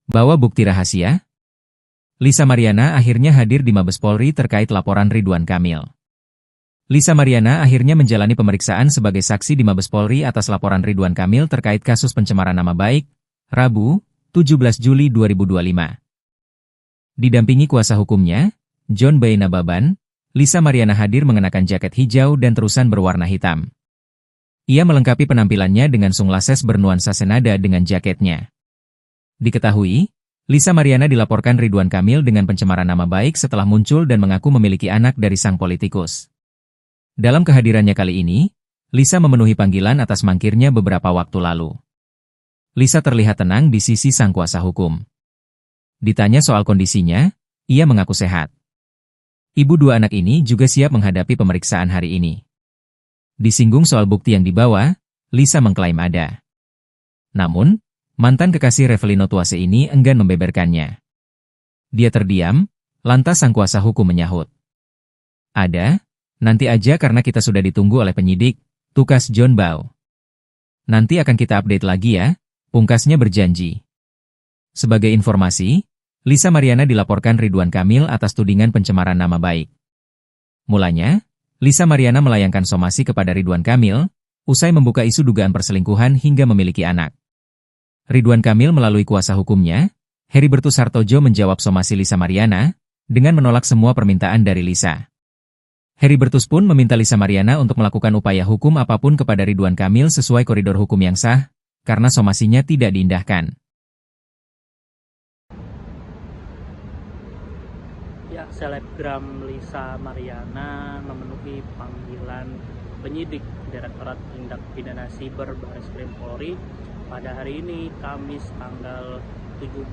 Bawa bukti rahasia? Lisa Mariana akhirnya hadir di Mabes Polri terkait laporan Ridwan Kamil. Lisa Mariana akhirnya menjalani pemeriksaan sebagai saksi di Mabes Polri atas laporan Ridwan Kamil terkait kasus pencemaran nama baik, Rabu, 17 Juli 2025. Didampingi kuasa hukumnya, John B. Nababan, Lisa Mariana hadir mengenakan jaket hijau dan terusan berwarna hitam. Ia melengkapi penampilannya dengan sunglasses bernuansa senada dengan jaketnya. Diketahui, Lisa Mariana dilaporkan Ridwan Kamil dengan pencemaran nama baik setelah muncul dan mengaku memiliki anak dari sang politikus. Dalam kehadirannya kali ini, Lisa memenuhi panggilan atas mangkirnya beberapa waktu lalu. Lisa terlihat tenang di sisi sang kuasa hukum. Ditanya soal kondisinya, ia mengaku sehat. Ibu dua anak ini juga siap menghadapi pemeriksaan hari ini. Disinggung soal bukti yang dibawa, Lisa mengklaim ada. Namun, mantan kekasih Revelino Tuase ini enggan membeberkannya. Dia terdiam, lantas sang kuasa hukum menyahut. Ada, nanti aja karena kita sudah ditunggu oleh penyidik, tukas John Bau. Nanti akan kita update lagi ya, pungkasnya berjanji. Sebagai informasi, Lisa Mariana dilaporkan Ridwan Kamil atas tudingan pencemaran nama baik. Mulanya, Lisa Mariana melayangkan somasi kepada Ridwan Kamil, usai membuka isu dugaan perselingkuhan hingga memiliki anak. Ridwan Kamil melalui kuasa hukumnya, Heribertus Hartojo menjawab somasi Lisa Mariana, dengan menolak semua permintaan dari Lisa. Heribertus pun meminta Lisa Mariana untuk melakukan upaya hukum apapun kepada Ridwan Kamil sesuai koridor hukum yang sah, karena somasinya tidak diindahkan. Selebgram Lisa Mariana memenuhi panggilan penyidik Direktorat Tindak Pidana Siber Bareskrim Polri pada hari ini, Kamis tanggal 17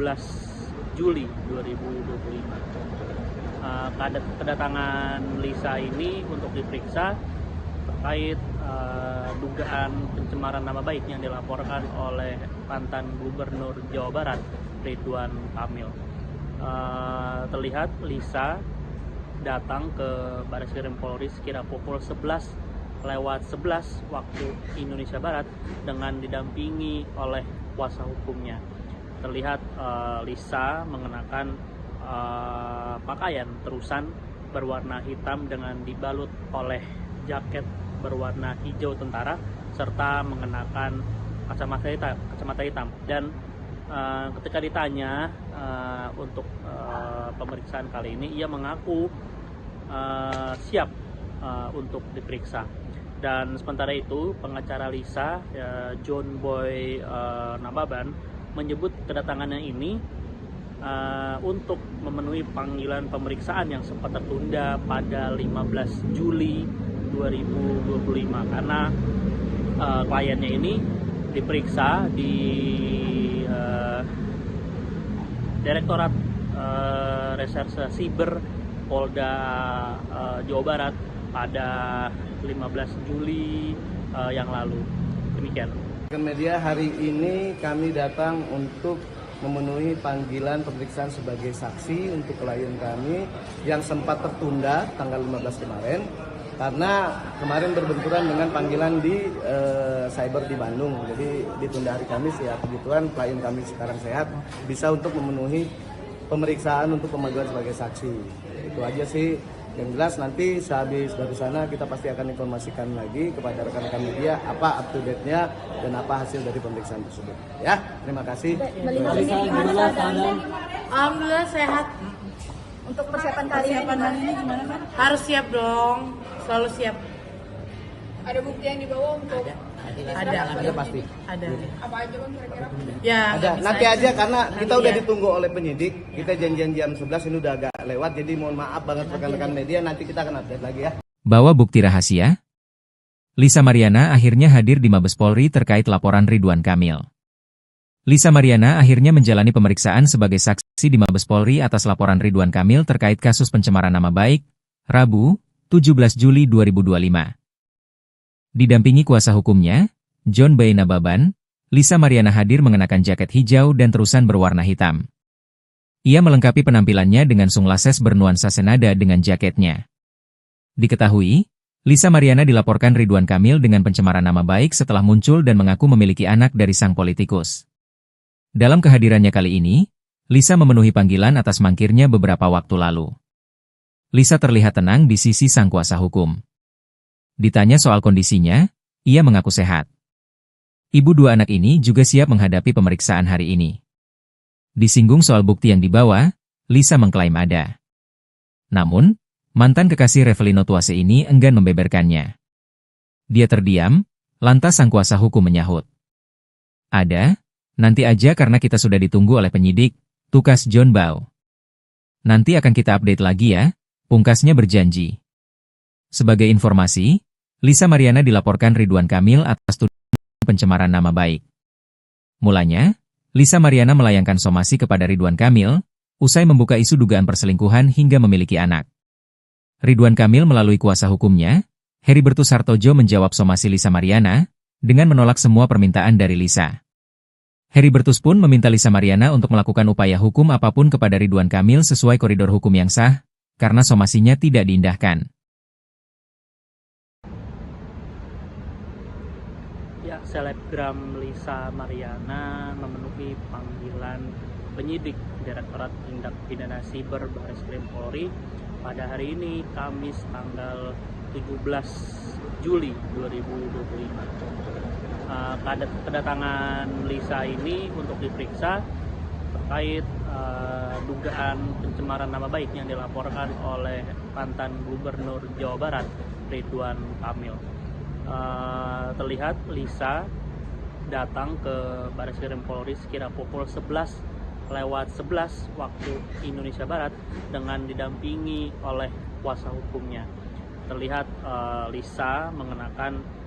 Juli 2025. Kedatangan Lisa ini untuk diperiksa terkait dugaan pencemaran nama baik yang dilaporkan oleh mantan Gubernur Jawa Barat, Ridwan Kamil. Terlihat Lisa datang ke Bareskrim Polri sekira pukul 11:11 waktu Indonesia Barat dengan didampingi oleh kuasa hukumnya. Terlihat Lisa mengenakan pakaian terusan berwarna hitam dengan dibalut oleh jaket berwarna hijau tentara serta mengenakan kacamata hitam. Dan ketika ditanya untuk pemeriksaan kali ini, ia mengaku siap untuk diperiksa. Dan sementara itu, pengacara Lisa, John Boy Nababan, menyebut kedatangannya ini untuk memenuhi panggilan pemeriksaan yang sempat tertunda pada 15 Juli 2025 karena kliennya ini diperiksa di Direktorat Reserse Siber Polda Jawa Barat pada 15 Juli yang lalu. Demikian. Media hari ini kami datang untuk memenuhi panggilan pemeriksaan sebagai saksi untuk klien kami yang sempat tertunda tanggal 15 kemarin karena kemarin berbenturan dengan panggilan di cyber di Bandung. Jadi ditunda hari Kamis ya, kebetulan klien kami sekarang sehat, bisa untuk memenuhi pemeriksaan untuk pemanggilan sebagai saksi. Itu aja sih. Yang jelas nanti sehabis dari sana kita pasti akan informasikan lagi kepada rekan-rekan media apa up to date-nya dan apa hasil dari pemeriksaan tersebut. Ya, terima kasih. Alhamdulillah sehat. Untuk persiapan kali ini gimana kan? Harus siap dong, selalu siap. Ada bukti yang dibawa untuk Ada pasti. Ada. apa aja bang kira-kira? Ya. Ada. Nanti aja karena kita udah ditunggu oleh penyidik. Kita janjian jam 11 ini udah agak lewat. Jadi mohon maaf banget rekan-rekan media. Nanti kita akan update lagi ya. Bawa bukti rahasia? Lisa Mariana akhirnya hadir di Mabes Polri terkait laporan Ridwan Kamil. Lisa Mariana akhirnya menjalani pemeriksaan sebagai saksi di Mabes Polri atas laporan Ridwan Kamil terkait kasus pencemaran nama baik, Rabu, 17 Juli 2025. Didampingi kuasa hukumnya, John B. Nababan, Lisa Mariana hadir mengenakan jaket hijau dan terusan berwarna hitam. Ia melengkapi penampilannya dengan sunglasses bernuansa senada dengan jaketnya. Diketahui, Lisa Mariana dilaporkan Ridwan Kamil dengan pencemaran nama baik setelah muncul dan mengaku memiliki anak dari sang politikus. Dalam kehadirannya kali ini, Lisa memenuhi panggilan atas mangkirnya beberapa waktu lalu. Lisa terlihat tenang di sisi sang kuasa hukum. Ditanya soal kondisinya, ia mengaku sehat. Ibu dua anak ini juga siap menghadapi pemeriksaan hari ini. Disinggung soal bukti yang dibawa, Lisa mengklaim ada. Namun, mantan kekasih Revelino Tuase ini enggan membeberkannya. Dia terdiam, lantas sang kuasa hukum menyahut. Ada, nanti aja karena kita sudah ditunggu oleh penyidik, tukas John Bao. Nanti akan kita update lagi ya, pungkasnya berjanji. Sebagai informasi, Lisa Mariana dilaporkan Ridwan Kamil atas tuduhan pencemaran nama baik. Mulanya, Lisa Mariana melayangkan somasi kepada Ridwan Kamil, usai membuka isu dugaan perselingkuhan hingga memiliki anak. Ridwan Kamil melalui kuasa hukumnya, Heribertus Hartojo menjawab somasi Lisa Mariana, dengan menolak semua permintaan dari Lisa. Heribertus pun meminta Lisa Mariana untuk melakukan upaya hukum apapun kepada Ridwan Kamil sesuai koridor hukum yang sah, karena somasinya tidak diindahkan. Ya, selebgram Lisa Mariana memenuhi panggilan penyidik Direktorat Tindak Pidana Siber Bareskrim Polri pada hari ini, Kamis tanggal 17 Juli 2025. Kedatangan Lisa ini untuk diperiksa terkait dugaan pencemaran nama baik yang dilaporkan oleh mantan Gubernur Jawa Barat, Ridwan Kamil. Terlihat Lisa datang ke Bareskrim Polri sekira pukul 11:11 waktu Indonesia Barat dengan didampingi oleh kuasa hukumnya. Terlihat Lisa mengenakan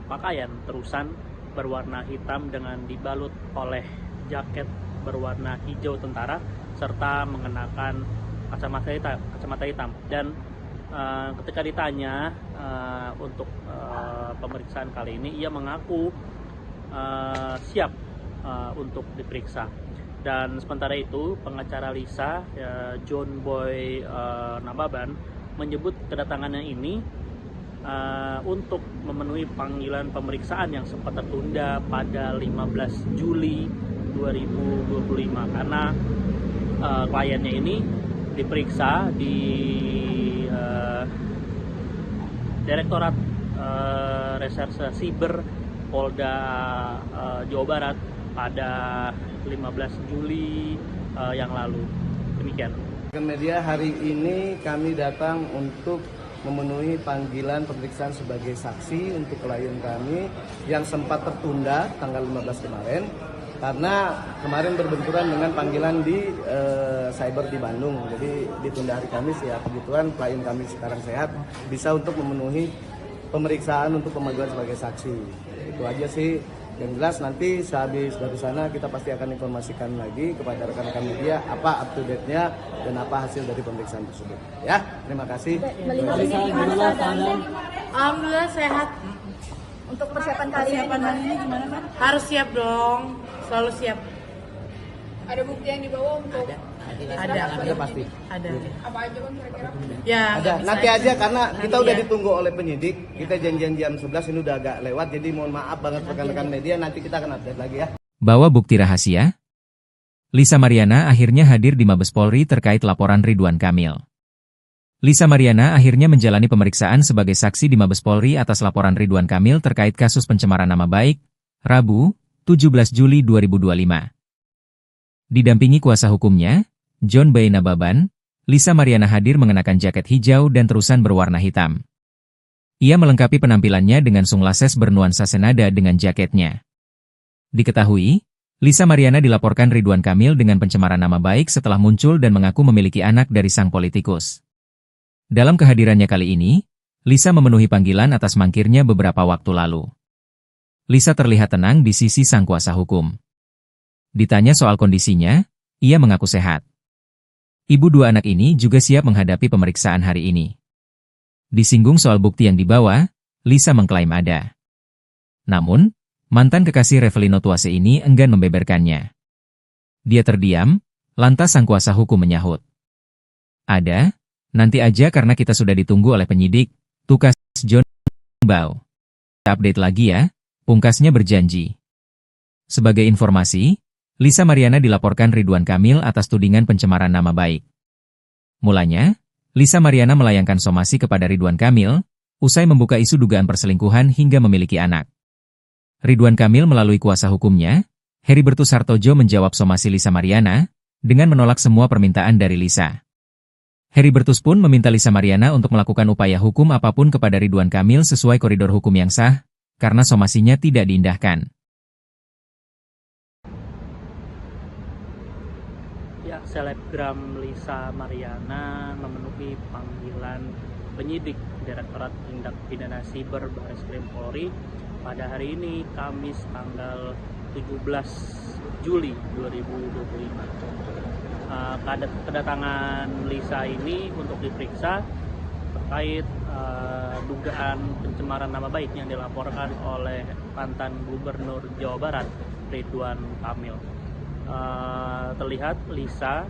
pakaian terusan berwarna hitam dengan dibalut oleh jaket berwarna hijau tentara serta mengenakan kacamata hitam. Dan ketika ditanya untuk pemeriksaan kali ini, ia mengaku siap untuk diperiksa. Dan sementara itu, pengacara Lisa, John Boy Nababan, menyebut kedatangannya ini untuk memenuhi panggilan pemeriksaan yang sempat tertunda pada 15 Juli 2025 karena kliennya ini diperiksa di Direktorat Reserse Siber Polda Jawa Barat pada 15 Juli yang lalu. Demikian. Media hari ini kami datang untuk memenuhi panggilan pemeriksaan sebagai saksi untuk klien kami yang sempat tertunda tanggal 15 kemarin karena kemarin berbenturan dengan panggilan di cyber di Bandung. Jadi ditunda hari Kamis ya, kebetulan klien kami sekarang sehat, bisa untuk memenuhi pemeriksaan untuk pemanggilan sebagai saksi. Itu aja sih. Yang jelas nanti sehabis dari sana kita pasti akan informasikan lagi kepada rekan-rekan media apa up to date-nya dan apa hasil dari pemeriksaan tersebut. Ya, terima kasih. Alhamdulillah sehat. Untuk persiapan kali ini gimana kan? Harus siap dong, selalu siap. Ada bukti yang dibawa untuk Ada pasti. Ada. apa aja kan kira-kira? Ya. Ada. nggak Nanti bisa. aja karena kita Nanti udah ya. ditunggu oleh penyidik. Kita janjian jam 11 ini udah agak lewat. Jadi mohon maaf banget rekan-rekan media. Nanti kita akan update lagi ya. Bawa bukti rahasia? Lisa Mariana akhirnya hadir di Mabes Polri terkait laporan Ridwan Kamil. Lisa Mariana akhirnya menjalani pemeriksaan sebagai saksi di Mabes Polri atas laporan Ridwan Kamil terkait kasus pencemaran nama baik, Rabu, 17 Juli 2025. Didampingi kuasa hukumnya, John Boy Nababan, Lisa Mariana hadir mengenakan jaket hijau dan terusan berwarna hitam. Ia melengkapi penampilannya dengan sunglasses bernuansa senada dengan jaketnya. Diketahui, Lisa Mariana dilaporkan Ridwan Kamil dengan pencemaran nama baik setelah muncul dan mengaku memiliki anak dari sang politikus. Dalam kehadirannya kali ini, Lisa memenuhi panggilan atas mangkirnya beberapa waktu lalu. Lisa terlihat tenang di sisi sang kuasa hukum. Ditanya soal kondisinya, ia mengaku sehat. Ibu dua anak ini juga siap menghadapi pemeriksaan hari ini. Disinggung soal bukti yang dibawa, Lisa mengklaim ada. Namun, mantan kekasih Revelino Tuase ini enggan membeberkannya. Dia terdiam, lantas sang kuasa hukum menyahut. Ada, nanti aja karena kita sudah ditunggu oleh penyidik, tukas John Bao. Update lagi ya, pungkasnya berjanji. Sebagai informasi, Lisa Mariana dilaporkan Ridwan Kamil atas tudingan pencemaran nama baik. Mulanya, Lisa Mariana melayangkan somasi kepada Ridwan Kamil, usai membuka isu dugaan perselingkuhan hingga memiliki anak. Ridwan Kamil melalui kuasa hukumnya, Heribertus Hartojo menjawab somasi Lisa Mariana, dengan menolak semua permintaan dari Lisa. Heribertus pun meminta Lisa Mariana untuk melakukan upaya hukum apapun kepada Ridwan Kamil sesuai koridor hukum yang sah, karena somasinya tidak diindahkan. Ya, selebgram Lisa Mariana memenuhi panggilan penyidik Direktorat Tindak Pidana Siber Bareskrim Polri pada hari ini, Kamis tanggal 17 Juli 2025. Kedatangan Lisa ini untuk diperiksa terkait dugaan pencemaran nama baik yang dilaporkan oleh mantan Gubernur Jawa Barat Ridwan Kamil. Terlihat Lisa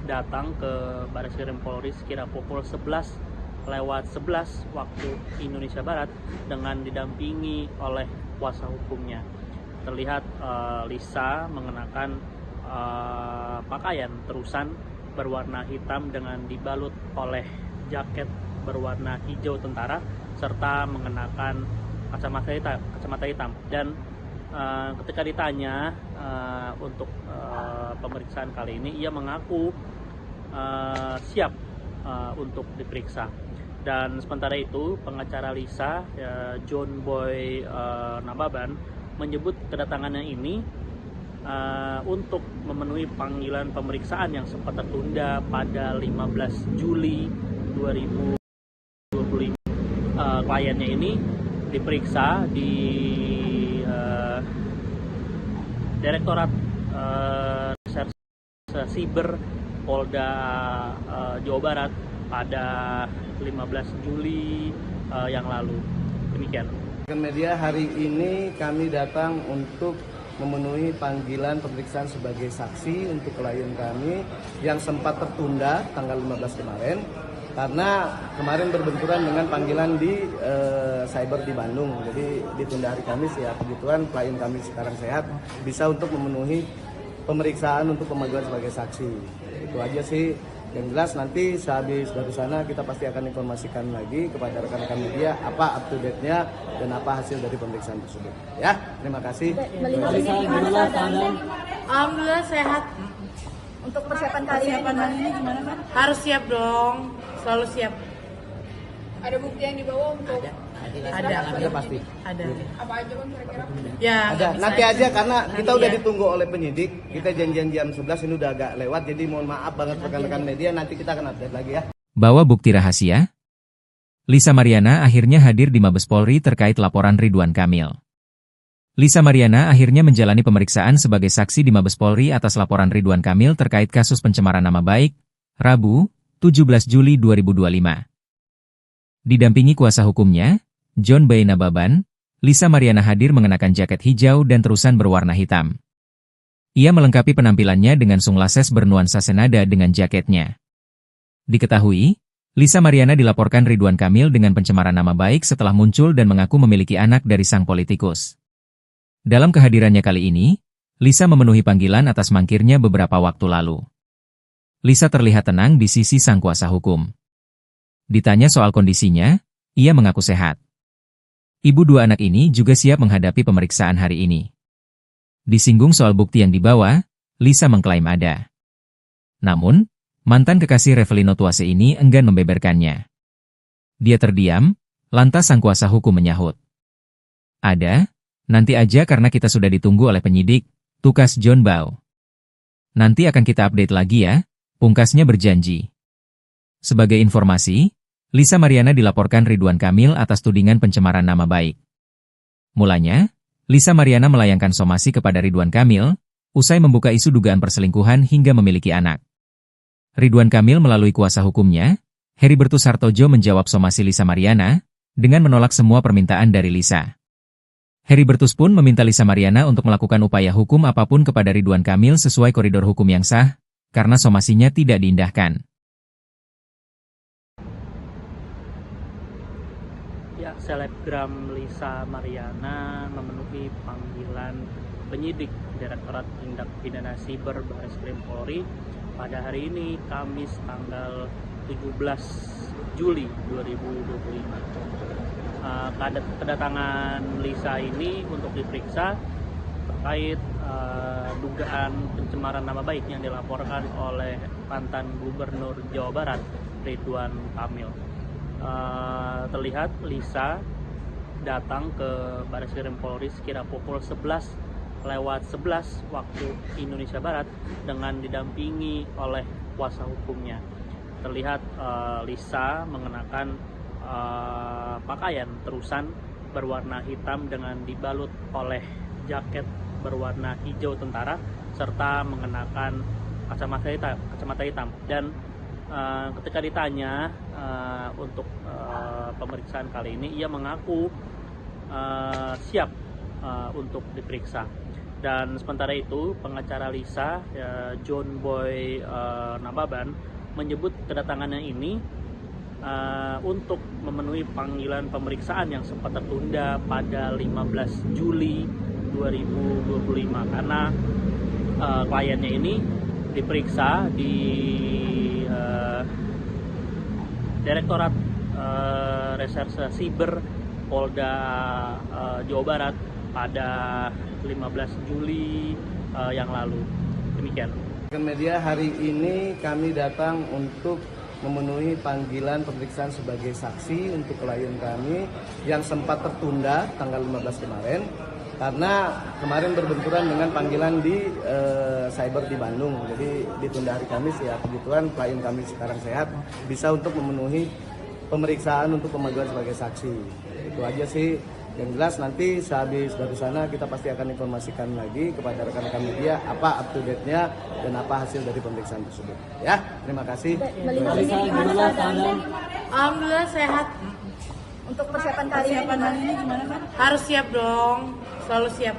datang ke Bareskrim Polri sekira pukul 11:11 waktu Indonesia Barat dengan didampingi oleh kuasa hukumnya. Terlihat Lisa mengenakan pakaian terusan berwarna hitam dengan dibalut oleh jaket berwarna hijau tentara serta mengenakan kacamata hitam. Dan ketika ditanya untuk pemeriksaan kali ini, ia mengaku siap untuk diperiksa. Dan sementara itu, pengacara Lisa, John Boy Nababan, menyebut kedatangannya ini untuk memenuhi panggilan pemeriksaan yang sempat tertunda pada 15 Juli 2025. Kliennya ini diperiksa di Direktorat Reserse Siber Polda Jawa Barat pada 15 Juli yang lalu. Demikian. Media hari ini kami datang untuk memenuhi panggilan pemeriksaan sebagai saksi untuk klien kami yang sempat tertunda tanggal 15 kemarin karena kemarin berbenturan dengan panggilan di cyber di Bandung. Jadi ditunda hari Kamis, ya kebetulan klien kami sekarang sehat, bisa untuk memenuhi pemeriksaan untuk pemanggilan sebagai saksi. Itu aja sih. Yang jelas nanti sehabis dari sana kita pasti akan informasikan lagi kepada rekan-rekan media apa up to date-nya dan apa hasil dari pemeriksaan tersebut. Ya, terima kasih. Alhamdulillah sehat. Untuk persiapan kali ini gimana kan? Harus siap dong, selalu siap. Ada bukti yang dibawa untuk Ada pasti. Ada. apa aja kan kira-kira? Ya. Ada. bisa Nanti aja karena kita Nanti udah ya. ditunggu oleh penyidik. Kita janjian jam 11, ini udah agak lewat. Jadi mohon maaf banget rekan-rekan media, nanti kita akan update lagi ya. Bawa bukti rahasia? Lisa Mariana akhirnya hadir di Mabes Polri terkait laporan Ridwan Kamil. Lisa Mariana akhirnya menjalani pemeriksaan sebagai saksi di Mabes Polri atas laporan Ridwan Kamil terkait kasus pencemaran nama baik, Rabu, 17 Juli 2025. Didampingi kuasa hukumnya, John Boy Nababan, Lisa Mariana hadir mengenakan jaket hijau dan terusan berwarna hitam. Ia melengkapi penampilannya dengan sunglasses bernuansa senada dengan jaketnya. Diketahui, Lisa Mariana dilaporkan Ridwan Kamil dengan pencemaran nama baik setelah muncul dan mengaku memiliki anak dari sang politikus. Dalam kehadirannya kali ini, Lisa memenuhi panggilan atas mangkirnya beberapa waktu lalu. Lisa terlihat tenang di sisi sang kuasa hukum. Ditanya soal kondisinya, ia mengaku sehat. Ibu dua anak ini juga siap menghadapi pemeriksaan hari ini. Disinggung soal bukti yang dibawa, Lisa mengklaim ada. Namun, mantan kekasih Revelino Tuase ini enggan membeberkannya. Dia terdiam, lantas sang kuasa hukum menyahut. Ada, nanti aja karena kita sudah ditunggu oleh penyidik, tukas John Boy. Nanti akan kita update lagi ya, pungkasnya berjanji. Sebagai informasi, Lisa Mariana dilaporkan Ridwan Kamil atas tudingan pencemaran nama baik. Mulanya, Lisa Mariana melayangkan somasi kepada Ridwan Kamil, usai membuka isu dugaan perselingkuhan hingga memiliki anak. Ridwan Kamil melalui kuasa hukumnya, Heribertus Hartojo menjawab somasi Lisa Mariana, dengan menolak semua permintaan dari Lisa. Heribertus pun meminta Lisa Mariana untuk melakukan upaya hukum apapun kepada Ridwan Kamil sesuai koridor hukum yang sah, karena somasinya tidak diindahkan. Ya, selebgram Lisa Mariana memenuhi panggilan penyidik Direktorat Tindak Pidana Siber Bareskrim Polri pada hari ini Kamis tanggal 17 Juli 2025. Kedatangan Lisa ini untuk diperiksa terkait dugaan pencemaran nama baik yang dilaporkan oleh mantan Gubernur Jawa Barat Ridwan Kamil. Terlihat Lisa datang ke Bareskrim Polri sekira pukul 11:11 waktu Indonesia Barat dengan didampingi oleh kuasa hukumnya. Terlihat Lisa mengenakan pakaian terusan berwarna hitam dengan dibalut oleh jaket berwarna hijau tentara serta mengenakan kacamata hitam. Dan ketika ditanya untuk pemeriksaan kali ini, ia mengaku siap untuk diperiksa. Dan sementara itu pengacara Lisa, John Boy Nababan, menyebut kedatangannya ini untuk memenuhi panggilan pemeriksaan yang sempat tertunda pada 15 Juli 2025 karena kliennya ini diperiksa di Direktorat Reserse Siber Polda Jawa Barat pada 15 Juli yang lalu. Demikian. Media hari ini kami datang untuk memenuhi panggilan pemeriksaan sebagai saksi untuk klien kami yang sempat tertunda tanggal 15 kemarin karena kemarin berbenturan dengan panggilan di cyber di Bandung. Jadi ditunda hari Kamis ya. Kebetulan klien kami sekarang sehat, bisa untuk memenuhi pemeriksaan untuk pemanggilan sebagai saksi. Itu aja sih. Yang jelas nanti sehabis dari sana kita pasti akan informasikan lagi kepada rekan-rekan media apa up to date-nya dan apa hasil dari pemeriksaan tersebut. Ya, terima kasih. Melihat ini gimana keadaannya? Alhamdulillah sehat. Untuk persiapan kali ini gimana kan? Harus siap dong, selalu siap.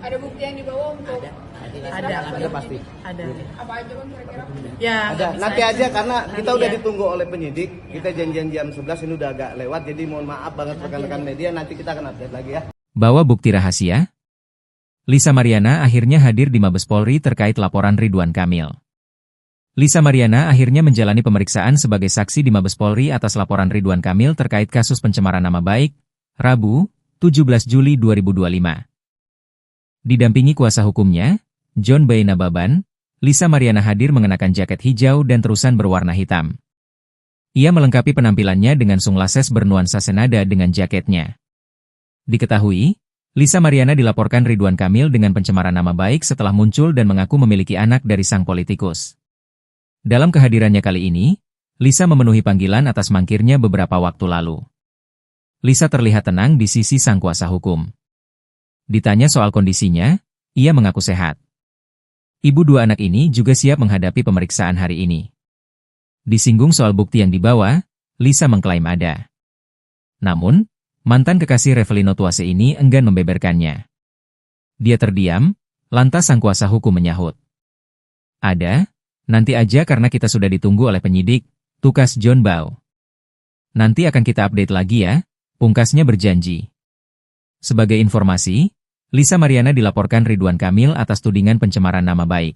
Ada bukti yang dibawa untuk Ada pasti. Ada. apa aja kan kira-kira? Ya, Ada. nggak Nanti bisa aja karena kita Nanti udah ya. ditunggu oleh penyidik. Kita janjian jam 11 ini udah agak lewat. Jadi mohon maaf banget rekan-rekan media, nanti kita akan update lagi ya. Bawa bukti rahasia? Lisa Mariana akhirnya hadir di Mabes Polri terkait laporan Ridwan Kamil. Lisa Mariana akhirnya menjalani pemeriksaan sebagai saksi di Mabes Polri atas laporan Ridwan Kamil terkait kasus pencemaran nama baik, Rabu, 17 Juli 2025. Didampingi kuasa hukumnya, John Boy Nababan, Lisa Mariana hadir mengenakan jaket hijau dan terusan berwarna hitam. Ia melengkapi penampilannya dengan sunglasses bernuansa senada dengan jaketnya. Diketahui, Lisa Mariana dilaporkan Ridwan Kamil dengan pencemaran nama baik setelah muncul dan mengaku memiliki anak dari sang politikus. Dalam kehadirannya kali ini, Lisa memenuhi panggilan atas mangkirnya beberapa waktu lalu. Lisa terlihat tenang di sisi sang kuasa hukum. Ditanya soal kondisinya, ia mengaku sehat. Ibu dua anak ini juga siap menghadapi pemeriksaan hari ini. Disinggung soal bukti yang dibawa, Lisa mengklaim ada. Namun, mantan kekasih Revelino Tuase ini enggan membeberkannya. Dia terdiam, lantas sang kuasa hukum menyahut. Ada, nanti aja karena kita sudah ditunggu oleh penyidik, tukas John Boy. Nanti akan kita update lagi ya, pungkasnya berjanji. Sebagai informasi, Lisa Mariana dilaporkan Ridwan Kamil atas tudingan pencemaran nama baik.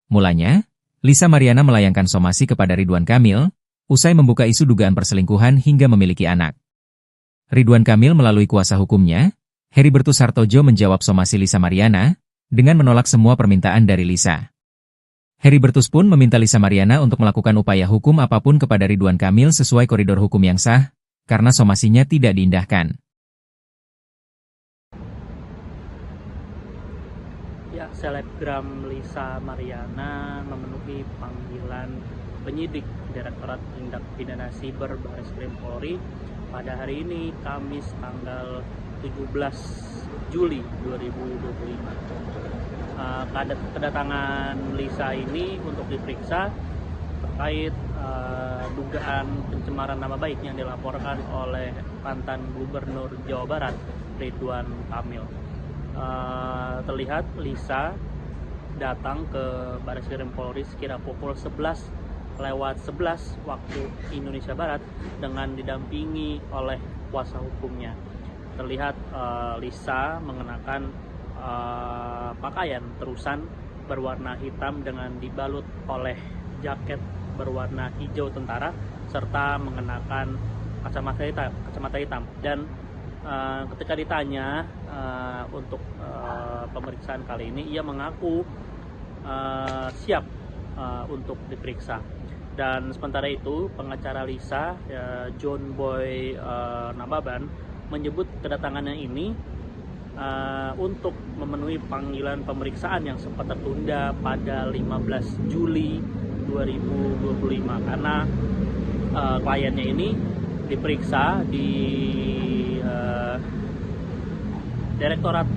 Mulanya, Lisa Mariana melayangkan somasi kepada Ridwan Kamil, usai membuka isu dugaan perselingkuhan hingga memiliki anak. Ridwan Kamil melalui kuasa hukumnya, Heribertus Hartojo menjawab somasi Lisa Mariana, dengan menolak semua permintaan dari Lisa. Heribertus pun meminta Lisa Mariana untuk melakukan upaya hukum apapun kepada Ridwan Kamil sesuai koridor hukum yang sah, karena somasinya tidak diindahkan. Ya, selebgram Lisa Mariana memenuhi panggilan penyidik Direktorat Tindak Pidana Siber Bareskrim Polri pada hari ini Kamis tanggal 17 Juli 2025. Kedatangan Lisa ini untuk diperiksa terkait dugaan pencemaran nama baik yang dilaporkan oleh mantan Gubernur Jawa Barat Ridwan Kamil. Terlihat Lisa datang ke Bareskrim Polri sekira pukul 11:11 waktu Indonesia Barat dengan didampingi oleh kuasa hukumnya. Terlihat Lisa mengenakan pakaian terusan berwarna hitam dengan dibalut oleh jaket berwarna hijau tentara serta mengenakan kacamata hitam. Dan ketika ditanya untuk pemeriksaan kali ini, ia mengaku siap untuk diperiksa. Dan sementara itu, pengacara Lisa, John Boy Nababan, menyebut kedatangannya ini untuk memenuhi panggilan pemeriksaan yang sempat tertunda pada 15 Juli 2025 karena kliennya ini diperiksa di Direktorat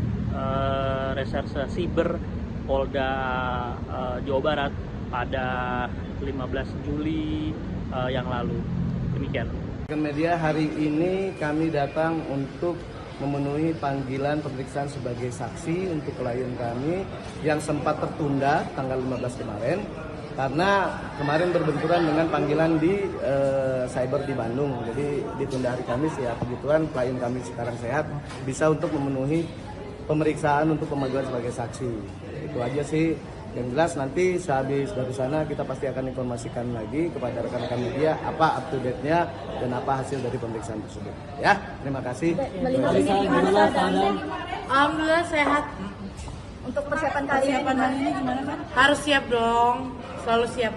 Reserse Siber Polda Jawa Barat pada 15 Juli yang lalu. Demikian. Media, hari ini kami datang untuk memenuhi panggilan pemeriksaan sebagai saksi untuk klien kami yang sempat tertunda tanggal 15 kemarin karena kemarin berbenturan dengan panggilan di cyber di Bandung. Jadi ditunda hari Kamis ya, kebetulan klien kami sekarang sehat, bisa untuk memenuhi pemeriksaan untuk pemanggilan sebagai saksi. Itu aja sih. Yang jelas nanti sehabis dari sana kita pasti akan informasikan lagi kepada rekan-rekan media apa up to date-nya dan apa hasil dari pemeriksaan tersebut. Ya, terima kasih. Melihat ini gimana keadaannya? Alhamdulillah sehat. Untuk persiapan kali ini gimana kan? Harus siap dong, selalu siap.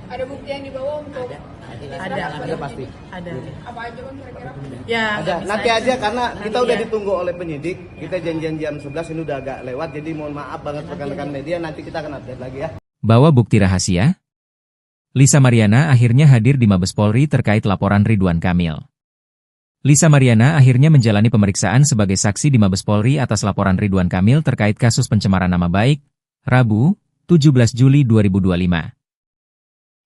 Ada bukti yang dibawa untuk Ada pasti. Ada. apa aja kan kira-kira? Ya, Ada. nggak bisa Nanti aja karena kita Nanti udah ya. ditunggu oleh penyidik. Kita janjian jam 11, ini udah agak lewat. Jadi mohon maaf banget rekan-rekan media, nanti kita akan update lagi ya. Bawa bukti rahasia? Lisa Mariana akhirnya hadir di Mabes Polri terkait laporan Ridwan Kamil. Lisa Mariana akhirnya menjalani pemeriksaan sebagai saksi di Mabes Polri atas laporan Ridwan Kamil terkait kasus pencemaran nama baik, Rabu, 17 Juli 2025.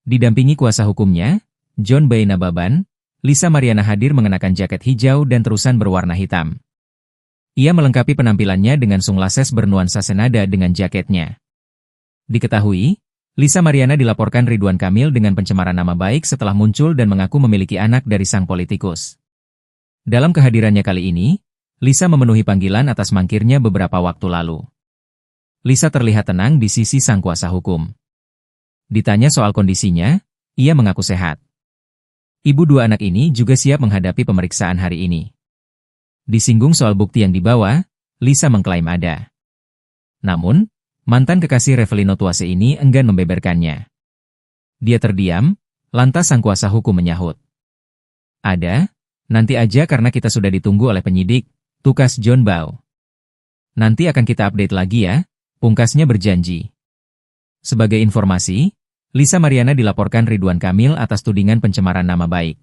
Didampingi kuasa hukumnya, John Boy Nababan, Lisa Mariana hadir mengenakan jaket hijau dan terusan berwarna hitam. Ia melengkapi penampilannya dengan sunglasses bernuansa senada dengan jaketnya. Diketahui, Lisa Mariana dilaporkan Ridwan Kamil dengan pencemaran nama baik setelah muncul dan mengaku memiliki anak dari sang politikus. Dalam kehadirannya kali ini, Lisa memenuhi panggilan atas mangkirnya beberapa waktu lalu. Lisa terlihat tenang di sisi sang kuasa hukum. Ditanya soal kondisinya, ia mengaku sehat. Ibu dua anak ini juga siap menghadapi pemeriksaan hari ini. Disinggung soal bukti yang dibawa, Lisa mengklaim ada. Namun, mantan kekasih Revelino Tuase ini enggan membeberkannya. Dia terdiam, lantas sang kuasa hukum menyahut. Ada, nanti aja karena kita sudah ditunggu oleh penyidik, tukas John Bow. Nanti akan kita update lagi ya, pungkasnya berjanji. Sebagai informasi, Lisa Mariana dilaporkan Ridwan Kamil atas tudingan pencemaran nama baik.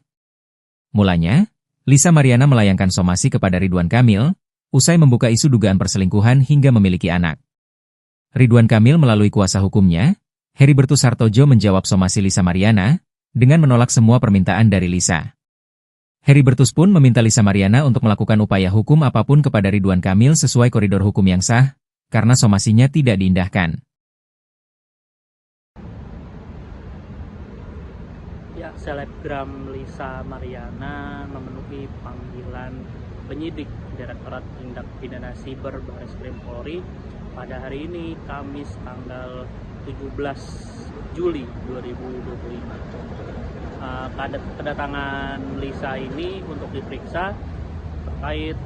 Mulanya, Lisa Mariana melayangkan somasi kepada Ridwan Kamil, usai membuka isu dugaan perselingkuhan hingga memiliki anak. Ridwan Kamil melalui kuasa hukumnya, Heribertus Hartojo menjawab somasi Lisa Mariana, dengan menolak semua permintaan dari Lisa. Heribertus pun meminta Lisa Mariana untuk melakukan upaya hukum apapun kepada Ridwan Kamil sesuai koridor hukum yang sah, karena somasinya tidak diindahkan. Ya, selebgram Lisa Mariana memenuhi panggilan penyidik Direktorat Tindak Pidana Siber Bareskrim Polri pada hari ini, Kamis tanggal 17 Juli 2025. Kedatangan Lisa ini untuk diperiksa terkait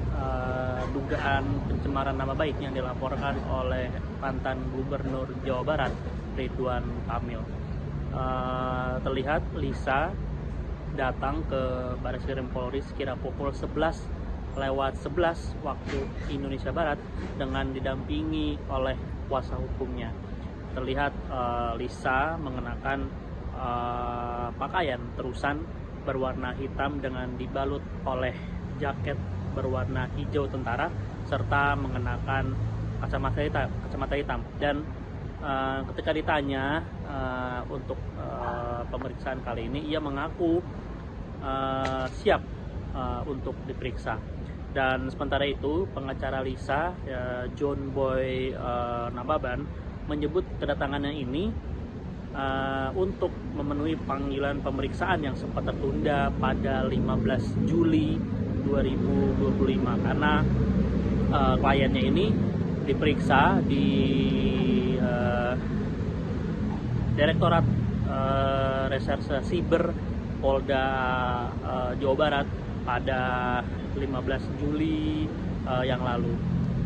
dugaan pencemaran nama baik yang dilaporkan oleh mantan Gubernur Jawa Barat, Ridwan Kamil. Terlihat Lisa datang ke Bareskrim Polri sekira pukul 11:11 waktu Indonesia Barat dengan didampingi oleh kuasa hukumnya. Terlihat Lisa mengenakan pakaian terusan berwarna hitam dengan dibalut oleh jaket berwarna hijau tentara serta mengenakan kacamata hitam. Dan ketika ditanya untuk pemeriksaan kali ini, ia mengaku siap untuk diperiksa. Dan sementara itu, pengacara Lisa, John Boy Nababan, menyebut kedatangannya ini untuk memenuhi panggilan pemeriksaan yang sempat tertunda pada 15 Juli 2025 karena kliennya ini diperiksa di Direktorat Reserse Siber Polda Jawa Barat pada 15 Juli yang lalu.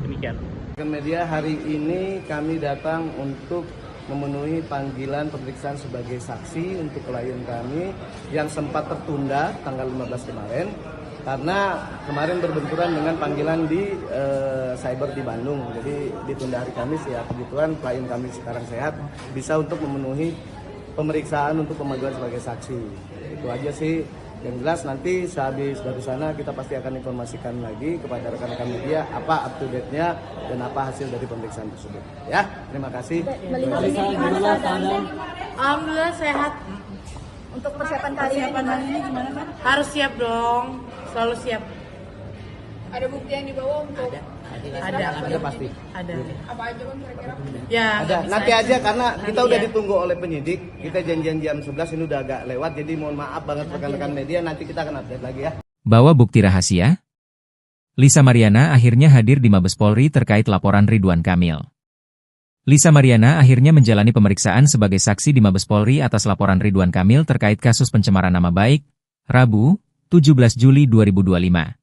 Demikian. Media hari ini kami datang untuk memenuhi panggilan pemeriksaan sebagai saksi untuk klien kami yang sempat tertunda tanggal 15 kemarin karena kemarin berbenturan dengan panggilan di cyber di Bandung. Jadi ditunda hari Kamis ya, kebetulan klien kami sekarang sehat bisa untuk memenuhi pemeriksaan untuk pemanggilan sebagai saksi. Itu aja sih. Yang jelas nanti sehabis dari sana kita pasti akan informasikan lagi kepada rekan-rekan media apa up to date-nya dan apa hasil dari pemeriksaan tersebut. Ya, terima kasih. Alhamdulillah sehat. Untuk persiapan kali ini gimana kan? Harus siap dong, selalu siap. Ada bukti yang dibawa untuk Ada pasti. Ada. apa aja kan kira-kira? Ya. Ada. bisa Nanti aja karena kita Nanti udah ya. ditunggu oleh penyidik. Kita janjian jam 11 ini udah agak lewat. Jadi mohon maaf banget rekan-rekan media. Nanti kita akan update lagi ya. Bawa bukti rahasia? Lisa Mariana akhirnya hadir di Mabes Polri terkait laporan Ridwan Kamil. Lisa Mariana akhirnya menjalani pemeriksaan sebagai saksi di Mabes Polri atas laporan Ridwan Kamil terkait kasus pencemaran nama baik, Rabu, 17 Juli 2025.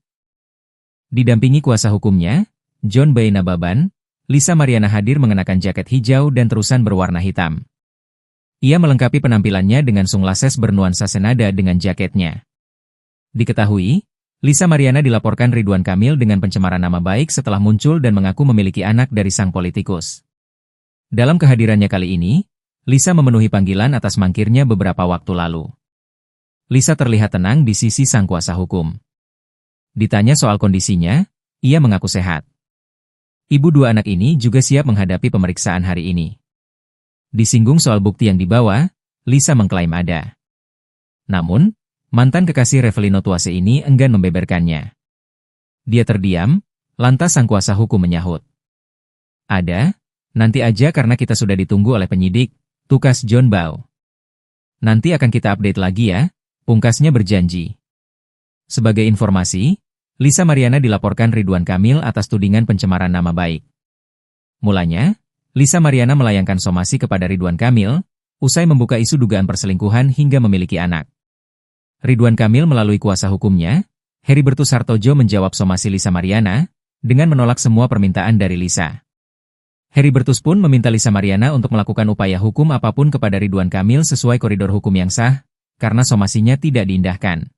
Didampingi kuasa hukumnya, John B. Nababan, Lisa Mariana hadir mengenakan jaket hijau dan terusan berwarna hitam. Ia melengkapi penampilannya dengan sunglasses bernuansa senada dengan jaketnya. Diketahui, Lisa Mariana dilaporkan Ridwan Kamil dengan pencemaran nama baik setelah muncul dan mengaku memiliki anak dari sang politikus. Dalam kehadirannya kali ini, Lisa memenuhi panggilan atas mangkirnya beberapa waktu lalu. Lisa terlihat tenang di sisi sang kuasa hukum. Ditanya soal kondisinya, ia mengaku sehat. Ibu dua anak ini juga siap menghadapi pemeriksaan hari ini. Disinggung soal bukti yang dibawa, Lisa mengklaim ada. Namun, mantan kekasih Revelino Tuase ini enggan membeberkannya. Dia terdiam, lantas sang kuasa hukum menyahut. Ada, nanti aja karena kita sudah ditunggu oleh penyidik, tukas John Bau. Nanti akan kita update lagi ya, pungkasnya berjanji. Sebagai informasi, Lisa Mariana dilaporkan Ridwan Kamil atas tudingan pencemaran nama baik. Mulanya, Lisa Mariana melayangkan somasi kepada Ridwan Kamil, usai membuka isu dugaan perselingkuhan hingga memiliki anak. Ridwan Kamil melalui kuasa hukumnya, Heribertus Hartojo menjawab somasi Lisa Mariana, dengan menolak semua permintaan dari Lisa. Heribertus pun meminta Lisa Mariana untuk melakukan upaya hukum apapun kepada Ridwan Kamil sesuai koridor hukum yang sah, karena somasinya tidak diindahkan.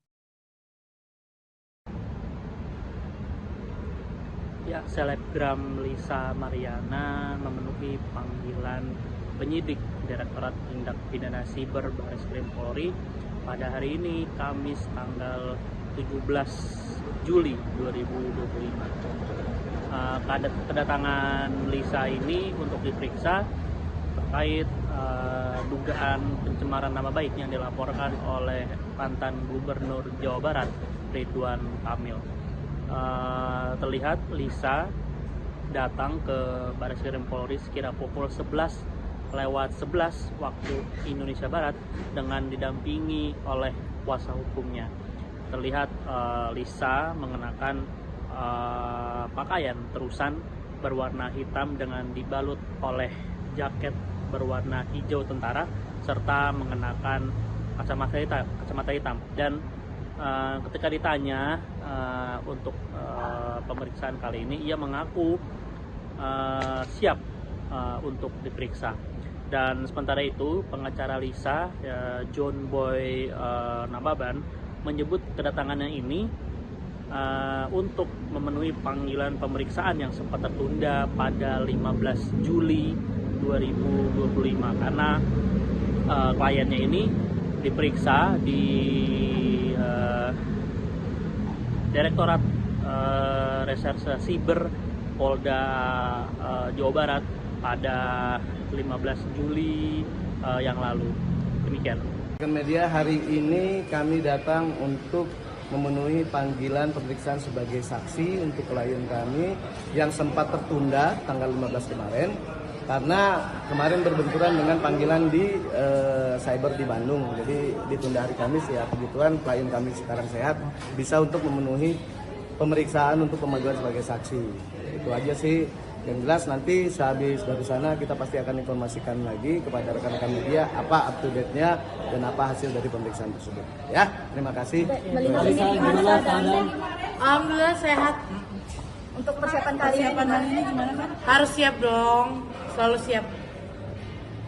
Ya, selebgram Lisa Mariana memenuhi panggilan penyidik Direktorat Tindak Pidana Siber Bareskrim Polri pada hari ini, Kamis tanggal 17 Juli 2025. Kedatangan Lisa ini untuk diperiksa terkait dugaan pencemaran nama baik yang dilaporkan oleh mantan Gubernur Jawa Barat, Ridwan Kamil. Terlihat Lisa datang ke Bareskrim Polri sekira pukul 11:11 waktu Indonesia Barat dengan didampingi oleh kuasa hukumnya. Terlihat Lisa mengenakan pakaian terusan berwarna hitam dengan dibalut oleh jaket berwarna hijau tentara serta mengenakan kacamata hitam. Dan ketika ditanya untuk pemeriksaan kali ini, ia mengaku siap untuk diperiksa. Dan sementara itu, pengacara Lisa, John Boy Nababan, menyebut kedatangannya ini untuk memenuhi panggilan pemeriksaan yang sempat tertunda pada 15 Juli 2025 karena kliennya ini diperiksa di Direktorat Reserse Siber Polda Jawa Barat pada 15 Juli yang lalu. Demikian. Media hari ini kami datang untuk memenuhi panggilan pemeriksaan sebagai saksi untuk klien kami yang sempat tertunda tanggal 15 kemarin karena kemarin berbenturan dengan panggilan di cyber di Bandung. Jadi ditunda hari Kamis ya, kebetulan klien kami sekarang sehat bisa untuk memenuhi pemeriksaan untuk pemanggilan sebagai saksi. Itu Itu aja sih. Yang jelas nanti sehabis dari sana kita pasti akan informasikan lagi kepada rekan-rekan media apa up to date-nya dan apa hasil dari pemeriksaan tersebut. Ya, terima kasih. Melihat ini gimana keadaan? Alhamdulillah sehat. Untuk persiapan kali ini gimana kan? Harus siap dong. Selalu siap.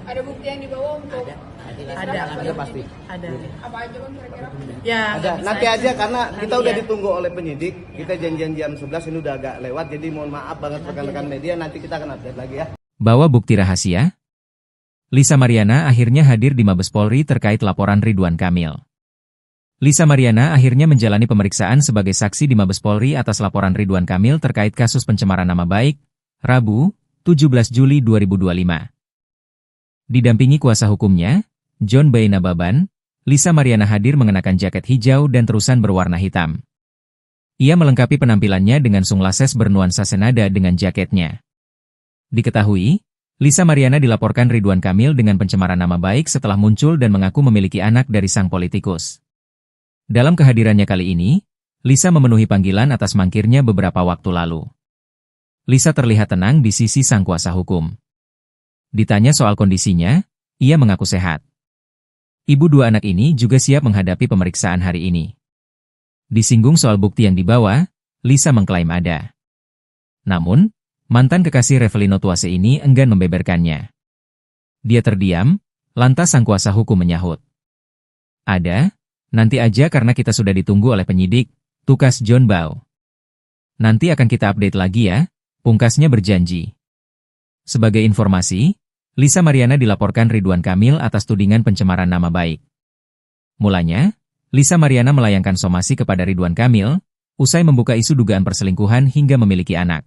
Ada bukti yang dibawa untuk Ada pasti. Ada. apa aja bang kira-kira? Ya. Ada. nggak bisa Nanti aja karena kita Nanti udah ya. ditunggu oleh penyidik. Kita janjian jam 11 ini udah agak lewat. Jadi mohon maaf banget rekan-rekan media. Nanti kita akan update lagi ya. Bawa bukti rahasia? Lisa Mariana akhirnya hadir di Mabes Polri terkait laporan Ridwan Kamil. Lisa Mariana akhirnya menjalani pemeriksaan sebagai saksi di Mabes Polri atas laporan Ridwan Kamil terkait kasus pencemaran nama baik, Rabu, 17 Juli 2025. Didampingi kuasa hukumnya, John Bay Nababan, Lisa Mariana hadir mengenakan jaket hijau dan terusan berwarna hitam. Ia melengkapi penampilannya dengan sunglasses bernuansa senada dengan jaketnya. Diketahui, Lisa Mariana dilaporkan Ridwan Kamil dengan pencemaran nama baik setelah muncul dan mengaku memiliki anak dari sang politikus. Dalam kehadirannya kali ini, Lisa memenuhi panggilan atas mangkirnya beberapa waktu lalu. Lisa terlihat tenang di sisi sang kuasa hukum. Ditanya soal kondisinya, ia mengaku sehat. Ibu dua anak ini juga siap menghadapi pemeriksaan hari ini. Disinggung soal bukti yang dibawa, Lisa mengklaim ada. Namun, mantan kekasih Revelino Tuase ini enggan membeberkannya. Dia terdiam, lantas sang kuasa hukum menyahut. Ada, nanti aja karena kita sudah ditunggu oleh penyidik, tukas John Bau. Nanti akan kita update lagi ya, pungkasnya berjanji. Sebagai informasi, Lisa Mariana dilaporkan Ridwan Kamil atas tudingan pencemaran nama baik. Mulanya, Lisa Mariana melayangkan somasi kepada Ridwan Kamil, usai membuka isu dugaan perselingkuhan hingga memiliki anak.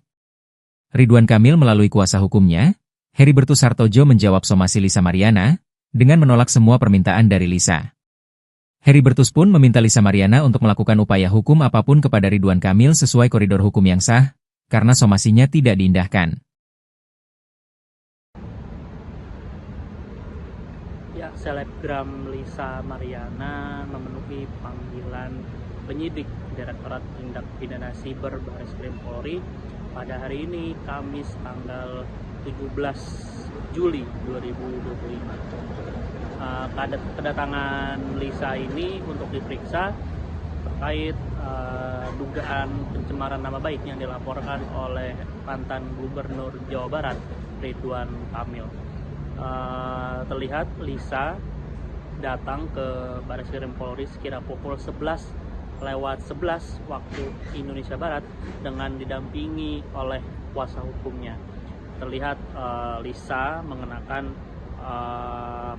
Ridwan Kamil melalui kuasa hukumnya, Heribertus Hartojo menjawab somasi Lisa Mariana, dengan menolak semua permintaan dari Lisa. Heribertus pun meminta Lisa Mariana untuk melakukan upaya hukum apapun kepada Ridwan Kamil sesuai koridor hukum yang sah, karena somasinya tidak diindahkan. Ya, selebgram Lisa Mariana memenuhi panggilan penyidik Direktorat Tindak Pidana Siber Bareskrim Polri pada hari ini, Kamis tanggal 17 Juli 2025. Kedatangan Lisa ini untuk diperiksa terkait dugaan pencemaran nama baik yang dilaporkan oleh mantan Gubernur Jawa Barat, Ridwan Kamil. Terlihat Lisa datang ke Bareskrim Polri sekira pukul 11:11 waktu Indonesia Barat dengan didampingi oleh kuasa hukumnya. Terlihat Lisa mengenakan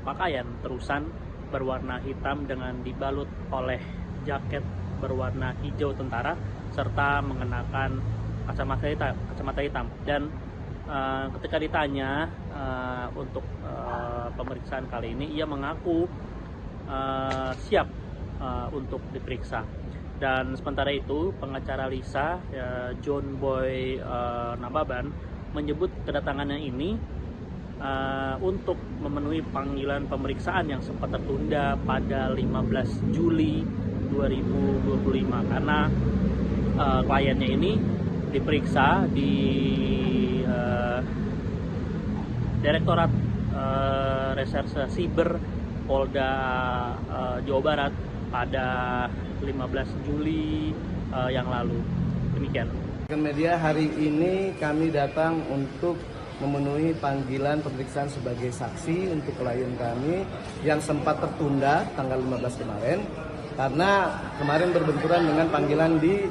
pakaian terusan berwarna hitam dengan dibalut oleh jaket berwarna hijau tentara serta mengenakan kacamata hitam. Dan ketika ditanya untuk pemeriksaan kali ini, ia mengaku siap untuk diperiksa. Dan sementara itu, pengacara Lisa, John Boy Nababan, menyebut kedatangannya ini untuk memenuhi panggilan pemeriksaan yang sempat tertunda pada 15 Juli 2025 karena kliennya ini diperiksa di Direktorat Reserse Siber Polda Jawa Barat pada 15 Juli yang lalu. Demikian. Media hari ini kami datang untuk memenuhi panggilan pemeriksaan sebagai saksi untuk klien kami yang sempat tertunda tanggal 15 kemarin karena kemarin berbenturan dengan panggilan di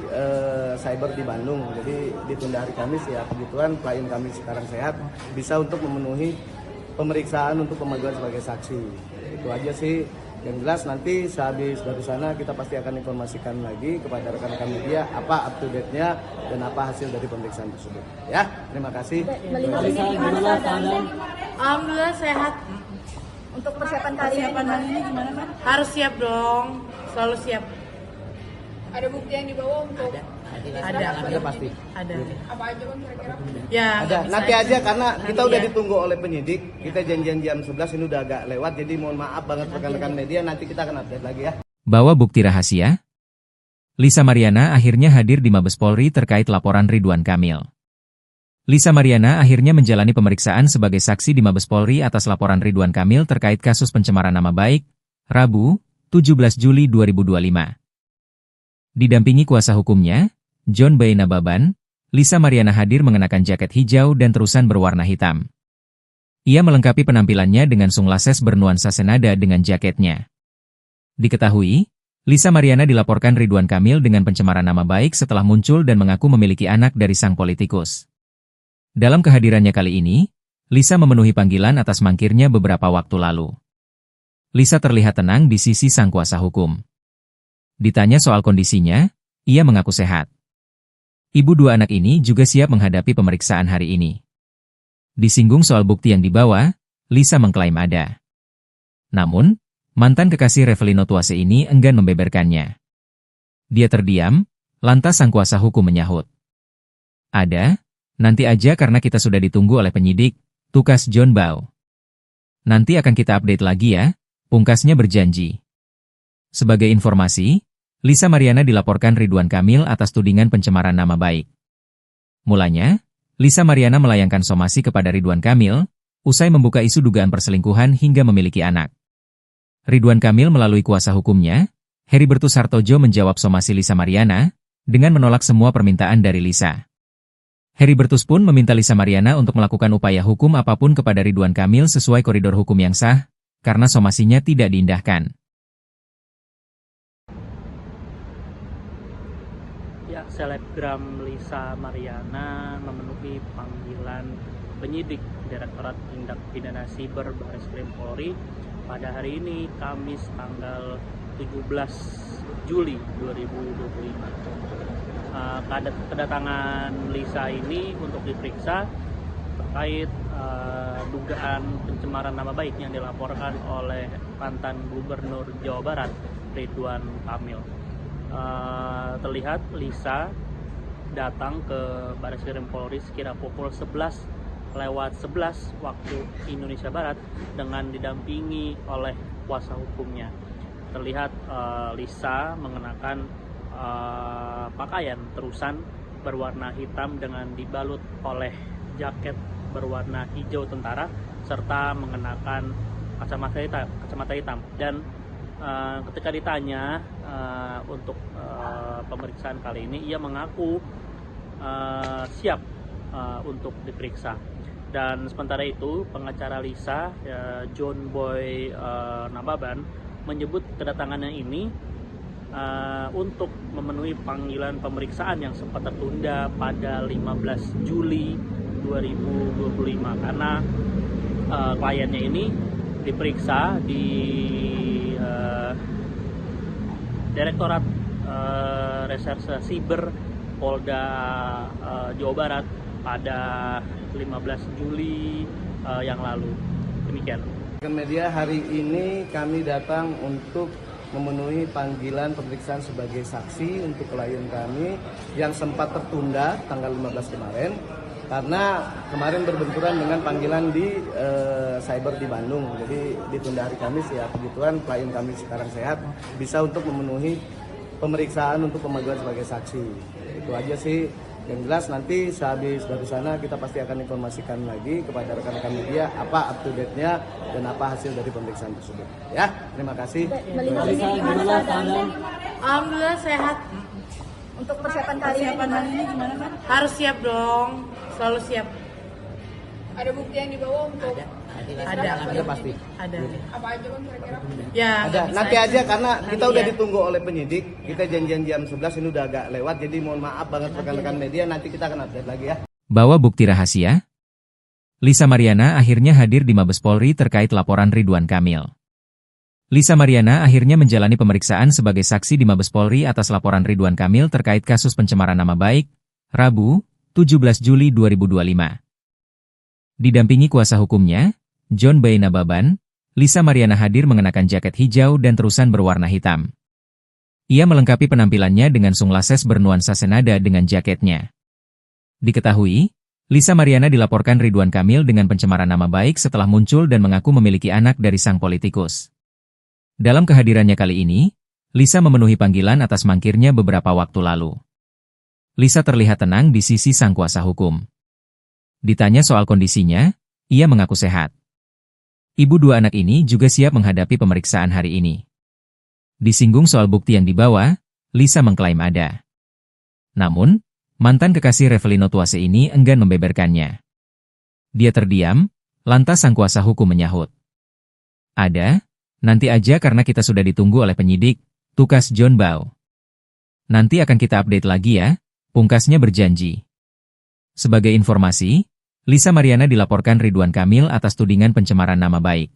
cyber di Bandung. Jadi ditunda hari Kamis ya, kebetulan klien kami sekarang sehat, bisa untuk memenuhi pemeriksaan untuk pemanggilan sebagai saksi. Itu aja sih. Yang jelas nanti sehabis dari sana kita pasti akan informasikan lagi kepada rekan-rekan media apa up to date-nya dan apa hasil dari pemeriksaan tersebut. Ya, terima kasih. Melihat ini gimana keadaan? Alhamdulillah sehat. Untuk persiapan kali ini gimana kan? Harus siap dong. Selalu siap. Ada bukti yang dibawa untuk Ada pasti. Ada. apa aja bang kira-kira? Ya. Ada. nggak bisa Nanti aja karena kita Nanti udah ya. ditunggu oleh penyidik. Kita janjian jam 11 ini udah agak lewat. Jadi mohon maaf banget rekan-rekan media. Nanti kita akan update lagi ya. Bawa bukti rahasia? Lisa Mariana akhirnya hadir di Mabes Polri terkait laporan Ridwan Kamil. Lisa Mariana akhirnya menjalani pemeriksaan sebagai saksi di Mabes Polri atas laporan Ridwan Kamil terkait kasus pencemaran nama baik, Rabu, 17 Juli 2025. Didampingi kuasa hukumnya, John B. Nababan, Lisa Mariana hadir mengenakan jaket hijau dan terusan berwarna hitam. Ia melengkapi penampilannya dengan sunglasses bernuansa senada dengan jaketnya. Diketahui, Lisa Mariana dilaporkan Ridwan Kamil dengan pencemaran nama baik setelah muncul dan mengaku memiliki anak dari sang politikus. Dalam kehadirannya kali ini, Lisa memenuhi panggilan atas mangkirnya beberapa waktu lalu. Lisa terlihat tenang di sisi sang kuasa hukum. Ditanya soal kondisinya, ia mengaku sehat. Ibu dua anak ini juga siap menghadapi pemeriksaan hari ini. Disinggung soal bukti yang dibawa, Lisa mengklaim ada. Namun, mantan kekasih Revelino Tuase ini enggan membeberkannya. Dia terdiam, lantas sang kuasa hukum menyahut. Ada, nanti aja karena kita sudah ditunggu oleh penyidik, tukas John Bau. Nanti akan kita update lagi ya, pungkasnya berjanji. Sebagai informasi, Lisa Mariana dilaporkan Ridwan Kamil atas tudingan pencemaran nama baik. Mulanya, Lisa Mariana melayangkan somasi kepada Ridwan Kamil, usai membuka isu dugaan perselingkuhan hingga memiliki anak. Ridwan Kamil melalui kuasa hukumnya, Heribertus Hartojo menjawab somasi Lisa Mariana, dengan menolak semua permintaan dari Lisa. Heribertus pun meminta Lisa Mariana untuk melakukan upaya hukum apapun kepada Ridwan Kamil sesuai koridor hukum yang sah, karena somasinya tidak diindahkan. Ya, selebgram Lisa Mariana memenuhi panggilan penyidik Direktorat Tindak Pidana Siber Bareskrim Polri pada hari ini, Kamis tanggal 17 Juli 2025. Kedatangan Lisa ini untuk diperiksa terkait dugaan pencemaran nama baik yang dilaporkan oleh mantan Gubernur Jawa Barat, Ridwan Kamil. Terlihat Lisa datang ke Bareskrim Polri sekira pukul 11:11 waktu Indonesia Barat dengan didampingi oleh kuasa hukumnya. Terlihat Lisa mengenakan pakaian terusan berwarna hitam dengan dibalut oleh jaket berwarna hijau tentara serta mengenakan kacamata hitam. Dan ketika ditanya untuk pemeriksaan kali ini, ia mengaku siap untuk diperiksa. Dan sementara itu, pengacara Lisa, John Boy Nababan, menyebut kedatangannya ini untuk memenuhi panggilan pemeriksaan yang sempat tertunda pada 15 Juli 2025 karena kliennya ini diperiksa di Direktorat Reserse Siber Polda Jawa Barat pada 15 Juli yang lalu. Demikian. Media hari ini kami datang untuk memenuhi panggilan pemeriksaan sebagai saksi untuk klien kami yang sempat tertunda tanggal 15 kemarin karena kemarin berbenturan dengan panggilan di cyber di Bandung. Jadi ditunda hari Kamis ya, kebetulan klien kami sekarang sehat, bisa untuk memenuhi pemeriksaan untuk pemanggilan sebagai saksi. Itu aja sih. Yang jelas nanti sehabis dari sana kita pasti akan informasikan lagi kepada rekan-rekan media apa up to date-nya dan apa hasil dari pemeriksaan tersebut. Ya, terima kasih. Alhamdulillah sehat. Untuk persiapan kali ini gimana kan? Harus siap dong, selalu siap. Ada bukti yang dibawa untuk Ada pasti. Ada. apa aja kan kira-kira? Ya. Ada. bisa Nanti aja karena kita Nanti udah ya. ditunggu oleh penyidik. Kita janjian jam 11 ini udah agak lewat. Jadi mohon maaf banget rekan-rekan media. Nanti kita akan update lagi ya. Bawa bukti rahasia? Lisa Mariana akhirnya hadir di Mabes Polri terkait laporan Ridwan Kamil. Lisa Mariana akhirnya menjalani pemeriksaan sebagai saksi di Mabes Polri atas laporan Ridwan Kamil terkait kasus pencemaran nama baik, Rabu, 17 Juli 2025. Didampingi kuasa hukumnya, John B. Nababan, Lisa Mariana hadir mengenakan jaket hijau dan terusan berwarna hitam. Ia melengkapi penampilannya dengan sunglasses bernuansa senada dengan jaketnya. Diketahui, Lisa Mariana dilaporkan Ridwan Kamil dengan pencemaran nama baik setelah muncul dan mengaku memiliki anak dari sang politikus. Dalam kehadirannya kali ini, Lisa memenuhi panggilan atas mangkirnya beberapa waktu lalu. Lisa terlihat tenang di sisi sang kuasa hukum. Ditanya soal kondisinya, ia mengaku sehat. Ibu dua anak ini juga siap menghadapi pemeriksaan hari ini. Disinggung soal bukti yang dibawa, Lisa mengklaim ada. Namun, mantan kekasih Revelino Tuase ini enggan membeberkannya. Dia terdiam, lantas sang kuasa hukum menyahut. Ada, nanti aja karena kita sudah ditunggu oleh penyidik, tukas John Bau. Nanti akan kita update lagi ya, pungkasnya berjanji. Sebagai informasi, Lisa Mariana dilaporkan Ridwan Kamil atas tudingan pencemaran nama baik.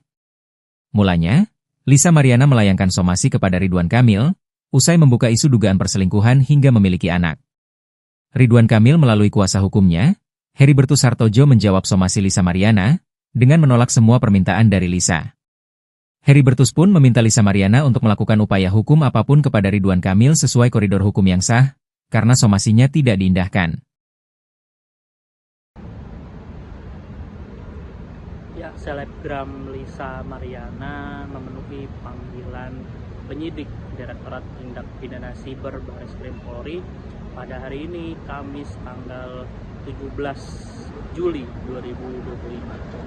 Mulanya, Lisa Mariana melayangkan somasi kepada Ridwan Kamil, usai membuka isu dugaan perselingkuhan hingga memiliki anak. Ridwan Kamil melalui kuasa hukumnya, Heribertus Hartojo menjawab somasi Lisa Mariana, dengan menolak semua permintaan dari Lisa. Heribertus pun meminta Lisa Mariana untuk melakukan upaya hukum apapun kepada Ridwan Kamil sesuai koridor hukum yang sah, karena somasinya tidak diindahkan. Ya, selebgram Lisa Mariana memenuhi panggilan penyidik Direktorat Tindak Pidana Siber Bareskrim Polri pada hari ini, Kamis tanggal 17 Juli 2025.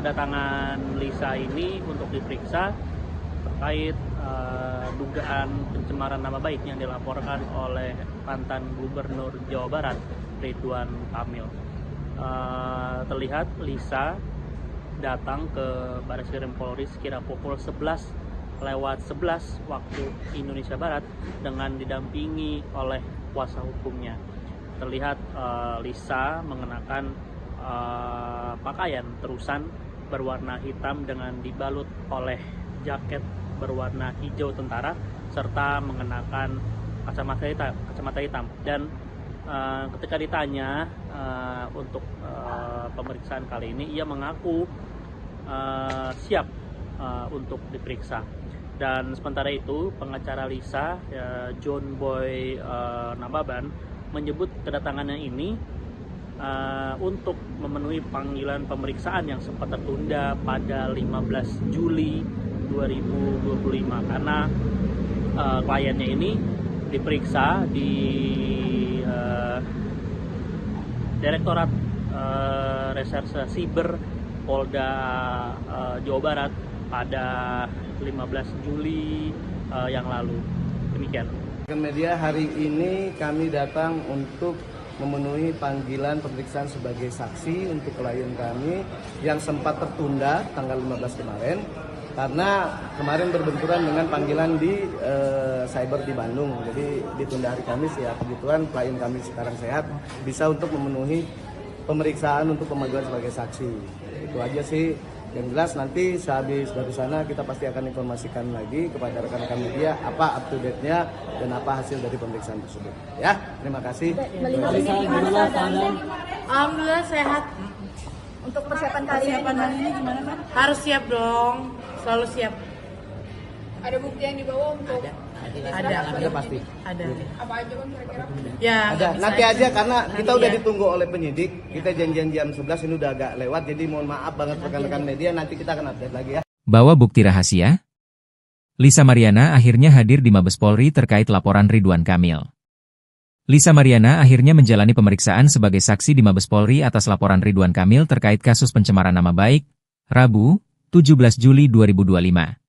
Kedatangan Lisa ini untuk diperiksa terkait dugaan pencemaran nama baik yang dilaporkan oleh mantan Gubernur Jawa Barat Ridwan Kamil. Terlihat Lisa datang ke Bareskrim Polri sekira pukul 11:11 waktu Indonesia Barat dengan didampingi oleh kuasa hukumnya. Terlihat Lisa mengenakan pakaian terusan berwarna hitam dengan dibalut oleh jaket berwarna hijau tentara serta mengenakan kacamata hitam. Dan ketika ditanya untuk pemeriksaan kali ini, ia mengaku siap untuk diperiksa. Dan sementara itu, pengacara Lisa, John Boy Nababan, menyebut kedatangannya ini untuk memenuhi panggilan pemeriksaan yang sempat tertunda pada 15 Juli 2025 karena kliennya ini diperiksa di Direktorat Reserse Siber Polda Jawa Barat pada 15 Juli yang lalu. Demikian. Media hari ini kami datang untuk memenuhi panggilan pemeriksaan sebagai saksi untuk klien kami yang sempat tertunda tanggal 15 kemarin karena kemarin berbenturan dengan panggilan di cyber di Bandung. Jadi ditunda hari Kamis ya, kebetulan klien kami sekarang sehat, bisa untuk memenuhi pemeriksaan untuk pemanggilan sebagai saksi. Itu aja sih. Yang jelas nanti sehabis dari sana kita pasti akan informasikan lagi kepada rekan-rekan media apa up to date-nya dan apa hasil dari pemeriksaan tersebut. Ya, terima kasih. Alhamdulillah sehat. Untuk persiapan kali ini gimana kan? Harus siap dong, selalu siap. Ada bukti yang dibawa untuk Ada pasti. Ada. apa aja kan kira-kira? Ya. Ada. bisa Nanti aja karena kita udah ya. ditunggu oleh penyidik. Kita janjian jam 11 ini udah agak lewat. Jadi mohon maaf banget rekan-rekan media, nanti kita akan update lagi ya. Bawa bukti rahasia? Lisa Mariana akhirnya hadir di Mabes Polri terkait laporan Ridwan Kamil. Lisa Mariana akhirnya menjalani pemeriksaan sebagai saksi di Mabes Polri atas laporan Ridwan Kamil terkait kasus pencemaran nama baik, Rabu, 17 Juli 2025.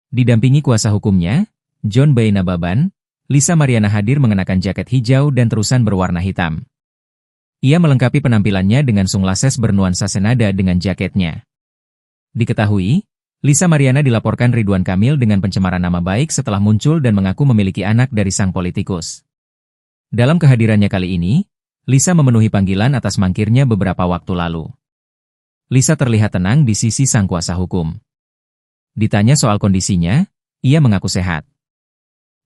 Didampingi kuasa hukumnya, John Boy Nababan, Lisa Mariana hadir mengenakan jaket hijau dan terusan berwarna hitam. Ia melengkapi penampilannya dengan sunglasses bernuansa senada dengan jaketnya. Diketahui, Lisa Mariana dilaporkan Ridwan Kamil dengan pencemaran nama baik setelah muncul dan mengaku memiliki anak dari sang politikus. Dalam kehadirannya kali ini, Lisa memenuhi panggilan atas mangkirnya beberapa waktu lalu. Lisa terlihat tenang di sisi sang kuasa hukum. Ditanya soal kondisinya, ia mengaku sehat.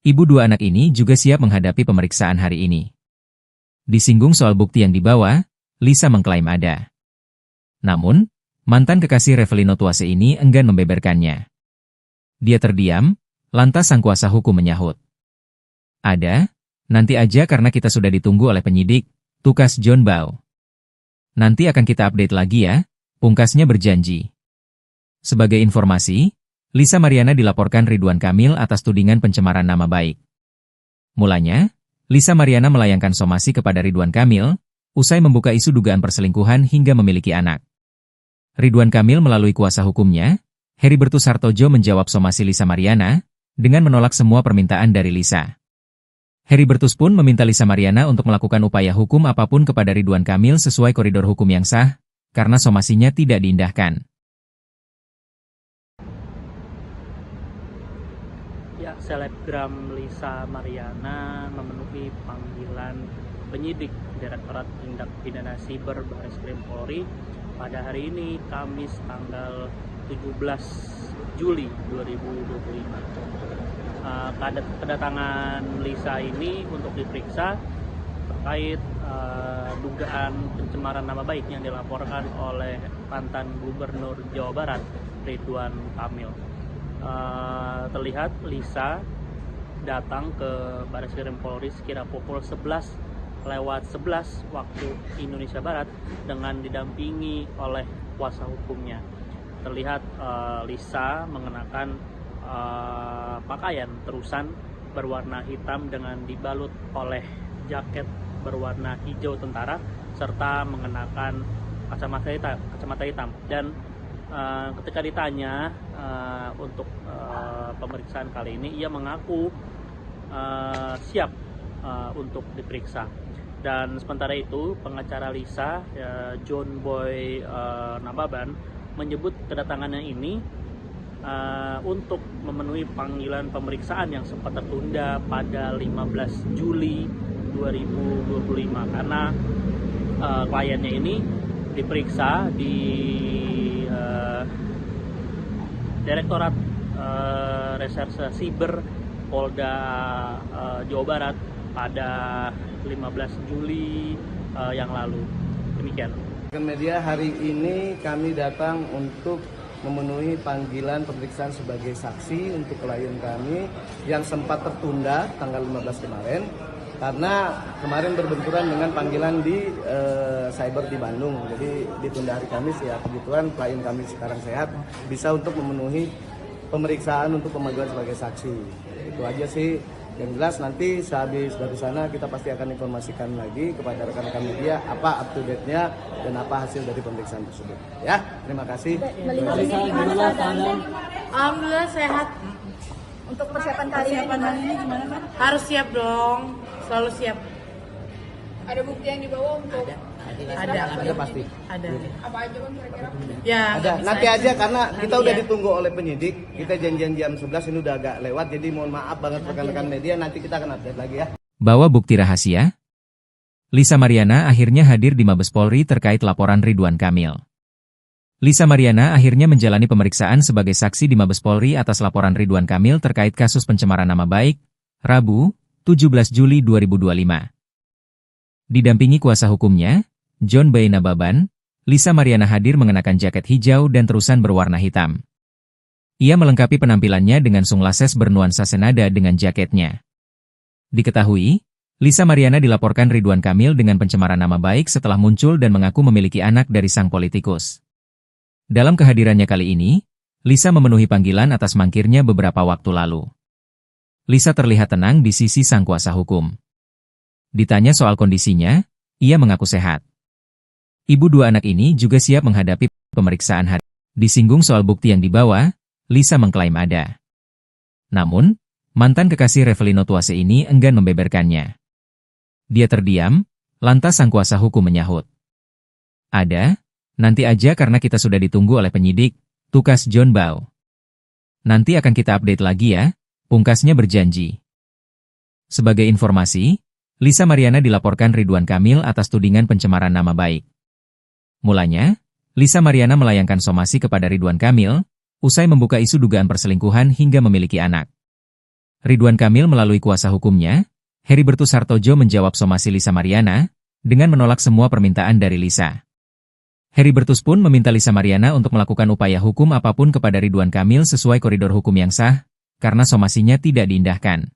Ibu dua anak ini juga siap menghadapi pemeriksaan hari ini. Disinggung soal bukti yang dibawa, Lisa mengklaim ada. Namun, mantan kekasih Revelino Tuase ini enggan membeberkannya. Dia terdiam, lantas sang kuasa hukum menyahut. Ada, nanti aja karena kita sudah ditunggu oleh penyidik, tukas John Bau. Nanti akan kita update lagi ya, pungkasnya berjanji. Sebagai informasi, Lisa Mariana dilaporkan Ridwan Kamil atas tudingan pencemaran nama baik. Mulanya, Lisa Mariana melayangkan somasi kepada Ridwan Kamil, usai membuka isu dugaan perselingkuhan hingga memiliki anak. Ridwan Kamil melalui kuasa hukumnya, Heribertus Hartojo menjawab somasi Lisa Mariana, dengan menolak semua permintaan dari Lisa. Heribertus pun meminta Lisa Mariana untuk melakukan upaya hukum apapun kepada Ridwan Kamil sesuai koridor hukum yang sah, karena somasinya tidak diindahkan. Ya, selebgram Lisa Mariana memenuhi panggilan penyidik Direktorat Tindak Pidana Siber Bareskrim Polri pada hari ini, Kamis tanggal 17 Juli 2025. Kedatangan Lisa ini untuk diperiksa terkait dugaan pencemaran nama baik yang dilaporkan oleh mantan Gubernur Jawa Barat Ridwan Kamil. Terlihat Lisa datang ke Bareskrim Polri sekira pukul 11:11 waktu Indonesia Barat dengan didampingi oleh kuasa hukumnya. Terlihat Lisa mengenakan pakaian terusan berwarna hitam dengan dibalut oleh jaket berwarna hijau tentara serta mengenakan kacamata hitam. Dan ketika ditanya untuk pemeriksaan kali ini, ia mengaku siap untuk diperiksa. Dan sementara itu, pengacara Lisa, John Boy Nababan, menyebut kedatangannya ini untuk memenuhi panggilan pemeriksaan yang sempat tertunda pada 15 Juli 2025 karena kliennya ini diperiksa di Direktorat Reserse Siber Polda Jawa Barat pada 15 Juli yang lalu. Demikian. Media hari ini kami datang untuk memenuhi panggilan pemeriksaan sebagai saksi untuk klien kami yang sempat tertunda tanggal 15 kemarin karena kemarin berbenturan dengan panggilan di cyber di Bandung. Jadi ditunda hari Kamis, ya kebetulan klien kami sekarang sehat, bisa untuk memenuhi pemeriksaan untuk pemanggilan sebagai saksi. Itu aja sih. Yang jelas nanti sehabis dari sana kita pasti akan informasikan lagi kepada rekan-rekan media apa up to date-nya dan apa hasil dari pemeriksaan tersebut. Ya, terima kasih. Alhamdulillah sehat. Untuk persiapan kali ini gimana kan? Harus siap dong, selalu siap. Ada bukti yang dibawa untuk Ada pasti. Ada. apa aja kan kira-kira? Ya. Ada. Nanti aja karena kita udah ditunggu oleh penyidik. Kita janjian jam 11 ini udah agak lewat. Jadi mohon maaf banget rekan-rekan media, nanti kita akan update lagi ya. Bawa bukti rahasia. Lisa Mariana akhirnya hadir di Mabes Polri terkait laporan Ridwan Kamil. Lisa Mariana akhirnya menjalani pemeriksaan sebagai saksi di Mabes Polri atas laporan Ridwan Kamil terkait kasus pencemaran nama baik, Rabu, 17 Juli 2025. Didampingi kuasa hukumnya, John Boy Nababan, Lisa Mariana hadir mengenakan jaket hijau dan terusan berwarna hitam. Ia melengkapi penampilannya dengan sunglasses bernuansa senada dengan jaketnya. Diketahui, Lisa Mariana dilaporkan Ridwan Kamil dengan pencemaran nama baik setelah muncul dan mengaku memiliki anak dari sang politikus. Dalam kehadirannya kali ini, Lisa memenuhi panggilan atas mangkirnya beberapa waktu lalu. Lisa terlihat tenang di sisi sang kuasa hukum. Ditanya soal kondisinya, ia mengaku sehat. Ibu dua anak ini juga siap menghadapi pemeriksaan hari. Disinggung soal bukti yang dibawa, Lisa mengklaim ada. Namun, mantan kekasih Revelino Tuase ini enggan membeberkannya. Dia terdiam, lantas sang kuasa hukum menyahut. Ada, nanti aja karena kita sudah ditunggu oleh penyidik, tukas John Bow. Nanti akan kita update lagi ya, pungkasnya berjanji. Sebagai informasi, Lisa Mariana dilaporkan Ridwan Kamil atas tudingan pencemaran nama baik. Mulanya, Lisa Mariana melayangkan somasi kepada Ridwan Kamil, usai membuka isu dugaan perselingkuhan hingga memiliki anak. Ridwan Kamil melalui kuasa hukumnya, Heribertus Hartojo menjawab somasi Lisa Mariana, dengan menolak semua permintaan dari Lisa. Heribertus pun meminta Lisa Mariana untuk melakukan upaya hukum apapun kepada Ridwan Kamil sesuai koridor hukum yang sah, karena somasinya tidak diindahkan.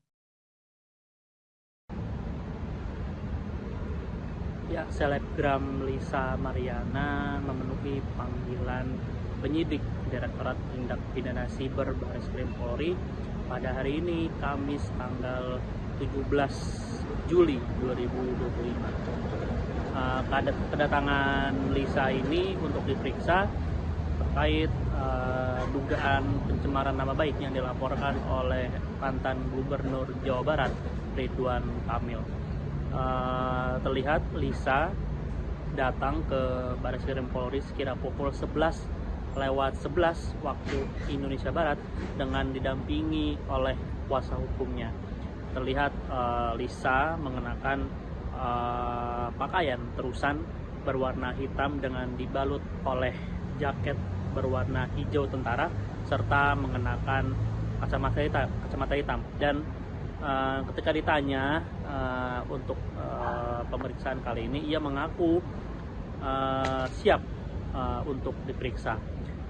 Ya, selebgram Lisa Mariana memenuhi panggilan penyidik Direktorat Tindak Pidana Siber Bareskrim Polri pada hari ini, Kamis tanggal 17 Juli 2025. Kedatangan Lisa ini untuk diperiksa terkait dugaan pencemaran nama baik yang dilaporkan oleh mantan Gubernur Jawa Barat Ridwan Kamil. Terlihat Lisa datang ke Bareskrim Polri sekira pukul 11:11 waktu Indonesia Barat dengan didampingi oleh kuasa hukumnya. Terlihat Lisa mengenakan pakaian terusan berwarna hitam dengan dibalut oleh jaket berwarna hijau tentara serta mengenakan kacamata hitam. Dan ketika ditanya untuk pemeriksaan kali ini, ia mengaku siap untuk diperiksa.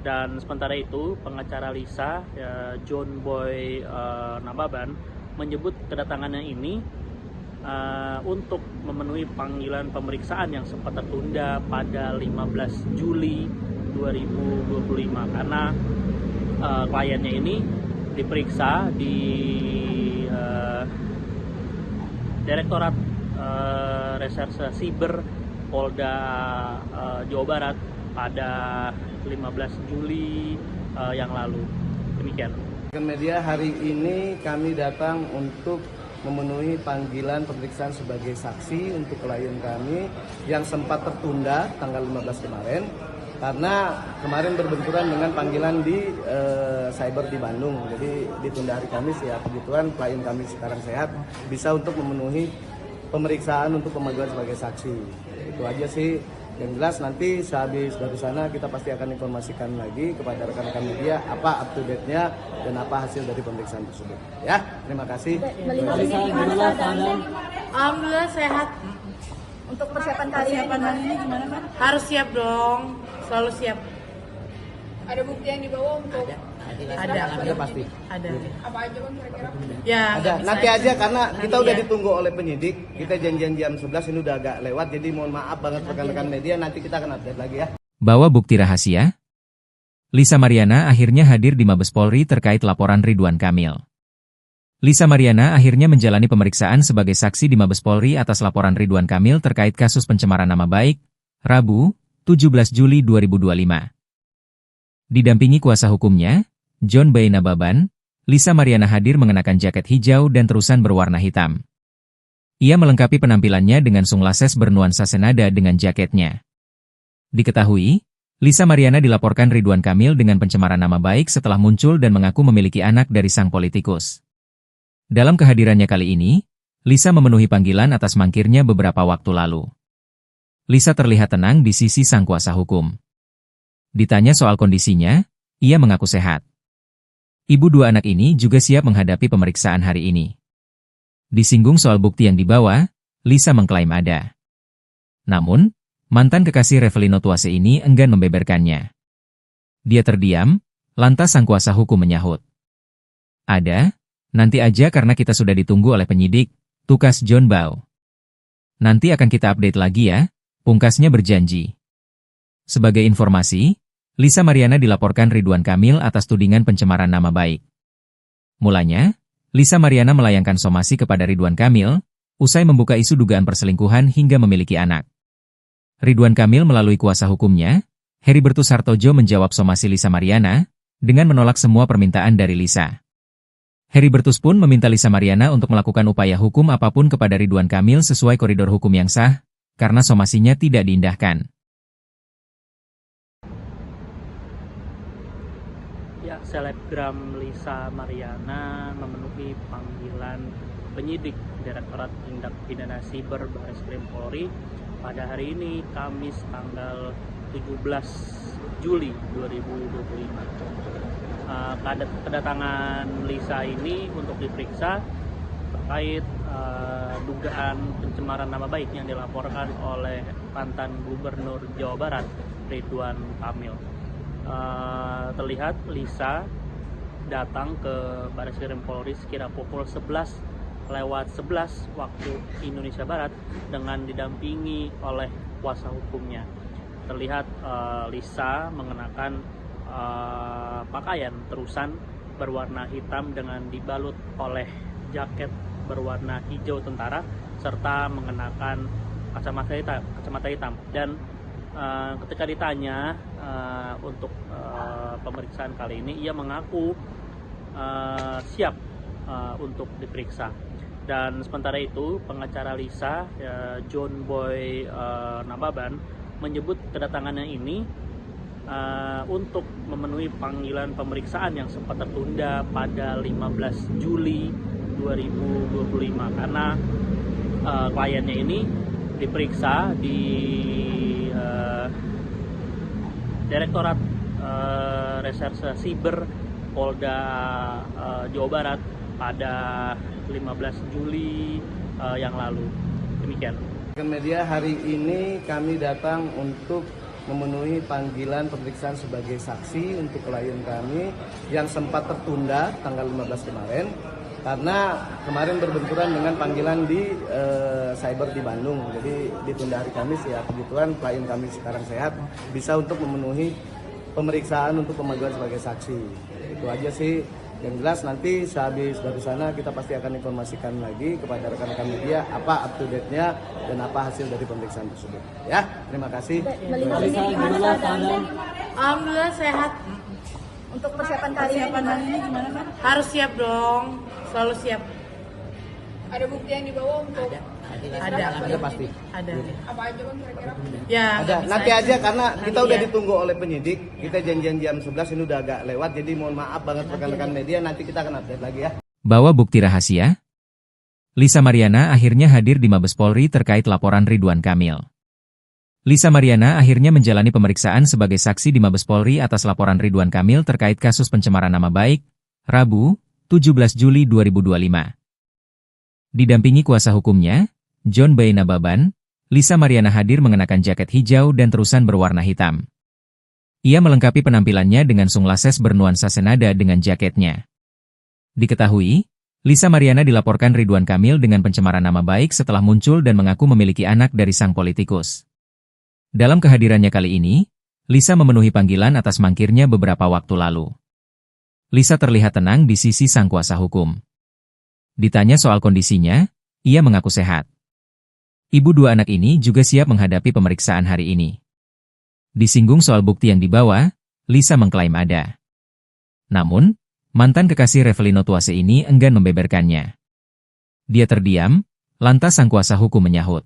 Dan sementara itu pengacara Lisa, John Boy Nababan, menyebut kedatangannya ini untuk memenuhi panggilan pemeriksaan yang sempat tertunda pada 15 Juli 2025 karena kliennya ini diperiksa di Direktorat Reserse Siber Polda Jawa Barat pada 15 Juli yang lalu. Demikian. Media hari ini kami datang untuk memenuhi panggilan pemeriksaan sebagai saksi untuk klien kami yang sempat tertunda tanggal 15 kemarin karena kemarin berbenturan dengan panggilan di cyber di Bandung. Jadi ditunda hari Kamis ya, kebetulan klien kami sekarang sehat, bisa untuk memenuhi pemeriksaan untuk pemanggilan sebagai saksi. Itu aja sih. Yang jelas nanti sehabis dari sana kita pasti akan informasikan lagi kepada rekan-rekan media apa up to date-nya dan apa hasil dari pemeriksaan tersebut. Ya, terima kasih. Alhamdulillah sehat. Untuk persiapan kali ini gimana kan? Harus siap dong, selalu siap. Ada bukti yang dibawa untuk Ada pasti. Ada. apa aja kan kira-kira? Ya. Ada. nggak bisa Nanti aja karena kita udah ya. ditunggu oleh penyidik. Kita janjian jam 11 ini udah agak lewat. Jadi mohon maaf banget rekan-rekan media, nanti kita akan update lagi ya. Bawa bukti rahasia? Lisa Mariana akhirnya hadir di Mabes Polri terkait laporan Ridwan Kamil. Lisa Mariana akhirnya menjalani pemeriksaan sebagai saksi di Mabes Polri atas laporan Ridwan Kamil terkait kasus pencemaran nama baik, Rabu, 17 Juli 2025. Didampingi kuasa hukumnya, John Boy Nababan, Lisa Mariana hadir mengenakan jaket hijau dan terusan berwarna hitam. Ia melengkapi penampilannya dengan sunglasses bernuansa senada dengan jaketnya. Diketahui, Lisa Mariana dilaporkan Ridwan Kamil dengan pencemaran nama baik setelah muncul dan mengaku memiliki anak dari sang politikus. Dalam kehadirannya kali ini, Lisa memenuhi panggilan atas mangkirnya beberapa waktu lalu. Lisa terlihat tenang di sisi sang kuasa hukum. Ditanya soal kondisinya, ia mengaku sehat. Ibu dua anak ini juga siap menghadapi pemeriksaan hari ini. Disinggung soal bukti yang dibawa, Lisa mengklaim ada. Namun, mantan kekasih Revelino Tuase ini enggan membeberkannya. Dia terdiam, lantas sang kuasa hukum menyahut. Ada, nanti aja karena kita sudah ditunggu oleh penyidik, tukas John Boy. Nanti akan kita update lagi ya, pungkasnya berjanji. Sebagai informasi, Lisa Mariana dilaporkan Ridwan Kamil atas tudingan pencemaran nama baik. Mulanya, Lisa Mariana melayangkan somasi kepada Ridwan Kamil, usai membuka isu dugaan perselingkuhan hingga memiliki anak. Ridwan Kamil melalui kuasa hukumnya, Heribertus Hartojo menjawab somasi Lisa Mariana, dengan menolak semua permintaan dari Lisa. Heribertus pun meminta Lisa Mariana untuk melakukan upaya hukum apapun kepada Ridwan Kamil sesuai koridor hukum yang sah, karena somasinya tidak diindahkan. Ya, selebgram Lisa Mariana memenuhi panggilan penyidik Direktorat Tindak Pidana Siber Bareskrim Polri pada hari ini, Kamis tanggal 17 Juli 2025. Kedatangan Lisa ini untuk diperiksa terkait dugaan pencemaran nama baik yang dilaporkan oleh mantan Gubernur Jawa Barat Ridwan Kamil. Terlihat Lisa datang ke Bareskrim Polri sekira pukul 11:11 waktu Indonesia Barat dengan didampingi oleh kuasa hukumnya. Terlihat Lisa mengenakan pakaian terusan berwarna hitam dengan dibalut oleh jaket berwarna hijau tentara serta mengenakan kacamata hitam. Dan ketika ditanya untuk pemeriksaan kali ini, ia mengaku siap untuk diperiksa. Dan sementara itu pengacara Lisa, John Boy Nababan, menyebut kedatangannya ini untuk memenuhi panggilan pemeriksaan yang sempat tertunda pada 15 Juli 2025 karena kliennya ini diperiksa di Direktorat Reserse Siber Polda Jawa Barat pada 15 Juli yang lalu. Demikian. Media, hari ini kami datang untuk memenuhi panggilan pemeriksaan sebagai saksi untuk klien kami yang sempat tertunda tanggal 15 kemarin karena kemarin berbenturan dengan panggilan di cyber di Bandung. Jadi ditunda hari Kamis ya, kebetulan klien kami sekarang sehat, bisa untuk memenuhi pemeriksaan untuk pemanggilan sebagai saksi. Itu aja sih. Yang jelas nanti sehabis dari sana kita pasti akan informasikan lagi kepada rekan-rekan media apa up to date-nya dan apa hasil dari pemeriksaan tersebut. Ya, terima kasih. Alhamdulillah sehat. Untuk persiapan kali ini gimana kan? Harus siap dong, selalu siap. Ada bukti yang dibawa untuk Ada pasti. Ada. apa aja kan kira-kira? Ya. Ada. Nanti aja karena kita udah ditunggu oleh penyidik. Kita janjian jam 11 ini udah agak lewat. Jadi mohon maaf banget rekan-rekan media. Nanti kita akan update lagi ya. Bawa bukti rahasia? Lisa Mariana akhirnya hadir di Mabes Polri terkait laporan Ridwan Kamil. Lisa Mariana akhirnya menjalani pemeriksaan sebagai saksi di Mabes Polri atas laporan Ridwan Kamil terkait kasus pencemaran nama baik, Rabu, 17 Juli 2025. Didampingi kuasa hukumnya, John Boy Nababan, Lisa Mariana hadir mengenakan jaket hijau dan terusan berwarna hitam. Ia melengkapi penampilannya dengan sunglasses bernuansa senada dengan jaketnya. Diketahui, Lisa Mariana dilaporkan Ridwan Kamil dengan pencemaran nama baik setelah muncul dan mengaku memiliki anak dari sang politikus. Dalam kehadirannya kali ini, Lisa memenuhi panggilan atas mangkirnya beberapa waktu lalu. Lisa terlihat tenang di sisi sang kuasa hukum. Ditanya soal kondisinya, ia mengaku sehat. Ibu dua anak ini juga siap menghadapi pemeriksaan hari ini. Disinggung soal bukti yang dibawa, Lisa mengklaim ada. Namun, mantan kekasih Revelino Tuase ini enggan membeberkannya. Dia terdiam, lantas sang kuasa hukum menyahut.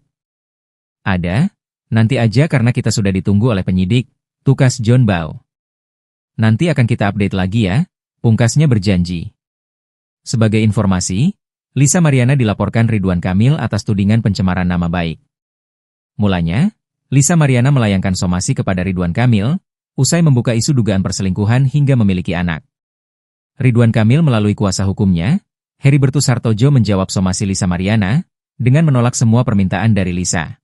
Ada, nanti aja karena kita sudah ditunggu oleh penyidik, tukas John Bow. Nanti akan kita update lagi ya, pungkasnya berjanji. Sebagai informasi, Lisa Mariana dilaporkan Ridwan Kamil atas tudingan pencemaran nama baik. Mulanya, Lisa Mariana melayangkan somasi kepada Ridwan Kamil, usai membuka isu dugaan perselingkuhan hingga memiliki anak. Ridwan Kamil melalui kuasa hukumnya, Heribertus Hartojo menjawab somasi Lisa Mariana, dengan menolak semua permintaan dari Lisa.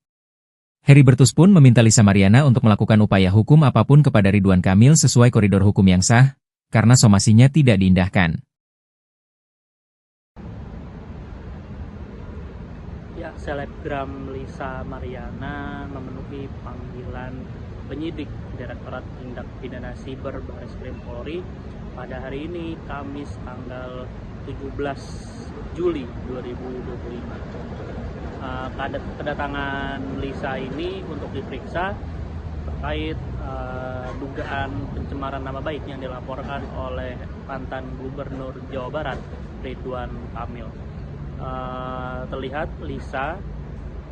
Heribertus pun meminta Lisa Mariana untuk melakukan upaya hukum apapun kepada Ridwan Kamil sesuai koridor hukum yang sah, karena somasinya tidak diindahkan. Ya, selebgram Lisa Mariana memenuhi panggilan penyidik Direktorat Tindak Pidana Siber Bareskrim Polri pada hari ini, Kamis tanggal 17 Juli 2025. Kedatangan Lisa ini untuk diperiksa terkait dugaan pencemaran nama baik yang dilaporkan oleh mantan Gubernur Jawa Barat, Ridwan Kamil. Terlihat Lisa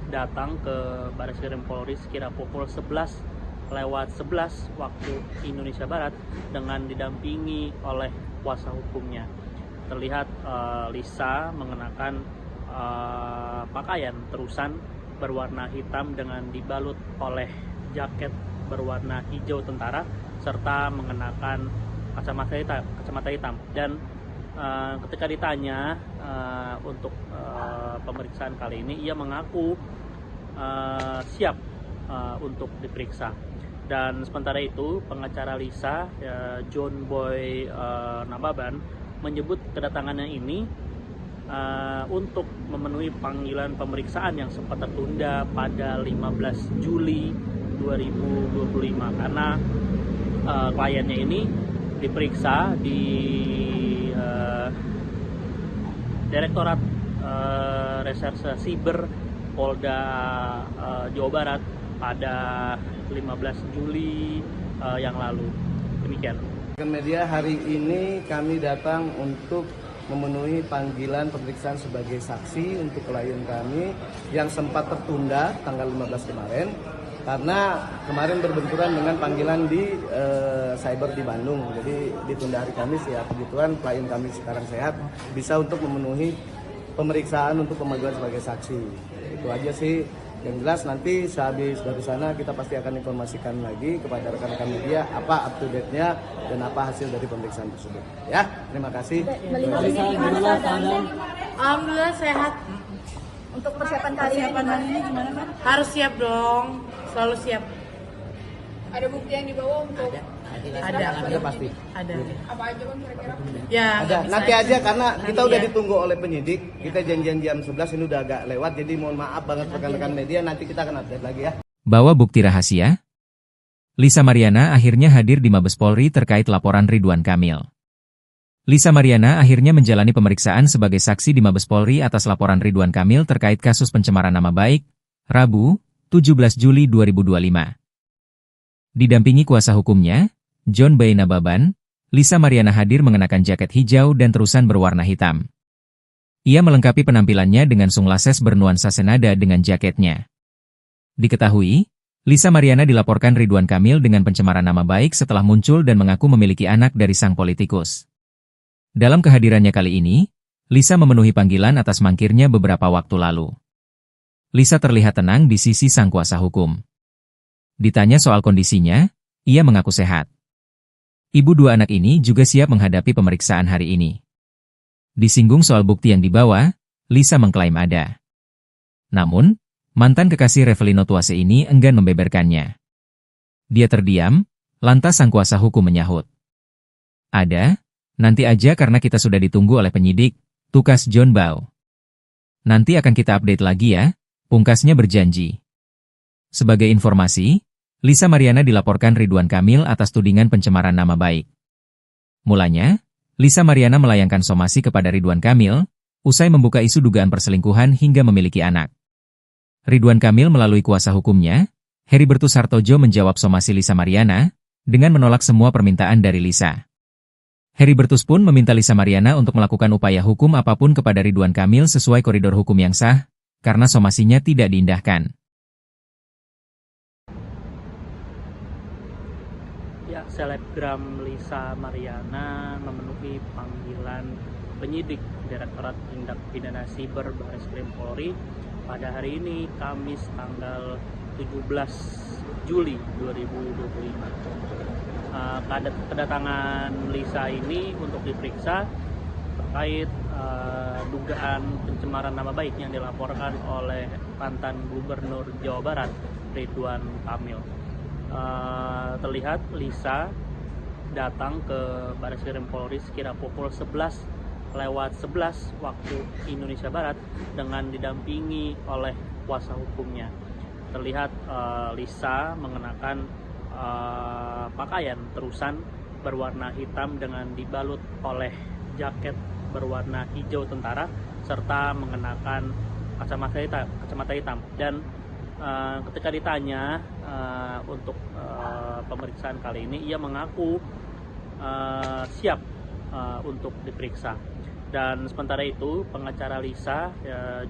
datang ke Bareskrim Polri sekira pukul 11:11 waktu Indonesia Barat dengan didampingi oleh kuasa hukumnya. Terlihat Lisa mengenakan pakaian terusan berwarna hitam dengan dibalut oleh jaket berwarna hijau tentara serta mengenakan kacamata hitam. Dan ketika ditanya untuk pemeriksaan kali ini, ia mengaku siap untuk diperiksa. Dan sementara itu pengacara Lisa, John Boy Nababan, menyebut kedatangannya ini untuk memenuhi panggilan pemeriksaan yang sempat tertunda pada 15 Juli 2025 karena kliennya ini diperiksa di Direktorat Reserse Siber Polda Jawa Barat pada 15 Juli yang lalu. Demikian. Media hari ini kami datang untuk memenuhi panggilan pemeriksaan sebagai saksi untuk klien kami yang sempat tertunda tanggal 15 kemarin karena kemarin berbenturan dengan panggilan di cyber di Bandung. Jadi ditunda hari Kamis ya, kebetulan klien kami sekarang sehat bisa untuk memenuhi pemeriksaan untuk pemanggilan sebagai saksi. Itu aja sih. Yang jelas nanti sehabis dari sana kita pasti akan informasikan lagi kepada rekan-rekan media apa up to date-nya dan apa hasil dari pemeriksaan tersebut. Ya, terima kasih. Melihat ini gimana keadaan? Alhamdulillah sehat. Untuk persiapan kali ini gimana kan? Harus siap dong. Selalu siap. Ada bukti yang dibawa untuk Ada pasti. Ada. apa aja bang kira-kira? Ya. Ada. nggak bisa Nanti ya. aja karena kita Nanti udah ya. ditunggu oleh penyidik. Kita janjian jam 11 ini udah agak lewat. Jadi mohon maaf banget rekan-rekan media. Nanti kita akan update lagi ya. Bawa bukti rahasia? Lisa Mariana akhirnya hadir di Mabes Polri terkait laporan Ridwan Kamil. Lisa Mariana akhirnya menjalani pemeriksaan sebagai saksi di Mabes Polri atas laporan Ridwan Kamil terkait kasus pencemaran nama baik, Rabu, 17 Juli 2025. Didampingi kuasa hukumnya, John B. Nababan, Lisa Mariana hadir mengenakan jaket hijau dan terusan berwarna hitam. Ia melengkapi penampilannya dengan sunglasses bernuansa senada dengan jaketnya. Diketahui, Lisa Mariana dilaporkan Ridwan Kamil dengan pencemaran nama baik setelah muncul dan mengaku memiliki anak dari sang politikus. Dalam kehadirannya kali ini, Lisa memenuhi panggilan atas mangkirnya beberapa waktu lalu. Lisa terlihat tenang di sisi sang kuasa hukum. Ditanya soal kondisinya, ia mengaku sehat. Ibu dua anak ini juga siap menghadapi pemeriksaan hari ini. Disinggung soal bukti yang dibawa, Lisa mengklaim ada. Namun, mantan kekasih Revelino Tuase ini enggan membeberkannya. Dia terdiam, lantas sang kuasa hukum menyahut. Ada, nanti aja karena kita sudah ditunggu oleh penyidik, tukas John Bau. Nanti akan kita update lagi ya, pungkasnya berjanji. Sebagai informasi, Lisa Mariana dilaporkan Ridwan Kamil atas tudingan pencemaran nama baik. Mulanya, Lisa Mariana melayangkan somasi kepada Ridwan Kamil, usai membuka isu dugaan perselingkuhan hingga memiliki anak. Ridwan Kamil melalui kuasa hukumnya, Heribertus Hartojo menjawab somasi Lisa Mariana, dengan menolak semua permintaan dari Lisa. Heribertus pun meminta Lisa Mariana untuk melakukan upaya hukum apapun kepada Ridwan Kamil sesuai koridor hukum yang sah, karena somasinya tidak diindahkan. Ya, selebgram Lisa Mariana memenuhi panggilan penyidik Direktorat Tindak Pidana Siber Bareskrim Polri pada hari ini, Kamis tanggal 17 Juli 2025. Kedatangan Lisa ini untuk diperiksa terkait dugaan pencemaran nama baik yang dilaporkan oleh mantan Gubernur Jawa Barat, Ridwan Kamil. Terlihat Lisa datang ke Bareskrim Polri sekira pukul 11:11 waktu Indonesia Barat dengan didampingi oleh kuasa hukumnya. Terlihat Lisa mengenakan pakaian terusan berwarna hitam dengan dibalut oleh jaket berwarna hijau tentara serta mengenakan kacamata hitam. Dan ketika ditanya untuk pemeriksaan kali ini, ia mengaku siap untuk diperiksa. Dan sementara itu, pengacara Lisa,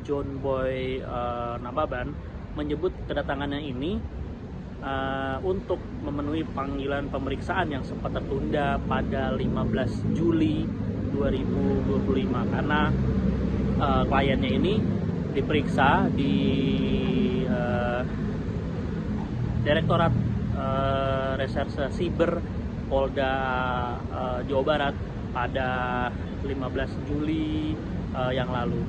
John Boy Nababan, menyebut kedatangannya ini untuk memenuhi panggilan pemeriksaan yang sempat tertunda pada 15 Juli 2025 karena kliennya ini diperiksa di Direktorat Reserse Siber Polda Jawa Barat pada 15 Juli yang lalu.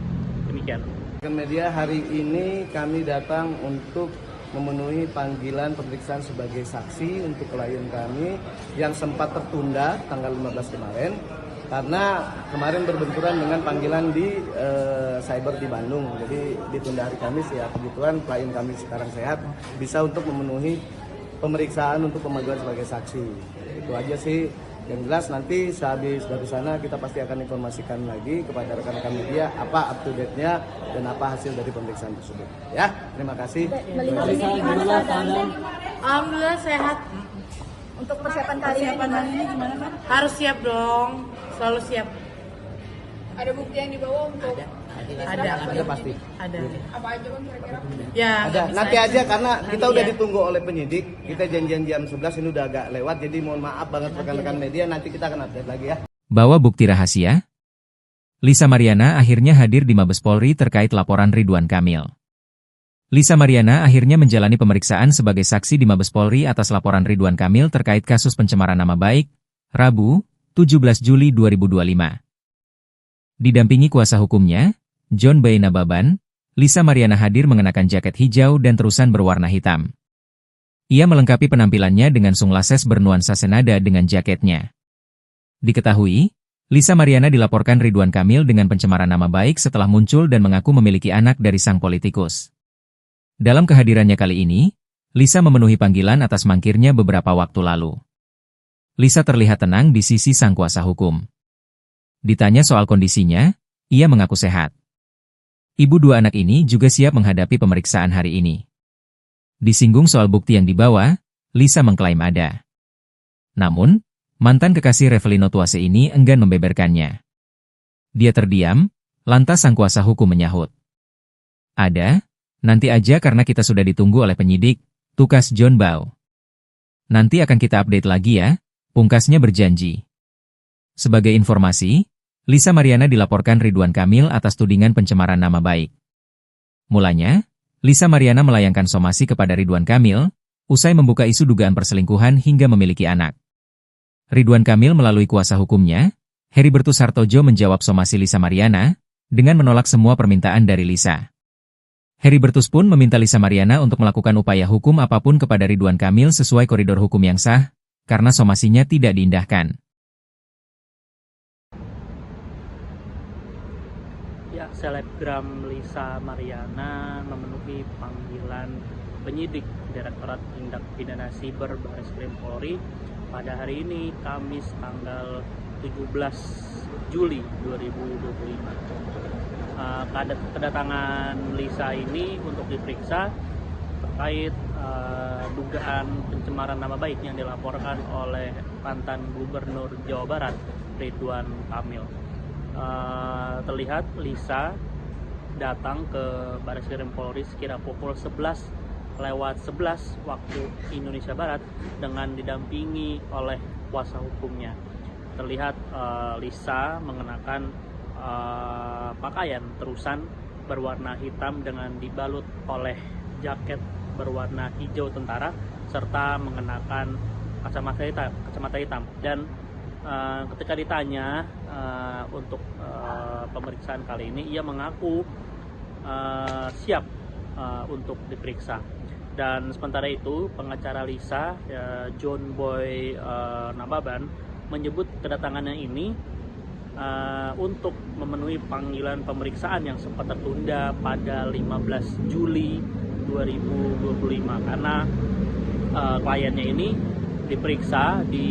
Demikian. Media hari ini kami datang untuk memenuhi panggilan pemeriksaan sebagai saksi untuk klien kami yang sempat tertunda tanggal 15 kemarin karena kemarin berbenturan dengan panggilan di cyber di Bandung. Jadi ditunda hari Kamis ya, kebetulan klien kami sekarang sehat bisa untuk memenuhi pemeriksaan untuk pemanggilan sebagai saksi. Itu aja sih. Yang jelas nanti sehabis dari sana kita pasti akan informasikan lagi kepada rekan-rekan media apa up to date-nya dan apa hasil dari pemeriksaan tersebut. Ya, terima kasih. Melihat ini gimana keadaannya? Alhamdulillah sehat. Untuk persiapan kali ini gimana kan? Harus siap dong. Selalu siap. Ada bukti yang dibawa untuk Ada pasti. Ada. apa aja bang kira-kira? Ya. Ada. nggak bisa Nanti aja karena kita udah ya. ditunggu oleh penyidik. Kita janjian jam 11 ini udah agak lewat. Jadi mohon maaf banget rekan-rekan media. Nanti kita akan update lagi ya. Bawa bukti rahasia? Lisa Mariana akhirnya hadir di Mabes Polri terkait laporan Ridwan Kamil. Lisa Mariana akhirnya menjalani pemeriksaan sebagai saksi di Mabes Polri atas laporan Ridwan Kamil terkait kasus pencemaran nama baik, Rabu, 17 Juli 2025. Didampingi kuasa hukumnya, John B. Nababan, Lisa Mariana hadir mengenakan jaket hijau dan terusan berwarna hitam. Ia melengkapi penampilannya dengan sunglasses bernuansa senada dengan jaketnya. Diketahui, Lisa Mariana dilaporkan Ridwan Kamil dengan pencemaran nama baik setelah muncul dan mengaku memiliki anak dari sang politikus. Dalam kehadirannya kali ini, Lisa memenuhi panggilan atas mangkirnya beberapa waktu lalu. Lisa terlihat tenang di sisi sang kuasa hukum. Ditanya soal kondisinya, ia mengaku sehat. Ibu dua anak ini juga siap menghadapi pemeriksaan hari ini. Disinggung soal bukti yang dibawa, Lisa mengklaim ada. Namun, mantan kekasih Revelino Tuase ini enggan membeberkannya. Dia terdiam, lantas sang kuasa hukum menyahut. Ada, nanti aja karena kita sudah ditunggu oleh penyidik, tukas John Bau. Nanti akan kita update lagi ya, pungkasnya berjanji. Sebagai informasi, Lisa Mariana dilaporkan Ridwan Kamil atas tudingan pencemaran nama baik. Mulanya, Lisa Mariana melayangkan somasi kepada Ridwan Kamil, usai membuka isu dugaan perselingkuhan hingga memiliki anak. Ridwan Kamil melalui kuasa hukumnya, Heribertus Hartojo menjawab somasi Lisa Mariana, dengan menolak semua permintaan dari Lisa. Heribertus pun meminta Lisa Mariana untuk melakukan upaya hukum apapun kepada Ridwan Kamil sesuai koridor hukum yang sah, karena somasinya tidak diindahkan. Ya, selebgram Lisa Mariana memenuhi panggilan penyidik Direktorat Tindak Pidana Siber Bareskrim Polri pada hari ini, Kamis tanggal 17 Juli 2025. Kedatangan Lisa ini untuk diperiksa terkait dugaan pencemaran nama baik yang dilaporkan oleh mantan Gubernur Jawa Barat, Ridwan Kamil. Terlihat Lisa datang ke Bareskrim Polri sekira pukul 11:11 waktu Indonesia Barat dengan didampingi oleh kuasa hukumnya. Terlihat Lisa mengenakan pakaian terusan berwarna hitam dengan dibalut oleh jaket berwarna hijau tentara serta mengenakan kacamata hitam. Dan ketika ditanya untuk pemeriksaan kali ini, ia mengaku siap untuk diperiksa. Dan sementara itu, pengacara Lisa, John Boy Nababan, menyebut kedatangannya ini untuk memenuhi panggilan pemeriksaan yang sempat tertunda pada 15 Juli 2025 karena kliennya ini diperiksa di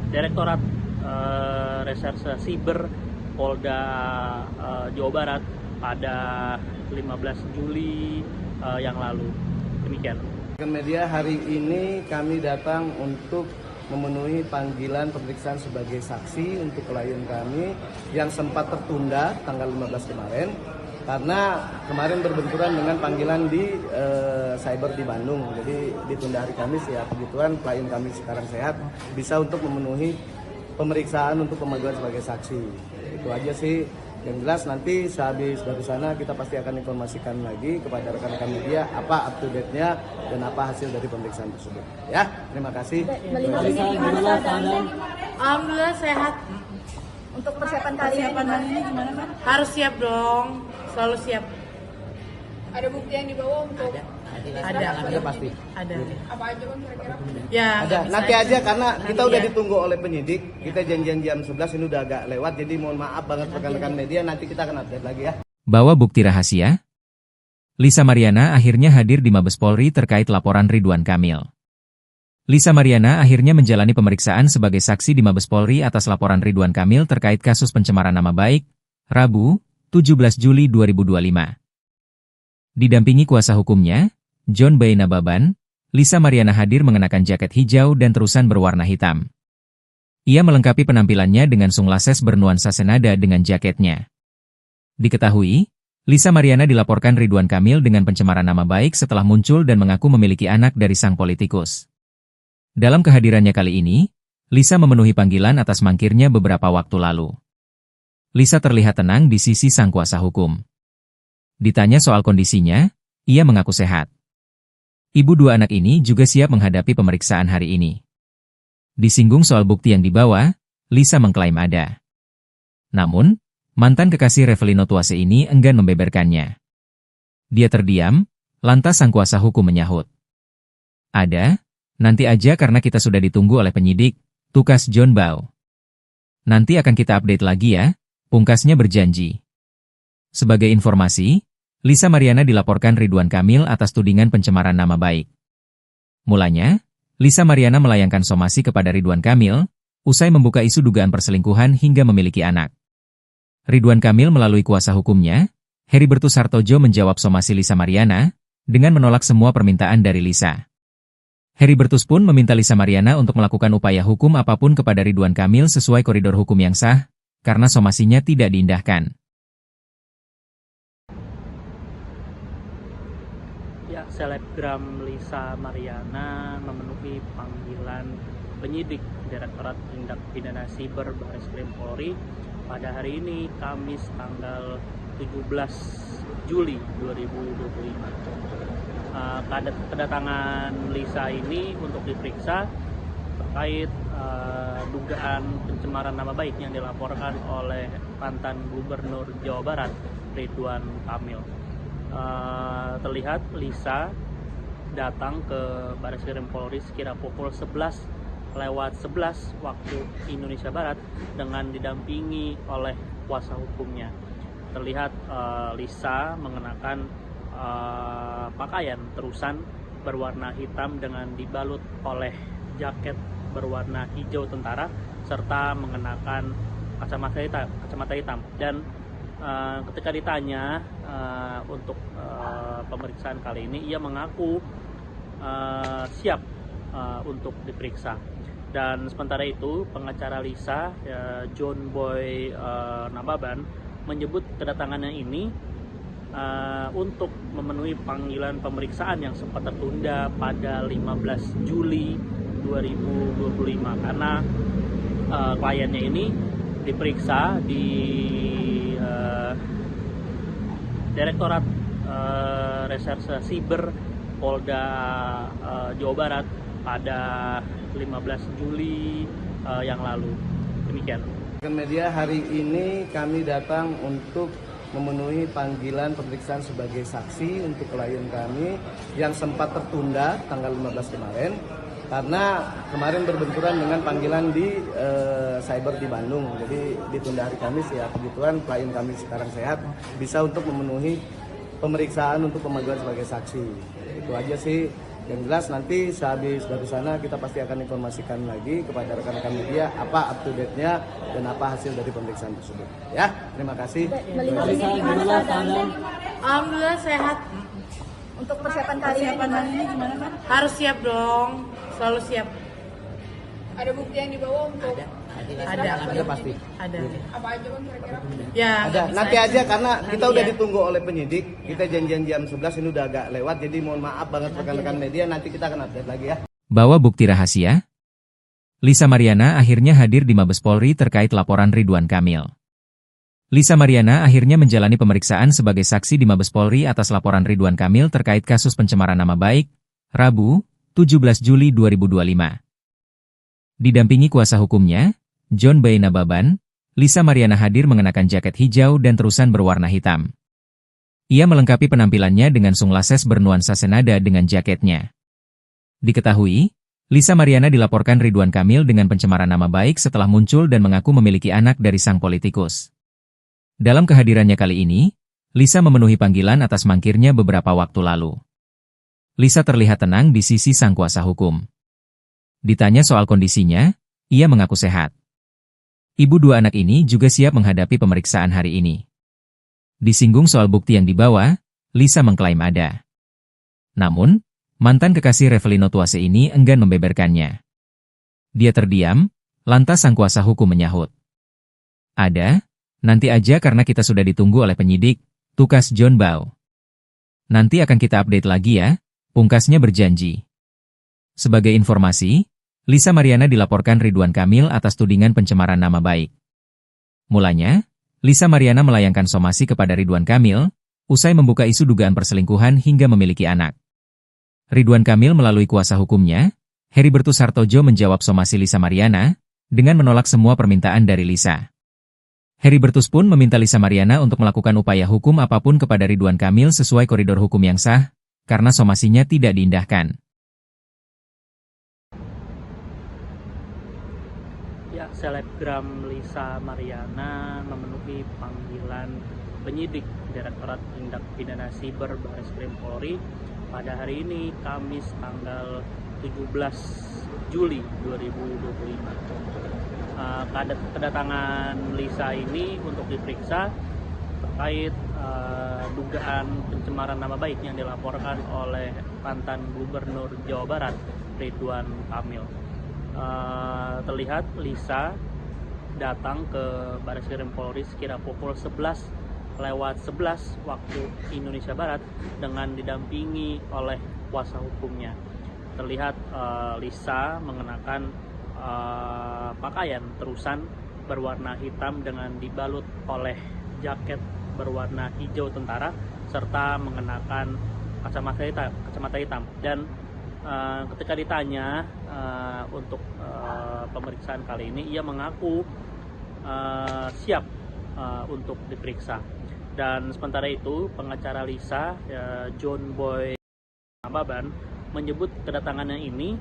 Direktorat Reserse Siber Polda Jawa Barat pada 15 Juli yang lalu. Demikian. Media hari ini kami datang untuk memenuhi panggilan pemeriksaan sebagai saksi untuk klien kami yang sempat tertunda tanggal 15 kemarin karena kemarin berbenturan dengan panggilan di cyber di Bandung. Jadi ditunda hari Kamis, ya kebetulan klien kami sekarang sehat, bisa untuk memenuhi pemeriksaan untuk pemanggilan sebagai saksi. Itu aja sih. Yang jelas nanti sehabis dari sana kita pasti akan informasikan lagi kepada rekan-rekan media apa up to date-nya dan apa hasil dari pemeriksaan tersebut. Ya, terima kasih. Melihat ini gimana keadaannya? Alhamdulillah sehat. Untuk persiapan kali ini gimana kan? Harus siap dong. Selalu siap. Ada bukti yang dibawa untuk Ada pasti. Ada. apa aja bang kira-kira? Ya. Ada. nggak bisa Nanti aja karena kita Nanti udah ya. ditunggu oleh penyidik. Kita janjian jam 11 ini udah agak lewat. Jadi mohon maaf banget rekan-rekan media. Nanti kita akan update lagi ya. Bawa bukti rahasia? Lisa Mariana akhirnya hadir di Mabes Polri terkait laporan Ridwan Kamil. Lisa Mariana akhirnya menjalani pemeriksaan sebagai saksi di Mabes Polri atas laporan Ridwan Kamil terkait kasus pencemaran nama baik, Rabu, 17 Juli 2025. Didampingi kuasa hukumnya, John B. Nababan, Lisa Mariana hadir mengenakan jaket hijau dan terusan berwarna hitam. Ia melengkapi penampilannya dengan sunglasses bernuansa senada dengan jaketnya. Diketahui, Lisa Mariana dilaporkan Ridwan Kamil dengan pencemaran nama baik setelah muncul dan mengaku memiliki anak dari sang politikus. Dalam kehadirannya kali ini, Lisa memenuhi panggilan atas mangkirnya beberapa waktu lalu. Lisa terlihat tenang di sisi sang kuasa hukum. Ditanya soal kondisinya, ia mengaku sehat. Ibu dua anak ini juga siap menghadapi pemeriksaan hari ini. Disinggung soal bukti yang dibawa, Lisa mengklaim ada. Namun, mantan kekasih Revelino Tuase ini enggan membeberkannya. Dia terdiam, lantas sang kuasa hukum menyahut. Ada, nanti aja karena kita sudah ditunggu oleh penyidik, tukas John Bau. Nanti akan kita update lagi ya, pungkasnya berjanji. Sebagai informasi, Lisa Mariana dilaporkan Ridwan Kamil atas tudingan pencemaran nama baik. Mulanya, Lisa Mariana melayangkan somasi kepada Ridwan Kamil, usai membuka isu dugaan perselingkuhan hingga memiliki anak. Ridwan Kamil melalui kuasa hukumnya, Heribertus Hartojo menjawab somasi Lisa Mariana, dengan menolak semua permintaan dari Lisa. Heribertus pun meminta Lisa Mariana untuk melakukan upaya hukum apapun kepada Ridwan Kamil sesuai koridor hukum yang sah, karena somasinya tidak diindahkan. Ya, selebgram Lisa Mariana memenuhi panggilan penyidik Direktorat Tindak Pidana Siber Bareskrim Polri pada hari ini, Kamis tanggal 17 Juli 2025. Kedatangan Lisa ini untuk diperiksa terkait dugaan pencemaran nama baik yang dilaporkan oleh mantan Gubernur Jawa Barat, Ridwan Kamil. Terlihat Lisa datang ke Bareskrim Polri sekira pukul 11:11 waktu Indonesia Barat dengan didampingi oleh kuasa hukumnya. Terlihat Lisa mengenakan pakaian terusan berwarna hitam dengan dibalut oleh jaket berwarna hijau tentara serta mengenakan kacamata hitam. Dan ketika ditanya untuk pemeriksaan kali ini, ia mengaku siap untuk diperiksa. Dan sementara itu, pengacara Lisa, John Boy Nababan, menyebut kedatangannya ini untuk memenuhi panggilan pemeriksaan yang sempat tertunda pada 15 Juli 2025 karena kliennya ini diperiksa di Direktorat Reserse Siber Polda Jawa Barat pada 15 Juli yang lalu. Demikian. Media hari ini kami datang untuk memenuhi panggilan pemeriksaan sebagai saksi untuk klien kami yang sempat tertunda tanggal 15 kemarin karena kemarin berbenturan dengan panggilan di cyber di Bandung. Jadi ditunda hari Kamis ya, kebetulan klien kami sekarang sehat, bisa untuk memenuhi pemeriksaan untuk pemanggilan sebagai saksi. Itu aja sih. Yang jelas nanti sehabis dari sana kita pasti akan informasikan lagi kepada rekan-rekan media apa up to date-nya dan apa hasil dari pemeriksaan tersebut. Ya, terima kasih. Melihat ini gimana keadaan? Alhamdulillah sehat. Untuk persiapan kali ini gimana kan? Harus siap dong, selalu siap. Ada bukti yang dibawa untuk Ada pasti. Ada. apa aja Bang kira-kira? Ya. Ada. nggak Nanti bisa. aja karena kita Nanti udah ya. ditunggu oleh penyidik. Kita janjian jam 11 ini udah agak lewat, jadi mohon maaf banget rekan-rekan media. Nanti kita akan update lagi ya. Bawa bukti rahasia? Lisa Mariana akhirnya hadir di Mabes Polri terkait laporan Ridwan Kamil. Lisa Mariana akhirnya menjalani pemeriksaan sebagai saksi di Mabes Polri atas laporan Ridwan Kamil terkait kasus pencemaran nama baik, Rabu, 17 Juli 2025. Didampingi kuasa hukumnya, John B. Nababan, Lisa Mariana hadir mengenakan jaket hijau dan terusan berwarna hitam. Ia melengkapi penampilannya dengan sunglasses bernuansa senada dengan jaketnya. Diketahui, Lisa Mariana dilaporkan Ridwan Kamil dengan pencemaran nama baik setelah muncul dan mengaku memiliki anak dari sang politikus. Dalam kehadirannya kali ini, Lisa memenuhi panggilan atas mangkirnya beberapa waktu lalu. Lisa terlihat tenang di sisi sang kuasa hukum. Ditanya soal kondisinya, ia mengaku sehat. Ibu dua anak ini juga siap menghadapi pemeriksaan hari ini. Disinggung soal bukti yang dibawa, Lisa mengklaim ada. Namun, mantan kekasih Revelino Tuase ini enggan membeberkannya. Dia terdiam, lantas sang kuasa hukum menyahut. Ada, nanti aja karena kita sudah ditunggu oleh penyidik, tukas John Bau. Nanti akan kita update lagi ya, pungkasnya berjanji. Sebagai informasi, Lisa Mariana dilaporkan Ridwan Kamil atas tudingan pencemaran nama baik. Mulanya, Lisa Mariana melayangkan somasi kepada Ridwan Kamil, usai membuka isu dugaan perselingkuhan hingga memiliki anak. Ridwan Kamil melalui kuasa hukumnya, Heribertus Hartojo menjawab somasi Lisa Mariana, dengan menolak semua permintaan dari Lisa. Heribertus pun meminta Lisa Mariana untuk melakukan upaya hukum apapun kepada Ridwan Kamil sesuai koridor hukum yang sah, karena somasinya tidak diindahkan. Ya, selebgram Lisa Mariana memenuhi panggilan penyidik Direktorat Tindak Pidana Siber Bareskrim Polri pada hari ini, Kamis tanggal 17 Juli 2025. Kedatangan Lisa ini untuk diperiksa terkait dugaan pencemaran nama baik yang dilaporkan oleh mantan Gubernur Jawa Barat, Ridwan Kamil. Terlihat Lisa datang ke Bareskrim Polri sekira pukul 11:11 waktu Indonesia Barat dengan didampingi oleh kuasa hukumnya. Terlihat Lisa mengenakan pakaian terusan berwarna hitam dengan dibalut oleh jaket berwarna hijau tentara serta mengenakan kacamata hitam. Dan ketika ditanya untuk pemeriksaan kali ini, ia mengaku siap untuk diperiksa. Dan sementara itu, pengacara Lisa, John Boy Nababan, menyebut kedatangannya ini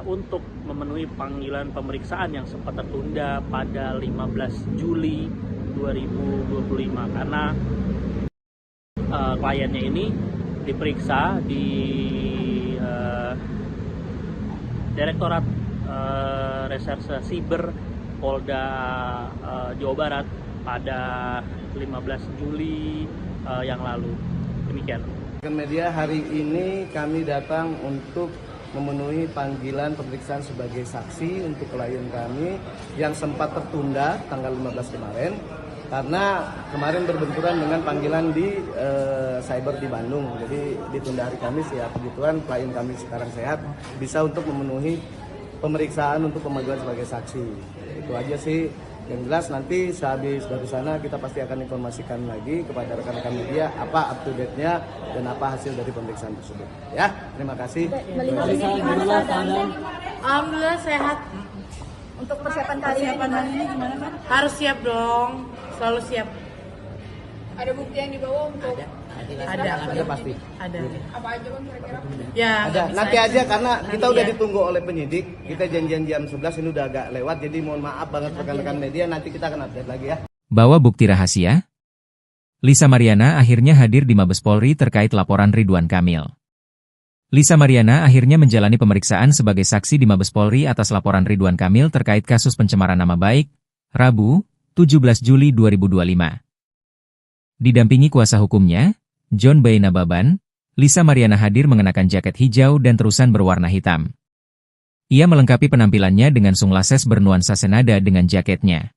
untuk memenuhi panggilan pemeriksaan yang sempat tertunda pada 15 Juli 2025 karena kliennya ini diperiksa di Direktorat Reserse Siber Polda Jawa Barat pada 15 Juli yang lalu. Demikian. Media hari ini kami datang untuk memenuhi panggilan pemeriksaan sebagai saksi untuk klien kami yang sempat tertunda tanggal 15 kemarin karena kemarin berbenturan dengan panggilan di cyber di Bandung. Jadi ditunda hari Kamis ya, puji Tuhan klien kami sekarang sehat, bisa untuk memenuhi pemeriksaan untuk pemanggilan sebagai saksi. Itu aja sih. Yang jelas nanti sehabis dari sana kita pasti akan informasikan lagi kepada rekan-rekan media apa up to date-nya dan apa hasil dari pemeriksaan tersebut. Ya, terima kasih. Alhamdulillah sehat. Untuk persiapan kali ini gimana kan? Harus siap dong, selalu siap. Ada bukti yang dibawa untuk Ada pasti. Ada. apa aja kan kira-kira? Ya. Ada. nggak bisa Nanti aja karena kita Nanti udah ya. ditunggu oleh penyidik. Kita janjian jam 11 ini udah agak lewat. Jadi mohon maaf banget rekan-rekan media, nanti kita akan update lagi ya. Bawa bukti rahasia? Lisa Mariana akhirnya hadir di Mabes Polri terkait laporan Ridwan Kamil. Lisa Mariana akhirnya menjalani pemeriksaan sebagai saksi di Mabes Polri atas laporan Ridwan Kamil terkait kasus pencemaran nama baik, Rabu, 17 Juli 2025. Didampingi kuasa hukumnya, John Boy Nababan, Lisa Mariana hadir mengenakan jaket hijau dan terusan berwarna hitam. Ia melengkapi penampilannya dengan sunglasses bernuansa senada dengan jaketnya.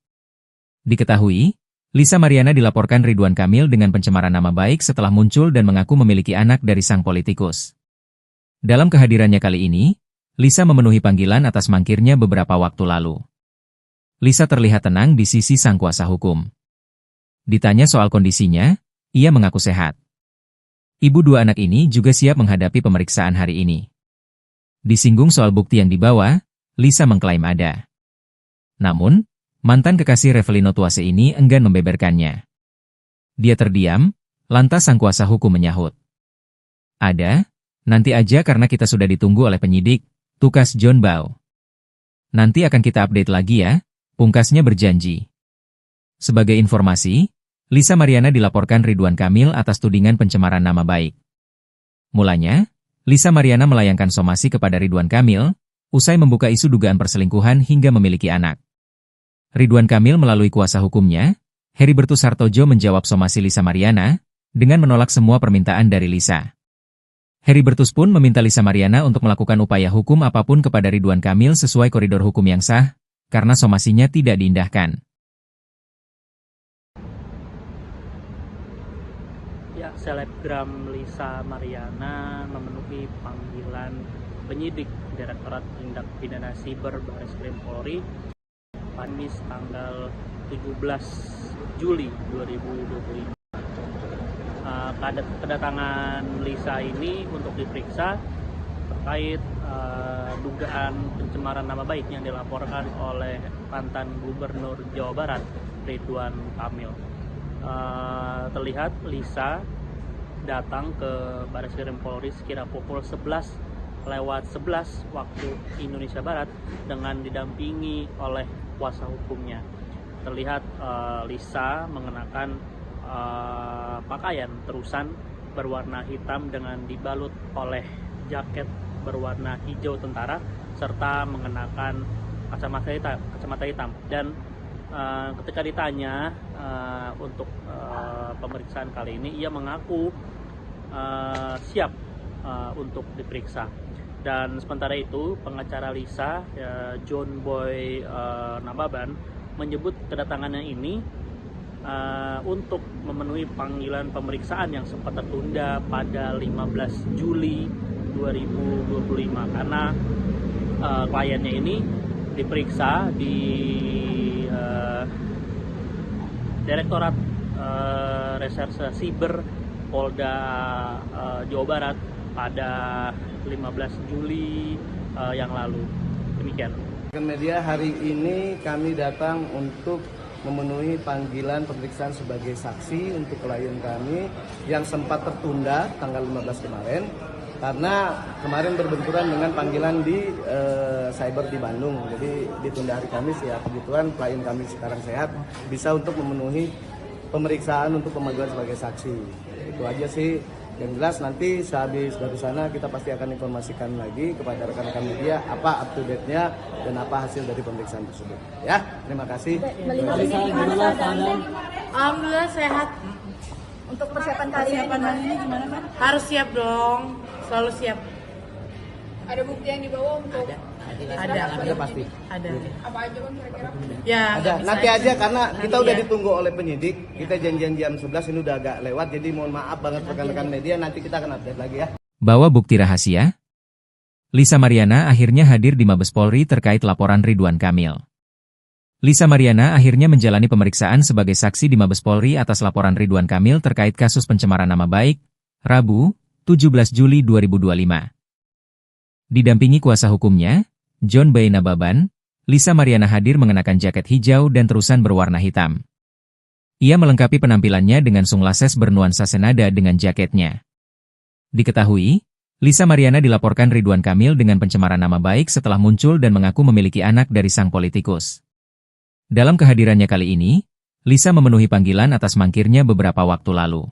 Diketahui, Lisa Mariana dilaporkan Ridwan Kamil dengan pencemaran nama baik setelah muncul dan mengaku memiliki anak dari sang politikus. Dalam kehadirannya kali ini, Lisa memenuhi panggilan atas mangkirnya beberapa waktu lalu. Lisa terlihat tenang di sisi sang kuasa hukum. Ditanya soal kondisinya, ia mengaku sehat. Ibu dua anak ini juga siap menghadapi pemeriksaan hari ini. Disinggung soal bukti yang dibawa, Lisa mengklaim ada. Namun, mantan kekasih Revelino Tuase ini enggan membeberkannya. Dia terdiam, lantas sang kuasa hukum menyahut. Ada, nanti aja karena kita sudah ditunggu oleh penyidik, tukas John Bau. Nanti akan kita update lagi ya, pungkasnya berjanji. Sebagai informasi, Lisa Mariana dilaporkan Ridwan Kamil atas tudingan pencemaran nama baik. Mulanya, Lisa Mariana melayangkan somasi kepada Ridwan Kamil, usai membuka isu dugaan perselingkuhan hingga memiliki anak. Ridwan Kamil melalui kuasa hukumnya, Heribertus Hartojo menjawab somasi Lisa Mariana, dengan menolak semua permintaan dari Lisa. Heribertus pun meminta Lisa Mariana untuk melakukan upaya hukum apapun kepada Ridwan Kamil sesuai koridor hukum yang sah, karena somasinya tidak diindahkan. Ya, selebgram Lisa Mariana memenuhi panggilan penyidik Direktorat Tindak Pidana Siber Bareskrim Polri Kamis tanggal 17 Juli 2025. Kedatangan Lisa ini untuk diperiksa terkait dugaan pencemaran nama baik yang dilaporkan oleh mantan Gubernur Jawa Barat Ridwan Kamil. Terlihat Lisa datang ke Bareskrim Polri sekira pukul 11:11 waktu Indonesia Barat dengan didampingi oleh kuasa hukumnya. Terlihat Lisa mengenakan pakaian terusan berwarna hitam dengan dibalut oleh jaket berwarna hijau tentara serta mengenakan kacamata hitam. Dan ketika ditanya untuk pemeriksaan kali ini, ia mengaku siap untuk diperiksa. Dan sementara itu pengacara Lisa, John Boy Nababan, menyebut kedatangannya ini untuk memenuhi panggilan pemeriksaan yang sempat tertunda pada 15 Juli 2025 karena kliennya ini diperiksa di Direktorat Reserse Siber Polda Jawa Barat pada 15 Juli yang lalu. Demikian. Media hari ini kami datang untuk memenuhi panggilan pemeriksaan sebagai saksi untuk klien kami yang sempat tertunda tanggal 15 kemarin karena kemarin berbenturan dengan panggilan di cyber di Bandung. Jadi ditunda hari Kamis ya, kebetulan klien kami sekarang sehat bisa untuk memenuhi pemeriksaan untuk pemanggilan sebagai saksi. Itu aja sih. Yang jelas nanti sehabis dari sana kita pasti akan informasikan lagi kepada rekan-rekan media apa up to date-nya dan apa hasil dari pemeriksaan tersebut. Ya, terima kasih. Alhamdulillah sehat. Untuk persiapan kali ini gimana kan? Harus siap dong, selalu siap. Ada bukti yang dibawa untuk Ada pasti. Ada. apa aja kan kira-kira? Ya. Ada. nggak bisa Nanti aja karena kita udah ya. ditunggu oleh penyidik. Kita janjian jam 11 ini udah agak lewat. Jadi mohon maaf banget rekan-rekan media, nanti kita akan update lagi ya. Bawa bukti rahasia? Lisa Mariana akhirnya hadir di Mabes Polri terkait laporan Ridwan Kamil. Lisa Mariana akhirnya menjalani pemeriksaan sebagai saksi di Mabes Polri atas laporan Ridwan Kamil terkait kasus pencemaran nama baik, Rabu, 17 Juli 2025. Didampingi kuasa hukumnya, John Boy Nababan, Lisa Mariana hadir mengenakan jaket hijau dan terusan berwarna hitam. Ia melengkapi penampilannya dengan sunglasses bernuansa senada dengan jaketnya. Diketahui, Lisa Mariana dilaporkan Ridwan Kamil dengan pencemaran nama baik setelah muncul dan mengaku memiliki anak dari sang politikus. Dalam kehadirannya kali ini, Lisa memenuhi panggilan atas mangkirnya beberapa waktu lalu.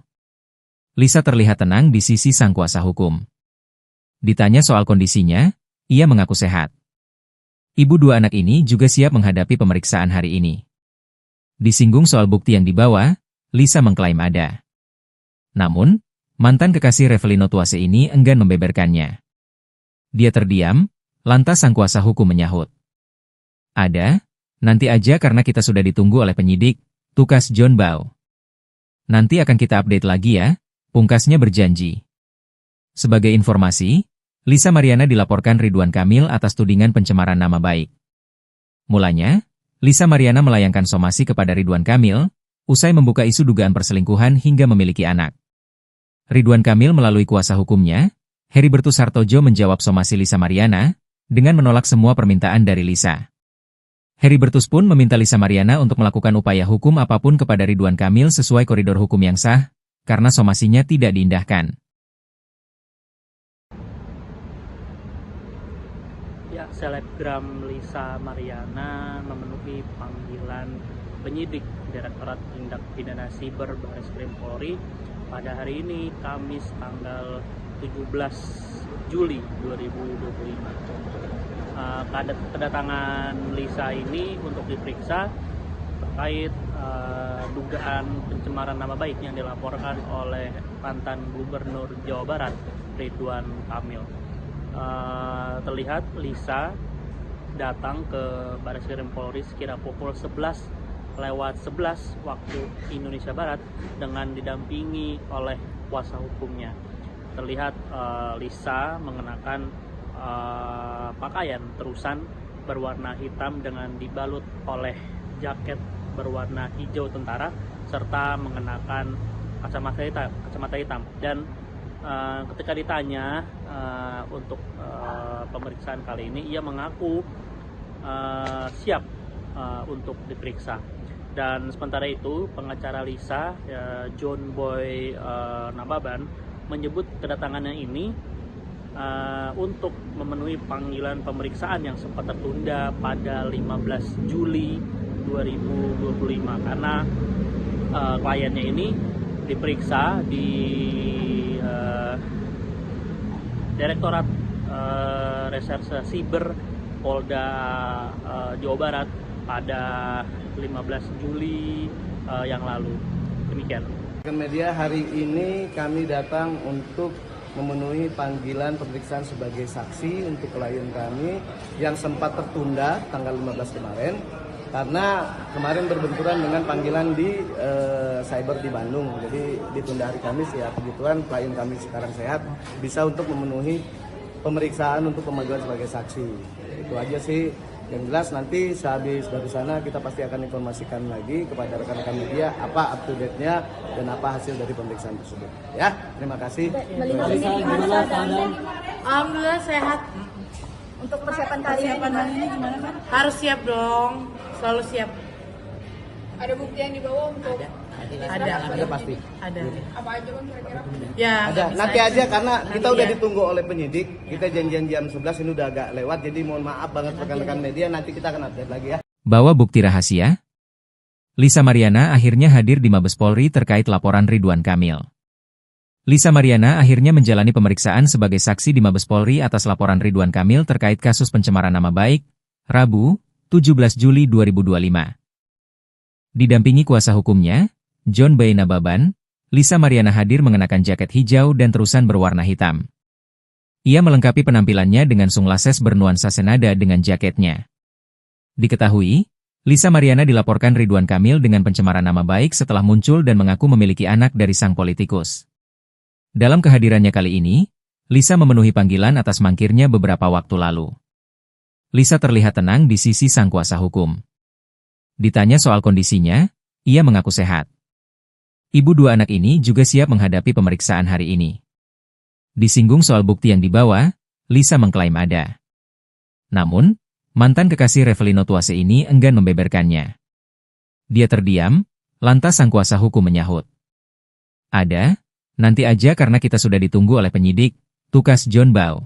Lisa terlihat tenang di sisi sang kuasa hukum. Ditanya soal kondisinya, ia mengaku sehat. Ibu dua anak ini juga siap menghadapi pemeriksaan hari ini. Disinggung soal bukti yang dibawa, Lisa mengklaim ada. Namun, mantan kekasih Revelino Tuase ini enggan membeberkannya. Dia terdiam, lantas sang kuasa hukum menyahut. Ada, nanti aja karena kita sudah ditunggu oleh penyidik, tukas John Boy. Nanti akan kita update lagi ya, pungkasnya berjanji. Sebagai informasi, Lisa Mariana dilaporkan Ridwan Kamil atas tudingan pencemaran nama baik. Mulanya, Lisa Mariana melayangkan somasi kepada Ridwan Kamil, usai membuka isu dugaan perselingkuhan hingga memiliki anak. Ridwan Kamil melalui kuasa hukumnya, Heribertus Hartojo menjawab somasi Lisa Mariana, dengan menolak semua permintaan dari Lisa. Heribertus pun meminta Lisa Mariana untuk melakukan upaya hukum apapun kepada Ridwan Kamil sesuai koridor hukum yang sah, karena somasinya tidak diindahkan. Ya, selebgram Lisa Mariana memenuhi panggilan penyidik Direktorat Tindak Pidana Siber Bareskrim Polri pada hari ini Kamis tanggal 17 Juli 2025. Kedatangan Lisa ini untuk diperiksa terkait dugaan pencemaran nama baik yang dilaporkan oleh mantan Gubernur Jawa Barat Ridwan Kamil. Terlihat Lisa datang ke Bareskrim Polri sekira pukul 11:11 waktu Indonesia Barat dengan didampingi oleh kuasa hukumnya. Terlihat Lisa mengenakan pakaian terusan berwarna hitam dengan dibalut oleh jaket berwarna hijau tentara serta mengenakan kacamata hitam. Dan ketika ditanya untuk pemeriksaan kali ini, ia mengaku siap untuk diperiksa. Dan sementara itu pengacara Lisa, John Boy Nababan, menyebut kedatangannya ini untuk memenuhi panggilan pemeriksaan yang sempat tertunda pada 15 Juli 2025 karena kliennya ini diperiksa di Direktorat Reserse Siber Polda Jawa Barat pada 15 Juli yang lalu. Demikian. Media, hari ini kami datang untuk memenuhi panggilan pemeriksaan sebagai saksi untuk klien kami yang sempat tertunda tanggal 15 kemarin karena kemarin berbenturan dengan panggilan di cyber di Bandung. Jadi ditunda hari Kamis, ya kebetulan klien kami sekarang sehat, bisa untuk memenuhi pemeriksaan untuk pemanggilan sebagai saksi. Itu aja sih. Yang jelas nanti sehabis dari sana kita pasti akan informasikan lagi kepada rekan-rekan media apa up to date-nya dan apa hasil dari pemeriksaan tersebut. Ya, terima kasih. Alhamdulillah sehat. Untuk persiapan kali ini gimana kan? Harus siap dong, selalu siap. Ada bukti yang dibawa untuk Ada pasti. Ada. apa aja bang kira-kira? Ya. Ada. bisa Nanti aja karena kita Nanti udah ya. ditunggu oleh penyidik. Kita janjian jam 11, ini udah agak lewat. Jadi mohon maaf banget rekan-rekan media, nanti kita akan update lagi ya. Bawa bukti rahasia? Lisa Mariana akhirnya hadir di Mabes Polri terkait laporan Ridwan Kamil. Lisa Mariana akhirnya menjalani pemeriksaan sebagai saksi di Mabes Polri atas laporan Ridwan Kamil terkait kasus pencemaran nama baik, Rabu, 17 Juli 2025. Didampingi kuasa hukumnya, John Boy Nababan, Lisa Mariana hadir mengenakan jaket hijau dan terusan berwarna hitam. Ia melengkapi penampilannya dengan sunglasses bernuansa senada dengan jaketnya. Diketahui, Lisa Mariana dilaporkan Ridwan Kamil dengan pencemaran nama baik setelah muncul dan mengaku memiliki anak dari sang politikus. Dalam kehadirannya kali ini, Lisa memenuhi panggilan atas mangkirnya beberapa waktu lalu. Lisa terlihat tenang di sisi sang kuasa hukum. Ditanya soal kondisinya, ia mengaku sehat. Ibu dua anak ini juga siap menghadapi pemeriksaan hari ini. Disinggung soal bukti yang dibawa, Lisa mengklaim ada. Namun, mantan kekasih Revelino Tuase ini enggan membeberkannya. Dia terdiam, lantas sang kuasa hukum menyahut. Ada, nanti aja karena kita sudah ditunggu oleh penyidik, tukas John Boy.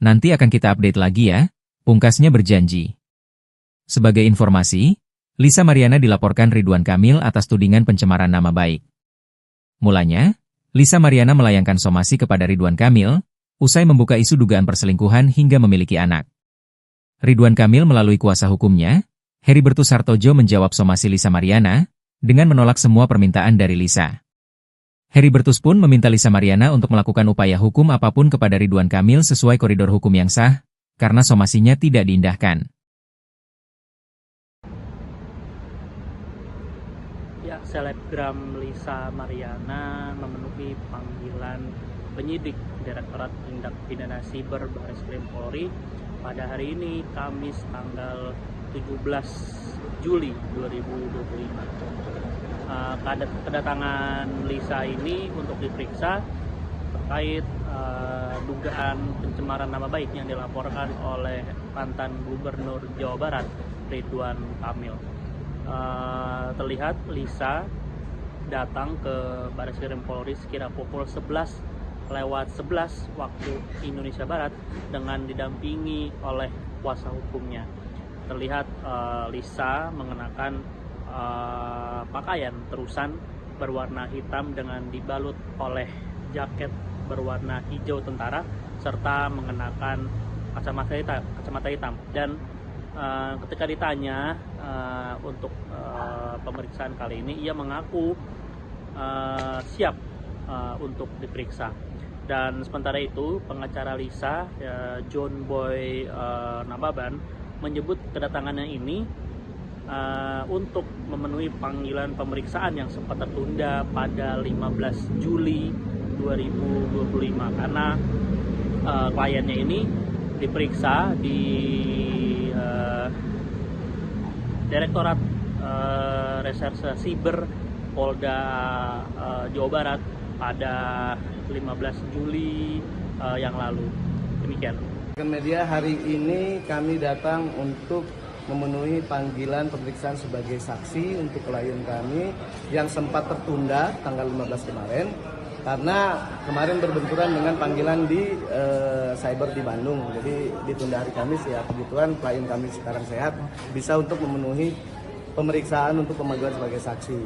Nanti akan kita update lagi ya, pungkasnya berjanji. Sebagai informasi, Lisa Mariana dilaporkan Ridwan Kamil atas tudingan pencemaran nama baik. Mulanya, Lisa Mariana melayangkan somasi kepada Ridwan Kamil, usai membuka isu dugaan perselingkuhan hingga memiliki anak. Ridwan Kamil melalui kuasa hukumnya, Heribertus Hartojo menjawab somasi Lisa Mariana, dengan menolak semua permintaan dari Lisa. Heribertus pun meminta Lisa Mariana untuk melakukan upaya hukum apapun kepada Ridwan Kamil sesuai koridor hukum yang sah, karena somasinya tidak diindahkan. Ya, selebgram Lisa Mariana memenuhi panggilan penyidik Direktorat Tindak Pidana Siber Bareskrim Polri pada hari ini, Kamis tanggal 17 Juli 2025. Kedatangan Lisa ini untuk diperiksa terkait dugaan pencemaran nama baik yang dilaporkan oleh mantan Gubernur Jawa Barat Ridwan Kamil. Terlihat Lisa datang ke Bareskrim Polri sekira pukul 11:11 waktu Indonesia Barat dengan didampingi oleh kuasa hukumnya. Terlihat Lisa mengenakan pakaian terusan berwarna hitam dengan dibalut oleh jaket berwarna hijau tentara serta mengenakan kacamata hitam. Dan ketika ditanya untuk pemeriksaan kali ini, ia mengaku siap untuk diperiksa. Dan sementara itu, pengacara Lisa, John Boy Nababan, menyebut kedatangannya ini untuk memenuhi panggilan pemeriksaan yang sempat tertunda pada 15 Juli 2025 karena kliennya ini diperiksa di Direktorat Reserse Siber Polda Jawa Barat pada 15 Juli yang lalu. Demikian. Media hari ini kami datang untuk memenuhi panggilan pemeriksaan sebagai saksi untuk klien kami yang sempat tertunda tanggal 15 kemarin karena kemarin berbenturan dengan panggilan di cyber di Bandung. Jadi ditunda hari Kamis ya, kebetulan klien kami sekarang sehat bisa untuk memenuhi pemeriksaan untuk pemanggilan sebagai saksi.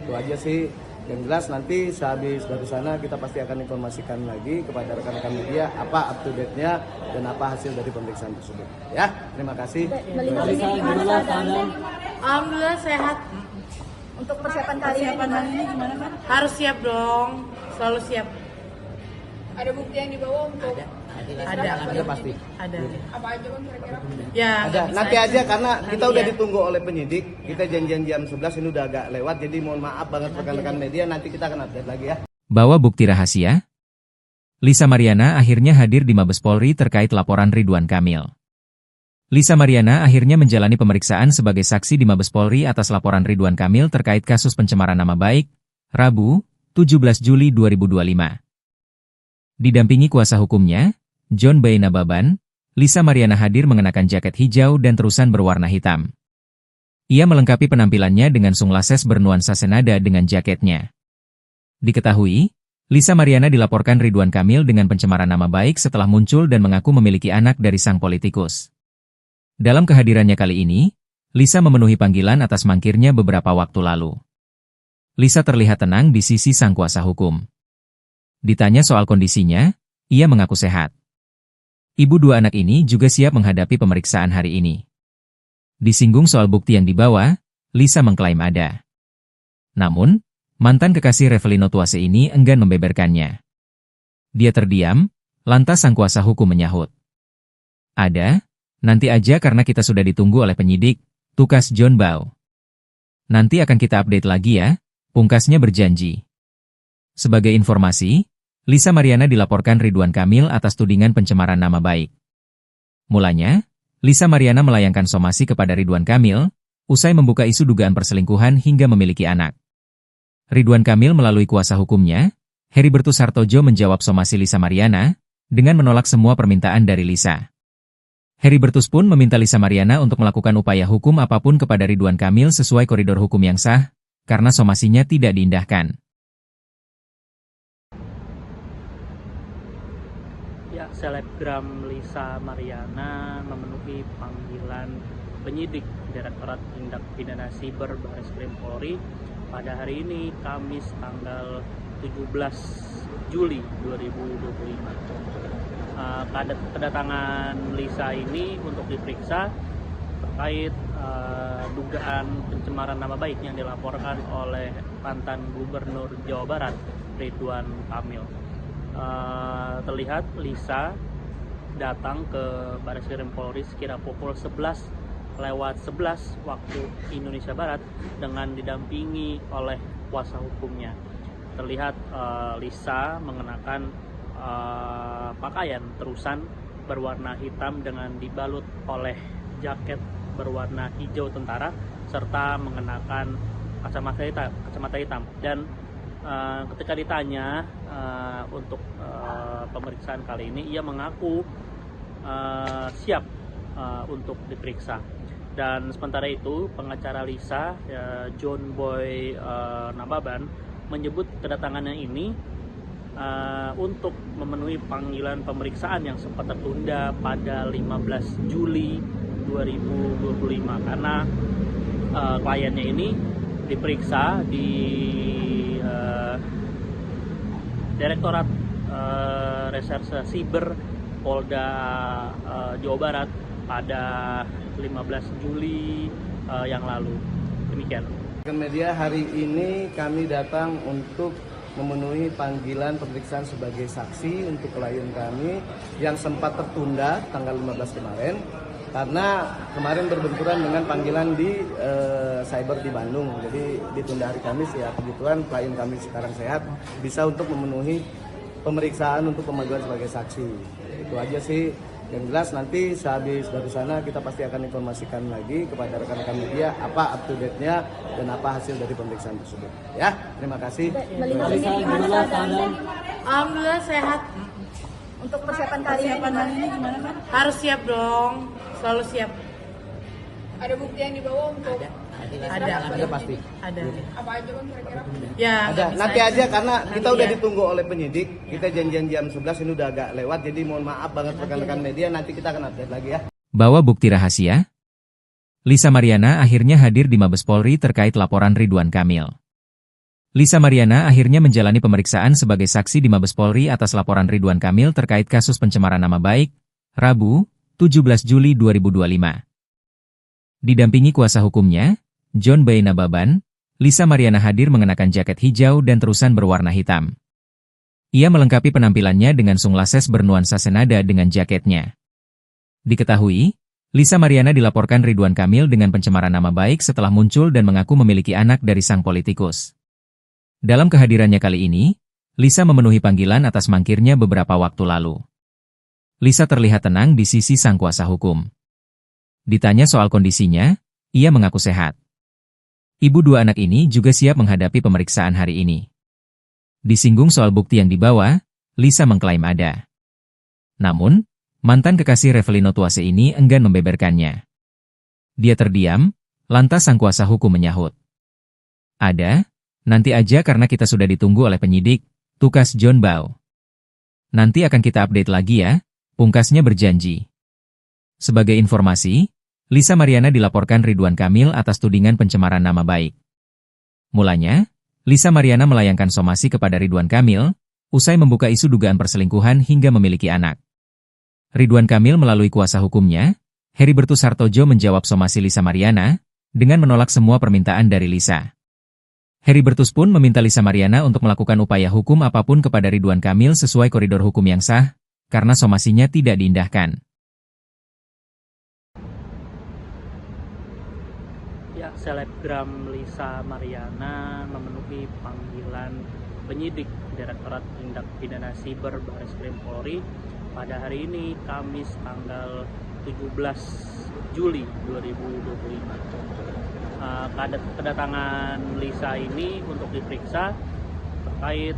Itu aja sih. Yang jelas nanti sehabis dari sana kita pasti akan informasikan lagi kepada rekan-rekan media apa up to date-nya dan apa hasil dari pemeriksaan tersebut. Ya, terima kasih. Melihat ini gimana keadaannya? Alhamdulillah sehat. Untuk persiapan kali ini gimana kan? Harus siap dong, selalu siap. Ada bukti yang dibawa untuk Ada pasti. Ada. apa aja kan kira-kira? Ya, Ada. nggak bisa Nanti aja karena kita Nanti udah ya. ditunggu oleh penyidik. Kita janjian jam 11 ini udah agak lewat. Jadi mohon maaf banget rekan-rekan media. Nanti kita akan update lagi ya. Bawa bukti rahasia? Lisa Mariana akhirnya hadir di Mabes Polri terkait laporan Ridwan Kamil. Lisa Mariana akhirnya menjalani pemeriksaan sebagai saksi di Mabes Polri atas laporan Ridwan Kamil terkait kasus pencemaran nama baik, Rabu, 17 Juli 2025. Didampingi kuasa hukumnya, John Boy Nababan, Lisa Mariana hadir mengenakan jaket hijau dan terusan berwarna hitam. Ia melengkapi penampilannya dengan sunglasses bernuansa senada dengan jaketnya. Diketahui, Lisa Mariana dilaporkan Ridwan Kamil dengan pencemaran nama baik setelah muncul dan mengaku memiliki anak dari sang politikus. Dalam kehadirannya kali ini, Lisa memenuhi panggilan atas mangkirnya beberapa waktu lalu. Lisa terlihat tenang di sisi sang kuasa hukum. Ditanya soal kondisinya, ia mengaku sehat. Ibu dua anak ini juga siap menghadapi pemeriksaan hari ini. Disinggung soal bukti yang dibawa, Lisa mengklaim ada. Namun, mantan kekasih Revelino Tuase ini enggan membeberkannya. Dia terdiam, lantas sang kuasa hukum menyahut. Ada, nanti aja karena kita sudah ditunggu oleh penyidik, tukas John Boy. Nanti akan kita update lagi ya, pungkasnya berjanji. Sebagai informasi, Lisa Mariana dilaporkan Ridwan Kamil atas tudingan pencemaran nama baik. Mulanya, Lisa Mariana melayangkan somasi kepada Ridwan Kamil, usai membuka isu dugaan perselingkuhan hingga memiliki anak. Ridwan Kamil melalui kuasa hukumnya, Heribertus Hartojo menjawab somasi Lisa Mariana, dengan menolak semua permintaan dari Lisa. Heribertus pun meminta Lisa Mariana untuk melakukan upaya hukum apapun kepada Ridwan Kamil sesuai koridor hukum yang sah, karena somasinya tidak diindahkan. Ya, selebgram Lisa Mariana memenuhi panggilan penyidik Direktorat Tindak Pidana Siber Bareskrim Polri pada hari ini, Kamis tanggal 17 Juli 2025. Kedatangan Lisa ini untuk diperiksa terkait dugaan pencemaran nama baik yang dilaporkan oleh mantan Gubernur Jawa Barat, Ridwan Kamil. Terlihat Lisa datang ke Bareskrim Polri sekira pukul 11:11 waktu Indonesia Barat dengan didampingi oleh kuasa hukumnya. Terlihat Lisa mengenakan pakaian terusan berwarna hitam dengan dibalut oleh jaket berwarna hijau tentara serta mengenakan kacamata hitam. Dan ketika ditanya untuk pemeriksaan kali ini, ia mengaku siap untuk diperiksa. Dan sementara itu, pengacara Lisa, John Boy Nababan, menyebut kedatangannya ini untuk memenuhi panggilan pemeriksaan yang sempat tertunda pada 15 Juli 2025 karena kliennya ini diperiksa di Direktorat Reserse Siber Polda Jawa Barat pada 15 Juli yang lalu. Demikian. Media hari ini kami datang untuk memenuhi panggilan pemeriksaan sebagai saksi untuk klien kami yang sempat tertunda tanggal 15 kemarin karena kemarin berbenturan dengan panggilan di cyber di Bandung. Jadi ditunda hari Kamis ya, kebetulan klien kami sekarang sehat bisa untuk memenuhi pemeriksaan untuk pemanggilan sebagai saksi. Itu aja sih. Yang jelas nanti sehabis dari sana kita pasti akan informasikan lagi kepada rekan-rekan media apa up to date-nya dan apa hasil dari pemeriksaan tersebut. Ya, terima kasih. Alhamdulillah sehat. Untuk persiapan kali ini gimana kan? Harus siap dong. Selalu siap. Ada bukti yang dibawa untuk Ada pasti. Ada. apa aja kan kira-kira? Ya. Ada. Nanti aja karena kita udah ditunggu oleh penyidik. Kita janjian jam 11 ini udah agak lewat. Jadi mohon maaf banget rekan-rekan media. Nanti kita akan update lagi ya. Bawa bukti rahasia? Lisa Mariana akhirnya hadir di Mabes Polri terkait laporan Ridwan Kamil. Lisa Mariana akhirnya menjalani pemeriksaan sebagai saksi di Mabes Polri atas laporan Ridwan Kamil terkait kasus pencemaran nama baik, Rabu, 17 Juli 2025. Didampingi kuasa hukumnya, John B. Nababan, Lisa Mariana hadir mengenakan jaket hijau dan terusan berwarna hitam. Ia melengkapi penampilannya dengan sunglasses bernuansa senada dengan jaketnya. Diketahui, Lisa Mariana dilaporkan Ridwan Kamil dengan pencemaran nama baik setelah muncul dan mengaku memiliki anak dari sang politikus. Dalam kehadirannya kali ini, Lisa memenuhi panggilan atas mangkirnya beberapa waktu lalu. Lisa terlihat tenang di sisi sang kuasa hukum. Ditanya soal kondisinya, ia mengaku sehat. Ibu dua anak ini juga siap menghadapi pemeriksaan hari ini. Disinggung soal bukti yang dibawa, Lisa mengklaim ada. Namun, mantan kekasih Revelino Tuase ini enggan membeberkannya. Dia terdiam, lantas sang kuasa hukum menyahut. Ada, nanti aja karena kita sudah ditunggu oleh penyidik, tukas John Bau. Nanti akan kita update lagi ya, pungkasnya berjanji. Sebagai informasi, Lisa Mariana dilaporkan Ridwan Kamil atas tudingan pencemaran nama baik. Mulanya, Lisa Mariana melayangkan somasi kepada Ridwan Kamil, usai membuka isu dugaan perselingkuhan hingga memiliki anak. Ridwan Kamil melalui kuasa hukumnya, Heribertus Hartojo menjawab somasi Lisa Mariana, dengan menolak semua permintaan dari Lisa. Heribertus pun meminta Lisa Mariana untuk melakukan upaya hukum apapun kepada Ridwan Kamil sesuai koridor hukum yang sah, karena somasinya tidak diindahkan. Ya, selebgram Lisa Mariana memenuhi panggilan penyidik Direktorat Tindak Pidana Siber Bareskrim Polri pada hari ini, Kamis tanggal 17 Juli 2025. Kedatangan Lisa ini untuk diperiksa terkait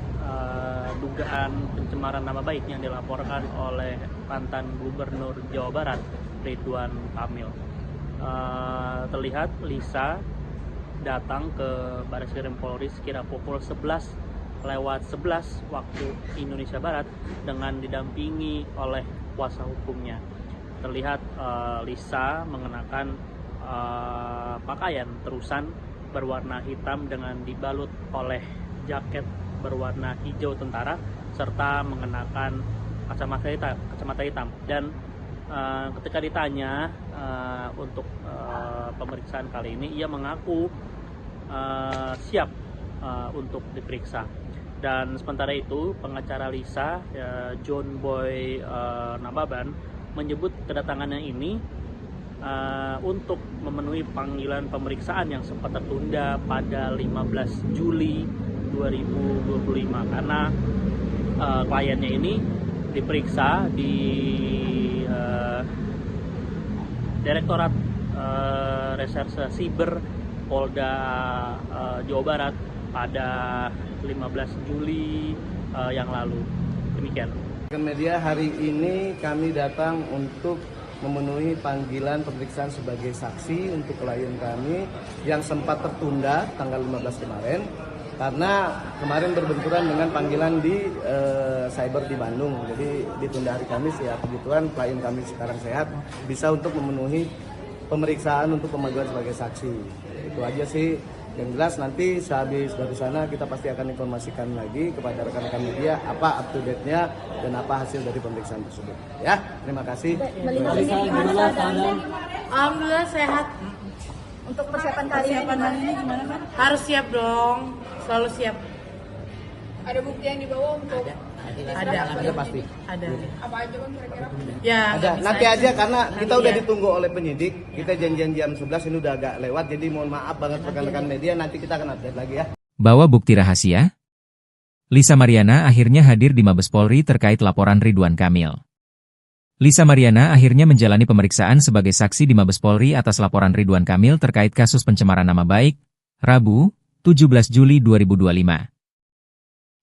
dugaan pencemaran nama baik yang dilaporkan oleh mantan Gubernur Jawa Barat, Ridwan Kamil. Terlihat Lisa datang ke Bareskrim Polri sekira pukul 11:11 waktu Indonesia Barat dengan didampingi oleh kuasa hukumnya. Terlihat Lisa mengenakan pakaian terusan berwarna hitam dengan dibalut oleh jaket berwarna hijau tentara serta mengenakan kacamata hitam. Dan ketika ditanya untuk pemeriksaan kali ini, ia mengaku siap untuk diperiksa. Dan sementara itu, pengacara Lisa, John Boy Nababan, menyebut kedatangannya ini untuk memenuhi panggilan pemeriksaan yang sempat tertunda pada 15 Juli 2025 karena kliennya ini diperiksa di Direktorat Reserse Siber Polda Jawa Barat pada 15 Juli yang lalu. Demikian. Media hari ini kami datang untuk memenuhi panggilan pemeriksaan sebagai saksi untuk klien kami yang sempat tertunda tanggal 15 kemarin karena kemarin berbenturan dengan panggilan di cyber di Bandung. Jadi ditunda hari Kamis ya, kebetulan klien kami sekarang sehat bisa untuk memenuhi pemeriksaan untuk pemanggilan sebagai saksi. Itu aja sih. yang jelas nanti sehabis dari sana kita pasti akan informasikan lagi kepada rekan-rekan media apa up to date-nya dan apa hasil dari pemeriksaan tersebut. Ya, terima kasih. Melihat ini gimana keadaannya? Alhamdulillah sehat. Untuk persiapan kali ini gimana kan? Harus siap dong. Selalu siap. Ada bukti yang dibawa untuk Ada pasti. Ada. apa aja bang kira-kira? Ya. Ada. nggak Nanti bisa. aja karena kita udah ya. ditunggu oleh penyidik. Kita janjian jam 11 ini udah agak lewat. Jadi mohon maaf banget rekan-rekan media. Nanti kita akan update lagi ya. Bawa bukti rahasia? Lisa Mariana akhirnya hadir di Mabes Polri terkait laporan Ridwan Kamil. Lisa Mariana akhirnya menjalani pemeriksaan sebagai saksi di Mabes Polri atas laporan Ridwan Kamil terkait kasus pencemaran nama baik, Rabu, 17 Juli 2025.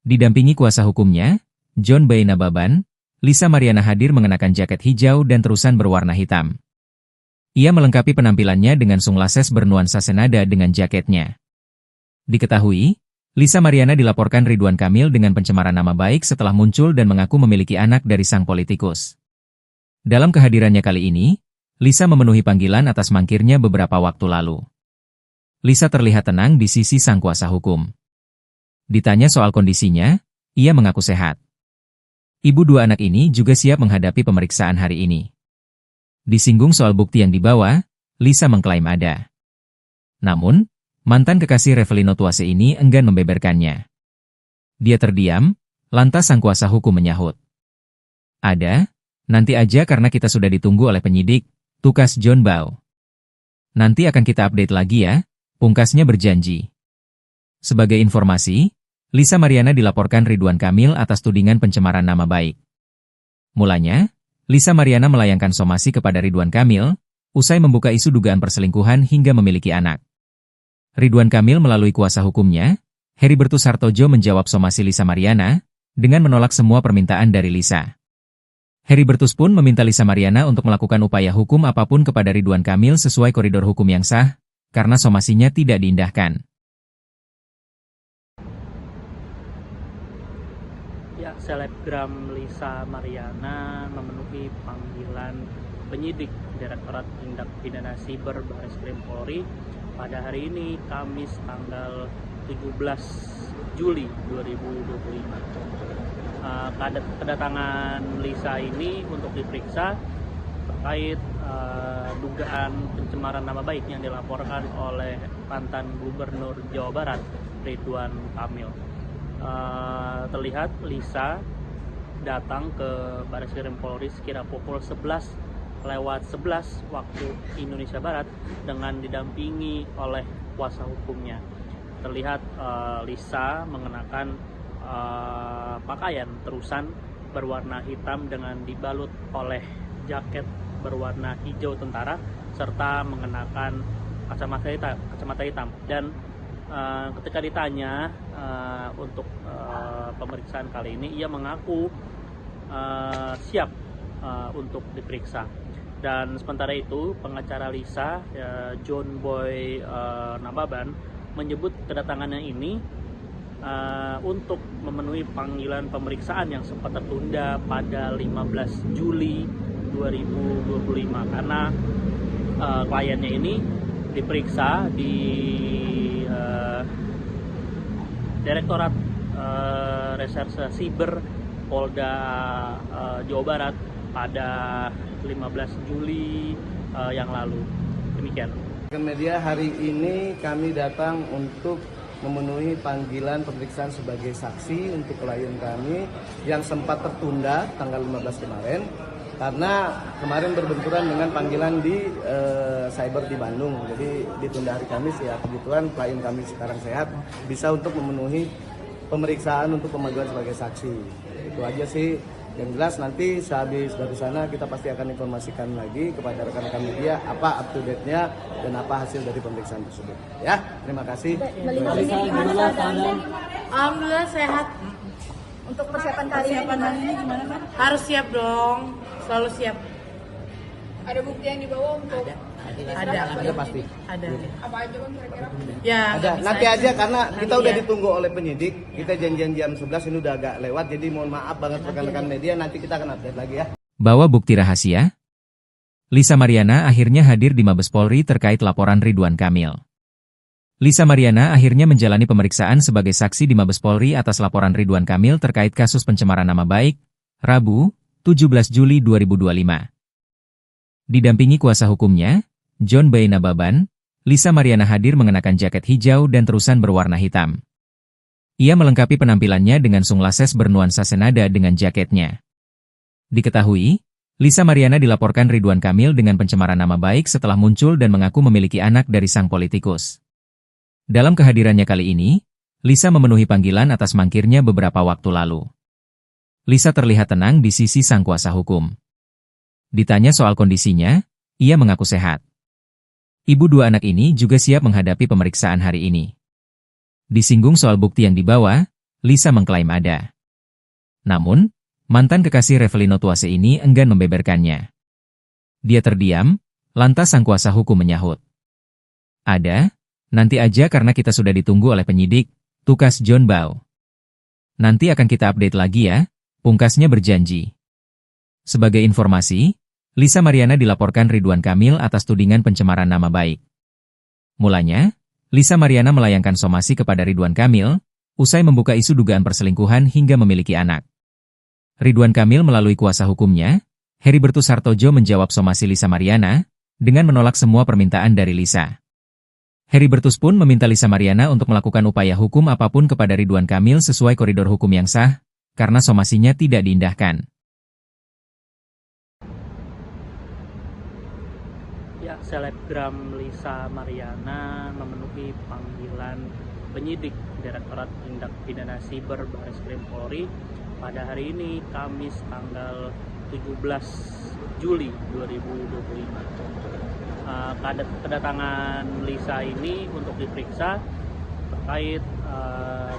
Didampingi kuasa hukumnya, John B. Nababan, Lisa Mariana hadir mengenakan jaket hijau dan terusan berwarna hitam. Ia melengkapi penampilannya dengan sunglasses bernuansa senada dengan jaketnya. Diketahui, Lisa Mariana dilaporkan Ridwan Kamil dengan pencemaran nama baik setelah muncul dan mengaku memiliki anak dari sang politikus. Dalam kehadirannya kali ini, Lisa memenuhi panggilan atas mangkirnya beberapa waktu lalu. Lisa terlihat tenang di sisi sang kuasa hukum. Ditanya soal kondisinya, ia mengaku sehat. Ibu dua anak ini juga siap menghadapi pemeriksaan hari ini. Disinggung soal bukti yang dibawa, Lisa mengklaim ada. Namun, mantan kekasih Revelino Tuase ini enggan membeberkannya. Dia terdiam, lantas sang kuasa hukum menyahut. Ada, nanti aja karena kita sudah ditunggu oleh penyidik, tukas John Bau. Nanti akan kita update lagi ya, pungkasnya berjanji. Sebagai informasi, Lisa Mariana dilaporkan Ridwan Kamil atas tudingan pencemaran nama baik. Mulanya, Lisa Mariana melayangkan somasi kepada Ridwan Kamil, usai membuka isu dugaan perselingkuhan hingga memiliki anak. Ridwan Kamil melalui kuasa hukumnya, Heribertus Hartojo menjawab somasi Lisa Mariana, dengan menolak semua permintaan dari Lisa. Heribertus pun meminta Lisa Mariana untuk melakukan upaya hukum apapun kepada Ridwan Kamil sesuai koridor hukum yang sah, karena somasinya tidak diindahkan. Ya, selebgram Lisa Mariana memenuhi panggilan penyidik Direktorat Tindak Pidana Siber Bareskrim Polri pada hari ini, Kamis tanggal 17 Juli 2025. Kedatangan Lisa ini untuk diperiksa terkait dugaan pencemaran nama baik yang dilaporkan oleh mantan Gubernur Jawa Barat, Ridwan Kamil. Terlihat Lisa datang ke Bareskrim Polri sekira pukul 11:11 waktu Indonesia Barat dengan didampingi oleh kuasa hukumnya. Terlihat Lisa mengenakan pakaian terusan berwarna hitam dengan dibalut oleh jaket berwarna hijau tentara serta mengenakan kacamata hitam. Dan ketika ditanya untuk pemeriksaan kali ini, ia mengaku siap untuk diperiksa. Dan sementara itu, pengacara Lisa, John Boy Nababan, menyebut kedatangannya ini untuk memenuhi panggilan pemeriksaan yang sempat tertunda pada 15 Juli 2025 karena kliennya ini diperiksa di Direktorat Reserse Siber Polda Jawa Barat pada 15 Juli yang lalu. Demikian. Media hari ini kami datang untuk memenuhi panggilan pemeriksaan sebagai saksi untuk klien kami yang sempat tertunda tanggal 15 kemarin karena kemarin berbenturan dengan panggilan di cyber di Bandung. Jadi ditunda hari Kamis ya, kebetulan klien kami sekarang sehat, bisa untuk memenuhi pemeriksaan untuk pemanggilan sebagai saksi. Itu aja sih. Yang jelas nanti sehabis dari sana kita pasti akan informasikan lagi kepada rekan-rekan media apa up to date-nya dan apa hasil dari pemeriksaan tersebut. Ya, terima kasih. Melihat ini gimana keadaannya? Alhamdulillah sehat. Untuk persiapan kali ini gimana kan? Harus siap dong. Selalu siap. Ada bukti yang dibawa untuk Ada pasti. Ada. apa aja bang kira-kira? Ya. Ada. nggak bisa Nanti aja karena kita udah ya. ditunggu oleh penyidik. Kita janjian jam 11 ini udah agak lewat. Jadi mohon maaf banget rekan-rekan media. Nanti kita akan update lagi ya. Bawa bukti rahasia? Lisa Mariana akhirnya hadir di Mabes Polri terkait laporan Ridwan Kamil. Lisa Mariana akhirnya menjalani pemeriksaan sebagai saksi di Mabes Polri atas laporan Ridwan Kamil terkait kasus pencemaran nama baik, Rabu, 17 Juli 2025. Didampingi kuasa hukumnya, John B. Nababan, Lisa Mariana hadir mengenakan jaket hijau dan terusan berwarna hitam. Ia melengkapi penampilannya dengan sunglasses bernuansa senada dengan jaketnya. Diketahui, Lisa Mariana dilaporkan Ridwan Kamil dengan pencemaran nama baik setelah muncul dan mengaku memiliki anak dari sang politikus. Dalam kehadirannya kali ini, Lisa memenuhi panggilan atas mangkirnya beberapa waktu lalu. Lisa terlihat tenang di sisi sang kuasa hukum. Ditanya soal kondisinya, ia mengaku sehat. Ibu dua anak ini juga siap menghadapi pemeriksaan hari ini. Disinggung soal bukti yang dibawa, Lisa mengklaim ada. Namun, mantan kekasih Revelino Tuase ini enggan membeberkannya. Dia terdiam, lantas sang kuasa hukum menyahut. Ada, nanti aja karena kita sudah ditunggu oleh penyidik, tukas John Bau. Nanti akan kita update lagi ya, pungkasnya berjanji. Sebagai informasi, Lisa Mariana dilaporkan Ridwan Kamil atas tudingan pencemaran nama baik. Mulanya, Lisa Mariana melayangkan somasi kepada Ridwan Kamil, usai membuka isu dugaan perselingkuhan hingga memiliki anak. Ridwan Kamil melalui kuasa hukumnya, Heribertus Hartojo menjawab somasi Lisa Mariana, dengan menolak semua permintaan dari Lisa. Heribertus pun meminta Lisa Mariana untuk melakukan upaya hukum apapun kepada Ridwan Kamil sesuai koridor hukum yang sah, karena somasinya tidak diindahkan. Ya, selebgram Lisa Mariana memenuhi panggilan penyidik Direktorat Tindak Pidana Siber Bareskrim Polri pada hari ini, Kamis tanggal 17 Juli 2025. Kedatangan Lisa ini untuk diperiksa terkait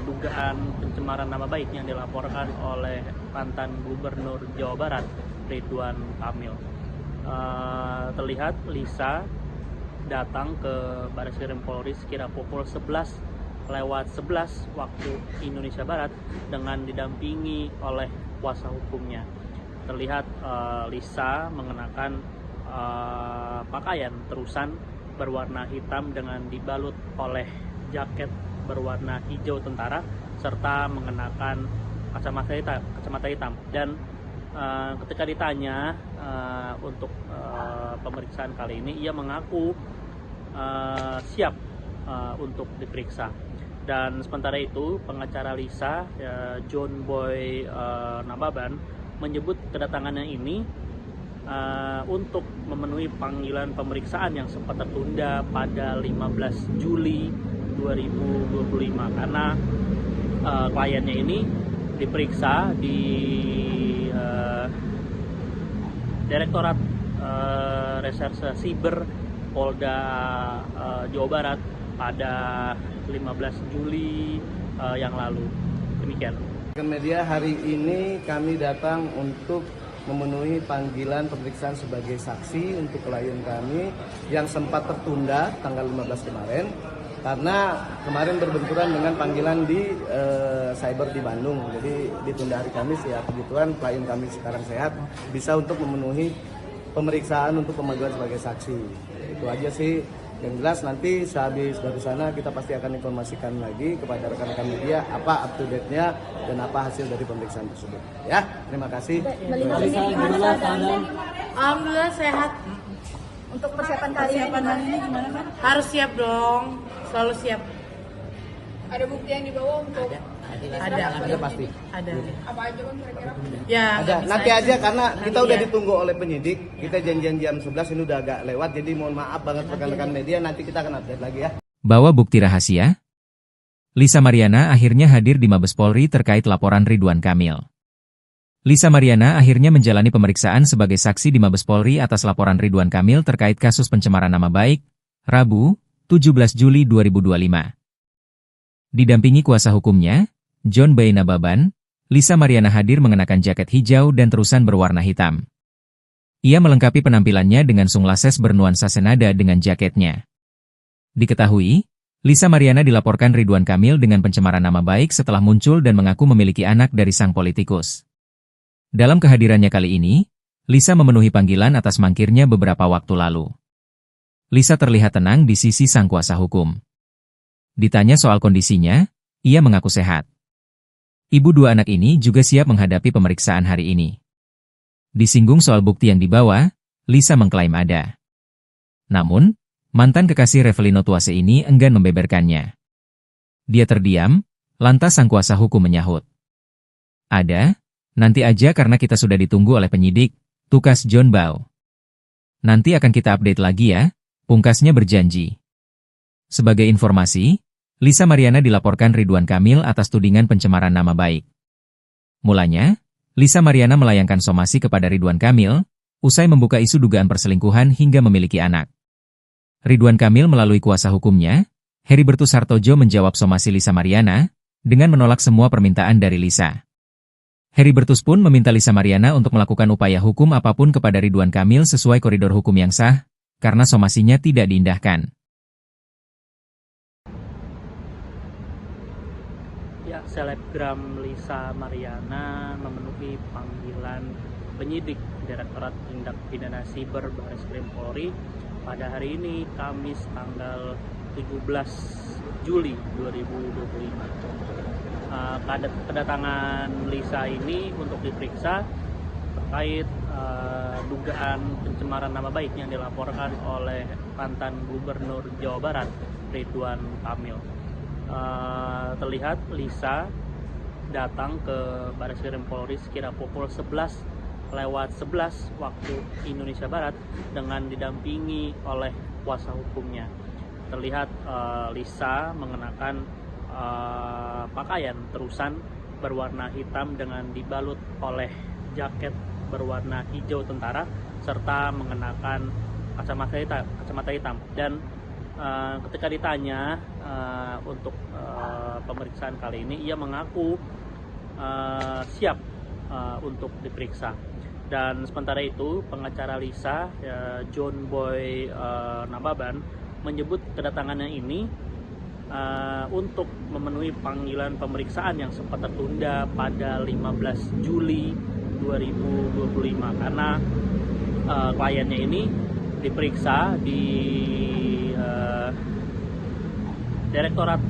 dugaan pencemaran nama baik yang dilaporkan oleh mantan Gubernur Jawa Barat, Ridwan Kamil. Terlihat Lisa datang ke Bareskrim Polri sekira pukul 11:11 waktu Indonesia Barat dengan didampingi oleh kuasa hukumnya. Terlihat Lisa mengenakan pakaian terusan berwarna hitam dengan dibalut oleh jaket berwarna hijau tentara serta mengenakan kacamata hitam. Dan ketika ditanya untuk pemeriksaan kali ini, ia mengaku siap untuk diperiksa. Dan sementara itu, pengacara Lisa, John Boy Nababan, menyebut kedatangannya ini untuk memenuhi panggilan pemeriksaan yang sempat tertunda pada 15 Juli 2025 karena kliennya ini diperiksa di Direktorat Reserse Siber Polda Jawa Barat pada 15 Juli yang lalu. Demikian. Media hari ini kami datang untuk memenuhi panggilan pemeriksaan sebagai saksi untuk klien kami yang sempat tertunda tanggal 15 kemarin karena kemarin berbenturan dengan panggilan di cyber di Bandung. Jadi ditunda hari Kamis, ya kebetulan klien kami sekarang sehat, bisa untuk memenuhi pemeriksaan untuk pemanggilan sebagai saksi. Itu aja sih. Yang jelas nanti sehabis dari sana kita pasti akan informasikan lagi kepada rekan-rekan media apa up to date-nya dan apa hasil dari pemeriksaan tersebut. Ya, terima kasih. Alhamdulillah sehat. Untuk persiapan kali ini gimana kan? Harus siap dong, selalu siap. Ada bukti yang dibawa untuk Ada pasti. Ada. apa aja kan kira-kira? Ya, Ada. bisa Nanti aja karena kita Nanti udah ya. ditunggu oleh penyidik. Kita janjian jam 11, ini udah agak lewat, jadi mohon maaf banget rekan-rekan media, nanti kita akan update lagi ya. Bawa bukti rahasia? Lisa Mariana akhirnya hadir di Mabes Polri terkait laporan Ridwan Kamil. Lisa Mariana akhirnya menjalani pemeriksaan sebagai saksi di Mabes Polri atas laporan Ridwan Kamil terkait kasus pencemaran nama baik, Rabu, 17 Juli 2025. Didampingi kuasa hukumnya, John B. Nababan, Lisa Mariana hadir mengenakan jaket hijau dan terusan berwarna hitam. Ia melengkapi penampilannya dengan sunglasses bernuansa senada dengan jaketnya. Diketahui, Lisa Mariana dilaporkan Ridwan Kamil dengan pencemaran nama baik setelah muncul dan mengaku memiliki anak dari sang politikus. Dalam kehadirannya kali ini, Lisa memenuhi panggilan atas mangkirnya beberapa waktu lalu. Lisa terlihat tenang di sisi sang kuasa hukum. Ditanya soal kondisinya, ia mengaku sehat. Ibu dua anak ini juga siap menghadapi pemeriksaan hari ini. Disinggung soal bukti yang dibawa, Lisa mengklaim ada. Namun, mantan kekasih Revelino Tuase ini enggan membeberkannya. Dia terdiam, lantas sang kuasa hukum menyahut. Ada, nanti aja karena kita sudah ditunggu oleh penyidik, tukas John Bao. Nanti akan kita update lagi ya, pungkasnya berjanji. Sebagai informasi, Lisa Mariana dilaporkan Ridwan Kamil atas tudingan pencemaran nama baik. Mulanya, Lisa Mariana melayangkan somasi kepada Ridwan Kamil, usai membuka isu dugaan perselingkuhan hingga memiliki anak. Ridwan Kamil melalui kuasa hukumnya, Heribertus Hartojo menjawab somasi Lisa Mariana, dengan menolak semua permintaan dari Lisa. Heribertus pun meminta Lisa Mariana untuk melakukan upaya hukum apapun kepada Ridwan Kamil sesuai koridor hukum yang sah, karena somasinya tidak diindahkan. Ya, selebgram Lisa Mariana memenuhi panggilan penyidik Direktorat Tindak Pidana Siber Bareskrim Polri pada hari ini, Kamis tanggal 17 Juli 2025. Kedatangan Lisa ini untuk diperiksa terkait dugaan pencemaran nama baik yang dilaporkan oleh mantan Gubernur Jawa Barat, Ridwan Kamil. Terlihat Lisa datang ke Bareskrim Polri sekira pukul 11:11 waktu Indonesia Barat dengan didampingi oleh kuasa hukumnya. Terlihat Lisa mengenakan pakaian terusan berwarna hitam dengan dibalut oleh jaket berwarna hijau tentara serta mengenakan kacamata hitam. Dan ketika ditanya untuk pemeriksaan kali ini, ia mengaku siap untuk diperiksa. Dan sementara itu, pengacara Lisa, John Boy Nababan, menyebut kedatangannya ini untuk memenuhi panggilan pemeriksaan yang sempat tertunda pada 15 Juli 2025 karena kliennya ini diperiksa di Direktorat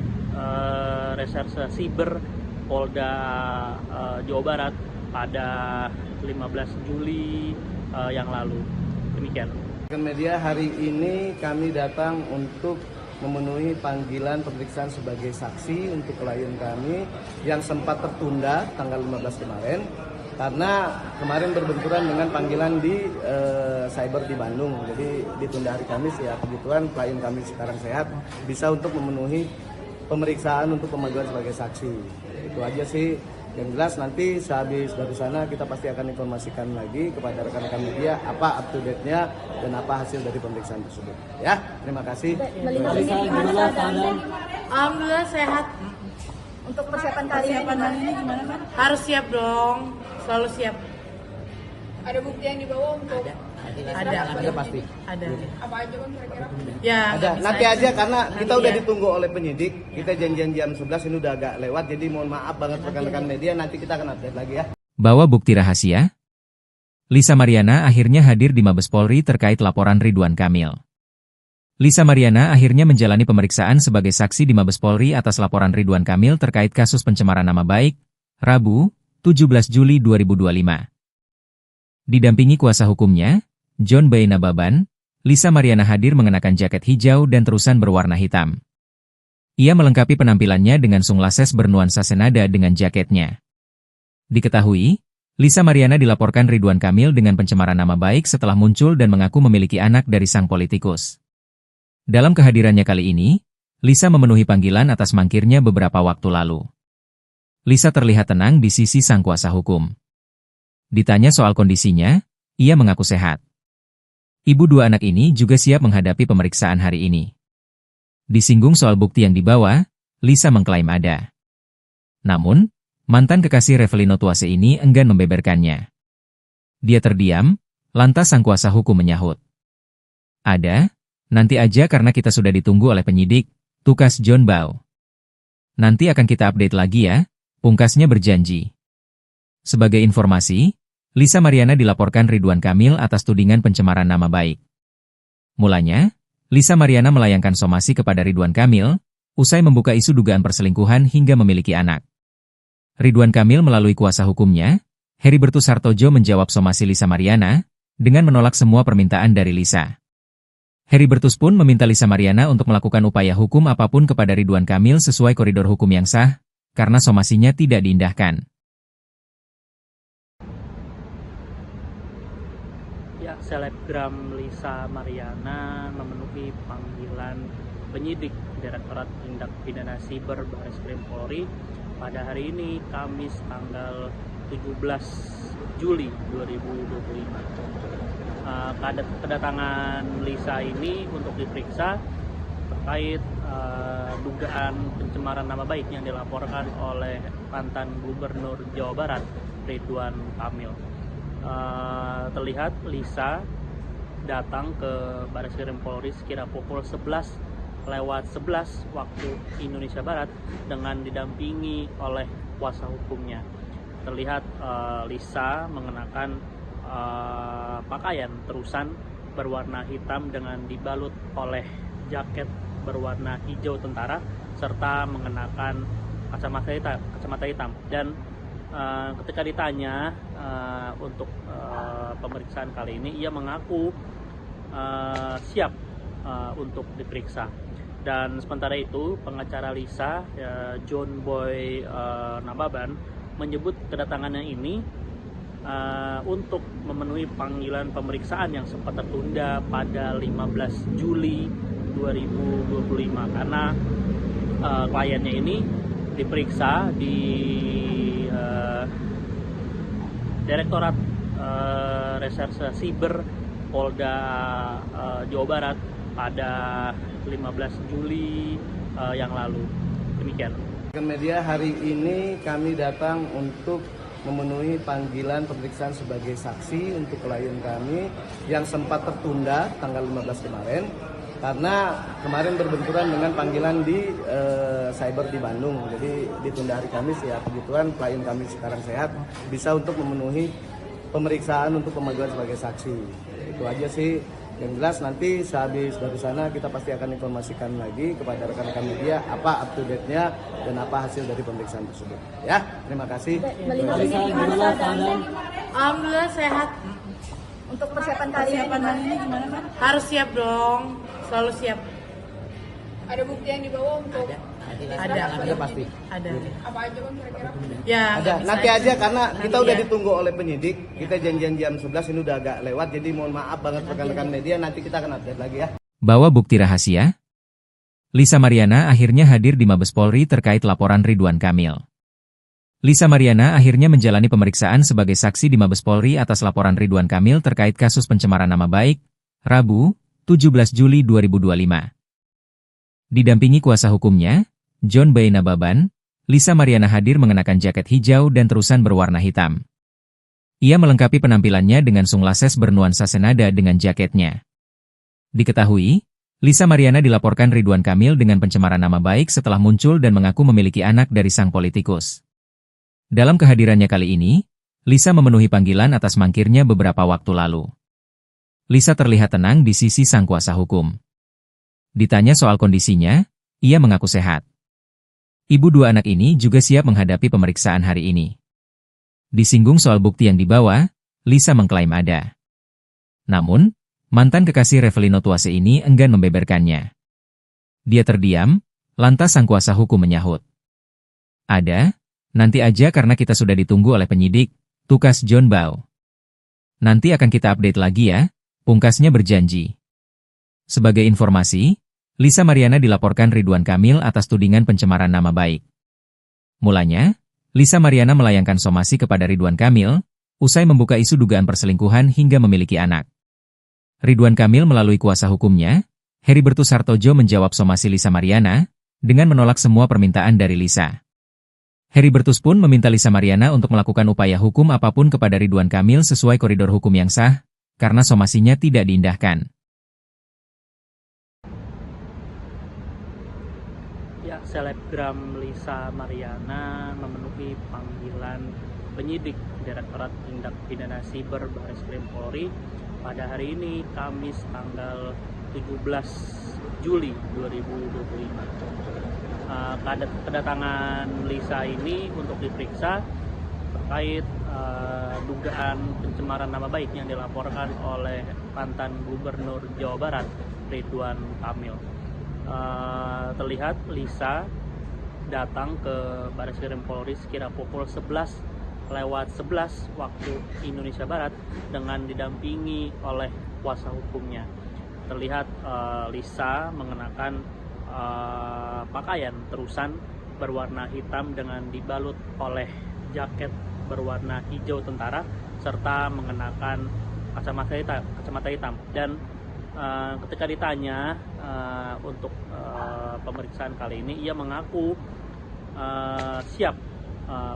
Reserse Siber Polda Jawa Barat pada 15 Juli yang lalu. Demikian. Media hari ini kami datang untuk memenuhi panggilan pemeriksaan sebagai saksi untuk klien kami yang sempat tertunda tanggal 15 kemarin karena kemarin berbenturan dengan panggilan di cyber di Bandung. Jadi ditunda hari Kamis ya, kebetulan klien kami sekarang sehat, bisa untuk memenuhi pemeriksaan untuk pemanggilan sebagai saksi. Itu aja sih. Yang jelas nanti sehabis dari sana kita pasti akan informasikan lagi kepada rekan-rekan media apa up to date-nya dan apa hasil dari pemeriksaan tersebut. Ya, terima kasih. Melihat ini gimana keadaannya? Alhamdulillah sehat. Untuk persiapan kali ini gimana kan? Harus siap dong, selalu siap. Ada bukti yang dibawa untuk Ada pasti. Ada. apa aja bang kira-kira? Ya. Ada. nggak bisa Nanti aja karena kita Nanti udah ya. ditunggu oleh penyidik. Kita janjian jam 11 ini udah agak lewat. Jadi mohon maaf banget rekan-rekan media. Nanti kita akan update lagi ya. Bawa bukti rahasia? Lisa Mariana akhirnya hadir di Mabes Polri terkait laporan Ridwan Kamil. Lisa Mariana akhirnya menjalani pemeriksaan sebagai saksi di Mabes Polri atas laporan Ridwan Kamil terkait kasus pencemaran nama baik, Rabu, 17 Juli 2025. Didampingi kuasa hukumnya, John Boy Nababan, Lisa Mariana hadir mengenakan jaket hijau dan terusan berwarna hitam. Ia melengkapi penampilannya dengan sunglasses bernuansa senada dengan jaketnya. Diketahui, Lisa Mariana dilaporkan Ridwan Kamil dengan pencemaran nama baik setelah muncul dan mengaku memiliki anak dari sang politikus. Dalam kehadirannya kali ini, Lisa memenuhi panggilan atas mangkirnya beberapa waktu lalu. Lisa terlihat tenang di sisi sang kuasa hukum. Ditanya soal kondisinya, ia mengaku sehat. Ibu dua anak ini juga siap menghadapi pemeriksaan hari ini. Disinggung soal bukti yang dibawa, Lisa mengklaim ada. Namun, mantan kekasih Revelino Tuase ini enggan membeberkannya. Dia terdiam, lantas sang kuasa hukum menyahut. Ada, nanti aja karena kita sudah ditunggu oleh penyidik, tukas John Bao. Nanti akan kita update lagi ya, pungkasnya berjanji. Sebagai informasi, Lisa Mariana dilaporkan Ridwan Kamil atas tudingan pencemaran nama baik. Mulanya, Lisa Mariana melayangkan somasi kepada Ridwan Kamil, usai membuka isu dugaan perselingkuhan hingga memiliki anak. Ridwan Kamil melalui kuasa hukumnya, Heribertus Hartojo menjawab somasi Lisa Mariana, dengan menolak semua permintaan dari Lisa. Heribertus pun meminta Lisa Mariana untuk melakukan upaya hukum apapun kepada Ridwan Kamil sesuai koridor hukum yang sah, karena somasinya tidak diindahkan. Ya, selebgram Lisa Mariana memenuhi panggilan penyidik Direktorat Tindak Pidana Siber Bareskrim Polri pada hari ini, Kamis tanggal 17 Juli 2025. Kedatangan Lisa ini untuk diperiksa terkait dugaan pencemaran nama baik yang dilaporkan oleh mantan Gubernur Jawa Barat, Ridwan Kamil. Terlihat Lisa datang ke Bareskrim Polri sekira pukul 11:11 waktu Indonesia Barat dengan didampingi oleh kuasa hukumnya. Terlihat Lisa mengenakan pakaian terusan berwarna hitam dengan dibalut oleh jaket berwarna hijau tentara serta mengenakan kacamata hitam. Dan ketika ditanya untuk pemeriksaan kali ini, ia mengaku siap untuk diperiksa. Dan sementara itu, pengacara Lisa, John Boy Nababan, menyebut kedatangannya ini untuk memenuhi panggilan pemeriksaan yang sempat tertunda pada 15 Juli 2025 karena kliennya ini diperiksa di Direktorat Reserse Siber Polda Jawa Barat pada 15 Juli yang lalu. Demikian. Media hari ini kami datang untuk memenuhi panggilan pemeriksaan sebagai saksi untuk klien kami yang sempat tertunda tanggal 15 kemarin karena kemarin berbenturan dengan panggilan di cyber di Bandung. Jadi ditunda hari Kamis ya, kebetulan klien kami sekarang sehat, bisa untuk memenuhi pemeriksaan untuk pemanggilan sebagai saksi. Itu aja sih. Yang jelas nanti sehabis dari sana kita pasti akan informasikan lagi kepada rekan-rekan media apa up to date-nya dan apa hasil dari pemeriksaan tersebut. Ya, terima kasih. Alhamdulillah sehat. Untuk persiapan kali ini gimana kan? Harus siap dong, selalu siap. Ada bukti yang dibawa untuk Ada pasti. Ada. apa aja kan kira-kira? Ya, Ada. nggak bisa Nanti aja karena kita udah ya. ditunggu oleh penyidik. Kita janjian jam 11 ini udah agak lewat. Jadi mohon maaf banget rekan-rekan media, nanti kita akan update lagi ya. Bawa bukti rahasia? Lisa Mariana akhirnya hadir di Mabes Polri terkait laporan Ridwan Kamil. Lisa Mariana akhirnya menjalani pemeriksaan sebagai saksi di Mabes Polri atas laporan Ridwan Kamil terkait kasus pencemaran nama baik, Rabu, 17 Juli 2025. Didampingi kuasa hukumnya, John Boy Nababan, Lisa Mariana hadir mengenakan jaket hijau dan terusan berwarna hitam. Ia melengkapi penampilannya dengan sunglasses bernuansa senada dengan jaketnya. Diketahui, Lisa Mariana dilaporkan Ridwan Kamil dengan pencemaran nama baik setelah muncul dan mengaku memiliki anak dari sang politikus. Dalam kehadirannya kali ini, Lisa memenuhi panggilan atas mangkirnya beberapa waktu lalu. Lisa terlihat tenang di sisi sang kuasa hukum. Ditanya soal kondisinya, ia mengaku sehat. Ibu dua anak ini juga siap menghadapi pemeriksaan hari ini. Disinggung soal bukti yang dibawa, Lisa mengklaim ada. Namun, mantan kekasih Revelino Tuase ini enggan membeberkannya. Dia terdiam, lantas sang kuasa hukum menyahut. Ada, nanti aja karena kita sudah ditunggu oleh penyidik, tukas John Bow. Nanti akan kita update lagi ya, pungkasnya berjanji. Sebagai informasi, Lisa Mariana dilaporkan Ridwan Kamil atas tudingan pencemaran nama baik. Mulanya, Lisa Mariana melayangkan somasi kepada Ridwan Kamil, usai membuka isu dugaan perselingkuhan hingga memiliki anak. Ridwan Kamil melalui kuasa hukumnya, Heribertus Hartojo menjawab somasi Lisa Mariana, dengan menolak semua permintaan dari Lisa. Heribertus pun meminta Lisa Mariana untuk melakukan upaya hukum apapun kepada Ridwan Kamil sesuai koridor hukum yang sah, karena somasinya tidak diindahkan. Ya, selebgram Lisa Mariana memenuhi panggilan penyidik Direktorat Tindak Pidana Siber Bareskrim Polri pada hari ini, Kamis tanggal 17 Juli 2025. Kedatangan Lisa ini untuk diperiksa terkait dugaan pencemaran nama baik yang dilaporkan oleh mantan Gubernur Jawa Barat Ridwan Kamil. Terlihat Lisa datang ke Bareskrim Polri sekira pukul 11:11 waktu Indonesia Barat dengan didampingi oleh kuasa hukumnya. Terlihat Lisa mengenakan pakaian terusan berwarna hitam dengan dibalut oleh jaket berwarna hijau tentara serta mengenakan kacamata hitam. Dan ketika ditanya untuk pemeriksaan kali ini, ia mengaku siap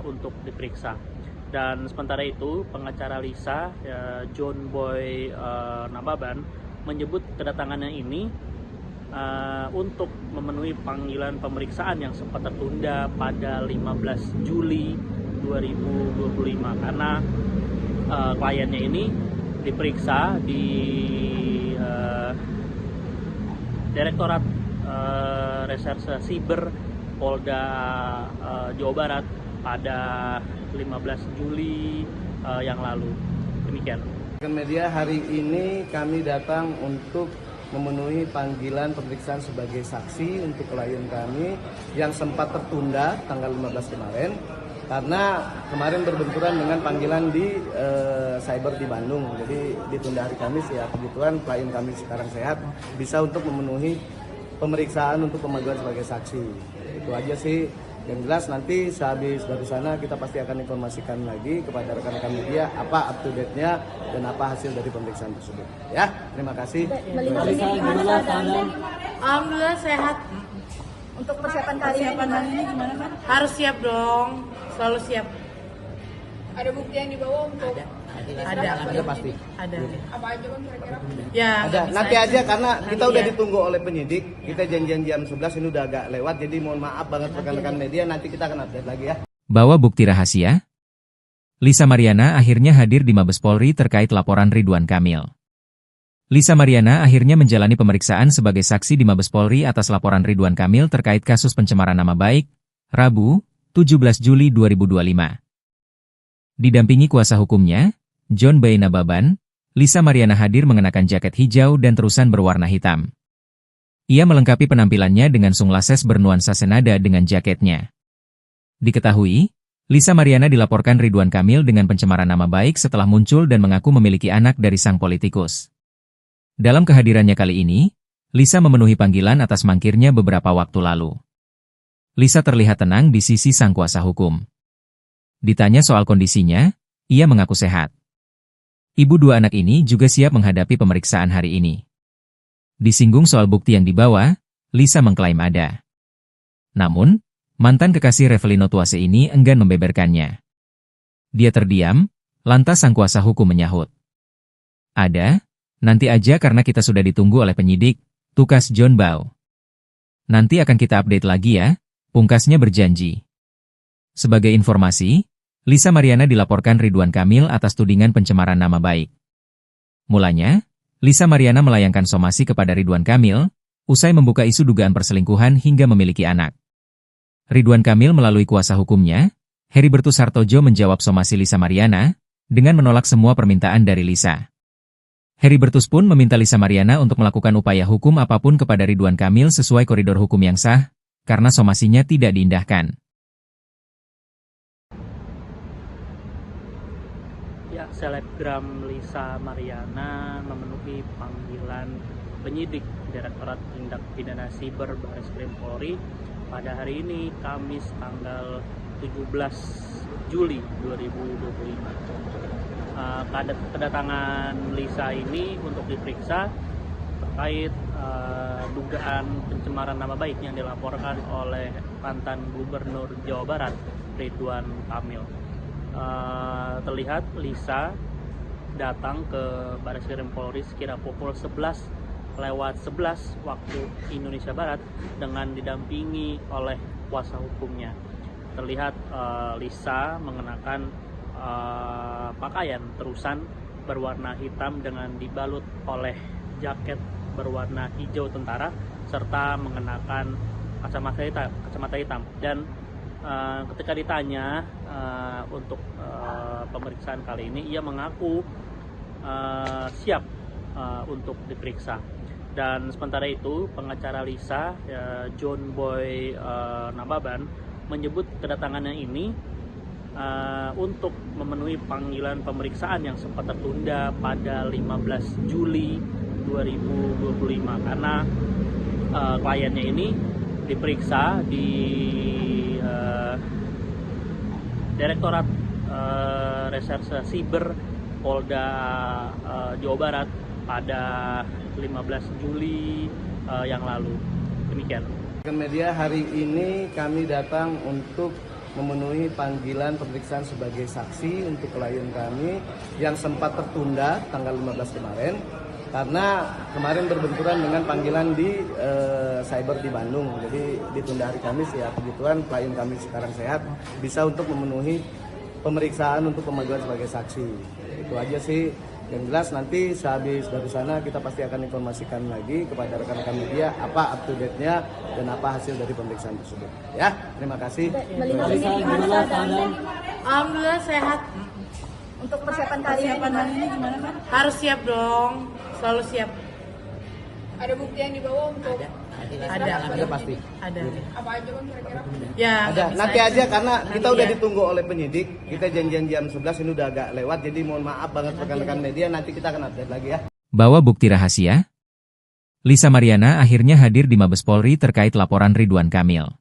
untuk diperiksa. Dan sementara itu pengacara Lisa, John Boy Nababan, menyebut kedatangannya ini untuk memenuhi panggilan pemeriksaan yang sempat tertunda pada 15 Juli 2025 karena kliennya ini diperiksa di Direktorat Reserse Siber Polda Jawa Barat pada 15 Juli yang lalu. Demikian. Media hari ini kami datang untuk memenuhi panggilan pemeriksaan sebagai saksi untuk klien kami yang sempat tertunda tanggal 15 kemarin karena kemarin berbenturan dengan panggilan di cyber di Bandung. Jadi ditunda hari Kamis, ya kebetulan klien kami sekarang sehat, bisa untuk memenuhi pemeriksaan untuk pemanggilan sebagai saksi. Itu aja sih. Yang jelas nanti sehabis dari sana kita pasti akan informasikan lagi kepada rekan-rekan media apa up to date-nya dan apa hasil dari pemeriksaan tersebut. Ya, terima kasih. Alhamdulillah sehat. Untuk persiapan kali ini gimana kan? Harus siap dong, selalu siap. Ada bukti yang dibawa untuk Ada pasti. Ada. apa aja kan kira-kira? Ya. Ada. bisa Nanti aja karena kita Nanti udah ya. ditunggu oleh penyidik. Kita janjian jam 11, ini udah agak lewat. Jadi mohon maaf banget rekan-rekan media, nanti kita akan update lagi ya. Bawa bukti rahasia? Lisa Mariana akhirnya hadir di Mabes Polri terkait laporan Ridwan Kamil. Lisa Mariana akhirnya menjalani pemeriksaan sebagai saksi di Mabes Polri atas laporan Ridwan Kamil terkait kasus pencemaran nama baik, Rabu, 17 Juli 2025. Didampingi kuasa hukumnya, John Boy Nababan, Lisa Mariana hadir mengenakan jaket hijau dan terusan berwarna hitam. Ia melengkapi penampilannya dengan sunglasses bernuansa senada dengan jaketnya. Diketahui, Lisa Mariana dilaporkan Ridwan Kamil dengan pencemaran nama baik setelah muncul dan mengaku memiliki anak dari sang politikus. Dalam kehadirannya kali ini, Lisa memenuhi panggilan atas mangkirnya beberapa waktu lalu. Lisa terlihat tenang di sisi sang kuasa hukum. Ditanya soal kondisinya, ia mengaku sehat. Ibu dua anak ini juga siap menghadapi pemeriksaan hari ini. Disinggung soal bukti yang dibawa, Lisa mengklaim ada. Namun, mantan kekasih Revelino Tuase ini enggan membeberkannya. Dia terdiam, lantas sang kuasa hukum menyahut. Ada, nanti aja karena kita sudah ditunggu oleh penyidik, tukas John Boy. Nanti akan kita update lagi ya, pungkasnya berjanji. Sebagai informasi, Lisa Mariana dilaporkan Ridwan Kamil atas tudingan pencemaran nama baik. Mulanya, Lisa Mariana melayangkan somasi kepada Ridwan Kamil, usai membuka isu dugaan perselingkuhan hingga memiliki anak. Ridwan Kamil melalui kuasa hukumnya, Heribertus Hartojo menjawab somasi Lisa Mariana, dengan menolak semua permintaan dari Lisa. Heribertus pun meminta Lisa Mariana untuk melakukan upaya hukum apapun kepada Ridwan Kamil sesuai koridor hukum yang sah, karena somasinya tidak diindahkan. Ya, selebgram Lisa Mariana memenuhi panggilan penyidik Direktorat Tindak Pidana Siber Bareskrim Polri pada hari ini, Kamis tanggal 17 Juli 2025. Kedatangan Lisa ini untuk diperiksa terkait dugaan pencemaran nama baik yang dilaporkan oleh mantan Gubernur Jawa Barat Ridwan Kamil. Terlihat Lisa datang ke Bareskrim Polri sekira pukul 11:11 waktu Indonesia Barat dengan didampingi oleh kuasa hukumnya. Terlihat Lisa mengenakan pakaian terusan berwarna hitam dengan dibalut oleh jaket berwarna hijau tentara serta mengenakan kacamata hitam. Dan ketika ditanya untuk pemeriksaan kali ini, ia mengaku siap untuk diperiksa. Dan sementara itu, pengacara Lisa, John Boy Nababan, menyebut kedatangannya ini untuk memenuhi panggilan pemeriksaan yang sempat tertunda pada 15 Juli 2025 karena kliennya ini diperiksa di Direktorat Reserse Siber Polda Jawa Barat pada 15 Juli yang lalu. Demikian. Media hari ini kami datang untuk memenuhi panggilan pemeriksaan sebagai saksi untuk klien kami yang sempat tertunda tanggal 15 kemarin karena kemarin berbenturan dengan panggilan di cyber di Bandung. Jadi ditunda hari Kamis ya, kebetulan klien kami sekarang sehat, bisa untuk memenuhi pemeriksaan untuk pemanggilan sebagai saksi. Itu aja sih. Yang jelas nanti sehabis dari sana kita pasti akan informasikan lagi kepada rekan-rekan media apa up to date-nya dan apa hasil dari pemeriksaan tersebut. Ya, terima kasih. Melihat ini gimana keadaan? Alhamdulillah sehat. Untuk persiapan kali ini gimana kan? Harus siap dong, selalu siap. Ada bukti yang dibawa untuk Ada pasti. Ada. apa aja bang kira-kira? Ya, Ada. nggak Nanti bisa aja karena kita nanti udah ya. ditunggu oleh penyidik. Kita janjian jam 11 ini udah agak lewat, jadi mohon maaf banget rekan-rekan media. Nanti kita akan update lagi ya. Bawa bukti rahasia? Lisa Mariana akhirnya hadir di Mabes Polri terkait laporan Ridwan Kamil.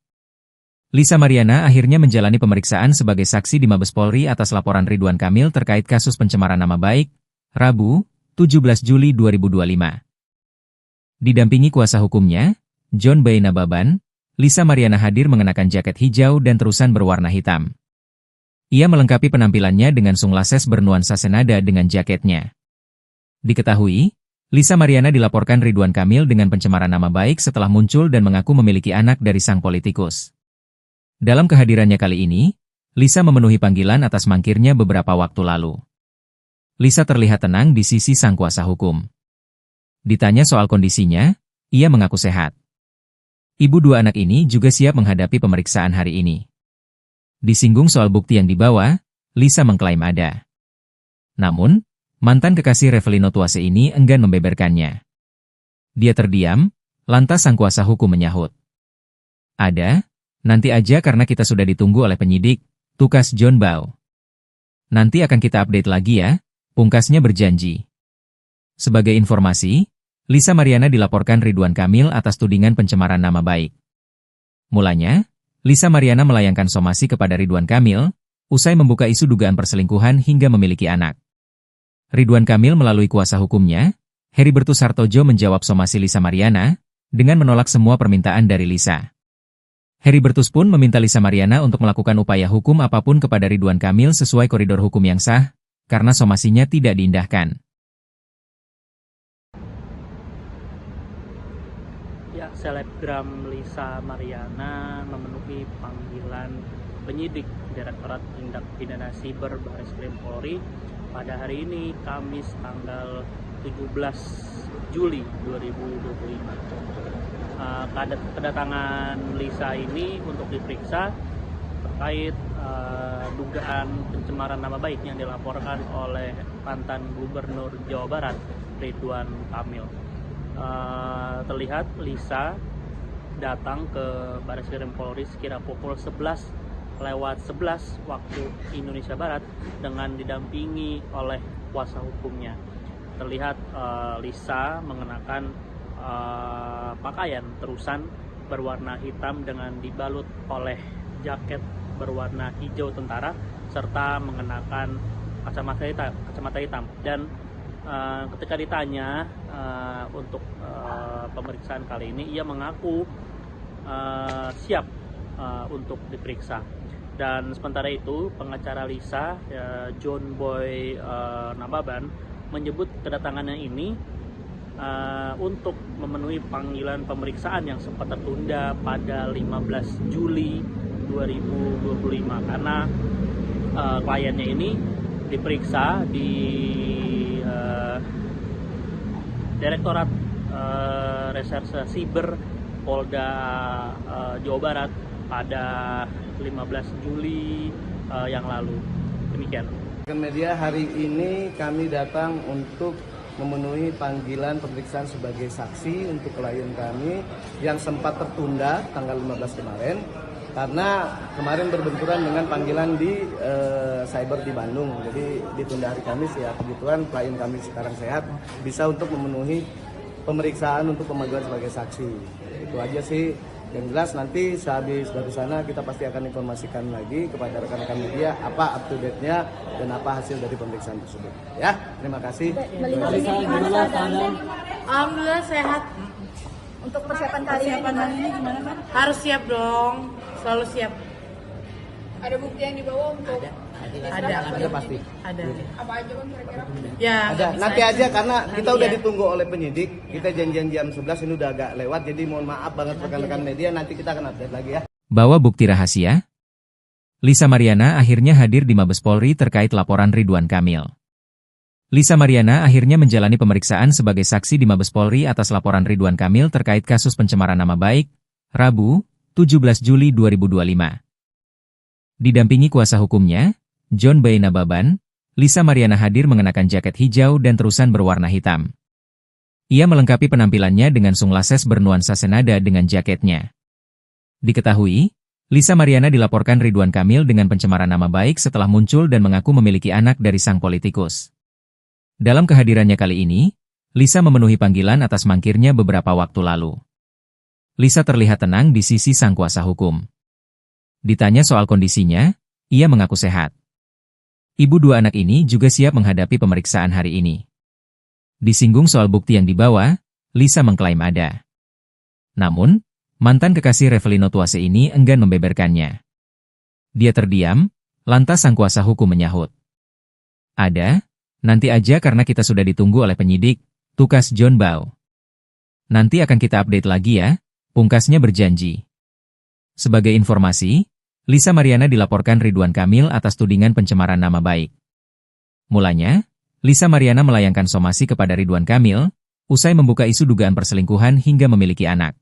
Lisa Mariana akhirnya menjalani pemeriksaan sebagai saksi di Mabes Polri atas laporan Ridwan Kamil terkait kasus pencemaran nama baik, Rabu, 17 Juli 2025. Didampingi kuasa hukumnya, John Boy Nababan, Lisa Mariana hadir mengenakan jaket hijau dan terusan berwarna hitam. Ia melengkapi penampilannya dengan sunglasses bernuansa senada dengan jaketnya. Diketahui, Lisa Mariana dilaporkan Ridwan Kamil dengan pencemaran nama baik setelah muncul dan mengaku memiliki anak dari sang politikus. Dalam kehadirannya kali ini, Lisa memenuhi panggilan atas mangkirnya beberapa waktu lalu. Lisa terlihat tenang di sisi sang kuasa hukum. Ditanya soal kondisinya, ia mengaku sehat. Ibu dua anak ini juga siap menghadapi pemeriksaan hari ini. Disinggung soal bukti yang dibawa, Lisa mengklaim ada. Namun, mantan kekasih Revelino Tuase ini enggan membeberkannya. Dia terdiam, lantas sang kuasa hukum menyahut. Ada, nanti aja karena kita sudah ditunggu oleh penyidik, tukas John Boy. Nanti akan kita update lagi ya, pungkasnya berjanji. Sebagai informasi, Lisa Mariana dilaporkan Ridwan Kamil atas tudingan pencemaran nama baik. Mulanya, Lisa Mariana melayangkan somasi kepada Ridwan Kamil, usai membuka isu dugaan perselingkuhan hingga memiliki anak. Ridwan Kamil melalui kuasa hukumnya, Heribertus Hartojo menjawab somasi Lisa Mariana, dengan menolak semua permintaan dari Lisa. Heribertus pun meminta Lisa Mariana untuk melakukan upaya hukum apapun kepada Ridwan Kamil sesuai koridor hukum yang sah, karena somasinya tidak diindahkan. Ya, selebgram Lisa Mariana memenuhi panggilan penyidik Direktorat Tindak Pidana Siber Bareskrim Polri pada hari ini, Kamis tanggal 17 Juli 2025. Kedatangan Lisa ini untuk diperiksa terkait dugaan pencemaran nama baik yang dilaporkan oleh mantan Gubernur Jawa Barat, Ridwan Kamil. Terlihat Lisa datang ke Bareskrim Polri sekira pukul 11:11 waktu Indonesia Barat dengan didampingi oleh kuasa hukumnya. Terlihat Lisa mengenakan pakaian terusan berwarna hitam dengan dibalut oleh jaket berwarna hijau tentara serta mengenakan kacamata hitam. Dan ketika ditanya untuk pemeriksaan kali ini, ia mengaku siap untuk diperiksa. Dan sementara itu, pengacara Lisa, John Boy Nababan, menyebut kedatangannya ini untuk memenuhi panggilan pemeriksaan yang sempat tertunda pada 15 Juli 2025 karena kliennya ini diperiksa di Direktorat Reserse Siber Polda Jawa Barat pada 15 Juli yang lalu. Demikian. Media hari ini kami datang untuk memenuhi panggilan pemeriksaan sebagai saksi untuk klien kami yang sempat tertunda tanggal 15 kemarin karena kemarin berbenturan dengan panggilan di cyber di Bandung. Jadi ditunda hari Kamis ya, kebetulan klien kami sekarang sehat bisa untuk memenuhi pemeriksaan untuk pemanggilan sebagai saksi. Itu aja sih. Yang jelas nanti sehabis dari sana kita pasti akan informasikan lagi kepada rekan-rekan media apa up to date-nya dan apa hasil dari pemeriksaan tersebut. Ya, terima kasih. Melihat ini gimana keadaannya? Alhamdulillah sehat. Untuk persiapan kali ini gimana kan? Harus siap dong. Selalu siap. Ada bukti yang dibawa untuk Ada pasti. Ada. apa aja kan kira-kira? Ya. Ada. nggak bisa Nanti aja karena kita Nanti udah ya. ditunggu oleh penyidik. Kita janjian jam 11 ini udah agak lewat. Jadi mohon maaf banget rekan-rekan media. Nanti kita akan update lagi ya. Bawa bukti rahasia? Lisa Mariana akhirnya hadir di Mabes Polri terkait laporan Ridwan Kamil. Lisa Mariana akhirnya menjalani pemeriksaan sebagai saksi di Mabes Polri atas laporan Ridwan Kamil terkait kasus pencemaran nama baik, Rabu, 17 Juli 2025. Didampingi kuasa hukumnya, John B. Nababan, Lisa Mariana hadir mengenakan jaket hijau dan terusan berwarna hitam. Ia melengkapi penampilannya dengan sunglasses bernuansa senada dengan jaketnya. Diketahui, Lisa Mariana dilaporkan Ridwan Kamil dengan pencemaran nama baik setelah muncul dan mengaku memiliki anak dari sang politikus. Dalam kehadirannya kali ini, Lisa memenuhi panggilan atas mangkirnya beberapa waktu lalu. Lisa terlihat tenang di sisi sang kuasa hukum. Ditanya soal kondisinya, ia mengaku sehat. Ibu dua anak ini juga siap menghadapi pemeriksaan hari ini. Disinggung soal bukti yang dibawa, Lisa mengklaim ada. Namun, mantan kekasih Revelino Tuase ini enggan membeberkannya. Dia terdiam, lantas sang kuasa hukum menyahut. Ada, nanti aja karena kita sudah ditunggu oleh penyidik, tukas John Bau. Nanti akan kita update lagi ya, pungkasnya berjanji. Sebagai informasi, Lisa Mariana dilaporkan Ridwan Kamil atas tudingan pencemaran nama baik. Mulanya, Lisa Mariana melayangkan somasi kepada Ridwan Kamil, usai membuka isu dugaan perselingkuhan hingga memiliki anak.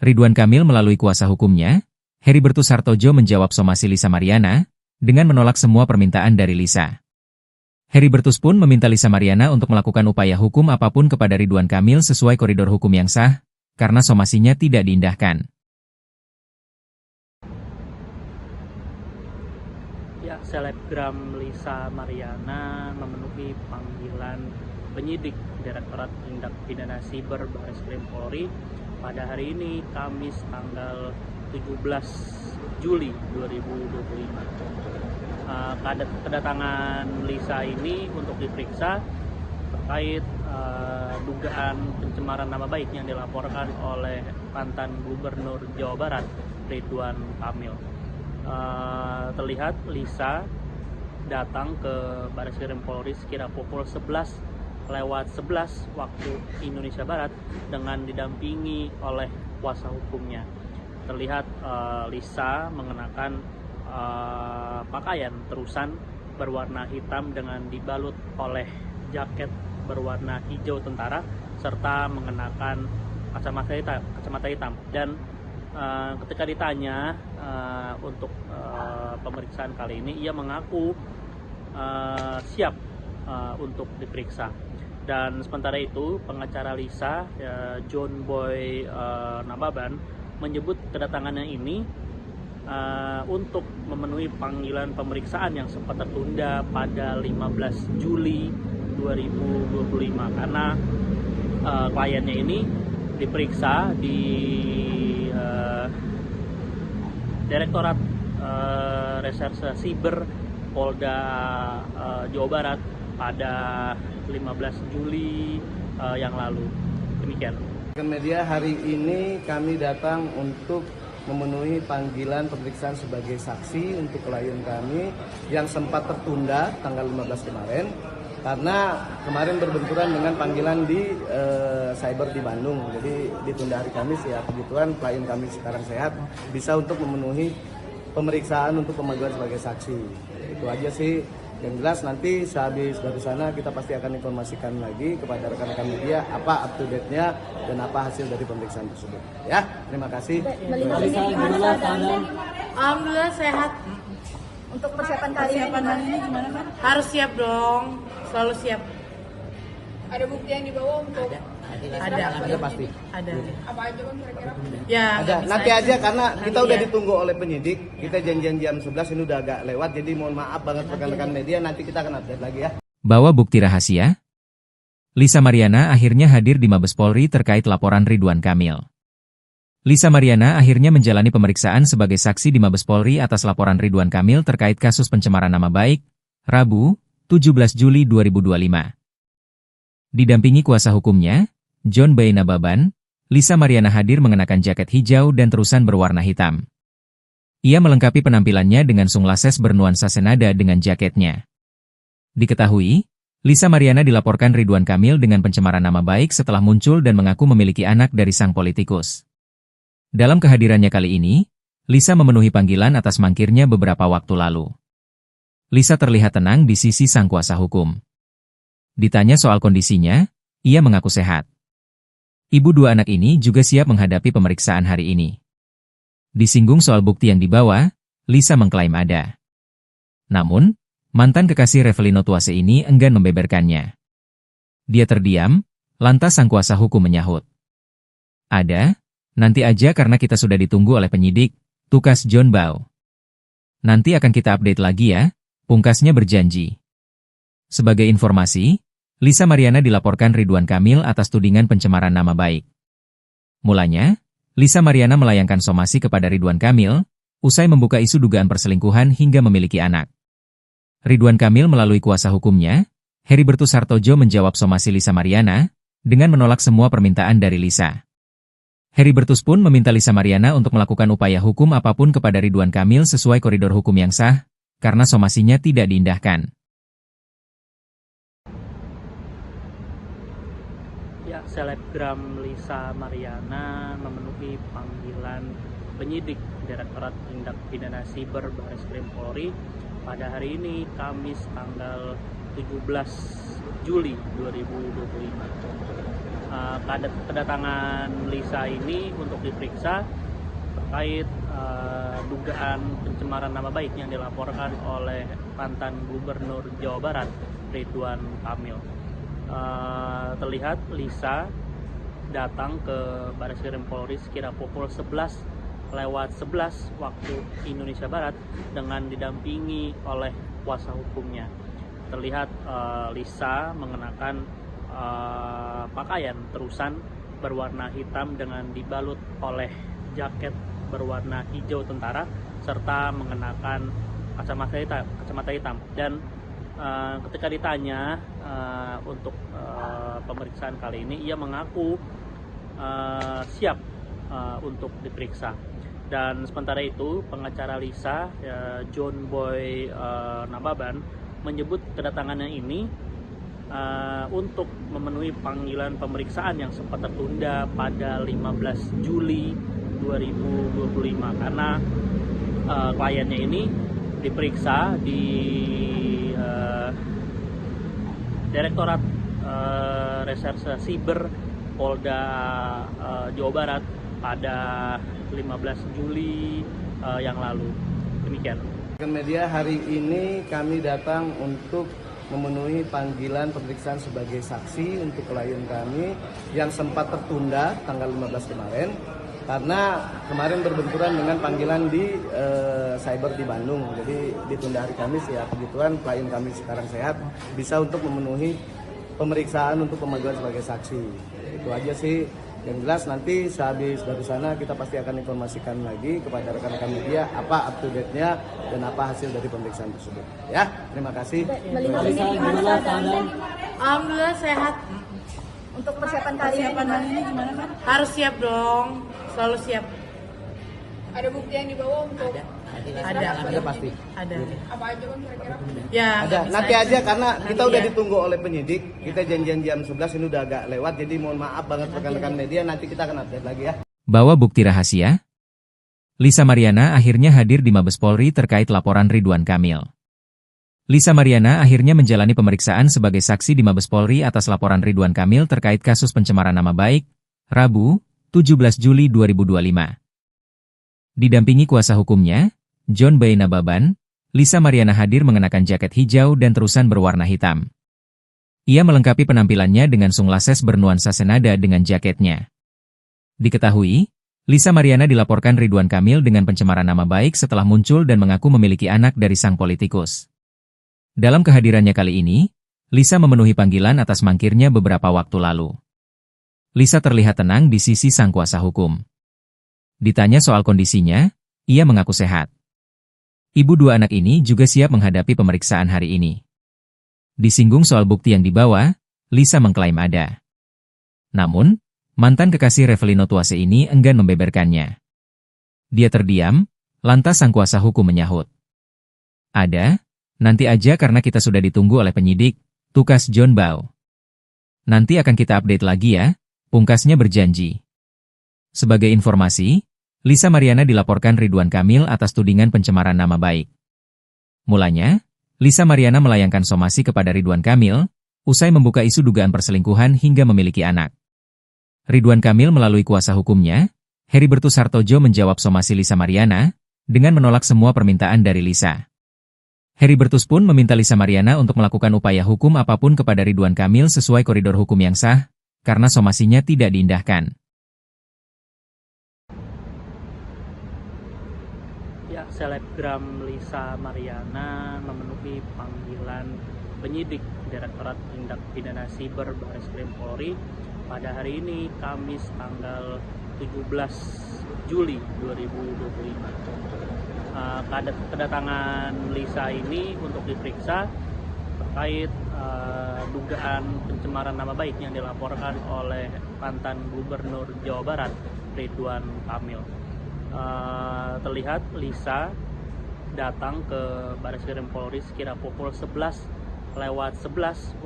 Ridwan Kamil melalui kuasa hukumnya, Heribertus Hartojo menjawab somasi Lisa Mariana, dengan menolak semua permintaan dari Lisa. Heribertus pun meminta Lisa Mariana untuk melakukan upaya hukum apapun kepada Ridwan Kamil sesuai koridor hukum yang sah, karena somasinya tidak diindahkan. Ya, selebgram Lisa Mariana memenuhi panggilan penyidik Direktorat Tindak Pidana Siber Bareskrim Polri pada hari ini, Kamis tanggal 17 Juli 2025. Kedatangan Lisa ini untuk diperiksa terkait dugaan pencemaran nama baik yang dilaporkan oleh mantan Gubernur Jawa Barat, Ridwan Kamil. Terlihat Lisa datang ke Bareskrim Polri sekira pukul 11:11 waktu Indonesia Barat dengan didampingi oleh kuasa hukumnya. Terlihat Lisa mengenakan pakaian terusan berwarna hitam dengan dibalut oleh jaket berwarna hijau tentara serta mengenakan kacamata hitam. Dan ketika ditanya untuk pemeriksaan kali ini, ia mengaku siap untuk diperiksa. Dan sementara itu, pengacara Lisa, John Boy Nababan, menyebut kedatangannya ini untuk memenuhi panggilan pemeriksaan yang sempat tertunda pada 15 Juli 2025 karena kliennya ini diperiksa di Direktorat Reserse Siber Polda Jawa Barat pada 15 Juli yang lalu. Demikian. Media hari ini kami datang untuk memenuhi panggilan pemeriksaan sebagai saksi untuk klien kami yang sempat tertunda tanggal 15 kemarin karena kemarin berbenturan dengan panggilan di cyber di Bandung. Jadi ditunda hari Kamis ya, kebetulan klien kami sekarang sehat bisa untuk memenuhi pemeriksaan untuk pemanggilan sebagai saksi. Itu aja sih. Yang jelas nanti sehabis dari sana kita pasti akan informasikan lagi kepada rekan-rekan media apa up to date-nya dan apa hasil dari pemeriksaan tersebut. Ya, terima kasih. Melihat ini gimana keadaannya? Alhamdulillah sehat. Untuk persiapan kali ini gimana kan? Harus siap dong, selalu siap. Ada bukti yang dibawa untuk Ada pasti. Ada. apa aja kan kira-kira? Ya, Ada. nggak bisa Nanti aja karena kita udah ya. ditunggu oleh penyidik. Kita janjian jam 11 ini udah agak lewat. Jadi mohon maaf banget rekan-rekan media. Nanti kita akan update lagi ya. Bawa bukti rahasia? Lisa Mariana akhirnya hadir di Mabes Polri terkait laporan Ridwan Kamil. Lisa Mariana akhirnya menjalani pemeriksaan sebagai saksi di Mabes Polri atas laporan Ridwan Kamil terkait kasus pencemaran nama baik, Rabu, 17 Juli 2025. Didampingi kuasa hukumnya, John B. Nababan, Lisa Mariana hadir mengenakan jaket hijau dan terusan berwarna hitam. Ia melengkapi penampilannya dengan sunglasses bernuansa senada dengan jaketnya. Diketahui, Lisa Mariana dilaporkan Ridwan Kamil dengan pencemaran nama baik setelah muncul dan mengaku memiliki anak dari sang politikus. Dalam kehadirannya kali ini, Lisa memenuhi panggilan atas mangkirnya beberapa waktu lalu. Lisa terlihat tenang di sisi sang kuasa hukum. Ditanya soal kondisinya, ia mengaku sehat. Ibu dua anak ini juga siap menghadapi pemeriksaan hari ini. Disinggung soal bukti yang dibawa, Lisa mengklaim ada. Namun, mantan kekasih Revelino Tuase ini enggan membeberkannya. Dia terdiam, lantas sang kuasa hukum menyahut. Ada, nanti aja karena kita sudah ditunggu oleh penyidik, tukas John Bau. Nanti akan kita update lagi ya, pungkasnya berjanji. Sebagai informasi, Lisa Mariana dilaporkan Ridwan Kamil atas tudingan pencemaran nama baik. Mulanya, Lisa Mariana melayangkan somasi kepada Ridwan Kamil, usai membuka isu dugaan perselingkuhan hingga memiliki anak. Ridwan Kamil melalui kuasa hukumnya, Heribertus Hartojo menjawab somasi Lisa Mariana, dengan menolak semua permintaan dari Lisa. Heribertus pun meminta Lisa Mariana untuk melakukan upaya hukum apapun kepada Ridwan Kamil sesuai koridor hukum yang sah, karena somasinya tidak diindahkan. Ya, selebgram Lisa Mariana memenuhi panggilan penyidik Direktorat Tindak Pidana Siber Bareskrim Polri pada hari ini, Kamis tanggal 17 Juli 2025. Kedatangan Lisa ini untuk diperiksa terkait dugaan pencemaran nama baik yang dilaporkan oleh mantan Gubernur Jawa Barat, Ridwan Kamil. Terlihat Lisa datang ke Bareskrim Polri sekira pukul 11:11 waktu Indonesia Barat dengan didampingi oleh kuasa hukumnya. Terlihat Lisa mengenakan pakaian terusan berwarna hitam dengan dibalut oleh jaket berwarna hijau tentara serta mengenakan kacamata hitam. Dan ketika ditanya untuk pemeriksaan kali ini, ia mengaku siap untuk diperiksa. Dan sementara itu, pengacara Lisa, John Boy Nababan, menyebut kedatangannya ini untuk memenuhi panggilan pemeriksaan yang sempat tertunda pada 15 Juli 2025 karena kliennya ini diperiksa di Direktorat Reserse Siber Polda Jawa Barat pada 15 Juli yang lalu. Demikian. Media hari ini kami datang untuk memenuhi panggilan pemeriksaan sebagai saksi untuk klien kami yang sempat tertunda tanggal 15 kemarin karena kemarin berbenturan dengan panggilan di cyber di Bandung. Jadi ditunda hari Kamis ya, kebetulan klien kami sekarang sehat, bisa untuk memenuhi pemeriksaan untuk pemanggilan sebagai saksi. Itu aja sih. Yang jelas nanti sehabis dari sana kita pasti akan informasikan lagi kepada rekan-rekan media apa up to date-nya dan apa hasil dari pemeriksaan tersebut. Ya, terima kasih. Melihat ini gimana keadaannya? Alhamdulillah sehat. Untuk persiapan kali ini gimana kan? Harus siap dong, selalu siap. Ada bukti yang dibawa untuk Ada pasti. Ada. apa aja kan kira-kira? Ya, Ada. nggak bisa Nanti aja karena kita Nanti udah ya. ditunggu oleh penyidik. Kita janjian jam 11 ini udah agak lewat. Jadi mohon maaf banget rekan-rekan media. Nanti kita akan update lagi ya. Bawa bukti rahasia? Lisa Mariana akhirnya hadir di Mabes Polri terkait laporan Ridwan Kamil. Lisa Mariana akhirnya menjalani pemeriksaan sebagai saksi di Mabes Polri atas laporan Ridwan Kamil terkait kasus pencemaran nama baik, Rabu, 17 Juli 2025. Didampingi kuasa hukumnya, John B. Nababan, Lisa Mariana hadir mengenakan jaket hijau dan terusan berwarna hitam. Ia melengkapi penampilannya dengan sunglasses bernuansa senada dengan jaketnya. Diketahui, Lisa Mariana dilaporkan Ridwan Kamil dengan pencemaran nama baik setelah muncul dan mengaku memiliki anak dari sang politikus. Dalam kehadirannya kali ini, Lisa memenuhi panggilan atas mangkirnya beberapa waktu lalu. Lisa terlihat tenang di sisi sang kuasa hukum. Ditanya soal kondisinya, ia mengaku sehat. Ibu dua anak ini juga siap menghadapi pemeriksaan hari ini. Disinggung soal bukti yang dibawa, Lisa mengklaim ada. Namun, mantan kekasih Revelino Tuase ini enggan membeberkannya. Dia terdiam, lantas sang kuasa hukum menyahut. Ada, nanti aja karena kita sudah ditunggu oleh penyidik, tukas John Bau. Nanti akan kita update lagi ya, pungkasnya berjanji. Sebagai informasi, Lisa Mariana dilaporkan Ridwan Kamil atas tudingan pencemaran nama baik. Mulanya, Lisa Mariana melayangkan somasi kepada Ridwan Kamil, usai membuka isu dugaan perselingkuhan hingga memiliki anak. Ridwan Kamil melalui kuasa hukumnya, Heribertus Hartojo menjawab somasi Lisa Mariana, dengan menolak semua permintaan dari Lisa. Heribertus pun meminta Lisa Mariana untuk melakukan upaya hukum apapun kepada Ridwan Kamil sesuai koridor hukum yang sah, karena somasinya tidak diindahkan. Ya, selebgram Lisa Mariana memenuhi panggilan penyidik Direktorat Tindak Pidana Siber Bareskrim Polri pada hari ini, Kamis tanggal 17 Juli 2025. Kedatangan Lisa ini untuk diperiksa terkait dugaan pencemaran nama baik yang dilaporkan oleh mantan Gubernur Jawa Barat, Ridwan Kamil. Terlihat Lisa datang ke Bareskrim Polri sekira pukul 11:11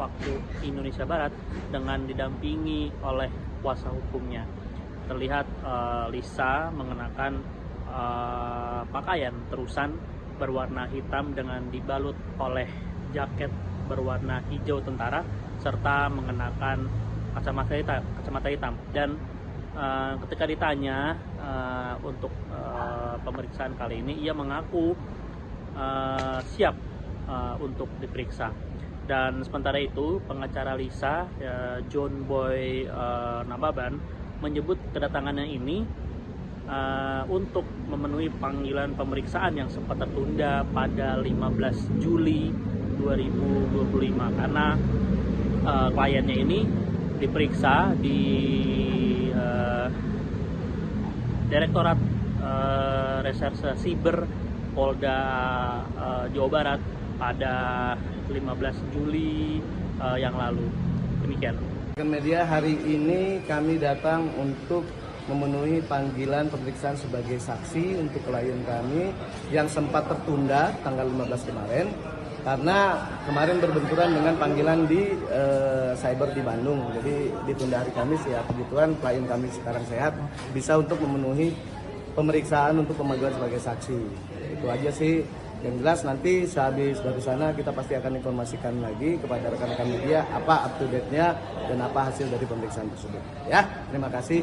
waktu Indonesia Barat dengan didampingi oleh kuasa hukumnya. Terlihat Lisa mengenakan pakaian terusan berwarna hitam dengan dibalut oleh jaket berwarna hijau tentara serta mengenakan kacamata hitam. Dan ketika ditanya untuk pemeriksaan kali ini, ia mengaku siap untuk diperiksa. Dan sementara itu, pengacara Lisa, John Boy Nababan, menyebut kedatangannya ini untuk memenuhi panggilan pemeriksaan yang sempat tertunda pada 15 Juli 2025 karena kliennya ini diperiksa di Direktorat Reserse Siber Polda Jawa Barat pada 15 Juli yang lalu. Demikian. Media hari ini kami datang untuk memenuhi panggilan pemeriksaan sebagai saksi untuk klien kami yang sempat tertunda tanggal 15 kemarin karena kemarin berbenturan dengan panggilan di cyber di Bandung. Jadi ditunda hari Kamis ya, kebetulan klien kami sekarang sehat, bisa untuk memenuhi pemeriksaan untuk pemanggilan sebagai saksi. Itu aja sih. Yang jelas nanti sehabis dari sana kita pasti akan informasikan lagi kepada rekan-rekan media apa up to date-nya dan apa hasil dari pemeriksaan tersebut. Ya, terima kasih.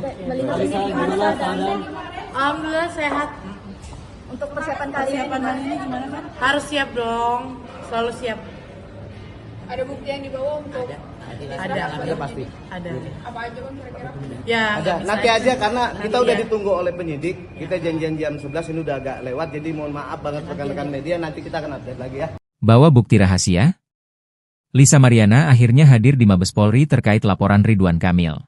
Alhamdulillah sehat. Untuk persiapan kali ini gimana kan? Harus siap dong, selalu siap. Ada bukti yang dibawa untuk Ada pasti. Ada. apa aja bang kira-kira? Ya. Ada. nggak Nanti bisa. aja karena kita Nanti udah ya. ditunggu oleh penyidik. Kita janjian jam 11 ini udah agak lewat, jadi mohon maaf banget rekan-rekan media. Nanti kita akan update lagi ya. Bawa bukti rahasia? Lisa Mariana akhirnya hadir di Mabes Polri terkait laporan Ridwan Kamil.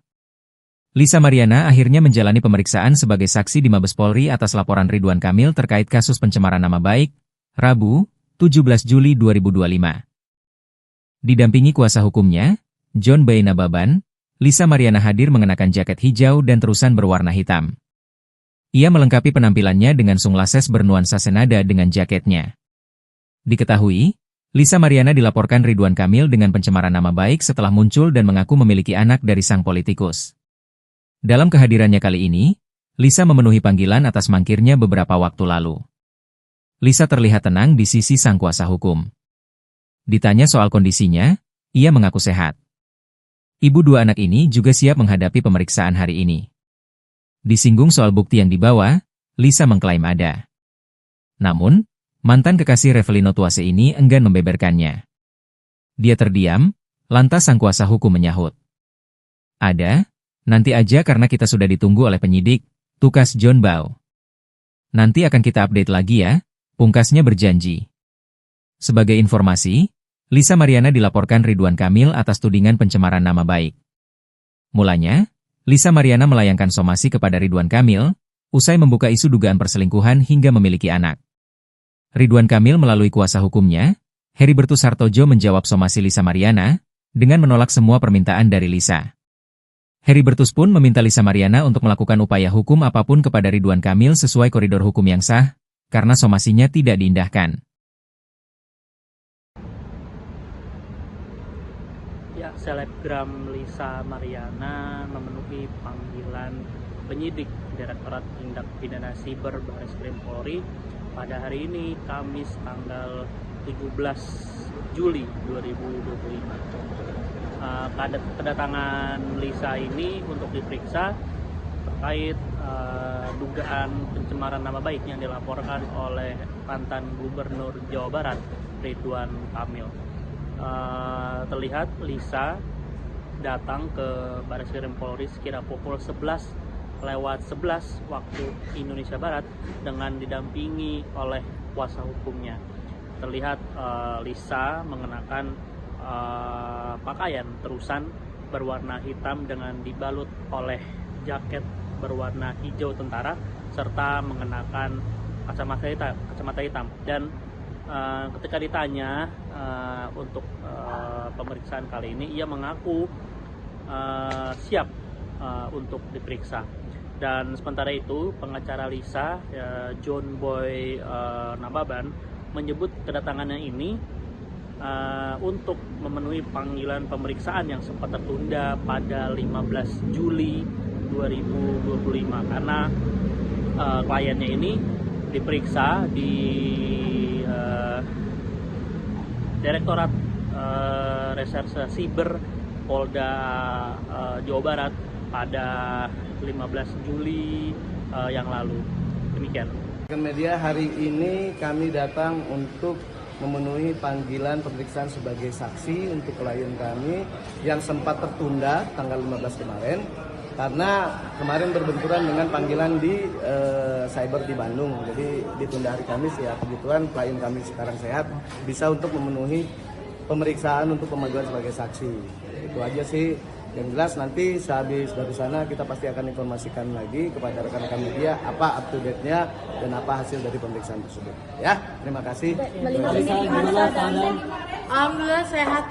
Lisa Mariana akhirnya menjalani pemeriksaan sebagai saksi di Mabes Polri atas laporan Ridwan Kamil terkait kasus pencemaran nama baik, Rabu, 17 Juli 2025. Didampingi kuasa hukumnya, John B. Nababan, Lisa Mariana hadir mengenakan jaket hijau dan terusan berwarna hitam. Ia melengkapi penampilannya dengan sunglasses bernuansa senada dengan jaketnya. Diketahui, Lisa Mariana dilaporkan Ridwan Kamil dengan pencemaran nama baik setelah muncul dan mengaku memiliki anak dari sang politikus. Dalam kehadirannya kali ini, Lisa memenuhi panggilan atas mangkirnya beberapa waktu lalu. Lisa terlihat tenang di sisi sang kuasa hukum. Ditanya soal kondisinya, ia mengaku sehat. Ibu dua anak ini juga siap menghadapi pemeriksaan hari ini. Disinggung soal bukti yang dibawa, Lisa mengklaim ada. Namun, mantan kekasih Revelino Tuase ini enggan membeberkannya. Dia terdiam, lantas sang kuasa hukum menyahut. Ada, nanti aja karena kita sudah ditunggu oleh penyidik, tukas John Bau. Nanti akan kita update lagi ya, pungkasnya berjanji. Sebagai informasi, Lisa Mariana dilaporkan Ridwan Kamil atas tudingan pencemaran nama baik. Mulanya, Lisa Mariana melayangkan somasi kepada Ridwan Kamil, usai membuka isu dugaan perselingkuhan hingga memiliki anak. Ridwan Kamil melalui kuasa hukumnya, Heribertus Hartojo menjawab somasi Lisa Mariana, dengan menolak semua permintaan dari Lisa. Heribertus pun meminta Lisa Mariana untuk melakukan upaya hukum apapun kepada Ridwan Kamil sesuai koridor hukum yang sah, karena somasinya tidak diindahkan. Ya, selebgram Lisa Mariana memenuhi panggilan penyidik Direktorat Tindak Pidana Siber Barreskrim Polri pada hari ini, Kamis tanggal 17 Juli 2025. Kedatangan Lisa ini untuk diperiksa terkait dugaan pencemaran nama baik yang dilaporkan oleh mantan Gubernur Jawa Barat, Ridwan Kamil. Terlihat Lisa datang ke Barreskrim Polri sekira pukul 11:11 waktu Indonesia Barat dengan didampingi oleh kuasa hukumnya. Terlihat Lisa mengenakan pakaian terusan berwarna hitam dengan dibalut oleh jaket berwarna hijau tentara serta mengenakan kacamata hitam. Dan ketika ditanya untuk pemeriksaan kali ini, ia mengaku siap untuk diperiksa. Dan sementara itu, pengacara Lisa, John Boy Nababan, menyebut kedatangannya ini untuk memenuhi panggilan pemeriksaan yang sempat tertunda pada 15 Juli 2025 karena kliennya ini diperiksa di Direktorat Reserse Siber Polda Jawa Barat pada 15 Juli yang lalu. Demikian. Media hari ini kami datang untuk memenuhi panggilan pemeriksaan sebagai saksi untuk klien kami yang sempat tertunda tanggal 15 kemarin karena kemarin berbenturan dengan panggilan di cyber di Bandung. Jadi ditunda hari Kamis ya, kebetulan klien kami sekarang sehat, bisa untuk memenuhi pemeriksaan untuk pemanggilan sebagai saksi. Itu aja sih. Yang jelas nanti sehabis dari sana kita pasti akan informasikan lagi kepada rekan-rekan media apa up to date-nya dan apa hasil dari pemeriksaan tersebut. Ya, terima kasih. Alhamdulillah sehat.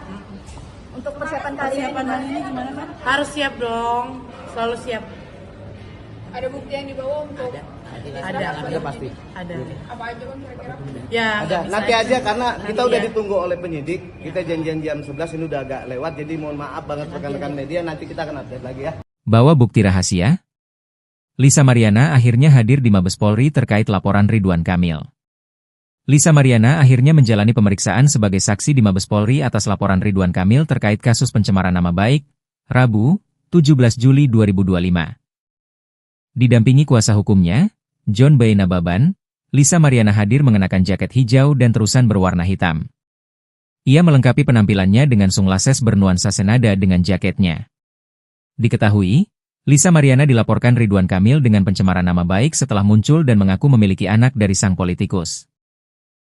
Untuk persiapan kali ini gimana kan? Harus siap dong, selalu siap. Ada bukti yang dibawa untuk Ada pasti. Ada. apa aja kan kira-kira? Ya. Ada. bisa Nanti aja karena kita Nanti udah ya. ditunggu oleh penyidik. Kita janjian jam 11 ini udah agak lewat. Jadi mohon maaf banget rekan-rekan media. Nanti kita akan update lagi ya. Bawa bukti rahasia? Lisa Mariana akhirnya hadir di Mabes Polri terkait laporan Ridwan Kamil. Lisa Mariana akhirnya menjalani pemeriksaan sebagai saksi di Mabes Polri atas laporan Ridwan Kamil terkait kasus pencemaran nama baik, Rabu, 17 Juli 2025. Didampingi kuasa hukumnya, John Boy Nababan, Lisa Mariana hadir mengenakan jaket hijau dan terusan berwarna hitam. Ia melengkapi penampilannya dengan sunglasses bernuansa senada dengan jaketnya. Diketahui, Lisa Mariana dilaporkan Ridwan Kamil dengan pencemaran nama baik setelah muncul dan mengaku memiliki anak dari sang politikus.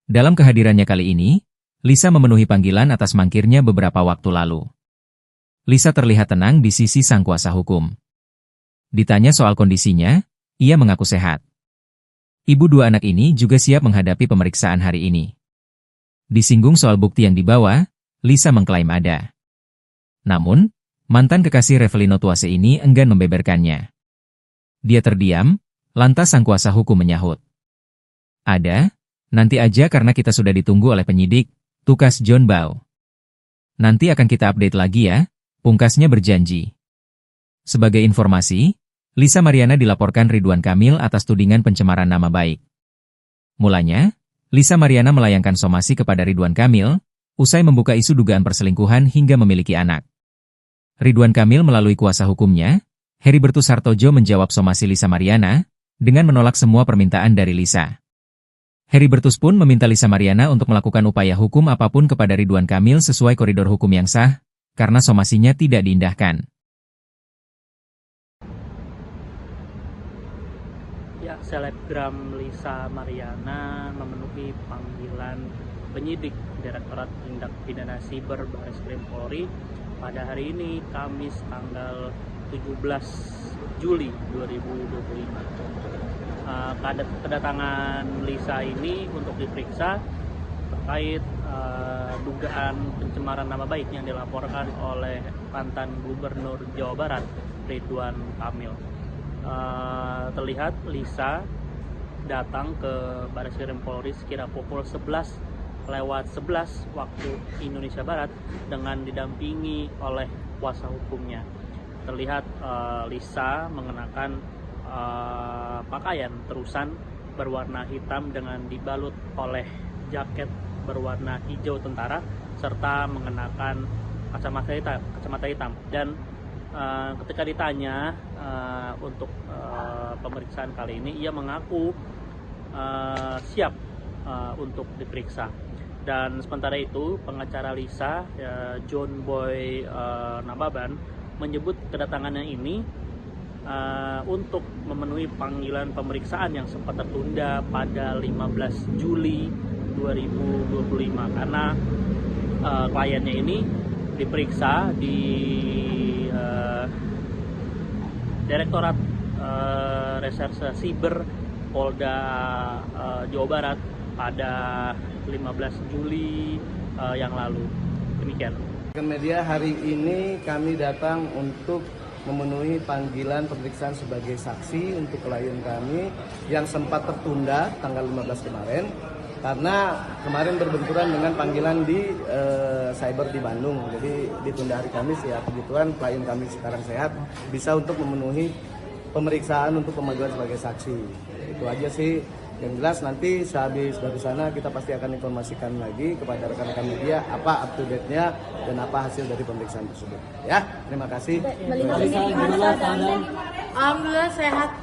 Dalam kehadirannya kali ini, Lisa memenuhi panggilan atas mangkirnya beberapa waktu lalu. Lisa terlihat tenang di sisi sang kuasa hukum. Ditanya soal kondisinya, ia mengaku sehat. Ibu dua anak ini juga siap menghadapi pemeriksaan hari ini. Disinggung soal bukti yang dibawa, Lisa mengklaim ada. Namun, mantan kekasih Revelino Tuase ini enggan membeberkannya. Dia terdiam, lantas sang kuasa hukum menyahut. Ada, nanti aja karena kita sudah ditunggu oleh penyidik, tukas John Bau. Nanti akan kita update lagi ya, pungkasnya berjanji. Sebagai informasi, Lisa Mariana dilaporkan Ridwan Kamil atas tudingan pencemaran nama baik. Mulanya, Lisa Mariana melayangkan somasi kepada Ridwan Kamil, usai membuka isu dugaan perselingkuhan hingga memiliki anak. Ridwan Kamil melalui kuasa hukumnya, Heribertus Hartojo menjawab somasi Lisa Mariana, dengan menolak semua permintaan dari Lisa. Heribertus pun meminta Lisa Mariana untuk melakukan upaya hukum apapun kepada Ridwan Kamil sesuai koridor hukum yang sah, karena somasinya tidak diindahkan. Ya, selebgram Lisa Mariana memenuhi panggilan penyidik Direktorat Tindak Pidana Siber Bareskrim Polri pada hari ini, Kamis tanggal 17 Juli 2025. Kedatangan Lisa ini untuk diperiksa terkait dugaan pencemaran nama baik yang dilaporkan oleh mantan Gubernur Jawa Barat, Ridwan Kamil. Terlihat Lisa datang ke Bareskrim Polri sekira pukul 11:11 waktu Indonesia Barat dengan didampingi oleh kuasa hukumnya. Terlihat Lisa mengenakan pakaian terusan berwarna hitam dengan dibalut oleh jaket berwarna hijau tentara serta mengenakan kacamata hitam. Dan ketika ditanya untuk pemeriksaan kali ini, ia mengaku siap untuk diperiksa. Dan sementara itu, pengacara Lisa, John Boy Nababan, menyebut kedatangannya ini untuk memenuhi panggilan pemeriksaan yang sempat tertunda pada 15 Juli 2025 karena kliennya ini diperiksa di Direktorat Reserse Siber Polda Jawa Barat pada 15 Juli yang lalu. Demikian. Media hari ini kami datang untuk memenuhi panggilan pemeriksaan sebagai saksi untuk klien kami yang sempat tertunda tanggal 15 kemarin karena kemarin berbenturan dengan panggilan di cyber di Bandung. Jadi ditunda hari Kamis, ya kebetulan klien kami sekarang sehat, bisa untuk memenuhi pemeriksaan untuk pemanggilan sebagai saksi. Itu aja sih. Yang jelas nanti sehabis dari sana kita pasti akan informasikan lagi kepada rekan-rekan media apa up to date-nya dan apa hasil dari pemeriksaan tersebut. Ya, terima kasih. Alhamdulillah sehat.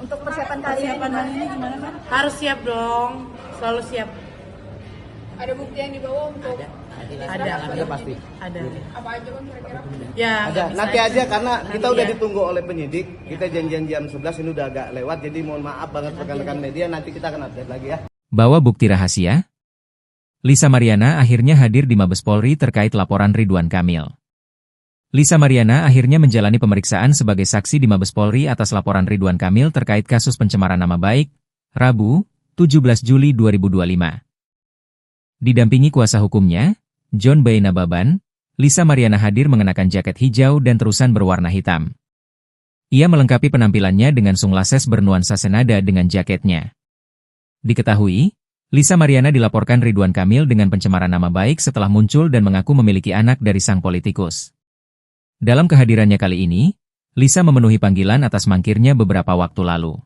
Untuk persiapan kali ini gimana kan? Harus siap dong, selalu siap. Ada bukti yang dibawa untuk Ada pasti. Ada. apa aja kan kira-kira? Ya. Ada. Nanti aja karena kita udah ditunggu oleh penyidik. Kita janjian jam 11 ini udah agak lewat. Jadi mohon maaf banget rekan-rekan media, nanti kita akan update lagi ya. Bawa bukti rahasia. Lisa Mariana akhirnya hadir di Mabes Polri terkait laporan Ridwan Kamil. Lisa Mariana akhirnya menjalani pemeriksaan sebagai saksi di Mabes Polri atas laporan Ridwan Kamil terkait kasus pencemaran nama baik, Rabu, 17 Juli 2025. Didampingi kuasa hukumnya, John Boy Nababan, Lisa Mariana hadir mengenakan jaket hijau dan terusan berwarna hitam. Ia melengkapi penampilannya dengan sunglasses bernuansa senada dengan jaketnya. Diketahui, Lisa Mariana dilaporkan Ridwan Kamil dengan pencemaran nama baik setelah muncul dan mengaku memiliki anak dari sang politikus. Dalam kehadirannya kali ini, Lisa memenuhi panggilan atas mangkirnya beberapa waktu lalu.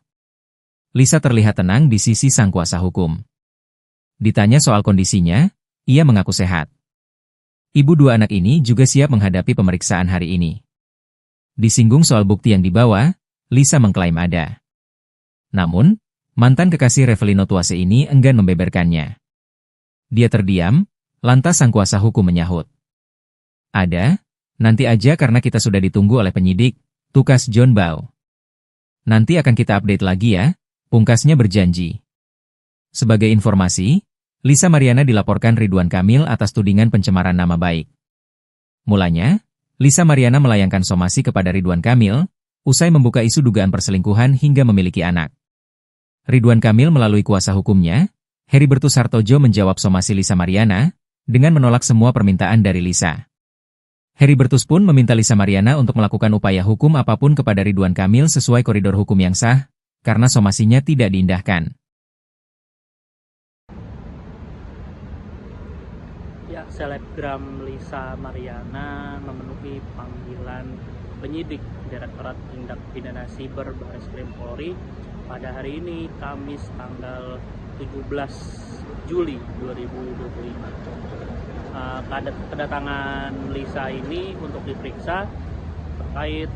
Lisa terlihat tenang di sisi sang kuasa hukum. Ditanya soal kondisinya, ia mengaku sehat. Ibu dua anak ini juga siap menghadapi pemeriksaan hari ini. Disinggung soal bukti yang dibawa, Lisa mengklaim ada. Namun, mantan kekasih Revelino Tuase ini enggan membeberkannya. Dia terdiam, lantas sang kuasa hukum menyahut. Ada, nanti aja karena kita sudah ditunggu oleh penyidik, tukas John Bow. Nanti akan kita update lagi ya, pungkasnya berjanji. Sebagai informasi, Lisa Mariana dilaporkan Ridwan Kamil atas tudingan pencemaran nama baik. Mulanya, Lisa Mariana melayangkan somasi kepada Ridwan Kamil, usai membuka isu dugaan perselingkuhan hingga memiliki anak. Ridwan Kamil melalui kuasa hukumnya, Heribertus Hartojo menjawab somasi Lisa Mariana, dengan menolak semua permintaan dari Lisa. Heribertus pun meminta Lisa Mariana untuk melakukan upaya hukum apapun kepada Ridwan Kamil sesuai koridor hukum yang sah, karena somasinya tidak diindahkan. Ya, selebgram Lisa Mariana memenuhi panggilan penyidik Direktorat Tindak Pidana Siber Bareskrim Polri pada hari ini, Kamis tanggal 17 Juli 2025. Kedatangan Lisa ini untuk diperiksa terkait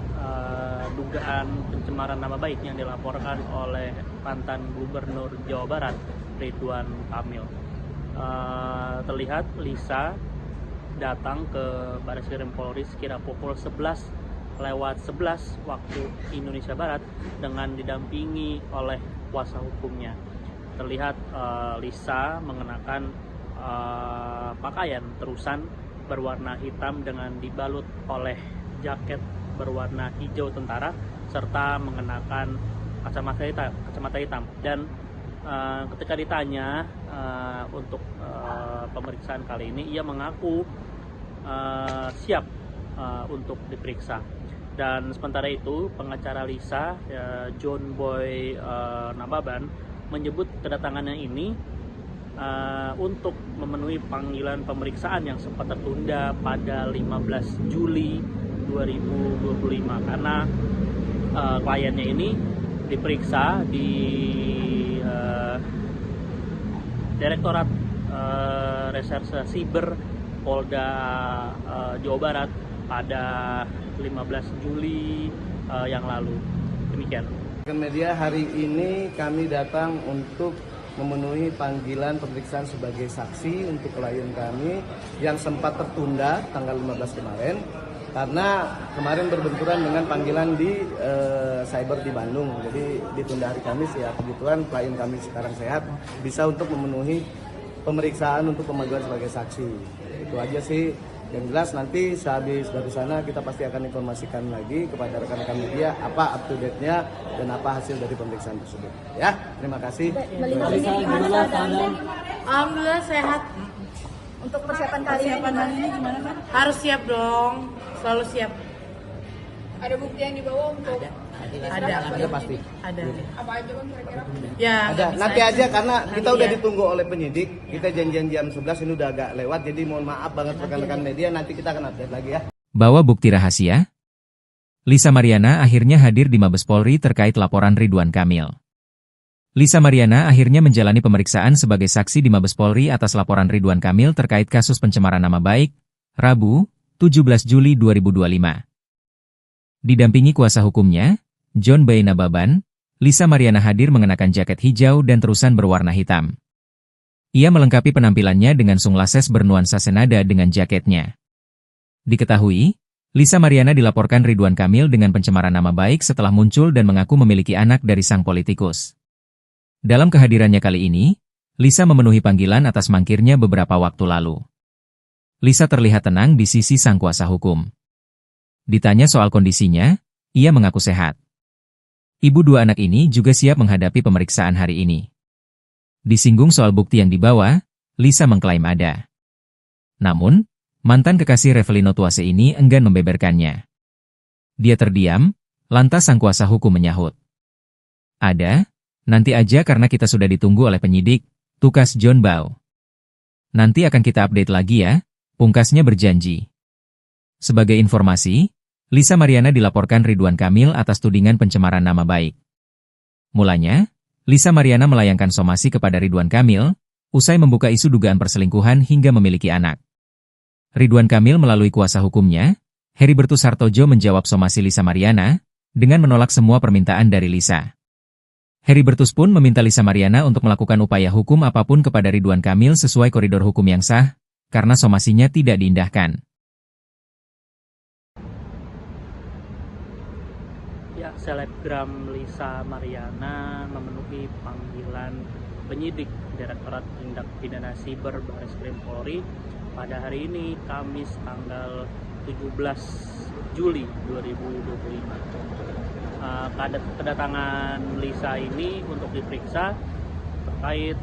dugaan pencemaran nama baik yang dilaporkan oleh mantan Gubernur Jawa Barat Ridwan Kamil. Terlihat Lisa datang ke Bareskrim Polri sekira pukul 11:11 waktu Indonesia Barat dengan didampingi oleh kuasa hukumnya. Terlihat Lisa mengenakan pakaian terusan berwarna hitam dengan dibalut oleh jaket berwarna hijau tentara serta mengenakan kacamata hitam. Dan ketika ditanya untuk pemeriksaan kali ini, ia mengaku siap untuk diperiksa. Dan sementara itu pengacara Lisa, John Boy Nababan, menyebut kedatangannya ini untuk memenuhi panggilan pemeriksaan yang sempat tertunda pada 15 Juli 2025 karena kliennya ini diperiksa di Direktorat Reserse Siber Polda Jawa Barat pada 15 Juli yang lalu. Demikian. Media hari ini kami datang untuk memenuhi panggilan pemeriksaan sebagai saksi untuk klien kami yang sempat tertunda tanggal 15 kemarin karena kemarin berbenturan dengan panggilan di cyber di Bandung. Jadi ditunda hari Kamis ya. Kebetulan klien kami sekarang sehat, bisa untuk memenuhi pemeriksaan untuk pemanggilan sebagai saksi. Itu aja sih. Yang jelas nanti sehabis dari sana kita pasti akan informasikan lagi kepada rekan-rekan media apa up to date-nya dan apa hasil dari pemeriksaan tersebut. Ya, terima kasih. Melihat ini gimana keadaan? Alhamdulillah sehat. Untuk persiapan kali ini gimana kan? Harus siap dong, selalu siap. Ada bukti yang dibawa untuk Ada pasti. Ada. apa aja bang kira-kira? Ya. Ada. nggak bisa Nanti aja karena kita Nanti udah ya. ditunggu oleh penyidik. Kita janjian jam 11 ini udah agak lewat. Jadi mohon maaf banget rekan-rekan media. Nanti kita akan update lagi ya. Bawa bukti rahasia? Lisa Mariana akhirnya hadir di Mabes Polri terkait laporan Ridwan Kamil. Lisa Mariana akhirnya menjalani pemeriksaan sebagai saksi di Mabes Polri atas laporan Ridwan Kamil terkait kasus pencemaran nama baik, Rabu, 17 Juli 2025. Didampingi kuasa hukumnya, John Boy Nababan, Lisa Mariana hadir mengenakan jaket hijau dan terusan berwarna hitam. Ia melengkapi penampilannya dengan sunglasses bernuansa senada dengan jaketnya. Diketahui, Lisa Mariana dilaporkan Ridwan Kamil dengan pencemaran nama baik setelah muncul dan mengaku memiliki anak dari sang politikus. Dalam kehadirannya kali ini, Lisa memenuhi panggilan atas mangkirnya beberapa waktu lalu. Lisa terlihat tenang di sisi sang kuasa hukum. Ditanya soal kondisinya, ia mengaku sehat. Ibu dua anak ini juga siap menghadapi pemeriksaan hari ini. Disinggung soal bukti yang dibawa, Lisa mengklaim ada. Namun, mantan kekasih Revelino Tuase ini enggan membeberkannya. Dia terdiam, lantas sang kuasa hukum menyahut. Ada, nanti aja karena kita sudah ditunggu oleh penyidik, tukas John Boy. Nanti akan kita update lagi ya, pungkasnya berjanji. Sebagai informasi, Lisa Mariana dilaporkan Ridwan Kamil atas tudingan pencemaran nama baik. Mulanya, Lisa Mariana melayangkan somasi kepada Ridwan Kamil, usai membuka isu dugaan perselingkuhan hingga memiliki anak. Ridwan Kamil melalui kuasa hukumnya, Heribertus Hartojo menjawab somasi Lisa Mariana, dengan menolak semua permintaan dari Lisa. Heribertus pun meminta Lisa Mariana untuk melakukan upaya hukum apapun kepada Ridwan Kamil sesuai koridor hukum yang sah, karena somasinya tidak diindahkan. Ya, selebgram Lisa Mariana memenuhi panggilan penyidik Direktorat Tindak Pidana Siber Bareskrim Polri pada hari ini, Kamis tanggal 17 Juli 2025. Kedatangan Lisa ini untuk diperiksa terkait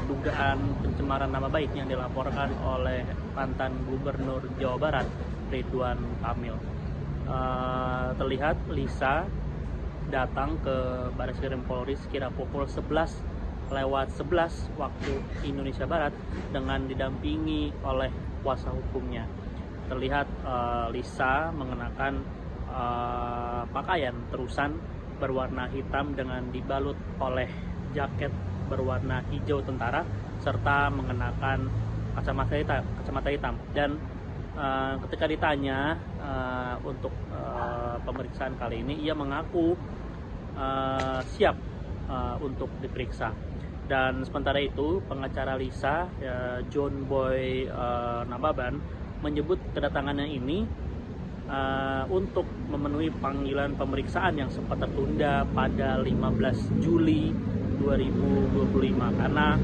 dugaan pencemaran nama baik yang dilaporkan oleh mantan Gubernur Jawa Barat Ridwan Kamil. Terlihat Lisa datang ke Bareskrim Polri sekira pukul 11:11 waktu Indonesia Barat dengan didampingi oleh kuasa hukumnya. Terlihat Lisa mengenakan pakaian terusan berwarna hitam dengan dibalut oleh jaket berwarna hijau tentara serta mengenakan kacamata hitam dan ketika ditanya untuk pemeriksaan kali ini, ia mengaku siap untuk diperiksa. Dan sementara itu, pengacara Lisa, John Boy Nababan, menyebut kedatangannya ini untuk memenuhi panggilan pemeriksaan yang sempat tertunda pada 15 Juli 2025 karena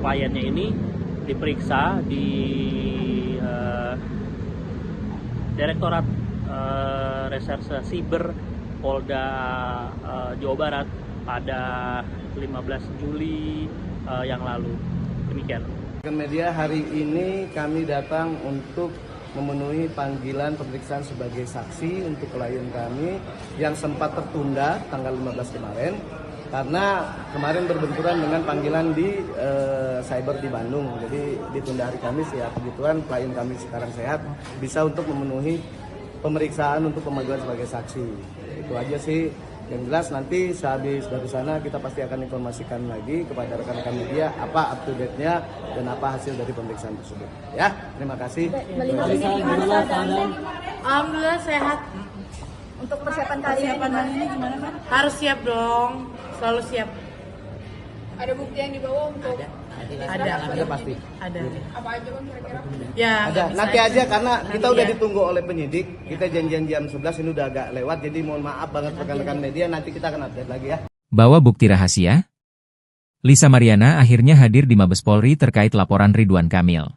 kliennya ini diperiksa di Direktorat Reserse Siber Polda Jawa Barat pada 15 Juli yang lalu. Demikian. Media hari ini kami datang untuk memenuhi panggilan pemeriksaan sebagai saksi untuk klien kami yang sempat tertunda tanggal 15 kemarin karena kemarin berbenturan dengan panggilan di cyber di Bandung. Jadi ditunda hari Kamis ya, kebetulan klien kami sekarang sehat, bisa untuk memenuhi pemeriksaan untuk pemanggilan sebagai saksi. Itu aja sih. Yang jelas nanti sehabis dari sana kita pasti akan informasikan lagi kepada rekan-rekan media apa up to date-nya dan apa hasil dari pemeriksaan tersebut. Ya, terima kasih. Melihat ini gimana keadaannya? Alhamdulillah sehat. Untuk persiapan kali ini gimana kan? Harus siap dong. Selalu siap. Ada bukti yang dibawa untuk Ada pasti. Ada. apa aja kan kira-kira? Ya. Ada. nggak bisa Nanti aja karena kita Nanti udah ya. ditunggu oleh penyidik. Kita janjian jam 11 ini udah agak lewat. Jadi mohon maaf banget rekan-rekan media. Nanti kita akan update lagi ya. Bawa bukti rahasia? Lisa Mariana akhirnya hadir di Mabes Polri terkait laporan Ridwan Kamil.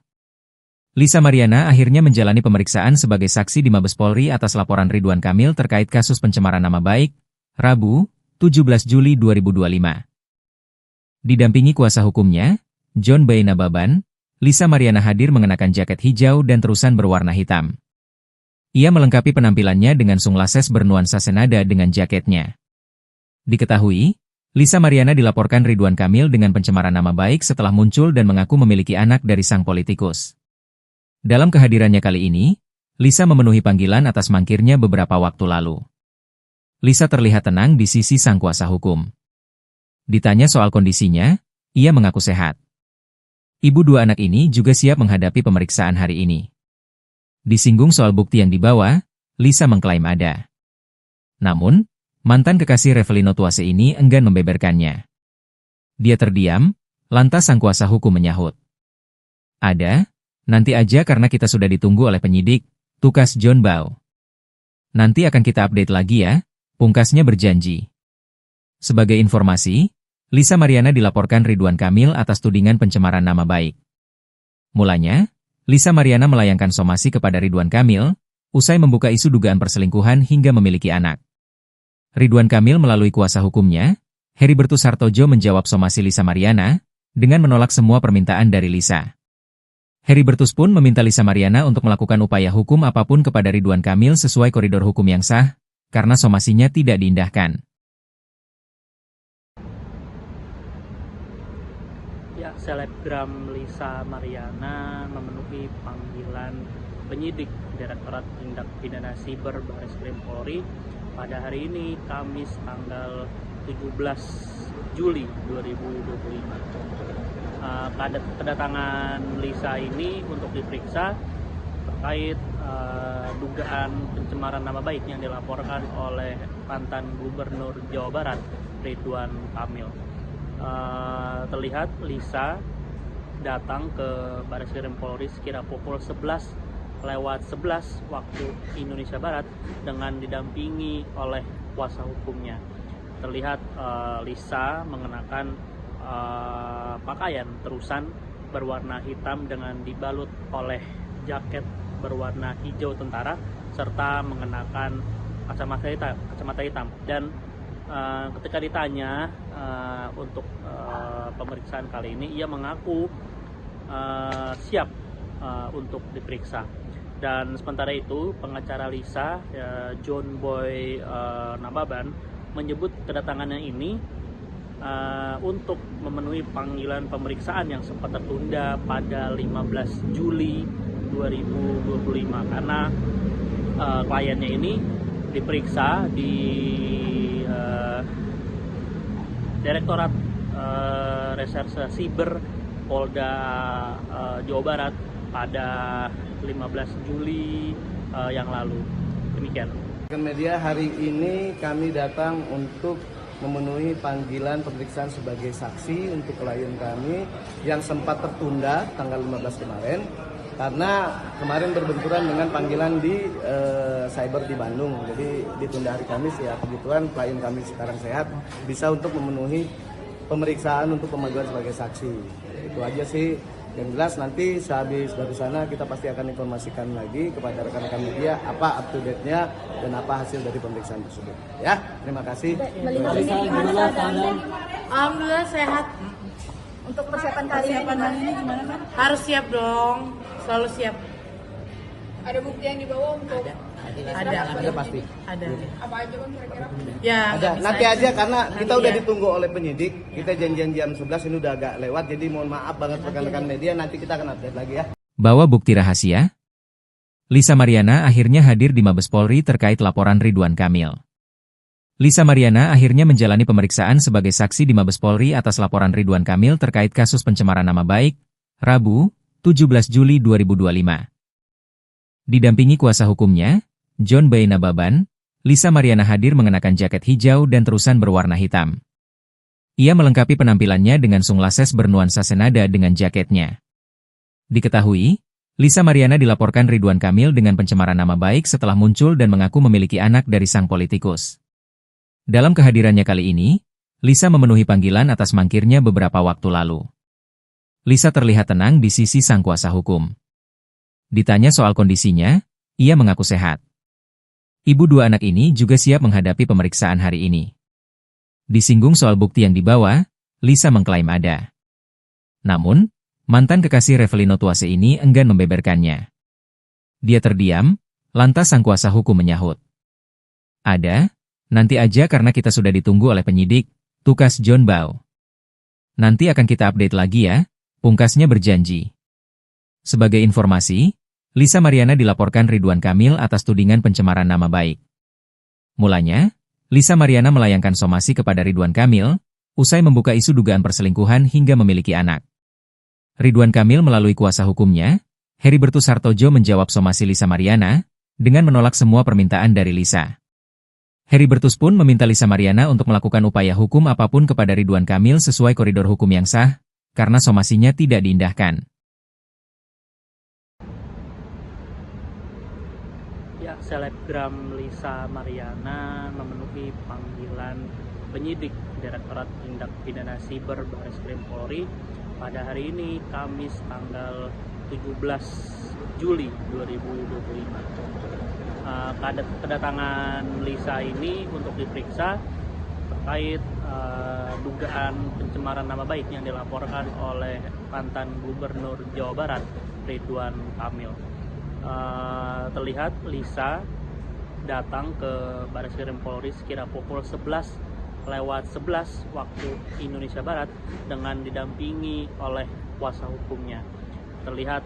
Lisa Mariana akhirnya menjalani pemeriksaan sebagai saksi di Mabes Polri atas laporan Ridwan Kamil terkait kasus pencemaran nama baik, Rabu, 17 Juli 2025. Didampingi kuasa hukumnya, John Boy Nababan, Lisa Mariana hadir mengenakan jaket hijau dan terusan berwarna hitam. Ia melengkapi penampilannya dengan sunglasses bernuansa senada dengan jaketnya. Diketahui, Lisa Mariana dilaporkan Ridwan Kamil dengan pencemaran nama baik setelah muncul dan mengaku memiliki anak dari sang politikus. Dalam kehadirannya kali ini, Lisa memenuhi panggilan atas mangkirnya beberapa waktu lalu. Lisa terlihat tenang di sisi sang kuasa hukum. Ditanya soal kondisinya, ia mengaku sehat. Ibu dua anak ini juga siap menghadapi pemeriksaan hari ini. Disinggung soal bukti yang dibawa, Lisa mengklaim ada. Namun, mantan kekasih Revelino Tuase ini enggan membeberkannya. Dia terdiam, lantas sang kuasa hukum menyahut. Ada, nanti aja karena kita sudah ditunggu oleh penyidik, tukas John Bow. Nanti akan kita update lagi ya, pungkasnya berjanji. Sebagai informasi, Lisa Mariana dilaporkan Ridwan Kamil atas tudingan pencemaran nama baik. Mulanya, Lisa Mariana melayangkan somasi kepada Ridwan Kamil, usai membuka isu dugaan perselingkuhan hingga memiliki anak. Ridwan Kamil melalui kuasa hukumnya, Heribertus Hartojo menjawab somasi Lisa Mariana, dengan menolak semua permintaan dari Lisa. Heribertus pun meminta Lisa Mariana untuk melakukan upaya hukum apapun kepada Ridwan Kamil sesuai koridor hukum yang sah, karena somasinya tidak diindahkan. Ya, selebgram Lisa Mariana memenuhi panggilan penyidik Direktorat Tindak Pidana Siber Bareskrim Polri pada hari ini, Kamis tanggal 17 Juli 2025. Kedatangan Lisa ini untuk diperiksa terkait dugaan pencemaran nama baik yang dilaporkan oleh mantan Gubernur Jawa Barat, Ridwan Kamil. Terlihat Lisa datang ke Bareskrim Polri sekira pukul 11:11 waktu Indonesia Barat dengan didampingi oleh kuasa hukumnya. Terlihat Lisa mengenakan pakaian terusan berwarna hitam dengan dibalut oleh jaket berwarna hijau tentara serta mengenakan kacamata hitam dan ketika ditanya untuk pemeriksaan kali ini, ia mengaku siap untuk diperiksa. Dan sementara itu, pengacara Lisa, John Boy Nababan, menyebut kedatangannya ini untuk memenuhi panggilan pemeriksaan yang sempat tertunda pada 15 Juli 2025 karena kliennya ini diperiksa di Direktorat Reserse Siber Polda Jawa Barat pada 15 Juli yang lalu. Demikian. Media hari ini kami datang untuk memenuhi panggilan pemeriksaan sebagai saksi untuk klien kami yang sempat tertunda tanggal 15 kemarin karena kemarin berbenturan dengan panggilan di cyber di Bandung. Jadi ditunda hari Kamis ya, kebetulan klien kami sekarang sehat bisa untuk memenuhi pemeriksaan untuk pemanggilan sebagai saksi. Itu aja sih. Yang jelas nanti sehabis dari sana kita pasti akan informasikan lagi kepada rekan-rekan media apa up to date-nya dan apa hasil dari pemeriksaan tersebut. Ya, terima kasih. Alhamdulillah sehat. Untuk persiapan kali ini gimana kan? Harus siap dong, selalu siap. Ada bukti yang dibawa untuk Ada pasti. Ada. apa aja kan kira-kira? Ya. Ada. bisa Nanti aja karena kita Nanti udah ya. ditunggu oleh penyidik. Kita janjian jam 11 ini udah agak lewat. Jadi mohon maaf banget rekan-rekan media. Nanti kita akan update lagi ya. Bawa bukti rahasia? Lisa Mariana akhirnya hadir di Mabes Polri terkait laporan Ridwan Kamil. Lisa Mariana akhirnya menjalani pemeriksaan sebagai saksi di Mabes Polri atas laporan Ridwan Kamil terkait kasus pencemaran nama baik, Rabu, 17 Juli 2025. Didampingi kuasa hukumnya, John B. Nababan, Lisa Mariana hadir mengenakan jaket hijau dan terusan berwarna hitam. Ia melengkapi penampilannya dengan sunglasses bernuansa senada dengan jaketnya. Diketahui, Lisa Mariana dilaporkan Ridwan Kamil dengan pencemaran nama baik setelah muncul dan mengaku memiliki anak dari sang politikus. Dalam kehadirannya kali ini, Lisa memenuhi panggilan atas mangkirnya beberapa waktu lalu. Lisa terlihat tenang di sisi sang kuasa hukum. Ditanya soal kondisinya, ia mengaku sehat. Ibu dua anak ini juga siap menghadapi pemeriksaan hari ini. Disinggung soal bukti yang dibawa, Lisa mengklaim ada. Namun, mantan kekasih Revelino Tuase ini enggan membeberkannya. Dia terdiam, lantas sang kuasa hukum menyahut. Ada, nanti aja karena kita sudah ditunggu oleh penyidik, tukas John Bau. Nanti akan kita update lagi ya, pungkasnya berjanji. Sebagai informasi, Lisa Mariana dilaporkan Ridwan Kamil atas tudingan pencemaran nama baik. Mulanya, Lisa Mariana melayangkan somasi kepada Ridwan Kamil, usai membuka isu dugaan perselingkuhan hingga memiliki anak. Ridwan Kamil melalui kuasa hukumnya, Heribertus Hartojo menjawab somasi Lisa Mariana, dengan menolak semua permintaan dari Lisa. Heribertus pun meminta Lisa Mariana untuk melakukan upaya hukum apapun kepada Ridwan Kamil sesuai koridor hukum yang sah, karena somasinya tidak diindahkan. Ya, selebgram Lisa Mariana memenuhi panggilan penyidik Direktorat Tindak Pidana Siber Bareskrim Polri pada hari ini, Kamis tanggal 17 Juli 2025. Kedatangan Lisa ini untuk diperiksa terkait dugaan pencemaran nama baik yang dilaporkan oleh mantan Gubernur Jawa Barat, Ridwan Kamil. Terlihat Lisa datang ke Bareskrim Polri sekira pukul 11:11 waktu Indonesia Barat dengan didampingi oleh kuasa hukumnya. Terlihat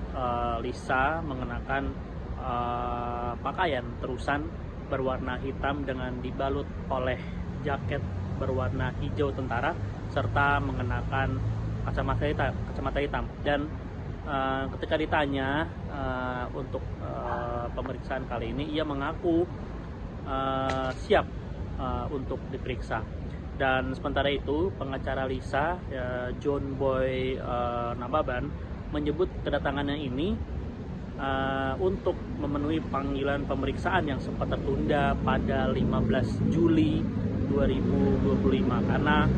Lisa mengenakan pakaian terusan berwarna hitam dengan dibalut oleh jaket berwarna hijau tentara serta mengenakan kacamata hitam. Dan ketika ditanya untuk pemeriksaan kali ini, ia mengaku siap untuk diperiksa. Dan sementara itu, pengacara Lisa, John Boy Nababan, menyebut kedatangannya ini untuk memenuhi panggilan pemeriksaan yang sempat tertunda pada 15 Juli 2025 karena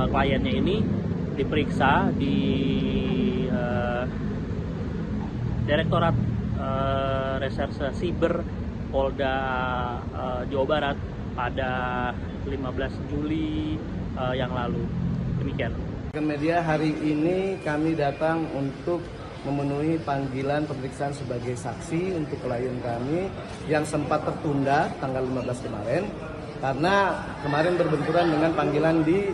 kliennya ini diperiksa di Direktorat Reserse Siber Polda Jawa Barat pada 15 Juli yang lalu. Demikian. Media hari ini kami datang untuk memenuhi panggilan pemeriksaan sebagai saksi untuk klien kami yang sempat tertunda tanggal 15 kemarin karena kemarin berbenturan dengan panggilan di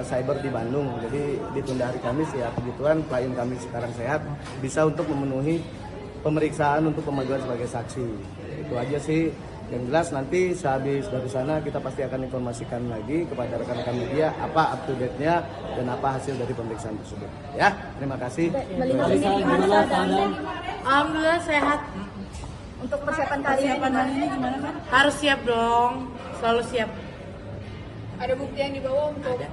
cyber di Bandung. Jadi ditunda hari Kamis ya, kebetulan klien kami sekarang sehat bisa untuk memenuhi pemeriksaan untuk pemanggilan sebagai saksi. Itu aja sih. Yang jelas nanti sehabis dari sana kita pasti akan informasikan lagi kepada rekan-rekan media apa up to date-nya dan apa hasil dari pemeriksaan tersebut. Ya, terima kasih. Melihat ini gimana keadaannya? Alhamdulillah sehat. Untuk persiapan kali ini gimana kan? Harus siap dong, selalu siap. Ada bukti yang dibawa untuk Ada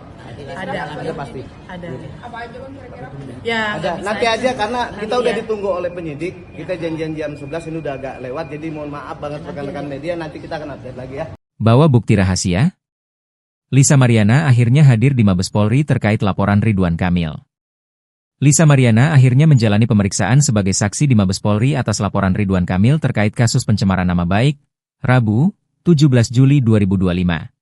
pasti. Ada. apa aja bang kira-kira? Ya. Ada. nggak Nanti bisa aja karena kita udah ya. ditunggu oleh penyidik. Kita janjian jam 11 ini udah agak lewat. Jadi mohon maaf banget rekan-rekan media. Nanti kita akan update lagi ya. Bawa bukti rahasia? Lisa Mariana akhirnya hadir di Mabes Polri terkait laporan Ridwan Kamil. Lisa Mariana akhirnya menjalani pemeriksaan sebagai saksi di Mabes Polri atas laporan Ridwan Kamil terkait kasus pencemaran nama baik, Rabu, 17 Juli 2025.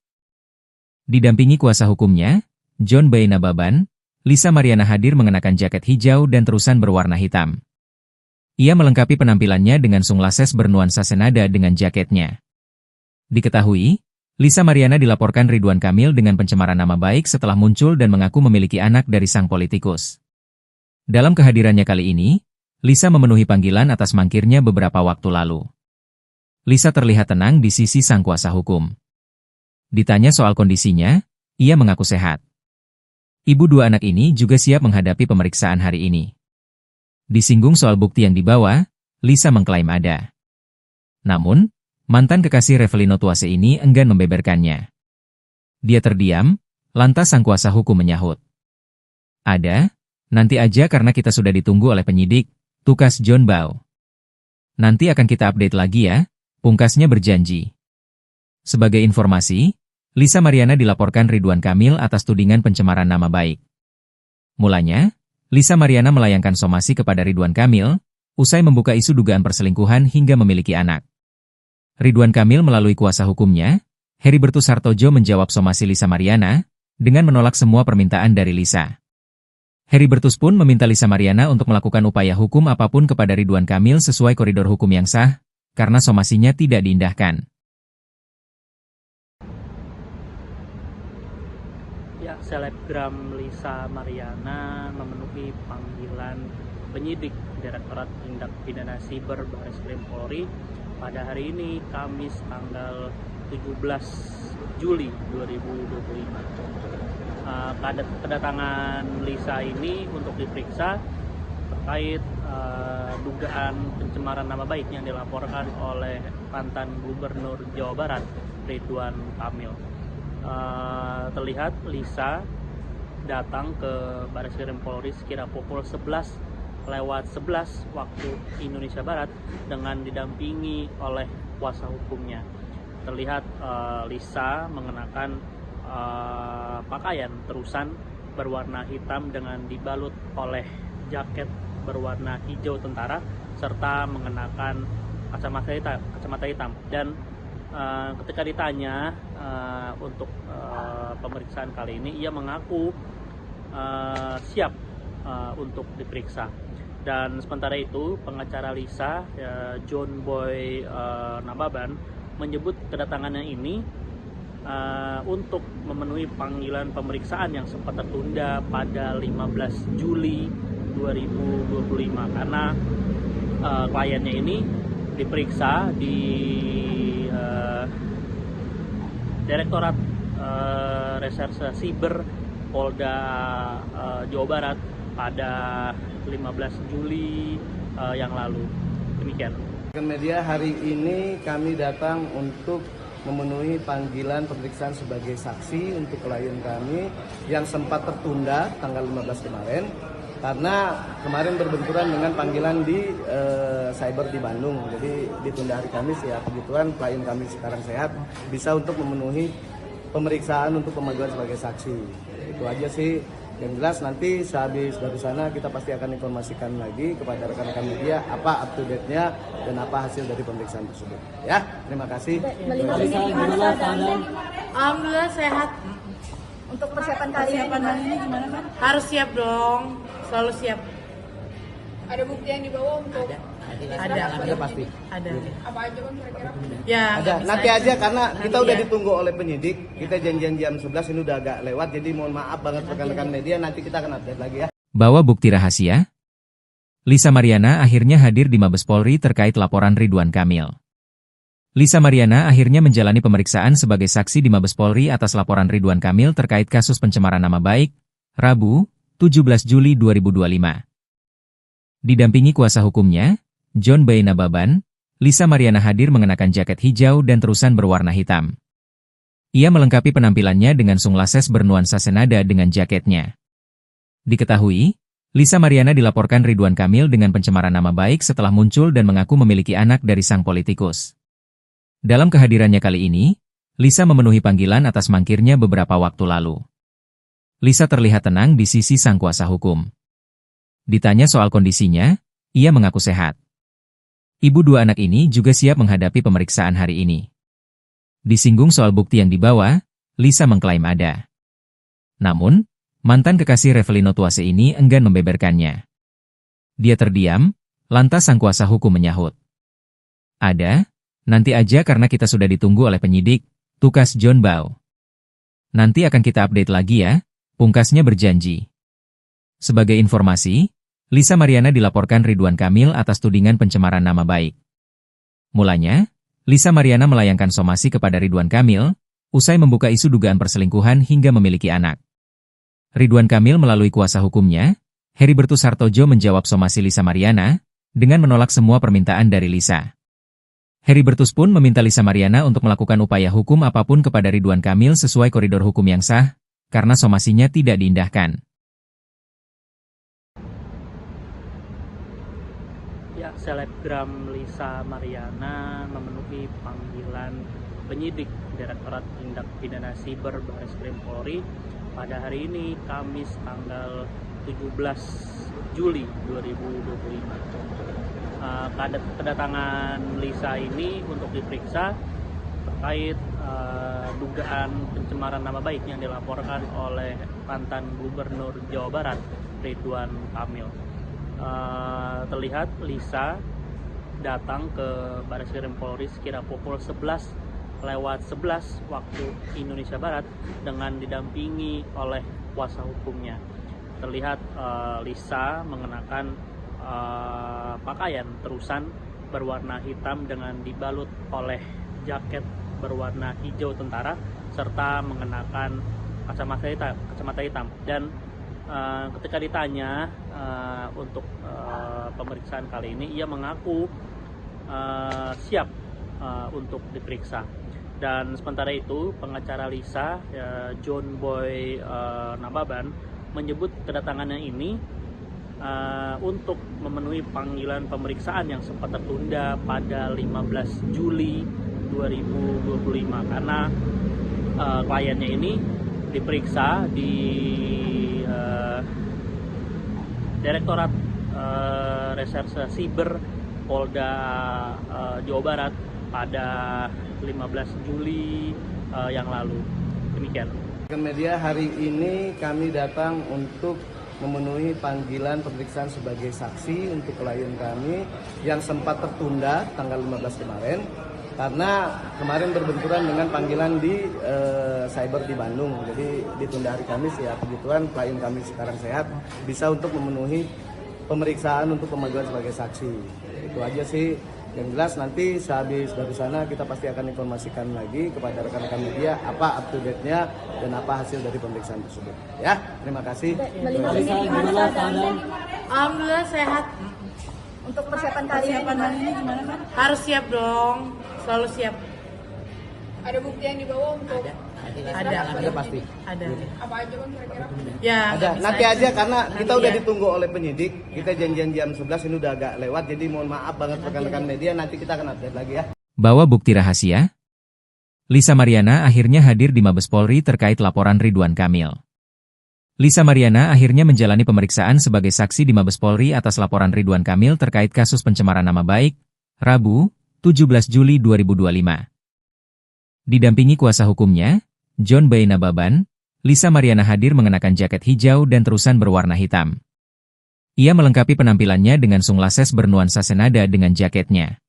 Didampingi kuasa hukumnya, John B. Nababan, Lisa Mariana hadir mengenakan jaket hijau dan terusan berwarna hitam. Ia melengkapi penampilannya dengan sunglasses bernuansa senada dengan jaketnya. Diketahui, Lisa Mariana dilaporkan Ridwan Kamil dengan pencemaran nama baik setelah muncul dan mengaku memiliki anak dari sang politikus. Dalam kehadirannya kali ini, Lisa memenuhi panggilan atas mangkirnya beberapa waktu lalu. Lisa terlihat tenang di sisi sang kuasa hukum. Ditanya soal kondisinya, ia mengaku sehat. Ibu dua anak ini juga siap menghadapi pemeriksaan hari ini. Disinggung soal bukti yang dibawa, Lisa mengklaim ada. Namun, mantan kekasih Revelino Tuase ini enggan membeberkannya. Dia terdiam, lantas sang kuasa hukum menyahut. Ada, nanti aja karena kita sudah ditunggu oleh penyidik, tukas John Bau. Nanti akan kita update lagi ya, pungkasnya berjanji. Sebagai informasi, Lisa Mariana dilaporkan Ridwan Kamil atas tudingan pencemaran nama baik. Mulanya, Lisa Mariana melayangkan somasi kepada Ridwan Kamil, usai membuka isu dugaan perselingkuhan hingga memiliki anak. Ridwan Kamil melalui kuasa hukumnya, Heribertus Hartojo menjawab somasi Lisa Mariana, dengan menolak semua permintaan dari Lisa. Heribertus pun meminta Lisa Mariana untuk melakukan upaya hukum apapun kepada Ridwan Kamil sesuai koridor hukum yang sah, karena somasinya tidak diindahkan. Ya, selebgram Lisa Mariana memenuhi panggilan penyidik Direktorat Tindak Pidana Siber Bareskrim Polri pada hari ini, Kamis tanggal 17 Juli 2025. Kedatangan Lisa ini untuk diperiksa terkait dugaan pencemaran nama baik yang dilaporkan oleh mantan Gubernur Jawa Barat, Ridwan Kamil. Terlihat Lisa datang ke Bareskrim Polri sekira pukul 11:11 waktu Indonesia Barat dengan didampingi oleh kuasa hukumnya. Terlihat Lisa mengenakan pakaian terusan berwarna hitam dengan dibalut oleh jaket berwarna hijau tentara serta mengenakan kacamata hitam. Dan ketika ditanya untuk pemeriksaan kali ini, ia mengaku siap untuk diperiksa. Dan sementara itu, pengacara Lisa, John Boy Nababan, menyebut kedatangannya ini untuk memenuhi panggilan pemeriksaan yang sempat tertunda pada 15 Juli 2025 karena kliennya ini diperiksa di Direktorat Reserse Siber Polda Jawa Barat pada 15 Juli yang lalu. Demikian. Media hari ini kami datang untuk memenuhi panggilan pemeriksaan sebagai saksi untuk klien kami yang sempat tertunda tanggal 15 kemarin karena kemarin berbenturan dengan panggilan di cyber di Bandung. Jadi ditunda hari Kamis ya, kebetulan klien kami sekarang sehat, bisa untuk memenuhi pemeriksaan untuk pemanggilan sebagai saksi. Itu aja sih. Yang jelas nanti sehabis dari sana kita pasti akan informasikan lagi kepada rekan-rekan media apa up to date-nya dan apa hasil dari pemeriksaan tersebut. Ya, terima kasih. Melihat ini gimana keadaannya? Alhamdulillah sehat. Untuk persiapan kali ini gimana kan? Harus siap dong, selalu siap. Ada bukti yang dibawa untuk Ada pasti. Ada. apa aja bang kira-kira? Ya. Ada. nggak bisa Nanti aja karena kita Nanti udah ya. ditunggu oleh penyidik. Kita janjian jam 11 ini udah agak lewat. Jadi mohon maaf banget rekan-rekan media. Nanti kita akan update lagi ya. Bawa bukti rahasia? Lisa Mariana akhirnya hadir di Mabes Polri terkait laporan Ridwan Kamil. Lisa Mariana akhirnya menjalani pemeriksaan sebagai saksi di Mabes Polri atas laporan Ridwan Kamil terkait kasus pencemaran nama baik, Rabu, 17 Juli 2025. Didampingi kuasa hukumnya, John B. Nababan, Lisa Mariana hadir mengenakan jaket hijau dan terusan berwarna hitam. Ia melengkapi penampilannya dengan sunglasses bernuansa senada dengan jaketnya. Diketahui, Lisa Mariana dilaporkan Ridwan Kamil dengan pencemaran nama baik setelah muncul dan mengaku memiliki anak dari sang politikus. Dalam kehadirannya kali ini, Lisa memenuhi panggilan atas mangkirnya beberapa waktu lalu. Lisa terlihat tenang di sisi sang kuasa hukum. Ditanya soal kondisinya, ia mengaku sehat. Ibu dua anak ini juga siap menghadapi pemeriksaan hari ini. Disinggung soal bukti yang dibawa, Lisa mengklaim ada. Namun, mantan kekasih Revelino Tuase ini enggan membeberkannya. Dia terdiam, lantas sang kuasa hukum menyahut. Ada, nanti aja karena kita sudah ditunggu oleh penyidik, tukas John Bau. Nanti akan kita update lagi ya, pungkasnya berjanji. Sebagai informasi, Lisa Mariana dilaporkan Ridwan Kamil atas tudingan pencemaran nama baik. Mulanya, Lisa Mariana melayangkan somasi kepada Ridwan Kamil, usai membuka isu dugaan perselingkuhan hingga memiliki anak. Ridwan Kamil melalui kuasa hukumnya, Heribertus Hartojo menjawab somasi Lisa Mariana, dengan menolak semua permintaan dari Lisa. Heribertus pun meminta Lisa Mariana untuk melakukan upaya hukum apapun kepada Ridwan Kamil sesuai koridor hukum yang sah, karena somasinya tidak diindahkan. Ya, selebgram Lisa Mariana memenuhi panggilan penyidik Direktorat Tindak Pidana Siber Bareskrim Polri pada hari ini, Kamis tanggal 17 Juli 2025. Kedatangan Lisa ini untuk diperiksa terkait dugaan pencemaran nama baik yang dilaporkan oleh mantan Gubernur Jawa Barat, Ridwan Kamil. Terlihat Lisa datang ke Bareskrim Polri sekira pukul 11:11 waktu Indonesia Barat dengan didampingi oleh kuasa hukumnya. Terlihat Lisa mengenakan pakaian terusan berwarna hitam dengan dibalut oleh jaket berwarna hijau tentara serta mengenakan kacamata hitam. Dan ketika ditanya untuk pemeriksaan kali ini, ia mengaku siap untuk diperiksa. Dan sementara itu, pengacara Lisa, John Boy Nababan, menyebut kedatangannya ini untuk memenuhi panggilan pemeriksaan yang sempat tertunda pada 15 Juli 2025 karena kliennya ini diperiksa di Direktorat Reserse Siber Polda Jawa Barat pada 15 Juli yang lalu. Demikian. Media hari ini kami datang untuk memenuhi panggilan pemeriksaan sebagai saksi untuk klien kami yang sempat tertunda tanggal 15 kemarin karena kemarin berbenturan dengan panggilan di cyber di Bandung. Jadi ditunda hari Kamis ya, kebetulan klien kami sekarang sehat, bisa untuk memenuhi pemeriksaan untuk pemanggilan sebagai saksi. Itu aja sih. Yang jelas nanti sehabis dari sana kita pasti akan informasikan lagi kepada rekan-rekan media apa up to date-nya dan apa hasil dari pemeriksaan tersebut. Ya, terima kasih. Alhamdulillah sehat. Untuk persiapan kali ini gimana kan? Harus siap dong, selalu siap. Ada bukti yang dibawa untuk Ada pasti. Ada. apa aja bang kira-kira? Ya, Ada. bisa Nanti aja karena kita Nanti udah ya. ditunggu oleh penyidik. Kita janjian jam 11 ini udah agak lewat, jadi mohon maaf banget rekan-rekan media. Nanti kita akan update lagi ya. Bawa bukti rahasia? Lisa Mariana akhirnya hadir di Mabes Polri terkait laporan Ridwan Kamil. Lisa Mariana akhirnya menjalani pemeriksaan sebagai saksi di Mabes Polri atas laporan Ridwan Kamil terkait kasus pencemaran nama baik, Rabu, 17 Juli 2025. Didampingi kuasa hukumnya, John B. Nababan, Lisa Mariana hadir mengenakan jaket hijau dan terusan berwarna hitam. Ia melengkapi penampilannya dengan sunglasses bernuansa senada dengan jaketnya.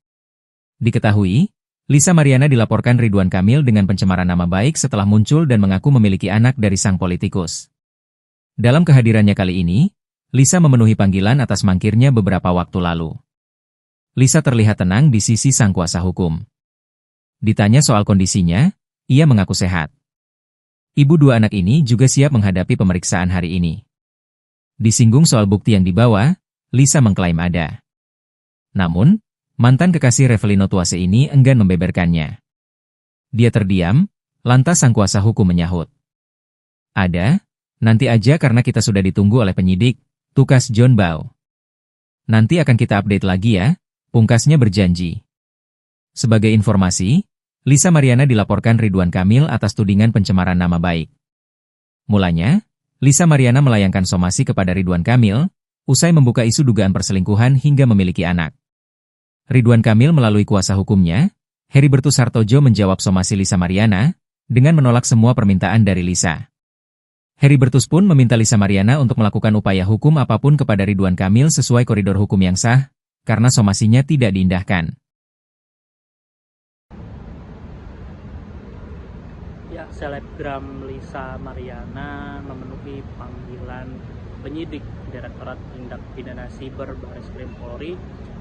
Diketahui, Lisa Mariana dilaporkan Ridwan Kamil dengan pencemaran nama baik setelah muncul dan mengaku memiliki anak dari sang politikus. Dalam kehadirannya kali ini, Lisa memenuhi panggilan atas mangkirnya beberapa waktu lalu. Lisa terlihat tenang di sisi sang kuasa hukum. Ditanya soal kondisinya, ia mengaku sehat. Ibu dua anak ini juga siap menghadapi pemeriksaan hari ini. Disinggung soal bukti yang dibawa, Lisa mengklaim ada. Namun, mantan kekasih Revelino Tuase ini enggan membeberkannya. Dia terdiam, lantas sang kuasa hukum menyahut. Ada, nanti aja karena kita sudah ditunggu oleh penyidik, tukas John Bau. Nanti akan kita update lagi ya, pungkasnya berjanji. Sebagai informasi, Lisa Mariana dilaporkan Ridwan Kamil atas tudingan pencemaran nama baik. Mulanya, Lisa Mariana melayangkan somasi kepada Ridwan Kamil, usai membuka isu dugaan perselingkuhan hingga memiliki anak. Ridwan Kamil melalui kuasa hukumnya, Heribertus Hartojo menjawab somasi Lisa Mariana, dengan menolak semua permintaan dari Lisa. Heribertus pun meminta Lisa Mariana untuk melakukan upaya hukum apapun kepada Ridwan Kamil sesuai koridor hukum yang sah, karena somasinya tidak diindahkan. Ya, selebgram Lisa Mariana memenuhi panggilan penyidik Direktorat Tindak Pidana Siber Bareskrim Polri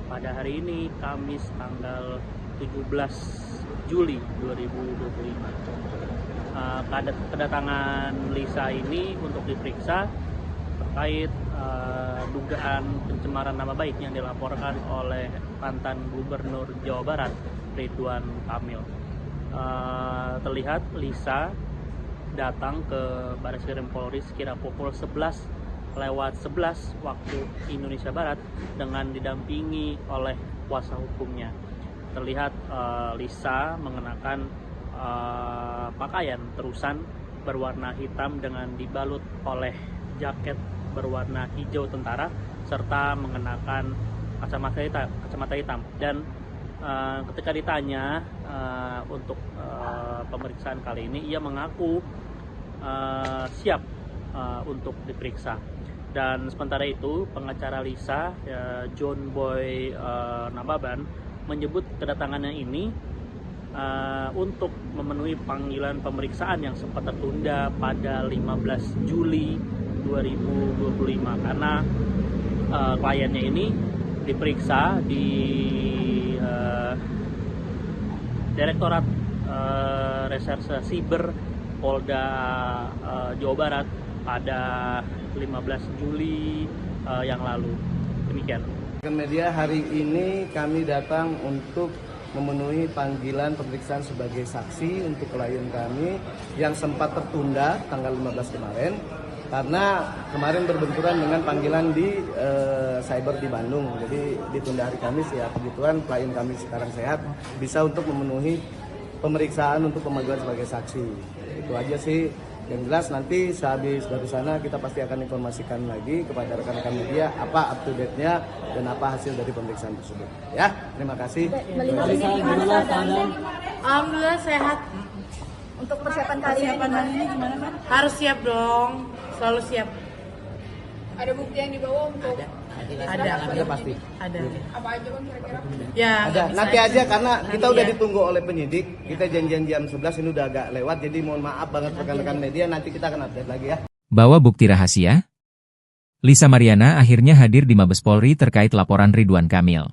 pada hari ini, Kamis tanggal 17 Juli 2025. Kedatangan Lisa ini untuk diperiksa terkait dugaan pencemaran nama baik yang dilaporkan oleh mantan Gubernur Jawa Barat, Ridwan Kamil. Terlihat Lisa datang ke Bareskrim Polri sekira pukul 11:11 waktu Indonesia Barat dengan didampingi oleh kuasa hukumnya. Terlihat Lisa mengenakan pakaian terusan berwarna hitam dengan dibalut oleh jaket berwarna hijau tentara serta mengenakan kacamata hitam. Dan ketika ditanya untuk pemeriksaan kali ini, ia mengaku siap untuk diperiksa. Dan sementara itu, pengacara Lisa, John Boy Nababan, menyebut kedatangannya ini untuk memenuhi panggilan pemeriksaan yang sempat tertunda pada 15 Juli 2025 karena kliennya ini diperiksa di Direktorat Reserse Siber Polda Jawa Barat pada 15 Juli yang lalu. Demikian. Media hari ini kami datang untuk memenuhi panggilan pemeriksaan sebagai saksi untuk klien kami yang sempat tertunda tanggal 15 kemarin karena kemarin berbenturan dengan panggilan di cyber di Bandung. Jadi ditunda hari Kamis ya, kebetulan klien kami sekarang sehat, bisa untuk memenuhi pemeriksaan untuk pemanggilan sebagai saksi. Itu aja sih. Yang jelas nanti sehabis dari sana kita pasti akan informasikan lagi kepada rekan-rekan media apa up to date-nya dan apa hasil dari pemeriksaan tersebut. Ya, terima kasih. Alhamdulillah sehat. Untuk persiapan kali ini gimana kan? Harus siap dong, selalu siap. Ada bukti yang dibawa untuk Ada pasti. Ada. apa aja kan kira-kira? Ya. Ada. nggak bisa Nanti aja karena kita udah ya. ditunggu oleh penyidik. Kita janjian jam 11 ini udah agak lewat. Jadi mohon maaf banget rekan-rekan media, nanti kita akan update lagi ya. Bawa bukti rahasia? Lisa Mariana akhirnya hadir di Mabes Polri terkait laporan Ridwan Kamil.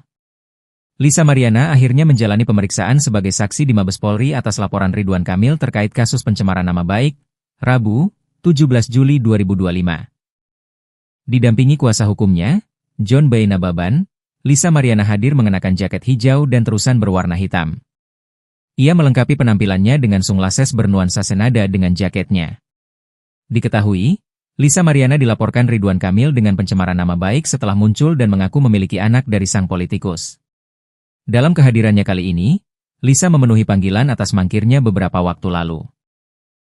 Lisa Mariana akhirnya menjalani pemeriksaan sebagai saksi di Mabes Polri atas laporan Ridwan Kamil terkait kasus pencemaran nama baik, Rabu, 17 Juli 2025. Didampingi kuasa hukumnya, John Boy Nababan, Lisa Mariana hadir mengenakan jaket hijau dan terusan berwarna hitam. Ia melengkapi penampilannya dengan sunglasses bernuansa senada dengan jaketnya. Diketahui, Lisa Mariana dilaporkan Ridwan Kamil dengan pencemaran nama baik setelah muncul dan mengaku memiliki anak dari sang politikus. Dalam kehadirannya kali ini, Lisa memenuhi panggilan atas mangkirnya beberapa waktu lalu.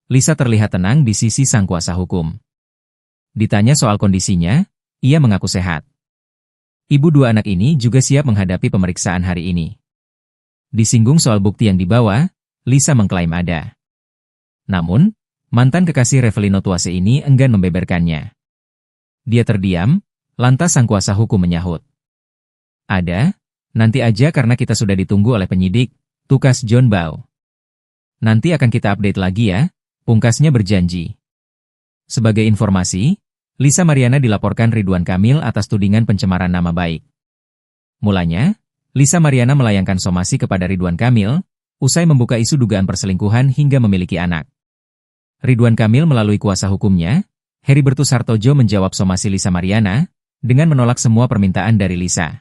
Lisa terlihat tenang di sisi sang kuasa hukum. Ditanya soal kondisinya, ia mengaku sehat. Ibu dua anak ini juga siap menghadapi pemeriksaan hari ini. Disinggung soal bukti yang dibawa, Lisa mengklaim ada. Namun, mantan kekasih Revelino Tuase ini enggan membeberkannya. Dia terdiam, lantas sang kuasa hukum menyahut. Ada, nanti aja karena kita sudah ditunggu oleh penyidik, tukas John Bau. Nanti akan kita update lagi ya, pungkasnya berjanji. Sebagai informasi, Lisa Mariana dilaporkan Ridwan Kamil atas tudingan pencemaran nama baik. Mulanya, Lisa Mariana melayangkan somasi kepada Ridwan Kamil, usai membuka isu dugaan perselingkuhan hingga memiliki anak. Ridwan Kamil melalui kuasa hukumnya, Heribertus Hartojo menjawab somasi Lisa Mariana, dengan menolak semua permintaan dari Lisa.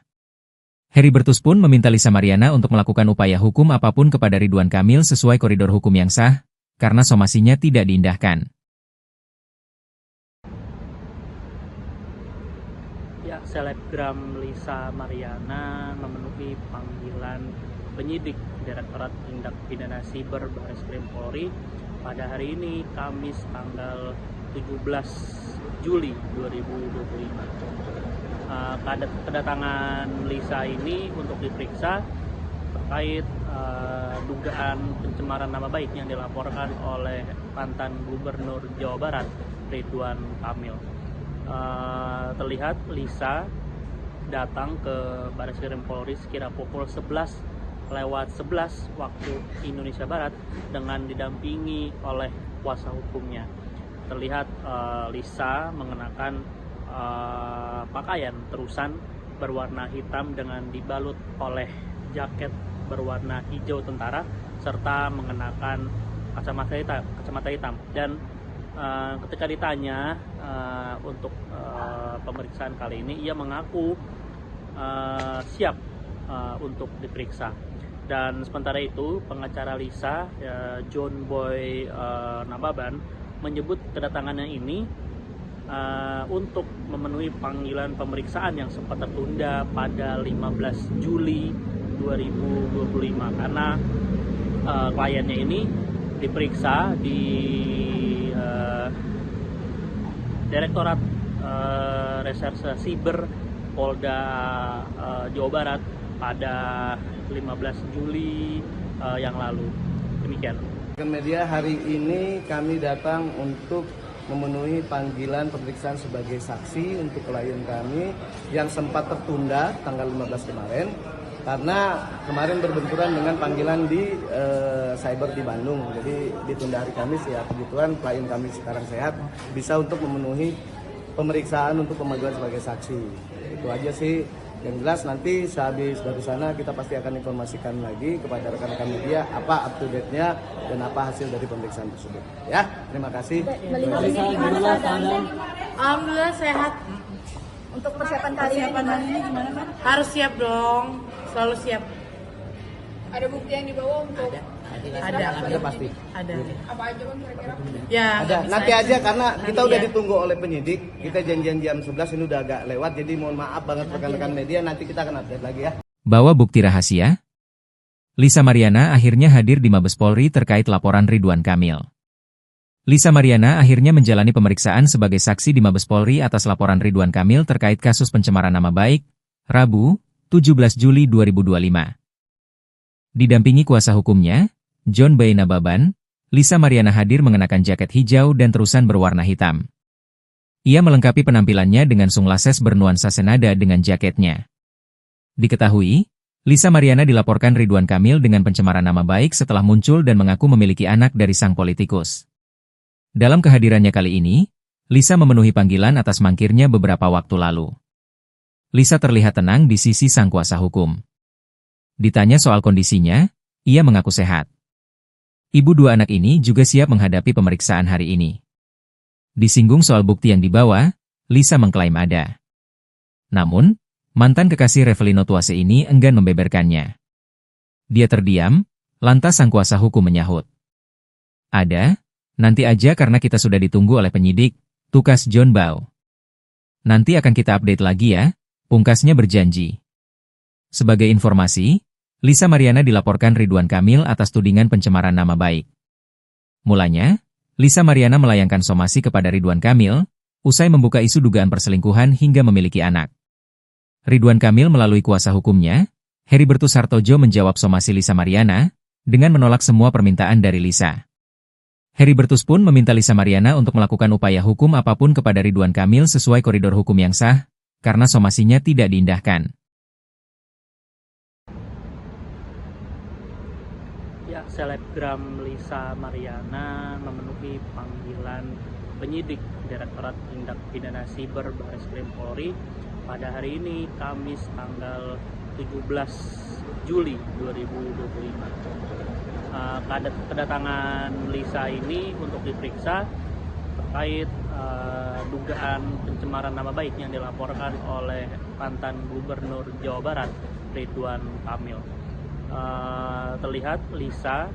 Heribertus pun meminta Lisa Mariana untuk melakukan upaya hukum apapun kepada Ridwan Kamil sesuai koridor hukum yang sah, karena somasinya tidak diindahkan. Ya, selebgram Lisa Mariana memenuhi panggilan penyidik Direktorat Tindak Pidana Siber Bareskrim Polri pada hari ini, Kamis tanggal 17 Juli 2025. Kedatangan Lisa ini untuk diperiksa terkait dugaan pencemaran nama baik yang dilaporkan oleh mantan Gubernur Jawa Barat, Ridwan Kamil. Terlihat Lisa datang ke Bareskrim Polri sekira pukul 11:11 waktu Indonesia Barat dengan didampingi oleh kuasa hukumnya. Terlihat Lisa mengenakan pakaian terusan berwarna hitam dengan dibalut oleh jaket berwarna hijau tentara serta mengenakan kacamata hitam. Dan ketika ditanya untuk pemeriksaan kali ini, ia mengaku siap untuk diperiksa. Dan sementara itu pengacara Lisa, John Boy Nababan, menyebut kedatangannya ini untuk memenuhi panggilan pemeriksaan yang sempat tertunda pada 15 Juli 2025 karena kliennya ini diperiksa di Direktorat Reserse Siber Polda Jawa Barat pada 15 Juli yang lalu. Demikian. Media hari ini kami datang untuk memenuhi panggilan pemeriksaan sebagai saksi untuk klien kami yang sempat tertunda tanggal 15 kemarin karena kemarin berbenturan dengan panggilan di cyber di Bandung. Jadi ditunda hari Kamis, ya kebetulan klien kami sekarang sehat, bisa untuk memenuhi pemeriksaan untuk pemanggilan sebagai saksi. Itu aja sih. Yang jelas nanti sehabis dari sana kita pasti akan informasikan lagi kepada rekan-rekan media apa up to date-nya dan apa hasil dari pemeriksaan tersebut. Ya, terima kasih. Alhamdulillah sehat. Untuk persiapan kali ini gimana kan? Harus siap dong, selalu siap. Ada bukti yang dibawa untuk Ada pasti. Ada. apa aja kan kira-kira? Ya, Ada. bisa Nanti aja karena kita Nanti udah ya. ditunggu oleh penyidik. Kita janjian jam 11, ini udah agak lewat, jadi mohon maaf banget rekan-rekan media, nanti kita akan update lagi ya. Bawa bukti rahasia? Lisa Mariana akhirnya hadir di Mabes Polri terkait laporan Ridwan Kamil. Lisa Mariana akhirnya menjalani pemeriksaan sebagai saksi di Mabes Polri atas laporan Ridwan Kamil terkait kasus pencemaran nama baik, Rabu, 17 Juli 2025. Didampingi kuasa hukumnya, John Boy Nababan, Lisa Mariana hadir mengenakan jaket hijau dan terusan berwarna hitam. Ia melengkapi penampilannya dengan sunglasses bernuansa senada dengan jaketnya. Diketahui, Lisa Mariana dilaporkan Ridwan Kamil dengan pencemaran nama baik setelah muncul dan mengaku memiliki anak dari sang politikus. Dalam kehadirannya kali ini, Lisa memenuhi panggilan atas mangkirnya beberapa waktu lalu. Lisa terlihat tenang di sisi sang kuasa hukum. Ditanya soal kondisinya, ia mengaku sehat. Ibu dua anak ini juga siap menghadapi pemeriksaan hari ini. Disinggung soal bukti yang dibawa, Lisa mengklaim ada. Namun, mantan kekasih Revelino Tuase ini enggan membeberkannya. Dia terdiam, lantas sang kuasa hukum menyahut. Ada, nanti aja karena kita sudah ditunggu oleh penyidik, tukas John Bow. Nanti akan kita update lagi ya, pungkasnya berjanji. Sebagai informasi, Lisa Mariana dilaporkan Ridwan Kamil atas tudingan pencemaran nama baik. Mulanya, Lisa Mariana melayangkan somasi kepada Ridwan Kamil, usai membuka isu dugaan perselingkuhan hingga memiliki anak. Ridwan Kamil melalui kuasa hukumnya, Heribertus Hartojo menjawab somasi Lisa Mariana, dengan menolak semua permintaan dari Lisa. Heribertus pun meminta Lisa Mariana untuk melakukan upaya hukum apapun kepada Ridwan Kamil sesuai koridor hukum yang sah, karena somasinya tidak diindahkan. Ya, selebgram Lisa Mariana memenuhi panggilan penyidik Direktorat Tindak Pidana Siber Bareskrim Polri pada hari ini, Kamis tanggal 17 Juli 2025. Kedatangan Lisa ini untuk diperiksa terkait dugaan pencemaran nama baik yang dilaporkan oleh mantan Gubernur Jawa Barat Ridwan Kamil. Terlihat Lisa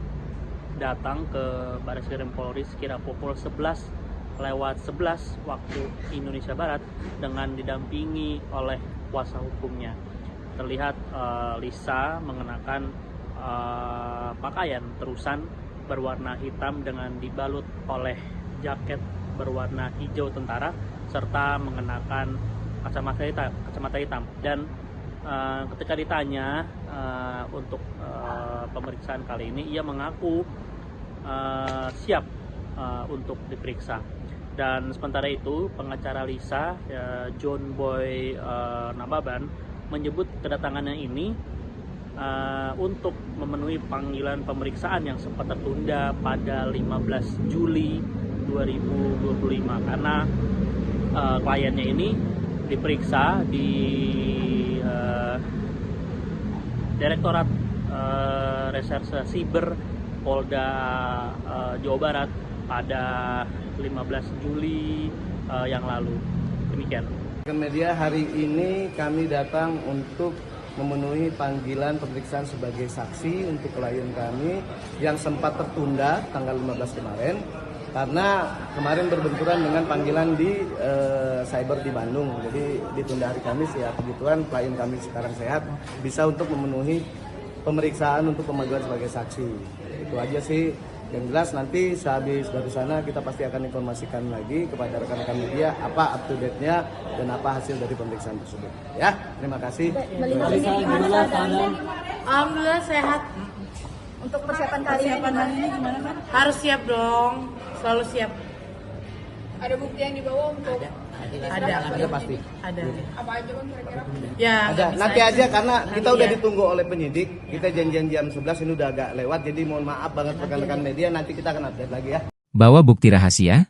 datang ke Bareskrim Polri sekira pukul 11:11 waktu Indonesia Barat dengan didampingi oleh kuasa hukumnya. Terlihat Lisa mengenakan pakaian terusan berwarna hitam dengan dibalut oleh jaket berwarna hijau tentara serta mengenakan kacamata hitam. Dan ketika ditanya untuk pemeriksaan kali ini, ia mengaku siap untuk diperiksa. Dan sementara itu pengacara Lisa, John Boy Nababan, menyebut kedatangannya ini untuk memenuhi panggilan pemeriksaan yang sempat tertunda pada 15 Juli 2025 karena kliennya ini diperiksa di Direktorat Reserse Siber Polda Jawa Barat pada 15 Juli yang lalu. Demikian. Media hari ini kami datang untuk memenuhi panggilan pemeriksaan sebagai saksi untuk klien kami yang sempat tertunda tanggal 15 kemarin karena kemarin berbenturan dengan panggilan di cyber di Bandung. Jadi ditunda hari Kamis ya. Kebetulan klien kami sekarang sehat, bisa untuk memenuhi pemeriksaan untuk pemanggilan sebagai saksi. Itu aja sih. Yang jelas nanti sehabis dari sana kita pasti akan informasikan lagi kepada rekan-rekan media apa up to date-nya dan apa hasil dari pemeriksaan tersebut. Ya, terima kasih. Melihat ini gimana keadaan? Alhamdulillah sehat. Untuk persiapan kali ini gimana kan? Harus siap dong, selalu siap. Ada bukti yang dibawa untuk Ada pasti. Ada. apa aja bang kira-kira? Ya. Ada. nggak bisa Nanti aja karena kita Nanti udah ya. ditunggu oleh penyidik. Kita janjian jam 11 ini udah agak lewat. Jadi mohon maaf banget rekan-rekan media. Nanti kita akan update lagi ya. Bawa bukti rahasia?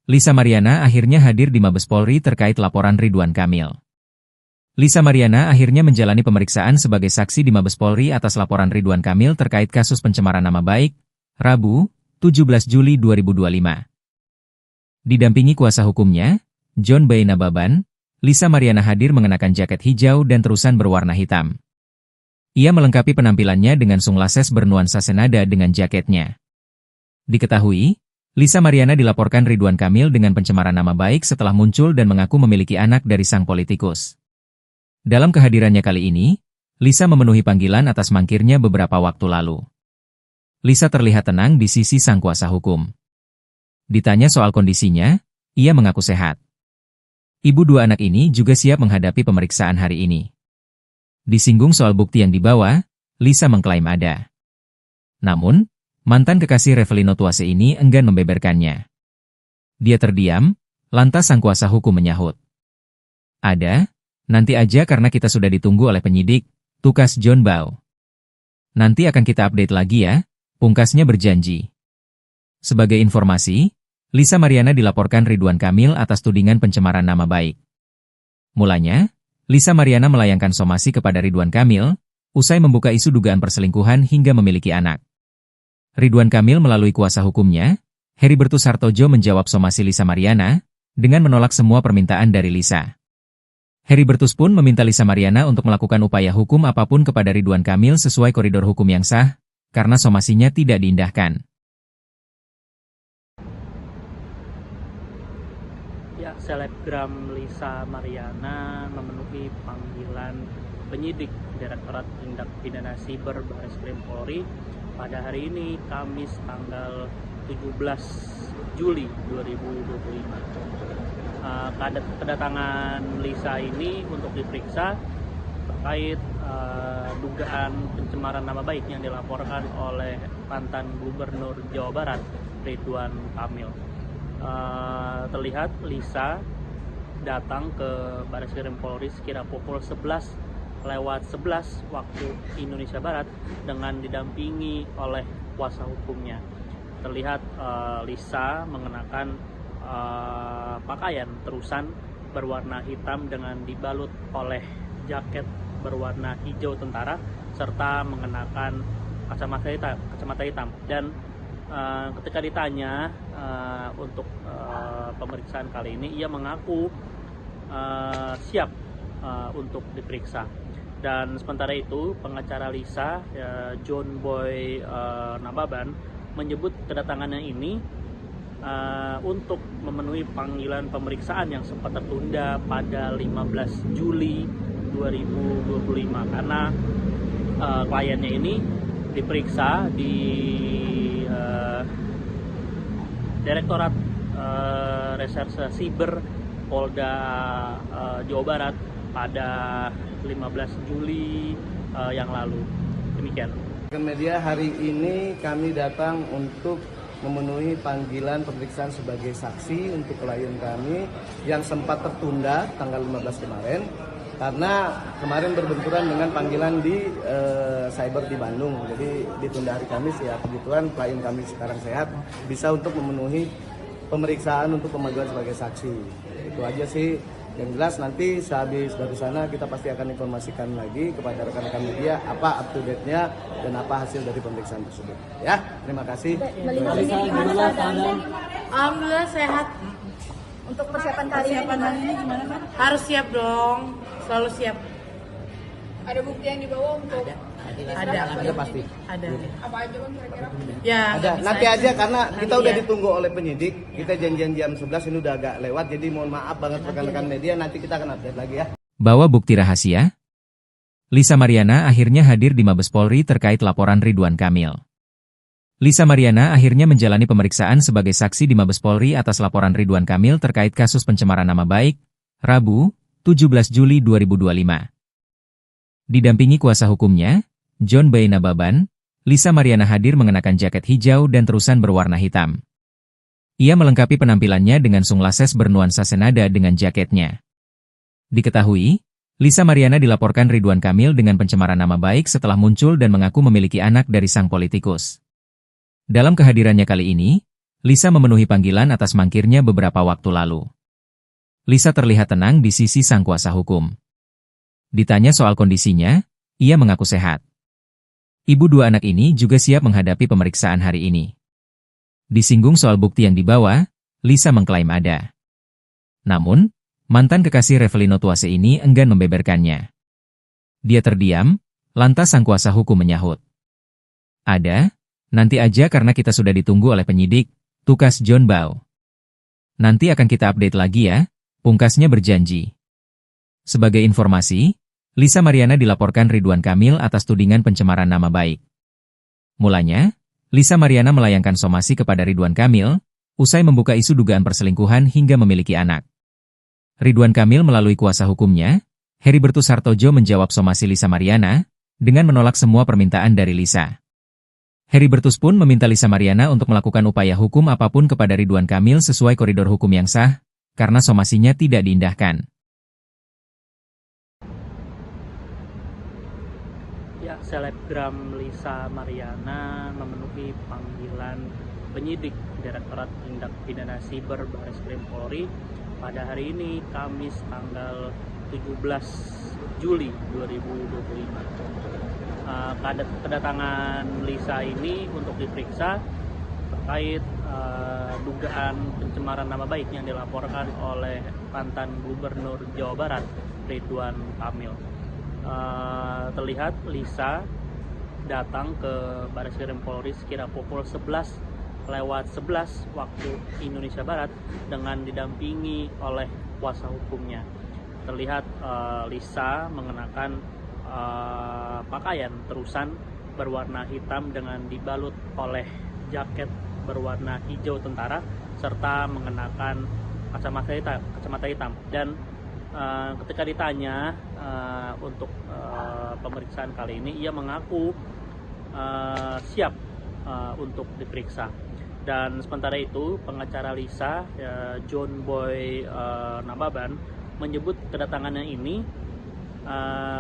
Lisa Mariana akhirnya hadir di Mabes Polri terkait laporan Ridwan Kamil. Lisa Mariana akhirnya menjalani pemeriksaan sebagai saksi di Mabes Polri atas laporan Ridwan Kamil terkait kasus pencemaran nama baik, Rabu, 17 Juli 2025. Didampingi kuasa hukumnya, John Boy Nababan, Lisa Mariana hadir mengenakan jaket hijau dan terusan berwarna hitam. Ia melengkapi penampilannya dengan sunglasses bernuansa senada dengan jaketnya. Diketahui, Lisa Mariana dilaporkan Ridwan Kamil dengan pencemaran nama baik setelah muncul dan mengaku memiliki anak dari sang politikus. Dalam kehadirannya kali ini, Lisa memenuhi panggilan atas mangkirnya beberapa waktu lalu. Lisa terlihat tenang di sisi sang kuasa hukum. Ditanya soal kondisinya, ia mengaku sehat. Ibu dua anak ini juga siap menghadapi pemeriksaan hari ini. Disinggung soal bukti yang dibawa, Lisa mengklaim ada. Namun, mantan kekasih Revelino Tuase ini enggan membeberkannya. Dia terdiam, lantas sang kuasa hukum menyahut. Ada, nanti aja karena kita sudah ditunggu oleh penyidik, tukas John Boy. Nanti akan kita update lagi ya, pungkasnya berjanji. Sebagai informasi, Lisa Mariana dilaporkan Ridwan Kamil atas tudingan pencemaran nama baik. Mulanya, Lisa Mariana melayangkan somasi kepada Ridwan Kamil, usai membuka isu dugaan perselingkuhan hingga memiliki anak. Ridwan Kamil melalui kuasa hukumnya, Heribertus Hartojo menjawab somasi Lisa Mariana, dengan menolak semua permintaan dari Lisa. Heribertus pun meminta Lisa Mariana untuk melakukan upaya hukum apapun kepada Ridwan Kamil sesuai koridor hukum yang sah, karena somasinya tidak diindahkan. Ya, selebgram Lisa Mariana memenuhi panggilan penyidik Direktorat Tindak Pidana Siber Bareskrim Polri pada hari ini, Kamis tanggal 17 Juli 2025. Kedatangan Lisa ini untuk diperiksa terkait dugaan pencemaran nama baik yang dilaporkan oleh mantan Gubernur Jawa Barat Ridwan Kamil. Terlihat Lisa datang ke Bareskrim Polri sekira pukul 11:11 waktu Indonesia Barat dengan didampingi oleh kuasa hukumnya. Terlihat Lisa mengenakan pakaian terusan berwarna hitam dengan dibalut oleh jaket berwarna hijau tentara serta mengenakan kacamata hitam. Dan ketika ditanya untuk pemeriksaan kali ini, ia mengaku siap untuk diperiksa. Dan sementara itu, pengacara Lisa, John Boy Nababan, menyebut kedatangannya ini untuk memenuhi panggilan pemeriksaan yang sempat tertunda pada 15 Juli 2025 karena kliennya ini diperiksa di Direktorat Reserse Siber Polda Jawa Barat pada 15 Juli yang lalu. Demikian. Media hari ini kami datang untuk memenuhi panggilan pemeriksaan sebagai saksi untuk klien kami yang sempat tertunda tanggal 15 kemarin karena kemarin berbenturan dengan panggilan di cyber di Bandung. Jadi ditunda hari Kamis ya, kebetulan klien kami sekarang sehat, bisa untuk memenuhi pemeriksaan untuk pemanggilan sebagai saksi. Itu aja sih. Yang jelas nanti sehabis dari sana kita pasti akan informasikan lagi kepada rekan-rekan media apa up to date-nya dan apa hasil dari pemeriksaan tersebut. Ya, terima kasih. Melihat ini gimana keadaannya? Alhamdulillah sehat. Untuk persiapan kali ini gimana kan? Harus siap dong, selalu siap. Ada bukti yang dibawa untuk Ada pasti. Ada. apa aja kan kira-kira? Ya, Ada. nggak bisa Nanti aja karena kita udah ya. ditunggu oleh penyidik. Kita janjian jam 11 ini udah agak lewat. Jadi mohon maaf banget rekan-rekan media, nanti kita akan update lagi ya. Bawa bukti rahasia? Lisa Mariana akhirnya hadir di Mabes Polri terkait laporan Ridwan Kamil. Lisa Mariana akhirnya menjalani pemeriksaan sebagai saksi di Mabes Polri atas laporan Ridwan Kamil terkait kasus pencemaran nama baik, Rabu, 17 Juli 2025. Didampingi kuasa hukumnya, John Boy Nababan, Lisa Mariana hadir mengenakan jaket hijau dan terusan berwarna hitam. Ia melengkapi penampilannya dengan sunglasses bernuansa senada dengan jaketnya. Diketahui, Lisa Mariana dilaporkan Ridwan Kamil dengan pencemaran nama baik setelah muncul dan mengaku memiliki anak dari sang politikus. Dalam kehadirannya kali ini, Lisa memenuhi panggilan atas mangkirnya beberapa waktu lalu. Lisa terlihat tenang di sisi sang kuasa hukum. Ditanya soal kondisinya, ia mengaku sehat. Ibu dua anak ini juga siap menghadapi pemeriksaan hari ini. Disinggung soal bukti yang dibawa, Lisa mengklaim ada. Namun, mantan kekasih Revelino Tuase ini enggan membeberkannya. Dia terdiam, lantas sang kuasa hukum menyahut. Ada, nanti aja karena kita sudah ditunggu oleh penyidik, tukas John Bow. Nanti akan kita update lagi ya, pungkasnya berjanji. Sebagai informasi, Lisa Mariana dilaporkan Ridwan Kamil atas tudingan pencemaran nama baik. Mulanya, Lisa Mariana melayangkan somasi kepada Ridwan Kamil, usai membuka isu dugaan perselingkuhan hingga memiliki anak. Ridwan Kamil melalui kuasa hukumnya, Heribertus Hartojo menjawab somasi Lisa Mariana, dengan menolak semua permintaan dari Lisa. Heribertus pun meminta Lisa Mariana untuk melakukan upaya hukum apapun kepada Ridwan Kamil sesuai koridor hukum yang sah, karena somasinya tidak diindahkan. Ya, selebgram Lisa Mariana memenuhi panggilan penyidik Direktorat Tindak Pidana Siber Bareskrim Polri pada hari ini, Kamis tanggal 17 Juli 2025. Kedatangan Lisa ini untuk diperiksa terkait dugaan pencemaran nama baik yang dilaporkan oleh mantan Gubernur Jawa Barat, Ridwan Kamil. Terlihat Lisa datang ke Bareskrim Polri sekira pukul 11:11 waktu Indonesia Barat dengan didampingi oleh kuasa hukumnya. Terlihat Lisa mengenakan pakaian terusan berwarna hitam dengan dibalut oleh jaket berwarna hijau tentara serta mengenakan kacamata hitam. Dan ketika ditanya untuk pemeriksaan kali ini, ia mengaku siap untuk diperiksa. Dan sementara itu, pengacara Lisa, John Boy Nababan, menyebut kedatangannya ini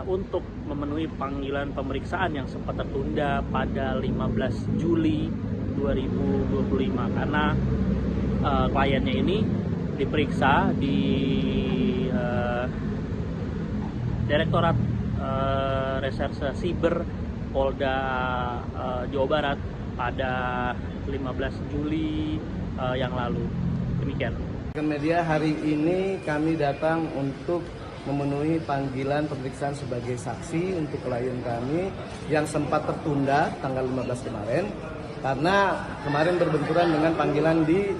untuk memenuhi panggilan pemeriksaan yang sempat tertunda pada 15 Juli 2025 karena kliennya ini diperiksa di Direktorat Reserse Siber Polda Jawa Barat pada 15 Juli yang lalu. Demikian. Media hari ini kami datang untuk memenuhi panggilan pemeriksaan sebagai saksi untuk klien kami yang sempat tertunda tanggal 15 kemarin karena kemarin berbenturan dengan panggilan di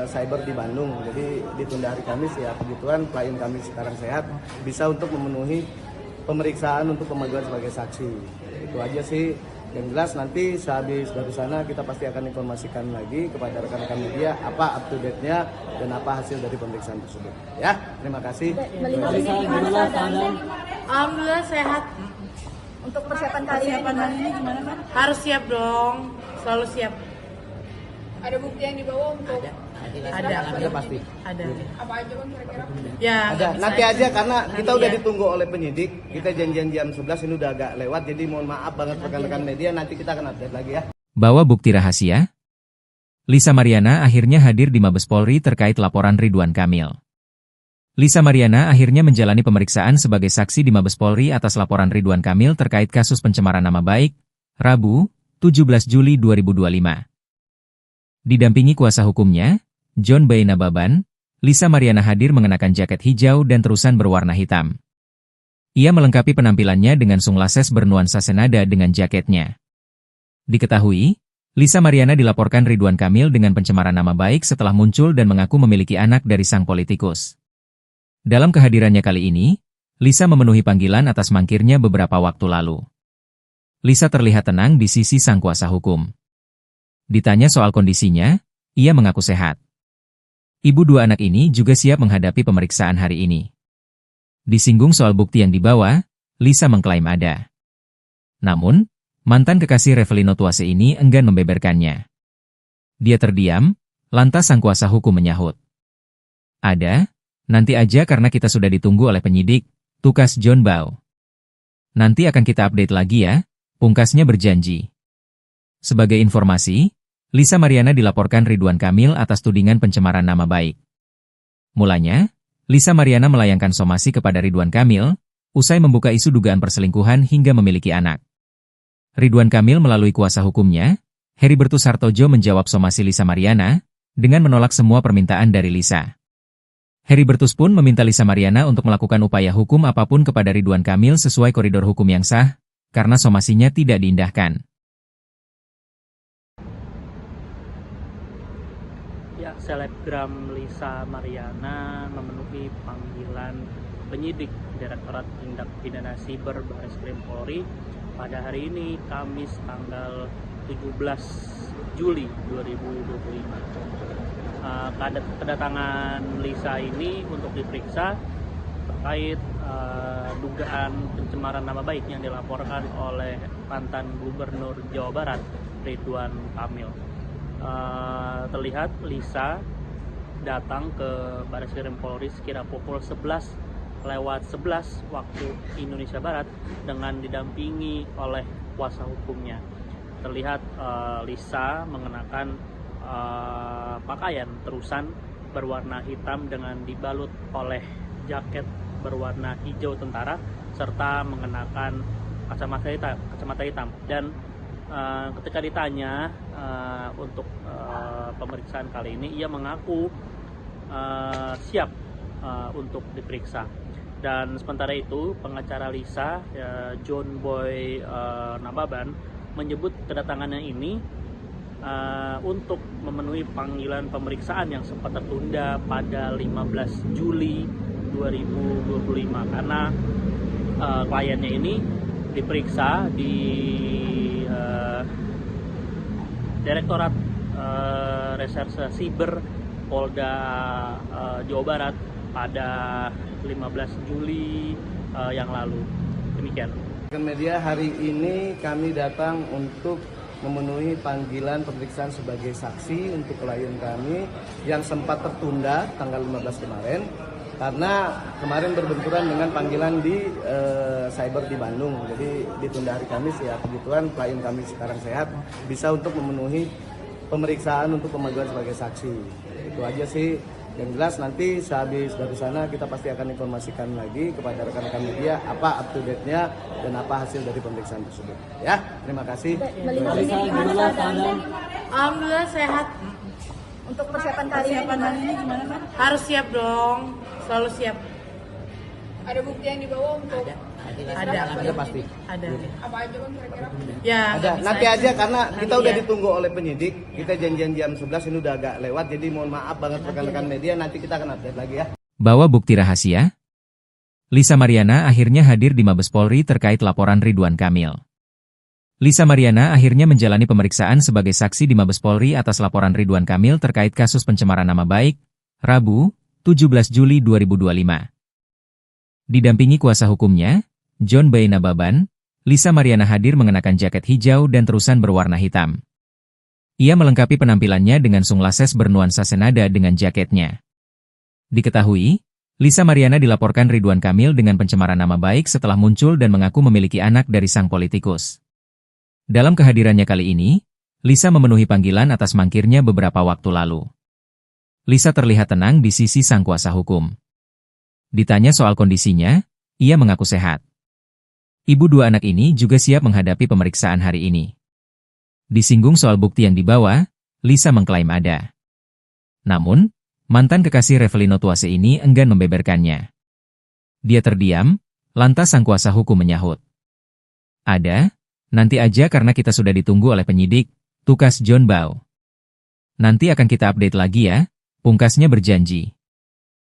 cyber di Bandung. Jadi ditunda hari Kamis ya, kebetulan klien kami sekarang sehat bisa untuk memenuhi pemeriksaan untuk pemanggilan sebagai saksi. Itu aja sih. Yang jelas nanti sehabis dari sana kita pasti akan informasikan lagi kepada rekan-rekan media apa up to date-nya dan apa hasil dari pemeriksaan tersebut. Ya, terima kasih. Melihat ini gimana keadaannya? Alhamdulillah sehat. Untuk persiapan kali ini gimana kan? Harus siap dong, selalu siap. Ada bukti yang dibawa untuk Ada pasti. Ada. apa aja bang kira-kira? Ya. Ada. bisa Nanti aja karena kita Nanti udah ya. ditunggu oleh penyidik. Kita janjian jam 11 ini udah agak lewat jadi mohon maaf banget rekan-rekan media, nanti kita akan update lagi ya. Bawa bukti rahasia? Lisa Mariana akhirnya hadir di Mabes Polri terkait laporan Ridwan Kamil. Lisa Mariana akhirnya menjalani pemeriksaan sebagai saksi di Mabes Polri atas laporan Ridwan Kamil terkait kasus pencemaran nama baik, Rabu, 17 Juli 2025. Didampingi kuasa hukumnya, John B. Nababan, Lisa Mariana hadir mengenakan jaket hijau dan terusan berwarna hitam. Ia melengkapi penampilannya dengan sunglasses bernuansa senada dengan jaketnya. Diketahui, Lisa Mariana dilaporkan Ridwan Kamil dengan pencemaran nama baik setelah muncul dan mengaku memiliki anak dari sang politikus. Dalam kehadirannya kali ini, Lisa memenuhi panggilan atas mangkirnya beberapa waktu lalu. Lisa terlihat tenang di sisi sang kuasa hukum. Ditanya soal kondisinya, ia mengaku sehat. Ibu dua anak ini juga siap menghadapi pemeriksaan hari ini. Disinggung soal bukti yang dibawa, Lisa mengklaim ada. Namun, mantan kekasih Revelino Tuase ini enggan membeberkannya. Dia terdiam, lantas sang kuasa hukum menyahut. Ada, nanti aja karena kita sudah ditunggu oleh penyidik, tukas John Bau. Nanti akan kita update lagi ya, pungkasnya berjanji. Sebagai informasi, Lisa Mariana dilaporkan Ridwan Kamil atas tudingan pencemaran nama baik. Mulanya, Lisa Mariana melayangkan somasi kepada Ridwan Kamil, usai membuka isu dugaan perselingkuhan hingga memiliki anak. Ridwan Kamil melalui kuasa hukumnya, Heribertus Hartojo menjawab somasi Lisa Mariana, dengan menolak semua permintaan dari Lisa. Heribertus pun meminta Lisa Mariana untuk melakukan upaya hukum apapun kepada Ridwan Kamil sesuai koridor hukum yang sah, karena somasinya tidak diindahkan. Ya, selebgram Lisa Mariana memenuhi panggilan penyidik Direktorat Tindak Pidana Siber Bareskrim Polri pada hari ini, Kamis tanggal 17 Juli 2025. Kedatangan Lisa ini untuk diperiksa terkait dugaan pencemaran nama baik yang dilaporkan oleh mantan Gubernur Jawa Barat, Ridwan Kamil. Terlihat Lisa datang ke Bareskrim Polri sekira pukul 11:11 waktu Indonesia Barat dengan didampingi oleh kuasa hukumnya. Terlihat Lisa mengenakan pakaian terusan berwarna hitam dengan dibalut oleh jaket berwarna hijau tentara serta mengenakan kacamata hitam. Dan ketika ditanya untuk pemeriksaan kali ini, ia mengaku siap untuk diperiksa. Dan sementara itu, pengacara Lisa, John Boy Nababan, menyebut kedatangannya ini untuk memenuhi panggilan pemeriksaan yang sempat tertunda pada 15 Juli 2025 karena kliennya ini diperiksa di Direktorat Reserse Siber Polda Jawa Barat pada 15 Juli yang lalu. Demikian. Media hari ini kami datang untuk memenuhi panggilan pemeriksaan sebagai saksi untuk klien kami yang sempat tertunda tanggal 15 kemarin karena kemarin berbenturan dengan panggilan di cyber di Bandung. Jadi ditunda hari Kamis ya, kebetulan klien kami sekarang sehat bisa untuk memenuhi pemeriksaan untuk pemanggilan sebagai saksi. Itu aja sih. Yang jelas nanti sehabis dari sana kita pasti akan informasikan lagi kepada rekan-rekan media apa up to date-nya dan apa hasil dari pemeriksaan tersebut. Ya, terima kasih. Melihat ini gimana keadaannya? Alhamdulillah sehat. Untuk persiapan kali ini gimana kan? Harus siap dong. Selalu siap. Ada bukti yang dibawa untuk Ada pasti. Ada. apa aja bang kira-kira? Ya. Ada. nggak bisa Nanti aja karena kita Nanti udah ya. ditunggu oleh penyidik. Kita janjian jam 11 ini udah agak lewat jadi mohon maaf banget rekan-rekan media, nanti kita akan update lagi ya. Bawa bukti rahasia? Lisa Mariana akhirnya hadir di Mabes Polri terkait laporan Ridwan Kamil. Lisa Mariana akhirnya menjalani pemeriksaan sebagai saksi di Mabes Polri atas laporan Ridwan Kamil terkait kasus pencemaran nama baik, Rabu, 17 Juli 2025. Didampingi kuasa hukumnya, John B. Nababan, Lisa Mariana hadir mengenakan jaket hijau dan terusan berwarna hitam. Ia melengkapi penampilannya dengan sunglasses bernuansa senada dengan jaketnya. Diketahui, Lisa Mariana dilaporkan Ridwan Kamil dengan pencemaran nama baik setelah muncul dan mengaku memiliki anak dari sang politikus. Dalam kehadirannya kali ini, Lisa memenuhi panggilan atas mangkirnya beberapa waktu lalu. Lisa terlihat tenang di sisi sang kuasa hukum. Ditanya soal kondisinya, ia mengaku sehat. Ibu dua anak ini juga siap menghadapi pemeriksaan hari ini. Disinggung soal bukti yang dibawa, Lisa mengklaim ada. Namun, mantan kekasih Revelino Tuase ini enggan membeberkannya. Dia terdiam, lantas sang kuasa hukum menyahut. Ada, nanti aja karena kita sudah ditunggu oleh penyidik, tukas John Bau. Nanti akan kita update lagi ya, pungkasnya berjanji.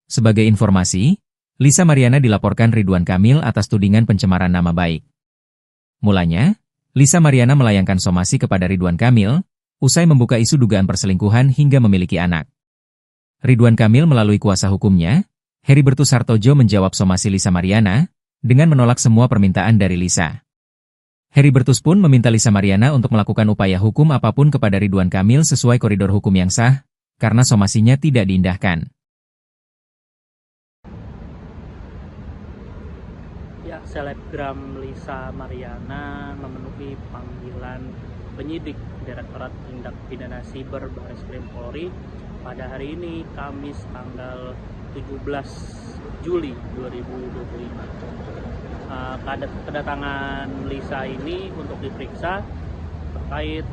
Sebagai informasi, Lisa Mariana dilaporkan Ridwan Kamil atas tudingan pencemaran nama baik. Mulanya, Lisa Mariana melayangkan somasi kepada Ridwan Kamil, usai membuka isu dugaan perselingkuhan hingga memiliki anak. Ridwan Kamil melalui kuasa hukumnya, Heribertus Hartojo menjawab somasi Lisa Mariana, dengan menolak semua permintaan dari Lisa. Heribertus pun meminta Lisa Mariana untuk melakukan upaya hukum apapun kepada Ridwan Kamil sesuai koridor hukum yang sah, karena somasinya tidak diindahkan. Ya, selebgram Lisa Mariana memenuhi panggilan penyidik Direktorat Tindak Pidana Siber Bareskrim Polri pada hari ini, Kamis tanggal 17 Juli 2025. Kedatangan Lisa ini untuk diperiksa terkait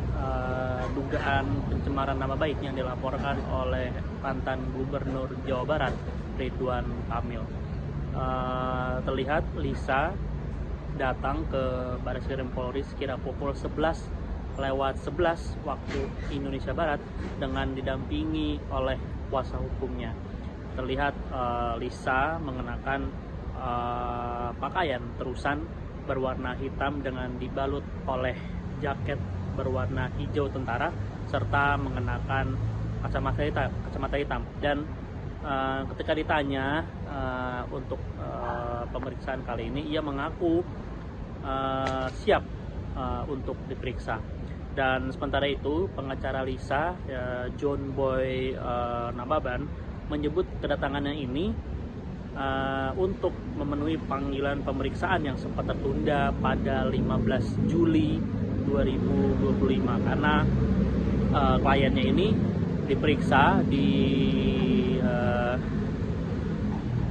dugaan pencemaran nama baik yang dilaporkan oleh mantan Gubernur Jawa Barat, Ridwan Kamil. Terlihat Lisa datang ke Bareskrim Polri sekira pukul 11:11 waktu Indonesia Barat dengan didampingi oleh kuasa hukumnya. Terlihat Lisa mengenakan pakaian terusan berwarna hitam dengan dibalut oleh jaket berwarna hijau tentara serta mengenakan kacamata hitam. Dan ketika ditanya untuk pemeriksaan kali ini, ia mengaku siap untuk diperiksa. Dan sementara itu, pengacara Lisa, John Boy Nababan, menyebut kedatangannya ini untuk memenuhi panggilan pemeriksaan yang sempat tertunda pada 15 Juli 2025 karena kliennya ini diperiksa di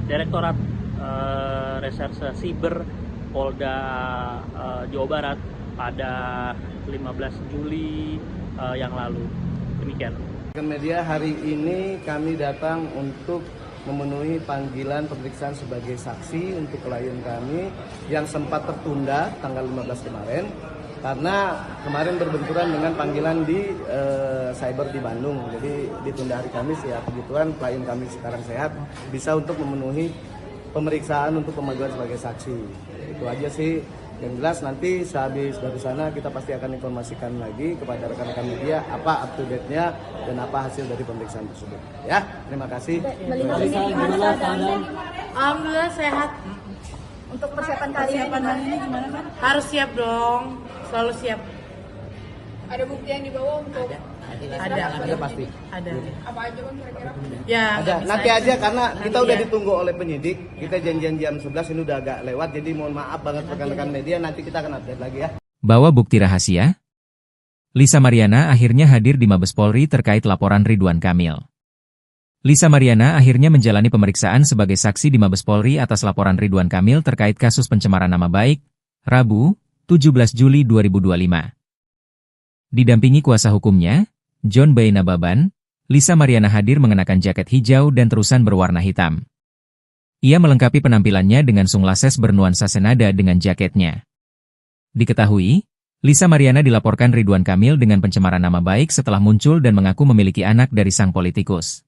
Direktorat Reserse Siber Polda Jawa Barat pada 15 Juli yang lalu. Demikian. Media hari ini kami datang untuk memenuhi panggilan pemeriksaan sebagai saksi untuk klien kami yang sempat tertunda tanggal 15 kemarin karena kemarin berbenturan dengan panggilan di cyber di Bandung. Jadi ditunda hari Kamis ya, kebetulan klien kami sekarang sehat, bisa untuk memenuhi pemeriksaan untuk pemanggilan sebagai saksi. Itu aja sih. Yang jelas nanti sehabis dari sana kita pasti akan informasikan lagi kepada rekan-rekan media apa up to date-nya dan apa hasil dari pemeriksaan tersebut. Ya, terima kasih. Melihat ini gimana keadaannya? Alhamdulillah sehat. Untuk persiapan kali ini gimana kan? Harus siap dong. Selalu siap. Ada bukti yang dibawa untuk Ada pasti. Ada. apa aja bang kira-kira? Ya. Ada. nggak bisa Nanti aja karena kita Nanti udah ya. ditunggu oleh penyidik. Kita janjian jam 11 ini udah agak lewat, jadi mohon maaf banget rekan-rekan media, nanti kita akan update lagi ya. Bawa bukti rahasia? Lisa Mariana akhirnya hadir di Mabes Polri terkait laporan Ridwan Kamil. Lisa Mariana akhirnya menjalani pemeriksaan sebagai saksi di Mabes Polri atas laporan Ridwan Kamil terkait kasus pencemaran nama baik, Rabu, 17 Juli 2025. Didampingi kuasa hukumnya, John B. Nababan, Lisa Mariana hadir mengenakan jaket hijau dan terusan berwarna hitam. Ia melengkapi penampilannya dengan sunglasses bernuansa senada dengan jaketnya. Diketahui, Lisa Mariana dilaporkan Ridwan Kamil dengan pencemaran nama baik setelah muncul dan mengaku memiliki anak dari sang politikus.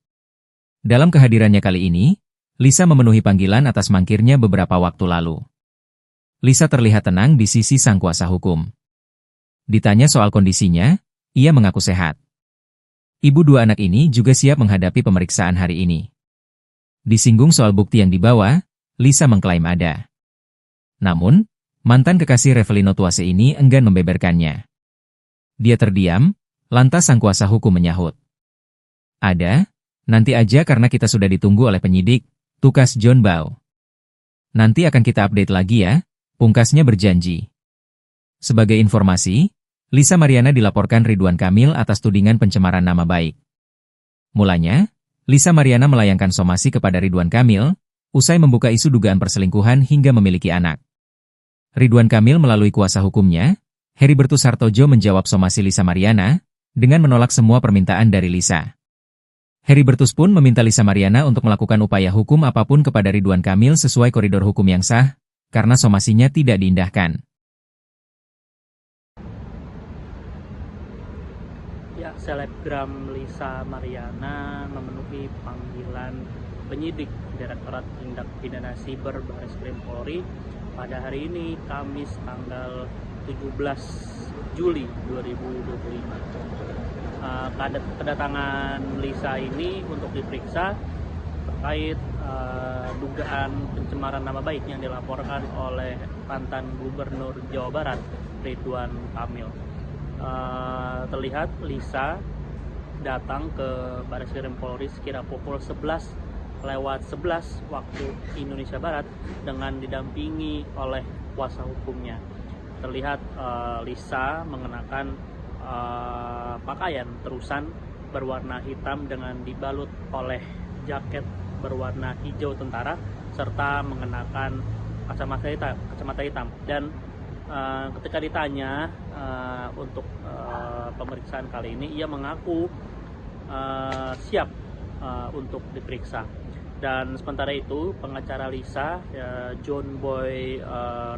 Dalam kehadirannya kali ini, Lisa memenuhi panggilan atas mangkirnya beberapa waktu lalu. Lisa terlihat tenang di sisi sang kuasa hukum. Ditanya soal kondisinya, ia mengaku sehat. Ibu dua anak ini juga siap menghadapi pemeriksaan hari ini. Disinggung soal bukti yang dibawa, Lisa mengklaim ada. Namun, mantan kekasih Revelino Tuase ini enggan membeberkannya. Dia terdiam, lantas sang kuasa hukum menyahut. Ada, nanti aja karena kita sudah ditunggu oleh penyidik, tukas John Bau. Nanti akan kita update lagi ya, pungkasnya berjanji. Sebagai informasi, Lisa Mariana dilaporkan Ridwan Kamil atas tudingan pencemaran nama baik. Mulanya, Lisa Mariana melayangkan somasi kepada Ridwan Kamil, usai membuka isu dugaan perselingkuhan hingga memiliki anak. Ridwan Kamil melalui kuasa hukumnya, Heribertus Hartojo menjawab somasi Lisa Mariana, dengan menolak semua permintaan dari Lisa. Heribertus pun meminta Lisa Mariana untuk melakukan upaya hukum apapun kepada Ridwan Kamil sesuai koridor hukum yang sah, karena somasinya tidak diindahkan. Ya, selebgram Lisa Mariana memenuhi panggilan penyidik Direktorat Tindak Pidana Siber Bareskrim Polri pada hari ini, Kamis tanggal 17 Juli 2025. Kedatangan Lisa ini untuk diperiksa terkait dugaan pencemaran nama baik yang dilaporkan oleh mantan Gubernur Jawa Barat, Ridwan Kamil. Terlihat Lisa datang ke Bareskrim Polri sekira pukul 11:11 waktu Indonesia Barat dengan didampingi oleh kuasa hukumnya. Terlihat Lisa mengenakan pakaian terusan berwarna hitam dengan dibalut oleh jaket berwarna hijau tentara serta mengenakan kacamata hitam. Dan ketika ditanya untuk pemeriksaan kali ini, ia mengaku siap untuk diperiksa. Dan sementara itu, pengacara Lisa, John Boy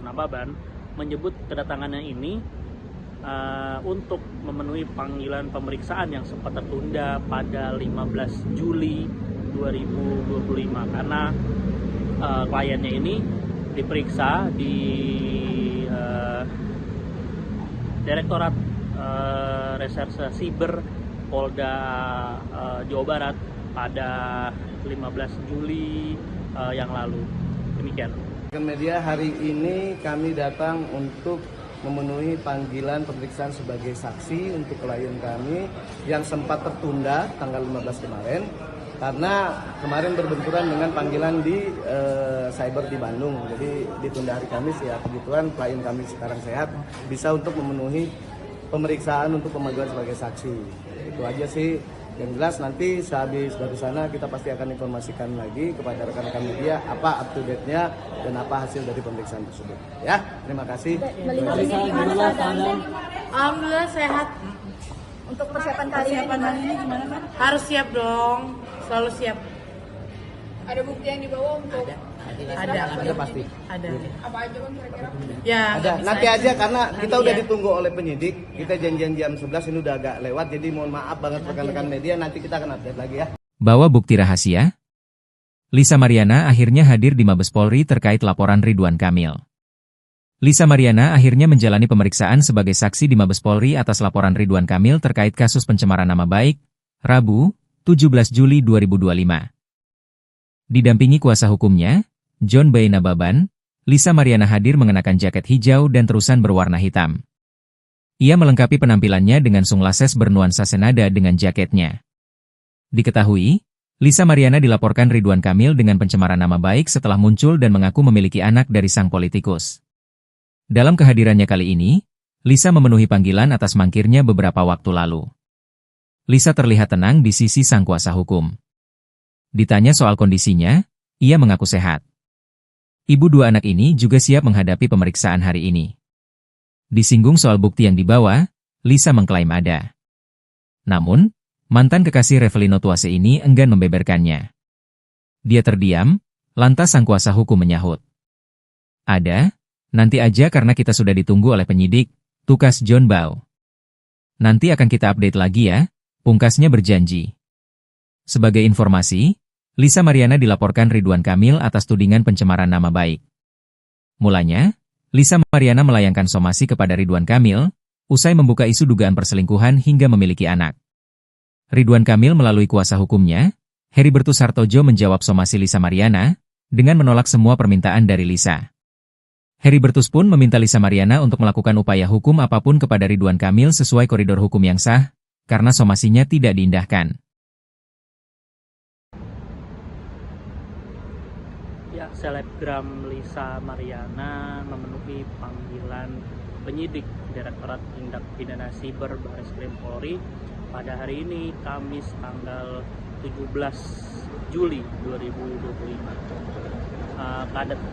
Nababan, menyebut kedatangannya ini untuk memenuhi panggilan pemeriksaan yang sempat tertunda pada 15 Juli 2025 karena kliennya ini diperiksa di Direktorat Reserse Siber Polda Jawa Barat pada 15 Juli yang lalu. Demikian. Media hari ini kami datang untuk memenuhi panggilan pemeriksaan sebagai saksi untuk klien kami yang sempat tertunda tanggal 15 kemarin karena kemarin berbenturan dengan panggilan di cyber di Bandung. Jadi ditunda hari Kamis, ya kebetulan klien kami sekarang sehat, bisa untuk memenuhi pemeriksaan untuk pemanggilan sebagai saksi. Itu aja sih. Yang jelas nanti sehabis dari sana kita pasti akan informasikan lagi kepada rekan-rekan media apa up to date-nya dan apa hasil dari pemeriksaan tersebut. Ya, terima kasih. Alhamdulillah sehat. Untuk persiapan kali ini gimana kan? Harus siap dong, selalu siap. Ada bukti yang dibawa untuk Ada pasti. Ada. apa aja kan kira-kira? Ya. Ada. bisa Nanti aja karena kita Nanti udah ya. ditunggu oleh penyidik. Kita janjian jam 11, ini udah agak lewat, jadi mohon maaf banget rekan-rekan media, nanti kita akan update lagi ya. Bawa bukti rahasia? Lisa Mariana akhirnya hadir di Mabes Polri terkait laporan Ridwan Kamil. Lisa Mariana akhirnya menjalani pemeriksaan sebagai saksi di Mabes Polri atas laporan Ridwan Kamil terkait kasus pencemaran nama baik, Rabu, 17 Juli 2025. Didampingi kuasa hukumnya, John B. Nababan, Lisa Mariana hadir mengenakan jaket hijau dan terusan berwarna hitam. Ia melengkapi penampilannya dengan sunglasses bernuansa senada dengan jaketnya. Diketahui, Lisa Mariana dilaporkan Ridwan Kamil dengan pencemaran nama baik setelah muncul dan mengaku memiliki anak dari sang politikus. Dalam kehadirannya kali ini, Lisa memenuhi panggilan atas mangkirnya beberapa waktu lalu. Lisa terlihat tenang di sisi sang kuasa hukum. Ditanya soal kondisinya, ia mengaku sehat. Ibu dua anak ini juga siap menghadapi pemeriksaan hari ini. Disinggung soal bukti yang dibawa, Lisa mengklaim ada. Namun, mantan kekasih Revelino Tuase ini enggan membeberkannya. Dia terdiam, lantas sang kuasa hukum menyahut. Ada, nanti aja karena kita sudah ditunggu oleh penyidik, tukas John Bau. Nanti akan kita update lagi ya, pungkasnya berjanji. Sebagai informasi, Lisa Mariana dilaporkan Ridwan Kamil atas tudingan pencemaran nama baik. Mulanya, Lisa Mariana melayangkan somasi kepada Ridwan Kamil, usai membuka isu dugaan perselingkuhan hingga memiliki anak. Ridwan Kamil melalui kuasa hukumnya, Heribertus Hartojo menjawab somasi Lisa Mariana, dengan menolak semua permintaan dari Lisa. Heribertus pun meminta Lisa Mariana untuk melakukan upaya hukum apapun kepada Ridwan Kamil sesuai koridor hukum yang sah, karena somasinya tidak diindahkan. Ya, selebgram Lisa Mariana memenuhi panggilan penyidik Direktorat Tindak Pidana Siber Bareskrim Polri pada hari ini, Kamis tanggal 17 Juli 2025.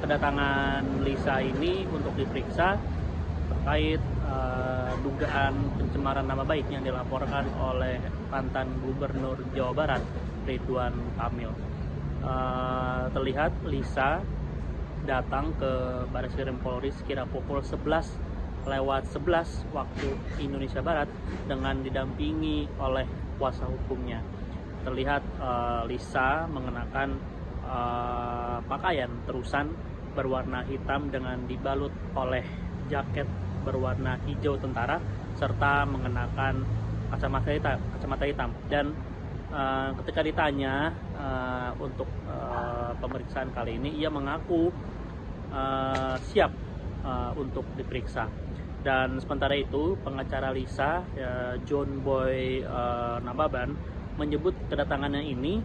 Kedatangan Lisa ini untuk diperiksa terkait dugaan pencemaran nama baik yang dilaporkan oleh mantan Gubernur Jawa Barat, Ridwan Kamil. Terlihat Lisa datang ke Bareskrim Polri sekira pukul 11:11 waktu Indonesia Barat dengan didampingi oleh kuasa hukumnya. Terlihat Lisa mengenakan pakaian terusan berwarna hitam dengan dibalut oleh jaket berwarna hijau tentara serta mengenakan kacamata hitam. Dan ketika ditanya untuk pemeriksaan kali ini, ia mengaku siap untuk diperiksa. Dan sementara itu, pengacara Lisa, John Boy Nababan, menyebut kedatangannya ini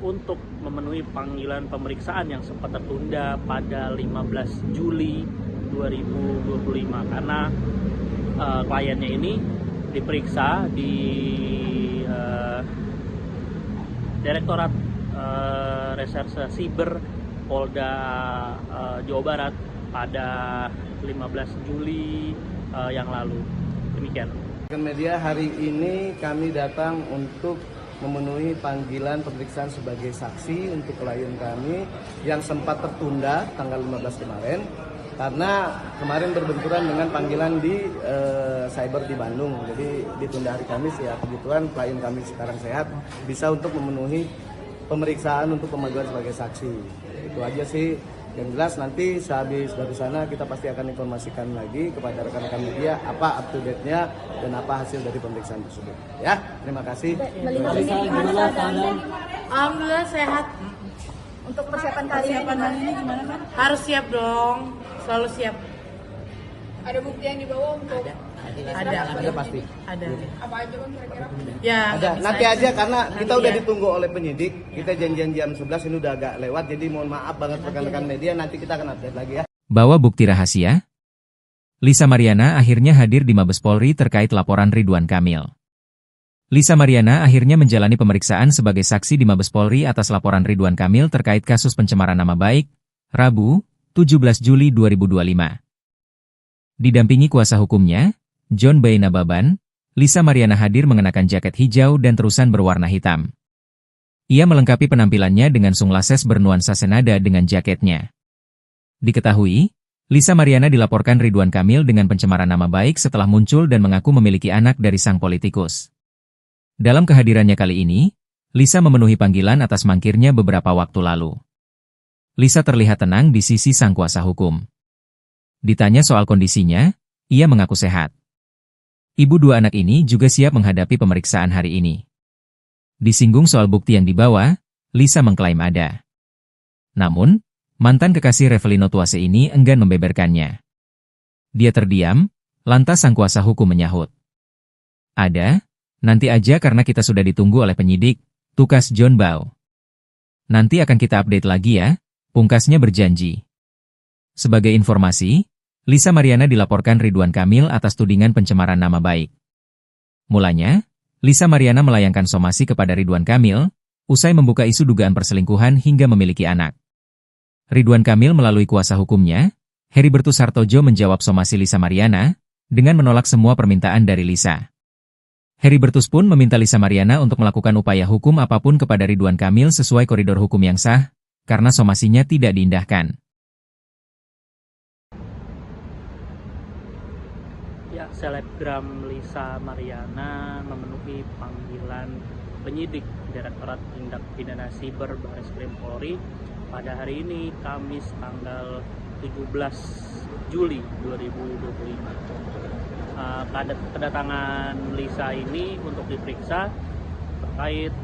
untuk memenuhi panggilan pemeriksaan yang sempat tertunda pada 15 Juli 2025 karena kliennya ini diperiksa di Direktorat Reserse Siber Polda Jawa Barat pada 15 Juli yang lalu. Demikian. Media hari ini kami datang untuk memenuhi panggilan pemeriksaan sebagai saksi untuk klien kami yang sempat tertunda tanggal 15 kemarin karena kemarin berbenturan dengan panggilan di cyber di Bandung. Jadi ditunda hari Kamis ya, kebetulan klien kami sekarang sehat, bisa untuk memenuhi pemeriksaan untuk pemanggilan sebagai saksi. Itu aja sih. Yang jelas nanti sehabis dari sana kita pasti akan informasikan lagi kepada rekan-rekan media apa up to date-nya dan apa hasil dari pemeriksaan tersebut. Ya, terima kasih. Melihat ini gimana keadaan? Alhamdulillah sehat. Untuk persiapan kali ini gimana kan? Harus siap dong, selalu siap. Ada bukti yang dibawa untuk Ada pasti. Ada. apa aja kan kira-kira? Ya. Ada. bisa Nanti aja karena kita Nanti udah ya. ditunggu oleh penyidik. Kita janjian jam 11 ini udah agak lewat, jadi mohon maaf banget rekan-rekan media, nanti kita akan update lagi ya. Bawa bukti rahasia? Lisa Mariana akhirnya hadir di Mabes Polri terkait laporan Ridwan Kamil. Lisa Mariana akhirnya menjalani pemeriksaan sebagai saksi di Mabes Polri atas laporan Ridwan Kamil terkait kasus pencemaran nama baik, Rabu, 17 Juli 2025. Didampingi kuasa hukumnya, John Boy Nababan, Lisa Mariana hadir mengenakan jaket hijau dan terusan berwarna hitam. Ia melengkapi penampilannya dengan sunglasses bernuansa senada dengan jaketnya. Diketahui, Lisa Mariana dilaporkan Ridwan Kamil dengan pencemaran nama baik setelah muncul dan mengaku memiliki anak dari sang politikus. Dalam kehadirannya kali ini, Lisa memenuhi panggilan atas mangkirnya beberapa waktu lalu. Lisa terlihat tenang di sisi sang kuasa hukum. Ditanya soal kondisinya, ia mengaku sehat. Ibu dua anak ini juga siap menghadapi pemeriksaan hari ini. Disinggung soal bukti yang dibawa, Lisa mengklaim ada. Namun, mantan kekasih Revelino Tuase ini enggan membeberkannya. Dia terdiam, lantas sang kuasa hukum menyahut. Ada, nanti aja karena kita sudah ditunggu oleh penyidik, tukas John Bau. Nanti akan kita update lagi ya, pungkasnya berjanji. Sebagai informasi, Lisa Mariana dilaporkan Ridwan Kamil atas tudingan pencemaran nama baik. Mulanya, Lisa Mariana melayangkan somasi kepada Ridwan Kamil, usai membuka isu dugaan perselingkuhan hingga memiliki anak. Ridwan Kamil melalui kuasa hukumnya, Heribertus Hartojo menjawab somasi Lisa Mariana, dengan menolak semua permintaan dari Lisa. Heribertus pun meminta Lisa Mariana untuk melakukan upaya hukum apapun kepada Ridwan Kamil sesuai koridor hukum yang sah, karena somasinya tidak diindahkan. Ya, selebgram Lisa Mariana memenuhi panggilan penyidik Direktorat Tindak Pidana Siber Bareskrim Polri pada hari ini, Kamis tanggal 17 Juli 2025. Kedatangan Lisa ini untuk diperiksa terkait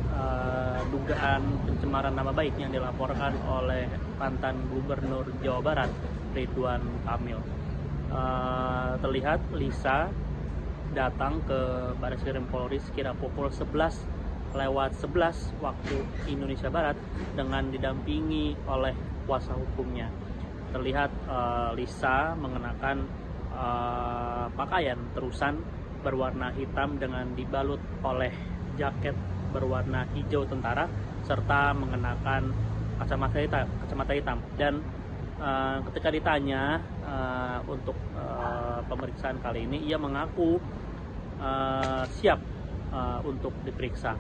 dugaan pencemaran nama baik yang dilaporkan oleh mantan Gubernur Jawa Barat, Ridwan Kamil. Terlihat Lisa datang ke Bareskrim Polri sekira pukul 11:11 waktu Indonesia Barat dengan didampingi oleh kuasa hukumnya. Terlihat Lisa mengenakan pakaian terusan berwarna hitam dengan dibalut oleh jaket berwarna hijau tentara serta mengenakan kacamata hitam. Dan ketika ditanya untuk pemeriksaan kali ini, ia mengaku siap untuk diperiksa.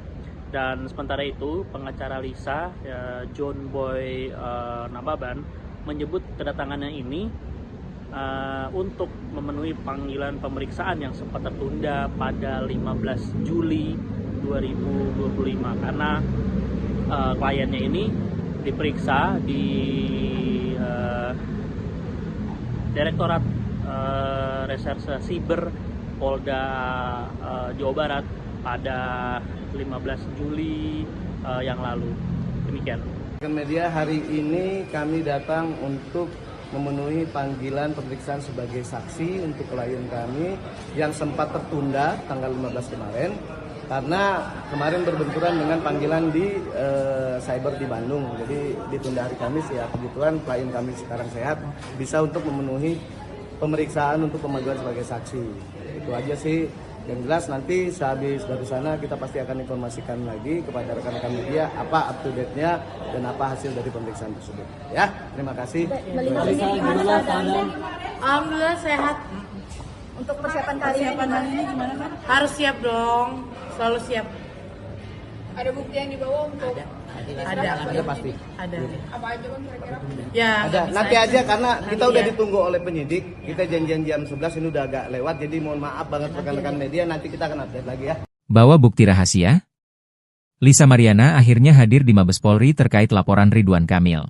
Dan sementara itu, pengacara Lisa, John Boy Nababan, menyebut kedatangannya ini untuk memenuhi panggilan pemeriksaan yang sempat tertunda pada 15 Juli 2025 karena kliennya ini diperiksa di Direktorat Reserse Siber Polda Jawa Barat pada 15 Juli yang lalu. Demikian. Media, hari ini kami datang untuk memenuhi panggilan pemeriksaan sebagai saksi untuk klien kami yang sempat tertunda tanggal 15 kemarin karena kemarin berbenturan dengan panggilan di cyber di Bandung. Jadi ditunda hari Kamis, ya kebetulan klien kami sekarang sehat, bisa untuk memenuhi pemeriksaan untuk pemanggilan sebagai saksi. Itu aja sih. Yang jelas nanti sehabis dari sana kita pasti akan informasikan lagi kepada rekan-rekan media apa up to date-nya dan apa hasil dari pemeriksaan tersebut. Ya, terima kasih. Alhamdulillah sehat. Untuk persiapan kali ini gimana kan? Harus siap dong, selalu siap. Ada bukti yang dibawa untuk Ada pasti. Ada. apa aja kan kira-kira? Ya. Ada. bisa Nanti aja karena kita Nanti udah ya. ditunggu oleh penyidik. Kita janjian jam 11, ini udah agak lewat, jadi mohon maaf banget rekan-rekan media, nanti kita akan update lagi ya. Bawa bukti rahasia? Lisa Mariana akhirnya hadir di Mabes Polri terkait laporan Ridwan Kamil.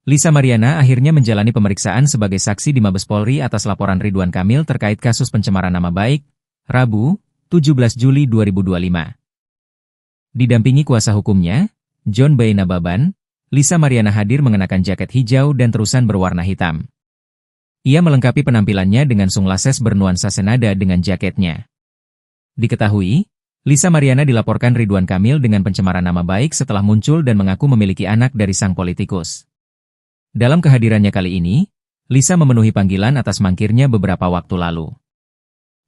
Lisa Mariana akhirnya menjalani pemeriksaan sebagai saksi di Mabes Polri atas laporan Ridwan Kamil terkait kasus pencemaran nama baik, Rabu, 17 Juli 2025. Didampingi kuasa hukumnya, John Boy Nababan, Lisa Mariana hadir mengenakan jaket hijau dan terusan berwarna hitam. Ia melengkapi penampilannya dengan sunglasses bernuansa senada dengan jaketnya. Diketahui, Lisa Mariana dilaporkan Ridwan Kamil dengan pencemaran nama baik setelah muncul dan mengaku memiliki anak dari sang politikus. Dalam kehadirannya kali ini, Lisa memenuhi panggilan atas mangkirnya beberapa waktu lalu.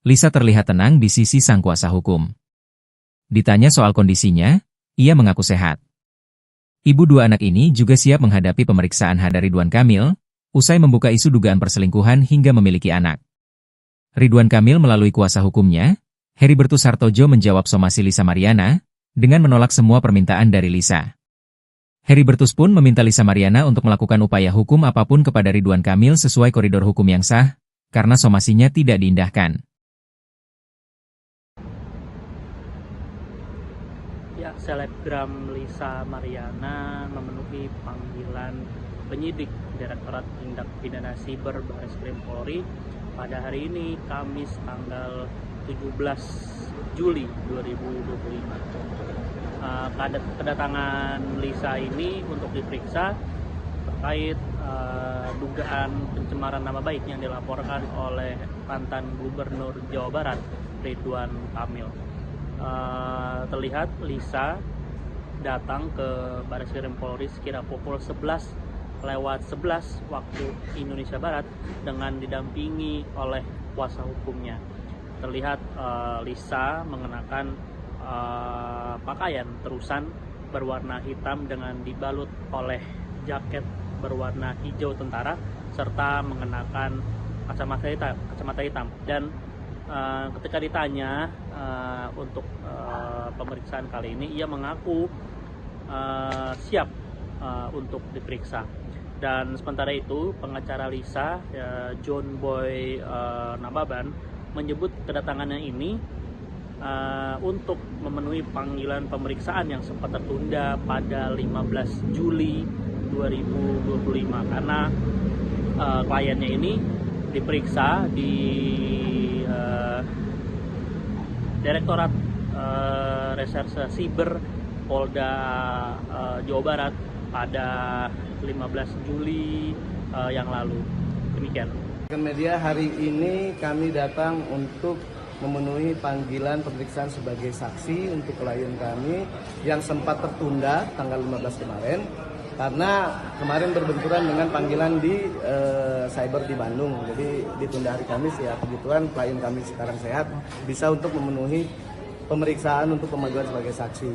Lisa terlihat tenang di sisi sang kuasa hukum. Ditanya soal kondisinya, ia mengaku sehat. Ibu dua anak ini juga siap menghadapi pemeriksaan hadap Ridwan Kamil, usai membuka isu dugaan perselingkuhan hingga memiliki anak. Ridwan Kamil melalui kuasa hukumnya, Heribertus Hartojo menjawab somasi Lisa Mariana, dengan menolak semua permintaan dari Lisa. Heribertus pun meminta Lisa Mariana untuk melakukan upaya hukum apapun kepada Ridwan Kamil sesuai koridor hukum yang sah, karena somasinya tidak diindahkan. Ya, selebgram Lisa Mariana memenuhi panggilan penyidik Direktorat Tindak Pidana Siber Bareskrim Polri pada hari ini, Kamis tanggal 17 Juli 2025. Kedatangan Lisa ini untuk diperiksa terkait dugaan pencemaran nama baik yang dilaporkan oleh mantan Gubernur Jawa Barat, Ridwan Kamil. Terlihat Lisa datang ke Bareskrim Polri sekira pukul 11:11 waktu Indonesia Barat dengan didampingi oleh kuasa hukumnya. Terlihat Lisa mengenakan pakaian terusan berwarna hitam dengan dibalut oleh jaket berwarna hijau tentara serta mengenakan kacamata hitam. Dan ketika ditanya untuk pemeriksaan kali ini, ia mengaku siap untuk diperiksa. Dan sementara itu pengacara Lisa, John Boy Nababan, menyebut kedatangannya ini untuk memenuhi panggilan pemeriksaan yang sempat tertunda pada 15 Juli 2025 karena kliennya ini diperiksa di Direktorat Reserse Siber Polda Jawa Barat pada 15 Juli yang lalu. Demikian. Media, hari ini kami datang untuk memenuhi panggilan pemeriksaan sebagai saksi untuk klien kami yang sempat tertunda tanggal 15 kemarin karena kemarin berbenturan dengan panggilan di cyber di Bandung. Jadi ditunda hari Kamis, ya kebetulan klien kami sekarang sehat, bisa untuk memenuhi pemeriksaan untuk pemanggilan sebagai saksi.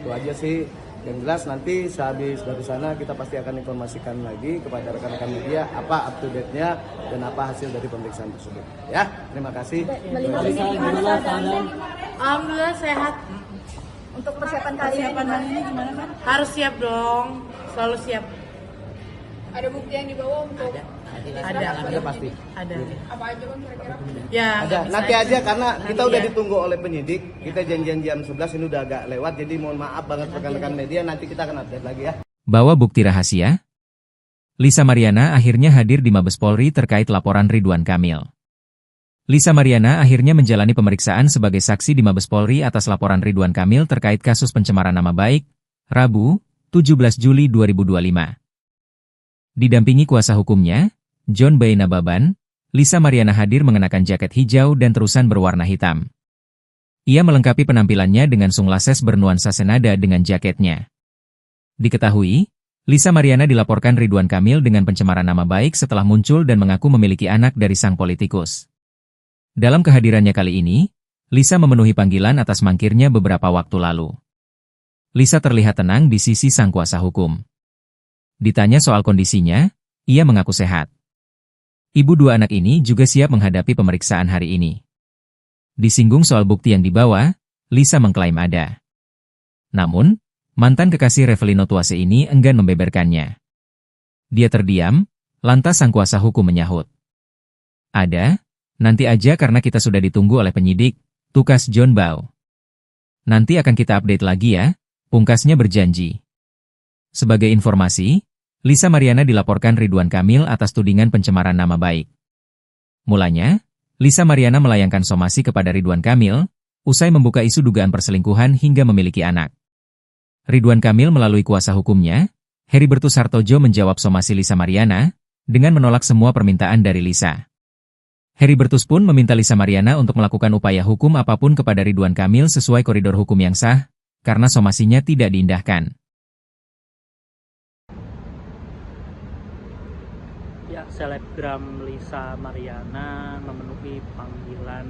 Itu aja sih. Yang jelas nanti sehabis dari sana kita pasti akan informasikan lagi kepada rekan-rekan media apa up to date-nya dan apa hasil dari pemeriksaan tersebut. Ya, terima kasih. Alhamdulillah sehat. Untuk persiapan kali ini gimana kan? Harus siap dong, selalu siap. Ada bukti yang dibawa untuk Ada pasti. Ada. apa aja kan kira-kira? Ya. Ada. bisa Nanti aja karena kita Nanti udah ya. ditunggu oleh penyidik. Kita janjian jam 11, ini udah agak lewat. Jadi mohon maaf banget rekan-rekan media, nanti kita akan update lagi ya. Bawa bukti rahasia? Lisa Mariana akhirnya hadir di Mabes Polri terkait laporan Ridwan Kamil. Lisa Mariana akhirnya menjalani pemeriksaan sebagai saksi di Mabes Polri atas laporan Ridwan Kamil terkait kasus pencemaran nama baik, Rabu, 17 Juli 2025. Didampingi kuasa hukumnya, John Boy Nababan, Lisa Mariana hadir mengenakan jaket hijau dan terusan berwarna hitam. Ia melengkapi penampilannya dengan sunglasses bernuansa senada dengan jaketnya. Diketahui, Lisa Mariana dilaporkan Ridwan Kamil dengan pencemaran nama baik setelah muncul dan mengaku memiliki anak dari sang politikus. Dalam kehadirannya kali ini, Lisa memenuhi panggilan atas mangkirnya beberapa waktu lalu. Lisa terlihat tenang di sisi sang kuasa hukum. Ditanya soal kondisinya, ia mengaku sehat. Ibu dua anak ini juga siap menghadapi pemeriksaan hari ini. Disinggung soal bukti yang dibawa, Lisa mengklaim ada. Namun, mantan kekasih Revelino Tuase ini enggan membeberkannya. Dia terdiam, lantas sang kuasa hukum menyahut. Ada, nanti aja karena kita sudah ditunggu oleh penyidik, tukas John Bow. Nanti akan kita update lagi ya, pungkasnya berjanji. Sebagai informasi, Lisa Mariana dilaporkan Ridwan Kamil atas tudingan pencemaran nama baik. Mulanya, Lisa Mariana melayangkan somasi kepada Ridwan Kamil, usai membuka isu dugaan perselingkuhan hingga memiliki anak. Ridwan Kamil melalui kuasa hukumnya, Heribertus Hartojo menjawab somasi Lisa Mariana, dengan menolak semua permintaan dari Lisa. Heribertus pun meminta Lisa Mariana untuk melakukan upaya hukum apapun kepada Ridwan Kamil sesuai koridor hukum yang sah, karena somasinya tidak diindahkan. Ya, selebgram Lisa Mariana memenuhi panggilan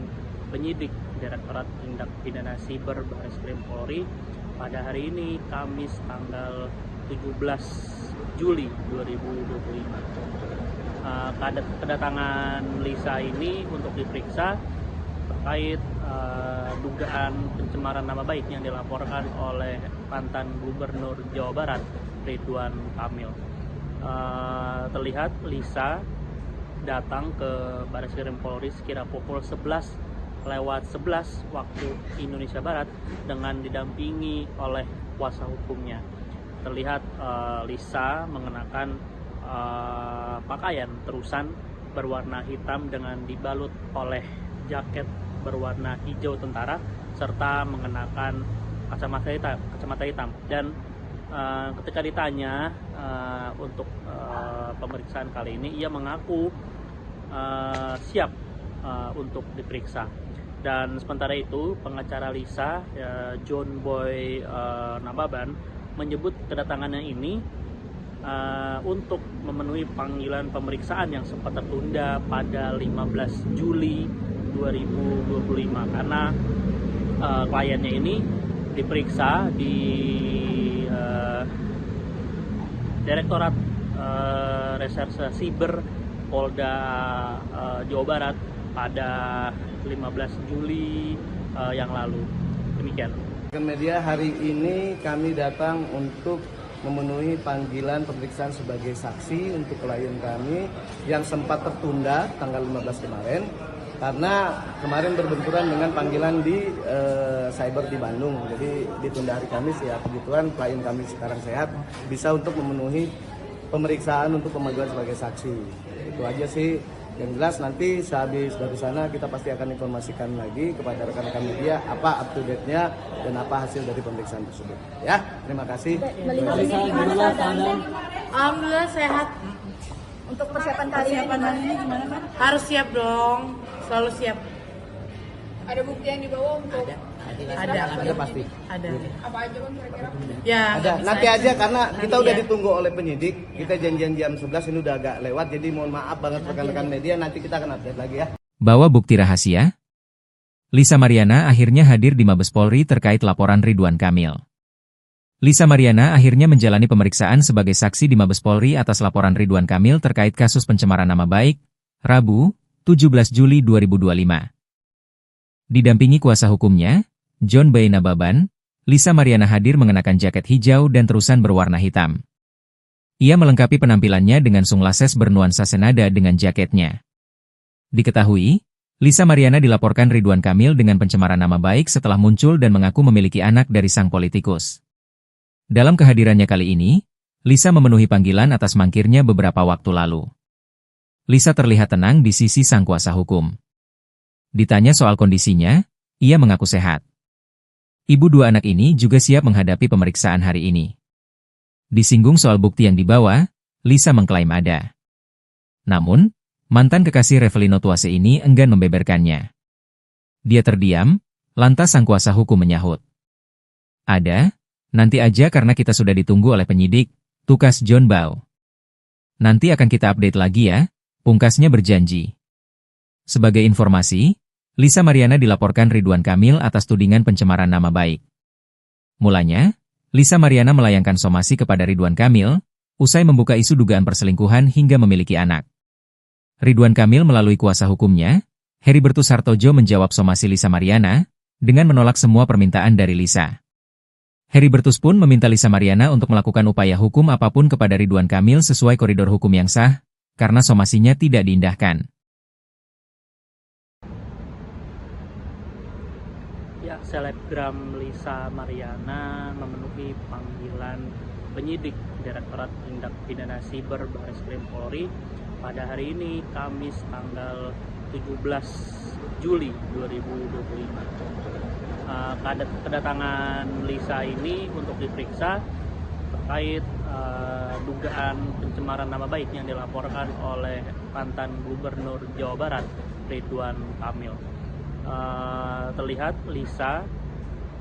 penyidik Direktorat Tindak Pidana Siber Bareskrim Polri pada hari ini, Kamis tanggal 17 Juli 2025. Kedatangan Lisa ini untuk diperiksa terkait dugaan pencemaran nama baik yang dilaporkan oleh mantan Gubernur Jawa Barat, Ridwan Kamil. Terlihat Lisa datang ke Bareskrim Polri sekira pukul 11:11 waktu Indonesia Barat dengan didampingi oleh kuasa hukumnya. Terlihat Lisa mengenakan pakaian terusan berwarna hitam dengan dibalut oleh jaket berwarna hijau tentara serta mengenakan kacamata hitam. Dan ketika ditanya untuk pemeriksaan kali ini, ia mengaku siap untuk diperiksa. Dan sementara itu pengacara Lisa, John Boy Nababan, menyebut kedatangannya ini untuk memenuhi panggilan pemeriksaan yang sempat tertunda pada 15 Juli 2025 karena kliennya ini diperiksa di Direktorat Reserse Siber Polda Jawa Barat pada 15 Juli yang lalu. Demikian. Media hari ini kami datang untuk memenuhi panggilan pemeriksaan sebagai saksi untuk klien kami yang sempat tertunda tanggal 15 kemarin karena kemarin berbenturan dengan panggilan di cyber di Bandung. Jadi ditunda hari Kamis ya, kebetulan klien kami sekarang sehat, bisa untuk memenuhi pemeriksaan untuk pemanggilan sebagai saksi. Itu aja sih. Yang jelas nanti sehabis dari sana kita pasti akan informasikan lagi kepada rekan-rekan media apa up to date-nya dan apa hasil dari pemeriksaan tersebut. Ya, terima kasih. Melihat ini gimana keadaan? Alhamdulillah sehat. Untuk persiapan kali ini gimana kan? Harus siap dong, selalu siap. Ada bukti yang dibawa untuk Ada pasti. Ada. apa aja bang kira-kira? Ya. Ada. bisa Nanti aja karena kita Nanti udah ya. ditunggu oleh penyidik. Kita janjian jam 11 ini udah agak lewat. Jadi mohon maaf banget rekan-rekan media. Nanti kita akan update lagi ya. Bawa bukti rahasia? Lisa Mariana akhirnya hadir di Mabes Polri terkait laporan Ridwan Kamil. Lisa Mariana akhirnya menjalani pemeriksaan sebagai saksi di Mabes Polri atas laporan Ridwan Kamil terkait kasus pencemaran nama baik, Rabu, 17 Juli 2025. Didampingi kuasa hukumnya, John B. Nababan, Lisa Mariana hadir mengenakan jaket hijau dan terusan berwarna hitam. Ia melengkapi penampilannya dengan sunglasses bernuansa senada dengan jaketnya. Diketahui, Lisa Mariana dilaporkan Ridwan Kamil dengan pencemaran nama baik setelah muncul dan mengaku memiliki anak dari sang politikus. Dalam kehadirannya kali ini, Lisa memenuhi panggilan atas mangkirnya beberapa waktu lalu. Lisa terlihat tenang di sisi sang kuasa hukum. Ditanya soal kondisinya, ia mengaku sehat. Ibu dua anak ini juga siap menghadapi pemeriksaan hari ini. Disinggung soal bukti yang dibawa, Lisa mengklaim ada. Namun, mantan kekasih Revelino Tuase ini enggan membeberkannya. Dia terdiam, lantas sang kuasa hukum menyahut. Ada, nanti aja karena kita sudah ditunggu oleh penyidik, tukas John Bau. Nanti akan kita update lagi ya, pungkasnya berjanji. Sebagai informasi, Lisa Mariana dilaporkan Ridwan Kamil atas tudingan pencemaran nama baik. Mulanya, Lisa Mariana melayangkan somasi kepada Ridwan Kamil, usai membuka isu dugaan perselingkuhan hingga memiliki anak. Ridwan Kamil melalui kuasa hukumnya, Heribertus Hartojo menjawab somasi Lisa Mariana, dengan menolak semua permintaan dari Lisa. Heribertus pun meminta Lisa Mariana untuk melakukan upaya hukum apapun kepada Ridwan Kamil sesuai koridor hukum yang sah, karena somasinya tidak diindahkan. Ya, selebgram Lisa Mariana memenuhi panggilan penyidik Direktorat Tindak Pidana Siber Bareskrim Polri pada hari ini, Kamis tanggal 17 Juli 2025. Kedatangan Lisa ini untuk diperiksa terkait dugaan pencemaran nama baik yang dilaporkan oleh mantan Gubernur Jawa Barat, Ridwan Kamil. Terlihat Lisa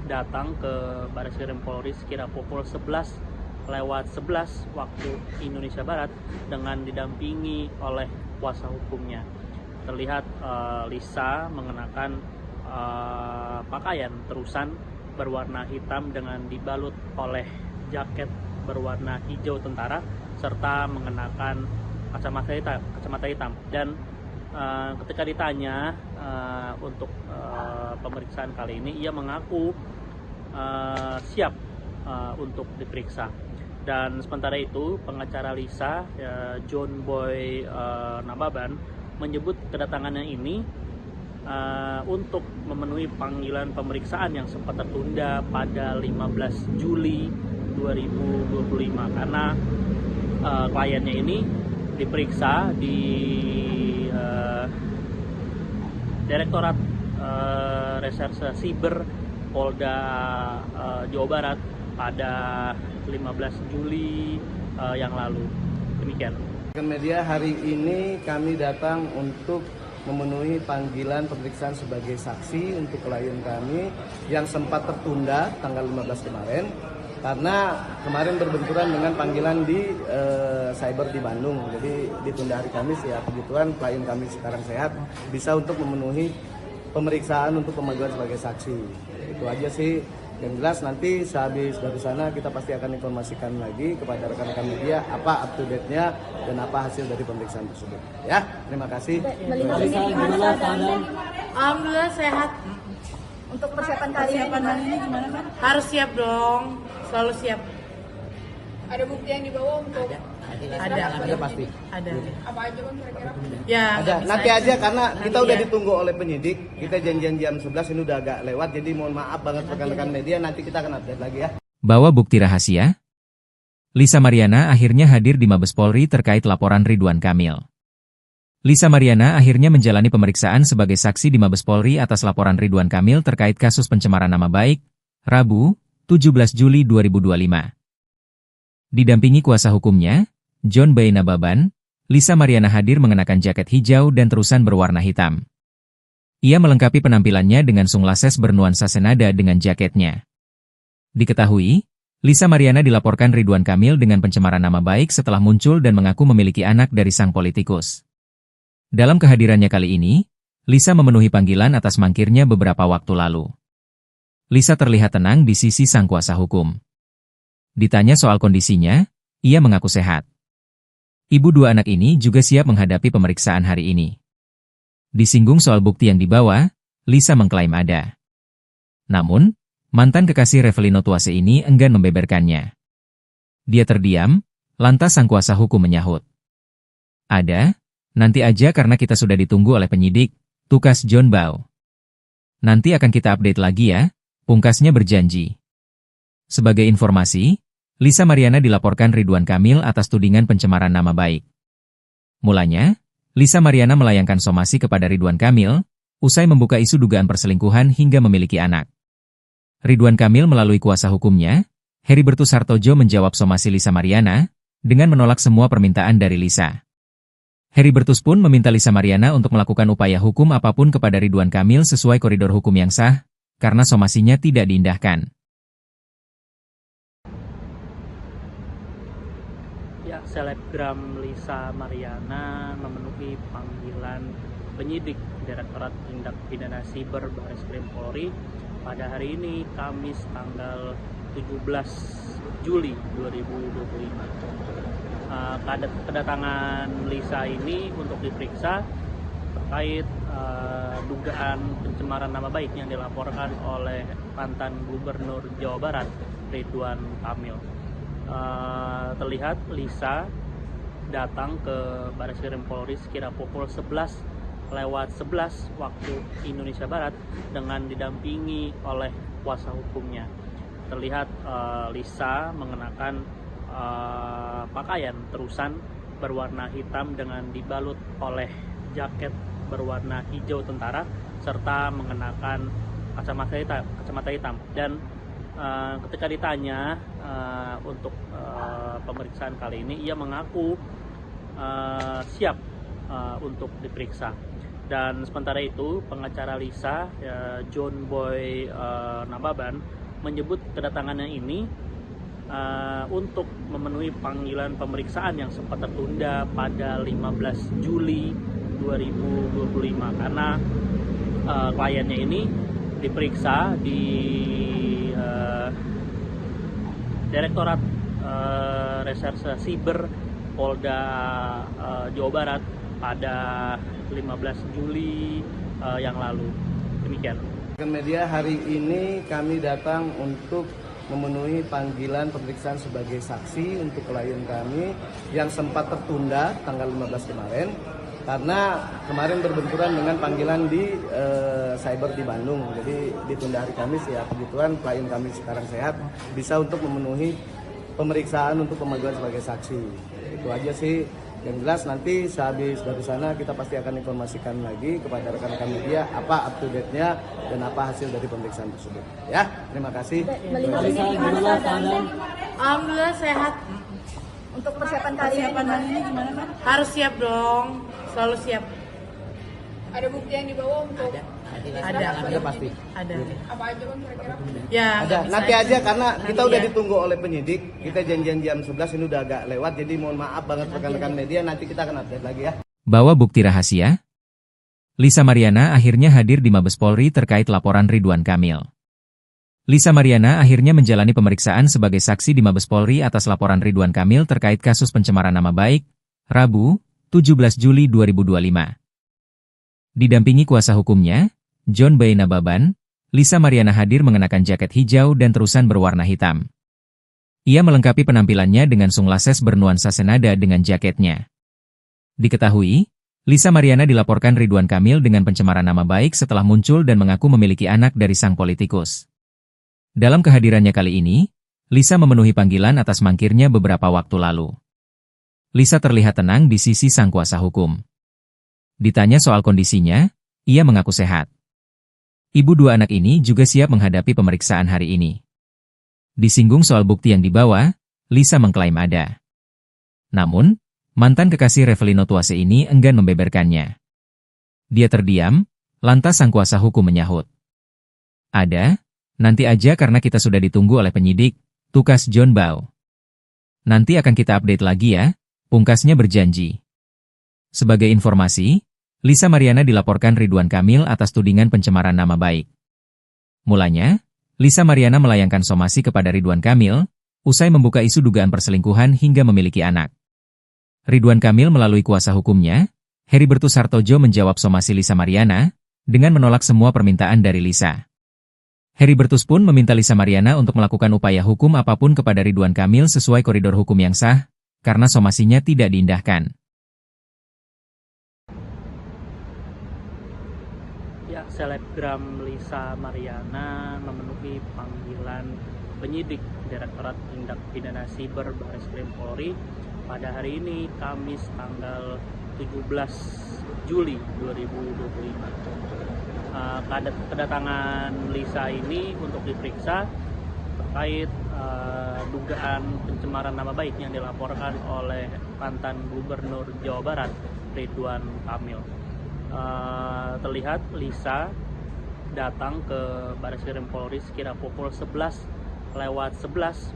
datang ke Bareskrim Polri sekira pukul 11:11 waktu Indonesia Barat dengan didampingi oleh kuasa hukumnya. Terlihat Lisa mengenakan pakaian terusan berwarna hitam dengan dibalut oleh jaket berwarna hijau tentara serta mengenakan kacamata hitam. Dan ketika ditanya untuk pemeriksaan kali ini, ia mengaku siap untuk diperiksa. Dan sementara itu, pengacara Lisa, John Boy Nababan, menyebut kedatangannya ini untuk memenuhi panggilan pemeriksaan yang sempat tertunda pada 15 Juli 2025 karena kliennya ini diperiksa di Direktorat Reserse Siber Polda Jawa Barat pada 15 Juli yang lalu. Demikian. Media hari ini kami datang untuk memenuhi panggilan pemeriksaan sebagai saksi untuk klien kami yang sempat tertunda tanggal 15 kemarin karena kemarin berbenturan dengan panggilan di cyber di Bandung. Jadi ditunda hari Kamis ya, kebetulan klien kami sekarang sehat, bisa untuk memenuhi pemeriksaan untuk pemanggilan sebagai saksi. Itu aja sih. Yang jelas nanti sehabis dari sana kita pasti akan informasikan lagi kepada rekan-rekan media apa up to date-nya dan apa hasil dari pemeriksaan tersebut. Ya, terima kasih. Melihat ini gimana keadaannya? Alhamdulillah sehat. Untuk persiapan kali ini gimana kan? Harus siap dong. Selalu siap. Ada bukti yang dibawa untuk Ada pasti. Ada. apa aja bang kira-kira? Ya. Ada. nggak bisa Nanti aja karena kita Nanti udah ya. ditunggu oleh penyidik. Kita janjian jam 11 ini udah agak lewat. Jadi mohon maaf banget rekan-rekan media. Nanti kita akan update lagi ya. Bawa bukti rahasia? Lisa Mariana akhirnya hadir di Mabes Polri terkait laporan Ridwan Kamil. Lisa Mariana akhirnya menjalani pemeriksaan sebagai saksi di Mabes Polri atas laporan Ridwan Kamil terkait kasus pencemaran nama baik, Rabu, 17 Juli 2025. Didampingi kuasa hukumnya, John B. Nababan, Lisa Mariana hadir mengenakan jaket hijau dan terusan berwarna hitam. Ia melengkapi penampilannya dengan sunglasses bernuansa senada dengan jaketnya. Diketahui, Lisa Mariana dilaporkan Ridwan Kamil dengan pencemaran nama baik setelah muncul dan mengaku memiliki anak dari sang politikus. Dalam kehadirannya kali ini, Lisa memenuhi panggilan atas mangkirnya beberapa waktu lalu. Lisa terlihat tenang di sisi sang kuasa hukum. Ditanya soal kondisinya, ia mengaku sehat. Ibu dua anak ini juga siap menghadapi pemeriksaan hari ini. Disinggung soal bukti yang dibawa, Lisa mengklaim ada. Namun, mantan kekasih Revelino Tuase ini enggan membeberkannya. Dia terdiam, lantas sang kuasa hukum menyahut. Ada, nanti aja karena kita sudah ditunggu oleh penyidik, tukas John Bau. Nanti akan kita update lagi ya, pungkasnya berjanji. Sebagai informasi, Lisa Mariana dilaporkan Ridwan Kamil atas tudingan pencemaran nama baik. Mulanya, Lisa Mariana melayangkan somasi kepada Ridwan Kamil, usai membuka isu dugaan perselingkuhan hingga memiliki anak. Ridwan Kamil melalui kuasa hukumnya, Heribertus Hartojo menjawab somasi Lisa Mariana, dengan menolak semua permintaan dari Lisa. Heribertus pun meminta Lisa Mariana untuk melakukan upaya hukum apapun kepada Ridwan Kamil sesuai koridor hukum yang sah, karena somasinya tidak diindahkan. Ya, selebgram Lisa Mariana memenuhi panggilan penyidik Direktorat Tindak Pidana Siber Bareskrim Polri pada hari ini, Kamis tanggal 17 Juli 2025. Kedatangan Lisa ini untuk diperiksa terkait dugaan pencemaran nama baik yang dilaporkan oleh mantan Gubernur Jawa Barat, Ridwan Kamil. Terlihat Lisa datang ke Bareskrim Polri sekira pukul 11:11 waktu Indonesia Barat dengan didampingi oleh kuasa hukumnya. Terlihat Lisa mengenakan pakaian terusan berwarna hitam dengan dibalut oleh jaket berwarna hijau tentara serta mengenakan kacamata hitam. Dan ketika ditanya untuk pemeriksaan kali ini, ia mengaku siap untuk diperiksa. Dan sementara itu, pengacara Lisa, John Boy Nababan, menyebut kedatangannya ini untuk memenuhi panggilan pemeriksaan yang sempat tertunda pada 15 Juli 2025 karena kliennya ini diperiksa di Direktorat Reserse Siber Polda Jawa Barat pada 15 Juli yang lalu. Demikian. Media hari ini kami datang untuk memenuhi panggilan pemeriksaan sebagai saksi untuk klien kami yang sempat tertunda tanggal 15 kemarin karena kemarin berbenturan dengan panggilan di cyber di Bandung. Jadi ditunda hari Kamis, ya kebetulan klien kami sekarang sehat, bisa untuk memenuhi pemeriksaan untuk pemanggilan sebagai saksi. Itu aja sih. Yang jelas nanti sehabis dari sana kita pasti akan informasikan lagi kepada rekan-rekan media apa up to date-nya dan apa hasil dari pemeriksaan tersebut. Ya, terima kasih. Melihat ini gimana keadaannya? Alhamdulillah sehat. Untuk persiapan kali ini gimana kan? Harus siap dong. Selalu siap. Ada bukti yang dibawa untuk Ada pasti. Ada. apa aja bang kira-kira? Ya. Ada. nggak bisa Nanti aja karena kita Nanti udah ya. ditunggu oleh penyidik. Kita janjian jam 11 ini udah agak lewat. Jadi mohon maaf banget rekan-rekan media. Nanti kita akan update lagi ya. Bawa bukti rahasia? Lisa Mariana akhirnya hadir di Mabes Polri terkait laporan Ridwan Kamil. Lisa Mariana akhirnya menjalani pemeriksaan sebagai saksi di Mabes Polri atas laporan Ridwan Kamil terkait kasus pencemaran nama baik, Rabu, 17 Juli 2025. Didampingi kuasa hukumnya, John B. Nababan, Lisa Mariana hadir mengenakan jaket hijau dan terusan berwarna hitam. Ia melengkapi penampilannya dengan sunglasses bernuansa senada dengan jaketnya. Diketahui, Lisa Mariana dilaporkan Ridwan Kamil dengan pencemaran nama baik setelah muncul dan mengaku memiliki anak dari sang politikus. Dalam kehadirannya kali ini, Lisa memenuhi panggilan atas mangkirnya beberapa waktu lalu. Lisa terlihat tenang di sisi sang kuasa hukum. Ditanya soal kondisinya, ia mengaku sehat. Ibu dua anak ini juga siap menghadapi pemeriksaan hari ini. Disinggung soal bukti yang dibawa, Lisa mengklaim ada. Namun, mantan kekasih Revelino Tuase ini enggan membeberkannya. Dia terdiam, lantas sang kuasa hukum menyahut. Ada? Nanti aja karena kita sudah ditunggu oleh penyidik, tukas John Bau. Nanti akan kita update lagi ya, pungkasnya berjanji. Sebagai informasi, Lisa Mariana dilaporkan Ridwan Kamil atas tudingan pencemaran nama baik. Mulanya, Lisa Mariana melayangkan somasi kepada Ridwan Kamil, usai membuka isu dugaan perselingkuhan hingga memiliki anak. Ridwan Kamil melalui kuasa hukumnya, Heribertus Hartojo menjawab somasi Lisa Mariana, dengan menolak semua permintaan dari Lisa. Heribertus pun meminta Lisa Mariana untuk melakukan upaya hukum apapun kepada Ridwan Kamil sesuai koridor hukum yang sah, karena somasinya tidak diindahkan. Ya, selebgram Lisa Mariana memenuhi panggilan penyidik Direktorat Tindak Pidana Siber Bareskrim Polri pada hari ini, Kamis tanggal 17 Juli 2025. Kedatangan Lisa ini untuk diperiksa terkait dugaan pencemaran nama baik yang dilaporkan oleh mantan Gubernur Jawa Barat, Ridwan Kamil. Terlihat Lisa datang ke Bareskrim Polri sekira pukul 11:11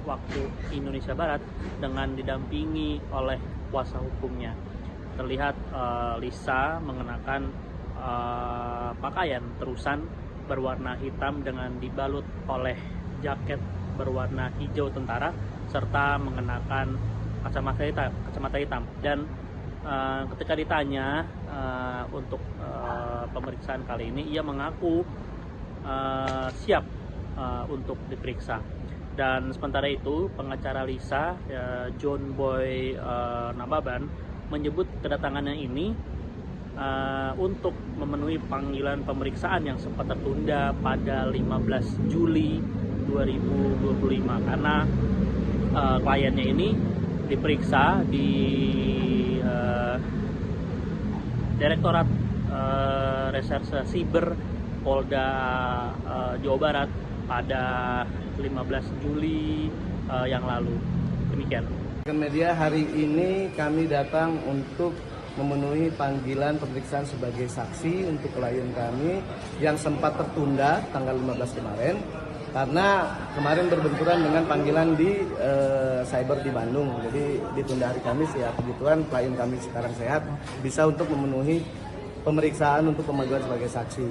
waktu Indonesia Barat dengan didampingi oleh kuasa hukumnya. Terlihat Lisa mengenakan pakaian terusan berwarna hitam dengan dibalut oleh jaket berwarna hijau tentara serta mengenakan kacamata hitam. Dan ketika ditanya untuk pemeriksaan kali ini, ia mengaku siap untuk diperiksa. Dan sementara itu, pengacara Lisa, John Boy Nababan, menyebut kedatangannya ini untuk memenuhi panggilan pemeriksaan yang sempat tertunda pada 15 Juli 2025 karena kliennya ini diperiksa di Direktorat Reserse Siber Polda Jawa Barat pada 15 Juli yang lalu. Demikian. Media hari ini kami datang untuk memenuhi panggilan pemeriksaan sebagai saksi untuk klien kami yang sempat tertunda tanggal 15 kemarin karena kemarin berbenturan dengan panggilan di cyber di Bandung. Jadi ditunda hari Kamis ya, kebetulan klien kami sekarang sehat, bisa untuk memenuhi pemeriksaan untuk pemanggilan sebagai saksi.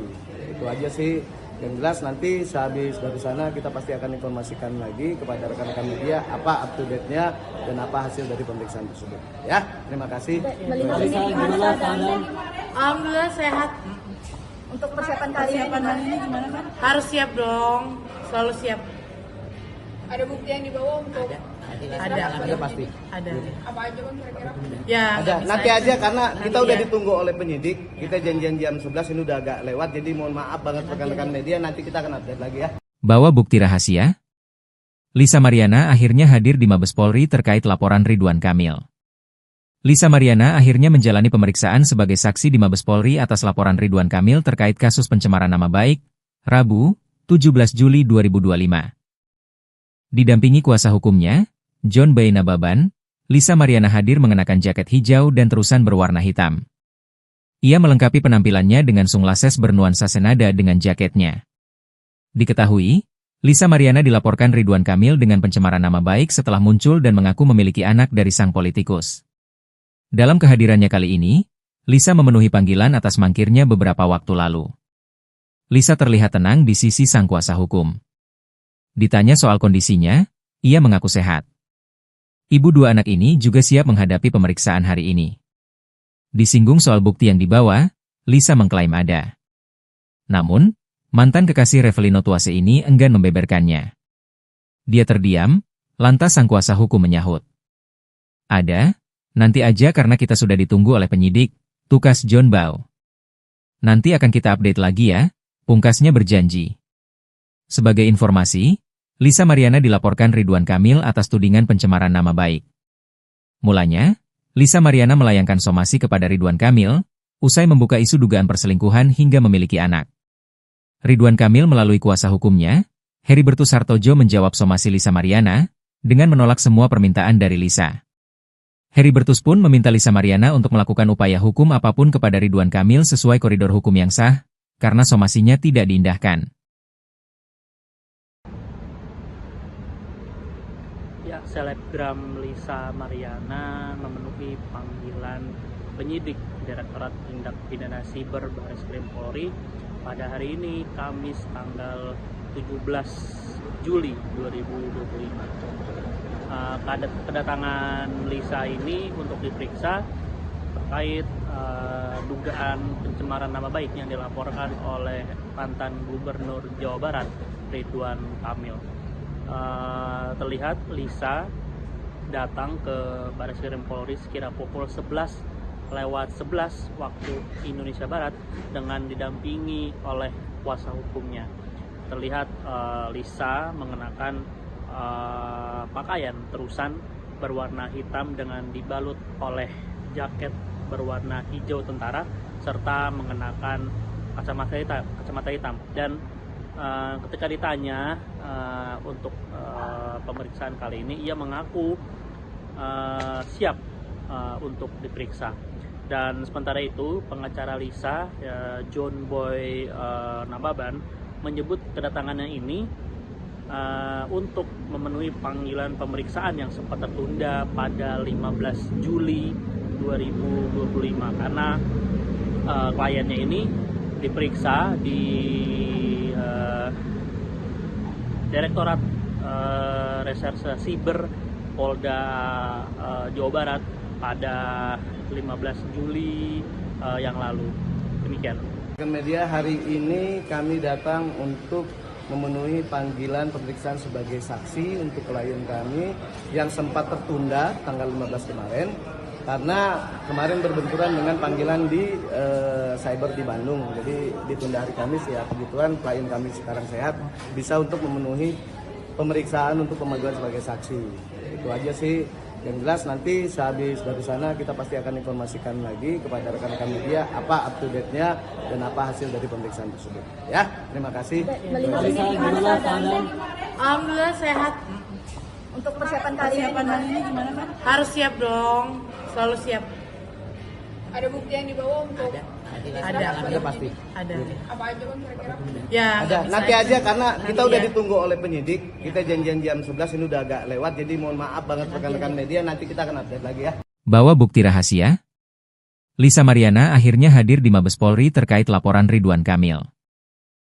Itu aja sih. Yang jelas nanti sehabis dari sana kita pasti akan informasikan lagi kepada rekan-rekan media apa up to date-nya dan apa hasil dari pemeriksaan tersebut. Ya, terima kasih. Melihat ini gimana keadaan? Alhamdulillah sehat. Untuk persiapan kali ini gimana kan? Harus siap dong, selalu siap. Ada bukti yang dibawa untuk Ada pasti. Ada. apa aja kan kira-kira? Ya, Ada. nggak Nanti bisa. aja karena kita Nanti udah ya. ditunggu oleh penyidik. Kita janjian jam 11 ini udah agak lewat, jadi mohon maaf banget rekan-rekan media, nanti kita akan update lagi ya. Bawa bukti rahasia? Lisa Mariana akhirnya hadir di Mabes Polri terkait laporan Ridwan Kamil. Lisa Mariana akhirnya menjalani pemeriksaan sebagai saksi di Mabes Polri atas laporan Ridwan Kamil terkait kasus pencemaran nama baik, Rabu, 17 Juli 2025. Didampingi kuasa hukumnya, John B. Nababan, Lisa Mariana hadir mengenakan jaket hijau dan terusan berwarna hitam. Ia melengkapi penampilannya dengan sunglasses bernuansa senada dengan jaketnya. Diketahui, Lisa Mariana dilaporkan Ridwan Kamil dengan pencemaran nama baik setelah muncul dan mengaku memiliki anak dari sang politikus. Dalam kehadirannya kali ini, Lisa memenuhi panggilan atas mangkirnya beberapa waktu lalu. Lisa terlihat tenang di sisi sang kuasa hukum. Ditanya soal kondisinya, ia mengaku sehat. Ibu dua anak ini juga siap menghadapi pemeriksaan hari ini. Disinggung soal bukti yang dibawa, Lisa mengklaim ada. Namun, mantan kekasih Revelino Tuase ini enggan membeberkannya. Dia terdiam, lantas sang kuasa hukum menyahut. Ada, nanti aja karena kita sudah ditunggu oleh penyidik, tukas John Bau. Nanti akan kita update lagi ya, pungkasnya berjanji. Sebagai informasi, Lisa Mariana dilaporkan Ridwan Kamil atas tudingan pencemaran nama baik. Mulanya, Lisa Mariana melayangkan somasi kepada Ridwan Kamil, usai membuka isu dugaan perselingkuhan hingga memiliki anak. Ridwan Kamil melalui kuasa hukumnya, Heribertus Hartojo menjawab somasi Lisa Mariana, dengan menolak semua permintaan dari Lisa. Heribertus pun meminta Lisa Mariana untuk melakukan upaya hukum apapun kepada Ridwan Kamil sesuai koridor hukum yang sah, karena somasinya tidak diindahkan. Ya, selebgram Lisa Mariana memenuhi panggilan penyidik Direktorat Tindak Pidana Siber Barreskrim Polri pada hari ini, Kamis tanggal 17 Juli 2025. Kedatangan Lisa ini untuk diperiksa terkait dugaan pencemaran nama baik yang dilaporkan oleh mantan Gubernur Jawa Barat, Ridwan Kamil. Terlihat Lisa datang ke Barreskrim Polri sekira pukul 11:11 waktu Indonesia Barat dengan didampingi oleh kuasa hukumnya. Terlihat Lisa mengenakan pakaian terusan berwarna hitam dengan dibalut oleh jaket berwarna hijau tentara serta mengenakan kacamata hitam. Dan ketika ditanya untuk pemeriksaan kali ini, ia mengaku siap untuk diperiksa. Dan sementara itu, pengacara Lisa, John Boy Nababan, menyebut kedatangannya ini untuk memenuhi panggilan pemeriksaan yang sempat tertunda pada 15 Juli 2025 karena kliennya ini diperiksa di Direktorat Reserse Siber Polda Jawa Barat pada 15 Juli yang lalu. Demikian. Media hari ini kami datang untuk memenuhi panggilan pemeriksaan sebagai saksi untuk klien kami yang sempat tertunda tanggal 15 kemarin karena kemarin berbenturan dengan panggilan di cyber di Bandung. Jadi ditunda hari Kamis ya, kebetulan klien kami sekarang sehat, bisa untuk memenuhi pemeriksaan untuk pemanggilan sebagai saksi. Itu aja sih. Yang jelas nanti sehabis dari sana kita pasti akan informasikan lagi kepada rekan-rekan media apa up to date-nya dan apa hasil dari pemeriksaan tersebut. Ya, terima kasih. Melihat ini gimana keadaannya? Alhamdulillah sehat. Untuk persiapan kali ini gimana kan? Harus siap dong, selalu siap. Ada bukti yang dibawa untuk Ada pasti. Ada. apa aja kan kira-kira? Ya, Ada. nggak Nanti bisa aja karena kita Nanti udah ya. ditunggu oleh penyidik. Kita janjian jam 11 ini udah agak lewat. Jadi mohon maaf banget rekan-rekan media. Nanti kita akan update lagi ya. Bawa bukti rahasia? Lisa Mariana akhirnya hadir di Mabes Polri terkait laporan Ridwan Kamil.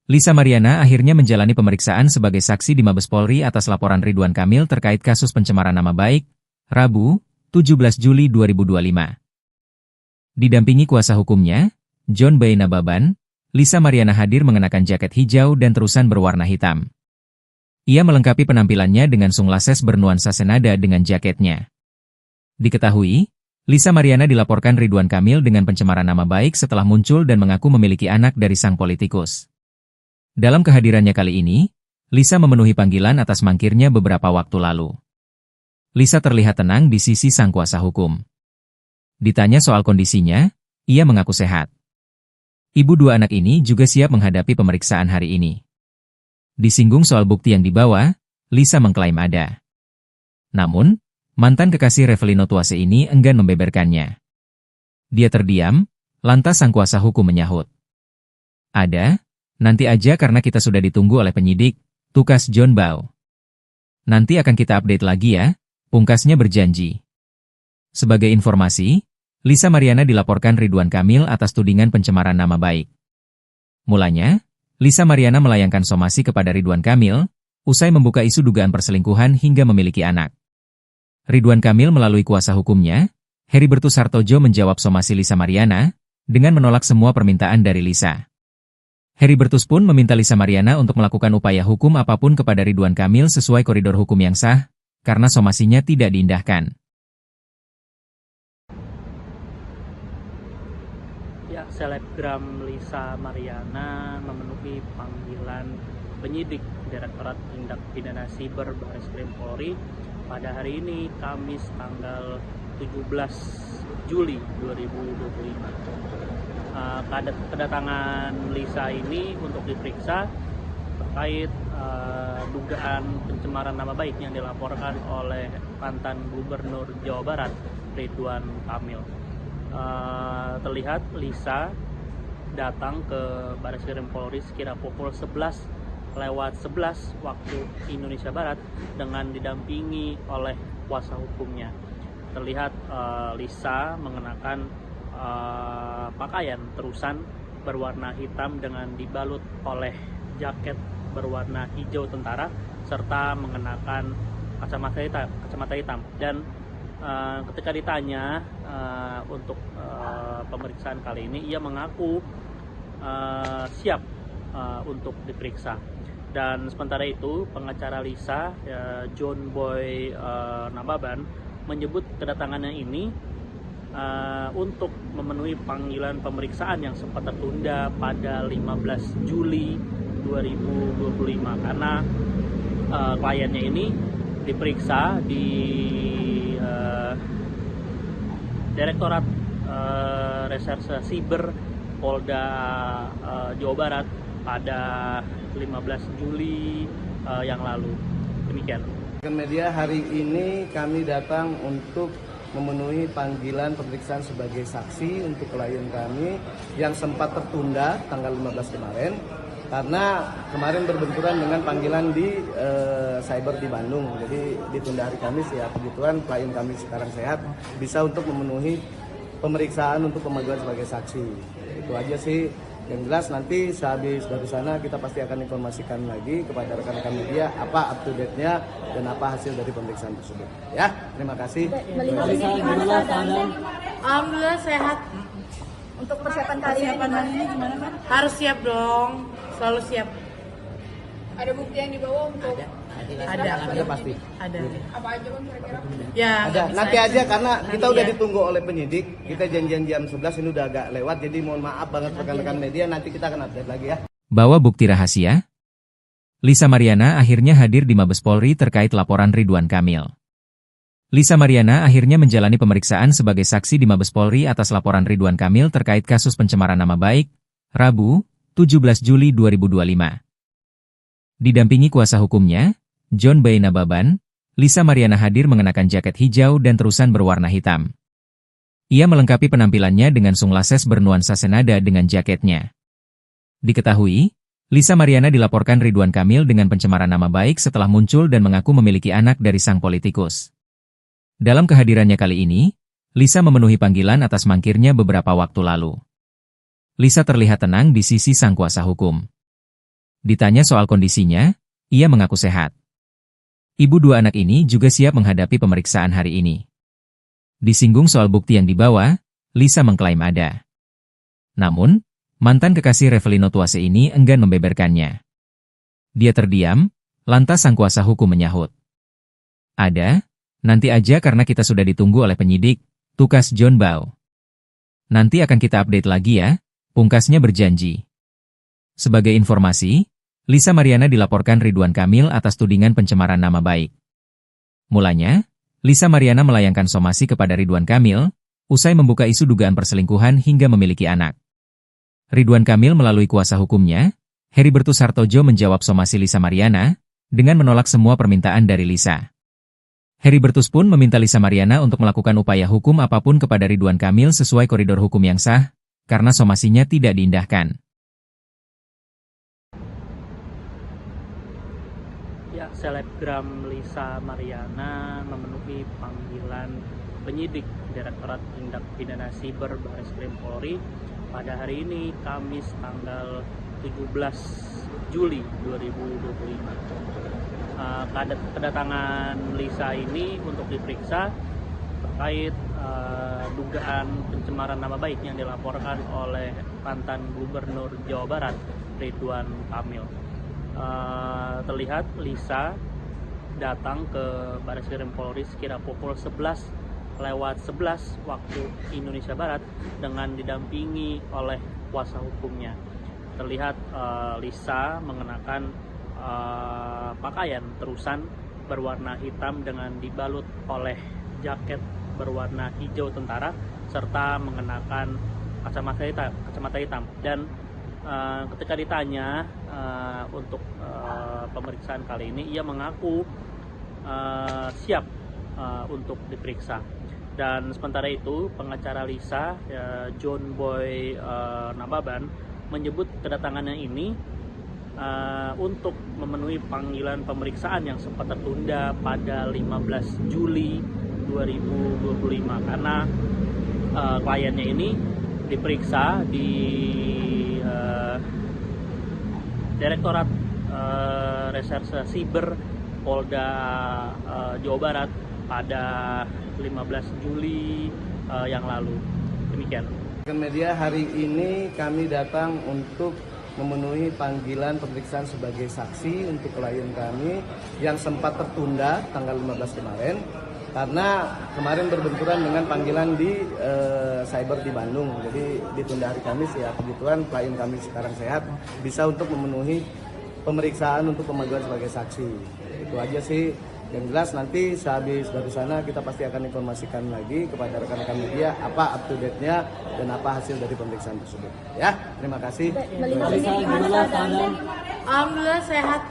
Lisa Mariana akhirnya menjalani pemeriksaan sebagai saksi di Mabes Polri atas laporan Ridwan Kamil terkait kasus pencemaran nama baik, Rabu, 17 Juli 2025. Didampingi kuasa hukumnya, John Boy Nababan, Lisa Mariana hadir mengenakan jaket hijau dan terusan berwarna hitam. Ia melengkapi penampilannya dengan sunglasses bernuansa senada dengan jaketnya. Diketahui, Lisa Mariana dilaporkan Ridwan Kamil dengan pencemaran nama baik setelah muncul dan mengaku memiliki anak dari sang politikus. Dalam kehadirannya kali ini, Lisa memenuhi panggilan atas mangkirnya beberapa waktu lalu. Lisa terlihat tenang di sisi sang kuasa hukum. Ditanya soal kondisinya, ia mengaku sehat. Ibu dua anak ini juga siap menghadapi pemeriksaan hari ini. Disinggung soal bukti yang dibawa, Lisa mengklaim ada. Namun, mantan kekasih Revelino Tuase ini enggan membeberkannya. Dia terdiam, lantas sang kuasa hukum menyahut. Ada, nanti aja karena kita sudah ditunggu oleh penyidik, tukas John Bau. Nanti akan kita update lagi ya, pungkasnya berjanji. Sebagai informasi, Lisa Mariana dilaporkan Ridwan Kamil atas tudingan pencemaran nama baik. Mulanya, Lisa Mariana melayangkan somasi kepada Ridwan Kamil, usai membuka isu dugaan perselingkuhan hingga memiliki anak. Ridwan Kamil melalui kuasa hukumnya, Heribertus Hartojo menjawab somasi Lisa Mariana, dengan menolak semua permintaan dari Lisa. Heribertus pun meminta Lisa Mariana untuk melakukan upaya hukum apapun kepada Ridwan Kamil sesuai koridor hukum yang sah, karena somasinya tidak diindahkan. Ya, selebgram Lisa Mariana memenuhi panggilan penyidik Direktorat Tindak Pidana Siber Bareskrim Polri pada hari ini, Kamis tanggal 17 Juli 2025. Kedatangan Lisa ini untuk diperiksa terkait dugaan pencemaran nama baik yang dilaporkan oleh mantan Gubernur Jawa Barat, Ridwan Kamil. Terlihat Lisa datang ke Bareskrim Polri sekira pukul 11:11 waktu Indonesia Barat dengan didampingi oleh kuasa hukumnya. Terlihat Lisa mengenakan pakaian terusan berwarna hitam dengan dibalut oleh jaket berwarna hijau tentara serta mengenakan kacamata hitam. Dan ketika ditanya untuk pemeriksaan kali ini, ia mengaku siap untuk diperiksa. Dan sementara itu, pengacara Lisa, John Boy Nababan, menyebut kedatangannya ini untuk memenuhi panggilan pemeriksaan yang sempat tertunda pada 15 Juli 2025 karena kliennya ini diperiksa di Direktorat Reserse Siber Polda Jawa Barat pada 15 Juli yang lalu. Demikian. Media hari ini kami datang untuk memenuhi panggilan pemeriksaan sebagai saksi untuk klien kami yang sempat tertunda tanggal 15 kemarin karena kemarin berbenturan dengan panggilan di cyber di Bandung. Jadi ditunda hari Kamis, ya kebetulan klien kami sekarang sehat, bisa untuk memenuhi pemeriksaan untuk pemanggilan sebagai saksi. Itu aja sih. Yang jelas nanti sehabis dari sana kita pasti akan informasikan lagi kepada rekan-rekan media apa up to date-nya dan apa hasil dari pemeriksaan tersebut. Ya, terima kasih. Alhamdulillah sehat. Untuk persiapan kali ini gimana kan? Harus siap dong, selalu siap. Ada bukti yang dibawa untuk Ada pasti. Ada. apa aja kan kira-kira? Ya. Ada. bisa Nanti aja karena kita Nanti udah ya. ditunggu oleh penyidik. Kita janjian jam 11, ini udah agak lewat. Jadi mohon maaf banget rekan-rekan media, nanti kita akan update lagi ya. Bawa bukti rahasia? Lisa Mariana akhirnya hadir di Mabes Polri terkait laporan Ridwan Kamil. Lisa Mariana akhirnya menjalani pemeriksaan sebagai saksi di Mabes Polri atas laporan Ridwan Kamil terkait kasus pencemaran nama baik, Rabu, 17 Juli 2025. Didampingi kuasa hukumnya, John Boy Nababan, Lisa Mariana hadir mengenakan jaket hijau dan terusan berwarna hitam. Ia melengkapi penampilannya dengan sunglasses bernuansa senada dengan jaketnya. Diketahui, Lisa Mariana dilaporkan Ridwan Kamil dengan pencemaran nama baik setelah muncul dan mengaku memiliki anak dari sang politikus. Dalam kehadirannya kali ini, Lisa memenuhi panggilan atas mangkirnya beberapa waktu lalu. Lisa terlihat tenang di sisi sang kuasa hukum. Ditanya soal kondisinya, ia mengaku sehat. Ibu dua anak ini juga siap menghadapi pemeriksaan hari ini. Disinggung soal bukti yang dibawa, Lisa mengklaim ada. Namun, mantan kekasih Revelino Tuase ini enggan membeberkannya. Dia terdiam, lantas sang kuasa hukum menyahut. Ada, nanti aja karena kita sudah ditunggu oleh penyidik, tukas John Boy. Nanti akan kita update lagi ya, pungkasnya berjanji. Sebagai informasi, Lisa Mariana dilaporkan Ridwan Kamil atas tudingan pencemaran nama baik. Mulanya, Lisa Mariana melayangkan somasi kepada Ridwan Kamil, usai membuka isu dugaan perselingkuhan hingga memiliki anak. Ridwan Kamil melalui kuasa hukumnya, Heribertus Hartojo menjawab somasi Lisa Mariana, dengan menolak semua permintaan dari Lisa. Heribertus pun meminta Lisa Mariana untuk melakukan upaya hukum apapun kepada Ridwan Kamil sesuai koridor hukum yang sah, karena somasinya tidak diindahkan. Ya, selebgram Lisa Mariana memenuhi panggilan penyidik Direktorat Tindak Pidana Siber Bareskrim Polri pada hari ini, Kamis tanggal 17 Juli 2025. Kedatangan Lisa ini untuk diperiksa terkait dugaan pencemaran nama baik yang dilaporkan oleh mantan Gubernur Jawa Barat Ridwan Kamil. Terlihat Lisa datang ke Bareskrim Polri sekira pukul 11:11 waktu Indonesia Barat dengan didampingi oleh kuasa hukumnya. Terlihat Lisa mengenakan pakaian terusan berwarna hitam dengan dibalut oleh jaket berwarna hijau tentara serta mengenakan kacamata hitam. Dan ketika ditanya untuk pemeriksaan kali ini, ia mengaku siap untuk diperiksa. Dan sementara itu pengacara Lisa, John Boy Nababan, menyebut kedatangannya ini untuk memenuhi panggilan pemeriksaan yang sempat tertunda pada 15 Juli 2025 karena kliennya ini diperiksa di Direktorat Reserse Siber Polda Jawa Barat pada 15 Juli yang lalu. Demikian. Media hari ini kami datang untuk memenuhi panggilan pemeriksaan sebagai saksi untuk klien kami yang sempat tertunda tanggal 15 kemarin karena kemarin berbenturan dengan panggilan di cyber di Bandung. Jadi ditunda hari Kamis ya. Kebetulan klien kami sekarang sehat, bisa untuk memenuhi pemeriksaan untuk pemanggilan sebagai saksi. Itu aja sih. Yang jelas nanti sehabis dari sana kita pasti akan informasikan lagi kepada rekan-rekan media apa up to date-nya dan apa hasil dari pemeriksaan tersebut. Ya, terima kasih. Melihat ini gimana keadaan? Alhamdulillah sehat.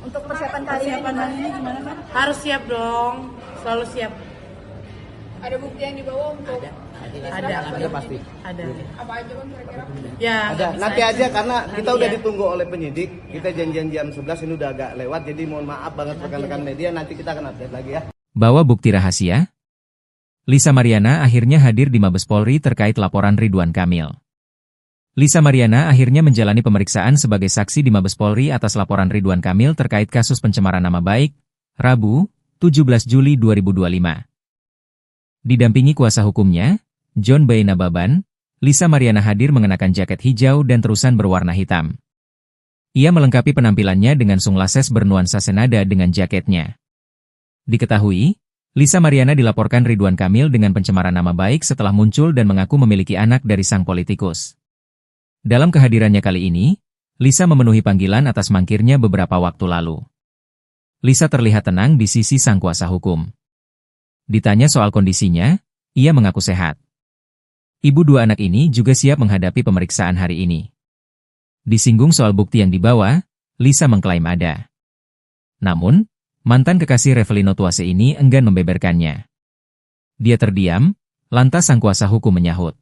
Untuk persiapan kali ini gimana kan? Harus siap dong, selalu siap. Ada bukti yang dibawa untuk Ada pasti. Ada. apa aja kan kira-kira? Ya. Ada. bisa Nanti aja karena kita Nanti udah ya. ditunggu oleh penyidik. Kita janjian jam 11 ini udah agak lewat. Jadi mohon maaf banget rekan-rekan media. Nanti kita akan update lagi ya. Bawa bukti rahasia? Lisa Mariana akhirnya hadir di Mabes Polri terkait laporan Ridwan Kamil. Lisa Mariana akhirnya menjalani pemeriksaan sebagai saksi di Mabes Polri atas laporan Ridwan Kamil terkait kasus pencemaran nama baik, Rabu, 17 Juli 2025. Didampingi kuasa hukumnya, John Boy Nababan, Lisa Mariana hadir mengenakan jaket hijau dan terusan berwarna hitam. Ia melengkapi penampilannya dengan sunglasses bernuansa senada dengan jaketnya. Diketahui, Lisa Mariana dilaporkan Ridwan Kamil dengan pencemaran nama baik setelah muncul dan mengaku memiliki anak dari sang politikus. Dalam kehadirannya kali ini, Lisa memenuhi panggilan atas mangkirnya beberapa waktu lalu. Lisa terlihat tenang di sisi sang kuasa hukum. Ditanya soal kondisinya, ia mengaku sehat. Ibu dua anak ini juga siap menghadapi pemeriksaan hari ini. Disinggung soal bukti yang dibawa, Lisa mengklaim ada. Namun, mantan kekasih Revelino Tuase ini enggan membeberkannya. Dia terdiam, lantas sang kuasa hukum menyahut.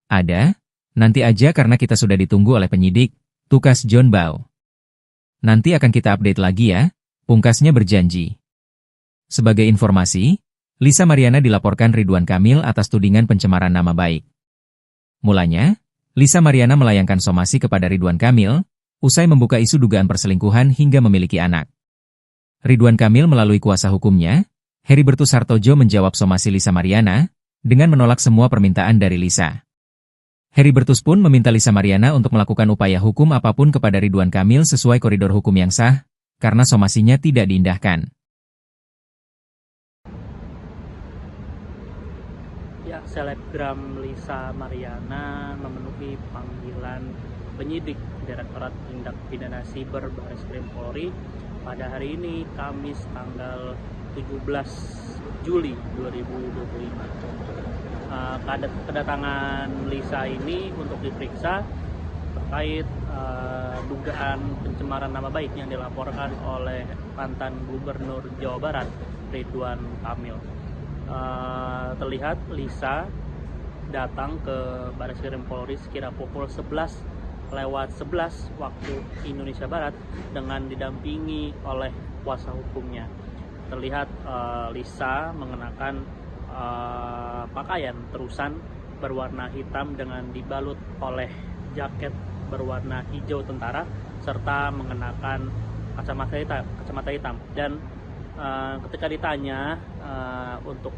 Ada, nanti aja karena kita sudah ditunggu oleh penyidik, tukas John Boy. Nanti akan kita update lagi ya, pungkasnya berjanji. Sebagai informasi, Lisa Mariana dilaporkan Ridwan Kamil atas tudingan pencemaran nama baik. Mulanya, Lisa Mariana melayangkan somasi kepada Ridwan Kamil, usai membuka isu dugaan perselingkuhan hingga memiliki anak. Ridwan Kamil melalui kuasa hukumnya, Heribertus Hartojo menjawab somasi Lisa Mariana, dengan menolak semua permintaan dari Lisa. Heribertus pun meminta Lisa Mariana untuk melakukan upaya hukum apapun kepada Ridwan Kamil sesuai koridor hukum yang sah, karena somasinya tidak diindahkan. Ya, selebgram Lisa Mariana memenuhi panggilan penyidik Direktorat Tindak Pidana Siber Bareskrim Polri pada hari ini, Kamis tanggal 17 Juli 2025. Kedatangan Lisa ini untuk diperiksa terkait dugaan pencemaran nama baik yang dilaporkan oleh mantan Gubernur Jawa Barat Ridwan Kamil. Terlihat Lisa datang ke Bareskrim Polri sekira pukul 11:11 waktu Indonesia Barat dengan didampingi oleh kuasa hukumnya. Terlihat Lisa mengenakan pakaian terusan berwarna hitam dengan dibalut oleh jaket berwarna hijau tentara serta mengenakan kacamata hitam. Dan ketika ditanya untuk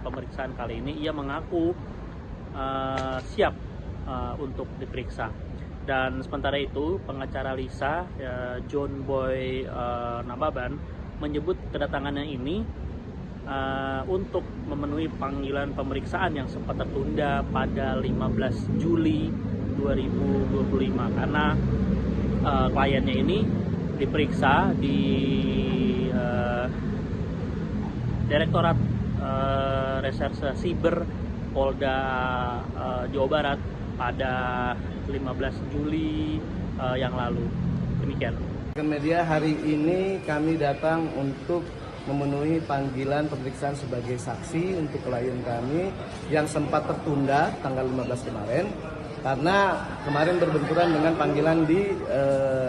pemeriksaan kali ini, ia mengaku siap untuk diperiksa. Dan sementara itu, pengacara Lisa, John Boy Nababan, menyebut kedatangannya ini untuk memenuhi panggilan pemeriksaan yang sempat tertunda pada 15 Juli 2025 karena kliennya ini diperiksa di Direktorat Reserse Siber Polda Jawa Barat pada 15 Juli yang lalu. Demikian. Media, hari ini kami datang untuk memenuhi panggilan pemeriksaan sebagai saksi untuk klien kami yang sempat tertunda tanggal 15 kemarin karena kemarin berbenturan dengan panggilan di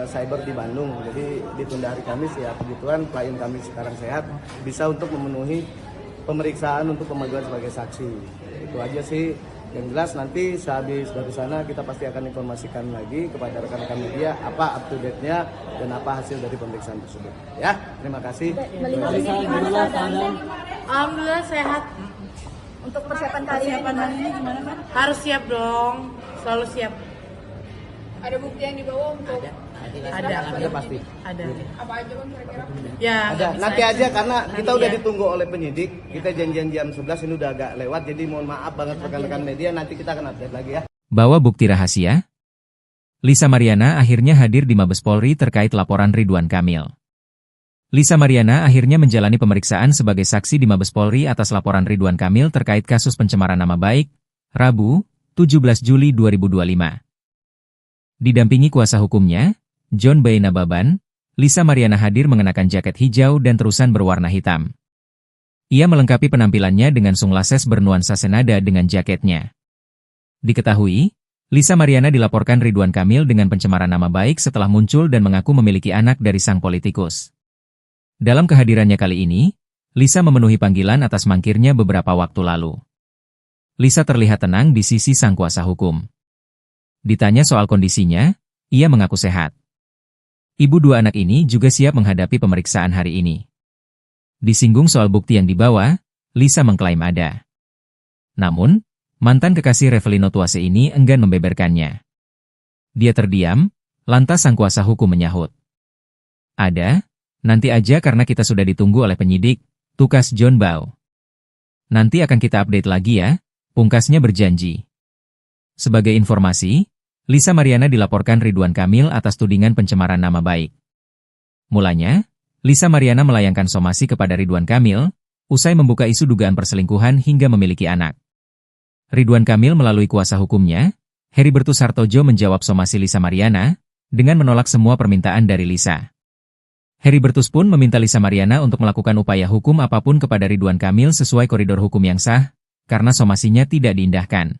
cyber di Bandung. Jadi ditunda hari Kamis ya, kebetulan klien kami sekarang sehat, bisa untuk memenuhi pemeriksaan untuk pemanggilan sebagai saksi. Itu aja sih. Yang jelas nanti sehabis dari sana kita pasti akan informasikan lagi kepada rekan-rekan media apa up to date-nya dan apa hasil dari pemeriksaan tersebut. Ya, terima kasih. Melihat ini gimana keadaannya? Alhamdulillah sehat. Untuk persiapan kali ini gimana kan? Harus siap dong. Selalu siap. Ada bukti yang dibawa untuk Ada pasti. Ada. apa aja bang kira-kira? Ya. Ada. nggak bisa Nanti aja karena kita Nanti udah ya. ditunggu oleh penyidik. Kita janjian jam 11 ini udah agak lewat. Jadi mohon maaf banget rekan-rekan media. Nanti kita akan update lagi ya. Bawa bukti rahasia? Lisa Mariana akhirnya hadir di Mabes Polri terkait laporan Ridwan Kamil. Lisa Mariana akhirnya menjalani pemeriksaan sebagai saksi di Mabes Polri atas laporan Ridwan Kamil terkait kasus pencemaran nama baik, Rabu, 17 Juli 2025. Didampingi kuasa hukumnya, John Boy Nababan, Lisa Mariana hadir mengenakan jaket hijau dan terusan berwarna hitam. Ia melengkapi penampilannya dengan sunglasses bernuansa senada dengan jaketnya. Diketahui, Lisa Mariana dilaporkan Ridwan Kamil dengan pencemaran nama baik setelah muncul dan mengaku memiliki anak dari sang politikus. Dalam kehadirannya kali ini, Lisa memenuhi panggilan atas mangkirnya beberapa waktu lalu. Lisa terlihat tenang di sisi sang kuasa hukum. Ditanya soal kondisinya, ia mengaku sehat. Ibu dua anak ini juga siap menghadapi pemeriksaan hari ini. Disinggung soal bukti yang dibawa, Lisa mengklaim ada. Namun, mantan kekasih Revelino Tuase ini enggan membeberkannya. Dia terdiam, lantas sang kuasa hukum menyahut. Ada, nanti aja karena kita sudah ditunggu oleh penyidik, tukas John Boy. Nanti akan kita update lagi ya, pungkasnya berjanji. Sebagai informasi, Lisa Mariana dilaporkan Ridwan Kamil atas tudingan pencemaran nama baik. Mulanya, Lisa Mariana melayangkan somasi kepada Ridwan Kamil, usai membuka isu dugaan perselingkuhan hingga memiliki anak. Ridwan Kamil melalui kuasa hukumnya, Heribertus Hartojo menjawab somasi Lisa Mariana, dengan menolak semua permintaan dari Lisa. Heribertus pun meminta Lisa Mariana untuk melakukan upaya hukum apapun kepada Ridwan Kamil sesuai koridor hukum yang sah, karena somasinya tidak diindahkan.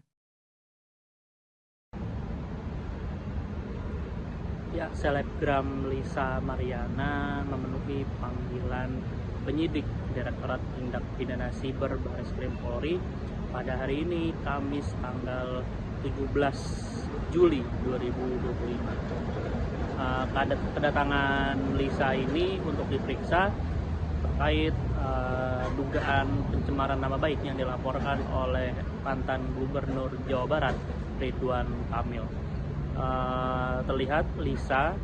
Ya, selebgram Lisa Mariana memenuhi panggilan penyidik Direktorat Tindak Pidana Siber Bareskrim Polri pada hari ini, Kamis tanggal 17 Juli 2025. Kedatangan Lisa ini untuk diperiksa terkait dugaan pencemaran nama baik yang dilaporkan oleh mantan Gubernur Jawa Barat, Ridwan Kamil. Terlihat Lisa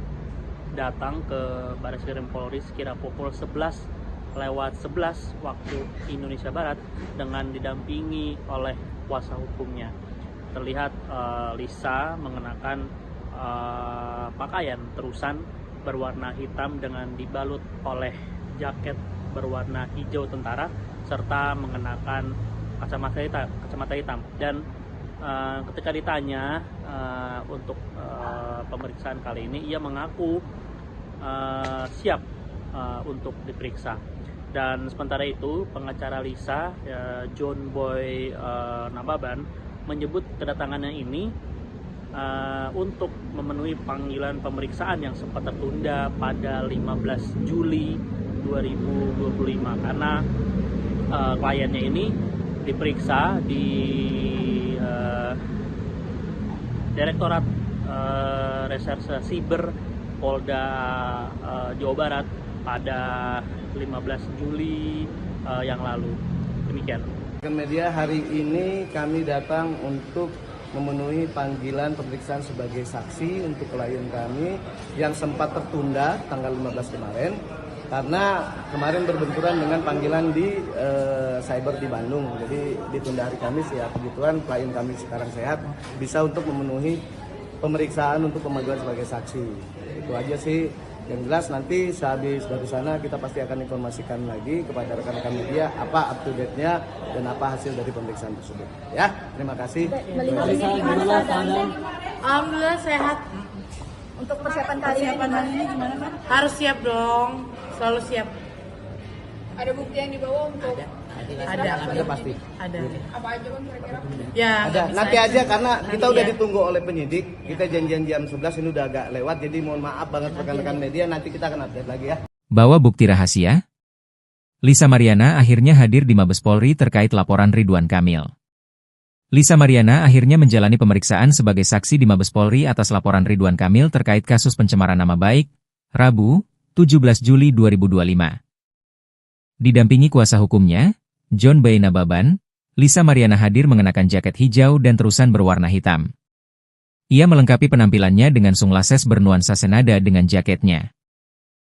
datang ke Bareskrim Polri sekira pukul 11:11 waktu Indonesia Barat dengan didampingi oleh kuasa hukumnya. Terlihat Lisa mengenakan pakaian terusan berwarna hitam dengan dibalut oleh jaket berwarna hijau tentara serta mengenakan kacamata hitam. Dan ketika ditanya untuk pemeriksaan kali ini, ia mengaku siap untuk diperiksa. Dan sementara itu, pengacara Lisa, John Boy Nababan, menyebut kedatangannya ini untuk memenuhi panggilan pemeriksaan yang sempat tertunda pada 15 Juli 2025 karena kliennya ini diperiksa di Direktorat Reserse Siber Polda Jawa Barat pada 15 Juli yang lalu. Demikian. Media hari ini kami datang untuk memenuhi panggilan pemeriksaan sebagai saksi untuk klien kami yang sempat tertunda tanggal 15 kemarin karena kemarin berbenturan dengan panggilan di cyber di Bandung. Jadi ditunda hari Kamis ya, kebetulan klien kami sekarang sehat bisa untuk memenuhi pemeriksaan untuk pemanggilan sebagai saksi. Itu aja sih. Yang jelas nanti sehabis dari sana kita pasti akan informasikan lagi kepada rekan-rekan media apa up to date-nya dan apa hasil dari pemeriksaan tersebut. Ya, terima kasih. Melihat ini gimana keadaannya? Alhamdulillah sehat. Untuk persiapan kali ini gimana kan? Harus siap dong. Selalu siap. Ada bukti yang dibawa untuk Ada pasti. Ada. apa aja kan kira-kira? Ya. Ada. nggak bisa Nanti aja karena kita udah ya. ditunggu oleh penyidik. Kita janjian jam 11 ini udah agak lewat. Jadi mohon maaf banget rekan-rekan media. Nanti kita akan update lagi ya. Bawa bukti rahasia? Lisa Mariana akhirnya hadir di Mabes Polri terkait laporan Ridwan Kamil. Lisa Mariana akhirnya menjalani pemeriksaan sebagai saksi di Mabes Polri atas laporan Ridwan Kamil terkait kasus pencemaran nama baik, Rabu, 17 Juli 2025. Didampingi kuasa hukumnya, John B. Nababan, Lisa Mariana hadir mengenakan jaket hijau dan terusan berwarna hitam. Ia melengkapi penampilannya dengan sunglasses bernuansa senada dengan jaketnya.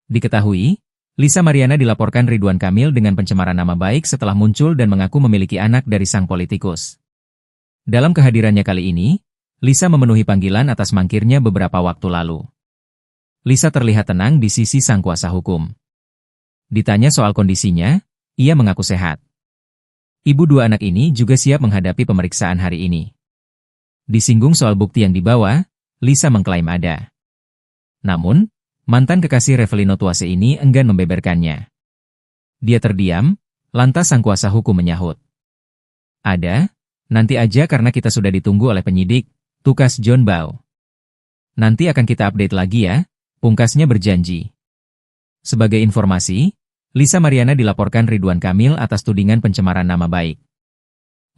Diketahui, Lisa Mariana dilaporkan Ridwan Kamil dengan pencemaran nama baik setelah muncul dan mengaku memiliki anak dari sang politikus. Dalam kehadirannya kali ini, Lisa memenuhi panggilan atas mangkirnya beberapa waktu lalu. Lisa terlihat tenang di sisi sang kuasa hukum. Ditanya soal kondisinya, ia mengaku sehat. Ibu dua anak ini juga siap menghadapi pemeriksaan hari ini. Disinggung soal bukti yang dibawa, Lisa mengklaim ada. Namun, mantan kekasih Revelino Tuase ini enggan membeberkannya. Dia terdiam, lantas sang kuasa hukum menyahut. Ada, nanti aja karena kita sudah ditunggu oleh penyidik, tukas John Bau. Nanti akan kita update lagi ya, pungkasnya berjanji. Sebagai informasi, Lisa Mariana dilaporkan Ridwan Kamil atas tudingan pencemaran nama baik.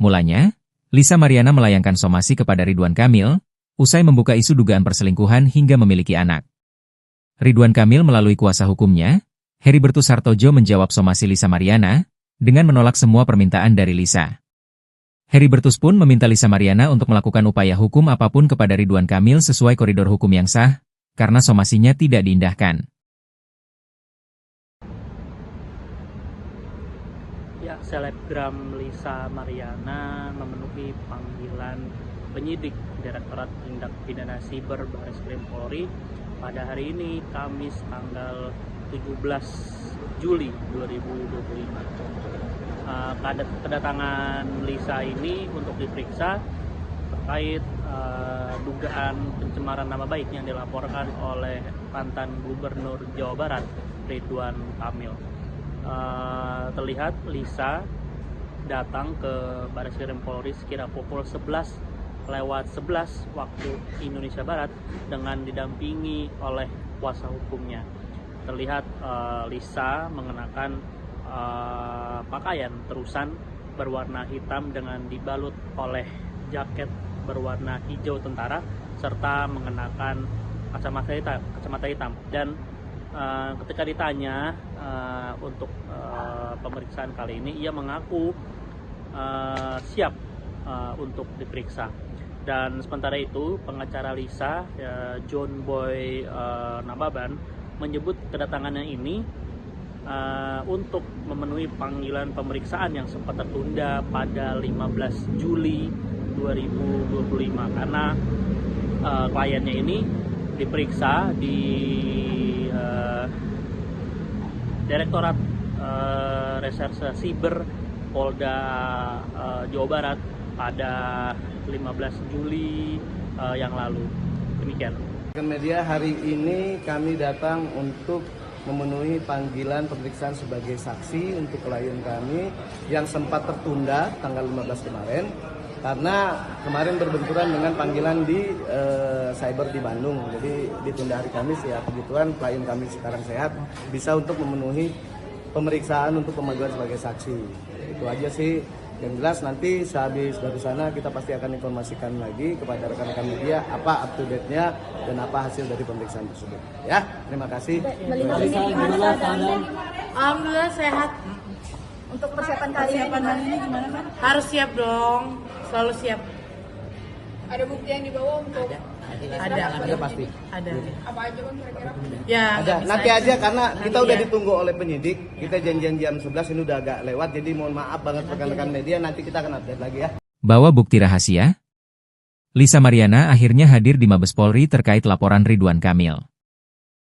Mulanya, Lisa Mariana melayangkan somasi kepada Ridwan Kamil, usai membuka isu dugaan perselingkuhan hingga memiliki anak. Ridwan Kamil melalui kuasa hukumnya, Heribertus Hartojo menjawab somasi Lisa Mariana, dengan menolak semua permintaan dari Lisa. Heribertus pun meminta Lisa Mariana untuk melakukan upaya hukum apapun kepada Ridwan Kamil sesuai koridor hukum yang sah, karena somasinya tidak diindahkan. Ya, selebgram Lisa Mariana memenuhi panggilan penyidik Direktorat Tindak Pidana Siber Bareskrim Polri pada hari ini, Kamis tanggal 17 Juli 2025. Kedatangan Lisa ini untuk diperiksa terkait dugaan pencemaran nama baik yang dilaporkan oleh mantan Gubernur Jawa Barat, Ridwan Kamil. Terlihat Lisa datang ke Bareskrim Polri sekira pukul 11:11 waktu Indonesia Barat dengan didampingi oleh kuasa hukumnya. Terlihat Lisa mengenakan pakaian terusan berwarna hitam dengan dibalut oleh jaket berwarna hijau tentara serta mengenakan kacamata hitam. Dan ketika ditanya untuk pemeriksaan kali ini, ia mengaku siap untuk diperiksa. Dan sementara itu, pengacara Lisa, John Boy Nababan, menyebut kedatangannya ini untuk memenuhi panggilan pemeriksaan yang sempat tertunda pada 15 Juli 2025 karena kliennya ini diperiksa di Direktorat Reserse Siber Polda Jawa Barat pada 15 Juli yang lalu. Demikian. Media hari ini kami datang untuk memenuhi panggilan pemeriksaan sebagai saksi untuk klien kami yang sempat tertunda tanggal 15 kemarin karena kemarin berbenturan dengan panggilan di cyber di Bandung. Jadi ditunda hari Kamis ya, kebetulan klien kami sekarang sehat bisa untuk memenuhi pemeriksaan untuk pemanggilan sebagai saksi. Itu aja sih. Yang jelas nanti sehabis dari sana kita pasti akan informasikan lagi kepada rekan-rekan media apa up to date-nya dan apa hasil dari pemeriksaan tersebut. Ya, terima kasih. Melihat ini gimana keadaan? Alhamdulillah sehat. Untuk persiapan kali ini gimana kan? Harus siap dong, selalu siap. Ada bukti yang dibawa untuk Ada pasti. Ada. apa aja kan kira-kira? Ya. Ada. nggak Nanti bisa. aja karena kita udah ya. ditunggu oleh penyidik. Kita janjian jam 11 ini udah agak lewat. Jadi mohon maaf banget rekan-rekan media. Nanti kita akan update lagi ya. Bawa bukti rahasia? Lisa Mariana akhirnya hadir di Mabes Polri terkait laporan Ridwan Kamil.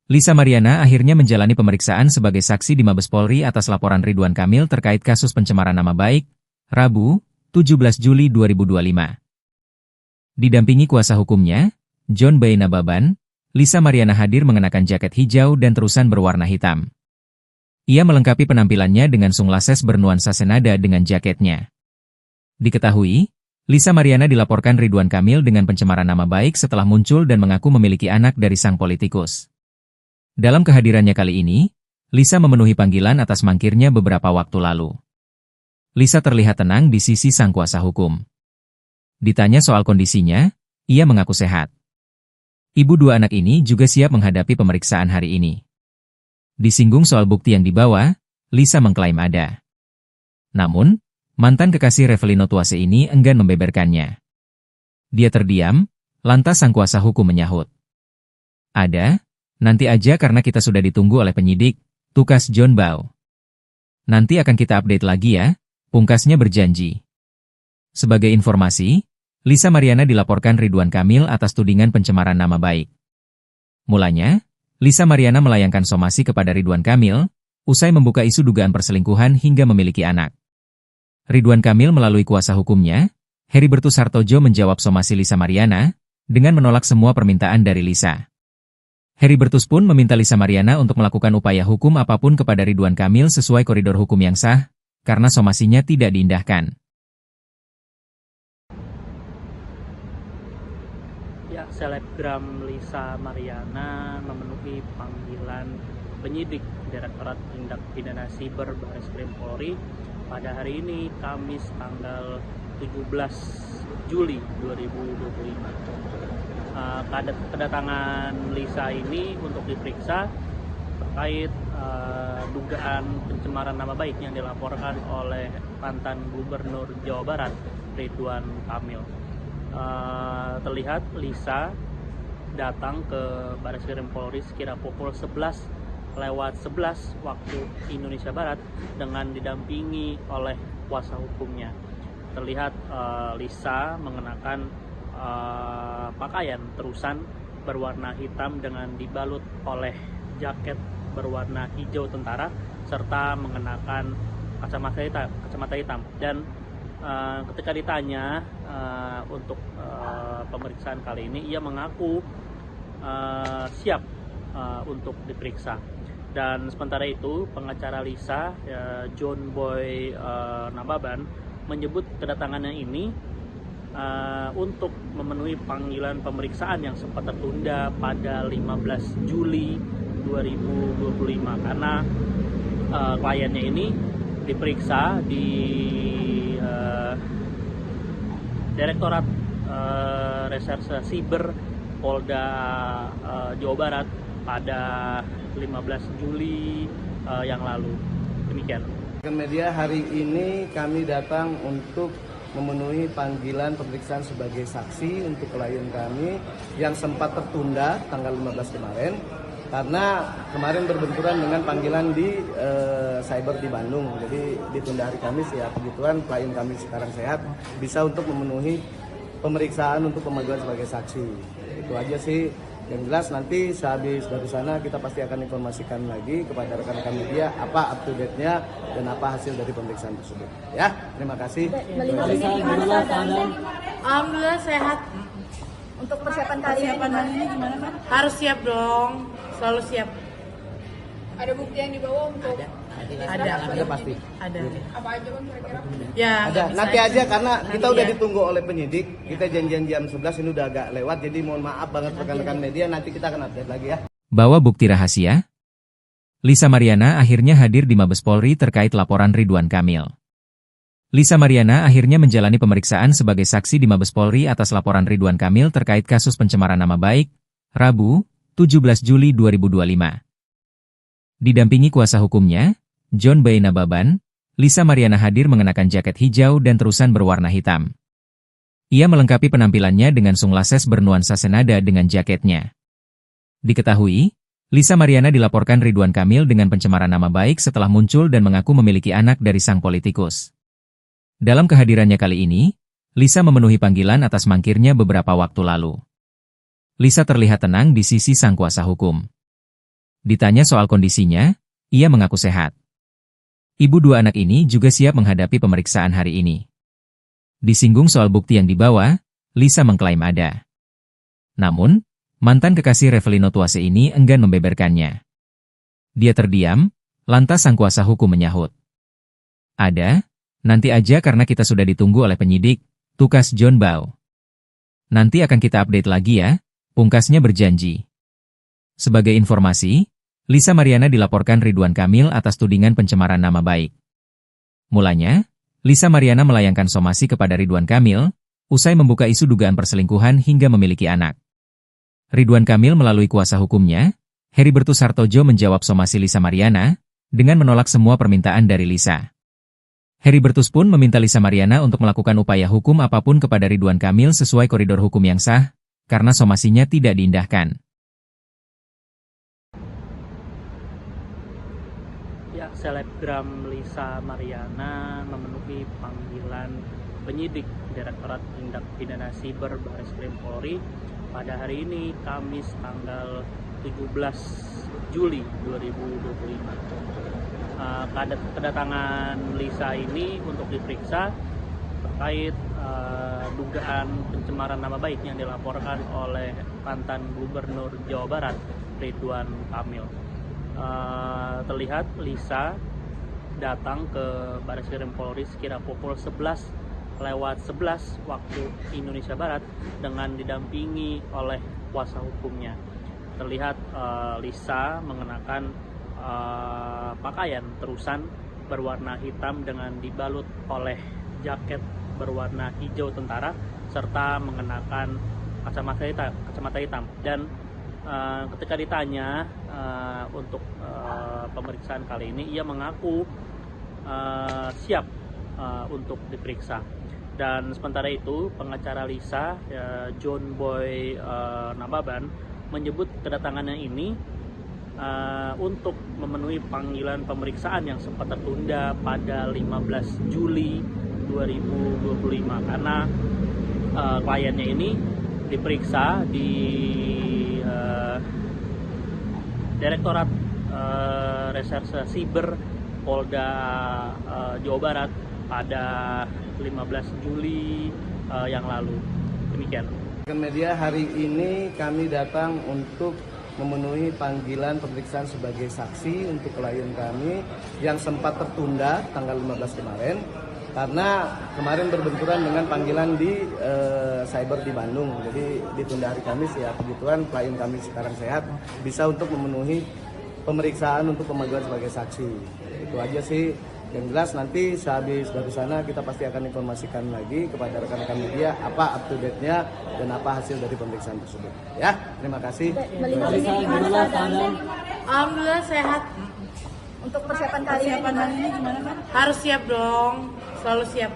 Lisa Mariana akhirnya menjalani pemeriksaan sebagai saksi di Mabes Polri atas laporan Ridwan Kamil terkait kasus pencemaran nama baik, Rabu, 17 Juli 2025. Didampingi kuasa hukumnya, John B. Nababan, Lisa Mariana hadir mengenakan jaket hijau dan terusan berwarna hitam. Ia melengkapi penampilannya dengan sunglasses bernuansa senada dengan jaketnya. Diketahui, Lisa Mariana dilaporkan Ridwan Kamil dengan pencemaran nama baik setelah muncul dan mengaku memiliki anak dari sang politikus. Dalam kehadirannya kali ini, Lisa memenuhi panggilan atas mangkirnya beberapa waktu lalu. Lisa terlihat tenang di sisi sang kuasa hukum. Ditanya soal kondisinya, ia mengaku sehat. Ibu dua anak ini juga siap menghadapi pemeriksaan hari ini. Disinggung soal bukti yang dibawa, Lisa mengklaim ada. Namun, mantan kekasih Revelino Tuase ini enggan membeberkannya. Dia terdiam, lantas sang kuasa hukum menyahut. Ada, nanti aja karena kita sudah ditunggu oleh penyidik, tukas John Bau. Nanti akan kita update lagi ya, pungkasnya berjanji. Sebagai informasi, Lisa Mariana dilaporkan Ridwan Kamil atas tudingan pencemaran nama baik. Mulanya, Lisa Mariana melayangkan somasi kepada Ridwan Kamil, usai membuka isu dugaan perselingkuhan hingga memiliki anak. Ridwan Kamil melalui kuasa hukumnya, Heribertus Hartojo menjawab somasi Lisa Mariana, dengan menolak semua permintaan dari Lisa. Heribertus pun meminta Lisa Mariana untuk melakukan upaya hukum apapun kepada Ridwan Kamil sesuai koridor hukum yang sah, karena somasinya tidak diindahkan. Ya, selebgram Lisa Mariana memenuhi panggilan penyidik Direktorat Tindak Pidana Siber Bareskrim Polri pada hari ini, Kamis tanggal 17 Juli 2025. Kedatangan Lisa ini untuk diperiksa terkait dugaan pencemaran nama baik yang dilaporkan oleh mantan Gubernur Jawa Barat, Ridwan Kamil. Terlihat Lisa datang ke Bareskrim Polri sekira pukul 11:11 waktu Indonesia Barat dengan didampingi oleh kuasa hukumnya. Terlihat Lisa mengenakan pakaian terusan berwarna hitam dengan dibalut oleh jaket berwarna hijau tentara serta mengenakan kacamata hitam. Dan ketika ditanya untuk pemeriksaan kali ini, ia mengaku siap untuk diperiksa. Dan sementara itu, pengacara Lisa, John Boy Nababan, menyebut kedatangannya ini untuk memenuhi panggilan pemeriksaan yang sempat tertunda pada 15 Juli 2025 karena kliennya ini diperiksa di Direktorat Reserse Siber Polda Jawa Barat pada 15 Juli yang lalu. Demikian. Media hari ini kami datang untuk memenuhi panggilan pemeriksaan sebagai saksi untuk klien kami yang sempat tertunda tanggal 15 kemarin karena kemarin berbenturan dengan panggilan di cyber di Bandung. Jadi ditunda hari Kamis ya, kebetulan klien kami sekarang sehat, bisa untuk memenuhi pemeriksaan untuk pemanggilan sebagai saksi. Itu aja sih. Yang jelas nanti sehabis dari sana kita pasti akan informasikan lagi kepada rekan-rekan media apa up to date-nya dan apa hasil dari pemeriksaan tersebut. Ya, terima kasih. Melihat ini gimana keadaan? Alhamdulillah sehat. Untuk persiapan kali ini gimana kan? Harus siap dong, selalu siap. Ada bukti yang dibawa untuk Ada pasti. Ada. apa aja kan kira-kira? Ya. Ada. nggak bisa. Nanti aja karena kita Nanti udah ya. ditunggu oleh penyidik. Kita janjian jam 11 ini udah agak lewat. Jadi mohon maaf banget rekan-rekan media. Nanti kita akan update lagi ya. Bawa bukti rahasia? Lisa Mariana akhirnya hadir di Mabes Polri terkait laporan Ridwan Kamil. Lisa Mariana akhirnya menjalani pemeriksaan sebagai saksi di Mabes Polri atas laporan Ridwan Kamil terkait kasus pencemaran nama baik, Rabu, 17 Juli 2025. Didampingi kuasa hukumnya, John B. Nababan, Lisa Mariana hadir mengenakan jaket hijau dan terusan berwarna hitam. Ia melengkapi penampilannya dengan sunglasses bernuansa senada dengan jaketnya. Diketahui, Lisa Mariana dilaporkan Ridwan Kamil dengan pencemaran nama baik setelah muncul dan mengaku memiliki anak dari sang politikus. Dalam kehadirannya kali ini, Lisa memenuhi panggilan atas mangkirnya beberapa waktu lalu. Lisa terlihat tenang di sisi sang kuasa hukum. Ditanya soal kondisinya, ia mengaku sehat. Ibu dua anak ini juga siap menghadapi pemeriksaan hari ini. Disinggung soal bukti yang dibawa, Lisa mengklaim ada. Namun, mantan kekasih Revelino Tuase ini enggan membeberkannya. Dia terdiam, lantas sang kuasa hukum menyahut. Ada? Nanti aja karena kita sudah ditunggu oleh penyidik, tukas John Bau. Nanti akan kita update lagi ya, pungkasnya berjanji. Sebagai informasi, Lisa Mariana dilaporkan Ridwan Kamil atas tudingan pencemaran nama baik. Mulanya, Lisa Mariana melayangkan somasi kepada Ridwan Kamil, usai membuka isu dugaan perselingkuhan hingga memiliki anak. Ridwan Kamil melalui kuasa hukumnya, Heribertus Hartojo menjawab somasi Lisa Mariana, dengan menolak semua permintaan dari Lisa. Heribertus pun meminta Lisa Mariana untuk melakukan upaya hukum apapun kepada Ridwan Kamil sesuai koridor hukum yang sah, karena somasinya tidak diindahkan. Ya, selebgram Lisa Mariana memenuhi panggilan penyidik Direktorat Tindak Pidana Siber Bareskrim Polri pada hari ini, Kamis tanggal 17 Juli 2025. Kedatangan Lisa ini untuk diperiksa terkait dugaan pencemaran nama baik yang dilaporkan oleh mantan Gubernur Jawa Barat, Ridwan Kamil. Terlihat Lisa datang ke Bareskrim Polri sekira pukul 11:11 waktu Indonesia Barat dengan didampingi oleh kuasa hukumnya. Terlihat Lisa mengenakan pakaian terusan berwarna hitam dengan dibalut oleh jaket berwarna hijau tentara serta mengenakan kacamata hitam. Dan ketika ditanya untuk pemeriksaan kali ini, ia mengaku siap untuk diperiksa. Dan sementara itu, pengacara Lisa, John Boy Nababan, menyebut kedatangannya ini untuk memenuhi panggilan pemeriksaan yang sempat tertunda pada 15 Juli 2025 karena kliennya ini diperiksa di Direktorat Reserse Siber Polda Jawa Barat pada 15 Juli yang lalu. Demikian. Media hari ini kami datang untuk memenuhi panggilan pemeriksaan sebagai saksi untuk klien kami yang sempat tertunda tanggal 15 kemarin karena kemarin berbenturan dengan panggilan di cyber di Bandung. Jadi ditunda hari Kamis ya, kebetulan klien kami sekarang sehat, bisa untuk memenuhi pemeriksaan untuk pemanggilan sebagai saksi. Itu aja sih. Yang jelas nanti sehabis dari sana kita pasti akan informasikan lagi kepada rekan-rekan media apa up to date-nya dan apa hasil dari pemeriksaan tersebut. Ya, terima kasih. Alhamdulillah sehat. Untuk persiapan kali ini gimana kan? Harus siap dong, selalu siap.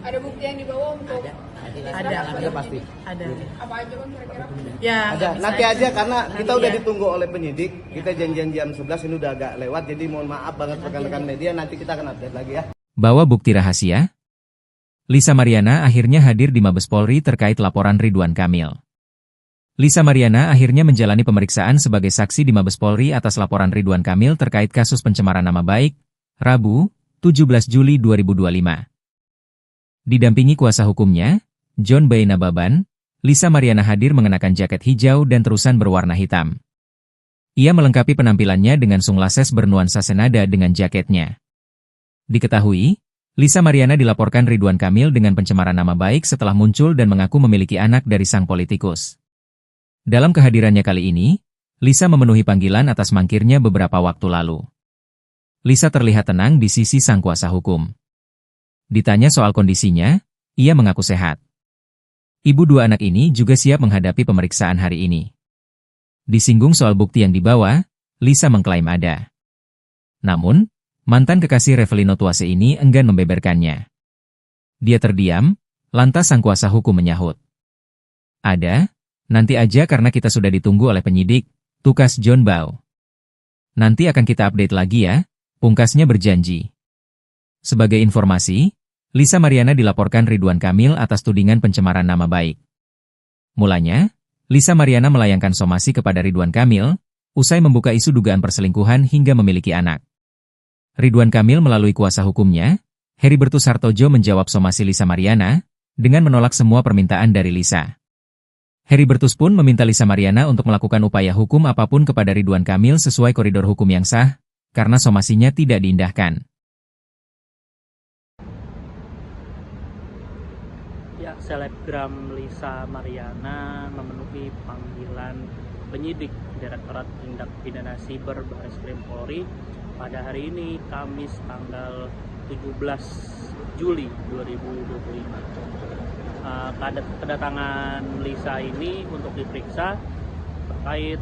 Ada bukti yang dibawa untuk Ada pasti. Ada. apa aja kan kira-kira? Ya, Ada. nggak bisa Nanti aja karena kita Nanti udah ya. ditunggu oleh penyidik. Kita janjian jam 11 ini udah agak lewat. Jadi mohon maaf banget rekan-rekan media, nanti kita akan update lagi ya. Bawa bukti rahasia? Lisa Mariana akhirnya hadir di Mabes Polri terkait laporan Ridwan Kamil. Lisa Mariana akhirnya menjalani pemeriksaan sebagai saksi di Mabes Polri atas laporan Ridwan Kamil terkait kasus pencemaran nama baik, Rabu, 17 Juli 2025. Didampingi kuasa hukumnya, John B. Nababan, Lisa Mariana hadir mengenakan jaket hijau dan terusan berwarna hitam. Ia melengkapi penampilannya dengan sunglasses bernuansa senada dengan jaketnya. Diketahui, Lisa Mariana dilaporkan Ridwan Kamil dengan pencemaran nama baik setelah muncul dan mengaku memiliki anak dari sang politikus. Dalam kehadirannya kali ini, Lisa memenuhi panggilan atas mangkirnya beberapa waktu lalu. Lisa terlihat tenang di sisi sang kuasa hukum. Ditanya soal kondisinya, ia mengaku sehat. Ibu dua anak ini juga siap menghadapi pemeriksaan hari ini. Disinggung soal bukti yang dibawa, Lisa mengklaim ada. Namun, mantan kekasih Revelino Tuase ini enggan membeberkannya. Dia terdiam, lantas sang kuasa hukum menyahut. Ada, nanti aja karena kita sudah ditunggu oleh penyidik, tukas John Bau. Nanti akan kita update lagi ya, pungkasnya berjanji. Sebagai informasi, Lisa Mariana dilaporkan Ridwan Kamil atas tudingan pencemaran nama baik. Mulanya, Lisa Mariana melayangkan somasi kepada Ridwan Kamil, usai membuka isu dugaan perselingkuhan hingga memiliki anak. Ridwan Kamil melalui kuasa hukumnya, Heribertus Hartojo menjawab somasi Lisa Mariana, dengan menolak semua permintaan dari Lisa. Heribertus pun meminta Lisa Mariana untuk melakukan upaya hukum apapun kepada Ridwan Kamil sesuai koridor hukum yang sah, karena somasinya tidak diindahkan. Ya, selebgram Lisa Mariana memenuhi panggilan penyidik Direktorat Tindak Pidana Siber Barreskrim Polri pada hari ini, Kamis tanggal 17 Juli 2025. Kedatangan Lisa ini untuk diperiksa terkait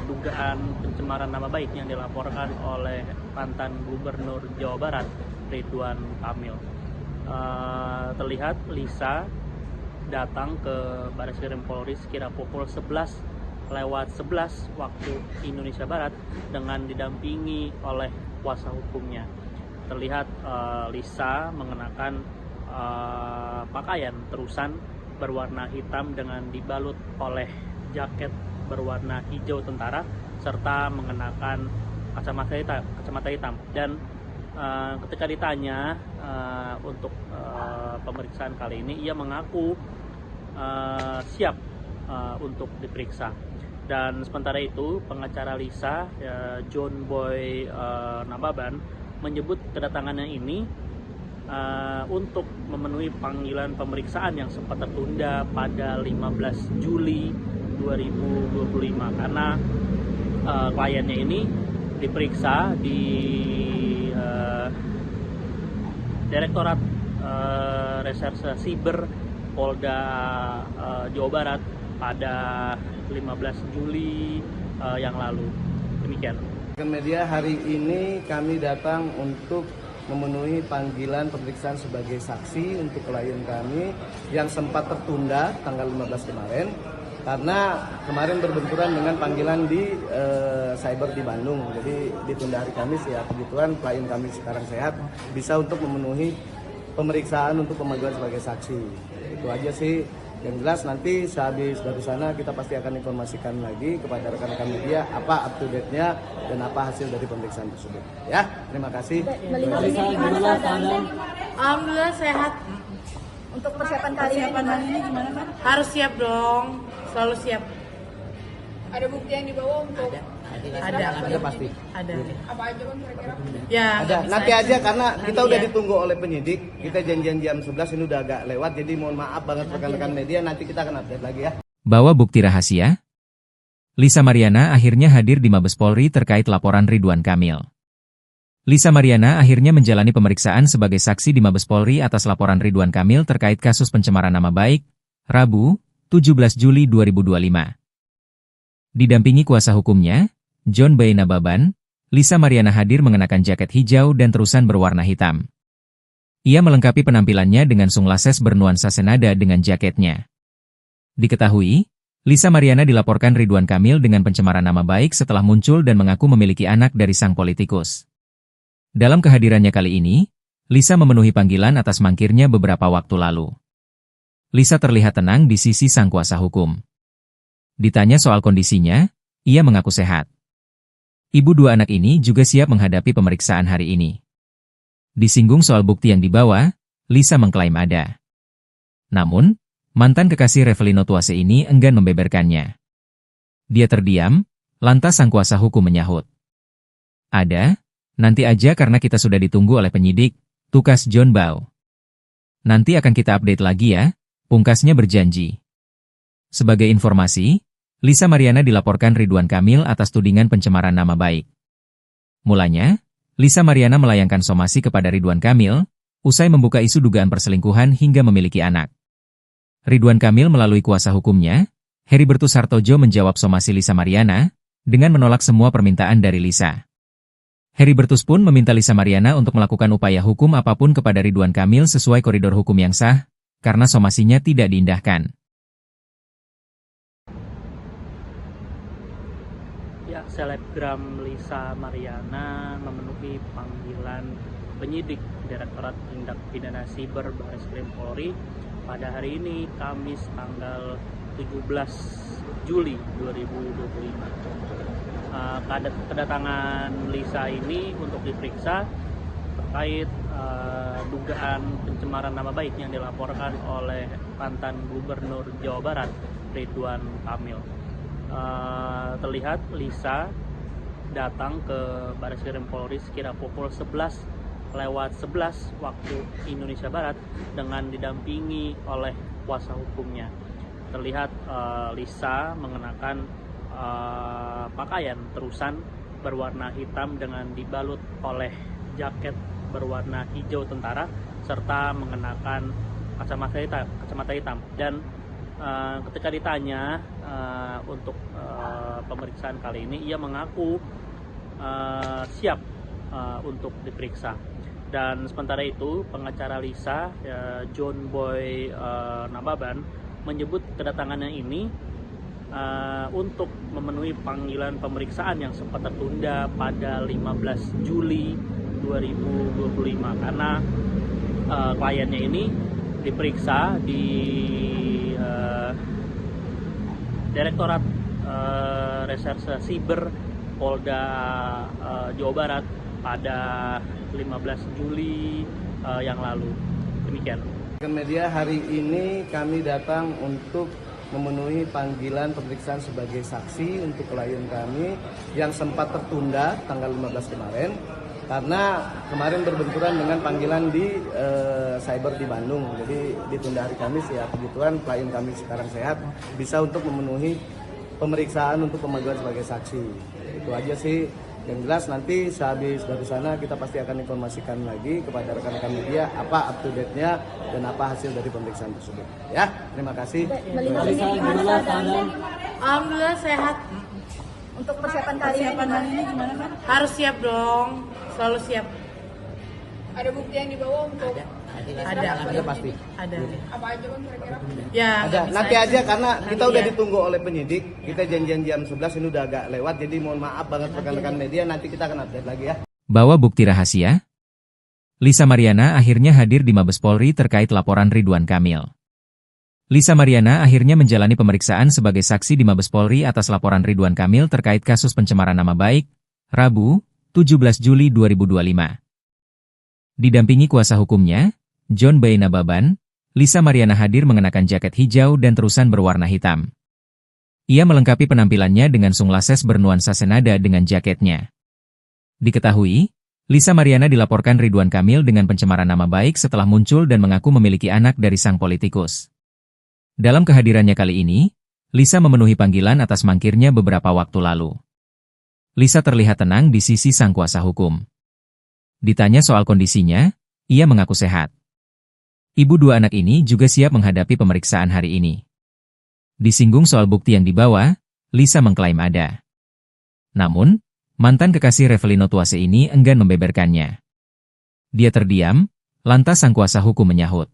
dugaan pencemaran nama baik yang dilaporkan oleh mantan Gubernur Jawa Barat, Ridwan Kamil. Terlihat Lisa datang ke Barreskrim Polri sekira pukul 11:11 waktu Indonesia Barat dengan didampingi oleh kuasa hukumnya. Terlihat Lisa mengenakan pakaian terusan berwarna hitam dengan dibalut oleh jaket berwarna hijau tentara serta mengenakan kacamata hitam. Dan ketika ditanya untuk pemeriksaan kali ini, ia mengaku siap untuk diperiksa. Dan sementara itu, pengacara Lisa, John Boy Nababan, menyebut kedatangannya ini untuk memenuhi panggilan pemeriksaan yang sempat tertunda pada 15 Juli 2025 karena kliennya ini diperiksa di Direktorat Reserse Siber Polda Jawa Barat pada 15 Juli yang lalu. Demikian. Media hari ini kami datang untuk memenuhi panggilan pemeriksaan sebagai saksi untuk klien kami yang sempat tertunda tanggal 15 kemarin karena kemarin berbenturan dengan panggilan di cyber di Bandung. Jadi ditunda hari Kamis, ya kebetulan klien kami sekarang sehat, bisa untuk memenuhi pemeriksaan untuk pemanggilan sebagai saksi. Itu aja sih. Yang jelas nanti sehabis dari sana kita pasti akan informasikan lagi kepada rekan-rekan media apa up to date-nya dan apa hasil dari pemeriksaan tersebut. Ya, terima kasih. Alhamdulillah sehat. Untuk persiapan kali ini gimana kan? Harus siap dong, selalu siap. Ada bukti yang dibawa untuk Ada pasti. Ada. apa aja kan kira-kira? Ya. Ada. Nanti aja karena kita udah ditunggu oleh penyidik. Kita janjian jam 11 ini udah agak lewat. Jadi mohon maaf banget rekan-rekan media, nanti kita akan update lagi ya. Bawa bukti rahasia? Lisa Mariana akhirnya hadir di Mabes Polri terkait laporan Ridwan Kamil. Lisa Mariana akhirnya menjalani pemeriksaan sebagai saksi di Mabes Polri atas laporan Ridwan Kamil terkait kasus pencemaran nama baik, Rabu, 17 Juli 2025. Didampingi kuasa hukumnya, John Boy Nababan, Lisa Mariana hadir mengenakan jaket hijau dan terusan berwarna hitam. Ia melengkapi penampilannya dengan sunglasses bernuansa senada dengan jaketnya. Diketahui, Lisa Mariana dilaporkan Ridwan Kamil dengan pencemaran nama baik setelah muncul dan mengaku memiliki anak dari sang politikus. Dalam kehadirannya kali ini, Lisa memenuhi panggilan atas mangkirnya beberapa waktu lalu. Lisa terlihat tenang di sisi sang kuasa hukum. Ditanya soal kondisinya, ia mengaku sehat. Ibu dua anak ini juga siap menghadapi pemeriksaan hari ini. Disinggung soal bukti yang dibawa, Lisa mengklaim ada. Namun, mantan kekasih Revelino Tuase ini enggan membeberkannya. Dia terdiam, lantas sang kuasa hukum menyahut. Ada, nanti aja karena kita sudah ditunggu oleh penyidik, tukas John Bau. Nanti akan kita update lagi ya, pungkasnya berjanji. Sebagai informasi, Lisa Mariana dilaporkan Ridwan Kamil atas tudingan pencemaran nama baik. Mulanya, Lisa Mariana melayangkan somasi kepada Ridwan Kamil, usai membuka isu dugaan perselingkuhan hingga memiliki anak. Ridwan Kamil melalui kuasa hukumnya, Heribertus Hartojo menjawab somasi Lisa Mariana, dengan menolak semua permintaan dari Lisa. Heribertus pun meminta Lisa Mariana untuk melakukan upaya hukum apapun kepada Ridwan Kamil sesuai koridor hukum yang sah, karena somasinya tidak diindahkan. Ya, selebgram Lisa Mariana memenuhi panggilan penyidik Direktorat Tindak Pidana Siber Bareskrim Polri pada hari ini, Kamis tanggal 17 Juli 2025. Kedatangan Lisa ini untuk diperiksa terkait dugaan pencemaran nama baik yang dilaporkan oleh mantan Gubernur Jawa Barat Ridwan Kamil. Terlihat Lisa datang ke Bareskrim Polri sekira pukul 11:11 waktu Indonesia Barat dengan didampingi oleh kuasa hukumnya. Terlihat Lisa mengenakan pakaian terusan berwarna hitam dengan dibalut oleh jaket berwarna hijau tentara serta mengenakan kacamata hitam. Dan ketika ditanya untuk pemeriksaan kali ini, ia mengaku siap untuk diperiksa. Dan sementara itu, pengacara Lisa, John Boy Nababan, menyebut kedatangannya ini untuk memenuhi panggilan pemeriksaan yang sempat tertunda pada 15 Juli 2025 karena kliennya ini diperiksa di Direktorat Reserse Siber Polda Jawa Barat pada 15 Juli yang lalu. Demikian. Media hari ini kami datang untuk memenuhi panggilan pemeriksaan sebagai saksi untuk klien kami yang sempat tertunda tanggal 15 kemarin karena kemarin berbenturan dengan panggilan di cyber di Bandung. Jadi ditunda hari Kamis ya, kebetulan klien kami sekarang sehat, bisa untuk memenuhi pemeriksaan untuk pemanggilan sebagai saksi. Itu aja sih. Yang jelas nanti sehabis dari sana kita pasti akan informasikan lagi kepada rekan-rekan media apa up to date-nya dan apa hasil dari pemeriksaan tersebut. Ya, terima kasih. Melihat ini gimana keadaan? Alhamdulillah sehat. Untuk persiapan kali ini gimana kan? Harus siap dong, selalu siap. Ada bukti yang dibawa untuk Ada pasti. Ada. apa aja Bang kira-kira? Ya, Ada. nggak Nanti bisa aja karena kita udah ya. ditunggu oleh penyidik. Kita janjian jam 11 ini udah agak lewat, jadi mohon maaf banget rekan-rekan media, nanti kita akan update lagi ya. Bawa bukti rahasia? Lisa Mariana akhirnya hadir di Mabes Polri terkait laporan Ridwan Kamil. Lisa Mariana akhirnya menjalani pemeriksaan sebagai saksi di Mabes Polri atas laporan Ridwan Kamil terkait kasus pencemaran nama baik, Rabu, 17 Juli 2025. Didampingi kuasa hukumnya, John Boy Nababan, Lisa Mariana hadir mengenakan jaket hijau dan terusan berwarna hitam. Ia melengkapi penampilannya dengan sunglasses bernuansa senada dengan jaketnya. Diketahui, Lisa Mariana dilaporkan Ridwan Kamil dengan pencemaran nama baik setelah muncul dan mengaku memiliki anak dari sang politikus. Dalam kehadirannya kali ini, Lisa memenuhi panggilan atas mangkirnya beberapa waktu lalu. Lisa terlihat tenang di sisi sang kuasa hukum. Ditanya soal kondisinya, ia mengaku sehat. Ibu dua anak ini juga siap menghadapi pemeriksaan hari ini. Disinggung soal bukti yang dibawa, Lisa mengklaim ada. Namun, mantan kekasih Revelino Tuase ini enggan membeberkannya. Dia terdiam, lantas sang kuasa hukum menyahut.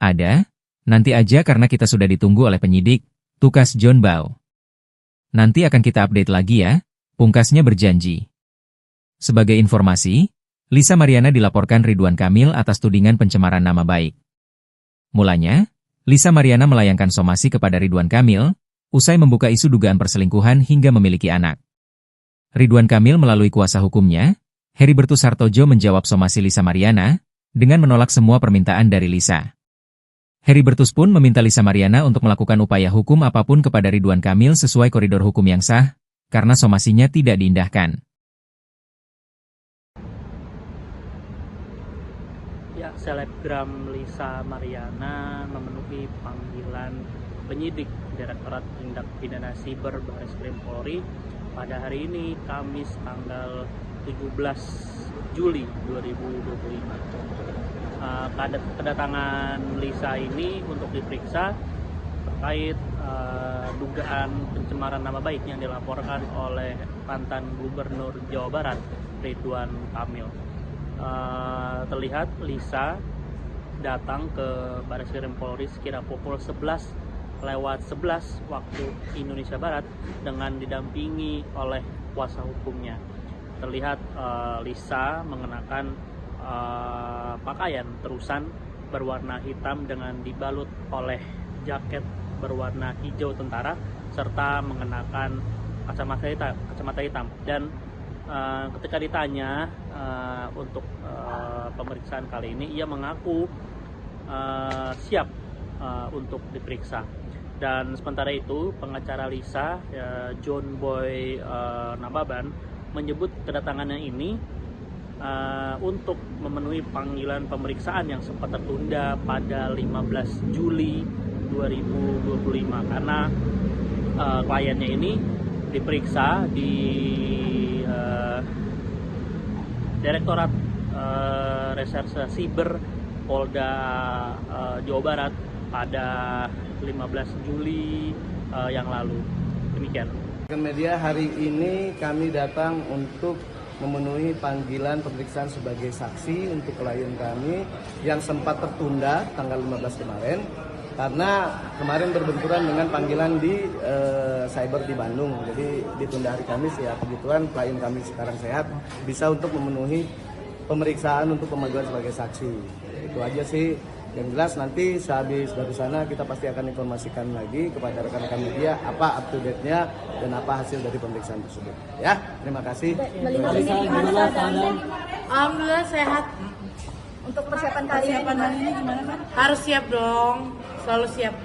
Ada, nanti aja karena kita sudah ditunggu oleh penyidik, tukas John Boy. Nanti akan kita update lagi ya, pungkasnya berjanji. Sebagai informasi, Lisa Mariana dilaporkan Ridwan Kamil atas tudingan pencemaran nama baik. Mulanya, Lisa Mariana melayangkan somasi kepada Ridwan Kamil, usai membuka isu dugaan perselingkuhan hingga memiliki anak. Ridwan Kamil melalui kuasa hukumnya, Heribertus Hartojo menjawab somasi Lisa Mariana, dengan menolak semua permintaan dari Lisa. Heribertus pun meminta Lisa Mariana untuk melakukan upaya hukum apapun kepada Ridwan Kamil sesuai koridor hukum yang sah, karena somasinya tidak diindahkan. Ya, selebgram Lisa Mariana memenuhi panggilan penyidik Direktorat Tindak Pidana Siber Bareskrim Polri pada hari ini, Kamis tanggal 17 Juli 2025. Kedatangan Lisa ini untuk diperiksa terkait dugaan pencemaran nama baik yang dilaporkan oleh mantan Gubernur Jawa Barat Ridwan Kamil. Terlihat Lisa datang ke Bareskrim Polri sekira pukul 11:11 waktu Indonesia Barat dengan didampingi oleh kuasa hukumnya. Terlihat Lisa mengenakan pakaian terusan berwarna hitam dengan dibalut oleh jaket berwarna hijau tentara serta mengenakan kacamata hitam. Dan ketika ditanya untuk pemeriksaan kali ini, ia mengaku siap untuk diperiksa. Dan sementara itu pengacara Lisa, John Boy Nababan, menyebut kedatangannya ini untuk memenuhi panggilan pemeriksaan yang sempat tertunda pada 15 Juli 2025 karena kliennya ini diperiksa di Direktorat Reserse Siber Polda Jawa Barat pada 15 Juli yang lalu. Demikian. Media, hari ini kami datang untuk memenuhi panggilan pemeriksaan sebagai saksi untuk klien kami yang sempat tertunda tanggal 15 kemarin karena kemarin berbenturan dengan panggilan di cyber di Bandung. Jadi ditunda hari Kamis ya, kebetulan klien kami sekarang sehat, bisa untuk memenuhi pemeriksaan untuk pemanggilan sebagai saksi. Itu aja sih. Yang jelas nanti sehabis dari sana kita pasti akan informasikan lagi kepada rekan-rekan media apa up to date-nya dan apa hasil dari pemeriksaan tersebut. Ya, terima kasih. Melihat ini gimana keadaannya? Alhamdulillah sehat. Untuk persiapan hari ini gimana kan? Harus siap dong, selalu siap.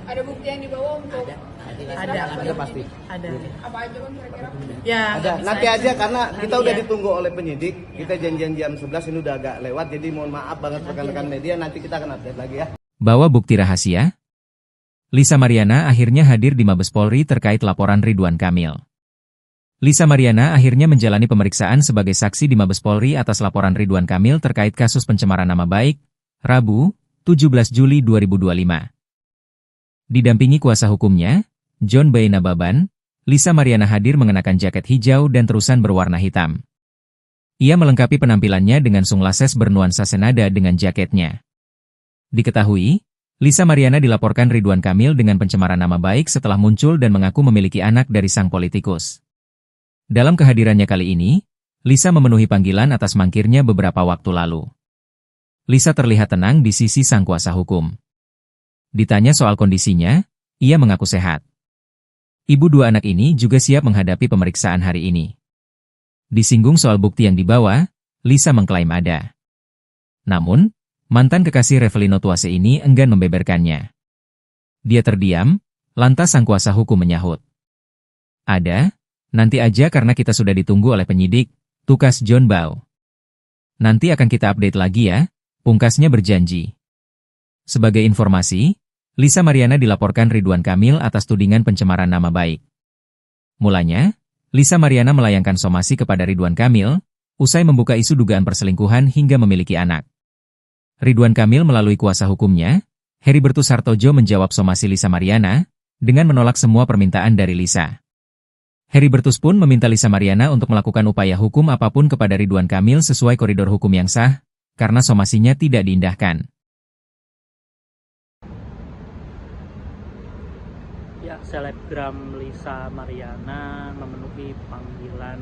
Ada bukti yang dibawa untuk Ada pasti. Ada. apa aja kan kira-kira? Ya, Ada. nggak bisa Nanti aja karena kita Nanti udah ya. ditunggu oleh penyidik. Kita janjian jam 11, ini udah agak lewat. Jadi mohon maaf banget rekan-rekan media, nanti kita akan update lagi ya. Bawa bukti rahasia? Lisa Mariana akhirnya hadir di Mabes Polri terkait laporan Ridwan Kamil. Lisa Mariana akhirnya menjalani pemeriksaan sebagai saksi di Mabes Polri atas laporan Ridwan Kamil terkait kasus pencemaran nama baik, Rabu, 17 Juli 2025. Didampingi kuasa hukumnya, John Boy Nababan, Lisa Mariana hadir mengenakan jaket hijau dan terusan berwarna hitam. Ia melengkapi penampilannya dengan sunglasses bernuansa senada dengan jaketnya. Diketahui, Lisa Mariana dilaporkan Ridwan Kamil dengan pencemaran nama baik setelah muncul dan mengaku memiliki anak dari sang politikus. Dalam kehadirannya kali ini, Lisa memenuhi panggilan atas mangkirnya beberapa waktu lalu. Lisa terlihat tenang di sisi sang kuasa hukum. Ditanya soal kondisinya, ia mengaku sehat. Ibu dua anak ini juga siap menghadapi pemeriksaan hari ini. Disinggung soal bukti yang dibawa, Lisa mengklaim ada. Namun, mantan kekasih Revelino Tuase ini enggan membeberkannya. Dia terdiam, lantas sang kuasa hukum menyahut. Ada, nanti aja karena kita sudah ditunggu oleh penyidik, tukas John Bow. Nanti akan kita update lagi ya, pungkasnya berjanji. Sebagai informasi, Lisa Mariana dilaporkan Ridwan Kamil atas tudingan pencemaran nama baik. Mulanya, Lisa Mariana melayangkan somasi kepada Ridwan Kamil, usai membuka isu dugaan perselingkuhan hingga memiliki anak. Ridwan Kamil melalui kuasa hukumnya, Heribertus Hartojo menjawab somasi Lisa Mariana, dengan menolak semua permintaan dari Lisa. Heribertus pun meminta Lisa Mariana untuk melakukan upaya hukum apapun kepada Ridwan Kamil sesuai koridor hukum yang sah, karena somasinya tidak diindahkan. Ya, selebgram Lisa Mariana memenuhi panggilan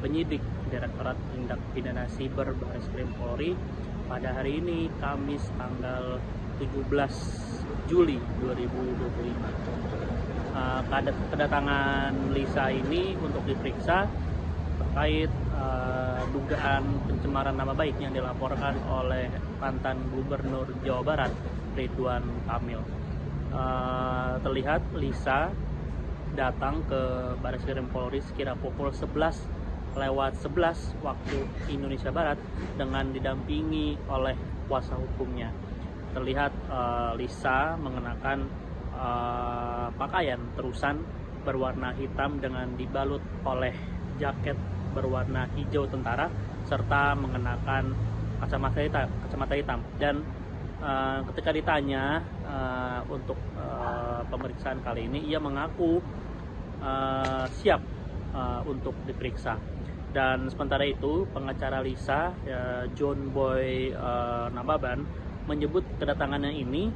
penyidik Direktorat Tindak Pidana Siber Bareskrim Polri pada hari ini, Kamis tanggal 17 Juli 2025. Kedatangan Lisa ini untuk diperiksa terkait dugaan pencemaran nama baik yang dilaporkan oleh mantan Gubernur Jawa Barat Ridwan Kamil. Terlihat Lisa datang ke Bareskrim Polri sekira pukul 11:11 waktu Indonesia Barat dengan didampingi oleh kuasa hukumnya. Terlihat Lisa mengenakan pakaian terusan berwarna hitam dengan dibalut oleh jaket berwarna hijau tentara serta mengenakan kacamata hitam. Dan ketika ditanya untuk pemeriksaan kali ini, ia mengaku siap untuk diperiksa. Dan sementara itu, pengacara Lisa, John Boy Nababan, menyebut kedatangannya ini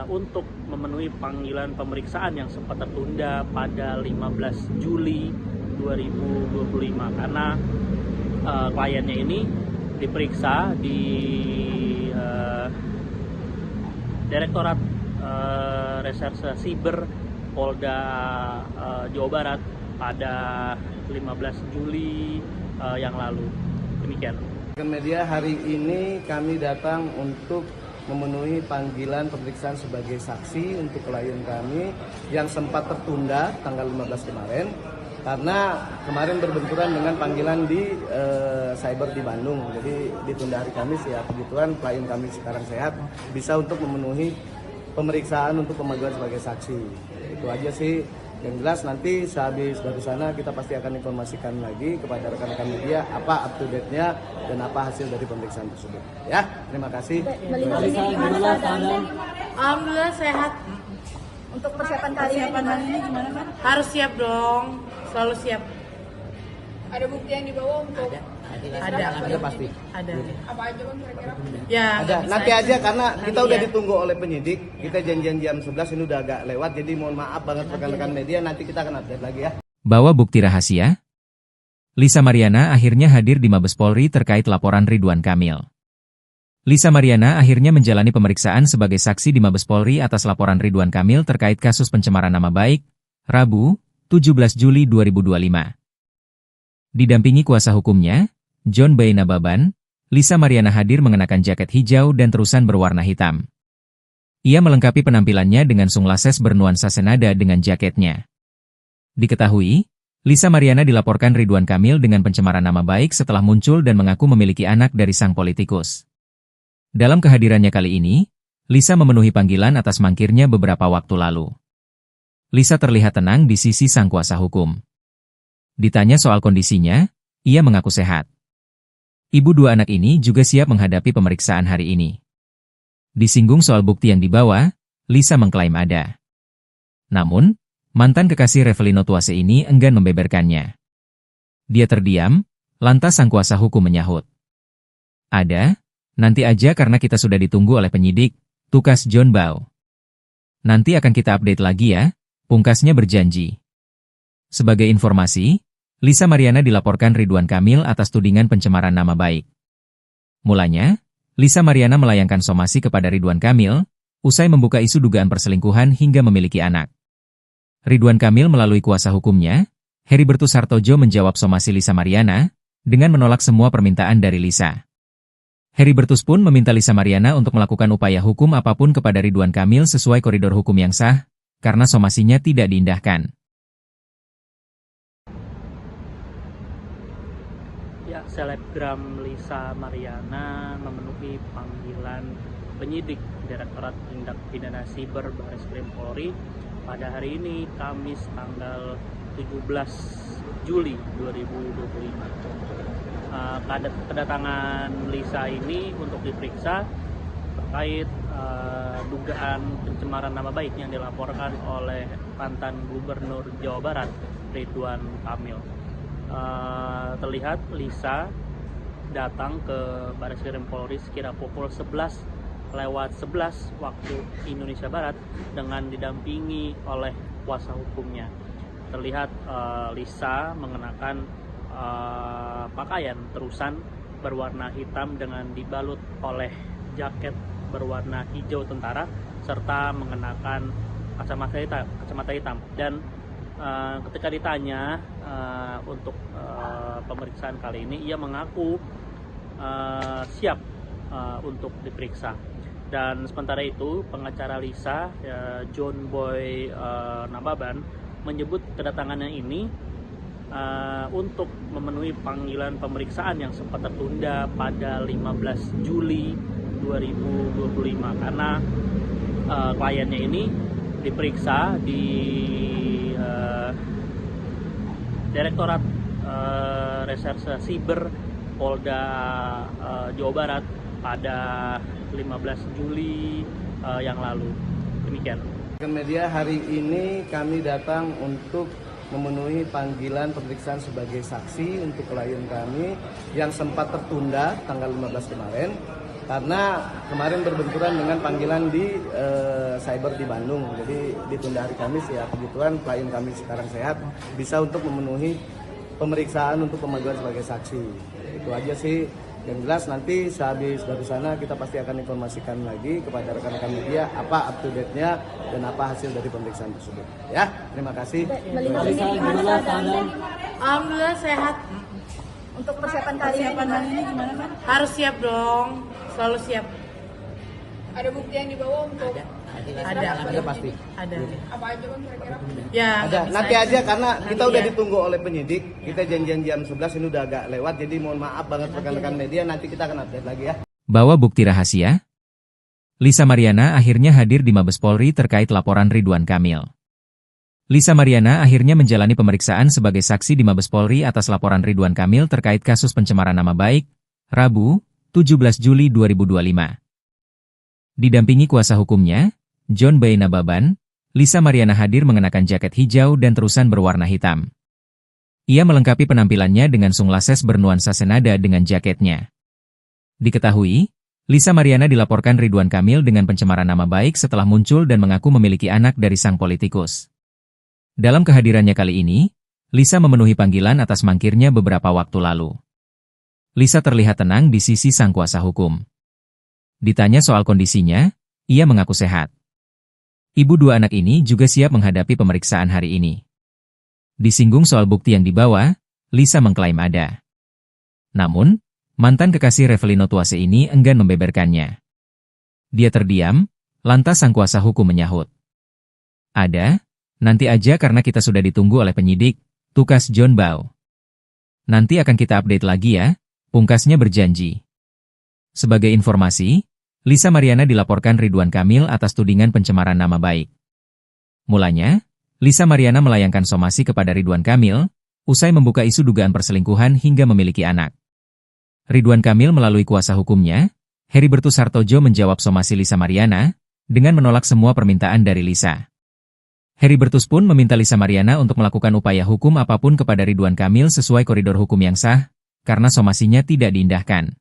untuk memenuhi panggilan pemeriksaan yang sempat tertunda pada 15 Juli 2025 karena kliennya ini diperiksa di Direktorat Reserse Siber Polda Jawa Barat pada 15 Juli yang lalu. Demikian. Media hari ini kami datang untuk memenuhi panggilan pemeriksaan sebagai saksi untuk klien kami yang sempat tertunda tanggal 15 kemarin karena kemarin berbenturan dengan panggilan di cyber di Bandung. Jadi ditunda hari Kamis ya, kebetulan klien kami sekarang sehat bisa untuk memenuhi pemeriksaan untuk pemanggilan sebagai saksi. Itu aja sih. Yang jelas nanti sehabis dari sana kita pasti akan informasikan lagi kepada rekan-rekan media apa up to date-nya dan apa hasil dari pemeriksaan tersebut. Ya, terima kasih. Alhamdulillah sehat. Untuk persiapan kali ini gimana kan? Harus siap dong. Selalu siap. Ada bukti yang dibawa untuk Ada pasti. Ada. apa aja kan kira-kira? Ya. Ada. bisa Nanti aja karena kita Nanti udah ya. ditunggu oleh penyidik. Kita janjian jam 11 ini udah agak lewat. Jadi mohon maaf banget rekan-rekan media. Nanti kita akan update lagi ya. Bawa bukti rahasia? Lisa Mariana akhirnya hadir di Mabes Polri terkait laporan Ridwan Kamil. Lisa Mariana akhirnya menjalani pemeriksaan sebagai saksi di Mabes Polri atas laporan Ridwan Kamil terkait kasus pencemaran nama baik, Rabu, 17 Juli 2025. Didampingi kuasa hukumnya, John Boy Nababan, Lisa Mariana hadir mengenakan jaket hijau dan terusan berwarna hitam. Ia melengkapi penampilannya dengan sunglasses bernuansa senada dengan jaketnya. Diketahui, Lisa Mariana dilaporkan Ridwan Kamil dengan pencemaran nama baik setelah muncul dan mengaku memiliki anak dari sang politikus. Dalam kehadirannya kali ini, Lisa memenuhi panggilan atas mangkirnya beberapa waktu lalu. Lisa terlihat tenang di sisi sang kuasa hukum. Ditanya soal kondisinya, ia mengaku sehat. Ibu dua anak ini juga siap menghadapi pemeriksaan hari ini. Disinggung soal bukti yang dibawa, Lisa mengklaim ada. Namun, mantan kekasih Revelino Tuase ini enggan membeberkannya. Dia terdiam, lantas sang kuasa hukum menyahut. Ada, nanti aja karena kita sudah ditunggu oleh penyidik, tukas John Boy. Nanti akan kita update lagi ya, pungkasnya berjanji. Sebagai informasi, Lisa Mariana dilaporkan Ridwan Kamil atas tudingan pencemaran nama baik. Mulanya, Lisa Mariana melayangkan somasi kepada Ridwan Kamil, usai membuka isu dugaan perselingkuhan hingga memiliki anak. Ridwan Kamil melalui kuasa hukumnya, Heribertus Hartojo menjawab somasi Lisa Mariana, dengan menolak semua permintaan dari Lisa. Heribertus pun meminta Lisa Mariana untuk melakukan upaya hukum apapun kepada Ridwan Kamil sesuai koridor hukum yang sah, karena somasinya tidak diindahkan. Ya, selebgram Lisa Mariana memenuhi panggilan penyidik Direktorat Tindak Pidana Siber Bareskrim Polri pada hari ini, Kamis tanggal 17 Juli 2025. Kedatangan Lisa ini untuk diperiksa terkait dugaan pencemaran nama baik yang dilaporkan oleh mantan Gubernur Jawa Barat, Ridwan Kamil. Terlihat Lisa datang ke Bareskrim Polri sekira pukul 11:11 waktu Indonesia Barat dengan didampingi oleh kuasa hukumnya. Terlihat Lisa mengenakan pakaian terusan berwarna hitam dengan dibalut oleh jaket berwarna hijau tentara serta mengenakan kacamata hitam. Dan ketika ditanya untuk pemeriksaan kali ini, ia mengaku siap untuk diperiksa. Dan sementara itu, pengacara Lisa, John Boy Nababan, menyebut kedatangannya ini untuk memenuhi panggilan pemeriksaan yang sempat tertunda pada 15 Juli 2025 karena kliennya ini diperiksa di Direktorat Reserse Siber Polda Jawa Barat pada 15 Juli yang lalu. Demikian. Media hari ini kami datang untuk memenuhi panggilan pemeriksaan sebagai saksi untuk klien kami yang sempat tertunda tanggal 15 kemarin karena kemarin berbenturan dengan panggilan di cyber di Bandung. Jadi ditunda hari Kamis ya. Kebetulan klien kami sekarang sehat, bisa untuk memenuhi pemeriksaan untuk pemanggilan sebagai saksi. Itu aja sih. Yang jelas nanti sehabis dari sana kita pasti akan informasikan lagi kepada rekan-rekan media apa up to date-nya dan apa hasil dari pemeriksaan tersebut. Ya, terima kasih. Melihat ini gimana keadaan? Alhamdulillah sehat. Untuk persiapan kali ini gimana kan? Harus siap dong, selalu siap. Ada bukti yang dibawa untuk Ada pasti. Ada. apa aja kan kira-kira? Ya. Ada. nggak Nanti bisa. aja karena kita udah ya. ditunggu oleh penyidik. Kita janjian jam 11 ini udah agak lewat. Jadi mohon maaf banget rekan-rekan media. Nanti kita akan update lagi ya. Bawa bukti rahasia? Lisa Mariana akhirnya hadir di Mabes Polri terkait laporan Ridwan Kamil. Lisa Mariana akhirnya menjalani pemeriksaan sebagai saksi di Mabes Polri atas laporan Ridwan Kamil terkait kasus pencemaran nama baik, Rabu, 17 Juli 2025. Didampingi kuasa hukumnya, John Bay Nababan, Lisa Mariana hadir mengenakan jaket hijau dan terusan berwarna hitam. Ia melengkapi penampilannya dengan sunglasses bernuansa senada dengan jaketnya. Diketahui, Lisa Mariana dilaporkan Ridwan Kamil dengan pencemaran nama baik setelah muncul dan mengaku memiliki anak dari sang politikus. Dalam kehadirannya kali ini, Lisa memenuhi panggilan atas mangkirnya beberapa waktu lalu. Lisa terlihat tenang di sisi sang kuasa hukum. Ditanya soal kondisinya, ia mengaku sehat. Ibu dua anak ini juga siap menghadapi pemeriksaan hari ini. Disinggung soal bukti yang dibawa, Lisa mengklaim ada. Namun, mantan kekasih Revelino Tuase ini enggan membeberkannya. Dia terdiam, lantas sang kuasa hukum menyahut. Ada, nanti aja karena kita sudah ditunggu oleh penyidik, tukas John Bau. Nanti akan kita update lagi ya, pungkasnya berjanji. Sebagai informasi, Lisa Mariana dilaporkan Ridwan Kamil atas tudingan pencemaran nama baik. Mulanya, Lisa Mariana melayangkan somasi kepada Ridwan Kamil, usai membuka isu dugaan perselingkuhan hingga memiliki anak. Ridwan Kamil melalui kuasa hukumnya, Heribertus Hartojo menjawab somasi Lisa Mariana, dengan menolak semua permintaan dari Lisa. Heribertus pun meminta Lisa Mariana untuk melakukan upaya hukum apapun kepada Ridwan Kamil sesuai koridor hukum yang sah, karena somasinya tidak diindahkan.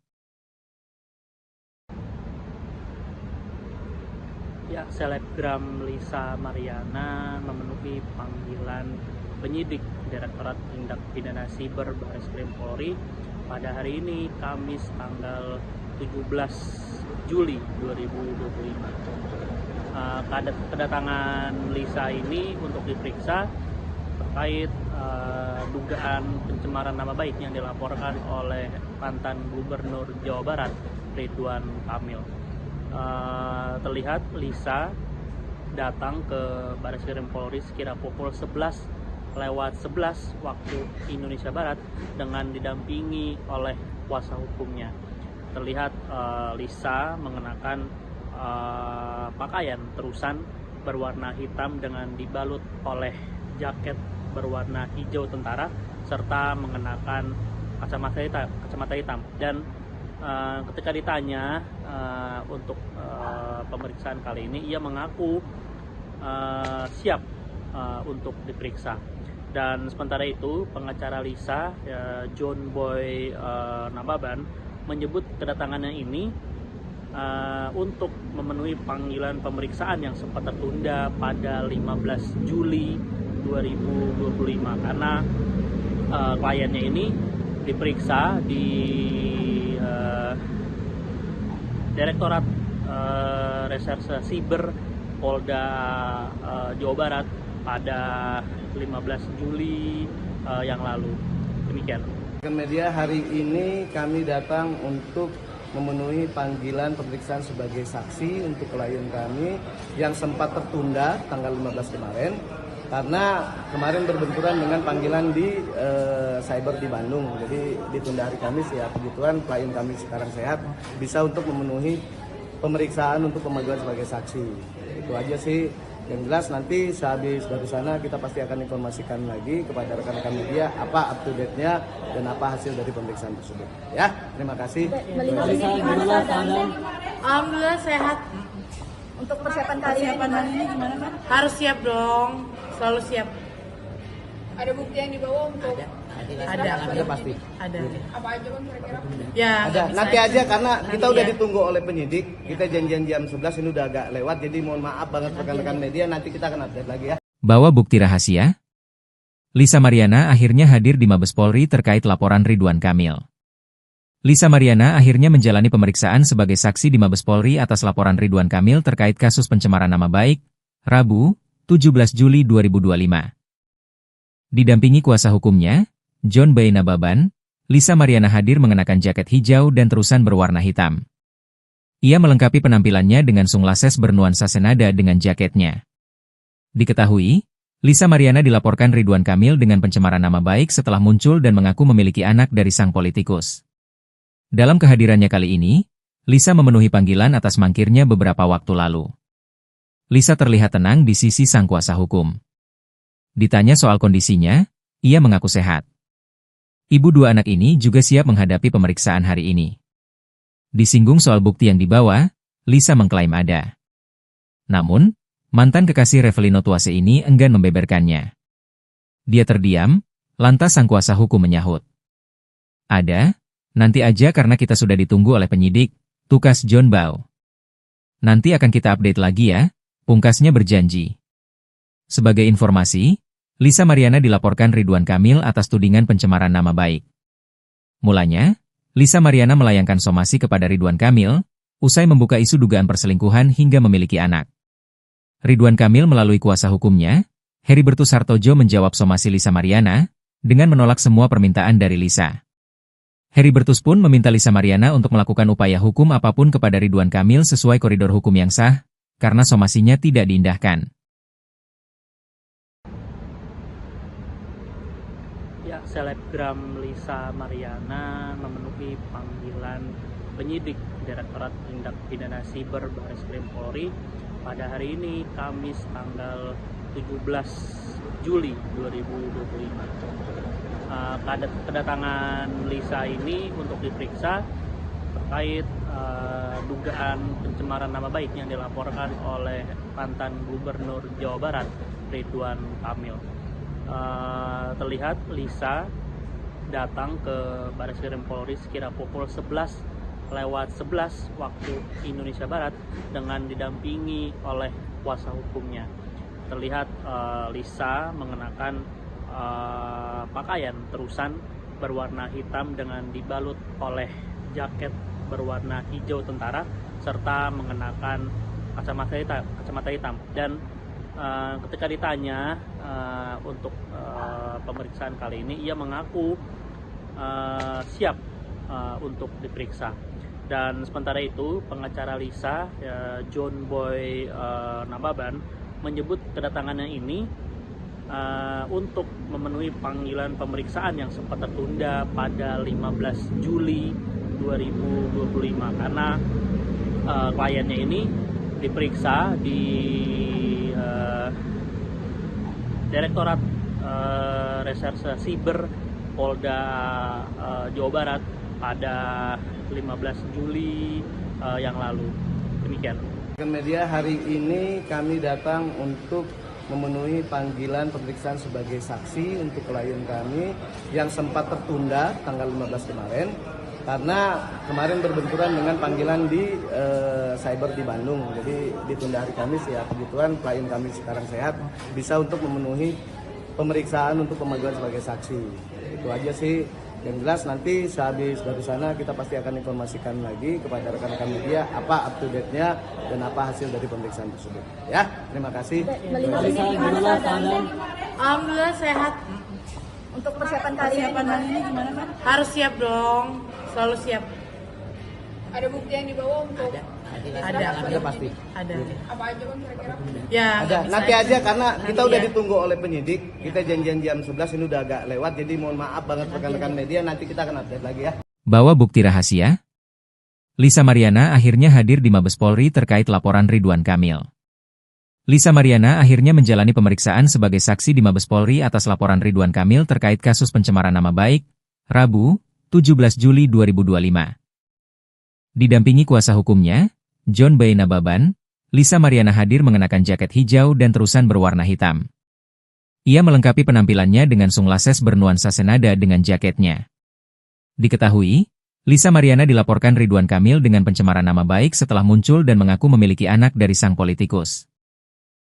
Ya, selebgram Lisa Mariana memenuhi panggilan penyidik Direktorat Tindak Pidana Siber Bareskrim Polri pada hari ini, Kamis tanggal 17 Juli 2025. Kedatangan Lisa ini untuk diperiksa terkait dugaan pencemaran nama baik yang dilaporkan oleh mantan Gubernur Jawa Barat, Ridwan Kamil. Terlihat Lisa datang ke Bareskrim Polri sekira pukul 11:11 waktu Indonesia Barat dengan didampingi oleh kuasa hukumnya. Terlihat Lisa mengenakan pakaian terusan berwarna hitam dengan dibalut oleh jaket berwarna hijau tentara serta mengenakan kacamata hitam. Dan ketika ditanya untuk pemeriksaan kali ini, ia mengaku siap untuk diperiksa. Dan sementara itu, pengacara Lisa, John Boy Nababan, menyebut kedatangannya ini untuk memenuhi panggilan pemeriksaan yang sempat tertunda pada 15 Juli 2025 karena kliennya ini diperiksa di Direktorat Reserse Siber Polda Jawa Barat pada 15 Juli yang lalu. Demikian. Media hari ini kami datang untuk memenuhi panggilan pemeriksaan sebagai saksi untuk klien kami yang sempat tertunda tanggal 15 kemarin karena kemarin berbenturan dengan panggilan di cyber di Bandung. Jadi ditunda hari Kamis ya. Kebetulan klien kami sekarang sehat, bisa untuk memenuhi pemeriksaan untuk pemanggilan sebagai saksi. Itu aja sih. Yang jelas nanti sehabis dari sana kita pasti akan informasikan lagi kepada rekan-rekan media apa up to date-nya dan apa hasil dari pemeriksaan tersebut. Ya, terima kasih. Melihat ini gimana keadaannya? Alhamdulillah sehat. Untuk persiapan kali ini gimana kan? Harus siap dong. Selalu siap. Ada bukti yang dibawa untuk Ada pasti. Ada. apa aja bang kira-kira? Ya. Ada. nggak Nanti bisa aja karena kita Nanti udah ya. ditunggu oleh penyidik. Kita janjian jam 11 ini udah agak lewat. Jadi mohon maaf banget rekan-rekan media. Nanti kita akan update lagi ya. Bawa bukti rahasia? Lisa Mariana akhirnya hadir di Mabes Polri terkait laporan Ridwan Kamil. Lisa Mariana akhirnya menjalani pemeriksaan sebagai saksi di Mabes Polri atas laporan Ridwan Kamil terkait kasus pencemaran nama baik, Rabu, 17 Juli 2025. Didampingi kuasa hukumnya, John B. Nababan, Lisa Mariana hadir mengenakan jaket hijau dan terusan berwarna hitam. Ia melengkapi penampilannya dengan sunglasses bernuansa senada dengan jaketnya. Diketahui, Lisa Mariana dilaporkan Ridwan Kamil dengan pencemaran nama baik setelah muncul dan mengaku memiliki anak dari sang politikus. Dalam kehadirannya kali ini, Lisa memenuhi panggilan atas mangkirnya beberapa waktu lalu. Lisa terlihat tenang di sisi sang kuasa hukum. Ditanya soal kondisinya, ia mengaku sehat. Ibu dua anak ini juga siap menghadapi pemeriksaan hari ini. Disinggung soal bukti yang dibawa, Lisa mengklaim ada. Namun, mantan kekasih Revelino Tuase ini enggan membeberkannya. Dia terdiam, lantas sang kuasa hukum menyahut. Ada, nanti aja karena kita sudah ditunggu oleh penyidik, tukas John Bau. Nanti akan kita update lagi ya, pungkasnya berjanji. Sebagai informasi, Lisa Mariana dilaporkan Ridwan Kamil atas tudingan pencemaran nama baik. Mulanya, Lisa Mariana melayangkan somasi kepada Ridwan Kamil, usai membuka isu dugaan perselingkuhan hingga memiliki anak. Ridwan Kamil melalui kuasa hukumnya, Heribertus Hartojo menjawab somasi Lisa Mariana, dengan menolak semua permintaan dari Lisa. Heribertus pun meminta Lisa Mariana untuk melakukan upaya hukum apapun kepada Ridwan Kamil sesuai koridor hukum yang sah, karena somasinya tidak diindahkan. Ya, selebgram Lisa Mariana memenuhi panggilan penyidik Direktorat Tindak Pidana Siber Bareskrim Polri pada hari ini, Kamis tanggal 17 Juli 2025. Kedatangan Lisa ini untuk diperiksa terkait dugaan pencemaran nama baik yang dilaporkan oleh mantan Gubernur Jawa Barat, Ridwan Kamil. Terlihat Lisa datang ke Bareskrim Polri sekira pukul 11:11 waktu Indonesia Barat dengan didampingi oleh kuasa hukumnya. Terlihat Lisa mengenakan pakaian terusan berwarna hitam dengan dibalut oleh jaket berwarna hijau tentara serta mengenakan kacamata hitam. Dan ketika ditanya untuk pemeriksaan kali ini, ia mengaku siap untuk diperiksa. Dan sementara itu, pengacara Lisa, John Boy Nababan, menyebut kedatangannya ini untuk memenuhi panggilan pemeriksaan yang sempat tertunda pada 15 Juli 2025 karena kliennya ini diperiksa di Direktorat Reserse Siber Polda Jawa Barat pada 15 Juli yang lalu. Demikian. Media hari ini kami datang untuk memenuhi panggilan pemeriksaan sebagai saksi untuk klien kami yang sempat tertunda tanggal 15 kemarin karena kemarin berbenturan dengan panggilan di cyber di Bandung. Jadi ditunda hari Kamis ya, kebetulan klien kami sekarang sehat bisa untuk memenuhi pemeriksaan untuk pemanggilan sebagai saksi. Itu aja sih. Yang jelas nanti sehabis dari sana kita pasti akan informasikan lagi kepada rekan-rekan media apa up to date-nya dan apa hasil dari pemeriksaan tersebut. Ya, terima kasih. Melihat ini gimana keadaannya? Alhamdulillah sehat. Untuk persiapan kali ini gimana kan? Harus siap dong. Selalu siap. Ada bukti yang dibawa untuk Ada pasti. Ada. apa aja bang kira-kira? Ya. Ada. nggak bisa Nanti aja karena kita Nanti udah ya. ditunggu oleh penyidik. Kita janjian jam 11 ini udah agak lewat. Jadi mohon maaf banget rekan-rekan media. Nanti kita akan update lagi ya. Bawa bukti rahasia? Lisa Mariana akhirnya hadir di Mabes Polri terkait laporan Ridwan Kamil. Lisa Mariana akhirnya menjalani pemeriksaan sebagai saksi di Mabes Polri atas laporan Ridwan Kamil terkait kasus pencemaran nama baik, Rabu, 17 Juli 2025. Didampingi kuasa hukumnya, John B. Nababan, Lisa Mariana hadir mengenakan jaket hijau dan terusan berwarna hitam. Ia melengkapi penampilannya dengan sunglasses bernuansa senada dengan jaketnya. Diketahui, Lisa Mariana dilaporkan Ridwan Kamil dengan pencemaran nama baik setelah muncul dan mengaku memiliki anak dari sang politikus.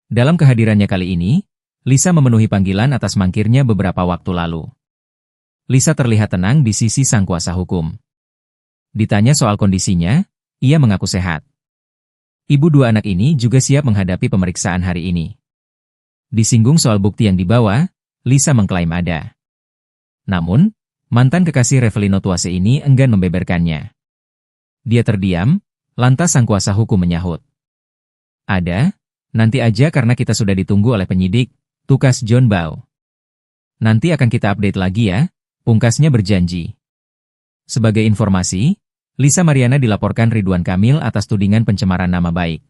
Dalam kehadirannya kali ini, Lisa memenuhi panggilan atas mangkirnya beberapa waktu lalu. Lisa terlihat tenang di sisi sang kuasa hukum. Ditanya soal kondisinya, ia mengaku sehat. Ibu dua anak ini juga siap menghadapi pemeriksaan hari ini. Disinggung soal bukti yang dibawa, Lisa mengklaim ada. Namun, mantan kekasih Revelino Tuase ini enggan membeberkannya. Dia terdiam, lantas sang kuasa hukum menyahut. Ada, nanti aja karena kita sudah ditunggu oleh penyidik, tukas John Bau. Nanti akan kita update lagi ya, pungkasnya berjanji. Sebagai informasi, Lisa Mariana dilaporkan Ridwan Kamil atas tudingan pencemaran nama baik.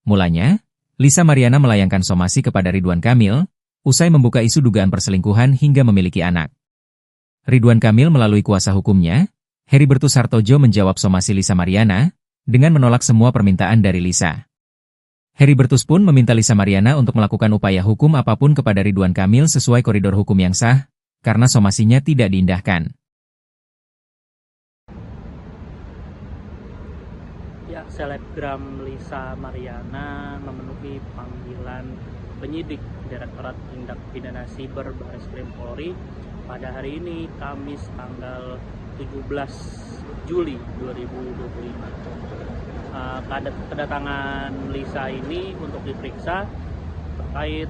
Mulanya, Lisa Mariana melayangkan somasi kepada Ridwan Kamil, usai membuka isu dugaan perselingkuhan hingga memiliki anak. Ridwan Kamil melalui kuasa hukumnya, Heribertus Hartojo menjawab somasi Lisa Mariana, dengan menolak semua permintaan dari Lisa. Heribertus pun meminta Lisa Mariana untuk melakukan upaya hukum apapun kepada Ridwan Kamil sesuai koridor hukum yang sah, karena somasinya tidak diindahkan. Ya, selebgram Lisa Mariana memenuhi panggilan penyidik Direktorat Tindak Pidana Siber Bareskrim Polri pada hari ini, Kamis tanggal 17 Juli 2025. Kedatangan Lisa ini untuk diperiksa terkait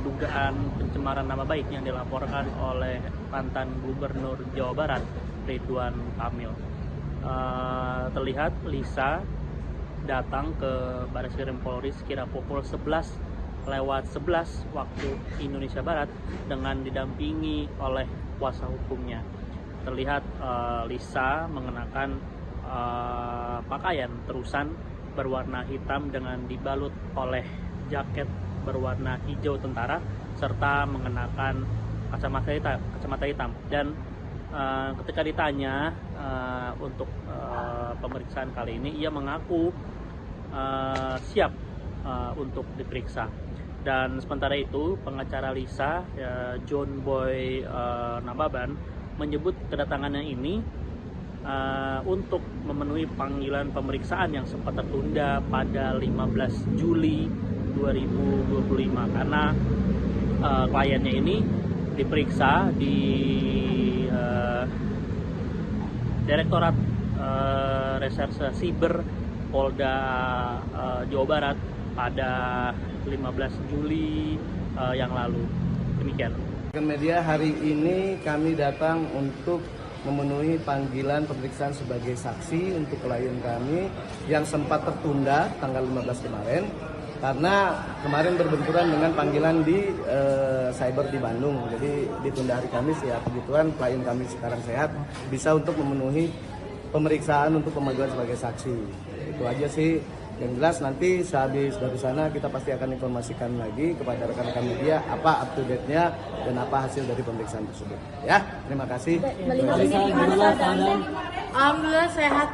dugaan pencemaran nama baik yang dilaporkan oleh mantan Gubernur Jawa Barat, Ridwan Kamil. Terlihat Lisa datang ke Bareskrim Polri sekira pukul 11:11 waktu Indonesia Barat dengan didampingi oleh kuasa hukumnya. Terlihat Lisa mengenakan pakaian terusan berwarna hitam dengan dibalut oleh jaket berwarna hijau tentara serta mengenakan kacamata hitam. Dan ketika ditanya untuk pemeriksaan kali ini, ia mengaku siap untuk diperiksa. Dan sementara itu, pengacara Lisa, John Boy Nababan, menyebut kedatangannya ini untuk memenuhi panggilan pemeriksaan yang sempat tertunda pada 15 Juli 2025 karena kliennya ini diperiksa di Direktorat Reserse Siber Polda Jawa Barat pada 15 Juli yang lalu. Demikian. Media hari ini kami datang untuk memenuhi panggilan pemeriksaan sebagai saksi untuk klien kami yang sempat tertunda tanggal 15 kemarin karena kemarin berbenturan dengan panggilan di cyber di Bandung. Jadi ditunda hari Kamis ya, kebetulan klien kami sekarang sehat, bisa untuk memenuhi pemeriksaan untuk pemanggilan sebagai saksi. Itu aja sih. Yang jelas nanti sehabis dari sana kita pasti akan informasikan lagi kepada rekan-rekan media apa up to date-nya dan apa hasil dari pemeriksaan tersebut. Ya, terima kasih. Alhamdulillah sehat.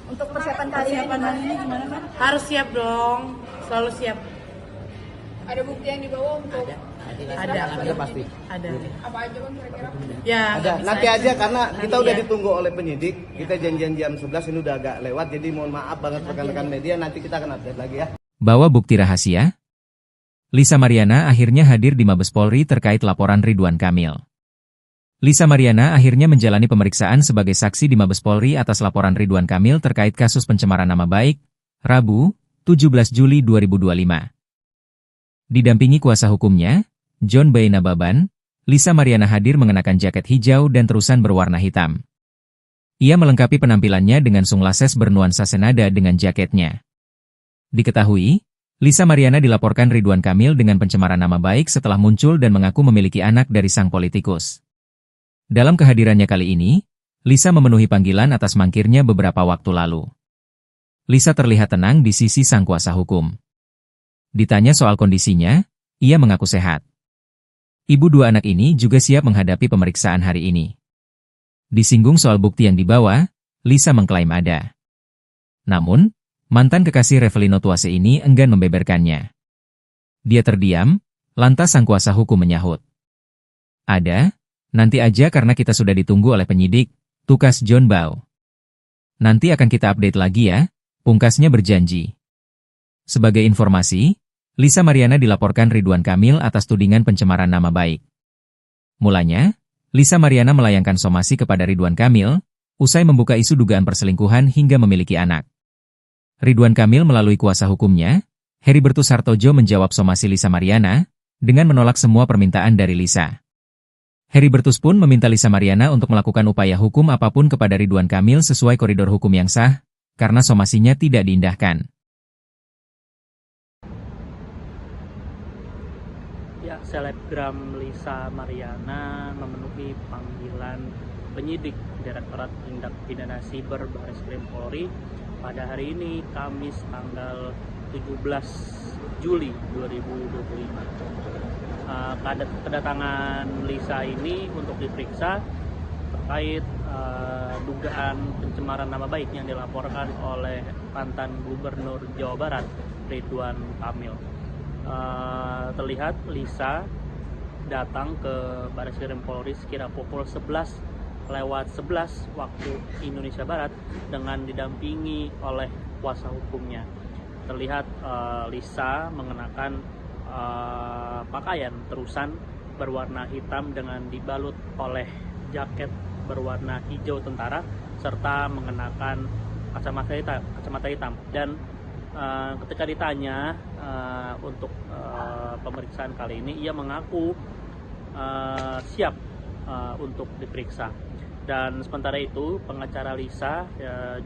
Untuk persiapan kali ini gimana kan? Harus siap dong, selalu siap. Ada bukti yang dibawa untuk Ada pasti. Ada. apa aja Bang kira-kira? Ya, Ada. nggak bisa Nanti aja karena kita udah ya. ditunggu oleh penyidik. Kita janjian jam 11 ini udah agak lewat. Jadi mohon maaf banget rekan-rekan media, nanti kita akan update lagi ya. Bawa bukti rahasia? Lisa Mariana akhirnya hadir di Mabes Polri terkait laporan Ridwan Kamil. Lisa Mariana akhirnya menjalani pemeriksaan sebagai saksi di Mabes Polri atas laporan Ridwan Kamil terkait kasus pencemaran nama baik, Rabu, 17 Juli 2025. Didampingi kuasa hukumnya, John B. Nababan, Lisa Mariana hadir mengenakan jaket hijau dan terusan berwarna hitam. Ia melengkapi penampilannya dengan sunglasses bernuansa senada dengan jaketnya. Diketahui, Lisa Mariana dilaporkan Ridwan Kamil dengan pencemaran nama baik setelah muncul dan mengaku memiliki anak dari sang politikus. Dalam kehadirannya kali ini, Lisa memenuhi panggilan atas mangkirnya beberapa waktu lalu. Lisa terlihat tenang di sisi sang kuasa hukum. Ditanya soal kondisinya, ia mengaku sehat. Ibu dua anak ini juga siap menghadapi pemeriksaan hari ini. Disinggung soal bukti yang dibawa, Lisa mengklaim ada. Namun, mantan kekasih Revelino Tuase ini enggan membeberkannya. Dia terdiam, lantas sang kuasa hukum menyahut. Ada, nanti aja karena kita sudah ditunggu oleh penyidik, tukas John Bau. Nanti akan kita update lagi ya, pungkasnya berjanji. Sebagai informasi, Lisa Mariana dilaporkan Ridwan Kamil atas tudingan pencemaran nama baik. Mulanya, Lisa Mariana melayangkan somasi kepada Ridwan Kamil, usai membuka isu dugaan perselingkuhan hingga memiliki anak. Ridwan Kamil melalui kuasa hukumnya, Heribertus Hartojo menjawab somasi Lisa Mariana, dengan menolak semua permintaan dari Lisa. Heribertus pun meminta Lisa Mariana untuk melakukan upaya hukum apapun kepada Ridwan Kamil sesuai koridor hukum yang sah, karena somasinya tidak diindahkan. Ya, selebgram Lisa Mariana memenuhi panggilan penyidik Direktorat Tindak Pidana Siber Bareskrim Polri pada hari ini, Kamis tanggal 17 Juli 2025. Kedatangan Lisa ini untuk diperiksa terkait dugaan pencemaran nama baik yang dilaporkan oleh mantan Gubernur Jawa Barat, Ridwan Kamil. Terlihat Lisa datang ke Bareskrim Polri sekira pukul 11:11 waktu Indonesia Barat dengan didampingi oleh kuasa hukumnya. Terlihat Lisa mengenakan pakaian terusan berwarna hitam dengan dibalut oleh jaket berwarna hijau tentara serta mengenakan kacamata hitam. Dan ketika ditanya untuk pemeriksaan kali ini, ia mengaku siap untuk diperiksa. Dan sementara itu, pengacara Lisa,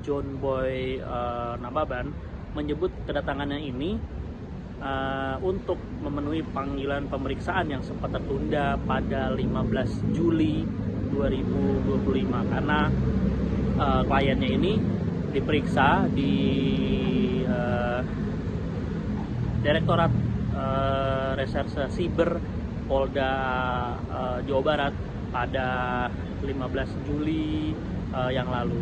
John Boy Nababan, menyebut kedatangannya ini untuk memenuhi panggilan pemeriksaan yang sempat tertunda pada 15 Juli 2025 karena kliennya ini diperiksa di Direktorat Reserse Siber Polda Jawa Barat pada 15 Juli yang lalu.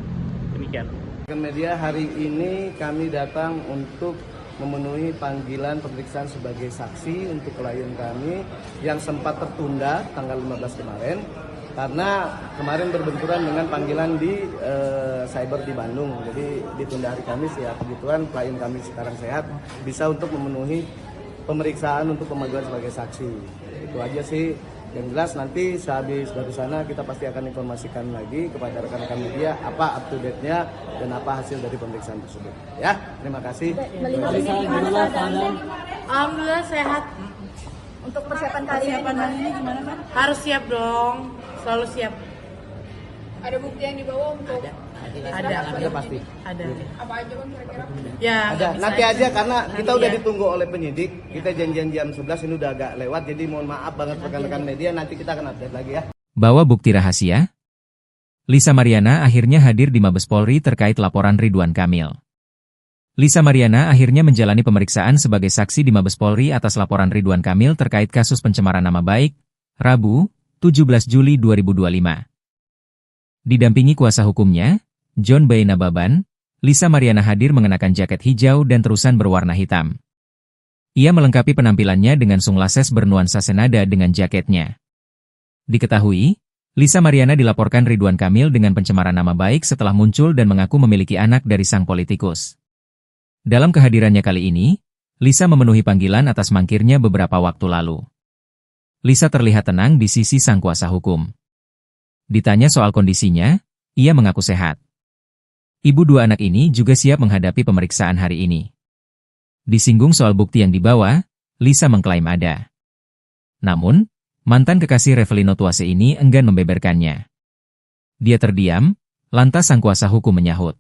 Demikian. Media hari ini kami datang untuk memenuhi panggilan pemeriksaan sebagai saksi untuk klien kami yang sempat tertunda tanggal 15 kemarin karena kemarin berbenturan dengan panggilan di cyber di Bandung. Jadi ditunda hari Kamis, ya kebetulan klien kami sekarang sehat, bisa untuk memenuhi pemeriksaan untuk pemanggilan sebagai saksi. Itu aja sih. Yang jelas nanti sehabis dari sana kita pasti akan informasikan lagi kepada rekan-rekan media apa up to date-nya dan apa hasil dari pemeriksaan tersebut. Ya, terima kasih. Alhamdulillah sehat. Untuk persiapan kali ini gimana kan? Harus siap dong, selalu siap. Ada bukti yang dibawa untuk Ada pasti. Ada. apa aja kan kira-kira? Ya. Ada. bisa Nanti aja karena kita Nanti udah ya. ditunggu oleh penyidik. Kita janjian jam 11, ini udah agak lewat. Jadi mohon maaf banget rekan-rekan media, nanti kita akan update lagi ya. Bawa bukti rahasia? Lisa Mariana akhirnya hadir di Mabes Polri terkait laporan Ridwan Kamil. Lisa Mariana akhirnya menjalani pemeriksaan sebagai saksi di Mabes Polri atas laporan Ridwan Kamil terkait kasus pencemaran nama baik, Rabu, 17 Juli 2025. Didampingi kuasa hukumnya, John Boy Nababan, Lisa Mariana hadir mengenakan jaket hijau dan terusan berwarna hitam. Ia melengkapi penampilannya dengan sunglasses bernuansa senada dengan jaketnya. Diketahui, Lisa Mariana dilaporkan Ridwan Kamil dengan pencemaran nama baik setelah muncul dan mengaku memiliki anak dari sang politikus. Dalam kehadirannya kali ini, Lisa memenuhi panggilan atas mangkirnya beberapa waktu lalu. Lisa terlihat tenang di sisi sang kuasa hukum. Ditanya soal kondisinya, ia mengaku sehat. Ibu dua anak ini juga siap menghadapi pemeriksaan hari ini. Disinggung soal bukti yang dibawa, Lisa mengklaim ada. Namun, mantan kekasih Revelino Tuase ini enggan membeberkannya. Dia terdiam, lantas sang kuasa hukum menyahut.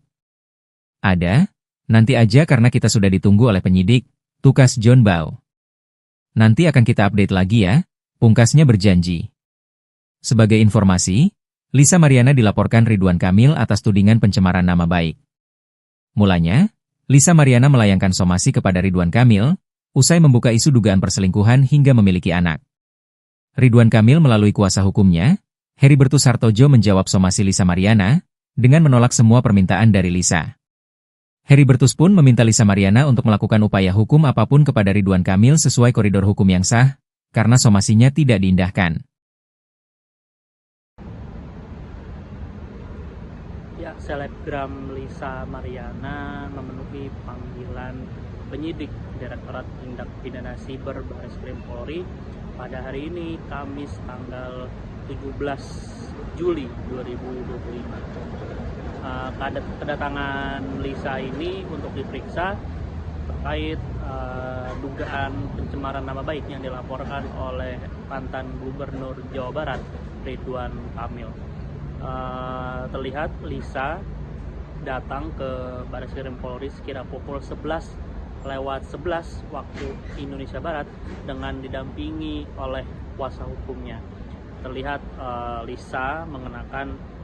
Ada, nanti aja karena kita sudah ditunggu oleh penyidik, tukas John Bau. Nanti akan kita update lagi ya, pungkasnya berjanji. Sebagai informasi, Lisa Mariana dilaporkan Ridwan Kamil atas tudingan pencemaran nama baik. Mulanya, Lisa Mariana melayangkan somasi kepada Ridwan Kamil, usai membuka isu dugaan perselingkuhan hingga memiliki anak. Ridwan Kamil melalui kuasa hukumnya, Heribertus Hartojo menjawab somasi Lisa Mariana, dengan menolak semua permintaan dari Lisa. Heribertus pun meminta Lisa Mariana untuk melakukan upaya hukum apapun kepada Ridwan Kamil sesuai koridor hukum yang sah, karena somasinya tidak diindahkan. Ya, selebgram Lisa Mariana memenuhi panggilan penyidik Direktorat Tindak Pidana Siber Barreskrim Polri pada hari ini, Kamis tanggal 17 Juli 2025. Kedatangan Lisa ini untuk diperiksa terkait dugaan pencemaran nama baik yang dilaporkan oleh mantan Gubernur Jawa Barat Ridwan Kamil. Terlihat Lisa datang ke Barreskrim Polri sekira pukul 11:11 waktu Indonesia Barat dengan didampingi oleh kuasa hukumnya. Terlihat Lisa mengenakan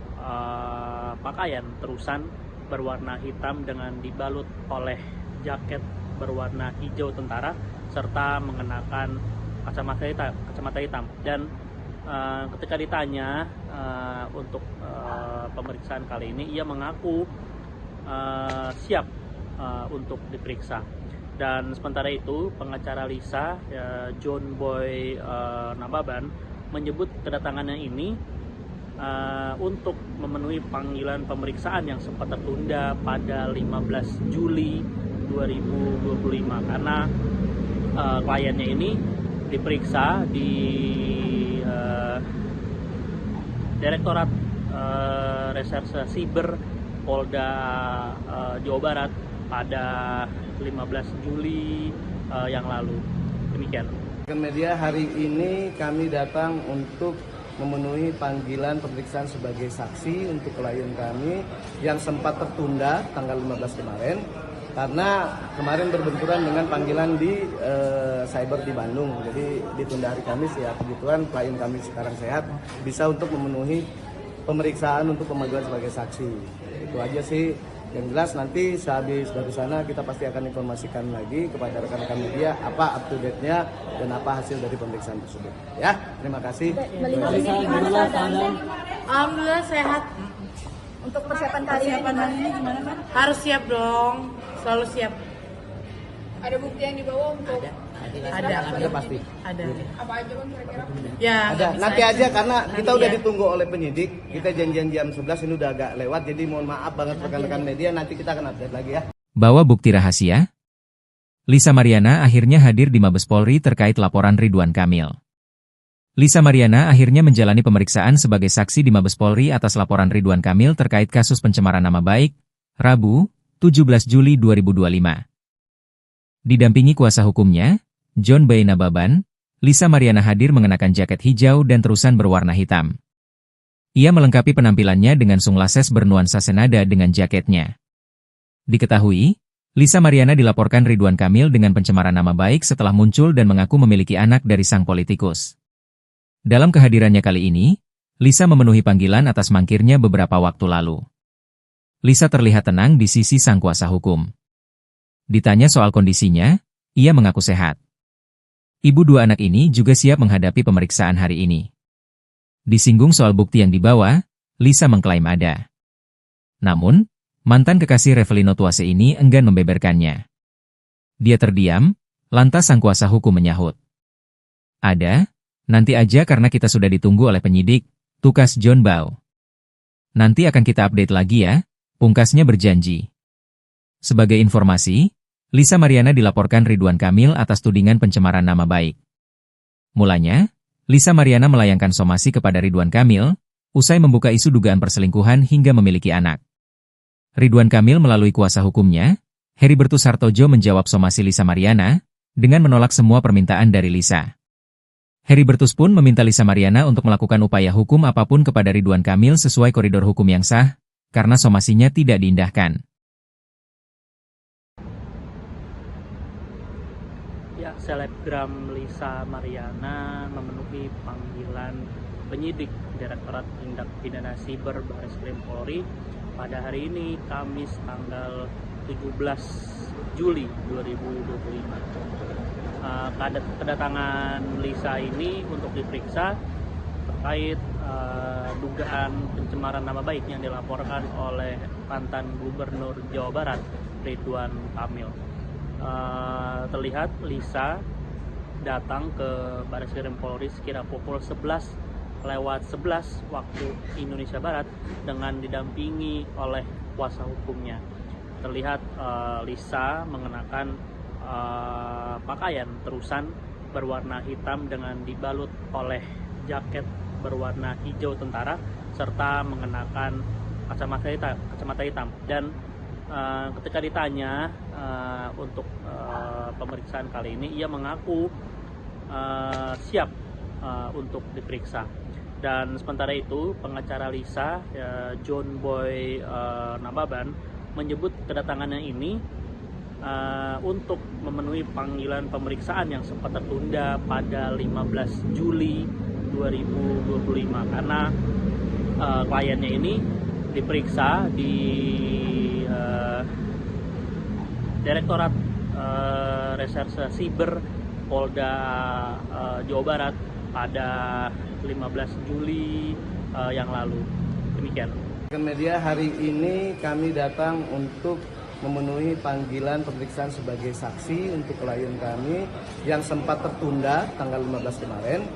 pakaian terusan berwarna hitam dengan dibalut oleh jaket berwarna hijau tentara serta mengenakan kacamata hitam. Dan ketika ditanya untuk pemeriksaan kali ini, ia mengaku siap untuk diperiksa. Dan sementara itu pengacara Lisa, John Boy Nababan, menyebut kedatangannya ini untuk memenuhi panggilan pemeriksaan yang sempat tertunda pada 15 Juli 2025 karena kliennya ini diperiksa di Direktorat Reserse Siber Polda Jawa Barat pada 15 Juli yang lalu. Demikian. Media hari ini kami datang untuk memenuhi panggilan pemeriksaan sebagai saksi untuk klien kami yang sempat tertunda tanggal 15 kemarin karena kemarin berbenturan dengan panggilan di cyber di Bandung. Jadi ditunda hari Kamis ya, kebetulan klien kami sekarang sehat, bisa untuk memenuhi pemeriksaan untuk pemanggilan sebagai saksi. Itu aja sih. Yang jelas nanti sehabis dari sana kita pasti akan informasikan lagi kepada rekan-rekan media apa up to date-nya dan apa hasil dari pemeriksaan tersebut. Ya, terima kasih. Melihat ini gimana keadaan? Alhamdulillah sehat. Untuk persiapan kali ini gimana kan? Harus siap dong, selalu siap. Ada bukti yang dibawa untuk Ada pasti. Ada. apa aja bang kira-kira? Ya, Ada. nggak Nanti bisa aja karena kita Nanti udah ya. ditunggu oleh penyidik. Kita janjian jam 11 ini udah agak lewat, jadi mohon maaf banget rekan-rekan media, nanti kita akan update lagi ya. Bawa bukti rahasia? Lisa Mariana akhirnya hadir di Mabes Polri terkait laporan Ridwan Kamil. Lisa Mariana akhirnya menjalani pemeriksaan sebagai saksi di Mabes Polri atas laporan Ridwan Kamil terkait kasus pencemaran nama baik, Rabu, 17 Juli 2025. Didampingi kuasa hukumnya, John Boy Nababan, Lisa Mariana hadir mengenakan jaket hijau dan terusan berwarna hitam. Ia melengkapi penampilannya dengan sunglasses bernuansa senada dengan jaketnya. Diketahui, Lisa Mariana dilaporkan Ridwan Kamil dengan pencemaran nama baik setelah muncul dan mengaku memiliki anak dari sang politikus. Dalam kehadirannya kali ini, Lisa memenuhi panggilan atas mangkirnya beberapa waktu lalu. Lisa terlihat tenang di sisi sang kuasa hukum. Ditanya soal kondisinya, ia mengaku sehat. Ibu dua anak ini juga siap menghadapi pemeriksaan hari ini. Disinggung soal bukti yang dibawa, Lisa mengklaim ada. Namun, mantan kekasih Revelino Tuase ini enggan membeberkannya. Dia terdiam, lantas sang kuasa hukum menyahut. Ada, nanti aja karena kita sudah ditunggu oleh penyidik, tukas John Boy. Nanti akan kita update lagi ya, pungkasnya berjanji. Sebagai informasi, Lisa Mariana dilaporkan Ridwan Kamil atas tudingan pencemaran nama baik. Mulanya, Lisa Mariana melayangkan somasi kepada Ridwan Kamil, usai membuka isu dugaan perselingkuhan hingga memiliki anak. Ridwan Kamil melalui kuasa hukumnya, Heribertus Hartojo menjawab somasi Lisa Mariana, dengan menolak semua permintaan dari Lisa. Heribertus pun meminta Lisa Mariana untuk melakukan upaya hukum apapun kepada Ridwan Kamil sesuai koridor hukum yang sah, karena somasinya tidak diindahkan. Ya, selebgram Lisa Mariana memenuhi panggilan penyidik Direktorat Tindak Pidana Siber Barreskrim Polri pada hari ini, Kamis tanggal 17 Juli 2025. Kedatangan Lisa ini untuk diperiksa terkait dugaan pencemaran nama baik yang dilaporkan oleh mantan Gubernur Jawa Barat Ridwan Kamil. Terlihat Lisa datang ke Bareskrim Polri sekira pukul 11:11 waktu Indonesia Barat dengan didampingi oleh kuasa hukumnya. Terlihat Lisa mengenakan pakaian terusan berwarna hitam dengan dibalut oleh jaket berwarna hijau tentara serta mengenakan kacamata hitam. Dan ketika ditanya untuk pemeriksaan kali ini, ia mengaku siap untuk diperiksa. Dan sementara itu pengacara Lisa, John Boy Nababan, menyebut kedatangannya ini untuk memenuhi panggilan pemeriksaan yang sempat tertunda pada 15 Juli 2025 karena kliennya ini diperiksa di Direktorat Reserse Siber Polda Jawa Barat pada 15 Juli yang lalu. Demikian. Media, hari ini kami datang untuk memenuhi panggilan pemeriksaan sebagai saksi untuk klien kami yang sempat tertunda tanggal 15 kemarin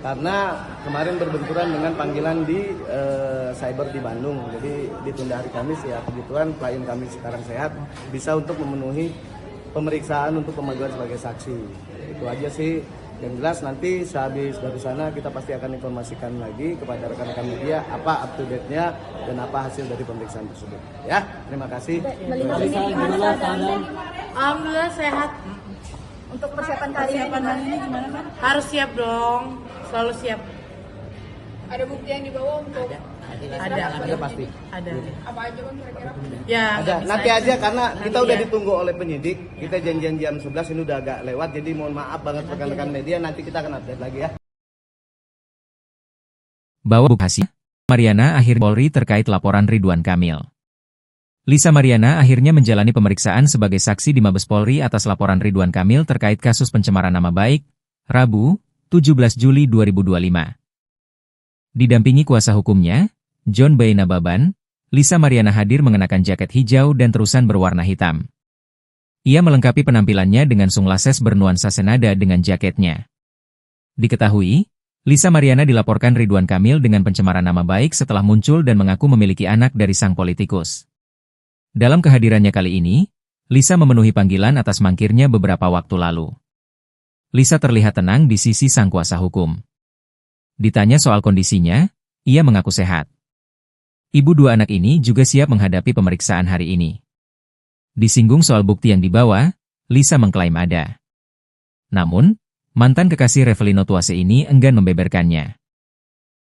karena kemarin berbenturan dengan panggilan di cyber di Bandung. Jadi ditunda hari Kamis ya, kebetulan klien kami sekarang sehat, bisa untuk memenuhi pemeriksaan untuk pemanggilan sebagai saksi. Itu aja sih. Yang jelas nanti sehabis dari sana kita pasti akan informasikan lagi kepada rekan-rekan media apa up to date-nya dan apa hasil dari pemeriksaan tersebut. Ya, terima kasih. Melihat ini gimana keadaannya? Alhamdulillah sehat. Untuk persiapan kali ini gimana kan? Harus siap dong, selalu siap. Ada bukti yang dibawa untuk Ada pasti. Ada. apa aja kan kira-kira? Ya, Ada. nggak bisa Nanti aja karena kita Nanti udah ya. ditunggu oleh penyidik. Kita janjian jam 11, ini udah agak lewat. Jadi mohon maaf banget rekan-rekan media, nanti kita akan update lagi ya. Bawa Bukasi, Mariana akhir Polri terkait laporan Ridwan Kamil. Lisa Mariana akhirnya menjalani pemeriksaan sebagai saksi di Mabes Polri atas laporan Ridwan Kamil terkait kasus pencemaran nama baik, Rabu, 17 Juli 2025. Didampingi kuasa hukumnya, John Boy Nababan, Lisa Mariana hadir mengenakan jaket hijau dan terusan berwarna hitam. Ia melengkapi penampilannya dengan sunglasses bernuansa senada dengan jaketnya. Diketahui, Lisa Mariana dilaporkan Ridwan Kamil dengan pencemaran nama baik setelah muncul dan mengaku memiliki anak dari sang politikus. Dalam kehadirannya kali ini, Lisa memenuhi panggilan atas mangkirnya beberapa waktu lalu. Lisa terlihat tenang di sisi sang kuasa hukum. Ditanya soal kondisinya, ia mengaku sehat. Ibu dua anak ini juga siap menghadapi pemeriksaan hari ini. Disinggung soal bukti yang dibawa, Lisa mengklaim ada. Namun, mantan kekasih Revelino Tuase ini enggan membeberkannya.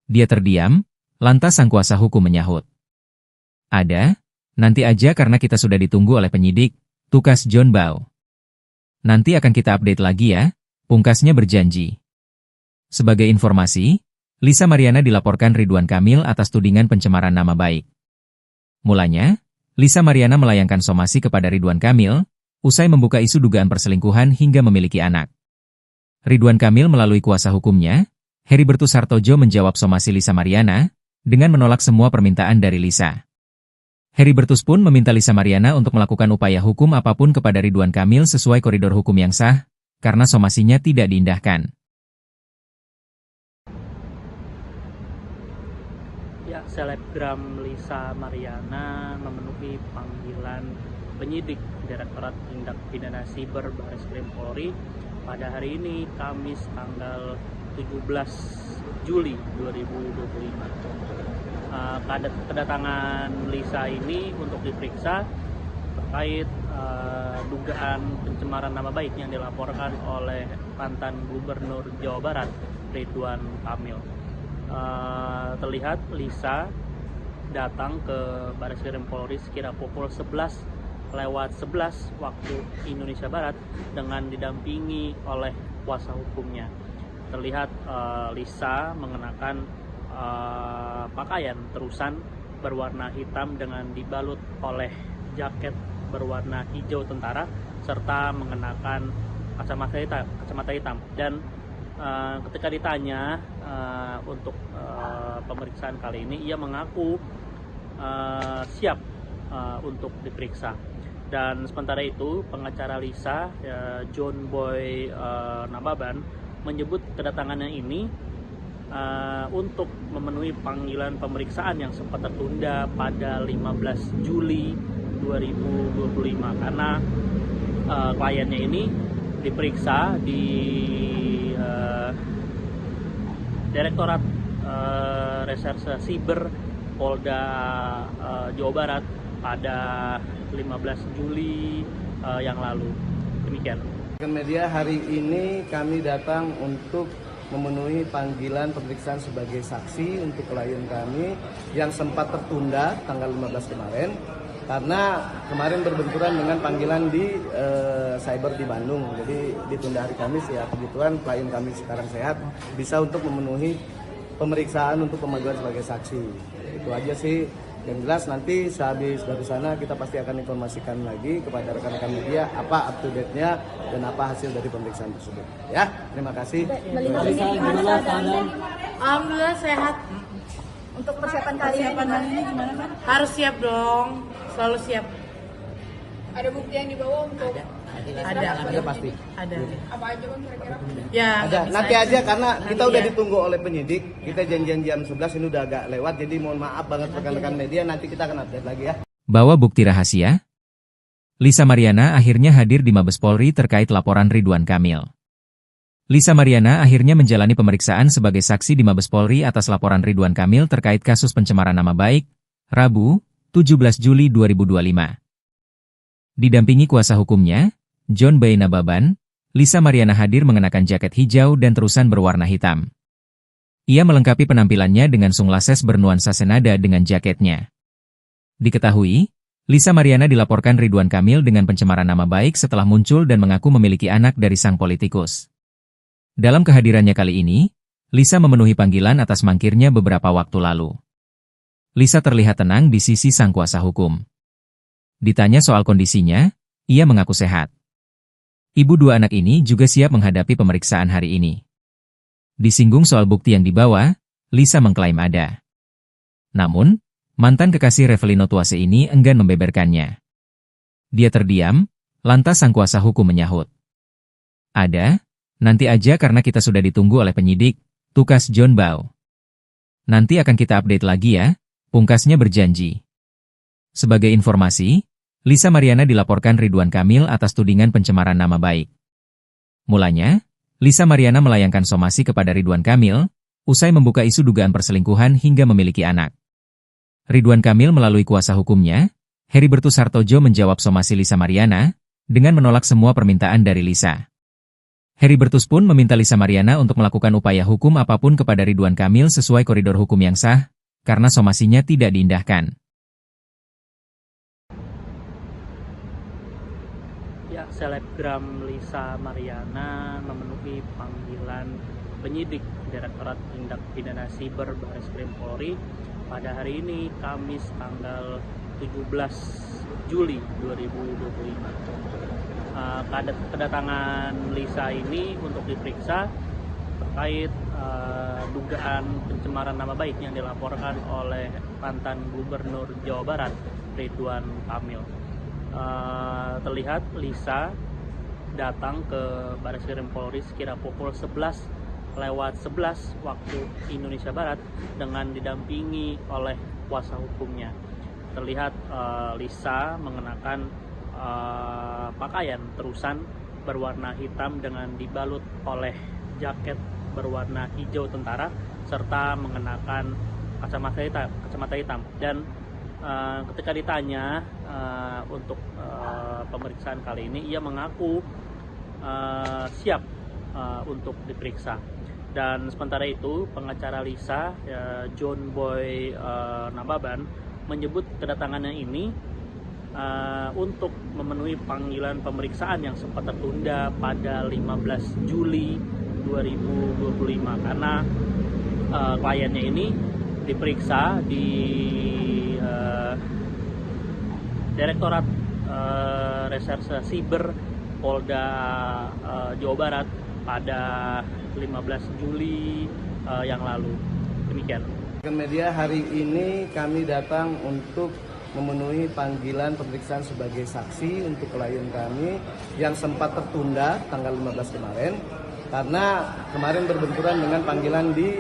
Dia terdiam, lantas sang kuasa hukum menyahut. Ada, nanti aja karena kita sudah ditunggu oleh penyidik, tukas John Bow. Nanti akan kita update lagi ya, pungkasnya berjanji. Sebagai informasi, Lisa Mariana dilaporkan Ridwan Kamil atas tudingan pencemaran nama baik. Mulanya, Lisa Mariana melayangkan somasi kepada Ridwan Kamil, usai membuka isu dugaan perselingkuhan hingga memiliki anak. Ridwan Kamil melalui kuasa hukumnya, Heribertus Hartojo menjawab somasi Lisa Mariana, dengan menolak semua permintaan dari Lisa. Heribertus pun meminta Lisa Mariana untuk melakukan upaya hukum apapun kepada Ridwan Kamil sesuai koridor hukum yang sah, karena somasinya tidak diindahkan. Ya, selebgram Lisa Mariana memenuhi panggilan penyidik Direktorat Tindak Pidana Siber Bareskrim Polri pada hari ini, Kamis tanggal 17 Juli 2025. Kedatangan Lisa ini untuk diperiksa terkait dugaan pencemaran nama baik yang dilaporkan oleh mantan Gubernur Jawa Barat Ridwan Kamil. Terlihat Lisa datang ke Bareskrim Polri sekira pukul 11:11 waktu Indonesia Barat dengan didampingi oleh kuasa hukumnya. Terlihat Lisa mengenakan pakaian terusan berwarna hitam dengan dibalut oleh jaket berwarna hijau tentara serta mengenakan kacamata hitam. Dan ketika ditanya untuk pemeriksaan kali ini, ia mengaku siap untuk diperiksa. Dan sementara itu, pengacara Lisa, John Boy Nababan, menyebut kedatangannya ini untuk memenuhi panggilan pemeriksaan yang sempat tertunda pada 15 Juli 2025 karena kliennya ini diperiksa di Direktorat Reserse Siber Polda Jawa Barat pada 15 Juli yang lalu. Demikian. Media hari ini kami datang untuk memenuhi panggilan pemeriksaan sebagai saksi untuk klien kami yang sempat tertunda tanggal 15 kemarin karena kemarin berbenturan dengan panggilan di cyber di Bandung. Jadi ditunda hari Kamis ya. Kebetulan klien kami sekarang sehat, bisa untuk memenuhi pemeriksaan untuk pemanggilan sebagai saksi. Itu aja sih. Yang jelas nanti sehabis dari sana kita pasti akan informasikan lagi kepada rekan-rekan media apa up to date-nya dan apa hasil dari pemeriksaan tersebut. Ya, terima kasih. Melihat ini gimana keadaan? Alhamdulillah sehat. Untuk persiapan kali ini gimana kan? Harus siap dong. Selalu siap. Ada bukti yang dibawa untuk Ada pasti. Ada. apa aja bang kira-kira? Ya. Ada. nggak Nanti bisa. aja karena kita Nanti udah ya. ditunggu oleh penyidik. Kita janjian jam 11 ini udah agak lewat. Jadi mohon maaf banget rekan-rekan media. Nanti kita akan update lagi ya. Bawa bukti rahasia? Lisa Mariana akhirnya hadir di Mabes Polri terkait laporan Ridwan Kamil. Lisa Mariana akhirnya menjalani pemeriksaan sebagai saksi di Mabes Polri atas laporan Ridwan Kamil terkait kasus pencemaran nama baik, Rabu, 17 Juli 2025. Didampingi kuasa hukumnya, John Boy Nababan, Lisa Mariana hadir mengenakan jaket hijau dan terusan berwarna hitam. Ia melengkapi penampilannya dengan sunglasses bernuansa senada dengan jaketnya. Diketahui, Lisa Mariana dilaporkan Ridwan Kamil dengan pencemaran nama baik setelah muncul dan mengaku memiliki anak dari sang politikus. Dalam kehadirannya kali ini, Lisa memenuhi panggilan atas mangkirnya beberapa waktu lalu. Lisa terlihat tenang di sisi sang kuasa hukum. Ditanya soal kondisinya, ia mengaku sehat. Ibu dua anak ini juga siap menghadapi pemeriksaan hari ini. Disinggung soal bukti yang dibawa, Lisa mengklaim ada. Namun, mantan kekasih Revelino Tuase ini enggan membeberkannya. Dia terdiam, lantas sang kuasa hukum menyahut. Ada, nanti aja karena kita sudah ditunggu oleh penyidik, tukas John Boy. Nanti akan kita update lagi ya, pungkasnya berjanji. Sebagai informasi, Lisa Mariana dilaporkan Ridwan Kamil atas tudingan pencemaran nama baik. Mulanya, Lisa Mariana melayangkan somasi kepada Ridwan Kamil, usai membuka isu dugaan perselingkuhan hingga memiliki anak. Ridwan Kamil melalui kuasa hukumnya, Heribertus Hartojo menjawab somasi Lisa Mariana, dengan menolak semua permintaan dari Lisa. Heribertus pun meminta Lisa Mariana untuk melakukan upaya hukum apapun kepada Ridwan Kamil sesuai koridor hukum yang sah, karena somasinya tidak diindahkan. Ya, selebgram Lisa Mariana memenuhi panggilan penyidik Direktorat Tindak Pidana Siber Barreskrim Polri pada hari ini, Kamis tanggal 17 Juli 2025. Kedatangan Lisa ini untuk diperiksa terkait dugaan pencemaran nama baik yang dilaporkan oleh mantan Gubernur Jawa Barat, Ridwan Kamil. Terlihat Lisa datang ke Barreskrim Polri sekira pukul 11:11 waktu Indonesia Barat dengan didampingi oleh kuasa hukumnya. Terlihat Lisa mengenakan pakaian terusan berwarna hitam dengan dibalut oleh jaket berwarna hijau tentara serta mengenakan kacamata hitam. Dan ketika ditanya untuk pemeriksaan kali ini, ia mengaku siap untuk diperiksa. Dan sementara itu, pengacara Lisa, John Boy Nababan, menyebut kedatangannya ini untuk memenuhi panggilan pemeriksaan yang sempat tertunda pada 15 Juli 2025 karena kliennya ini diperiksa di Direktorat Reserse Siber Polda Jawa Barat pada 15 Juli yang lalu. Demikian. Media hari ini kami datang untuk memenuhi panggilan pemeriksaan sebagai saksi untuk klien kami yang sempat tertunda tanggal 15 kemarin karena kemarin berbenturan dengan panggilan di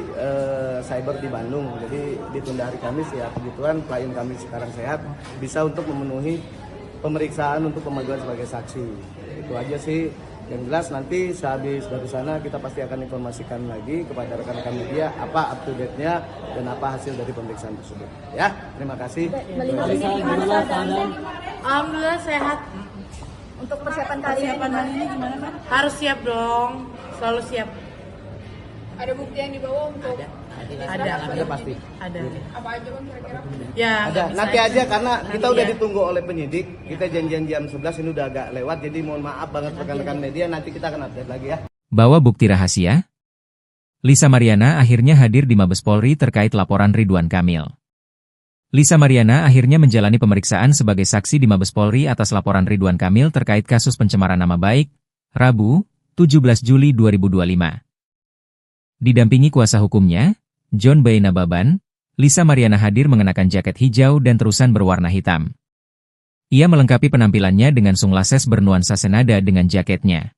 cyber di Bandung. Jadi ditunda hari Kamis ya, kebetulan klien kami sekarang sehat bisa untuk memenuhi pemeriksaan untuk pemanggilan sebagai saksi. Itu aja sih. Yang jelas nanti sehabis dari sana kita pasti akan informasikan lagi kepada rekan-rekan media apa up to date-nya dan apa hasil dari pemeriksaan tersebut. Ya, terima kasih. Melihat ini gimana keadaannya? Alhamdulillah sehat. Untuk persiapan kali ini gimana kan? Harus siap dong. Selalu siap. Ada bukti yang dibawa untuk Ada pasti. Ada. apa aja bang kira-kira? Ya. Ada. nggak bisa Nanti aja karena kita udah ya. ditunggu oleh penyidik. Kita janjian jam 11 ini udah agak lewat. Jadi mohon maaf banget rekan-rekan media. Nanti kita akan update lagi ya. Bawa bukti rahasia? Lisa Mariana akhirnya hadir di Mabes Polri terkait laporan Ridwan Kamil. Lisa Mariana akhirnya menjalani pemeriksaan sebagai saksi di Mabes Polri atas laporan Ridwan Kamil terkait kasus pencemaran nama baik, Rabu, 17 Juli 2025. Didampingi kuasa hukumnya, John B. Nababan, Lisa Mariana hadir mengenakan jaket hijau dan terusan berwarna hitam. Ia melengkapi penampilannya dengan sunglasses bernuansa senada dengan jaketnya.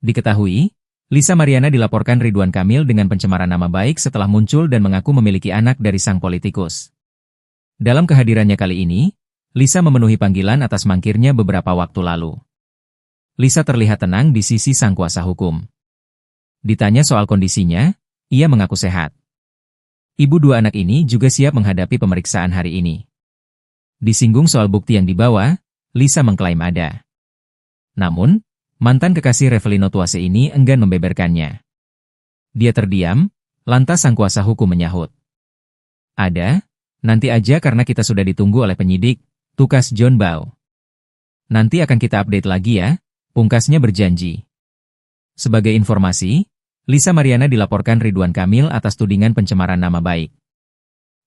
Diketahui, Lisa Mariana dilaporkan Ridwan Kamil dengan pencemaran nama baik setelah muncul dan mengaku memiliki anak dari sang politikus. Dalam kehadirannya kali ini, Lisa memenuhi panggilan atas mangkirnya beberapa waktu lalu. Lisa terlihat tenang di sisi sang kuasa hukum. Ditanya soal kondisinya, ia mengaku sehat. Ibu dua anak ini juga siap menghadapi pemeriksaan hari ini. Disinggung soal bukti yang dibawa, Lisa mengklaim ada. Namun, mantan kekasih Revelino Tuase ini enggan membeberkannya. Dia terdiam, lantas sang kuasa hukum menyahut. Ada, nanti aja karena kita sudah ditunggu oleh penyidik, tukas John Bau. Nanti akan kita update lagi ya, pungkasnya berjanji. Sebagai informasi, Lisa Mariana dilaporkan Ridwan Kamil atas tudingan pencemaran nama baik.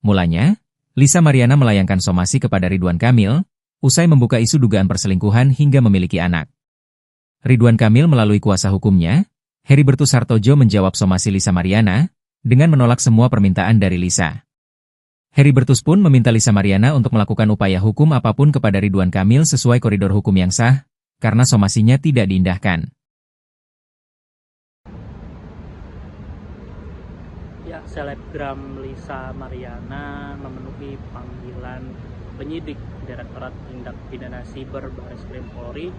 Mulanya, Lisa Mariana melayangkan somasi kepada Ridwan Kamil, usai membuka isu dugaan perselingkuhan hingga memiliki anak. Ridwan Kamil melalui kuasa hukumnya, Heribertus Hartojo menjawab somasi Lisa Mariana, dengan menolak semua permintaan dari Lisa. Heribertus pun meminta Lisa Mariana untuk melakukan upaya hukum apapun kepada Ridwan Kamil sesuai koridor hukum yang sah, karena somasinya tidak diindahkan. Ya, selebgram Lisa Mariana memenuhi panggilan penyidik Direktorat Tindak Pidana Siber Bareskrim Polri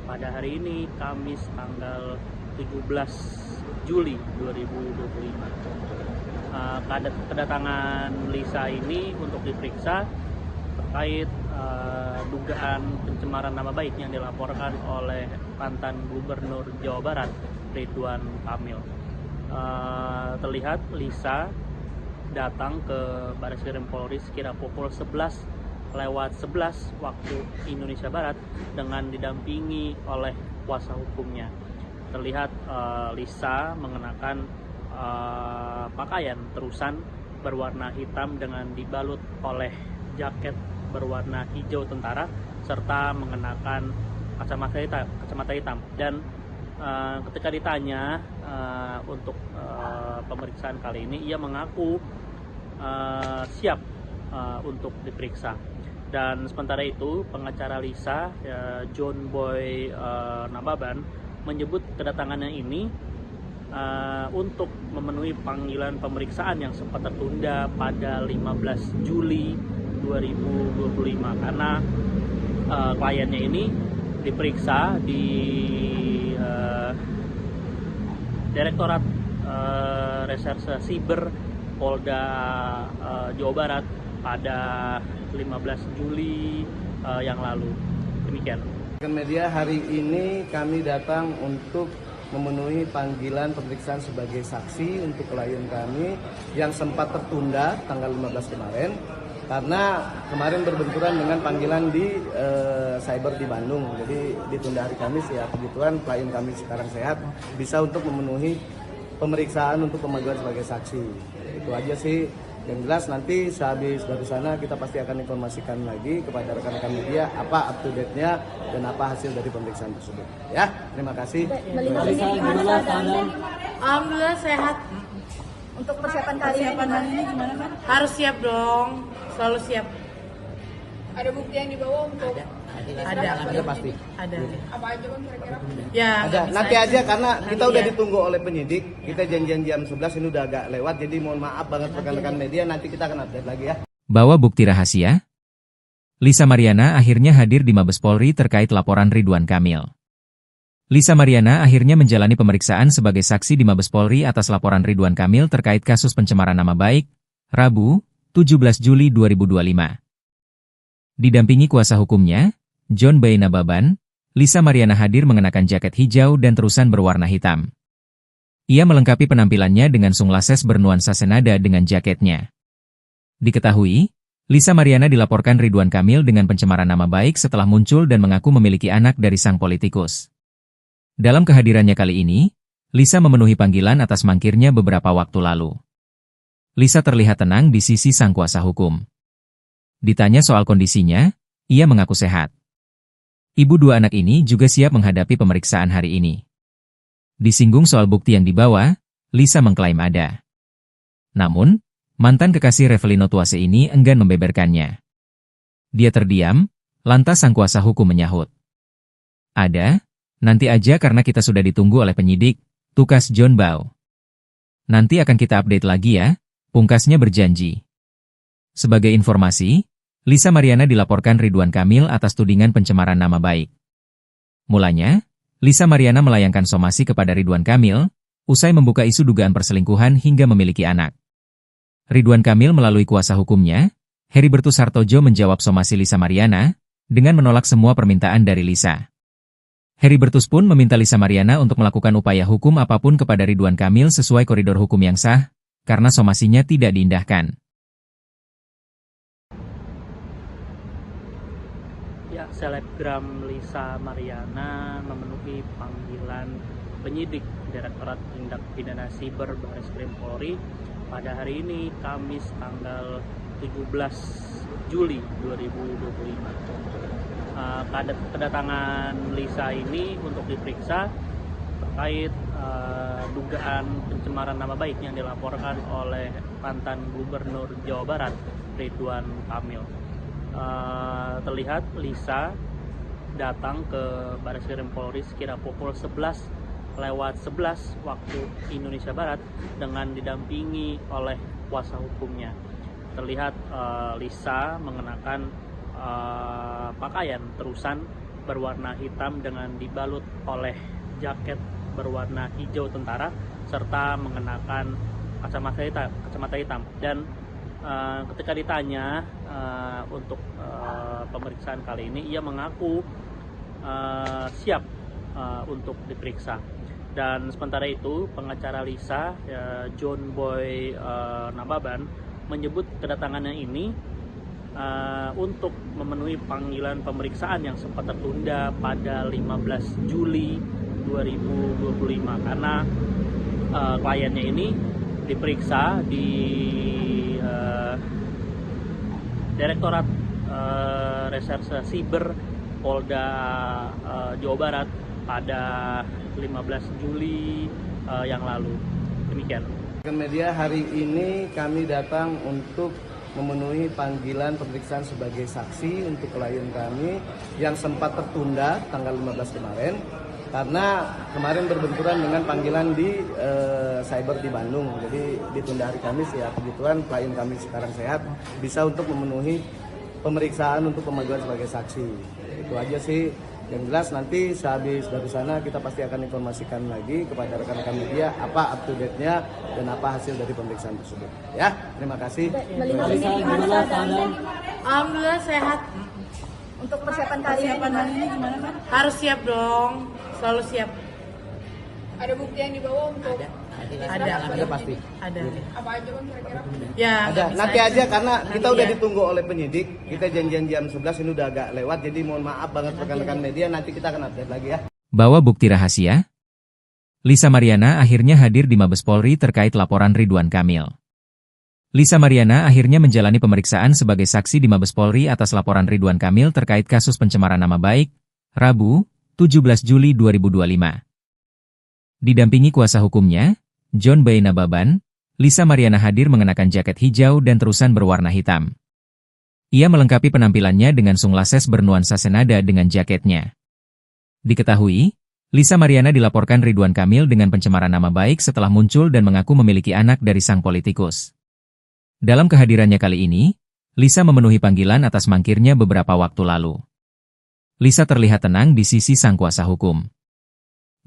pada hari ini, Kamis tanggal 17 Juli 2025. Kedatangan Lisa ini untuk diperiksa terkait dugaan pencemaran nama baik yang dilaporkan oleh mantan Gubernur Jawa Barat, Ridwan Kamil. Terlihat Lisa datang ke Bareskrim Polri sekira pukul 11:11 waktu Indonesia Barat dengan didampingi oleh kuasa hukumnya. Terlihat Lisa mengenakan pakaian terusan berwarna hitam dengan dibalut oleh jaket berwarna hijau tentara serta mengenakan kacamata hitam. Dan ketika ditanya untuk pemeriksaan kali ini, ia mengaku siap untuk diperiksa. Dan sementara itu, pengacara Lisa, John Boy Nababan, menyebut kedatangannya ini untuk memenuhi panggilan pemeriksaan yang sempat tertunda pada 15 Juli 2025 karena kliennya ini diperiksa di Direktorat Reserse Siber Polda Jawa Barat pada 15 Juli yang lalu. Demikian. Media hari ini kami datang untuk memenuhi panggilan pemeriksaan sebagai saksi untuk klien kami yang sempat tertunda tanggal 15 kemarin karena kemarin berbenturan dengan panggilan di cyber di Bandung. Jadi ditunda hari Kamis ya, kebetulan klien kami sekarang sehat bisa untuk memenuhi pemeriksaan untuk pemanggilan sebagai saksi. Itu aja sih. Yang jelas nanti sehabis dari sana kita pasti akan informasikan lagi kepada rekan-rekan media apa up to date-nya dan apa hasil dari pemeriksaan tersebut. Ya, terima kasih. Melihat ini gimana keadaan? Alhamdulillah sehat. Untuk persiapan kali ini gimana kan? Harus siap dong, selalu siap. Ada bukti yang dibawa untuk Ada pasti. Ada. apa aja bang kira-kira? Ya. Ada. nggak bisa Nanti aja karena kita Nanti udah ya. ditunggu oleh penyidik. Kita janjian jam 11 ini udah agak lewat jadi mohon maaf banget rekan-rekan media, nanti kita akan update lagi ya. Bawa bukti rahasia? Lisa Mariana akhirnya hadir di Mabes Polri terkait laporan Ridwan Kamil. Lisa Mariana akhirnya menjalani pemeriksaan sebagai saksi di Mabes Polri atas laporan Ridwan Kamil terkait kasus pencemaran nama baik, Rabu, 17 Juli 2025. Didampingi kuasa hukumnya, John B. Nababan, Lisa Mariana hadir mengenakan jaket hijau dan terusan berwarna hitam. Ia melengkapi penampilannya dengan sunglasses bernuansa senada dengan jaketnya. Diketahui, Lisa Mariana dilaporkan Ridwan Kamil dengan pencemaran nama baik setelah muncul dan mengaku memiliki anak dari sang politikus. Dalam kehadirannya kali ini, Lisa memenuhi panggilan atas mangkirnya beberapa waktu lalu. Lisa terlihat tenang di sisi sang kuasa hukum. Ditanya soal kondisinya, ia mengaku sehat. Ibu dua anak ini juga siap menghadapi pemeriksaan hari ini. Disinggung soal bukti yang dibawa, Lisa mengklaim ada. Namun, mantan kekasih Revelino Tuase ini enggan membeberkannya. Dia terdiam, lantas sang kuasa hukum menyahut. Ada, nanti aja karena kita sudah ditunggu oleh penyidik, tukas John Bau. Nanti akan kita update lagi ya, pungkasnya berjanji. Sebagai informasi, Lisa Mariana dilaporkan Ridwan Kamil atas tudingan pencemaran nama baik. Mulanya, Lisa Mariana melayangkan somasi kepada Ridwan Kamil, usai membuka isu dugaan perselingkuhan hingga memiliki anak. Ridwan Kamil melalui kuasa hukumnya, Heribertus Hartojo menjawab somasi Lisa Mariana, dengan menolak semua permintaan dari Lisa. Heribertus pun meminta Lisa Mariana untuk melakukan upaya hukum apapun kepada Ridwan Kamil sesuai koridor hukum yang sah, karena somasinya tidak diindahkan. Ya, selebgram Lisa Mariana memenuhi panggilan penyidik Direktorat Tindak Pidana Siber Bareskrim Polri pada hari ini, Kamis tanggal 17 Juli 2025. Kedatangan Lisa ini untuk diperiksa terkait dugaan pencemaran nama baik yang dilaporkan oleh mantan Gubernur Jawa Barat, Ridwan Kamil. Terlihat Lisa datang ke Bareskrim Polri sekira pukul 11:11 waktu Indonesia Barat dengan didampingi oleh kuasa hukumnya. Terlihat Lisa mengenakan pakaian terusan berwarna hitam dengan dibalut oleh jaket berwarna hijau tentara serta mengenakan kacamata hitam. Dan ketika ditanya untuk pemeriksaan kali ini, ia mengaku siap untuk diperiksa. Dan sementara itu, pengacara Lisa, John Boy Nababan, menyebut kedatangannya ini untuk memenuhi panggilan pemeriksaan yang sempat tertunda pada 15 Juli 2025 karena kliennya ini diperiksa di Direktorat Reserse Siber Polda Jawa Barat pada 15 Juli yang lalu. Demikian. Media hari ini kami datang untuk memenuhi panggilan pemeriksaan sebagai saksi untuk klien kami yang sempat tertunda tanggal 15 kemarin karena kemarin berbenturan dengan panggilan di cyber di Bandung. Jadi ditunda hari Kamis ya, kebetulan klien kami sekarang sehat, bisa untuk memenuhi pemeriksaan untuk pemanggilan sebagai saksi. Itu aja sih. Yang jelas nanti sehabis dari sana kita pasti akan informasikan lagi kepada rekan-rekan media apa up to date-nya dan apa hasil dari pemeriksaan tersebut. Ya, terima kasih. Melihat ini gimana keadaan? Alhamdulillah sehat. Untuk persiapan kali ini gimana kan? Harus siap dong, selalu siap. Ada bukti yang dibawa untuk Ada pasti. Ada. apa aja bang kira-kira? Ya. Ada. nggak bisa Nanti aja karena kita Nanti udah ya. ditunggu oleh penyidik. Kita janjian jam 11 ini udah agak lewat jadi mohon maaf banget rekan-rekan media, nanti kita akan update lagi ya. Bawa bukti rahasia? Lisa Mariana akhirnya hadir di Mabes Polri terkait laporan Ridwan Kamil. Lisa Mariana akhirnya menjalani pemeriksaan sebagai saksi di Mabes Polri atas laporan Ridwan Kamil terkait kasus pencemaran nama baik, Rabu, 17 Juli 2025. Didampingi kuasa hukumnya, John B. Nababan, Lisa Mariana hadir mengenakan jaket hijau dan terusan berwarna hitam. Ia melengkapi penampilannya dengan sunglasses bernuansa senada dengan jaketnya. Diketahui, Lisa Mariana dilaporkan Ridwan Kamil dengan pencemaran nama baik setelah muncul dan mengaku memiliki anak dari sang politikus. Dalam kehadirannya kali ini, Lisa memenuhi panggilan atas mangkirnya beberapa waktu lalu. Lisa terlihat tenang di sisi sang kuasa hukum.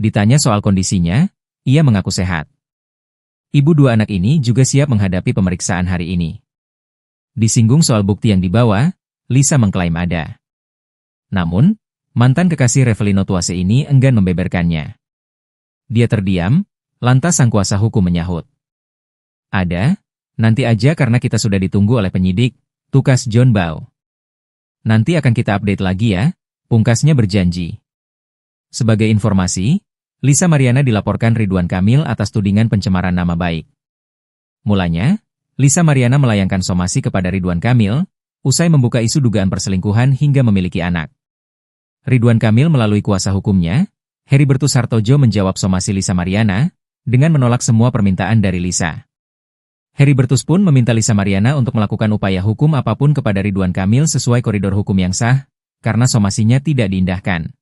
Ditanya soal kondisinya, ia mengaku sehat. Ibu dua anak ini juga siap menghadapi pemeriksaan hari ini. Disinggung soal bukti yang dibawa, Lisa mengklaim ada. Namun, mantan kekasih Revelino Tuase ini enggan membeberkannya. Dia terdiam, lantas sang kuasa hukum menyahut. Ada? Nanti aja karena kita sudah ditunggu oleh penyidik, tukas John Bau. Nanti akan kita update lagi ya, pungkasnya berjanji. Sebagai informasi, Lisa Mariana dilaporkan Ridwan Kamil atas tudingan pencemaran nama baik. Mulanya, Lisa Mariana melayangkan somasi kepada Ridwan Kamil, usai membuka isu dugaan perselingkuhan hingga memiliki anak. Ridwan Kamil melalui kuasa hukumnya, Heribertus Hartojo menjawab somasi Lisa Mariana, dengan menolak semua permintaan dari Lisa. Heribertus pun meminta Lisa Mariana untuk melakukan upaya hukum apapun kepada Ridwan Kamil sesuai koridor hukum yang sah, karena somasinya tidak diindahkan.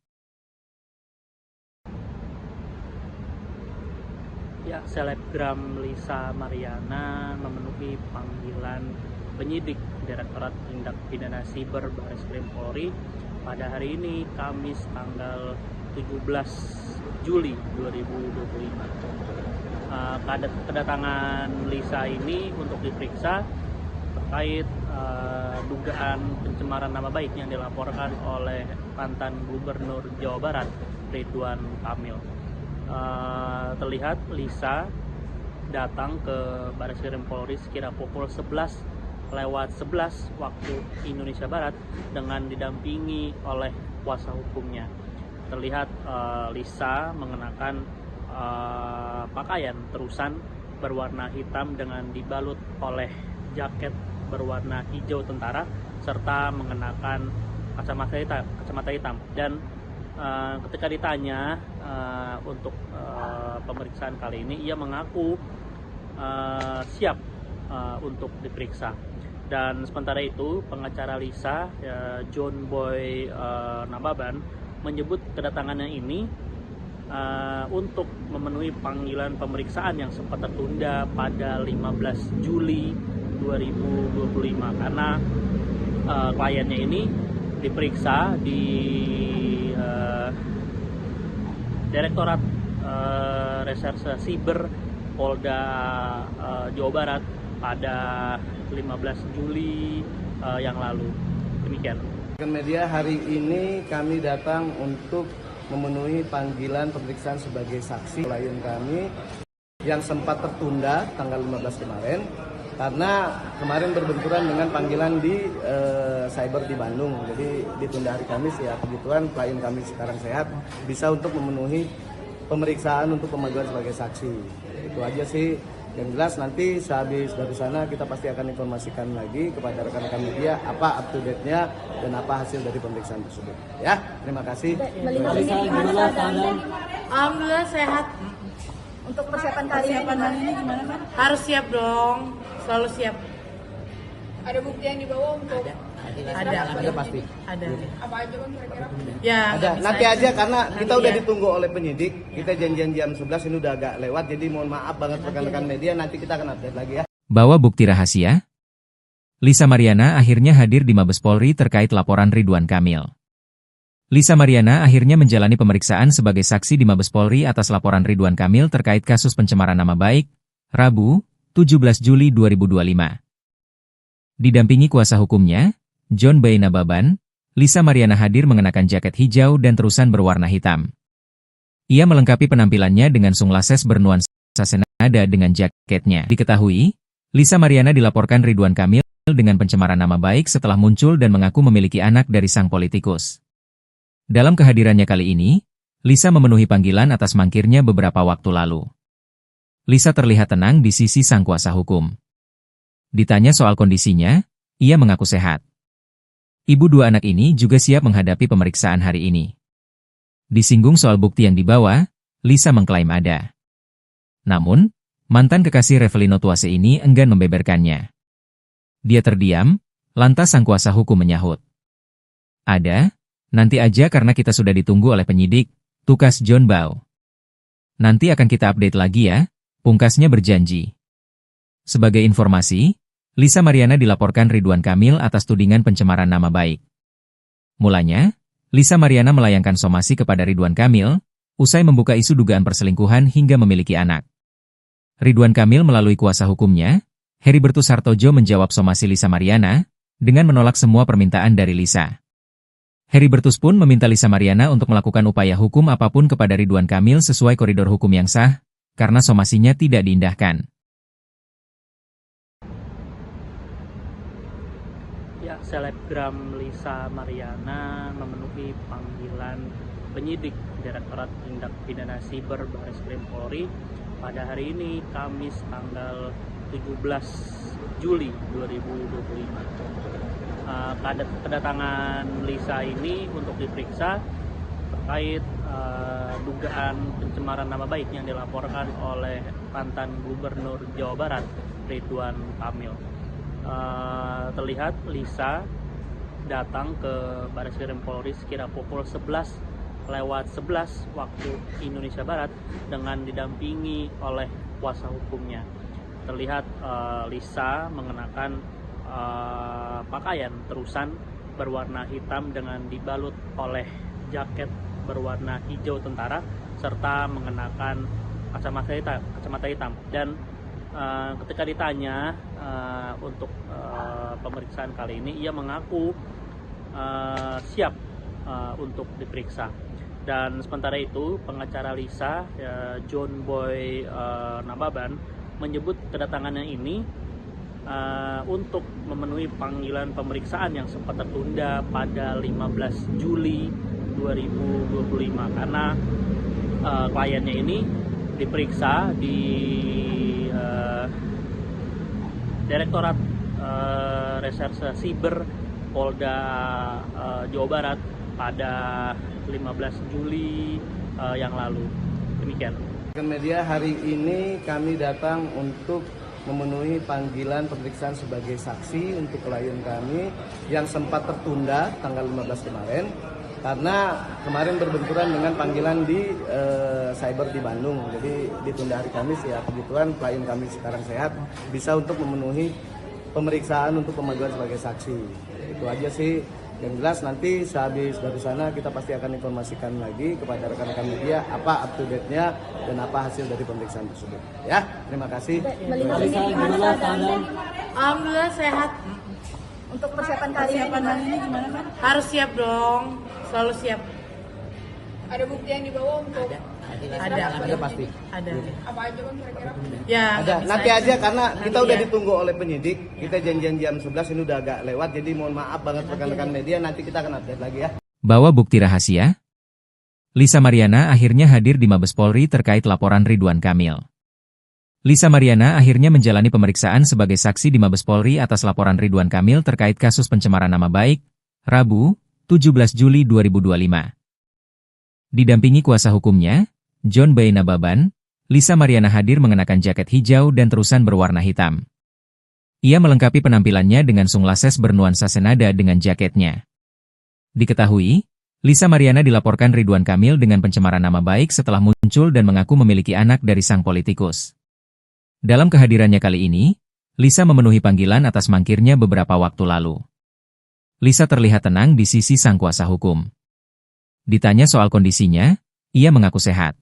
Ya, selebgram Lisa Mariana memenuhi panggilan penyidik Direktorat Tindak Pidana Siber Bareskrim Polri pada hari ini, Kamis tanggal 17 Juli 2025. Kedatangan Lisa ini untuk diperiksa terkait dugaan pencemaran nama baik yang dilaporkan oleh mantan Gubernur Jawa Barat, Ridwan Kamil. Terlihat Lisa datang ke Bareskrim Polri sekira pukul 11:11 waktu Indonesia Barat dengan didampingi oleh kuasa hukumnya. Terlihat Lisa mengenakan pakaian terusan berwarna hitam dengan dibalut oleh jaket berwarna hijau tentara serta mengenakan kacamata hitam. Dan ketika ditanya untuk pemeriksaan kali ini, ia mengaku siap untuk diperiksa. Dan sementara itu, pengacara Lisa, John Boy Nababan, menyebut kedatangannya ini untuk memenuhi panggilan pemeriksaan yang sempat tertunda pada 15 Juli 2025 karena kliennya ini diperiksa di Direktorat Reserse Siber Polda Jawa Barat pada 15 Juli yang lalu. Demikian. Media hari ini kami datang untuk memenuhi panggilan pemeriksaan sebagai saksi klien kami yang sempat tertunda tanggal 15 kemarin karena kemarin berbenturan dengan panggilan di cyber di Bandung. Jadi ditunda hari Kamis ya, kebetulan klien kami sekarang sehat, bisa untuk memenuhi pemeriksaan untuk pemanggilan sebagai saksi. Itu aja sih. Yang jelas nanti sehabis dari sana kita pasti akan informasikan lagi kepada rekan-rekan media apa up to date-nya dan apa hasil dari pemeriksaan tersebut. Ya, terima kasih. Alhamdulillah sehat. Untuk persiapan kali ini gimana kan? Harus siap dong, selalu siap. Ada bukti yang dibawa untuk Ada pasti. Ada. apa aja kan kira-kira? Ya, Ada. Nanti aja karena kita Nanti udah ya. ditunggu oleh penyidik. Kita janjian jam 11 ini udah agak lewat, jadi mohon maaf banget rekan-rekan media, nanti kita akan update lagi ya. Bawa bukti rahasia? Lisa Mariana akhirnya hadir di Mabes Polri terkait laporan Ridwan Kamil. Lisa Mariana akhirnya menjalani pemeriksaan sebagai saksi di Mabes Polri atas laporan Ridwan Kamil terkait kasus pencemaran nama baik, Rabu, 17 Juli 2025. Didampingi kuasa hukumnya, John B. Nababan, Lisa Mariana hadir mengenakan jaket hijau dan terusan berwarna hitam. Ia melengkapi penampilannya dengan sunglasses bernuansa senada dengan jaketnya. Diketahui, Lisa Mariana dilaporkan Ridwan Kamil dengan pencemaran nama baik setelah muncul dan mengaku memiliki anak dari sang politikus. Dalam kehadirannya kali ini, Lisa memenuhi panggilan atas mangkirnya beberapa waktu lalu. Lisa terlihat tenang di sisi sang kuasa hukum. Ditanya soal kondisinya, ia mengaku sehat. Ibu dua anak ini juga siap menghadapi pemeriksaan hari ini. Disinggung soal bukti yang dibawa, Lisa mengklaim ada. Namun, mantan kekasih Revelino Tuase ini enggan membeberkannya. Dia terdiam, lantas sang kuasa hukum menyahut. Ada, nanti aja karena kita sudah ditunggu oleh penyidik, tukas John Bao. Nanti akan kita update lagi ya, pungkasnya berjanji. Sebagai informasi, Lisa Mariana dilaporkan Ridwan Kamil atas tudingan pencemaran nama baik. Mulanya, Lisa Mariana melayangkan somasi kepada Ridwan Kamil, usai membuka isu dugaan perselingkuhan hingga memiliki anak. Ridwan Kamil melalui kuasa hukumnya, Heribertus Hartojo menjawab somasi Lisa Mariana, dengan menolak semua permintaan dari Lisa. Heribertus pun meminta Lisa Mariana untuk melakukan upaya hukum apapun kepada Ridwan Kamil sesuai koridor hukum yang sah, karena somasinya tidak diindahkan. Ya, selebgram Lisa Mariana memenuhi panggilan penyidik Direktorat Tindak Pidana Siber Bareskrim Polri pada hari ini, Kamis tanggal 17 Juli 2025. Kedatangan Lisa ini untuk diperiksa terkait dugaan pencemaran nama baik yang dilaporkan oleh mantan Gubernur Jawa Barat, Ridwan Kamil. Terlihat Lisa datang ke Bareskrim Polri sekira pukul 11:11 waktu Indonesia Barat dengan didampingi oleh kuasa hukumnya. Terlihat Lisa mengenakan pakaian terusan berwarna hitam dengan dibalut oleh jaket berwarna hijau tentara serta mengenakan kacamata hitam. Dan ketika ditanya untuk pemeriksaan kali ini, ia mengaku siap untuk diperiksa. Dan sementara itu, pengacara Lisa, John Boy Nababan, menyebut kedatangannya ini untuk memenuhi panggilan pemeriksaan yang sempat tertunda pada 15 Juli 2025 karena kliennya ini diperiksa di Direktorat Reserse Siber Polda Jawa Barat pada 15 Juli yang lalu. Demikian. Media hari ini kami datang untuk memenuhi panggilan pemeriksaan sebagai saksi untuk klien kami yang sempat tertunda tanggal 15 kemarin karena kemarin berbenturan dengan panggilan di cyber di Bandung. Jadi ditunda hari Kamis ya, kebetulan klien kami sekarang sehat, bisa untuk memenuhi pemeriksaan untuk pemanggilan sebagai saksi. Itu aja sih. Yang jelas nanti sehabis dari sana kita pasti akan informasikan lagi kepada rekan-rekan media apa up to date-nya dan apa hasil dari pemeriksaan tersebut. Ya, terima kasih. Melihat ini gimana keadaan? Alhamdulillah sehat. Untuk persiapan kali ini gimana kan? Harus siap dong, selalu siap. Ada bukti yang dibawa untuk Ada pasti. Ada. apa aja bang kira-kira? Ya. Ada. nggak Nanti bisa. aja karena kita Nanti udah ya. ditunggu oleh penyidik. Kita janjian jam 11 ini udah agak lewat, jadi mohon maaf banget rekan-rekan media. Nanti kita akan update lagi ya. Bawa bukti rahasia? Lisa Mariana akhirnya hadir di Mabes Polri terkait laporan Ridwan Kamil. Lisa Mariana akhirnya menjalani pemeriksaan sebagai saksi di Mabes Polri atas laporan Ridwan Kamil terkait kasus pencemaran nama baik, Rabu, 17 Juli 2025. Didampingi kuasa hukumnya, John Boy Nababan, Lisa Mariana hadir mengenakan jaket hijau dan terusan berwarna hitam. Ia melengkapi penampilannya dengan sunglasses bernuansa senada dengan jaketnya. Diketahui, Lisa Mariana dilaporkan Ridwan Kamil dengan pencemaran nama baik setelah muncul dan mengaku memiliki anak dari sang politikus. Dalam kehadirannya kali ini, Lisa memenuhi panggilan atas mangkirnya beberapa waktu lalu. Lisa terlihat tenang di sisi sang kuasa hukum. Ditanya soal kondisinya, ia mengaku sehat.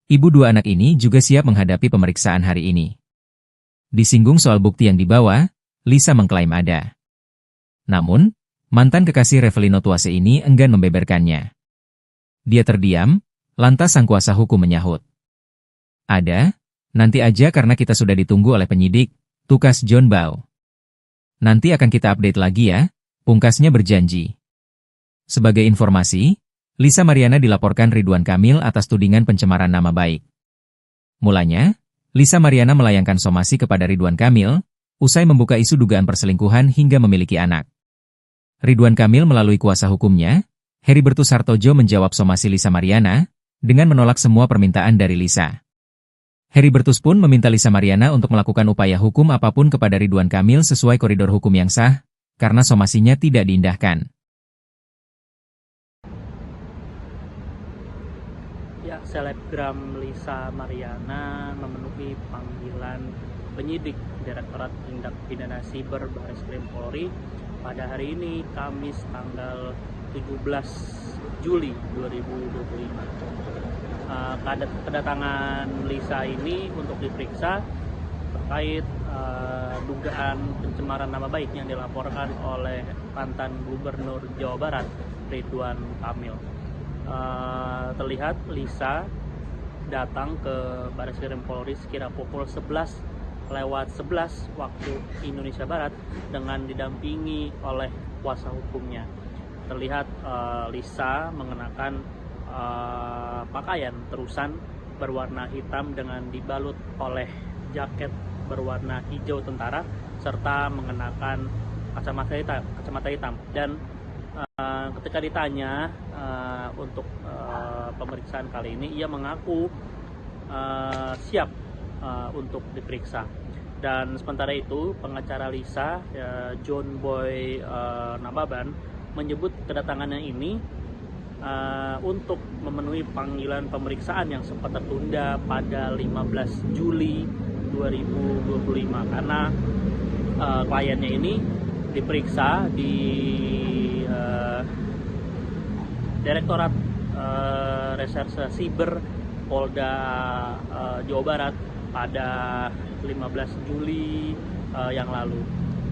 Ibu dua anak ini juga siap menghadapi pemeriksaan hari ini. Disinggung soal bukti yang dibawa, Lisa mengklaim ada. Namun, mantan kekasih Revelino Tuase ini enggan membeberkannya. Dia terdiam, lantas sang kuasa hukum menyahut. Ada, nanti aja karena kita sudah ditunggu oleh penyidik, tukas John Bao. Nanti akan kita update lagi ya, pungkasnya berjanji. Sebagai informasi, Lisa Mariana dilaporkan Ridwan Kamil atas tudingan pencemaran nama baik. Mulanya, Lisa Mariana melayangkan somasi kepada Ridwan Kamil, usai membuka isu dugaan perselingkuhan hingga memiliki anak. Ridwan Kamil melalui kuasa hukumnya, Heribertus Hartojo menjawab somasi Lisa Mariana, dengan menolak semua permintaan dari Lisa. Heribertus pun meminta Lisa Mariana untuk melakukan upaya hukum apapun kepada Ridwan Kamil sesuai koridor hukum yang sah, karena somasinya tidak diindahkan. Ya, selebgram Lisa Mariana memenuhi panggilan penyidik Direktorat Tindak Pidana Siber Bareskrim Polri pada hari ini, Kamis tanggal 17 Juli 2025. Kedatangan Lisa ini untuk diperiksa terkait dugaan pencemaran nama baik yang dilaporkan oleh mantan Gubernur Jawa Barat, Ridwan Kamil. Terlihat Lisa datang ke Bareskrim Polri sekira pukul 11:11 waktu Indonesia Barat dengan didampingi oleh kuasa hukumnya. Terlihat Lisa mengenakan pakaian terusan berwarna hitam dengan dibalut oleh jaket berwarna hijau tentara serta mengenakan kacamata hitam. Dan ketika ditanya untuk pemeriksaan kali ini, ia mengaku siap untuk diperiksa. Dan sementara itu, pengacara Lisa, John Boy Nababan, menyebut kedatangannya ini untuk memenuhi panggilan pemeriksaan yang sempat tertunda pada 15 Juli 2025 karena kliennya ini diperiksa di Direktorat Reserse Siber Polda Jawa Barat pada 15 Juli yang lalu.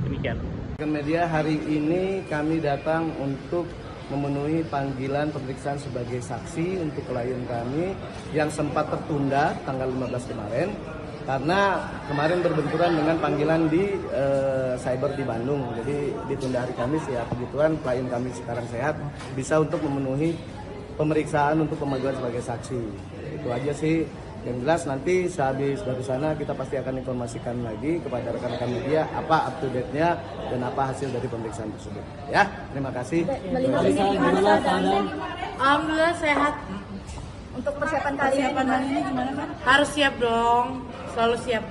Demikian. Media hari ini kami datang untuk memenuhi panggilan pemeriksaan sebagai saksi untuk klien kami yang sempat tertunda tanggal 15 kemarin karena kemarin berbenturan dengan panggilan di cyber di Bandung. Jadi ditunda hari Kamis, ya kebetulan klien kami sekarang sehat, bisa untuk memenuhi pemeriksaan untuk pemanggilan sebagai saksi. Itu aja sih. Yang jelas nanti sehabis dari sana kita pasti akan informasikan lagi kepada rekan-rekan media apa up to date-nya dan apa hasil dari pemeriksaan tersebut. Ya, terima kasih. Alhamdulillah sehat. Untuk persiapan kali ini gimana kan? Harus siap dong, selalu siap.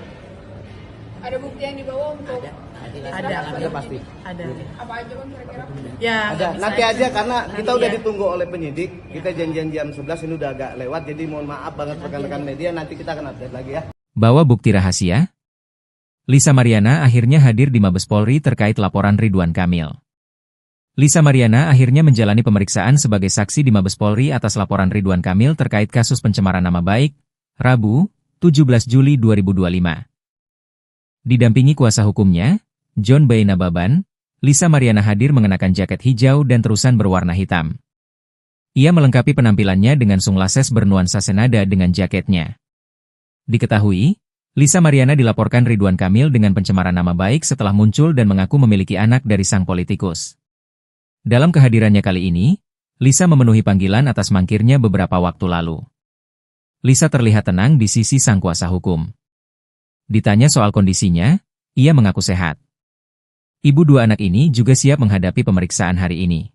Ada bukti yang dibawa untuk Ada pasti. Ada. apa aja kan kira-kira? Ya. Ada. bisa Nanti aja karena kita Nanti udah ya. ditunggu oleh penyidik. Kita janjian jam 11, ini udah agak lewat, jadi mohon maaf banget rekan-rekan media, nanti kita akan update lagi ya. Bawa bukti rahasia? Lisa Mariana akhirnya hadir di Mabes Polri terkait laporan Ridwan Kamil. Lisa Mariana akhirnya menjalani pemeriksaan sebagai saksi di Mabes Polri atas laporan Ridwan Kamil terkait kasus pencemaran nama baik, Rabu, 17 Juli 2025. Didampingi kuasa hukumnya, John Boy Nababan, Lisa Mariana hadir mengenakan jaket hijau dan terusan berwarna hitam. Ia melengkapi penampilannya dengan sunglasses bernuansa senada dengan jaketnya. Diketahui, Lisa Mariana dilaporkan Ridwan Kamil dengan pencemaran nama baik setelah muncul dan mengaku memiliki anak dari sang politikus. Dalam kehadirannya kali ini, Lisa memenuhi panggilan atas mangkirnya beberapa waktu lalu. Lisa terlihat tenang di sisi sang kuasa hukum. Ditanya soal kondisinya, ia mengaku sehat. Ibu dua anak ini juga siap menghadapi pemeriksaan hari ini.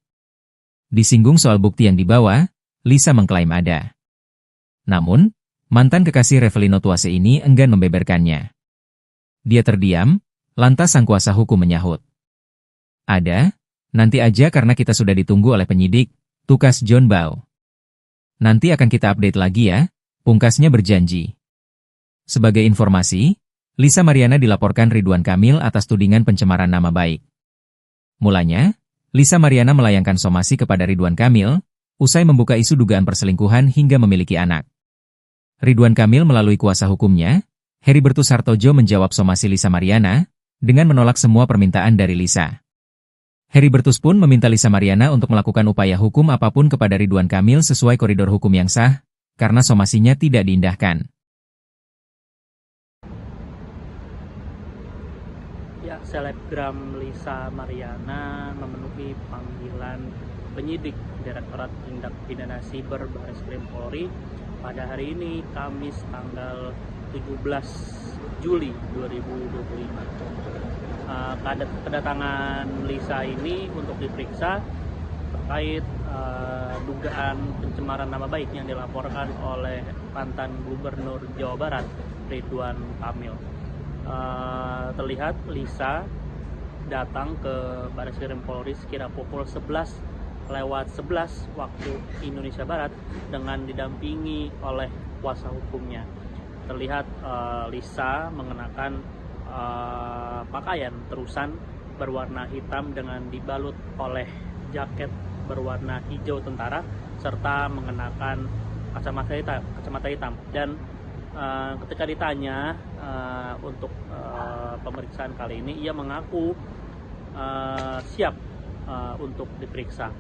Disinggung soal bukti yang dibawa, Lisa mengklaim ada. Namun, mantan kekasih Revelino Tuase ini enggan membeberkannya. Dia terdiam, lantas sang kuasa hukum menyahut. Ada, nanti aja karena kita sudah ditunggu oleh penyidik, tukas John Boy. Nanti akan kita update lagi ya, pungkasnya berjanji. Sebagai informasi, Lisa Mariana dilaporkan Ridwan Kamil atas tudingan pencemaran nama baik. Mulanya, Lisa Mariana melayangkan somasi kepada Ridwan Kamil, usai membuka isu dugaan perselingkuhan hingga memiliki anak. Ridwan Kamil melalui kuasa hukumnya, Heribertus Hartojo menjawab somasi Lisa Mariana, dengan menolak semua permintaan dari Lisa. Heribertus pun meminta Lisa Mariana untuk melakukan upaya hukum apapun kepada Ridwan Kamil sesuai koridor hukum yang sah, karena somasinya tidak diindahkan. Ya, selebgram Lisa Mariana memenuhi panggilan penyidik Direktorat Tindak Pidana Siber Bareskrim Polri pada hari ini, Kamis tanggal 17 Juli 2025. Kedatangan Lisa ini untuk diperiksa terkait dugaan pencemaran nama baik yang dilaporkan oleh mantan Gubernur Jawa Barat Ridwan Kamil. Terlihat Lisa datang ke Bareskrim Polri sekira pukul 11:11 waktu Indonesia Barat dengan didampingi oleh kuasa hukumnya. Terlihat Lisa mengenakan pakaian terusan berwarna hitam dengan dibalut oleh jaket berwarna hijau tentara serta mengenakan kacamata hitam. Dan ketika ditanya untuk pemeriksaan kali ini, ia mengaku siap untuk diperiksa.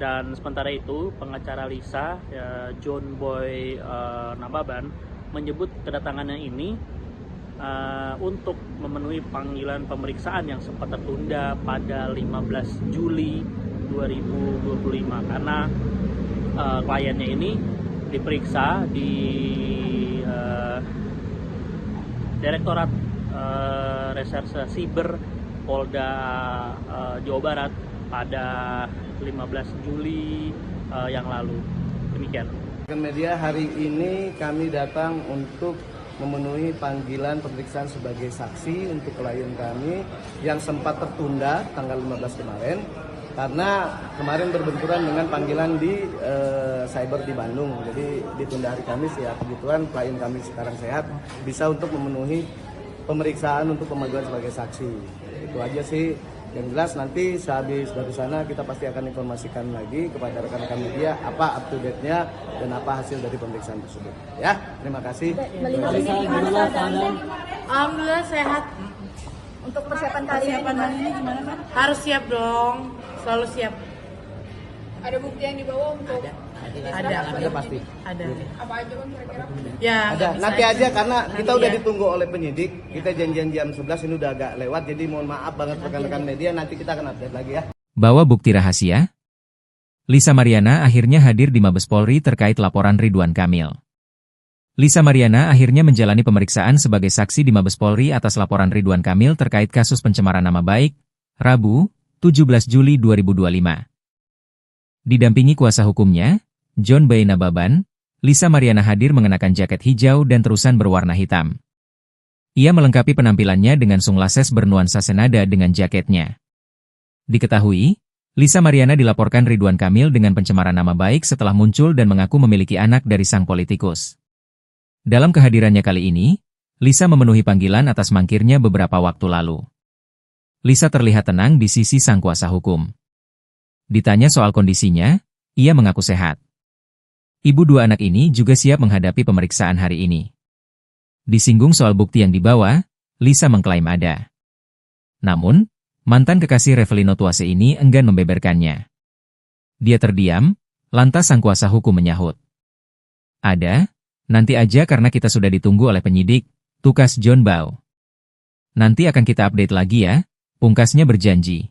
Dan sementara itu pengacara Lisa, John Boy Nababan, menyebut kedatangannya ini untuk memenuhi panggilan pemeriksaan yang sempat tertunda pada 15 Juli 2025 karena kliennya ini diperiksa di Direktorat Reserse Siber Polda Jawa Barat pada 15 Juli yang lalu. Demikian. Media hari ini kami datang untuk memenuhi panggilan pemeriksaan sebagai saksi untuk klien kami yang sempat tertunda tanggal 15 kemarin karena kemarin berbenturan dengan panggilan di cyber di Bandung. Jadi ditunda hari Kamis ya. Kebetulan klien kami sekarang sehat, bisa untuk memenuhi pemeriksaan untuk pemanggilan sebagai saksi. Itu aja sih. Yang jelas nanti sehabis dari sana kita pasti akan informasikan lagi kepada rekan-rekan media apa up to date-nya dan apa hasil dari pemeriksaan tersebut. Ya, terima kasih. Melihat ini gimana keadaannya? Alhamdulillah sehat. Untuk persiapan kali ini gimana kan? Harus siap dong, selalu siap. Ada bukti yang dibawa untuk Ada pasti. Ada. apa aja kan kira-kira? Ya. Ada. nggak Nanti bisa aja karena kita Nanti udah ya. ditunggu oleh penyidik. Kita janjian jam 11 ini udah agak lewat. Jadi mohon maaf banget rekan-rekan media. Nanti kita akan update lagi ya. Bawa bukti rahasia? Lisa Mariana akhirnya hadir di Mabes Polri terkait laporan Ridwan Kamil. Lisa Mariana akhirnya menjalani pemeriksaan sebagai saksi di Mabes Polri atas laporan Ridwan Kamil terkait kasus pencemaran nama baik, Rabu, 17 Juli 2025. Didampingi kuasa hukumnya, John Boy Nababan, Lisa Mariana hadir mengenakan jaket hijau dan terusan berwarna hitam. Ia melengkapi penampilannya dengan sunglasses bernuansa senada dengan jaketnya. Diketahui, Lisa Mariana dilaporkan Ridwan Kamil dengan pencemaran nama baik setelah muncul dan mengaku memiliki anak dari sang politikus. Dalam kehadirannya kali ini, Lisa memenuhi panggilan atas mangkirnya beberapa waktu lalu. Lisa terlihat tenang di sisi sang kuasa hukum. Ditanya soal kondisinya, ia mengaku sehat. Ibu dua anak ini juga siap menghadapi pemeriksaan hari ini. Disinggung soal bukti yang dibawa, Lisa mengklaim ada. Namun, mantan kekasih Revelino Tuase ini enggan membeberkannya. Dia terdiam, lantas sang kuasa hukum menyahut. Ada, nanti aja karena kita sudah ditunggu oleh penyidik, tukas John Boy. Nanti akan kita update lagi ya, pungkasnya berjanji.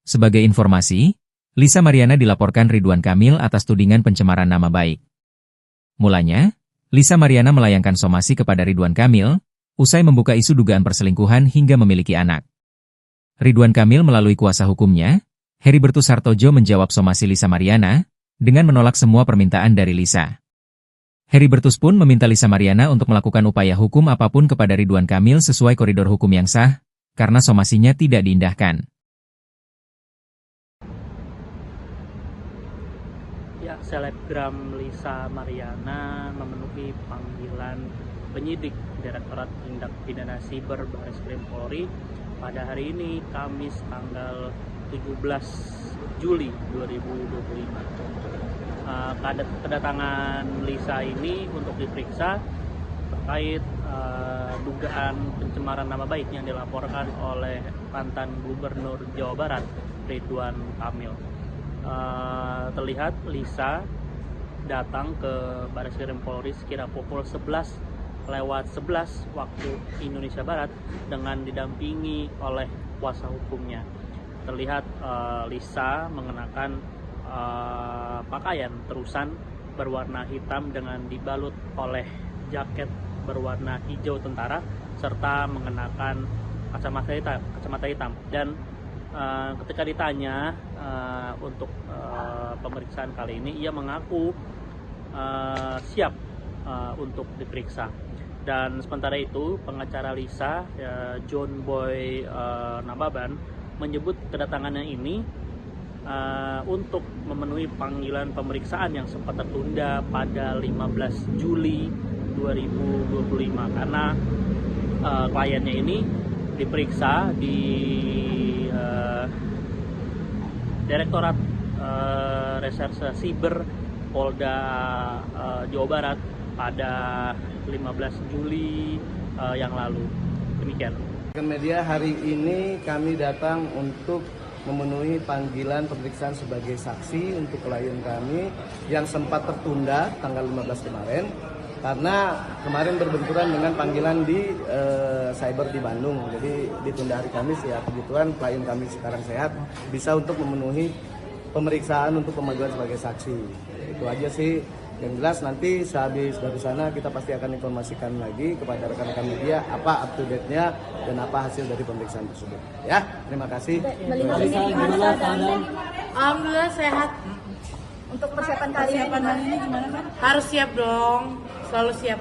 Sebagai informasi, Lisa Mariana dilaporkan Ridwan Kamil atas tudingan pencemaran nama baik. Mulanya, Lisa Mariana melayangkan somasi kepada Ridwan Kamil, usai membuka isu dugaan perselingkuhan hingga memiliki anak. Ridwan Kamil melalui kuasa hukumnya, Heribertus Hartojo menjawab somasi Lisa Mariana, dengan menolak semua permintaan dari Lisa. Heribertus pun meminta Lisa Mariana untuk melakukan upaya hukum apapun kepada Ridwan Kamil sesuai koridor hukum yang sah, karena somasinya tidak diindahkan. Ya, selebgram Lisa Mariana memenuhi panggilan penyidik Direktorat Tindak Pidana Siber Bareskrim Polri pada hari ini, Kamis tanggal 17 Juli 2025. Kedatangan Lisa ini untuk diperiksa terkait dugaan pencemaran nama baik yang dilaporkan oleh mantan Gubernur Jawa Barat Ridwan Kamil. Terlihat Lisa datang ke Bareskrim Polri sekira pukul 11:11 waktu Indonesia Barat dengan didampingi oleh kuasa hukumnya. Terlihat Lisa mengenakan pakaian terusan berwarna hitam dengan dibalut oleh jaket berwarna hijau tentara serta mengenakan kacamata hitam. Dan ketika ditanya untuk pemeriksaan kali ini, ia mengaku siap untuk diperiksa. Dan sementara itu, pengacara Lisa, John Boy Nababan, menyebut kedatangannya ini untuk memenuhi panggilan pemeriksaan yang sempat tertunda pada 15 Juli 2025 karena kliennya ini diperiksa di Direktorat Reserse Siber Polda Jawa Barat pada 15 Juli yang lalu. Demikian. Media, hari ini kami datang untuk memenuhi panggilan pemeriksaan sebagai saksi untuk klien kami yang sempat tertunda tanggal 15 kemarin karena kemarin berbenturan dengan panggilan di cyber di Bandung. Jadi ditunda hari Kamis ya, kebetulan klien kami sekarang sehat, bisa untuk memenuhi pemeriksaan untuk pemanggilan sebagai saksi. Itu aja sih. Yang jelas nanti sehabis dari sana kita pasti akan informasikan lagi kepada rekan-rekan media apa up to date-nya dan apa hasil dari pemeriksaan tersebut. Ya, terima kasih. Melihat ini gimana keadaannya? Alhamdulillah sehat. Untuk persiapan kali ini gimana kan? Harus siap dong, selalu siap.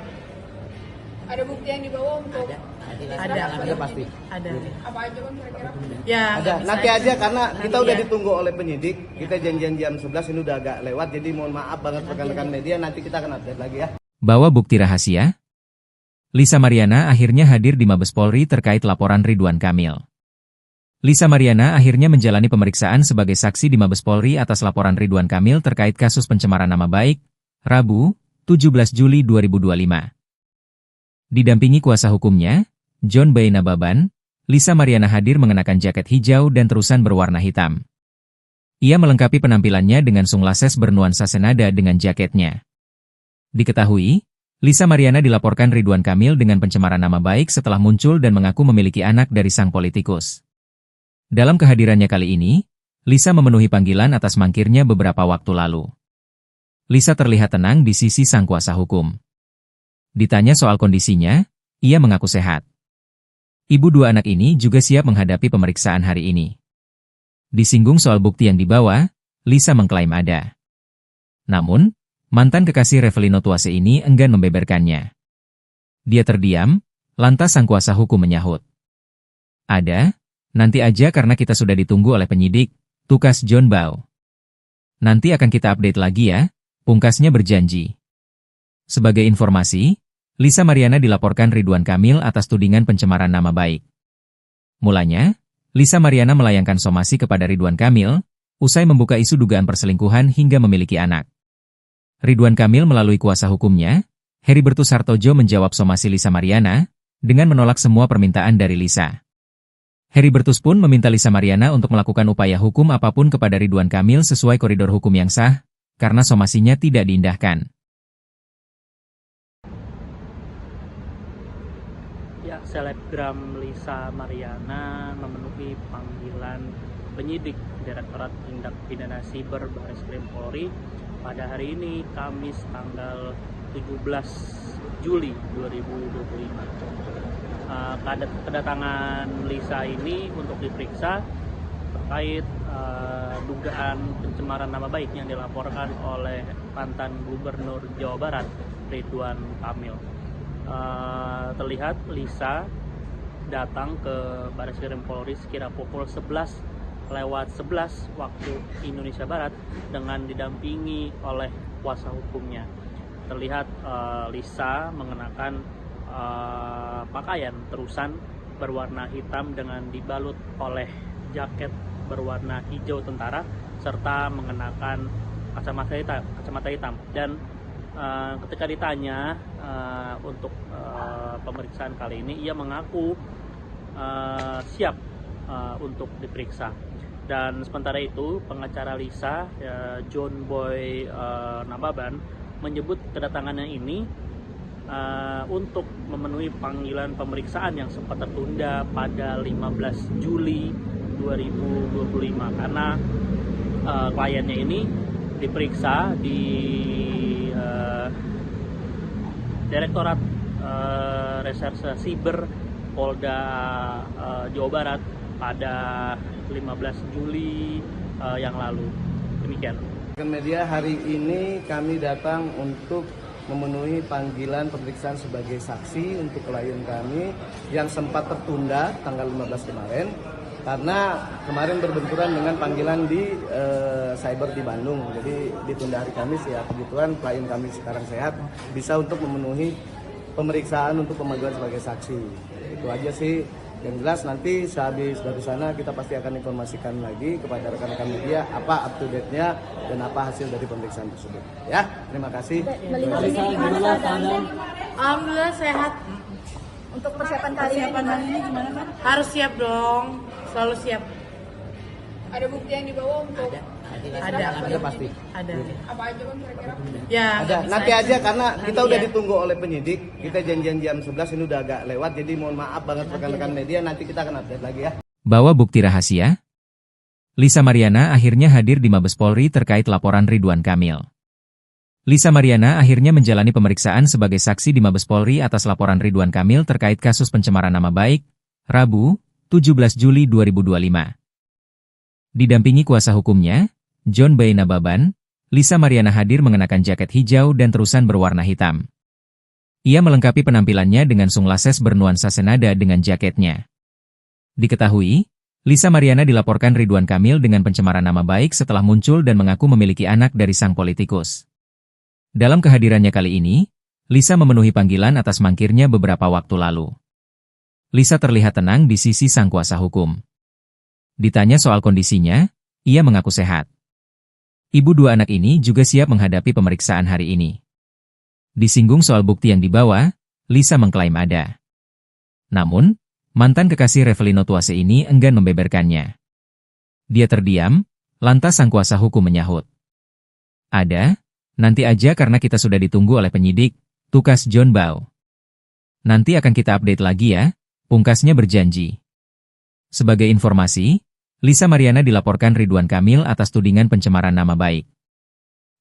Ada bukti yang dibawa untuk Ada pasti. Ada. apa aja kan kira-kira? Ya, Ada. nggak bisa Nanti aja karena kita Nanti udah ya. ditunggu oleh penyidik. Kita janjian jam 11 ini udah agak lewat. Jadi mohon maaf banget rekan-rekan media. Nanti kita akan update lagi ya. Bawa bukti rahasia? Lisa Mariana akhirnya hadir di Mabes Polri terkait laporan Ridwan Kamil. Lisa Mariana akhirnya menjalani pemeriksaan sebagai saksi di Mabes Polri atas laporan Ridwan Kamil terkait kasus pencemaran nama baik, Rabu, 17 Juli 2025. Didampingi kuasa hukumnya, John Boy Nababan, Lisa Mariana hadir mengenakan jaket hijau dan terusan berwarna hitam. Ia melengkapi penampilannya dengan sunglasses bernuansa senada dengan jaketnya. Diketahui, Lisa Mariana dilaporkan Ridwan Kamil dengan pencemaran nama baik setelah muncul dan mengaku memiliki anak dari sang politikus. Dalam kehadirannya kali ini, Lisa memenuhi panggilan atas mangkirnya beberapa waktu lalu. Lisa terlihat tenang di sisi sang kuasa hukum. Ditanya soal kondisinya, ia mengaku sehat. Ibu dua anak ini juga siap menghadapi pemeriksaan hari ini. Disinggung soal bukti yang dibawa, Lisa mengklaim ada. Namun, mantan kekasih Revelino Tuase ini enggan membeberkannya. Dia terdiam, lantas sang kuasa hukum menyahut. Ada, nanti aja karena kita sudah ditunggu oleh penyidik, tukas John Bow. Nanti akan kita update lagi ya, pungkasnya berjanji. Sebagai informasi, Lisa Mariana dilaporkan Ridwan Kamil atas tudingan pencemaran nama baik. Mulanya, Lisa Mariana melayangkan somasi kepada Ridwan Kamil, usai membuka isu dugaan perselingkuhan hingga memiliki anak. Ridwan Kamil melalui kuasa hukumnya, Heribertus Hartojo menjawab somasi Lisa Mariana, dengan menolak semua permintaan dari Lisa. Heribertus pun meminta Lisa Mariana untuk melakukan upaya hukum apapun kepada Ridwan Kamil sesuai koridor hukum yang sah, karena somasinya tidak diindahkan. Ya, selebgram Lisa Mariana memenuhi panggilan penyidik Direktorat Tindak Pidana Siber Bareskrim Polri pada hari ini, Kamis tanggal 17 Juli 2025. Kedatangan Lisa ini untuk diperiksa terkait dugaan pencemaran nama baik yang dilaporkan oleh mantan Gubernur Jawa Barat, Ridwan Kamil. Terlihat Lisa datang ke Bareskrim Polri sekira pukul 11:11 waktu Indonesia Barat dengan didampingi oleh kuasa hukumnya. Terlihat Lisa mengenakan pakaian terusan berwarna hitam dengan dibalut oleh jaket berwarna hijau tentara serta mengenakan kacamata hitam. Dan ketika ditanya untuk pemeriksaan kali ini, ia mengaku siap untuk diperiksa. Dan sementara itu, pengacara Lisa, John Boy Nababan, menyebut kedatangannya ini untuk memenuhi panggilan pemeriksaan yang sempat tertunda pada 15 Juli 2025 karena kliennya ini diperiksa di Direktorat Reserse Siber Polda Jawa Barat pada 15 Juli yang lalu. Demikian. Media hari ini kami datang untuk memenuhi panggilan pemeriksaan sebagai saksi untuk klien kami yang sempat tertunda tanggal 15 kemarin karena kemarin berbenturan dengan panggilan di cyber di Bandung. Jadi ditunda hari Kamis ya, kebetulan klien kami sekarang sehat bisa untuk memenuhi pemeriksaan untuk pemanggilan sebagai saksi. Itu aja sih. Yang jelas nanti sehabis dari sana kita pasti akan informasikan lagi kepada rekan-rekan media apa up to date-nya dan apa hasil dari pemeriksaan tersebut. Ya, terima kasih. Alhamdulillah sehat. Untuk persiapan kali ini gimana kan? Harus siap dong. Selalu siap. Ada bukti yang dibawa untuk Ada pasti. Ada. apa aja kan kira-kira? Ya. Ada. bisa Nanti aja karena kita Nanti udah ya. ditunggu oleh penyidik. Kita janjian jam 11 ini udah agak lewat jadi mohon maaf banget rekan-rekan media, nanti kita akan update lagi ya. Bawa bukti rahasia? Lisa Mariana akhirnya hadir di Mabes Polri terkait laporan Ridwan Kamil. Lisa Mariana akhirnya menjalani pemeriksaan sebagai saksi di Mabes Polri atas laporan Ridwan Kamil terkait kasus pencemaran nama baik, Rabu, 17 Juli 2025. Didampingi kuasa hukumnya, John B. Nababan, Lisa Mariana hadir mengenakan jaket hijau dan terusan berwarna hitam. Ia melengkapi penampilannya dengan sunglasses bernuansa senada dengan jaketnya. Diketahui, Lisa Mariana dilaporkan Ridwan Kamil dengan pencemaran nama baik setelah muncul dan mengaku memiliki anak dari sang politikus. Dalam kehadirannya kali ini, Lisa memenuhi panggilan atas mangkirnya beberapa waktu lalu. Lisa terlihat tenang di sisi sang kuasa hukum. Ditanya soal kondisinya, ia mengaku sehat. Ibu dua anak ini juga siap menghadapi pemeriksaan hari ini. Disinggung soal bukti yang dibawa, Lisa mengklaim ada. Namun, mantan kekasih Revelino Tuase ini enggan membeberkannya. Dia terdiam, lantas sang kuasa hukum menyahut. Ada, nanti aja karena kita sudah ditunggu oleh penyidik, tukas John Bau. Nanti akan kita update lagi ya, pungkasnya berjanji. Sebagai informasi, Lisa Mariana dilaporkan Ridwan Kamil atas tudingan pencemaran nama baik.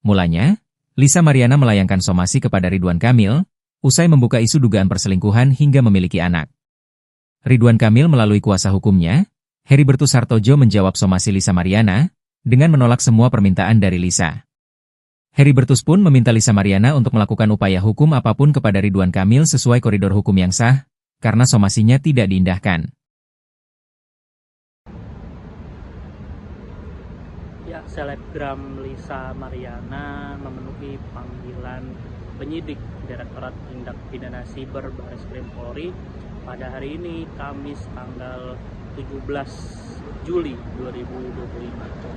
Mulanya, Lisa Mariana melayangkan somasi kepada Ridwan Kamil, usai membuka isu dugaan perselingkuhan hingga memiliki anak. Ridwan Kamil melalui kuasa hukumnya, Heribertus Hartojo menjawab somasi Lisa Mariana, dengan menolak semua permintaan dari Lisa. Heribertus pun meminta Lisa Mariana untuk melakukan upaya hukum apapun kepada Ridwan Kamil sesuai koridor hukum yang sah, karena somasinya tidak diindahkan. Ya, selebgram Lisa Mariana memenuhi panggilan penyidik Direktorat Tindak Pidana Siber Bareskrim Polri pada hari ini, Kamis tanggal 17 Juli 2025.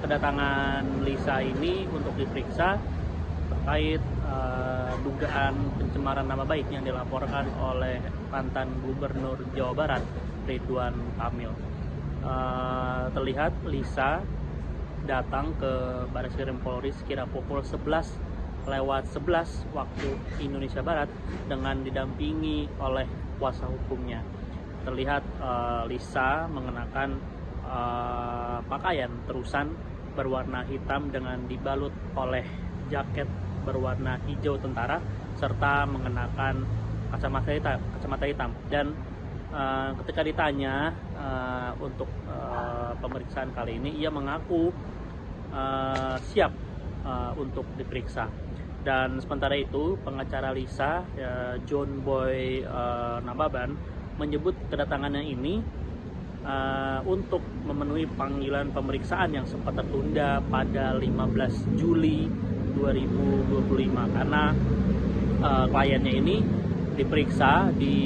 Kedatangan Lisa ini untuk diperiksa terkait dugaan pencemaran nama baik yang dilaporkan oleh mantan Gubernur Jawa Barat, Ridwan Kamil. Terlihat Lisa datang ke Bareskrim Polri sekira pukul 11:11 waktu Indonesia Barat dengan didampingi oleh kuasa hukumnya. Terlihat Lisa mengenakan pakaian terusan berwarna hitam dengan dibalut oleh jaket berwarna hijau tentara serta mengenakan kacamata hitam. Dan ketika ditanya untuk pemeriksaan kali ini, ia mengaku siap untuk diperiksa. Dan sementara itu, pengacara Lisa, John Boy Nababan, menyebut kedatangannya ini untuk memenuhi panggilan pemeriksaan yang sempat tertunda pada 15 Juli 2025 karena kliennya ini diperiksa di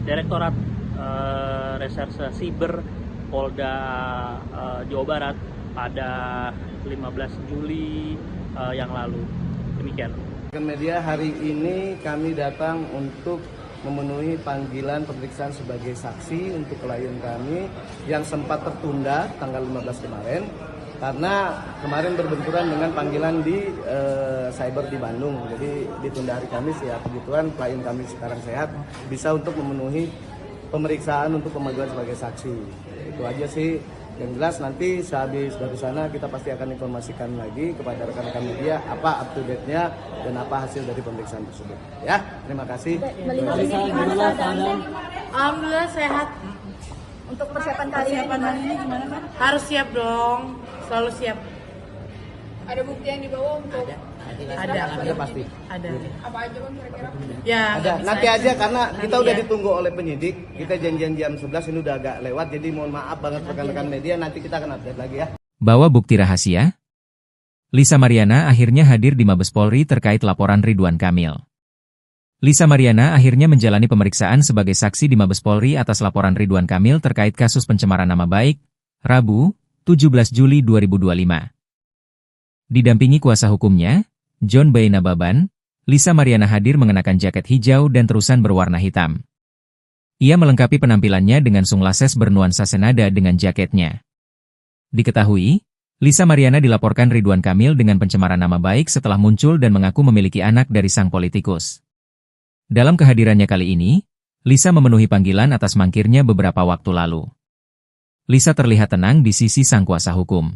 Direktorat Reserse Siber Polda Jawa Barat pada 15 Juli yang lalu. Demikian. Media hari ini kami datang untuk memenuhi panggilan pemeriksaan sebagai saksi untuk klien kami yang sempat tertunda tanggal 15 kemarin karena kemarin berbenturan dengan panggilan di cyber di Bandung. Jadi ditunda hari Kamis ya, kebetulan klien kami sekarang sehat bisa untuk memenuhi pemeriksaan untuk pemanggilan sebagai saksi. Itu aja sih. Yang jelas nanti sehabis dari sana kita pasti akan informasikan lagi kepada rekan-rekan media apa up to date-nya dan apa hasil dari pemeriksaan tersebut. Ya, terima kasih. Melihat ini gimana keadaannya? Alhamdulillah sehat. Untuk persiapan kali ini gimana kan? Harus siap dong, selalu siap. Ada bukti yang dibawa untuk Ada pasti. Ada. apa aja kan kira-kira? Ya. Ada. nggak bisa Nanti aja karena kita Nanti udah ya. ditunggu oleh penyidik. Kita janjian jam 11 ini udah agak lewat. Jadi mohon maaf banget rekan-rekan media. Nanti kita akan update lagi ya. Bawa bukti rahasia? Lisa Mariana akhirnya hadir di Mabes Polri terkait laporan Ridwan Kamil. Lisa Mariana akhirnya menjalani pemeriksaan sebagai saksi di Mabes Polri atas laporan Ridwan Kamil terkait kasus pencemaran nama baik, Rabu, 17 Juli 2025. Didampingi kuasa hukumnya, John Bay Nababan, Lisa Mariana hadir mengenakan jaket hijau dan terusan berwarna hitam. Ia melengkapi penampilannya dengan sunglasses bernuansa senada dengan jaketnya. Diketahui, Lisa Mariana dilaporkan Ridwan Kamil dengan pencemaran nama baik setelah muncul dan mengaku memiliki anak dari sang politikus. Dalam kehadirannya kali ini, Lisa memenuhi panggilan atas mangkirnya beberapa waktu lalu. Lisa terlihat tenang di sisi sang kuasa hukum.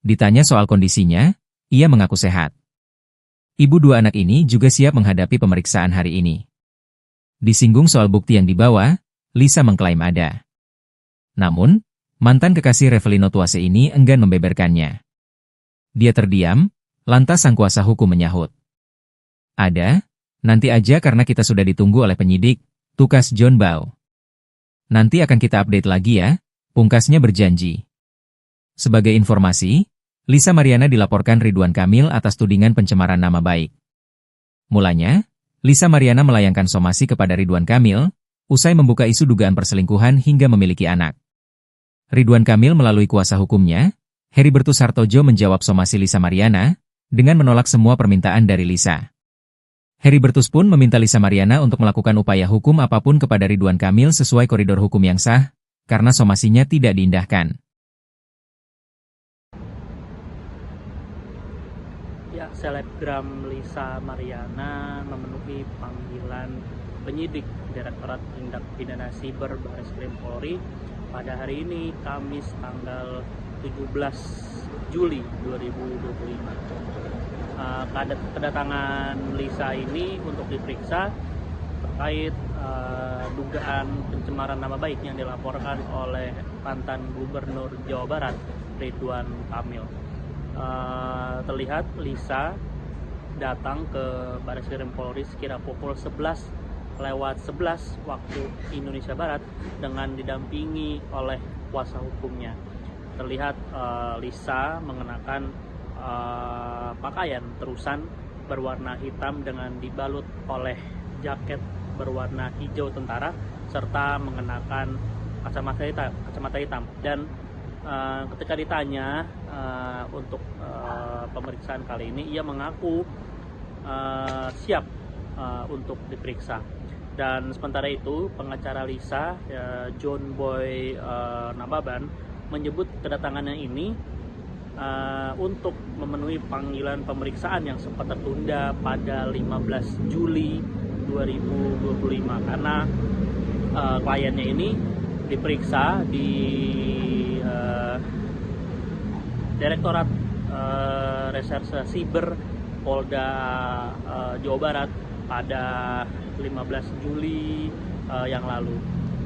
Ditanya soal kondisinya, ia mengaku sehat. Ibu dua anak ini juga siap menghadapi pemeriksaan hari ini. Disinggung soal bukti yang dibawa, Lisa mengklaim ada. Namun, mantan kekasih Revelino Tuase ini enggan membeberkannya. Dia terdiam, lantas sang kuasa hukum menyahut. Ada, nanti aja karena kita sudah ditunggu oleh penyidik, tukas John Bau. Nanti akan kita update lagi ya, pungkasnya berjanji. Sebagai informasi, Lisa Mariana dilaporkan Ridwan Kamil atas tudingan pencemaran nama baik. Mulanya, Lisa Mariana melayangkan somasi kepada Ridwan Kamil, usai membuka isu dugaan perselingkuhan hingga memiliki anak. Ridwan Kamil melalui kuasa hukumnya, Heribertus Hartojo menjawab somasi Lisa Mariana, dengan menolak semua permintaan dari Lisa. Heribertus pun meminta Lisa Mariana untuk melakukan upaya hukum apapun kepada Ridwan Kamil sesuai koridor hukum yang sah, karena somasinya tidak diindahkan. Ya, selebgram Lisa Mariana memenuhi panggilan penyidik Direktorat Tindak Pidana Siber Bareskrim Polri pada hari ini, Kamis tanggal 17 Juli 2025. Kedatangan Lisa ini untuk diperiksa terkait dugaan pencemaran nama baik yang dilaporkan oleh mantan Gubernur Jawa Barat, Ridwan Kamil. Terlihat Lisa datang ke Bareskrim Polri sekira pukul 11:11 waktu Indonesia Barat dengan didampingi oleh kuasa hukumnya. Terlihat Lisa mengenakan pakaian terusan berwarna hitam dengan dibalut oleh jaket berwarna hijau tentara serta mengenakan kacamata hitam. Dan ketika ditanya untuk pemeriksaan kali ini, ia mengaku siap untuk diperiksa. Dan sementara itu, pengacara Lisa, John Boy Nababan, menyebut kedatangannya ini untuk memenuhi panggilan pemeriksaan yang sempat tertunda pada 15 Juli 2025 karena kliennya ini diperiksa di Direktorat Reserse Siber Polda Jawa Barat pada 15 Juli yang lalu.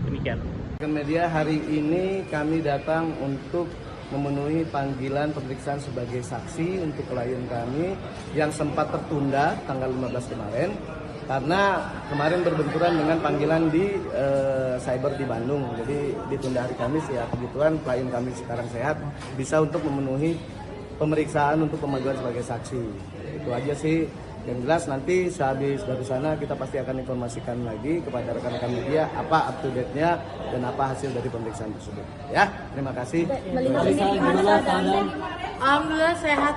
Demikian. Media hari ini kami datang untuk memenuhi panggilan pemeriksaan sebagai saksi untuk klien kami yang sempat tertunda tanggal 15 kemarin karena kemarin berbenturan dengan panggilan di cyber di Bandung. Jadi ditunda hari Kamis ya, kebetulan klien kami sekarang sehat, bisa untuk memenuhi pemeriksaan untuk pemanggilan sebagai saksi. Itu aja sih. Yang jelas nanti sehabis dari sana kita pasti akan informasikan lagi kepada rekan-rekan media apa up to date-nya dan apa hasil dari pemeriksaan tersebut. Ya, terima kasih. Melihat ini gimana keadaannya? Alhamdulillah sehat.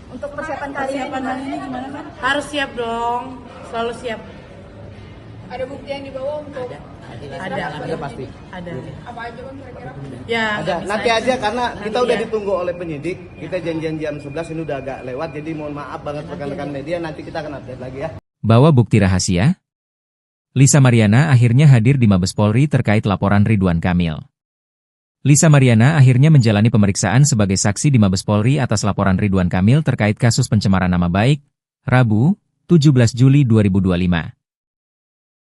Untuk persiapan kali ini gimana kan? Harus siap dong, selalu siap. Ada bukti yang dibawa untuk Ada pasti. Ada. apa aja kan kira-kira? Ya. Ada. nggak bisa Nanti aja karena kita Nanti udah ya. ditunggu oleh penyidik. Kita janjian jam 11 ini udah agak lewat. Jadi mohon maaf banget rekan-rekan media. Nanti kita akan update lagi ya. Bawa bukti rahasia? Lisa Mariana akhirnya hadir di Mabes Polri terkait laporan Ridwan Kamil. Lisa Mariana akhirnya menjalani pemeriksaan sebagai saksi di Mabes Polri atas laporan Ridwan Kamil terkait kasus pencemaran nama baik, Rabu, 17 Juli 2025.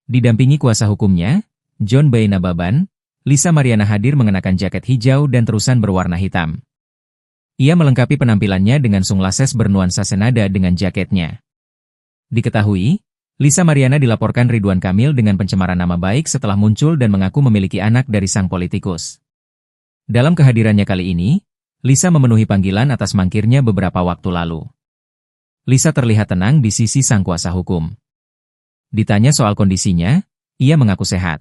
Didampingi kuasa hukumnya, John B. Nababan, Lisa Mariana hadir mengenakan jaket hijau dan terusan berwarna hitam. Ia melengkapi penampilannya dengan sunglasses bernuansa senada dengan jaketnya. Diketahui, Lisa Mariana dilaporkan Ridwan Kamil dengan pencemaran nama baik setelah muncul dan mengaku memiliki anak dari sang politikus. Dalam kehadirannya kali ini, Lisa memenuhi panggilan atas mangkirnya beberapa waktu lalu. Lisa terlihat tenang di sisi sang kuasa hukum. Ditanya soal kondisinya, ia mengaku sehat.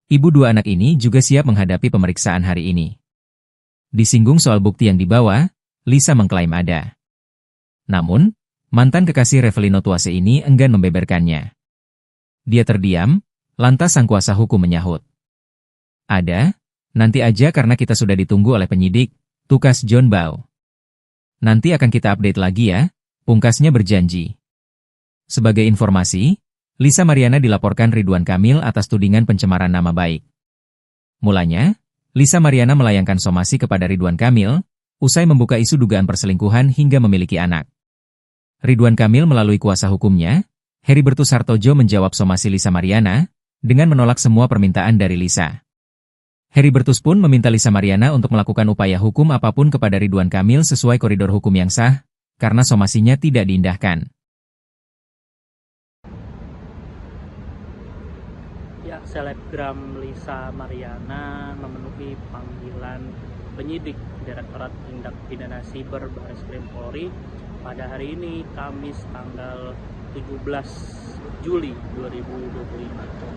Ibu dua anak ini juga siap menghadapi pemeriksaan hari ini. Disinggung soal bukti yang dibawa, Lisa mengklaim ada. Namun, mantan kekasih Revelino Tuase ini enggan membeberkannya. Dia terdiam, lantas sang kuasa hukum menyahut. Ada, nanti aja karena kita sudah ditunggu oleh penyidik, tukas John Bau. Nanti akan kita update lagi ya, pungkasnya berjanji. Sebagai informasi, Lisa Mariana dilaporkan Ridwan Kamil atas tudingan pencemaran nama baik. Mulanya, Lisa Mariana melayangkan somasi kepada Ridwan Kamil, usai membuka isu dugaan perselingkuhan hingga memiliki anak. Ridwan Kamil melalui kuasa hukumnya, Heribertus Hartojo menjawab somasi Lisa Mariana, dengan menolak semua permintaan dari Lisa. Heribertus pun meminta Lisa Mariana untuk melakukan upaya hukum apapun kepada Ridwan Kamil sesuai koridor hukum yang sah, karena somasinya tidak diindahkan. Ya, selebgram Lisa Mariana memenuhi panggilan penyidik Direktorat Tindak Pidana Siber Bareskrim Polri pada hari ini, Kamis tanggal 17 Juli 2025.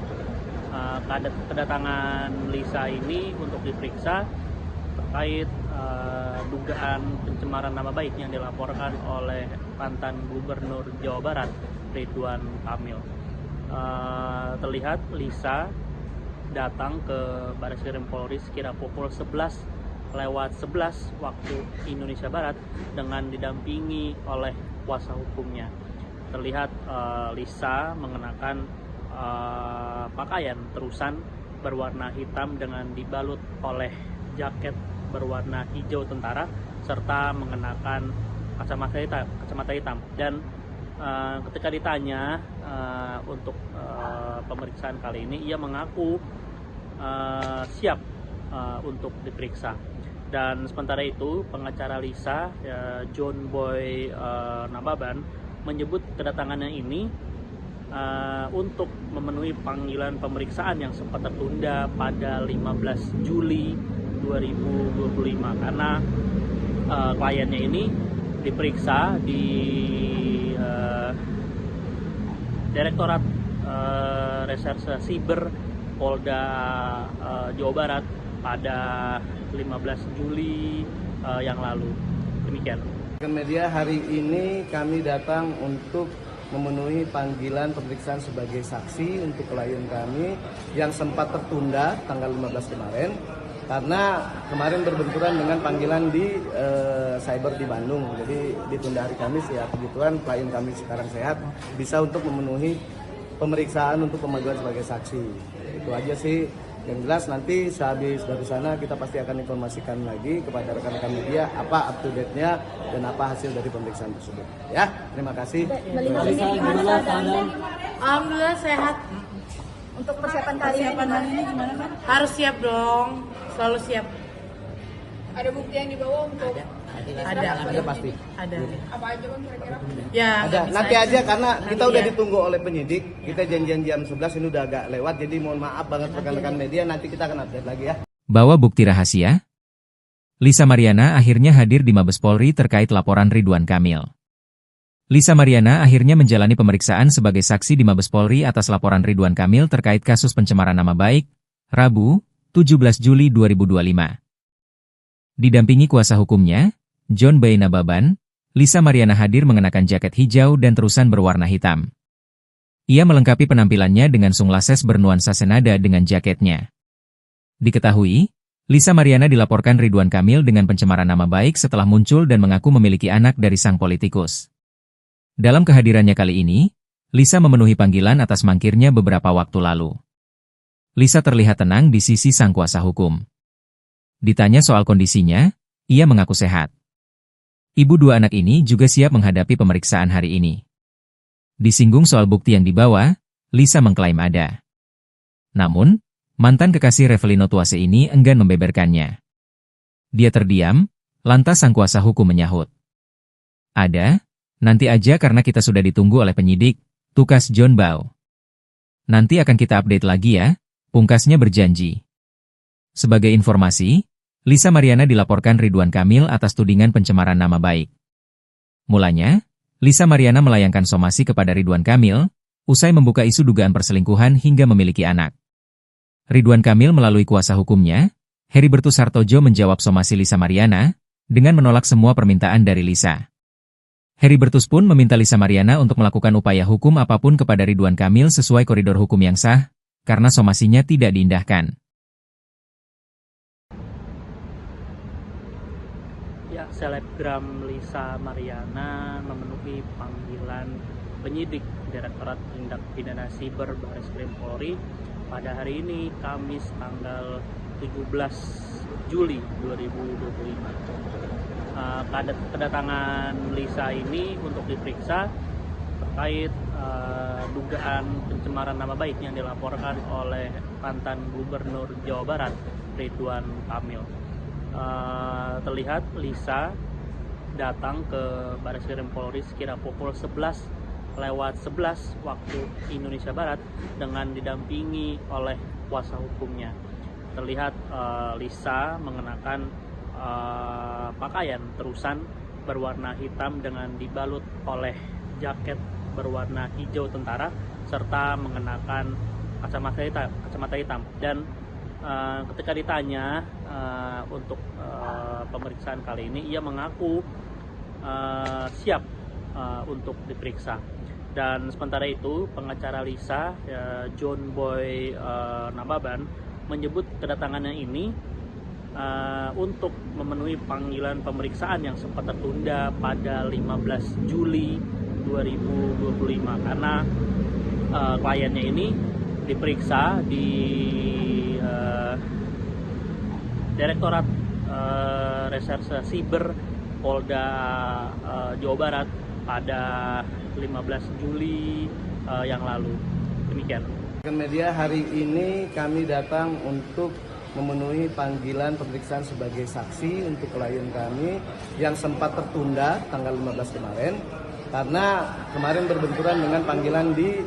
Kedatangan Lisa ini untuk diperiksa terkait dugaan pencemaran nama baik yang dilaporkan oleh mantan Gubernur Jawa Barat, Ridwan Kamil. Terlihat Lisa datang ke Bareskrim Polri sekira pukul 11:11 waktu Indonesia Barat dengan didampingi oleh kuasa hukumnya. Terlihat Lisa mengenakan pakaian terusan berwarna hitam dengan dibalut oleh jaket berwarna hijau tentara serta mengenakan kacamata hitam. Dan ketika ditanya untuk pemeriksaan kali ini, ia mengaku siap untuk diperiksa. Dan sementara itu, pengacara Lisa, John Boy Nababan, menyebut kedatangannya ini untuk memenuhi panggilan pemeriksaan yang sempat tertunda pada 15 Juli 2025 karena kliennya ini diperiksa di Direktorat Reserse Siber Polda Jawa Barat pada 15 Juli yang lalu. Demikian. Media hari ini kami datang untuk memenuhi panggilan pemeriksaan sebagai saksi untuk klien kami yang sempat tertunda tanggal 15 kemarin karena kemarin berbenturan dengan panggilan di cyber di Bandung. Jadi ditunda hari Kamis ya, kebetulan klien kami sekarang sehat bisa untuk memenuhi pemeriksaan untuk pemanggilan sebagai saksi. Itu aja sih. Yang jelas nanti sehabis dari sana kita pasti akan informasikan lagi kepada rekan-rekan media apa up to date-nya dan apa hasil dari pemeriksaan tersebut. Ya, terima kasih. Alhamdulillah sehat. Untuk persiapan kali ini gimana kan? Harus siap dong, selalu siap. Ada bukti yang dibawa untuk Ada pasti. Ada. apa aja kan kira-kira? Ya. Ada. bisa Nanti aja karena kita Nanti udah ya. ditunggu oleh penyidik. Kita janjian jam 11 ini udah agak lewat. Jadi mohon maaf banget rekan-rekan media. Nanti kita akan update lagi ya. Bawa bukti rahasia? Lisa Mariana akhirnya hadir di Mabes Polri terkait laporan Ridwan Kamil. Lisa Mariana akhirnya menjalani pemeriksaan sebagai saksi di Mabes Polri atas laporan Ridwan Kamil terkait kasus pencemaran nama baik, Rabu, 17 Juli 2025. Didampingi kuasa hukumnya, John B. Nababan, Lisa Mariana hadir mengenakan jaket hijau dan terusan berwarna hitam. Ia melengkapi penampilannya dengan sunglasses bernuansa senada dengan jaketnya. Diketahui, Lisa Mariana dilaporkan Ridwan Kamil dengan pencemaran nama baik setelah muncul dan mengaku memiliki anak dari sang politikus. Dalam kehadirannya kali ini, Lisa memenuhi panggilan atas mangkirnya beberapa waktu lalu. Lisa terlihat tenang di sisi sang kuasa hukum. Ditanya soal kondisinya, ia mengaku sehat. Ibu dua anak ini juga siap menghadapi pemeriksaan hari ini. Disinggung soal bukti yang dibawa, Lisa mengklaim ada. Namun, mantan kekasih Revelino Tuase ini enggan membeberkannya. Dia terdiam, lantas sang kuasa hukum menyahut. Ada, nanti aja karena kita sudah ditunggu oleh penyidik, tukas John Bau. Nanti akan kita update lagi ya, pungkasnya berjanji. Sebagai informasi, Lisa Mariana dilaporkan Ridwan Kamil atas tudingan pencemaran nama baik. Mulanya, Lisa Mariana melayangkan somasi kepada Ridwan Kamil, usai membuka isu dugaan perselingkuhan hingga memiliki anak. Ridwan Kamil melalui kuasa hukumnya, Heribertus Hartojo menjawab somasi Lisa Mariana, dengan menolak semua permintaan dari Lisa. Heribertus pun meminta Lisa Mariana untuk melakukan upaya hukum apapun kepada Ridwan Kamil sesuai koridor hukum yang sah, karena somasinya tidak diindahkan. Ya, selebgram Lisa Mariana memenuhi panggilan penyidik Direktorat Tindak Pidana Siber Bareskrim Polri pada hari ini, Kamis tanggal 17 Juli 2025. Kedatangan Lisa ini untuk diperiksa terkait dugaan pencemaran nama baik yang dilaporkan oleh mantan Gubernur Jawa Barat, Ridwan Kamil. Terlihat Lisa datang ke Bareskrim Polri sekira pukul 11:11 waktu Indonesia Barat dengan didampingi oleh kuasa hukumnya. Terlihat Lisa mengenakan pakaian terusan berwarna hitam dengan dibalut oleh jaket berwarna hijau tentara serta mengenakan kacamata hitam. Dan ketika ditanya untuk pemeriksaan kali ini, ia mengaku siap untuk diperiksa. Dan sementara itu, pengacara Lisa, John Boy Nababan, menyebut kedatangannya ini untuk memenuhi panggilan pemeriksaan yang sempat tertunda pada 15 Juli 2025 karena kliennya ini diperiksa di Direktorat Reserse Siber Polda Jawa Barat pada 15 Juli yang lalu. Demikian. Media hari ini kami datang untuk memenuhi panggilan pemeriksaan sebagai saksi untuk klien kami yang sempat tertunda tanggal 15 kemarin karena kemarin berbenturan dengan panggilan di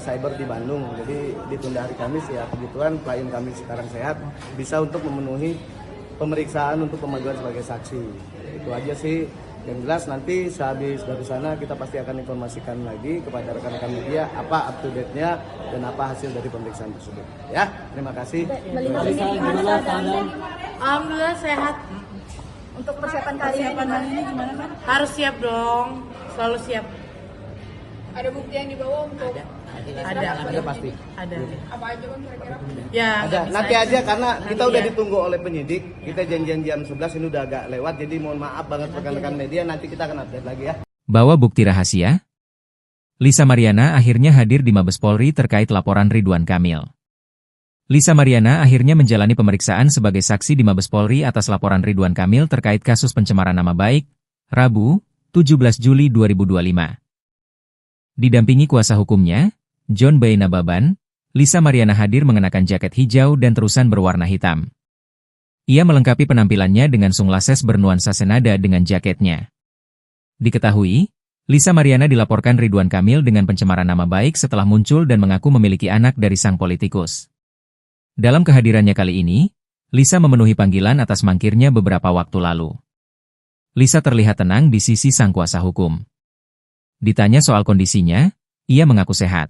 cyber di Bandung. Jadi ditunda hari Kamis ya, kebetulan klien kami sekarang sehat, bisa untuk memenuhi pemeriksaan untuk pemanggilan sebagai saksi. Itu aja sih. Yang jelas nanti sehabis dari sana kita pasti akan informasikan lagi kepada rekan-rekan media apa up to date-nya dan apa hasil dari pemeriksaan tersebut. Ya, terima kasih. Alhamdulillah sehat. Untuk persiapan kali ini gimana kan? Harus siap dong, selalu siap. Ada bukti yang dibawa untuk Ada pasti. Ada. apa aja kan kira-kira? Ya. Ada. bisa Nanti aja karena kita Nanti udah ya. ditunggu oleh penyidik. Kita janjian jam 11 ini udah agak lewat, jadi mohon maaf banget rekan-rekan media, nanti kita akan update lagi ya. Bawa bukti rahasia? Lisa Mariana akhirnya hadir di Mabes Polri terkait laporan Ridwan Kamil. Lisa Mariana akhirnya menjalani pemeriksaan sebagai saksi di Mabes Polri atas laporan Ridwan Kamil terkait kasus pencemaran nama baik, Rabu, 17 Juli 2025. Didampingi kuasa hukumnya, John Boy Nababan, Lisa Mariana hadir mengenakan jaket hijau dan terusan berwarna hitam. Ia melengkapi penampilannya dengan sunglasses bernuansa senada dengan jaketnya. Diketahui, Lisa Mariana dilaporkan Ridwan Kamil dengan pencemaran nama baik setelah muncul dan mengaku memiliki anak dari sang politikus. Dalam kehadirannya kali ini, Lisa memenuhi panggilan atas mangkirnya beberapa waktu lalu. Lisa terlihat tenang di sisi sang kuasa hukum. Ditanya soal kondisinya, ia mengaku sehat.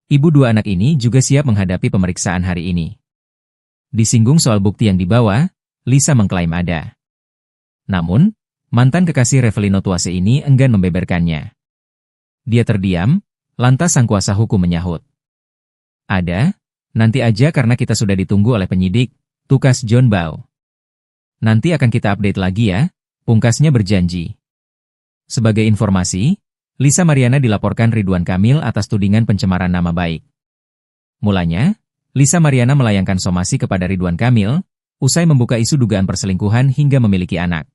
Ibu dua anak ini juga siap menghadapi pemeriksaan hari ini. Disinggung soal bukti yang dibawa, Lisa mengklaim ada. Namun, mantan kekasih Revelino Tuase ini enggan membeberkannya. Dia terdiam, lantas sang kuasa hukum menyahut. Ada, nanti aja karena kita sudah ditunggu oleh penyidik, tukas John Bau. Nanti akan kita update lagi ya, pungkasnya berjanji. Sebagai informasi, Lisa Mariana dilaporkan Ridwan Kamil atas tudingan pencemaran nama baik. Mulanya, Lisa Mariana melayangkan somasi kepada Ridwan Kamil, usai membuka isu dugaan perselingkuhan hingga memiliki anak.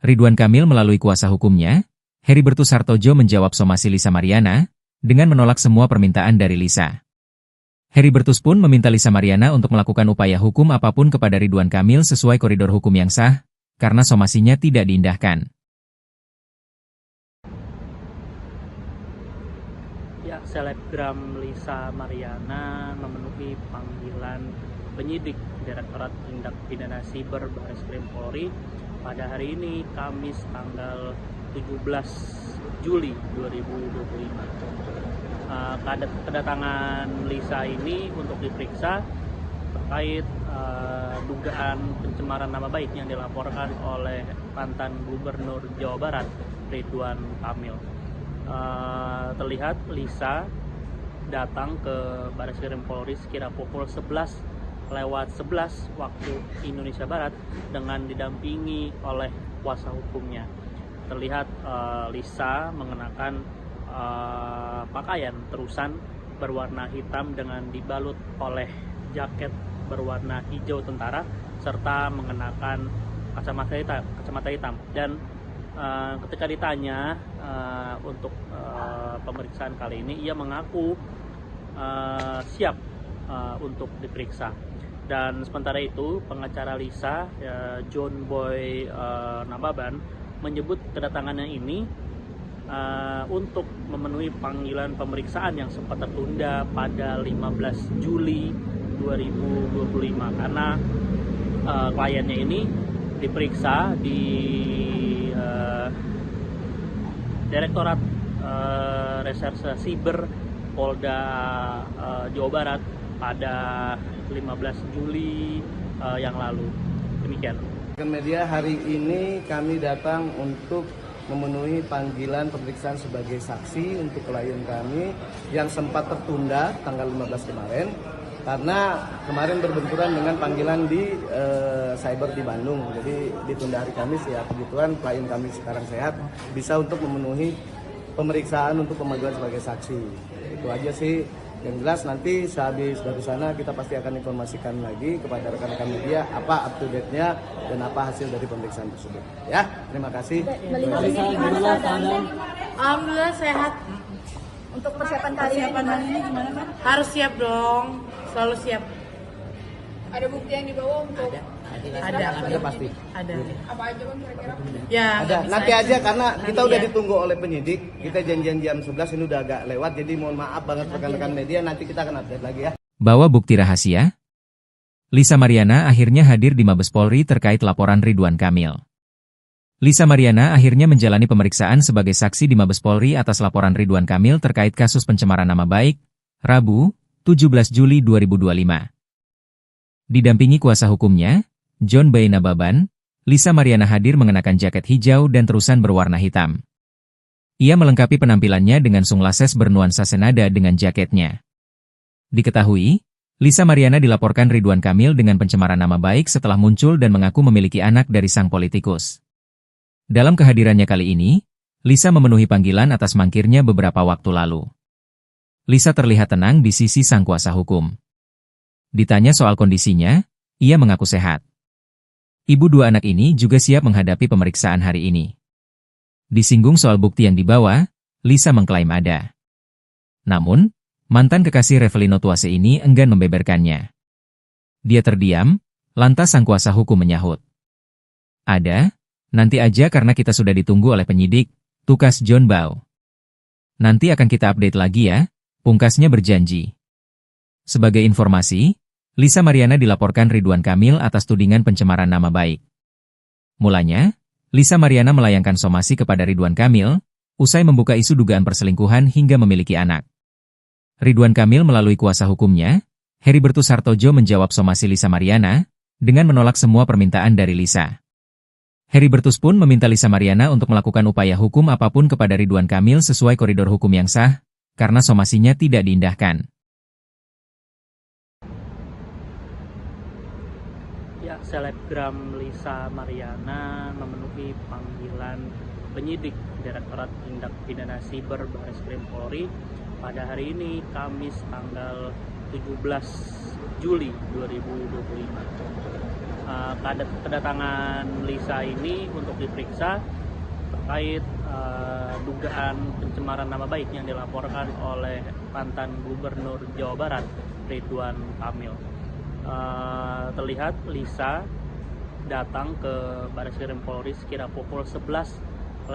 Ridwan Kamil melalui kuasa hukumnya, Heribertus Hartojo menjawab somasi Lisa Mariana, dengan menolak semua permintaan dari Lisa. Heribertus pun meminta Lisa Mariana untuk melakukan upaya hukum apapun kepada Ridwan Kamil sesuai koridor hukum yang sah, karena somasinya tidak diindahkan. Ya, selebgram Lisa Mariana memenuhi panggilan penyidik Direktorat Tindak Pidana Siber Barreskrim Polri pada hari ini, Kamis tanggal 17 Juli 2025. Kedatangan Lisa ini untuk diperiksa terkait dugaan pencemaran nama baik yang dilaporkan oleh mantan Gubernur Jawa Barat, Ridwan Kamil. Terlihat Lisa datang ke Barreskrim Polri sekira pukul 11:11 waktu Indonesia Barat dengan didampingi oleh kuasa hukumnya. Terlihat Lisa mengenakan pakaian terusan berwarna hitam dengan dibalut oleh jaket berwarna hijau tentara serta mengenakan kacamata hitam. Dan ketika ditanya untuk pemeriksaan kali ini, ia mengaku siap untuk diperiksa. Dan sementara itu, pengacara Lisa, John Boy Nababan, menyebut kedatangannya ini untuk memenuhi panggilan pemeriksaan yang sempat tertunda pada 15 Juli 2025 karena kliennya ini diperiksa di Direktorat Reserse Siber Polda Jawa Barat pada 15 Juli yang lalu. Demikian. Media, hari ini kami datang untuk memenuhi panggilan pemeriksaan sebagai saksi untuk klien kami yang sempat tertunda tanggal 15 kemarin karena kemarin berbenturan dengan panggilan di cyber di Bandung. Jadi ditunda hari Kamis, ya kebetulan klien kami sekarang sehat, bisa untuk memenuhi pemeriksaan untuk pemanggilan sebagai saksi. Itu aja sih. Yang jelas nanti sehabis dari sana kita pasti akan informasikan lagi kepada rekan-rekan media apa up to date-nya dan apa hasil dari pemeriksaan tersebut. Ya, terima kasih. Alhamdulillah sehat. Untuk persiapan kali ini gimana kan? Harus siap dong, selalu siap. Ada bukti yang dibawa untuk Ada pasti. Ada. apa aja bang kira-kira? Ya. Ada. nggak Nanti bisa aja karena kita udah ya. ditunggu oleh penyidik. Kita janjian jam 11, ini udah agak lewat. Jadi mohon maaf banget rekan-rekan media, nanti kita akan update lagi ya. Bawa bukti rahasia? Lisa Mariana akhirnya hadir di Mabes Polri terkait laporan Ridwan Kamil. Lisa Mariana akhirnya menjalani pemeriksaan sebagai saksi di Mabes Polri atas laporan Ridwan Kamil terkait kasus pencemaran nama baik, Rabu, 17 Juli 2025. Didampingi kuasa hukumnya, John Boy Nababan, Lisa Mariana hadir mengenakan jaket hijau dan terusan berwarna hitam. Ia melengkapi penampilannya dengan sunglasses bernuansa senada dengan jaketnya. Diketahui, Lisa Mariana dilaporkan Ridwan Kamil dengan pencemaran nama baik setelah muncul dan mengaku memiliki anak dari sang politikus. Dalam kehadirannya kali ini, Lisa memenuhi panggilan atas mangkirnya beberapa waktu lalu. Lisa terlihat tenang di sisi sang kuasa hukum. Ditanya soal kondisinya, ia mengaku sehat. Ibu dua anak ini juga siap menghadapi pemeriksaan hari ini. Disinggung soal bukti yang dibawa, Lisa mengklaim ada. Namun, mantan kekasih Revelino Tuase ini enggan membeberkannya. Dia terdiam, lantas sang kuasa hukum menyahut. Ada, nanti aja karena kita sudah ditunggu oleh penyidik, tukas John Boy. Nanti akan kita update lagi ya, pungkasnya berjanji. Sebagai informasi, Lisa Mariana dilaporkan Ridwan Kamil atas tudingan pencemaran nama baik. Mulanya, Lisa Mariana melayangkan somasi kepada Ridwan Kamil, usai membuka isu dugaan perselingkuhan hingga memiliki anak. Ridwan Kamil melalui kuasa hukumnya, Heribertus Hartojo menjawab somasi Lisa Mariana, dengan menolak semua permintaan dari Lisa. Heribertus pun meminta Lisa Mariana untuk melakukan upaya hukum apapun kepada Ridwan Kamil sesuai koridor hukum yang sah, karena somasinya tidak diindahkan. Ya, selebgram Lisa Mariana memenuhi panggilan penyidik Direktorat Tindak Pidana Siber Barreskrim Polri pada hari ini, Kamis tanggal 17 Juli 2025. Kedatangan Lisa ini untuk diperiksa terkait dugaan pencemaran nama baik yang dilaporkan oleh mantan Gubernur Jawa Barat Ridwan Kamil. Terlihat Lisa datang ke Bareskrim Polri sekira pukul 11:11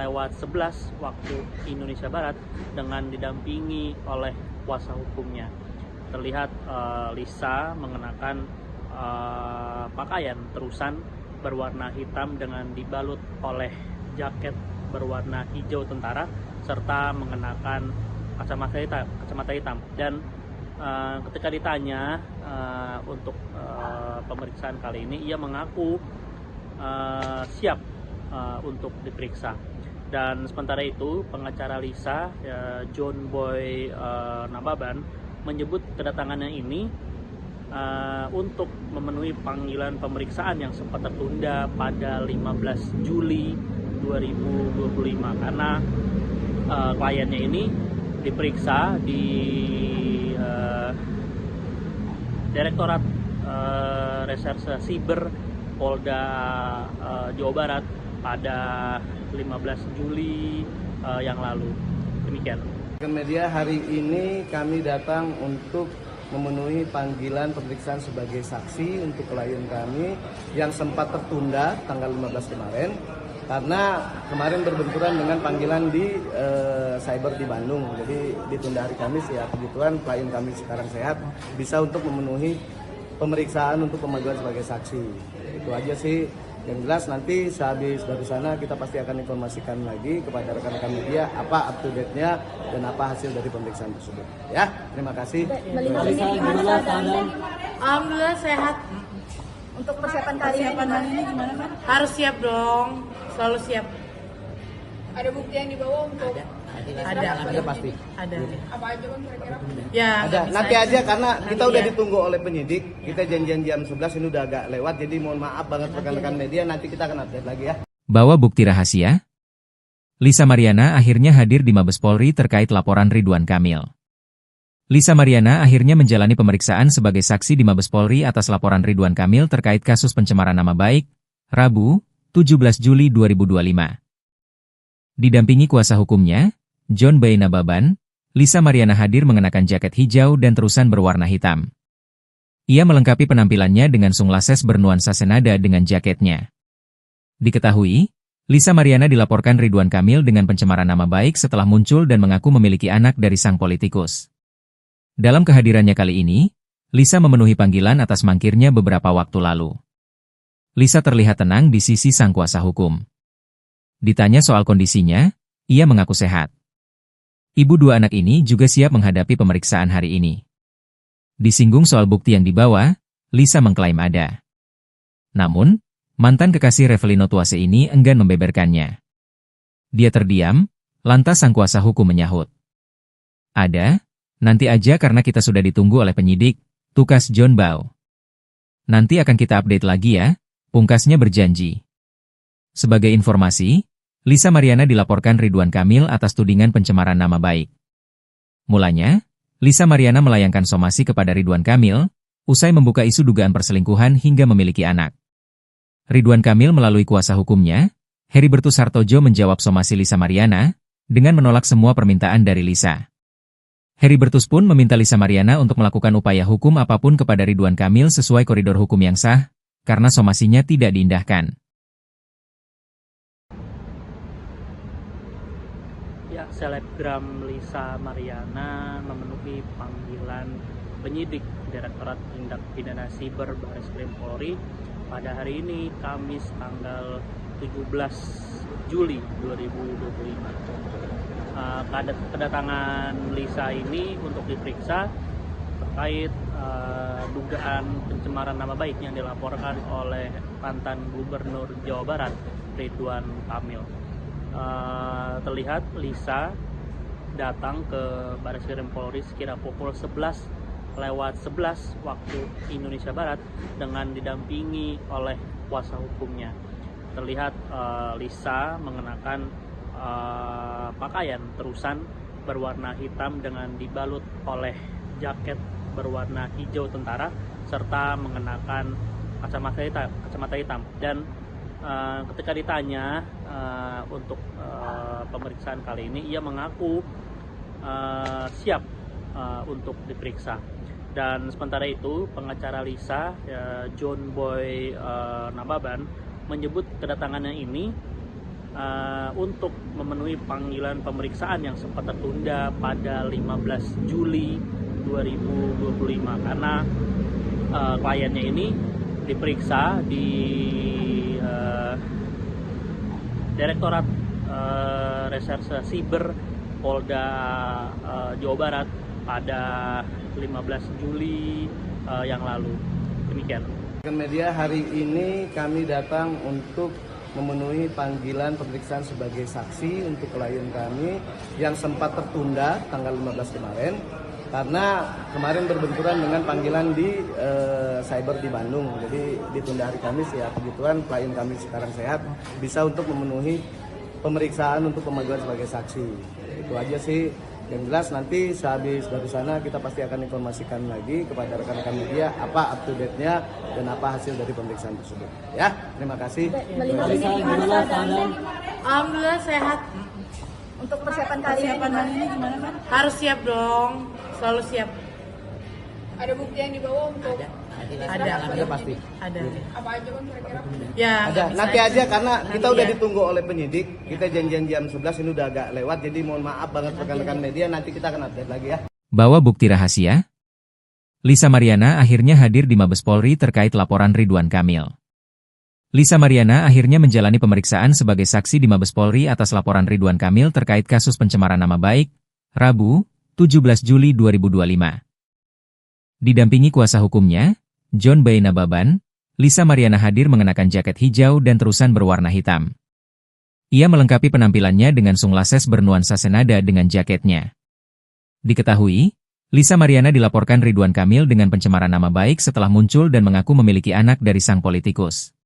waktu Indonesia Barat dengan didampingi oleh kuasa hukumnya. Terlihat Lisa mengenakan pakaian terusan berwarna hitam dengan dibalut oleh jaket berwarna hijau tentara serta mengenakan kacamata hitam. Dan ketika ditanya untuk pemeriksaan kali ini, ia mengaku siap untuk diperiksa. Dan sementara itu pengacara Lisa, John Boy Nababan, menyebut kedatangannya ini untuk memenuhi panggilan pemeriksaan yang sempat tertunda pada 15 Juli 2025 karena kliennya ini diperiksa di Direktorat Reserse Siber Polda Jawa Barat pada 15 Juli yang lalu. Demikian. Media hari ini kami datang untuk memenuhi panggilan pemeriksaan sebagai saksi untuk klien kami yang sempat tertunda tanggal 15 kemarin karena kemarin berbenturan dengan panggilan di cyber di Bandung. Jadi ditunda hari Kamis ya, kebetulan klien kami sekarang sehat, bisa untuk memenuhi pemeriksaan untuk pemanggilan sebagai saksi. Itu aja sih. Yang jelas nanti sehabis dari sana kita pasti akan informasikan lagi kepada rekan-rekan media apa up to date-nya dan apa hasil dari pemeriksaan tersebut. Ya, terima kasih. Melihat ini gimana keadaannya? Alhamdulillah sehat. Untuk persiapan kali ini gimana kan? Harus siap dong, selalu siap. Ada bukti yang dibawa untuk Ada pasti. Ada. apa aja kan kira-kira? Ya, Ada. nggak bisa Nanti aja karena kita udah ya. ditunggu oleh penyidik. Kita janjian jam 11 ini udah agak lewat. Jadi mohon maaf banget rekan-rekan media, nanti kita akan update lagi ya. Bawa bukti rahasia? Lisa Mariana akhirnya hadir di Mabes Polri terkait laporan Ridwan Kamil. Lisa Mariana akhirnya menjalani pemeriksaan sebagai saksi di Mabes Polri atas laporan Ridwan Kamil terkait kasus pencemaran nama baik, Rabu, 17 Juli 2025. Didampingi kuasa hukumnya, John Boy Nababan, Lisa Mariana hadir mengenakan jaket hijau dan terusan berwarna hitam. Ia melengkapi penampilannya dengan sunglasses bernuansa senada dengan jaketnya. Diketahui, Lisa Mariana dilaporkan Ridwan Kamil dengan pencemaran nama baik setelah muncul dan mengaku memiliki anak dari sang politikus. Dalam kehadirannya kali ini, Lisa memenuhi panggilan atas mangkirnya beberapa waktu lalu. Lisa terlihat tenang di sisi sang kuasa hukum. Ditanya soal kondisinya, ia mengaku sehat. Ibu dua anak ini juga siap menghadapi pemeriksaan hari ini. Disinggung soal bukti yang dibawa, Lisa mengklaim ada. Namun, mantan kekasih Revelino Tuase ini enggan membeberkannya. Dia terdiam, lantas sang kuasa hukum menyahut. Ada, nanti aja karena kita sudah ditunggu oleh penyidik, tukas John Boy. Nanti akan kita update lagi ya, pungkasnya berjanji. Sebagai informasi, Lisa Mariana dilaporkan Ridwan Kamil atas tudingan pencemaran nama baik. Mulanya, Lisa Mariana melayangkan somasi kepada Ridwan Kamil, usai membuka isu dugaan perselingkuhan hingga memiliki anak. Ridwan Kamil melalui kuasa hukumnya, Heribertus Hartojo menjawab somasi Lisa Mariana, dengan menolak semua permintaan dari Lisa. Heribertus pun meminta Lisa Mariana untuk melakukan upaya hukum apapun kepada Ridwan Kamil sesuai koridor hukum yang sah, karena somasinya tidak diindahkan. Ya, selebgram Lisa Mariana memenuhi panggilan penyidik Direktorat Tindak Pidana Siber Bareskrim Polri pada hari ini, Kamis tanggal 17 Juli 2025. Kedatangan Lisa ini untuk diperiksa terkait dugaan pencemaran nama baik yang dilaporkan oleh mantan Gubernur Jawa Barat Ridwan Kamil. Terlihat Lisa datang ke Bareskrim Polri sekira pukul 11:11 waktu Indonesia Barat dengan didampingi oleh kuasa hukumnya. Terlihat Lisa mengenakan pakaian terusan berwarna hitam dengan dibalut oleh jaket berwarna hijau tentara serta mengenakan kacamata hitam. Dan ketika ditanya untuk pemeriksaan kali ini, ia mengaku siap untuk diperiksa. Dan sementara itu pengacara Lisa, John Boy Nababan, menyebut kedatangannya ini untuk memenuhi panggilan pemeriksaan yang sempat tertunda pada 15 Juli 2025 karena kliennya ini diperiksa di Direktorat Reserse Siber Polda Jawa Barat pada 15 Juli yang lalu. Demikian. Media hari ini kami datang untuk memenuhi panggilan pemeriksaan sebagai saksi untuk klien kami yang sempat tertunda tanggal 15 kemarin karena kemarin berbenturan dengan panggilan di cyber di Bandung. Jadi ditunda hari Kamis ya, kebetulan klien kami sekarang sehat bisa untuk memenuhi pemeriksaan untuk pemanggilan sebagai saksi. Itu aja sih. Yang jelas nanti sehabis dari sana kita pasti akan informasikan lagi kepada rekan-rekan media apa up to date-nya dan apa hasil dari pemeriksaan tersebut. Ya, terima kasih. Alhamdulillah sehat. Untuk persiapan kali ini gimana kan? Harus siap dong, selalu siap. Ada bukti yang dibawa untuk Ada pasti. Ada. apa aja kan kira-kira? Ya. Ada. nggak Nanti bisa aja karena kita Nanti udah ya. ditunggu oleh penyidik. Kita janjian jam 11 ini udah agak lewat jadi mohon maaf banget rekan-rekan media, nanti kita akan update lagi ya. Bawa bukti rahasia? Lisa Mariana akhirnya hadir di Mabes Polri terkait laporan Ridwan Kamil. Lisa Mariana akhirnya menjalani pemeriksaan sebagai saksi di Mabes Polri atas laporan Ridwan Kamil terkait kasus pencemaran nama baik, Rabu, 17 Juli 2025. Didampingi kuasa hukumnya, John Boy Nababan, Lisa Mariana hadir mengenakan jaket hijau dan terusan berwarna hitam. Ia melengkapi penampilannya dengan sunglasses bernuansa senada dengan jaketnya. Diketahui, Lisa Mariana dilaporkan Ridwan Kamil dengan pencemaran nama baik setelah muncul dan mengaku memiliki anak dari sang politikus.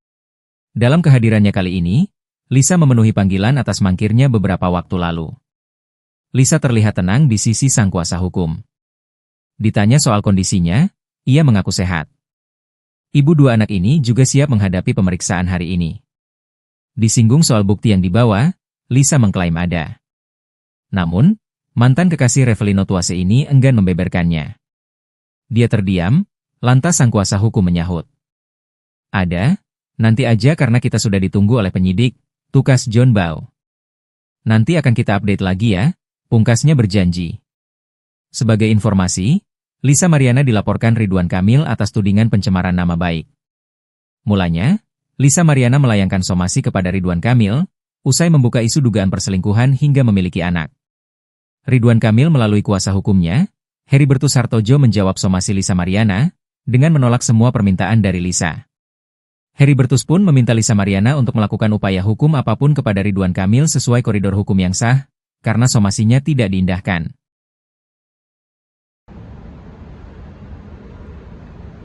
Dalam kehadirannya kali ini, Lisa memenuhi panggilan atas mangkirnya beberapa waktu lalu. Lisa terlihat tenang di sisi sang kuasa hukum. Ditanya soal kondisinya, ia mengaku sehat. Ibu dua anak ini juga siap menghadapi pemeriksaan hari ini. Disinggung soal bukti yang dibawa, Lisa mengklaim ada. Namun, mantan kekasih Revelino Tuase ini enggan membeberkannya. Dia terdiam, lantas sang kuasa hukum menyahut. Ada, nanti aja karena kita sudah ditunggu oleh penyidik, tukas John Boy. Nanti akan kita update lagi ya, pungkasnya berjanji. Sebagai informasi, Lisa Mariana dilaporkan Ridwan Kamil atas tudingan pencemaran nama baik. Mulanya, Lisa Mariana melayangkan somasi kepada Ridwan Kamil, usai membuka isu dugaan perselingkuhan hingga memiliki anak. Ridwan Kamil melalui kuasa hukumnya, Heribertus Hartojo menjawab somasi Lisa Mariana, dengan menolak semua permintaan dari Lisa. Heribertus pun meminta Lisa Mariana untuk melakukan upaya hukum apapun kepada Ridwan Kamil sesuai koridor hukum yang sah, karena somasinya tidak diindahkan.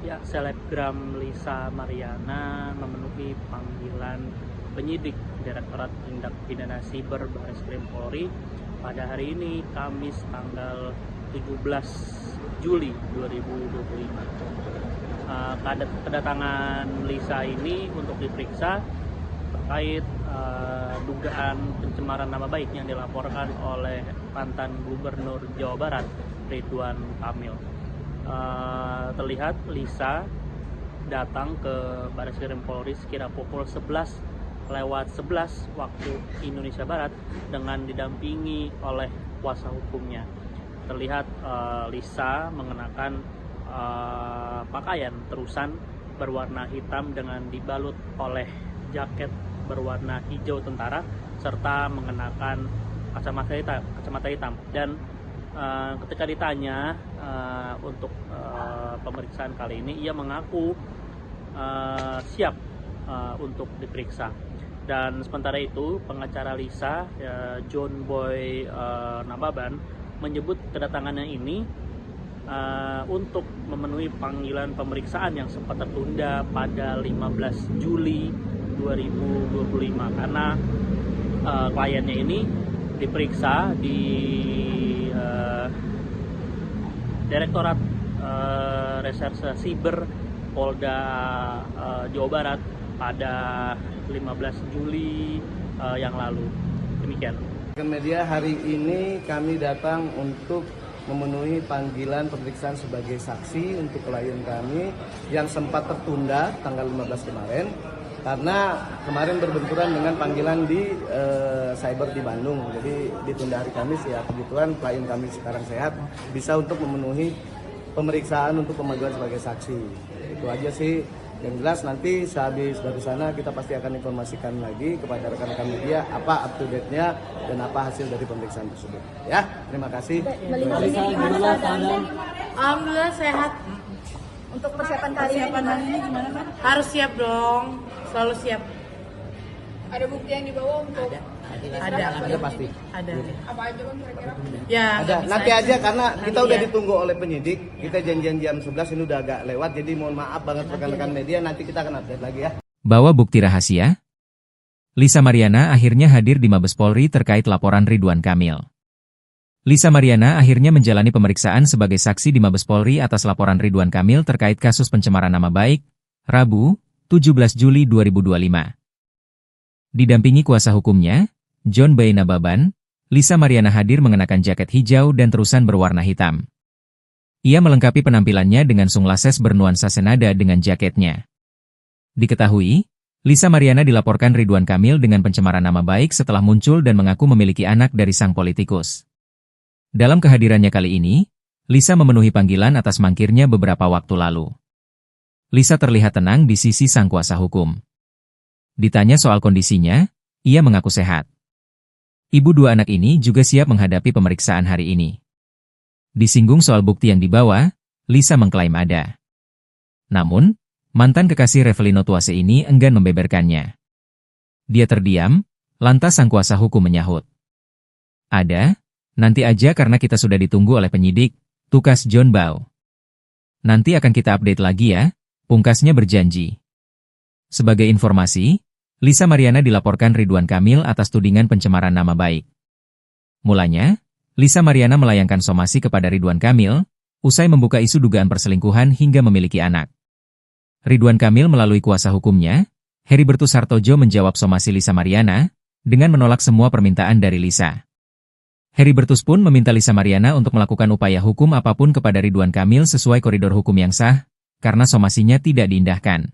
Ya, selebgram Lisa Mariana memenuhi panggilan penyidik Direktorat Tindak Pidana Siber Bareskrim Polri pada hari ini, Kamis tanggal 17 Juli 2025. Kedatangan Lisa ini untuk diperiksa terkait dugaan pencemaran nama baik yang dilaporkan oleh mantan Gubernur Jawa Barat, Ridwan Kamil. Terlihat Lisa datang ke Bareskrim Polri sekira pukul 11:11 waktu Indonesia Barat dengan didampingi oleh kuasa hukumnya. Terlihat Lisa mengenakan pakaian terusan berwarna hitam dengan dibalut oleh jaket berwarna hijau tentara serta mengenakan kacamata hitam. Dan ketika ditanya untuk pemeriksaan kali ini, ia mengaku siap untuk diperiksa. Dan sementara itu pengacara Lisa, John Boy Nababan, menyebut kedatangannya ini untuk memenuhi panggilan pemeriksaan yang sempat tertunda pada 15 Juli 2025 karena kliennya ini diperiksa di Direktorat Reserse Siber Polda Jawa Barat pada 15 Juli yang lalu. Demikian. Media hari ini kami datang untuk memenuhi panggilan pemeriksaan sebagai saksi untuk klien kami yang sempat tertunda tanggal 15 kemarin karena kemarin berbenturan dengan panggilan di cyber di Bandung. Jadi ditunda hari Kamis ya, kebetulan klien kami sekarang sehat bisa untuk memenuhi pemeriksaan untuk pemanggilan sebagai saksi. Itu aja sih. Yang jelas nanti sehabis dari sana kita pasti akan informasikan lagi kepada rekan-rekan media apa up to date-nya dan apa hasil dari pemeriksaan tersebut. Ya, terima kasih. Melihat ini gimana keadaan? Alhamdulillah sehat. Untuk persiapan kali ini gimana kan? Harus siap dong. Selalu siap. Ada bukti yang dibawa untuk Ada pasti. Ada. apa aja bang kira-kira? Ya. Ada. bisa Nanti aja karena kita Nanti udah ya. ditunggu oleh penyidik. Kita janjian jam 11 ini udah agak lewat. Jadi mohon maaf banget rekan-rekan media. Nanti kita akan update lagi ya. Bawa bukti rahasia? Lisa Mariana akhirnya hadir di Mabes Polri terkait laporan Ridwan Kamil. Lisa Mariana akhirnya menjalani pemeriksaan sebagai saksi di Mabes Polri atas laporan Ridwan Kamil terkait kasus pencemaran nama baik, Rabu, 17 Juli 2025. Didampingi kuasa hukumnya, John B. Nababan, Lisa Mariana hadir mengenakan jaket hijau dan terusan berwarna hitam. Ia melengkapi penampilannya dengan sunglasses bernuansa senada dengan jaketnya. Diketahui, Lisa Mariana dilaporkan Ridwan Kamil dengan pencemaran nama baik setelah muncul dan mengaku memiliki anak dari sang politikus. Dalam kehadirannya kali ini, Lisa memenuhi panggilan atas mangkirnya beberapa waktu lalu. Lisa terlihat tenang di sisi sang kuasa hukum. Ditanya soal kondisinya, ia mengaku sehat. Ibu dua anak ini juga siap menghadapi pemeriksaan hari ini. Disinggung soal bukti yang dibawa, Lisa mengklaim ada. Namun, mantan kekasih Revelino Tuase ini enggan membeberkannya. Dia terdiam, lantas sang kuasa hukum menyahut. Ada, nanti aja karena kita sudah ditunggu oleh penyidik, tukas John Bau. Nanti akan kita update lagi ya, pungkasnya berjanji. Sebagai informasi, Lisa Mariana dilaporkan Ridwan Kamil atas tudingan pencemaran nama baik. Mulanya, Lisa Mariana melayangkan somasi kepada Ridwan Kamil, usai membuka isu dugaan perselingkuhan hingga memiliki anak. Ridwan Kamil melalui kuasa hukumnya, Heribertus Hartojo menjawab somasi Lisa Mariana, dengan menolak semua permintaan dari Lisa. Heribertus pun meminta Lisa Mariana untuk melakukan upaya hukum apapun kepada Ridwan Kamil sesuai koridor hukum yang sah, karena somasinya tidak diindahkan.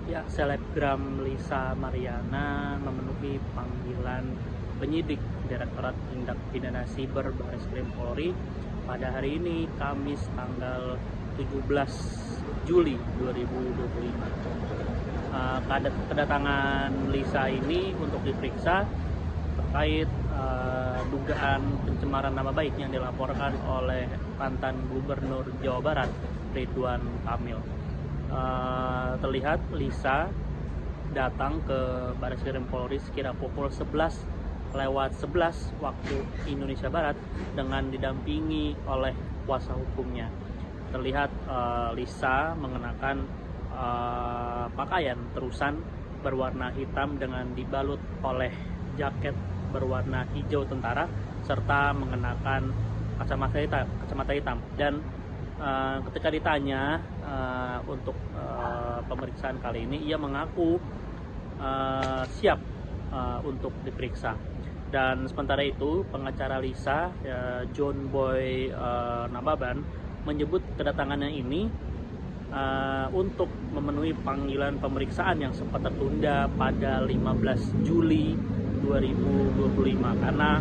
Ya, selebgram Lisa Mariana memenuhi panggilan penyidik Direktorat Tindak Pidana Siber Bareskrim Polri pada hari ini, Kamis tanggal 17 Juli 2025. Kedatangan Lisa ini untuk diperiksa terkait dugaan pencemaran nama baik yang dilaporkan oleh mantan Gubernur Jawa Barat, Ridwan Kamil. Terlihat Lisa datang ke Bareskrim Polri sekira pukul 11:11 waktu Indonesia Barat dengan didampingi oleh kuasa hukumnya. Terlihat Lisa mengenakan pakaian terusan berwarna hitam dengan dibalut oleh jaket berwarna hijau tentara serta mengenakan kacamata hitam. Dan ketika ditanya untuk pemeriksaan kali ini, ia mengaku siap untuk diperiksa. Dan sementara itu, pengacara Lisa, John Boy Nababan, menyebut kedatangannya ini untuk memenuhi panggilan pemeriksaan yang sempat tertunda pada 15 Juli 2025 karena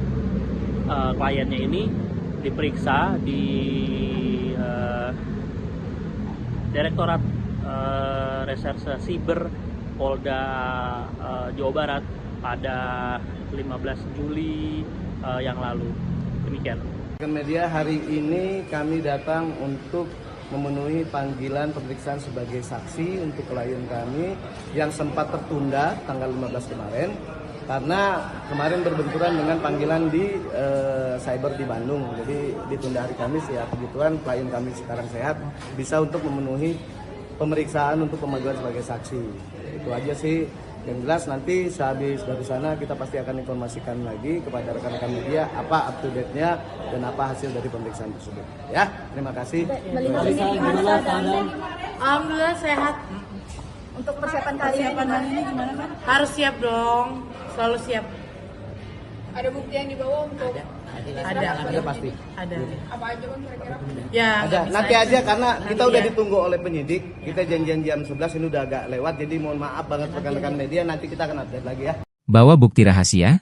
kliennya ini diperiksa di Direktorat Reserse Siber Polda Jawa Barat pada 15 Juli yang lalu. Demikian. Media hari ini kami datang untuk memenuhi panggilan pemeriksaan sebagai saksi untuk klien kami yang sempat tertunda tanggal 15 kemarin karena kemarin berbenturan dengan panggilan di cyber di Bandung. Jadi ditunda hari Kamis ya, kebetulan klien kami sekarang sehat bisa untuk memenuhi pemeriksaan untuk pemanggilan sebagai saksi. Itu aja sih. Yang jelas nanti sehabis dari sana kita pasti akan informasikan lagi kepada rekan-rekan media apa up to date-nya dan apa hasil dari pemeriksaan tersebut. Ya, terima kasih. Melihat ini gimana keadaannya? Alhamdulillah sehat. Untuk persiapan kali ini gimana kan? Harus siap dong. Selalu siap. Ada bukti yang dibawa untuk Ada pasti. Ada. apa aja bang kira-kira? Ya. Ada. nggak bisa Nanti aja karena kita Nanti udah ya. ditunggu oleh penyidik. Kita janjian jam 11 ini udah agak lewat. Jadi mohon maaf banget rekan-rekan media. Nanti kita akan update lagi ya. Bawa bukti rahasia?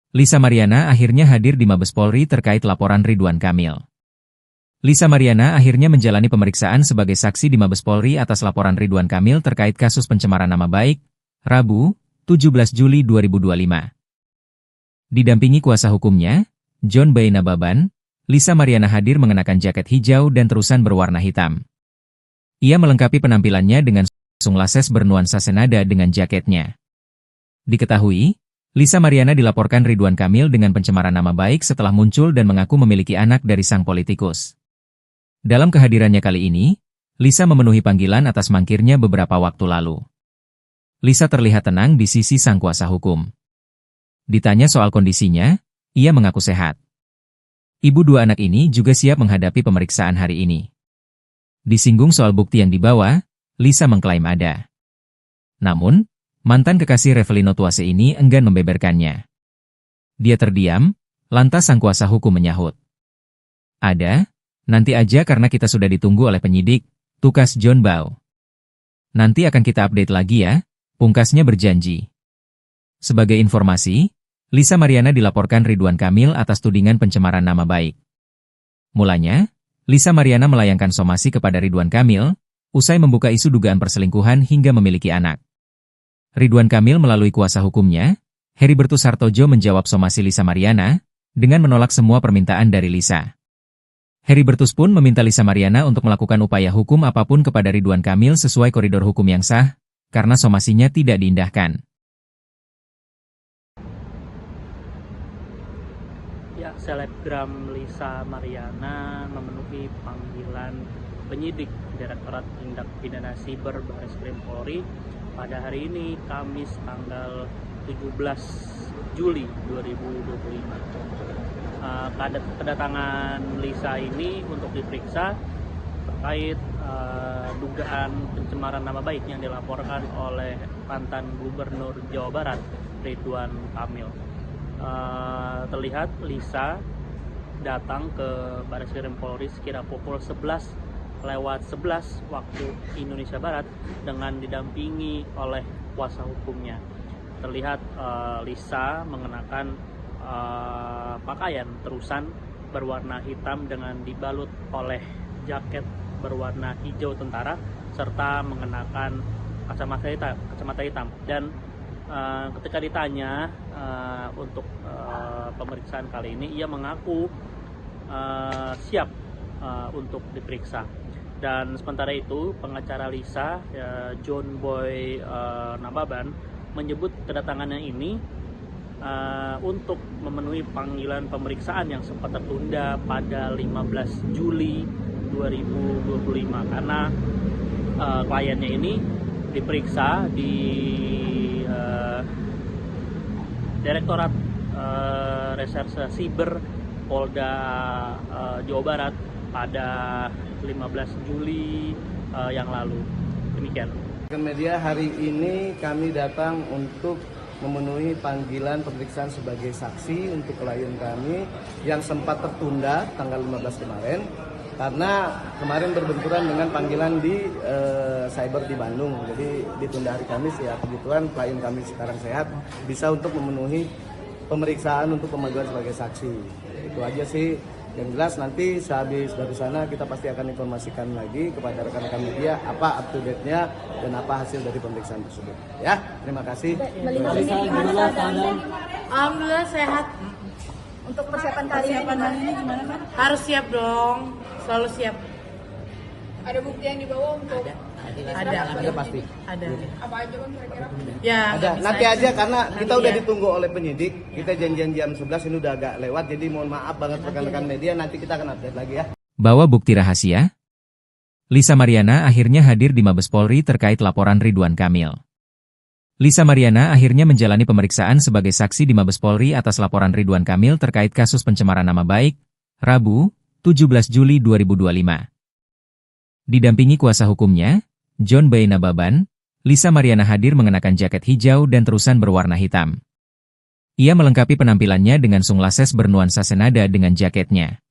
Lisa Mariana akhirnya hadir di Mabes Polri terkait laporan Ridwan Kamil. Lisa Mariana akhirnya menjalani pemeriksaan sebagai saksi di Mabes Polri atas laporan Ridwan Kamil terkait kasus pencemaran nama baik, Rabu, 17 Juli 2025. Didampingi kuasa hukumnya, John Bayi Nababan, Lisa Mariana hadir mengenakan jaket hijau dan terusan berwarna hitam. Ia melengkapi penampilannya dengan sunglasses bernuansa senada dengan jaketnya. Diketahui, Lisa Mariana dilaporkan Ridwan Kamil dengan pencemaran nama baik setelah muncul dan mengaku memiliki anak dari sang politikus. Dalam kehadirannya kali ini, Lisa memenuhi panggilan atas mangkirnya beberapa waktu lalu. Lisa terlihat tenang di sisi sang kuasa hukum. Ditanya soal kondisinya, ia mengaku sehat. Ibu dua anak ini juga siap menghadapi pemeriksaan hari ini. Disinggung soal bukti yang dibawa, Lisa mengklaim ada. Namun, mantan kekasih Revelino Tuase ini enggan membeberkannya. Dia terdiam, lantas sang kuasa hukum menyahut. Ada, nanti aja karena kita sudah ditunggu oleh penyidik, tukas John Bau. Nanti akan kita update lagi ya, pungkasnya berjanji. Sebagai informasi, Lisa Mariana dilaporkan Ridwan Kamil atas tudingan pencemaran nama baik. Mulanya, Lisa Mariana melayangkan somasi kepada Ridwan Kamil, usai membuka isu dugaan perselingkuhan hingga memiliki anak. Ridwan Kamil melalui kuasa hukumnya, Heribertus Hartojo menjawab somasi Lisa Mariana, dengan menolak semua permintaan dari Lisa. Heribertus pun meminta Lisa Mariana untuk melakukan upaya hukum apapun kepada Ridwan Kamil sesuai koridor hukum yang sah, karena somasinya tidak diindahkan. Ya, selebgram Lisa Mariana memenuhi panggilan penyidik Direktorat Tindak Pidana Siber Bareskrim Polri pada hari ini, Kamis tanggal 17 Juli 2025. Kedatangan Lisa ini untuk diperiksa terkait dugaan pencemaran nama baik yang dilaporkan oleh mantan Gubernur Jawa Barat, Ridwan Kamil. Terlihat Lisa datang ke Bareskrim Polri sekira pukul 11:11 waktu Indonesia Barat dengan didampingi oleh kuasa hukumnya. Terlihat Lisa mengenakan pakaian terusan berwarna hitam dengan dibalut oleh jaket berwarna hijau tentara serta mengenakan kacamata hitam. Dan ketika ditanya untuk pemeriksaan kali ini, ia mengaku siap untuk diperiksa. Dan sementara itu, pengacara Lisa, John Boy Nababan, menyebut kedatangannya ini untuk memenuhi panggilan pemeriksaan yang sempat tertunda pada 15 Juli 2025 karena kliennya ini diperiksa di Direktorat Reserse Siber Polda Jawa Barat pada 15 Juli yang lalu. Demikian. Media hari ini kami datang untuk memenuhi panggilan pemeriksaan sebagai saksi untuk klien kami yang sempat tertunda tanggal 15 kemarin karena kemarin berbenturan dengan panggilan di cyber di Bandung. Jadi ditunda hari Kamis ya, kebetulan klien kami sekarang sehat bisa untuk memenuhi pemeriksaan untuk pemanggilan sebagai saksi. Itu aja sih. Yang jelas nanti sehabis dari sana kita pasti akan informasikan lagi kepada rekan-rekan media apa up to date-nya dan apa hasil dari pemeriksaan tersebut. Ya, terima kasih. Melihat ini gimana keadaannya? Alhamdulillah sehat. Untuk persiapan kali ini gimana kan? Harus siap dong. Selalu siap. Ada bukti yang dibawa untuk Ada pasti. Ada. apa aja bang kira-kira? Ya. Ada. nggak bisa Nanti aja karena kita Nanti udah ya. ditunggu oleh penyidik. Kita janjian jam 11 ini udah agak lewat. Jadi mohon maaf banget rekan-rekan media. Nanti kita akan update lagi ya. Bawa bukti rahasia? Lisa Mariana akhirnya hadir di Mabes Polri terkait laporan Ridwan Kamil. Lisa Mariana akhirnya menjalani pemeriksaan sebagai saksi di Mabes Polri atas laporan Ridwan Kamil terkait kasus pencemaran nama baik, Rabu, 17 Juli 2025. Didampingi kuasa hukumnya, John B. Nababan, Lisa Mariana hadir mengenakan jaket hijau dan terusan berwarna hitam. Ia melengkapi penampilannya dengan sunglasses bernuansa senada dengan jaketnya.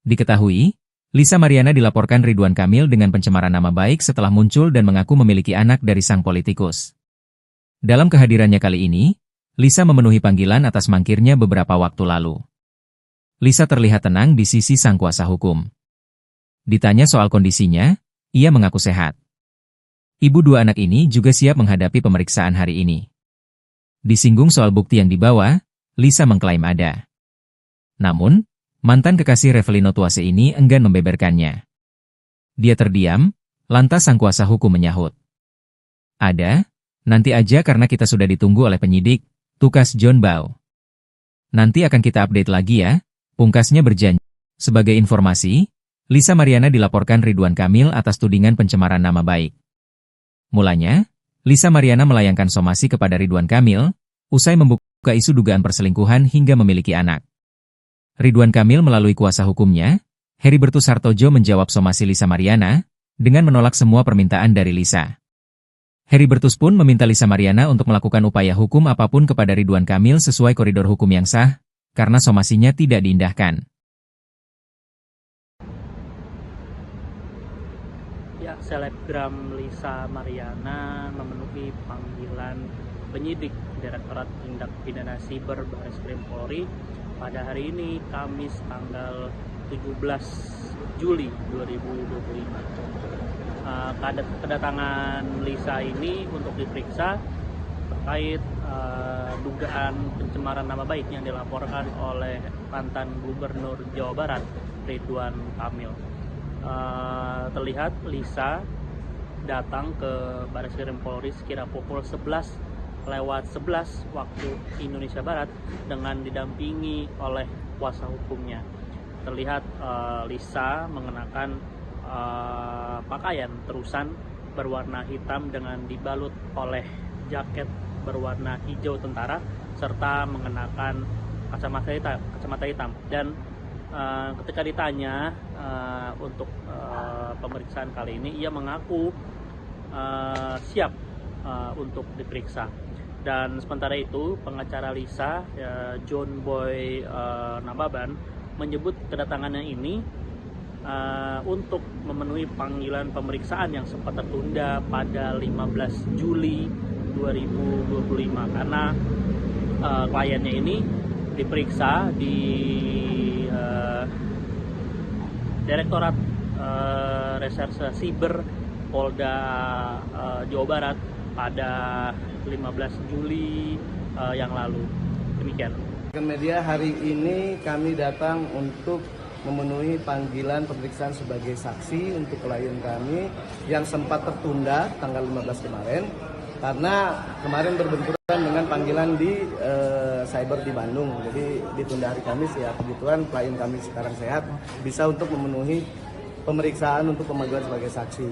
Diketahui, Lisa Mariana dilaporkan Ridwan Kamil dengan pencemaran nama baik setelah muncul dan mengaku memiliki anak dari sang politikus. Dalam kehadirannya kali ini, Lisa memenuhi panggilan atas mangkirnya beberapa waktu lalu. Lisa terlihat tenang di sisi sang kuasa hukum. Ditanya soal kondisinya, ia mengaku sehat. Ibu dua anak ini juga siap menghadapi pemeriksaan hari ini. Disinggung soal bukti yang dibawa, Lisa mengklaim ada. Namun, mantan kekasih Revelino Tuase ini enggan membeberkannya. Dia terdiam, lantas sang kuasa hukum menyahut. Ada? Nanti aja karena kita sudah ditunggu oleh penyidik, tukas John Bau. Nanti akan kita update lagi ya, pungkasnya berjanji. Sebagai informasi, Lisa Mariana dilaporkan Ridwan Kamil atas tudingan pencemaran nama baik. Mulanya, Lisa Mariana melayangkan somasi kepada Ridwan Kamil, usai membuka isu dugaan perselingkuhan hingga memiliki anak. Ridwan Kamil melalui kuasa hukumnya, Heribertus Hartojo menjawab somasi Lisa Mariana, dengan menolak semua permintaan dari Lisa. Heribertus pun meminta Lisa Mariana untuk melakukan upaya hukum apapun kepada Ridwan Kamil sesuai koridor hukum yang sah, karena somasinya tidak diindahkan. Ya, selebgram Lisa Mariana memenuhi panggilan penyidik Direktorat Tindak Pidana Siber Bareskrim Polri pada hari ini, Kamis tanggal 17 Juli 2025. Kedatangan Lisa ini untuk diperiksa terkait dugaan pencemaran nama baik yang dilaporkan oleh mantan Gubernur Jawa Barat, Ridwan Kamil. Terlihat Lisa datang ke Bareskrim Polri sekira pukul 11:11 waktu Indonesia Barat dengan didampingi oleh kuasa hukumnya. Terlihat Lisa mengenakan pakaian terusan berwarna hitam dengan dibalut oleh jaket berwarna hijau tentara serta mengenakan kacamata hitam. Dan ketika ditanya untuk pemeriksaan kali ini, ia mengaku siap untuk diperiksa. Dan sementara itu, pengacara Lisa, John Boy Nababan, menyebut kedatangannya ini untuk memenuhi panggilan pemeriksaan yang sempat tertunda pada 15 Juli 2025 karena kliennya ini diperiksa di Direktorat Reserse Siber Polda Jawa Barat pada 15 Juli yang lalu. Demikian. Media hari ini kami datang untuk memenuhi panggilan pemeriksaan sebagai saksi untuk klien kami yang sempat tertunda tanggal 15 kemarin karena kemarin berbenturan dengan panggilan di cyber di Bandung. Jadi ditunda hari Kamis ya, kebetulan klien kami sekarang sehat, bisa untuk memenuhi pemeriksaan untuk pemanggilan sebagai saksi.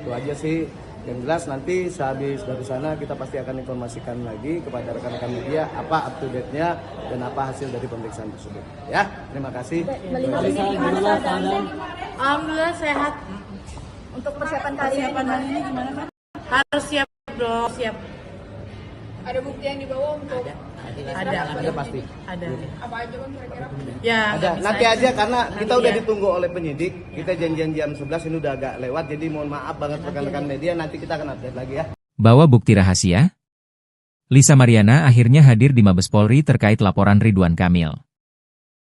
Itu aja sih. Yang jelas nanti sehabis dari sana kita pasti akan informasikan lagi kepada rekan-rekan media apa up to date-nya dan apa hasil dari pemeriksaan tersebut. Ya, terima kasih. Melihat ini gimana keadaannya? Alhamdulillah sehat. Untuk persiapan kali ini gimana kan? Harus siap dong, siap. Ada bukti yang dibawa untuk Ada pasti. Ada. apa aja kan kira-kira? Ya, Ada. nggak bisa Nanti aja karena kita udah ya. ditunggu oleh penyidik. Kita janjian jam 11 ini udah agak lewat. Jadi mohon maaf banget rekan-rekan media, nanti kita akan update lagi ya. Bawa bukti rahasia? Lisa Mariana akhirnya hadir di Mabes Polri terkait laporan Ridwan Kamil.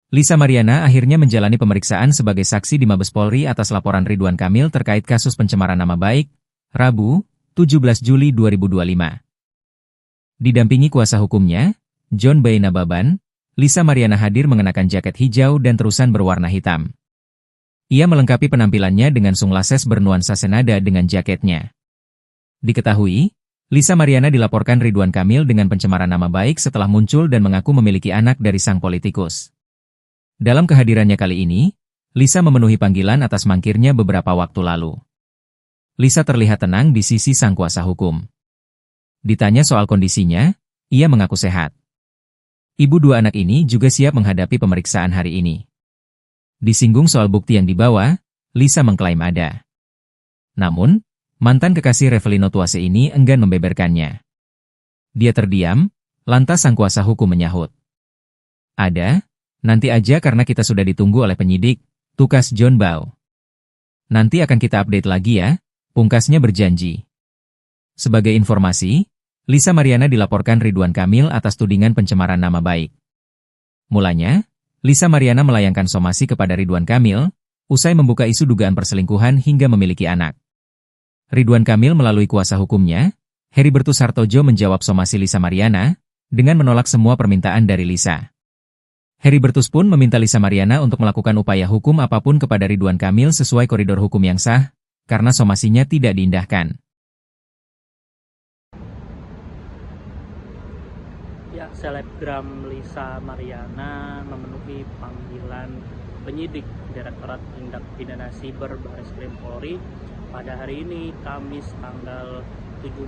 Lisa Mariana akhirnya menjalani pemeriksaan sebagai saksi di Mabes Polri atas laporan Ridwan Kamil terkait kasus pencemaran nama baik, Rabu, 17 Juli 2025. Didampingi kuasa hukumnya, John B. Nababan, Lisa Mariana hadir mengenakan jaket hijau dan terusan berwarna hitam. Ia melengkapi penampilannya dengan sunglasses bernuansa senada dengan jaketnya. Diketahui, Lisa Mariana dilaporkan Ridwan Kamil dengan pencemaran nama baik setelah muncul dan mengaku memiliki anak dari sang politikus. Dalam kehadirannya kali ini, Lisa memenuhi panggilan atas mangkirnya beberapa waktu lalu. Lisa terlihat tenang di sisi sang kuasa hukum. Ditanya soal kondisinya, ia mengaku sehat. Ibu dua anak ini juga siap menghadapi pemeriksaan hari ini. Disinggung soal bukti yang dibawa, Lisa mengklaim ada. Namun, mantan kekasih Revelino Tuase ini enggan membeberkannya. Dia terdiam, lantas sang kuasa hukum menyahut. Ada, nanti aja karena kita sudah ditunggu oleh penyidik, tukas John Bau. Nanti akan kita update lagi ya, pungkasnya berjanji. Sebagai informasi, Lisa Mariana dilaporkan Ridwan Kamil atas tudingan pencemaran nama baik. Mulanya, Lisa Mariana melayangkan somasi kepada Ridwan Kamil, usai membuka isu dugaan perselingkuhan hingga memiliki anak. Ridwan Kamil melalui kuasa hukumnya, Heribertus Hartojo menjawab somasi Lisa Mariana, dengan menolak semua permintaan dari Lisa. Heribertus pun meminta Lisa Mariana untuk melakukan upaya hukum apapun kepada Ridwan Kamil sesuai koridor hukum yang sah, karena somasinya tidak diindahkan. Ya, selebgram Lisa Mariana memenuhi panggilan penyidik Direktorat Tindak Pidana Siber Bareskrim Polri pada hari ini, Kamis tanggal 17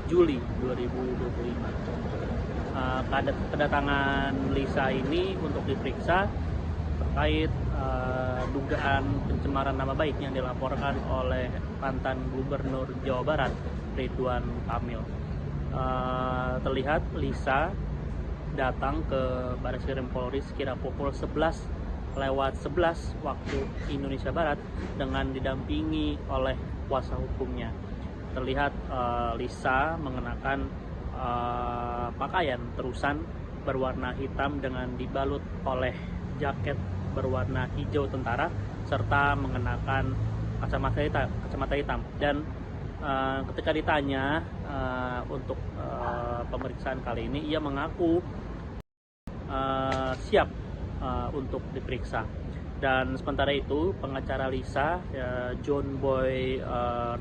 Juli 2025. Kedatangan Lisa ini untuk diperiksa terkait dugaan pencemaran nama baik yang dilaporkan oleh mantan Gubernur Jawa Barat, Ridwan Kamil. Terlihat Lisa datang ke Bareskrim Polri sekira pukul 11:11 waktu Indonesia Barat dengan didampingi oleh kuasa hukumnya. Terlihat Lisa mengenakan pakaian terusan berwarna hitam dengan dibalut oleh jaket berwarna hijau tentara serta mengenakan kacamata hitam. Dan ketika ditanya untuk pemeriksaan kali ini, ia mengaku siap untuk diperiksa. Dan sementara itu, pengacara Lisa, John Boy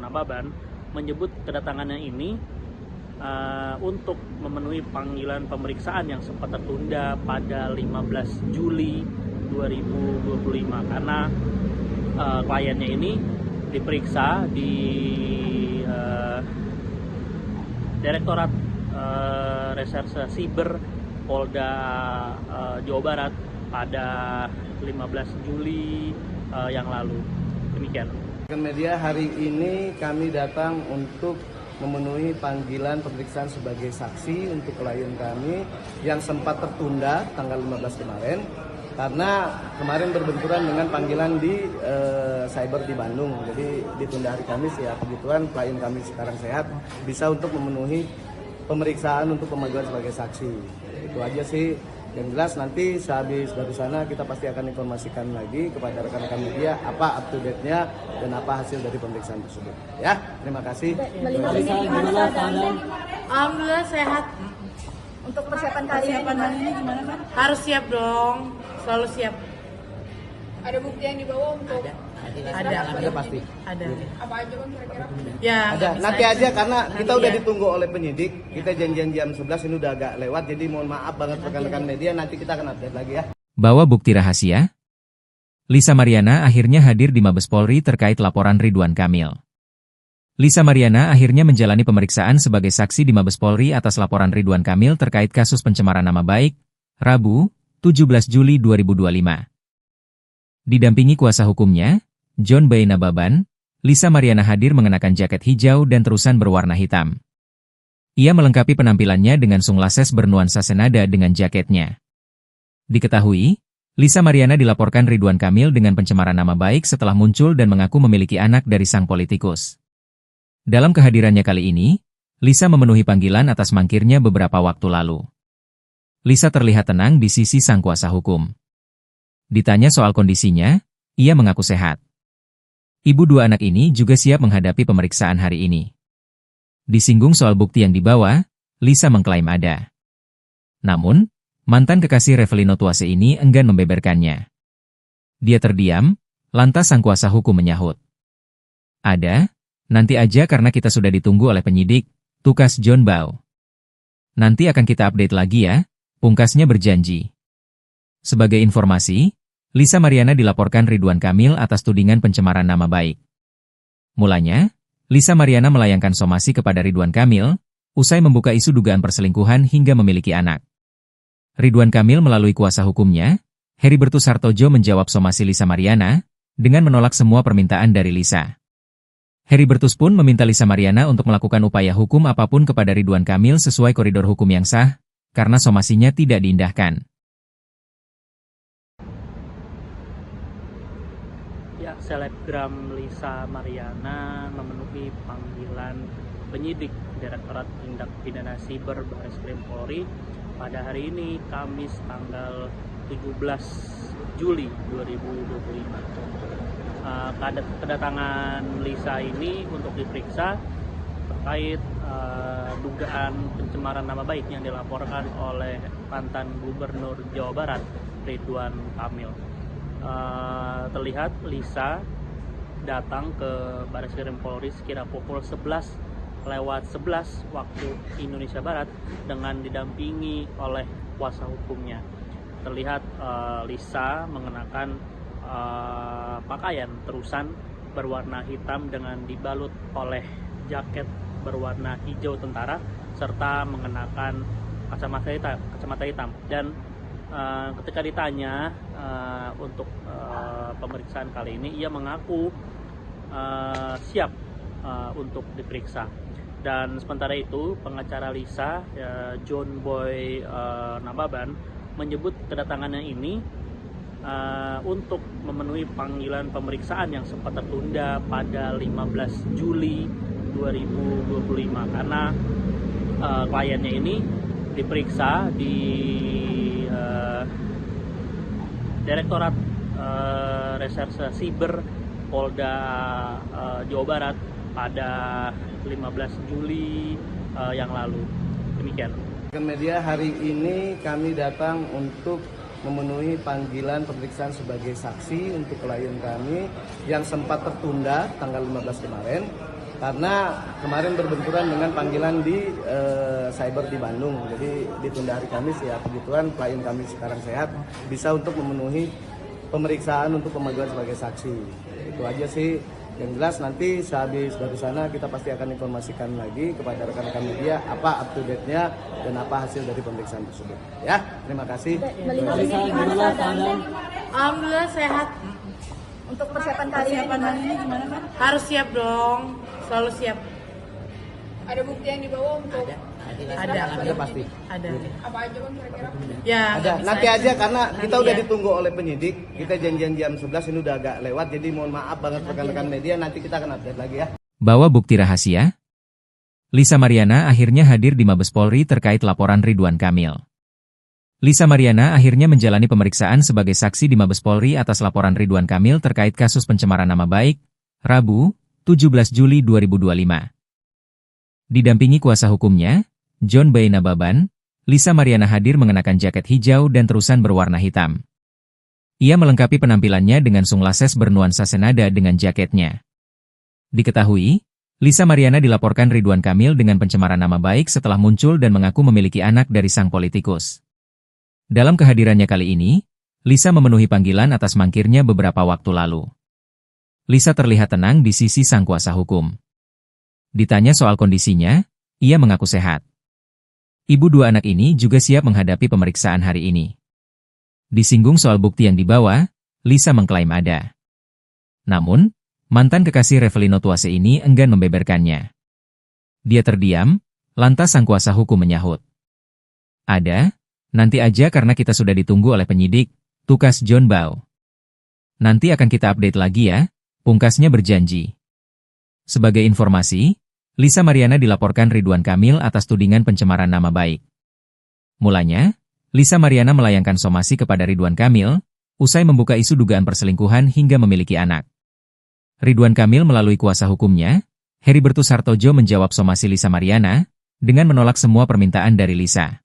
Nababan, menyebut kedatangannya ini untuk memenuhi panggilan pemeriksaan yang sempat tertunda pada 15 Juli 2025 karena kliennya ini diperiksa di Direktorat Reserse Siber Polda Jawa Barat pada 15 Juli yang lalu. Demikian. Media hari ini kami datang untuk memenuhi panggilan pemeriksaan sebagai saksi untuk klien kami yang sempat tertunda tanggal 15 kemarin karena kemarin berbenturan dengan panggilan di cyber di Bandung. Jadi ditunda hari Kamis ya, kebetulan klien kami sekarang sehat, bisa untuk memenuhi pemeriksaan untuk pemanggilan sebagai saksi. Itu aja sih. Yang jelas nanti sehabis dari sana kita pasti akan informasikan lagi kepada rekan-rekan media apa up to date-nya dan apa hasil dari pemeriksaan tersebut. Ya, terima kasih. Alhamdulillah sehat. Untuk persiapan kali ini gimana kan? Harus siap dong, selalu siap. Ada bukti yang dibawa untuk Ada pasti. Ada. apa aja kan kira-kira? Ya, Ada. nggak bisa Nanti aja karena kita Nanti udah ya. ditunggu oleh penyidik. Kita janjian jam 11 ini udah agak lewat. Jadi mohon maaf banget rekan-rekan media, nanti kita akan update lagi ya. Bawa bukti rahasia? Lisa Mariana akhirnya hadir di Mabes Polri terkait laporan Ridwan Kamil. Lisa Mariana akhirnya menjalani pemeriksaan sebagai saksi di Mabes Polri atas laporan Ridwan Kamil terkait kasus pencemaran nama baik, Rabu, 17 Juli 2025. Didampingi kuasa hukumnya, John Boy Nababan, Lisa Mariana hadir mengenakan jaket hijau dan terusan berwarna hitam. Ia melengkapi penampilannya dengan sunglasses bernuansa senada dengan jaketnya. Diketahui, Lisa Mariana dilaporkan Ridwan Kamil dengan pencemaran nama baik setelah muncul dan mengaku memiliki anak dari sang politikus. Dalam kehadirannya kali ini, Lisa memenuhi panggilan atas mangkirnya beberapa waktu lalu. Lisa terlihat tenang di sisi sang kuasa hukum. Ditanya soal kondisinya, ia mengaku sehat. Ibu dua anak ini juga siap menghadapi pemeriksaan hari ini. Disinggung soal bukti yang dibawa, Lisa mengklaim ada. Namun, mantan kekasih Revelino Tuase ini enggan membeberkannya. Dia terdiam, lantas sang kuasa hukum menyahut. Ada, nanti aja karena kita sudah ditunggu oleh penyidik, tukas John Bau. Nanti akan kita update lagi ya, pungkasnya berjanji. Sebagai informasi, Lisa Mariana dilaporkan Ridwan Kamil atas tudingan pencemaran nama baik. Mulanya, Lisa Mariana melayangkan somasi kepada Ridwan Kamil, usai membuka isu dugaan perselingkuhan hingga memiliki anak. Ridwan Kamil melalui kuasa hukumnya, Heribertus Hartojo menjawab somasi Lisa Mariana, dengan menolak semua permintaan dari Lisa. Heribertus pun meminta Lisa Mariana untuk melakukan upaya hukum apapun kepada Ridwan Kamil sesuai koridor hukum yang sah, karena somasinya tidak diindahkan. Ya, selebgram Lisa Mariana memenuhi panggilan penyidik Direktorat Tindak Pidana Siber Bareskrim Polri pada hari ini, Kamis tanggal 17 Juli 2025. Kedatangan Lisa ini untuk diperiksa terkait dugaan pencemaran nama baik yang dilaporkan oleh mantan Gubernur Jawa Barat, Ridwan Kamil. Terlihat Lisa datang ke Bareskrim Polri sekira pukul 11:11 waktu Indonesia Barat dengan didampingi oleh kuasa hukumnya. Terlihat Lisa mengenakan pakaian terusan berwarna hitam dengan dibalut oleh jaket berwarna hijau tentara serta mengenakan kacamata hitam. Dan ketika ditanya untuk pemeriksaan kali ini, ia mengaku siap untuk diperiksa. Dan sementara itu, pengacara Lisa, John Boy Nababan, menyebut kedatangannya ini untuk memenuhi panggilan pemeriksaan yang sempat tertunda pada 15 Juli 2025 karena kliennya ini diperiksa di Direktorat Reserse Siber Polda Jawa Barat pada 15 Juli yang lalu. Demikian. Media hari ini kami datang untuk memenuhi panggilan pemeriksaan sebagai saksi untuk klien kami yang sempat tertunda tanggal 15 kemarin karena kemarin berbenturan dengan panggilan di cyber di Bandung. Jadi ditunda hari Kamis, ya kebetulan klien kami sekarang sehat, bisa untuk memenuhi pemeriksaan untuk pemanggilan sebagai saksi. Itu aja sih. Yang jelas nanti sehabis dari sana kita pasti akan informasikan lagi kepada rekan-rekan media apa up to date-nya dan apa hasil dari pemeriksaan tersebut. Ya, terima kasih. Alhamdulillah sehat. Untuk persiapan kali ini gimana kan? Harus siap dong, selalu siap. Ada bukti yang dibawa untuk Ada pasti. Ada. apa aja bang kira-kira? Ya. Ada. bisa Nanti aja karena kita Nanti udah ya. ditunggu oleh penyidik. Kita janjian jam 11, ini udah agak lewat. Jadi mohon maaf banget rekan-rekan media, nanti kita akan update lagi ya. Bawa bukti rahasia? Lisa Mariana akhirnya hadir di Mabes Polri terkait laporan Ridwan Kamil. Lisa Mariana akhirnya menjalani pemeriksaan sebagai saksi di Mabes Polri atas laporan Ridwan Kamil terkait kasus pencemaran nama baik, Rabu, 17 Juli 2025. Didampingi kuasa hukumnya, John Boy Nababan, Lisa Mariana hadir mengenakan jaket hijau dan terusan berwarna hitam. Ia melengkapi penampilannya dengan sunglasses bernuansa senada dengan jaketnya. Diketahui, Lisa Mariana dilaporkan Ridwan Kamil dengan pencemaran nama baik setelah muncul dan mengaku memiliki anak dari sang politikus. Dalam kehadirannya kali ini, Lisa memenuhi panggilan atas mangkirnya beberapa waktu lalu. Lisa terlihat tenang di sisi sang kuasa hukum. Ditanya soal kondisinya, ia mengaku sehat. Ibu dua anak ini juga siap menghadapi pemeriksaan hari ini. Disinggung soal bukti yang dibawa, Lisa mengklaim ada. Namun, mantan kekasih Revelino Tuase ini enggan membeberkannya. Dia terdiam, lantas sang kuasa hukum menyahut. Ada, nanti aja karena kita sudah ditunggu oleh penyidik, tukas John Boy. Nanti akan kita update lagi ya, pungkasnya berjanji. Sebagai informasi, Lisa Mariana dilaporkan Ridwan Kamil atas tudingan pencemaran nama baik. Mulanya, Lisa Mariana melayangkan somasi kepada Ridwan Kamil, usai membuka isu dugaan perselingkuhan hingga memiliki anak. Ridwan Kamil melalui kuasa hukumnya, Heribertus Hartojo menjawab somasi Lisa Mariana, dengan menolak semua permintaan dari Lisa.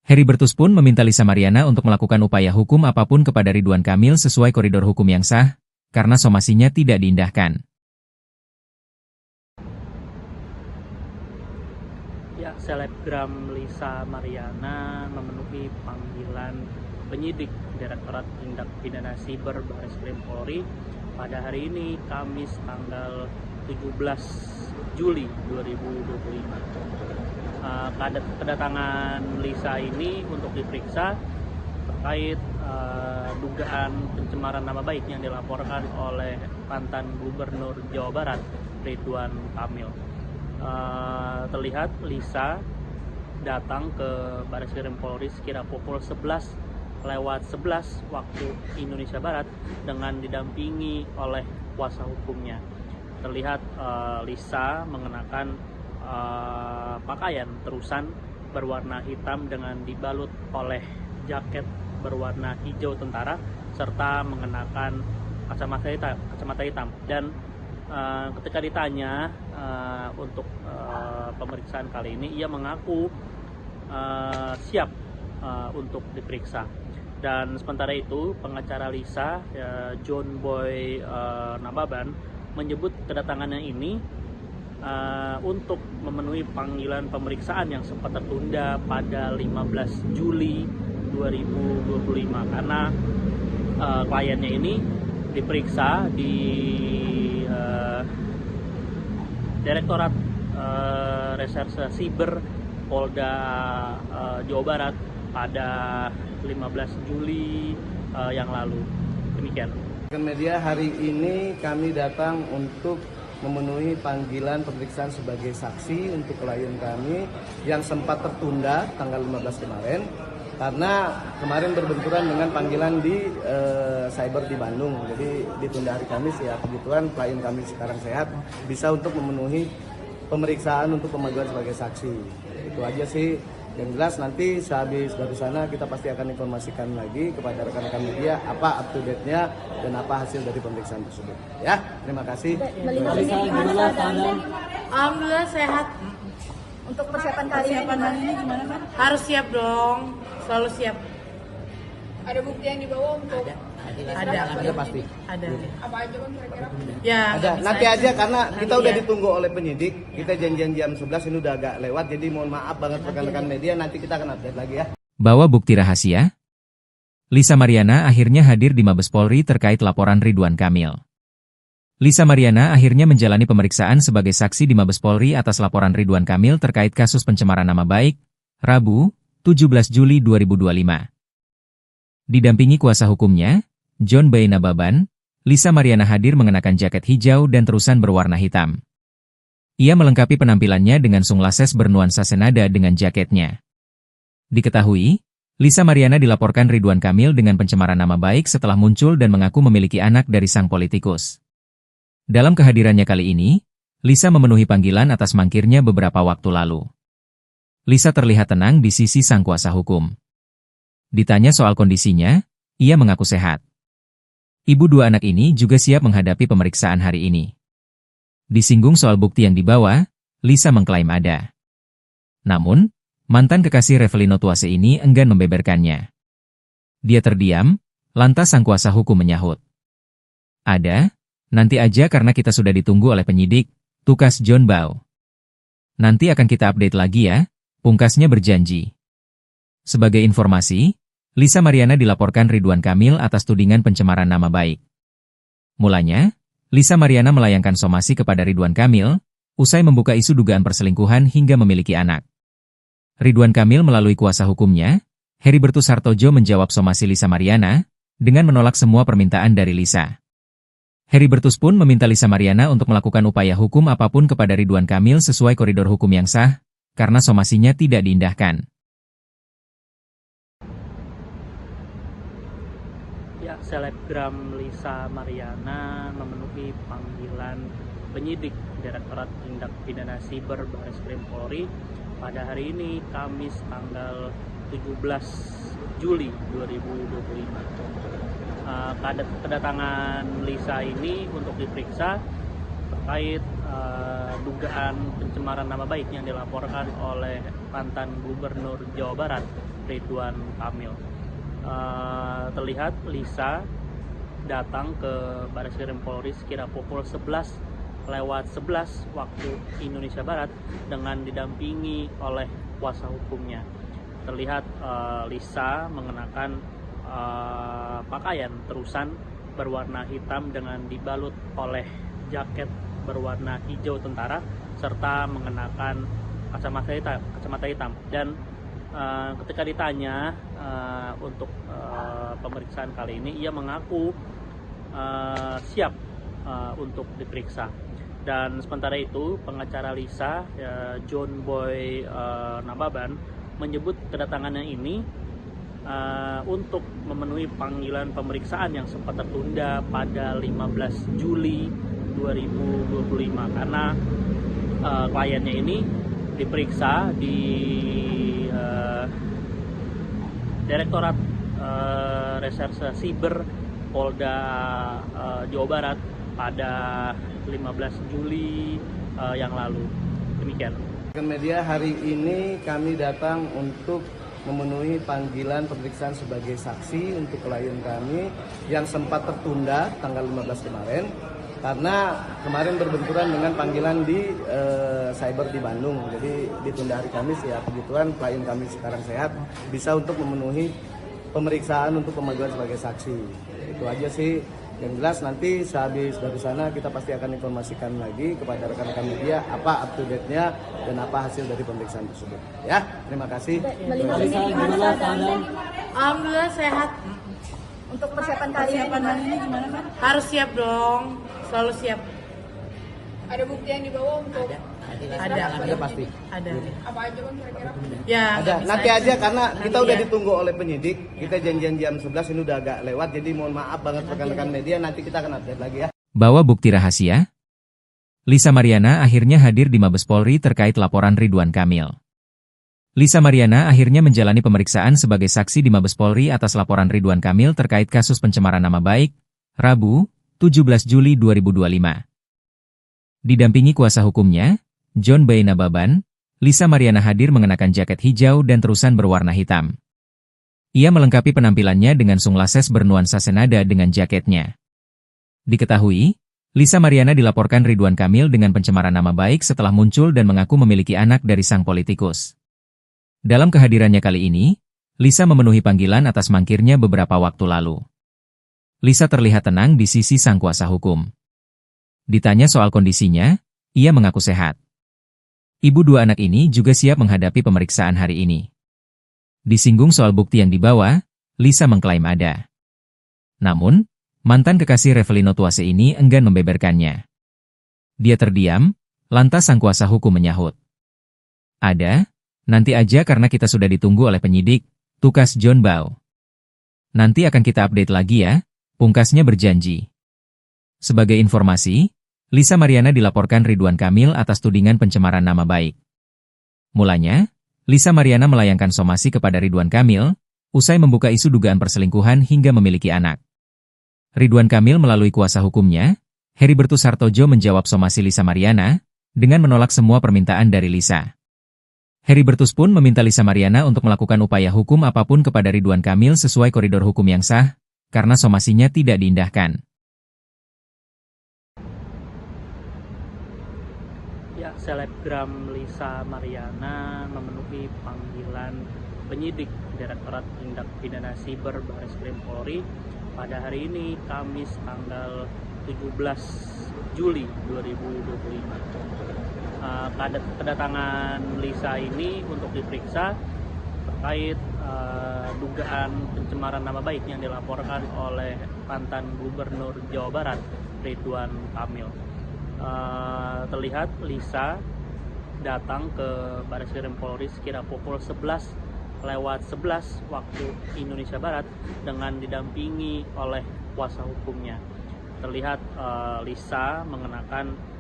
Heribertus pun meminta Lisa Mariana untuk melakukan upaya hukum apapun kepada Ridwan Kamil sesuai koridor hukum yang sah, karena somasinya tidak diindahkan. Ya, selebgram Lisa Mariana memenuhi panggilan penyidik Direktorat Tindak Pidana Siber Bareskrim Polri pada hari ini, Kamis tanggal 17 Juli 2025. Kedatangan Lisa ini untuk diperiksa terkait dugaan pencemaran nama baik yang dilaporkan oleh mantan Gubernur Jawa Barat Ridwan Kamil. Terlihat Lisa datang ke Bareskrim Polri sekira pukul 11:11 waktu Indonesia Barat dengan didampingi oleh kuasa hukumnya. Terlihat Lisa mengenakan pakaian terusan berwarna hitam dengan dibalut oleh jaket berwarna hijau tentara serta mengenakan kacamata hitam. Dan ketika ditanya untuk pemeriksaan kali ini, ia mengaku siap untuk diperiksa. Dan sementara itu pengacara Lisa, John Boy Nababan, menyebut kedatangannya ini untuk memenuhi panggilan pemeriksaan yang sempat tertunda pada 15 Juli 2025 karena kliennya ini diperiksa di Direktorat Reserse Siber Polda Jawa Barat pada 15 Juli yang lalu. Demikian. Media hari ini kami datang untuk memenuhi panggilan pemeriksaan sebagai saksi untuk klien kami yang sempat tertunda tanggal 15 kemarin karena kemarin berbenturan dengan panggilan di cyber di Bandung. Jadi ditunda hari Kamis ya. Kebetulan klien kami sekarang sehat, bisa untuk memenuhi pemeriksaan untuk pemanggilan sebagai saksi. Itu aja sih. Yang jelas nanti sehabis dari sana kita pasti akan informasikan lagi kepada rekan-rekan media apa up to date-nya dan apa hasil dari pemeriksaan tersebut. Ya, terima kasih. Melihat ini gimana keadaan? Alhamdulillah sehat. Untuk persiapan kali ini gimana kan? Harus siap dong, selalu siap. Ada bukti yang dibawa untuk Ada pasti. Ada. apa aja kan kira-kira? Ya. Ada. nggak Nanti bisa aja karena kita udah ya. ditunggu oleh penyidik. Kita janjian jam 11 ini udah agak lewat. Jadi mohon maaf banget rekan-rekan media, nanti kita akan update lagi ya. Bawa bukti rahasia? Lisa Mariana akhirnya hadir di Mabes Polri terkait laporan Ridwan Kamil. Lisa Mariana akhirnya menjalani pemeriksaan sebagai saksi di Mabes Polri atas laporan Ridwan Kamil terkait kasus pencemaran nama baik, Rabu, 17 Juli 2025. Didampingi kuasa hukumnya, John Boy Nababan, Lisa Mariana hadir mengenakan jaket hijau dan terusan berwarna hitam. Ia melengkapi penampilannya dengan sunglasses bernuansa senada dengan jaketnya. Diketahui, Lisa Mariana dilaporkan Ridwan Kamil dengan pencemaran nama baik setelah muncul dan mengaku memiliki anak dari sang politikus. Dalam kehadirannya kali ini, Lisa memenuhi panggilan atas mangkirnya beberapa waktu lalu. Lisa terlihat tenang di sisi sang kuasa hukum. Ditanya soal kondisinya, ia mengaku sehat. Ibu dua anak ini juga siap menghadapi pemeriksaan hari ini. Disinggung soal bukti yang dibawa, Lisa mengklaim ada. Namun, mantan kekasih Revelino Tuase ini enggan membeberkannya. Dia terdiam, lantas sang kuasa hukum menyahut. Ada, nanti aja karena kita sudah ditunggu oleh penyidik, tukas John Boy. Nanti akan kita update lagi ya, pungkasnya berjanji. Sebagai informasi, Lisa Mariana dilaporkan Ridwan Kamil atas tudingan pencemaran nama baik. Mulanya, Lisa Mariana melayangkan somasi kepada Ridwan Kamil, usai membuka isu dugaan perselingkuhan hingga memiliki anak. Ridwan Kamil melalui kuasa hukumnya, Heribertus Hartojo menjawab somasi Lisa Mariana, dengan menolak semua permintaan dari Lisa. Heribertus pun meminta Lisa Mariana untuk melakukan upaya hukum apapun kepada Ridwan Kamil sesuai koridor hukum yang sah, karena somasinya tidak diindahkan. Ya, selebgram Lisa Mariana memenuhi panggilan penyidik Direktorat Tindak Pidana Siber Bareskrim Polri pada hari ini, Kamis tanggal 17 Juli 2025. Kedatangan Lisa ini untuk diperiksa terkait dugaan pencemaran nama baik yang dilaporkan oleh mantan Gubernur Jawa Barat Ridwan Kamil. Terlihat Lisa datang ke Bareskrim Polri sekira pukul 11:11 waktu Indonesia Barat dengan didampingi oleh kuasa hukumnya. Terlihat Lisa mengenakan pakaian terusan berwarna hitam dengan dibalut oleh jaket berwarna hijau tentara serta mengenakan kacamata hitam dan ketika ditanya untuk pemeriksaan kali ini, ia mengaku siap untuk diperiksa. Dan sementara itu, pengacara Lisa, John Boy Nababan, menyebut kedatangannya ini untuk memenuhi panggilan pemeriksaan yang sempat tertunda pada 15 Juli 2025 karena kliennya ini diperiksa di Direktorat Reserse Siber Polda Jawa Barat pada 15 Juli yang lalu. Demikian. Media, hari ini kami datang untuk memenuhi panggilan pemeriksaan sebagai saksi untuk klien kami yang sempat tertunda tanggal 15 kemarin karena kemarin berbenturan dengan panggilan di cyber di Bandung. Jadi ditunda hari Kamis ya, kebetulan klien kami sekarang sehat, bisa untuk memenuhi pemeriksaan untuk pemanggilan sebagai saksi. Itu aja sih. Yang jelas nanti sehabis dari sana kita pasti akan informasikan lagi kepada rekan-rekan media apa up to date-nya dan apa hasil dari pemeriksaan tersebut. Ya, terima kasih. Melihat ini gimana keadaannya? Alhamdulillah sehat. Untuk persiapan kali ini gimana kan? Harus siap dong. Selalu siap. Ada bukti yang dibawa untuk Ada pasti. Ada. apa aja kan kira-kira? Ya. Ada. nggak bisa Nanti aja karena kita Nanti udah ya. ditunggu oleh penyidik. Kita janjian jam 11 ini udah agak lewat. Jadi mohon maaf banget rekan-rekan media. Nanti kita akan update lagi ya. Bawa bukti rahasia? Lisa Mariana akhirnya hadir di Mabes Polri terkait laporan Ridwan Kamil. Lisa Mariana akhirnya menjalani pemeriksaan sebagai saksi di Mabes Polri atas laporan Ridwan Kamil terkait kasus pencemaran nama baik, Rabu, 17 Juli 2025. Didampingi kuasa hukumnya, John Boy Nababan, Lisa Mariana hadir mengenakan jaket hijau dan terusan berwarna hitam. Ia melengkapi penampilannya dengan sunglasses bernuansa senada dengan jaketnya. Diketahui, Lisa Mariana dilaporkan Ridwan Kamil dengan pencemaran nama baik setelah muncul dan mengaku memiliki anak dari sang politikus. Dalam kehadirannya kali ini, Lisa memenuhi panggilan atas mangkirnya beberapa waktu lalu. Lisa terlihat tenang di sisi sang kuasa hukum. Ditanya soal kondisinya, ia mengaku sehat. Ibu dua anak ini juga siap menghadapi pemeriksaan hari ini. Disinggung soal bukti yang dibawa, Lisa mengklaim ada. Namun, mantan kekasih Revelino Tuase ini enggan membeberkannya. Dia terdiam, lantas sang kuasa hukum menyahut. Ada, nanti aja karena kita sudah ditunggu oleh penyidik, tukas John Bow. Nanti akan kita update lagi ya, pungkasnya berjanji. Sebagai informasi, Lisa Mariana dilaporkan Ridwan Kamil atas tudingan pencemaran nama baik. Mulanya, Lisa Mariana melayangkan somasi kepada Ridwan Kamil, usai membuka isu dugaan perselingkuhan hingga memiliki anak. Ridwan Kamil melalui kuasa hukumnya, Heribertus Hartojo menjawab somasi Lisa Mariana, dengan menolak semua permintaan dari Lisa. Heribertus pun meminta Lisa Mariana untuk melakukan upaya hukum apapun kepada Ridwan Kamil sesuai koridor hukum yang sah, karena somasinya tidak diindahkan. Ya, selebgram Lisa Mariana memenuhi panggilan penyidik Direktorat Tindak Pidana Siber Bareskrim Polri pada hari ini, Kamis tanggal 17 Juli 2025. Kedatangan Lisa ini untuk diperiksa terkait dugaan pencemaran nama baik yang dilaporkan oleh mantan Gubernur Jawa Barat, Ridwan Kamil. Terlihat Lisa datang ke Bareskrim Polri sekira pukul 11:11 waktu Indonesia Barat dengan didampingi oleh kuasa hukumnya. Terlihat Lisa mengenakan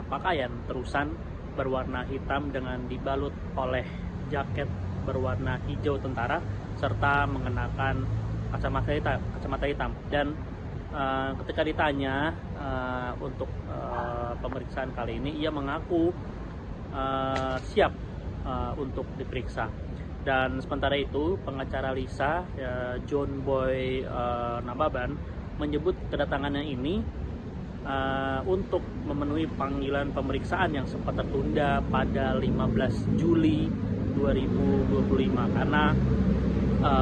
pakaian terusan berwarna hitam dengan dibalut oleh jaket berwarna hijau tentara serta mengenakan kacamata hitam. Dan ketika ditanya untuk pemeriksaan kali ini, ia mengaku siap untuk diperiksa. Dan sementara itu, pengacara Lisa, John Boy Nababan, menyebut kedatangannya ini untuk memenuhi panggilan pemeriksaan yang sempat tertunda pada 15 Juli 2025 karena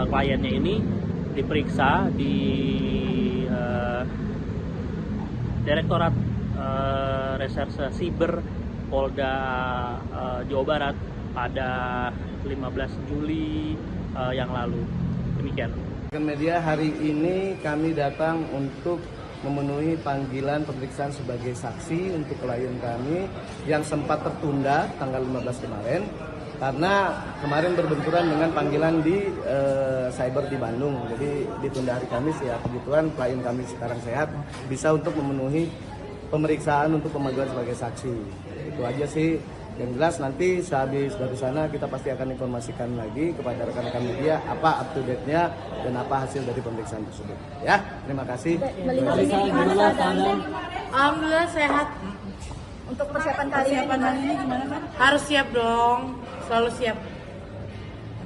kliennya ini diperiksa di Direktorat Reserse Siber Polda Jawa Barat pada 15 Juli yang lalu. Demikian. Media hari ini kami datang untuk memenuhi panggilan pemeriksaan sebagai saksi untuk klien kami yang sempat tertunda tanggal 15 kemarin karena kemarin berbenturan dengan panggilan di cyber di Bandung. Jadi ditunda hari Kamis ya, kebetulan klien kami sekarang sehat bisa untuk memenuhi pemeriksaan untuk pemanggilan sebagai saksi. Itu aja sih. Yang jelas nanti sehabis dari sana kita pasti akan informasikan lagi kepada rekan-rekan media apa up to date-nya dan apa hasil dari pemeriksaan tersebut. Ya, terima kasih. Melihat ini gimana keadaannya? Alhamdulillah sehat. Untuk persiapan kali ini gimana kan? Harus siap dong. Selalu siap.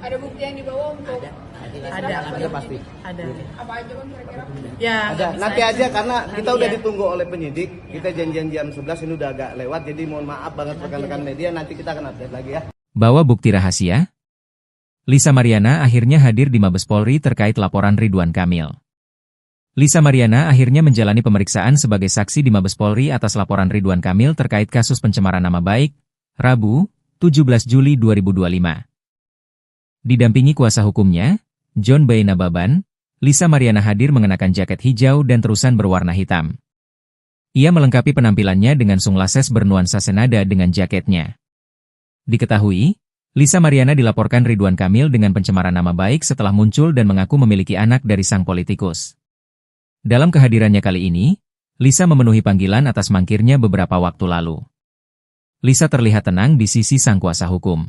Ada bukti yang dibawa untuk Ada pasti. Ada. apa aja Bang kira-kira? Ya. Ada. nggak bisa Nanti aja karena kita Nanti udah ya. ditunggu oleh penyidik. Kita janjian jam 11 ini udah agak lewat. Jadi mohon maaf banget rekan-rekan media. Nanti kita akan update lagi ya. Bawa bukti rahasia? Lisa Mariana akhirnya hadir di Mabes Polri terkait laporan Ridwan Kamil. Lisa Mariana akhirnya menjalani pemeriksaan sebagai saksi di Mabes Polri atas laporan Ridwan Kamil terkait kasus pencemaran nama baik, Rabu, 17 Juli 2025. Didampingi kuasa hukumnya, John B. Nababan, Lisa Mariana hadir mengenakan jaket hijau dan terusan berwarna hitam. Ia melengkapi penampilannya dengan sunglasses bernuansa senada dengan jaketnya. Diketahui, Lisa Mariana dilaporkan Ridwan Kamil dengan pencemaran nama baik setelah muncul dan mengaku memiliki anak dari sang politikus. Dalam kehadirannya kali ini, Lisa memenuhi panggilan atas mangkirnya beberapa waktu lalu. Lisa terlihat tenang di sisi sang kuasa hukum.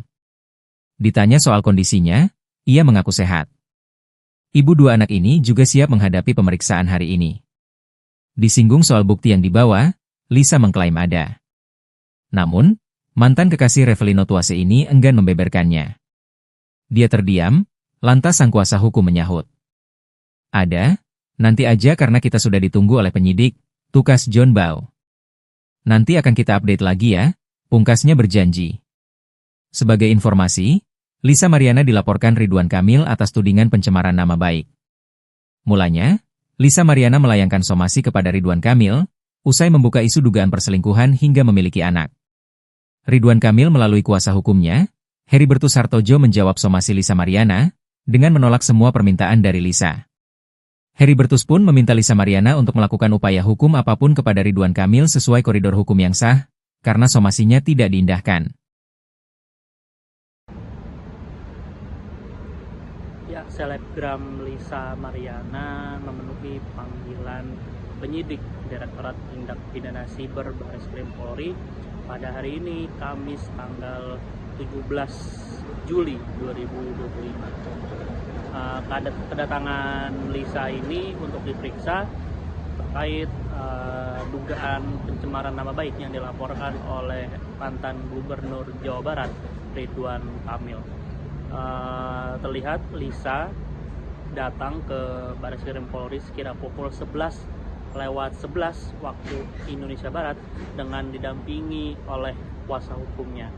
Ditanya soal kondisinya, ia mengaku sehat. Ibu dua anak ini juga siap menghadapi pemeriksaan hari ini. Disinggung soal bukti yang dibawa, Lisa mengklaim ada. Namun, mantan kekasih Revelino Tuase ini enggan membeberkannya. Dia terdiam, lantas sang kuasa hukum menyahut. Ada, nanti aja karena kita sudah ditunggu oleh penyidik, tukas John Bau. Nanti akan kita update lagi ya, pungkasnya berjanji. Sebagai informasi, Lisa Mariana dilaporkan Ridwan Kamil atas tudingan pencemaran nama baik. Mulanya, Lisa Mariana melayangkan somasi kepada Ridwan Kamil, usai membuka isu dugaan perselingkuhan hingga memiliki anak. Ridwan Kamil melalui kuasa hukumnya, Heribertus Hartojo menjawab somasi Lisa Mariana, dengan menolak semua permintaan dari Lisa. Heribertus pun meminta Lisa Mariana untuk melakukan upaya hukum apapun kepada Ridwan Kamil sesuai koridor hukum yang sah, karena somasinya tidak diindahkan. Ya, selebgram Lisa Mariana memenuhi panggilan penyidik Direktorat Tindak Pidana Siber Barreskrim Polri pada hari ini, Kamis tanggal 17 Juli 2025. Kedatangan Lisa ini untuk diperiksa terkait dugaan pencemaran nama baik yang dilaporkan oleh mantan Gubernur Jawa Barat, Ridwan Kamil. Terlihat Lisa datang ke Barreskrim Polri sekira pukul 11:11 waktu Indonesia Barat dengan didampingi oleh kuasa hukumnya.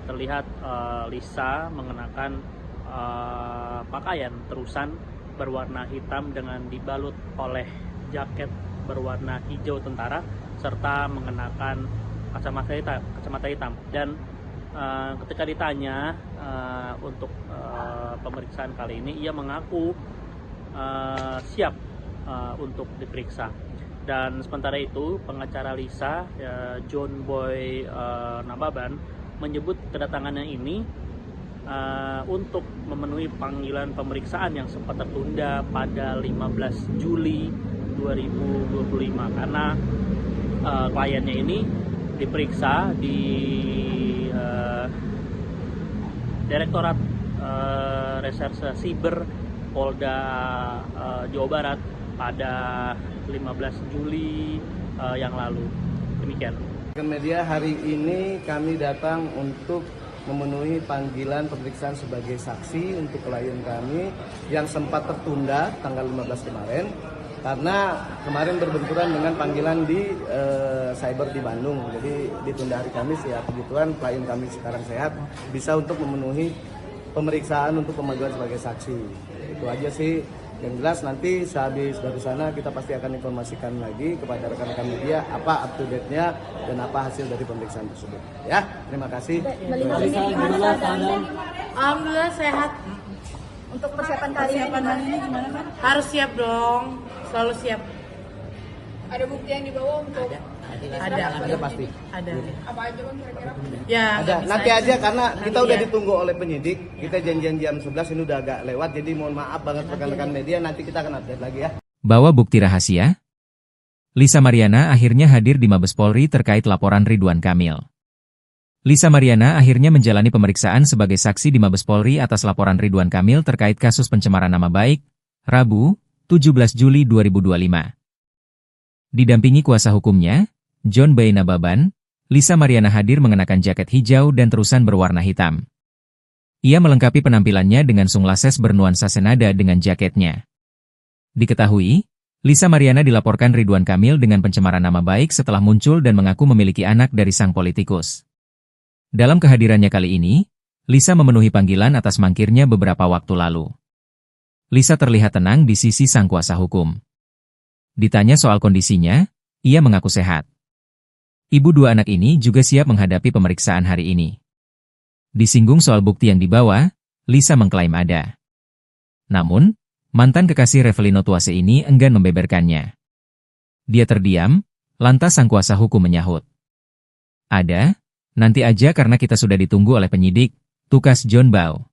Terlihat Lisa mengenakan pakaian terusan berwarna hitam dengan dibalut oleh jaket berwarna hijau tentara serta mengenakan kacamata hitam. Dan ketika ditanya untuk pemeriksaan kali ini, ia mengaku siap untuk diperiksa. Dan sementara itu, pengacara Lisa, John Boy Nababan, menyebut kedatangannya ini untuk memenuhi panggilan pemeriksaan yang sempat tertunda pada 15 Juli 2025 karena kliennya ini diperiksa di Direktorat Reserse Siber Polda Jawa Barat pada 15 Juli yang lalu. Demikian. Media hari ini kami datang untuk memenuhi panggilan pemeriksaan sebagai saksi untuk klien kami yang sempat tertunda tanggal 15 kemarin karena kemarin berbenturan dengan panggilan di cyber di Bandung. Jadi ditunda hari Kamis ya, kebetulan klien kami sekarang sehat bisa untuk memenuhi pemeriksaan untuk pemanggilan sebagai saksi. Itu aja sih. Yang jelas nanti sehabis dari sana kita pasti akan informasikan lagi kepada rekan-rekan media apa up to date-nya dan apa hasil dari pemeriksaan tersebut. Ya, terima kasih. Melihat ini gimana keadaannya? Alhamdulillah sehat. Untuk persiapan kali ini gimana kan? Harus siap dong, selalu siap. Ada bukti yang dibawa untuk Ada pasti. Ada. apa aja bang kira-kira? Ya, Ada. nggak bisa Nanti aja karena kita udah ya. ditunggu oleh penyidik. Kita janjian jam 11 ini udah agak lewat. Jadi mohon maaf banget rekan-rekan media. Nanti kita akan update lagi ya. Bawa bukti rahasia? Lisa Mariana akhirnya hadir di Mabes Polri terkait laporan Ridwan Kamil. Lisa Mariana akhirnya menjalani pemeriksaan sebagai saksi di Mabes Polri atas laporan Ridwan Kamil terkait kasus pencemaran nama baik, Rabu, 17 Juli 2025. Didampingi kuasa hukumnya, John B. Nababan, Lisa Mariana hadir mengenakan jaket hijau dan terusan berwarna hitam. Ia melengkapi penampilannya dengan sunglasses bernuansa senada dengan jaketnya. Diketahui, Lisa Mariana dilaporkan Ridwan Kamil dengan pencemaran nama baik setelah muncul dan mengaku memiliki anak dari sang politikus. Dalam kehadirannya kali ini, Lisa memenuhi panggilan atas mangkirnya beberapa waktu lalu. Lisa terlihat tenang di sisi sang kuasa hukum. Ditanya soal kondisinya, ia mengaku sehat. Ibu dua anak ini juga siap menghadapi pemeriksaan hari ini. Disinggung soal bukti yang dibawa, Lisa mengklaim ada. Namun, mantan kekasih Revelino Tuase ini enggan membeberkannya. Dia terdiam, lantas sang kuasa hukum menyahut. Ada, nanti aja karena kita sudah ditunggu oleh penyidik, tukas John Bau.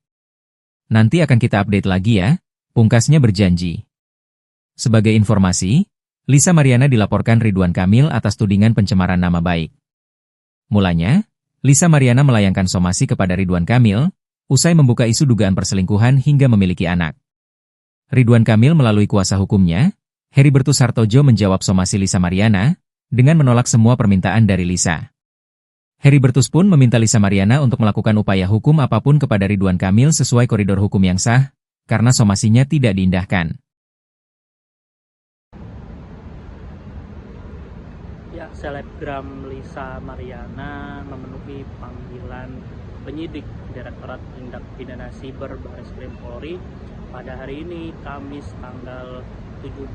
Nanti akan kita update lagi ya, pungkasnya berjanji. Sebagai informasi, Lisa Mariana dilaporkan Ridwan Kamil atas tudingan pencemaran nama baik. Mulanya, Lisa Mariana melayangkan somasi kepada Ridwan Kamil, usai membuka isu dugaan perselingkuhan hingga memiliki anak. Ridwan Kamil melalui kuasa hukumnya, Heribertus Hartojo menjawab somasi Lisa Mariana, dengan menolak semua permintaan dari Lisa. Heribertus pun meminta Lisa Mariana untuk melakukan upaya hukum apapun kepada Ridwan Kamil sesuai koridor hukum yang sah, karena somasinya tidak diindahkan. Ya, selebgram Lisa Mariana memenuhi panggilan penyidik Direktorat Tindak Pidana Siber Bareskrim Polri pada hari ini, Kamis tanggal 17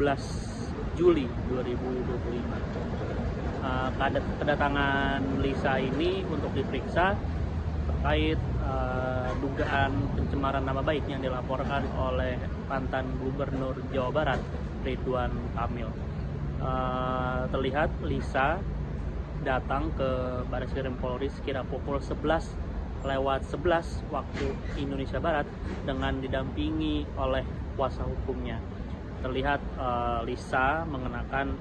Juli 2025. Kedatangan Lisa ini untuk diperiksa terkait dugaan pencemaran nama baik yang dilaporkan oleh mantan Gubernur Jawa Barat, Ridwan Kamil. Terlihat Lisa datang ke Bareskrim Polri sekira pukul 11:11 waktu Indonesia Barat dengan didampingi oleh kuasa hukumnya. Terlihat Lisa mengenakan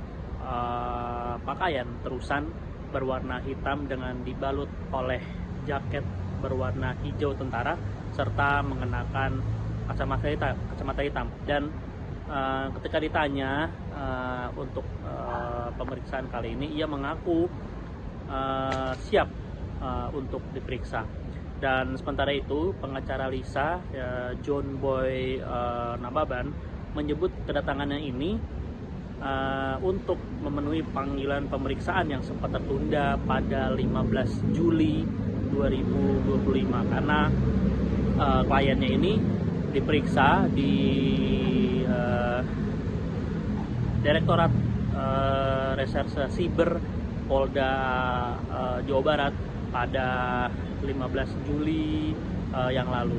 pakaian terusan berwarna hitam dengan dibalut oleh jaket berwarna hijau tentara serta mengenakan kacamata hitam. Dan ketika ditanya untuk pemeriksaan kali ini, ia mengaku siap untuk diperiksa. Dan sementara itu, pengacara Lisa, John Boy Nababan, menyebut kedatangannya ini untuk memenuhi panggilan pemeriksaan yang sempat tertunda pada 15 Juli 2025 karena kliennya ini diperiksa di Direktorat Reserse Siber Polda Jawa Barat pada 15 Juli yang lalu.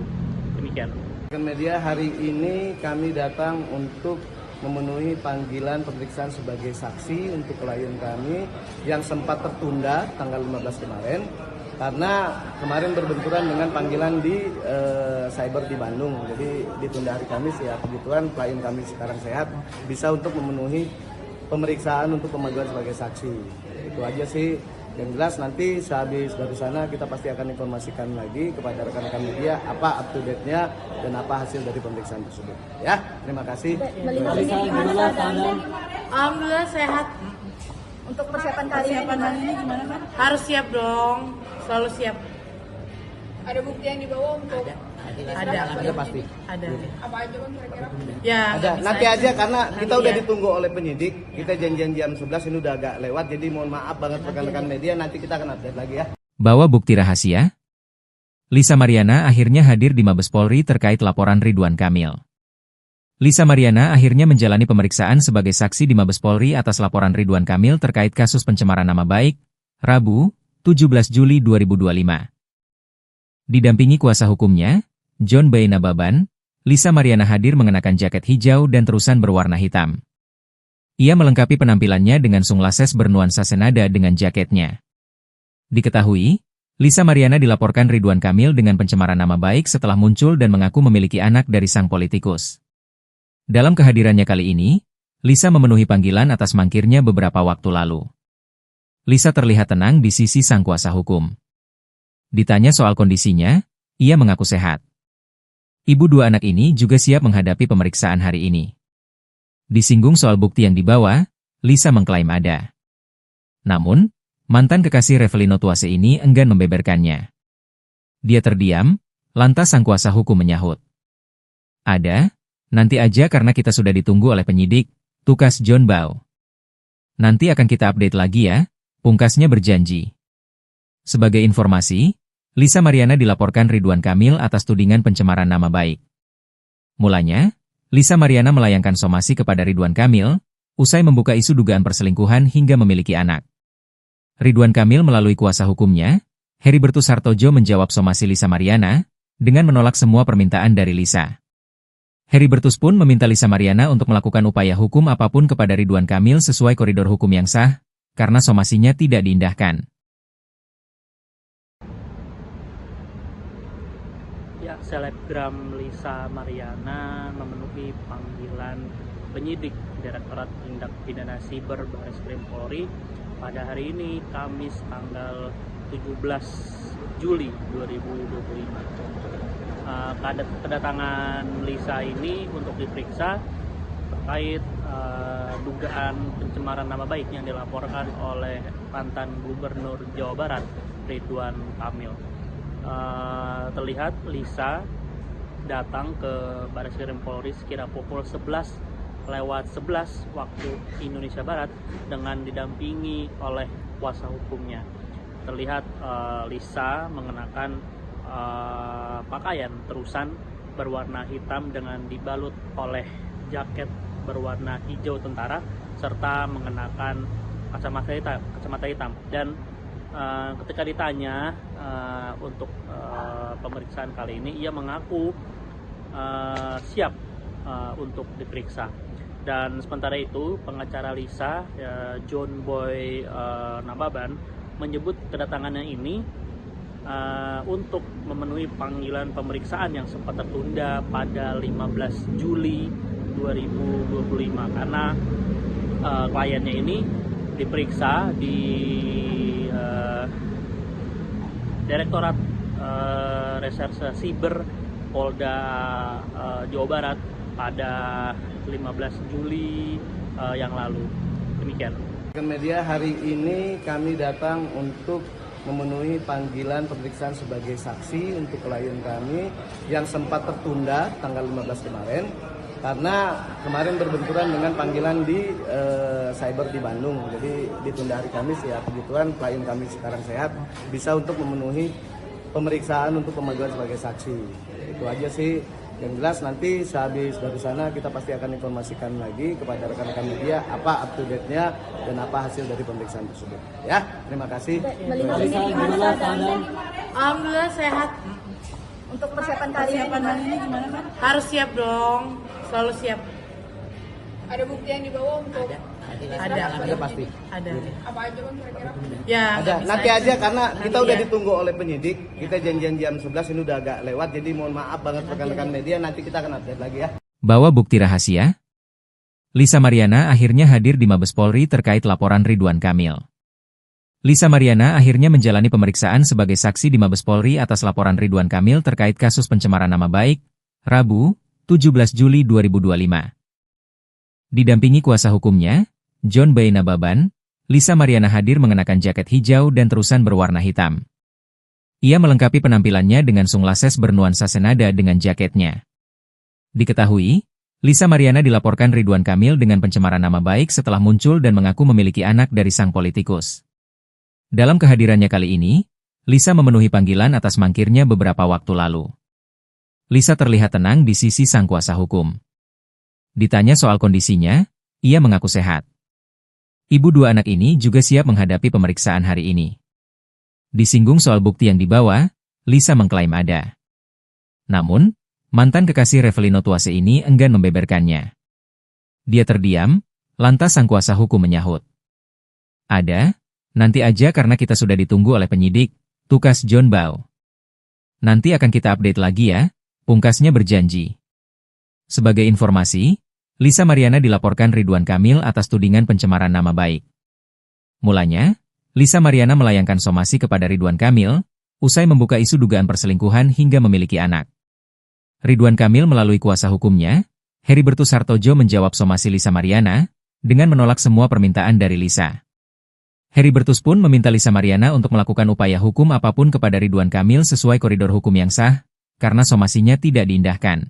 Demikian. Media hari ini kami datang untuk memenuhi panggilan pemeriksaan sebagai saksi untuk klien kami yang sempat tertunda tanggal 15 kemarin karena kemarin berbenturan dengan panggilan di cyber di Bandung. Jadi ditunda hari Kamis, ya kebetulan klien kami sekarang sehat, bisa untuk memenuhi pemeriksaan untuk pemanggilan sebagai saksi. Itu aja sih. Yang jelas nanti sehabis dari sana kita pasti akan informasikan lagi kepada rekan-rekan media apa up to date-nya dan apa hasil dari pemeriksaan tersebut. Ya, terima kasih. Melihat ini gimana keadaannya? Alhamdulillah sehat. Untuk persiapan kali ini gimana kan? Harus siap dong, selalu siap. Ada bukti yang dibawa untuk Ada pasti. Ada. apa aja bang kira-kira? Ya, Ada. nggak bisa Nanti aja karena kita Nanti udah ya. ditunggu oleh penyidik. Kita janjian jam 11 ini udah agak lewat. Jadi mohon maaf banget rekan-rekan media. Nanti kita akan update lagi ya. Bawa bukti rahasia? Lisa Mariana akhirnya hadir di Mabes Polri terkait laporan Ridwan Kamil. Lisa Mariana akhirnya menjalani pemeriksaan sebagai saksi di Mabes Polri atas laporan Ridwan Kamil terkait kasus pencemaran nama baik, Rabu, 17 Juli 2025. Didampingi kuasa hukumnya, John B. Nababan, Lisa Mariana hadir mengenakan jaket hijau dan terusan berwarna hitam. Ia melengkapi penampilannya dengan sunglasses bernuansa senada dengan jaketnya. Diketahui, Lisa Mariana dilaporkan Ridwan Kamil dengan pencemaran nama baik setelah muncul dan mengaku memiliki anak dari sang politikus. Dalam kehadirannya kali ini, Lisa memenuhi panggilan atas mangkirnya beberapa waktu lalu. Lisa terlihat tenang di sisi sang kuasa hukum. Ditanya soal kondisinya, ia mengaku sehat. Ibu dua anak ini juga siap menghadapi pemeriksaan hari ini. Disinggung soal bukti yang dibawa, Lisa mengklaim ada. Namun, mantan kekasih Revelino Tuase ini enggan membeberkannya. Dia terdiam, lantas sang kuasa hukum menyahut. Ada, nanti aja karena kita sudah ditunggu oleh penyidik, tukas John Bau. Nanti akan kita update lagi ya, pungkasnya berjanji. Sebagai informasi, Lisa Mariana dilaporkan Ridwan Kamil atas tudingan pencemaran nama baik. Mulanya, Lisa Mariana melayangkan somasi kepada Ridwan Kamil, usai membuka isu dugaan perselingkuhan hingga memiliki anak. Ridwan Kamil melalui kuasa hukumnya, Heribertus Hartojo menjawab somasi Lisa Mariana, dengan menolak semua permintaan dari Lisa. Heribertus pun meminta Lisa Mariana untuk melakukan upaya hukum apapun kepada Ridwan Kamil sesuai koridor hukum yang sah, karena somasinya tidak diindahkan. Ya, selebgram Lisa Mariana memenuhi panggilan penyidik Direktorat Tindak Pidana Siber Bareskrim Polri pada hari ini, Kamis tanggal 17 Juli 2025. Kedatangan Lisa ini untuk diperiksa terkait dugaan pencemaran nama baik yang dilaporkan oleh mantan Gubernur Jawa Barat, Ridwan Kamil. Terlihat Lisa datang ke Bareskrim Polri sekira pukul 11:11 waktu Indonesia Barat dengan didampingi oleh kuasa hukumnya. Terlihat Lisa mengenakan pakaian terusan berwarna hitam dengan dibalut oleh jaket berwarna hijau tentara serta mengenakan kacamata hitam. Dan ketika ditanya untuk pemeriksaan kali ini, ia mengaku siap untuk diperiksa. Dan sementara itu, pengacara Lisa, John Boy Nababan, menyebut kedatangannya ini untuk memenuhi panggilan pemeriksaan yang sempat tertunda pada 15 Juli 2025 karena kliennya ini diperiksa di Direktorat Reserse Siber Polda Jawa Barat pada 15 Juli yang lalu. Demikian. Media hari ini kami datang untuk memenuhi panggilan pemeriksaan sebagai saksi untuk klien kami yang sempat tertunda tanggal 15 kemarin karena kemarin berbenturan dengan panggilan di cyber di Bandung. Jadi ditunda hari Kamis ya, kebetulan klien kami sekarang sehat, bisa untuk memenuhi pemeriksaan untuk pemanggilan sebagai saksi. Itu aja sih. Yang jelas nanti sehabis dari sana kita pasti akan informasikan lagi kepada rekan-rekan media apa up to date-nya dan apa hasil dari pemeriksaan tersebut. Ya, terima kasih. Melihat ini gimana keadaan? Alhamdulillah sehat. Untuk persiapan kali ini gimana kan? Harus siap dong, selalu siap. Ada bukti yang dibawa untuk Ada pasti. Ada. apa aja bang kira-kira? Ya, Ada. nggak Nanti bisa aja karena kita Nanti udah ya. ditunggu oleh penyidik. Kita janjian jam 11 ini udah agak lewat, jadi mohon maaf banget rekan-rekan media, nanti kita akan update lagi ya. Bawa bukti rahasia? Lisa Mariana akhirnya hadir di Mabes Polri terkait laporan Ridwan Kamil. Lisa Mariana akhirnya menjalani pemeriksaan sebagai saksi di Mabes Polri atas laporan Ridwan Kamil terkait kasus pencemaran nama baik, Rabu, 17 Juli 2025. Didampingi kuasa hukumnya, John B. Nababan, Lisa Mariana hadir mengenakan jaket hijau dan terusan berwarna hitam. Ia melengkapi penampilannya dengan sunglasses bernuansa senada dengan jaketnya. Diketahui, Lisa Mariana dilaporkan Ridwan Kamil dengan pencemaran nama baik setelah muncul dan mengaku memiliki anak dari sang politikus. Dalam kehadirannya kali ini, Lisa memenuhi panggilan atas mangkirnya beberapa waktu lalu. Lisa terlihat tenang di sisi sang kuasa hukum. Ditanya soal kondisinya, ia mengaku sehat. Ibu dua anak ini juga siap menghadapi pemeriksaan hari ini. Disinggung soal bukti yang dibawa, Lisa mengklaim ada. Namun, mantan kekasih Revelino Tuase ini enggan membeberkannya. Dia terdiam, lantas sang kuasa hukum menyahut. Ada, nanti aja karena kita sudah ditunggu oleh penyidik, tukas John Bau. Nanti akan kita update lagi ya, pungkasnya berjanji. Sebagai informasi, Lisa Mariana dilaporkan Ridwan Kamil atas tudingan pencemaran nama baik. Mulanya, Lisa Mariana melayangkan somasi kepada Ridwan Kamil, usai membuka isu dugaan perselingkuhan hingga memiliki anak. Ridwan Kamil melalui kuasa hukumnya, Heribertus Hartojo menjawab somasi Lisa Mariana, dengan menolak semua permintaan dari Lisa. Heribertus pun meminta Lisa Mariana untuk melakukan upaya hukum apapun kepada Ridwan Kamil sesuai koridor hukum yang sah, karena somasinya tidak diindahkan.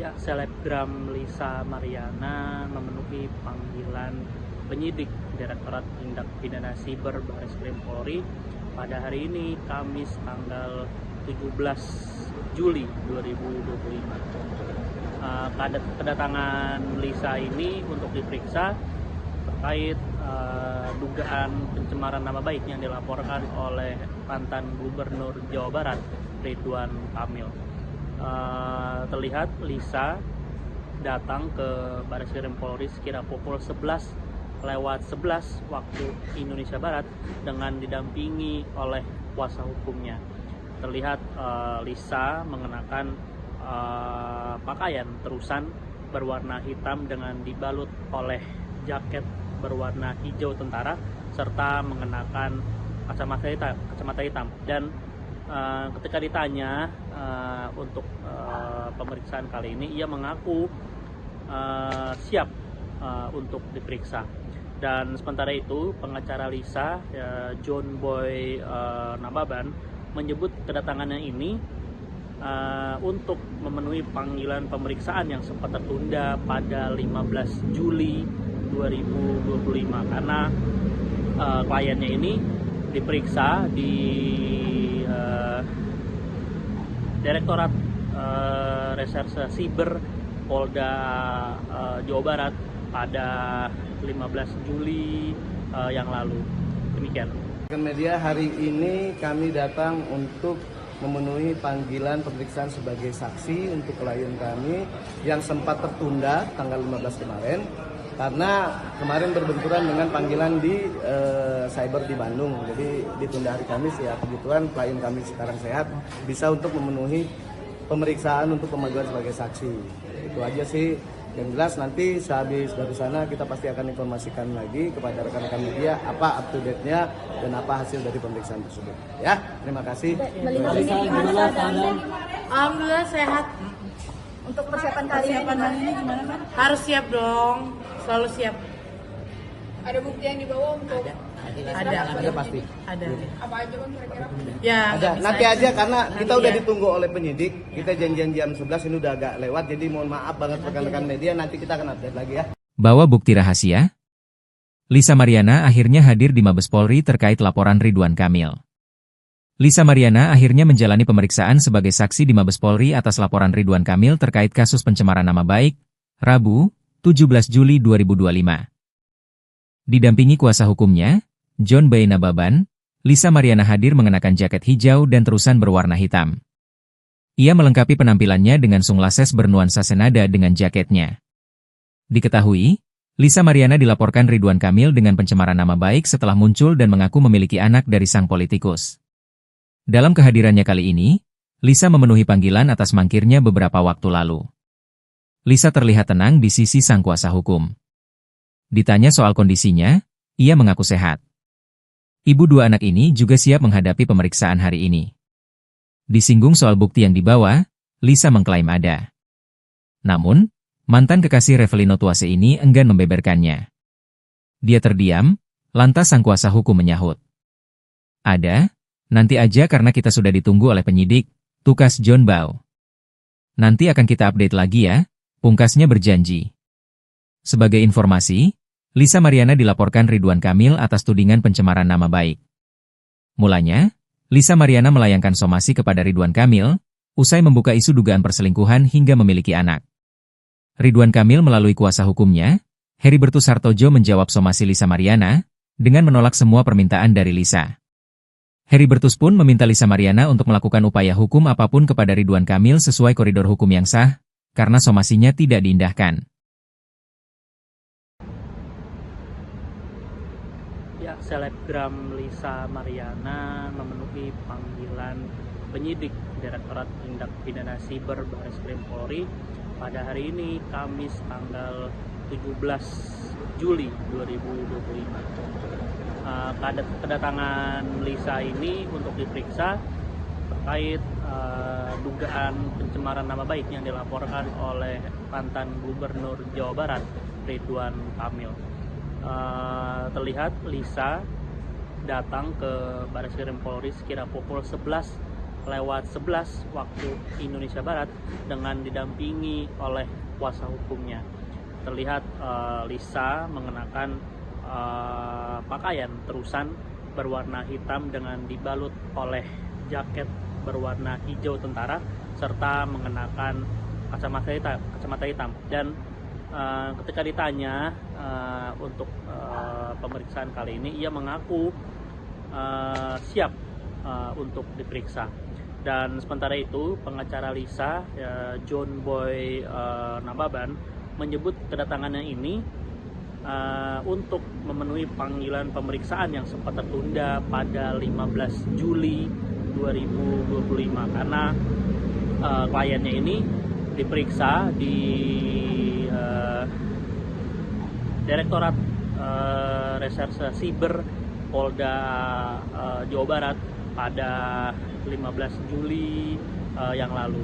Ya, selebgram Lisa Mariana memenuhi panggilan penyidik Direktorat Tindak Pidana Siber Barreskrim Polri pada hari ini, Kamis tanggal 17 Juli 2025. Kedatangan Lisa ini untuk diperiksa terkait dugaan pencemaran nama baik yang dilaporkan oleh mantan Gubernur Jawa Barat, Ridwan Kamil. Terlihat Lisa datang ke Barreskrim Polri sekira pukul 11:11 waktu Indonesia Barat dengan didampingi oleh kuasa hukumnya. Terlihat Lisa mengenakan pakaian terusan berwarna hitam dengan dibalut oleh jaket berwarna hijau tentara serta mengenakan kacamata hitam. Dan ketika ditanya untuk pemeriksaan kali ini, ia mengaku siap untuk diperiksa. Dan sementara itu, pengacara Lisa, John Boy Nababan, menyebut kedatangannya ini untuk memenuhi panggilan pemeriksaan yang sempat tertunda pada 15 Juli 2025 karena kliennya ini diperiksa di Direktorat Reserse Siber Polda Jawa Barat pada 15 Juli yang lalu. Demikian. Media, hari ini kami datang untuk memenuhi panggilan pemeriksaan sebagai saksi untuk klien kami yang sempat tertunda tanggal 15 kemarin karena kemarin berbenturan dengan panggilan di cyber di Bandung. Jadi ditunda hari Kamis ya, kebetulan klien kami sekarang sehat, bisa untuk memenuhi pemeriksaan untuk pemanggilan sebagai saksi. Itu aja sih. Yang jelas nanti sehabis dari sana kita pasti akan informasikan lagi kepada rekan-rekan media apa up to date-nya dan apa hasil dari pemeriksaan tersebut. Ya, terima kasih. Alhamdulillah sehat. Untuk persiapan kali ini gimana kan? Harus siap dong, selalu siap. Ada bukti yang dibawa untuk Ada pasti. Ada. apa aja kan kira-kira? Ya, Ada. nggak bisa Nanti aja karena kita Nanti udah ya. ditunggu oleh penyidik. Kita janjian jam 11 ini udah agak lewat. Jadi mohon maaf banget rekan-rekan media, nanti kita akan update lagi ya. Bawa bukti rahasia? Lisa Mariana akhirnya hadir di Mabes Polri terkait laporan Ridwan Kamil. Lisa Mariana akhirnya menjalani pemeriksaan sebagai saksi di Mabes Polri atas laporan Ridwan Kamil terkait kasus pencemaran nama baik, Rabu, 17 Juli 2025. Didampingi kuasa hukumnya, John Boy Nababan, Lisa Mariana hadir mengenakan jaket hijau dan terusan berwarna hitam. Ia melengkapi penampilannya dengan sunglasses bernuansa senada dengan jaketnya. Diketahui, Lisa Mariana dilaporkan Ridwan Kamil dengan pencemaran nama baik setelah muncul dan mengaku memiliki anak dari sang politikus. Dalam kehadirannya kali ini, Lisa memenuhi panggilan atas mangkirnya beberapa waktu lalu. Lisa terlihat tenang di sisi sang kuasa hukum. Ditanya soal kondisinya, ia mengaku sehat. Ibu dua anak ini juga siap menghadapi pemeriksaan hari ini. Disinggung soal bukti yang dibawa, Lisa mengklaim ada. Namun, mantan kekasih Revelino Tuase ini enggan membeberkannya. Dia terdiam, lantas sang kuasa hukum menyahut. Ada, nanti aja karena kita sudah ditunggu oleh penyidik, tukas John Bau. Nanti akan kita update lagi ya, pungkasnya berjanji. Sebagai informasi, Lisa Mariana dilaporkan Ridwan Kamil atas tudingan pencemaran nama baik. Mulanya, Lisa Mariana melayangkan somasi kepada Ridwan Kamil, usai membuka isu dugaan perselingkuhan hingga memiliki anak. Ridwan Kamil melalui kuasa hukumnya, Heribertus Hartojo menjawab somasi Lisa Mariana, dengan menolak semua permintaan dari Lisa. Heribertus pun meminta Lisa Mariana untuk melakukan upaya hukum apapun kepada Ridwan Kamil sesuai koridor hukum yang sah, karena somasinya tidak diindahkan. Ya, selebgram Lisa Mariana memenuhi panggilan penyidik Direktorat Tindak Pidana Siber Barreskrim Polri pada hari ini, Kamis tanggal 17 Juli 2025. Kedatangan Lisa ini untuk diperiksa terkait dugaan pencemaran nama baik yang dilaporkan oleh mantan Gubernur Jawa Barat Ridwan Kamil. Terlihat Lisa datang ke Barreskrim Polri sekira pukul 11:11 waktu Indonesia Barat dengan didampingi oleh kuasa hukumnya. Terlihat Lisa mengenakan pakaian terusan berwarna hitam dengan dibalut oleh jaket berwarna hijau tentara serta mengenakan kacamata hitam. Dan ketika ditanya untuk pemeriksaan kali ini, ia mengaku siap untuk diperiksa. Dan sementara itu pengacara Lisa, John Boy Nababan, menyebut kedatangannya ini untuk memenuhi panggilan pemeriksaan yang sempat tertunda pada 15 Juli 2025 karena kliennya ini diperiksa di Direktorat Reserse Siber Polda Jawa Barat pada 15 Juli yang lalu.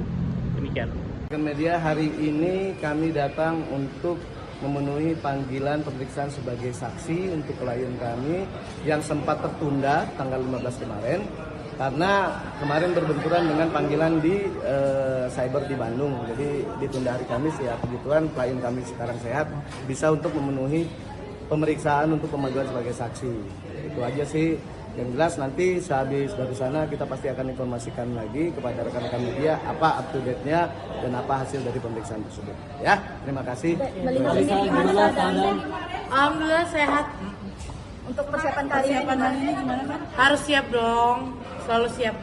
Demikian. Media hari ini kami datang untuk memenuhi panggilan pemeriksaan sebagai saksi untuk klien kami yang sempat tertunda tanggal 15 kemarin karena kemarin berbenturan dengan panggilan di cyber di Bandung. Jadi ditunda hari Kamis, ya kebetulan klien kami sekarang sehat, bisa untuk memenuhi pemeriksaan untuk pemanggilan sebagai saksi. Itu aja sih. Yang jelas nanti sehabis dari sana kita pasti akan informasikan lagi kepada rekan-rekan media apa up to date-nya dan apa hasil dari pemeriksaan tersebut. Ya, terima kasih. Alhamdulillah sehat. Untuk persiapan kali ini gimana kan? Harus siap dong, selalu siap.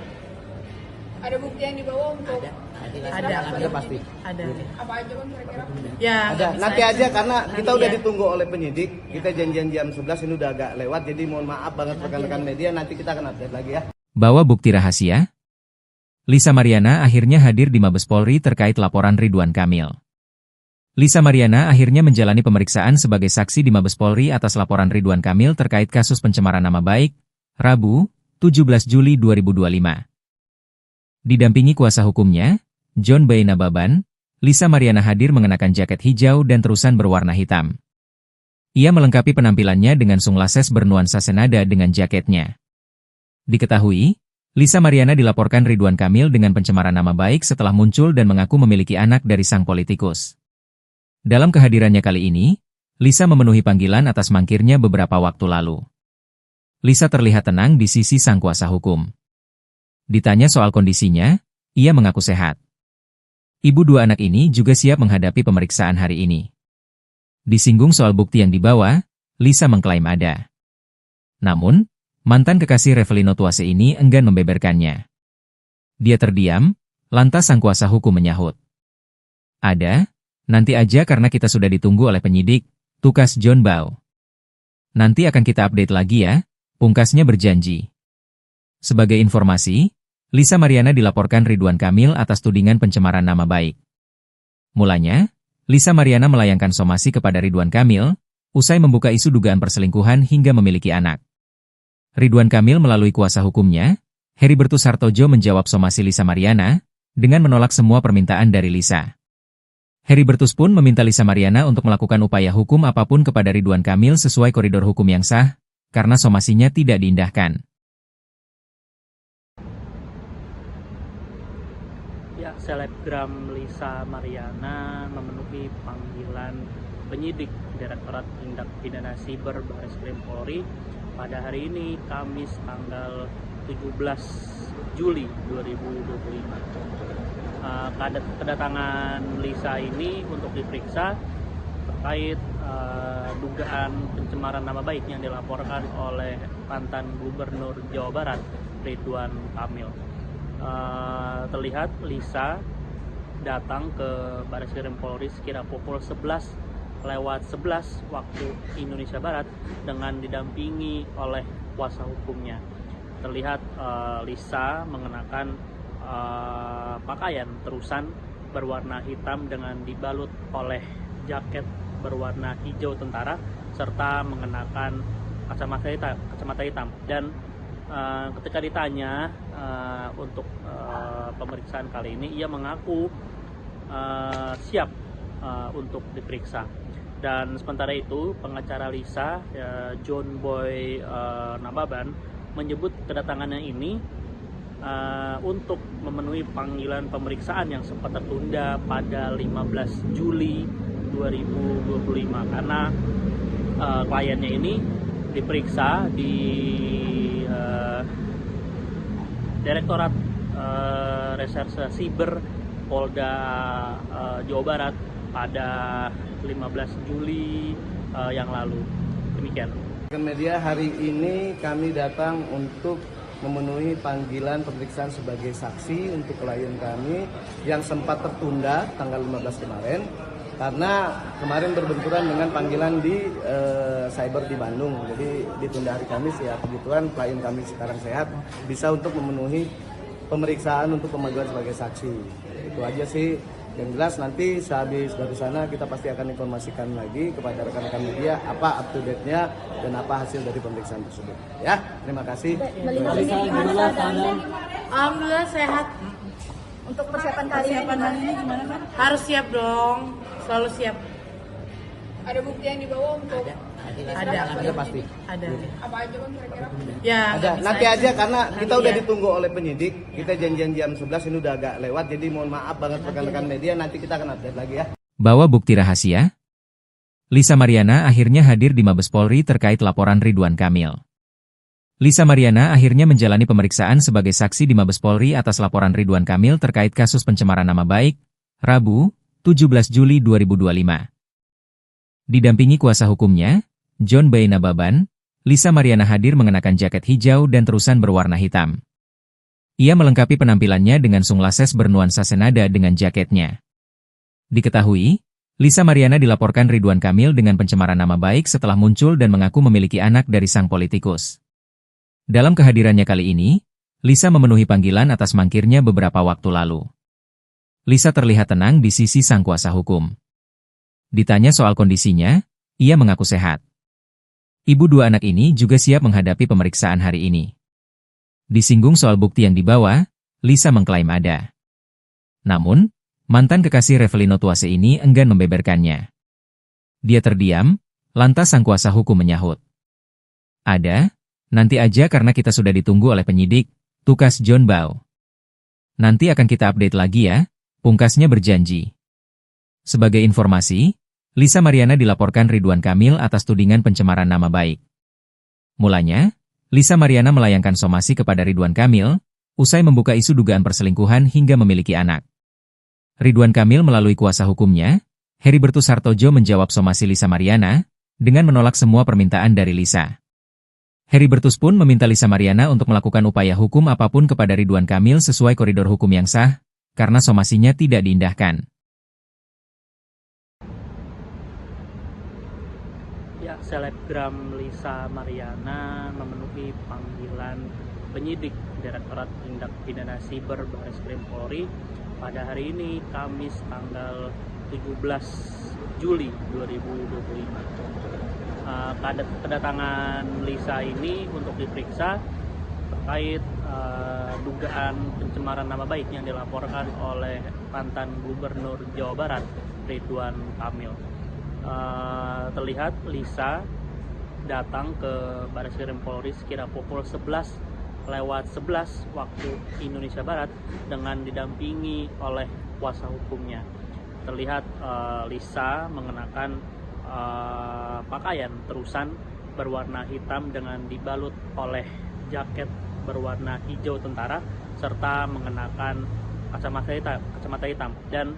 Ada bukti yang dibawa untuk Ada pasti. Ada. apa aja kan kira-kira? Ya. Ada. Nanti aja karena kita udah ditunggu oleh penyidik. Kita janjian jam 11, ini udah agak lewat. Jadi mohon maaf banget rekan-rekan media, nanti kita akan update lagi ya. Bawa bukti rahasia. Lisa Mariana akhirnya hadir di Mabes Polri terkait laporan Ridwan Kamil. Lisa Mariana akhirnya menjalani pemeriksaan sebagai saksi di Mabes Polri atas laporan Ridwan Kamil terkait kasus pencemaran nama baik, Rabu, 17 Juli 2025. Didampingi kuasa hukumnya, John Boy Nababan, Lisa Mariana hadir mengenakan jaket hijau dan terusan berwarna hitam. Ia melengkapi penampilannya dengan sunglasses bernuansa senada dengan jaketnya. Diketahui, Lisa Mariana dilaporkan Ridwan Kamil dengan pencemaran nama baik setelah muncul dan mengaku memiliki anak dari sang politikus. Dalam kehadirannya kali ini, Lisa memenuhi panggilan atas mangkirnya beberapa waktu lalu. Lisa terlihat tenang di sisi sang kuasa hukum. Ditanya soal kondisinya, ia mengaku sehat. Ibu dua anak ini juga siap menghadapi pemeriksaan hari ini. Disinggung soal bukti yang dibawa, Lisa mengklaim ada. Namun, mantan kekasih Revelino Tuase ini enggan membeberkannya. Dia terdiam, lantas sang kuasa hukum menyahut. Ada, nanti aja karena kita sudah ditunggu oleh penyidik, tukas John Bow. Nanti akan kita update lagi ya, pungkasnya berjanji. Sebagai informasi, Lisa Mariana dilaporkan Ridwan Kamil atas tudingan pencemaran nama baik. Mulanya, Lisa Mariana melayangkan somasi kepada Ridwan Kamil, usai membuka isu dugaan perselingkuhan hingga memiliki anak. Ridwan Kamil melalui kuasa hukumnya, Heribertus Hartojo menjawab somasi Lisa Mariana, dengan menolak semua permintaan dari Lisa. Heribertus pun meminta Lisa Mariana untuk melakukan upaya hukum apapun kepada Ridwan Kamil sesuai koridor hukum yang sah, karena somasinya tidak diindahkan. Ya, selebgram Lisa Mariana memenuhi panggilan penyidik Direktorat Tindak Pidana Siber Barreskrim Polri pada hari ini, Kamis tanggal 17 Juli 2025. Kedatangan Lisa ini untuk diperiksa terkait dugaan pencemaran nama baik yang dilaporkan oleh mantan Gubernur Jawa Barat Ridwan Kamil. Terlihat Lisa datang ke Bareskrim Polri sekira pukul 11:11 waktu Indonesia Barat dengan didampingi oleh kuasa hukumnya. Terlihat Lisa mengenakan pakaian terusan berwarna hitam dengan dibalut oleh jaket berwarna hijau tentara serta mengenakan kacamata hitam. Dan ketika ditanya untuk pemeriksaan kali ini, ia mengaku siap untuk diperiksa. Dan sementara itu pengacara Lisa, John Boy Nababan, menyebut kedatangannya ini untuk memenuhi panggilan pemeriksaan yang sempat tertunda pada 15 Juli 2025 karena kliennya ini diperiksa di Direktorat Reserse Siber Polda Jawa Barat pada 15 Juli yang lalu. Demikian. Media hari ini kami datang untuk memenuhi panggilan pemeriksaan sebagai saksi untuk klien kami yang sempat tertunda tanggal 15 kemarin karena kemarin berbenturan dengan panggilan di cyber di Bandung. Jadi ditunda hari Kamis ya. Kebetulan klien kami sekarang sehat, bisa untuk memenuhi pemeriksaan untuk pemanggilan sebagai saksi. Itu aja sih. Yang jelas nanti sehabis dari sana kita pasti akan informasikan lagi kepada rekan-rekan media apa up to date-nya dan apa hasil dari pemeriksaan tersebut. Ya, terima kasih. Melihat ini gimana keadaannya? Alhamdulillah sehat. Untuk persiapan kali ini gimana kan? Harus siap dong, selalu siap. Ada bukti yang dibawa untuk Ada pasti. Ada. apa aja kan kira-kira? Ya, Ada. nggak Nanti bisa. aja karena kita Nanti udah ya. ditunggu oleh penyidik. Kita janjian jam 11 ini udah agak lewat. Jadi mohon maaf banget rekan-rekan media. Nanti kita akan update lagi ya. Bawa bukti rahasia? Lisa Mariana akhirnya hadir di Mabes Polri terkait laporan Ridwan Kamil. Lisa Mariana akhirnya menjalani pemeriksaan sebagai saksi di Mabes Polri atas laporan Ridwan Kamil terkait kasus pencemaran nama baik, Rabu, 17 Juli 2025. Didampingi kuasa hukumnya, John Boy Nababan, Lisa Mariana hadir mengenakan jaket hijau dan terusan berwarna hitam. Ia melengkapi penampilannya dengan sunglasses bernuansa senada dengan jaketnya. Diketahui, Lisa Mariana dilaporkan Ridwan Kamil dengan pencemaran nama baik setelah muncul dan mengaku memiliki anak dari sang politikus. Dalam kehadirannya kali ini, Lisa memenuhi panggilan atas mangkirnya beberapa waktu lalu. Lisa terlihat tenang di sisi sang kuasa hukum. Ditanya soal kondisinya, ia mengaku sehat. Ibu dua anak ini juga siap menghadapi pemeriksaan hari ini. Disinggung soal bukti yang dibawa, Lisa mengklaim ada. Namun, mantan kekasih Revelino Tuase ini enggan membeberkannya. Dia terdiam, lantas sang kuasa hukum menyahut. Ada, nanti aja karena kita sudah ditunggu oleh penyidik, tukas John Boy. Nanti akan kita update lagi ya, pungkasnya berjanji. Sebagai informasi, Lisa Mariana dilaporkan Ridwan Kamil atas tudingan pencemaran nama baik. Mulanya, Lisa Mariana melayangkan somasi kepada Ridwan Kamil, usai membuka isu dugaan perselingkuhan hingga memiliki anak. Ridwan Kamil melalui kuasa hukumnya, Heribertus Hartojo menjawab somasi Lisa Mariana, dengan menolak semua permintaan dari Lisa. Heribertus pun meminta Lisa Mariana untuk melakukan upaya hukum apapun kepada Ridwan Kamil sesuai koridor hukum yang sah, karena somasinya tidak diindahkan. Ya, selebgram Lisa Mariana memenuhi panggilan penyidik Direktorat Tindak Pidana Siber Bareskrim Polri pada hari ini, Kamis tanggal 17 Juli 2025. Kedatangan Lisa ini untuk diperiksa terkait dugaan pencemaran nama baik yang dilaporkan oleh mantan Gubernur Jawa Barat Ridwan Kamil. Terlihat Lisa datang ke Bareskrim Polri sekira pukul 11:11 waktu Indonesia Barat dengan didampingi oleh kuasa hukumnya. Terlihat Lisa mengenakan pakaian terusan berwarna hitam dengan dibalut oleh jaket berwarna hijau tentara serta mengenakan kacamata hitam dan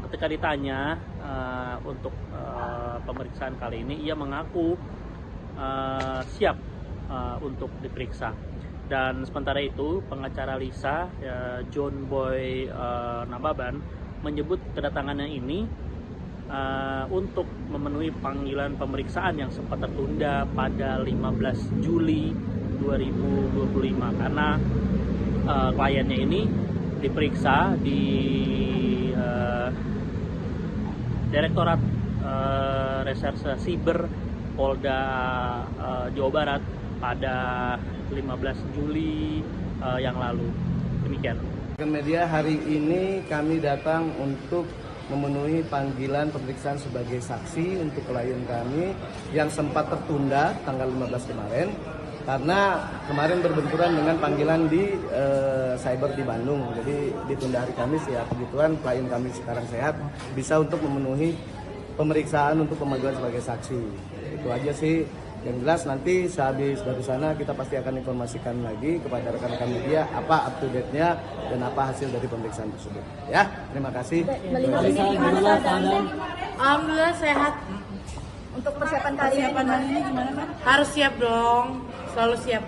ketika ditanya untuk pemeriksaan kali ini, ia mengaku siap untuk diperiksa. Dan sementara itu, pengacara Lisa, John Boy Nababan, menyebut kedatangannya ini untuk memenuhi panggilan pemeriksaan yang sempat tertunda pada 15 Juli 2025 karena kliennya ini diperiksa di Direktorat Reserse Siber Polda Jawa Barat pada 15 Juli yang lalu. Demikian. Media hari ini kami datang untuk memenuhi panggilan pemeriksaan sebagai saksi untuk klien kami yang sempat tertunda tanggal 15 kemarin karena kemarin berbenturan dengan panggilan di cyber di Bandung. Jadi ditunda hari Kamis ya, kebetulan klien kami sekarang sehat, bisa untuk memenuhi pemeriksaan untuk pemanggilan sebagai saksi. Itu aja sih. Yang jelas nanti sehabis dari sana kita pasti akan informasikan lagi kepada rekan-rekan media apa up to date-nya dan apa hasil dari pemeriksaan tersebut. Ya, terima kasih. Melihat ini gimana keadaannya? Alhamdulillah sehat. Untuk persiapan kali ini gimana kan? Harus siap dong, selalu siap.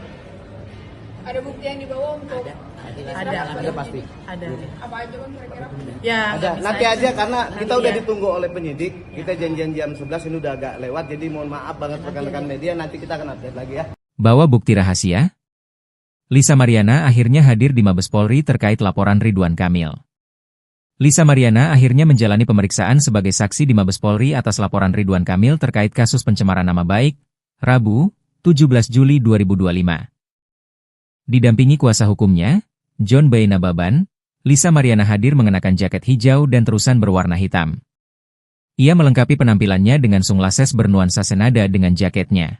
Ada bukti yang dibawa untuk Ada pasti. Ada. apa aja kan kira-kira? Ya, Ada. nggak bisa Nanti aja karena kita Nanti udah ya. ditunggu oleh penyidik. Kita janjian jam 11 ini udah agak lewat. Jadi mohon maaf banget rekan-rekan media, nanti kita akan update lagi ya. Bawa bukti rahasia? Lisa Mariana akhirnya hadir di Mabes Polri terkait laporan Ridwan Kamil. Lisa Mariana akhirnya menjalani pemeriksaan sebagai saksi di Mabes Polri atas laporan Ridwan Kamil terkait kasus pencemaran nama baik, Rabu, 17 Juli 2025. Didampingi kuasa hukumnya, John Boy Nababan, Lisa Mariana hadir mengenakan jaket hijau dan terusan berwarna hitam. Ia melengkapi penampilannya dengan sunglasses bernuansa senada dengan jaketnya.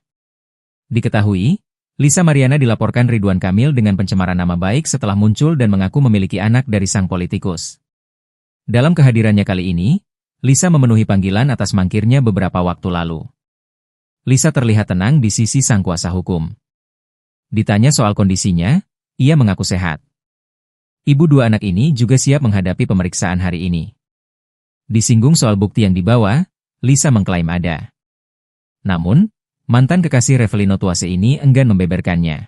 Diketahui, Lisa Mariana dilaporkan Ridwan Kamil dengan pencemaran nama baik setelah muncul dan mengaku memiliki anak dari sang politikus. Dalam kehadirannya kali ini, Lisa memenuhi panggilan atas mangkirnya beberapa waktu lalu. Lisa terlihat tenang di sisi sang kuasa hukum. Ditanya soal kondisinya, ia mengaku sehat. Ibu dua anak ini juga siap menghadapi pemeriksaan hari ini. Disinggung soal bukti yang dibawa, Lisa mengklaim ada. Namun, mantan kekasih Revelino Tuase ini enggan membeberkannya.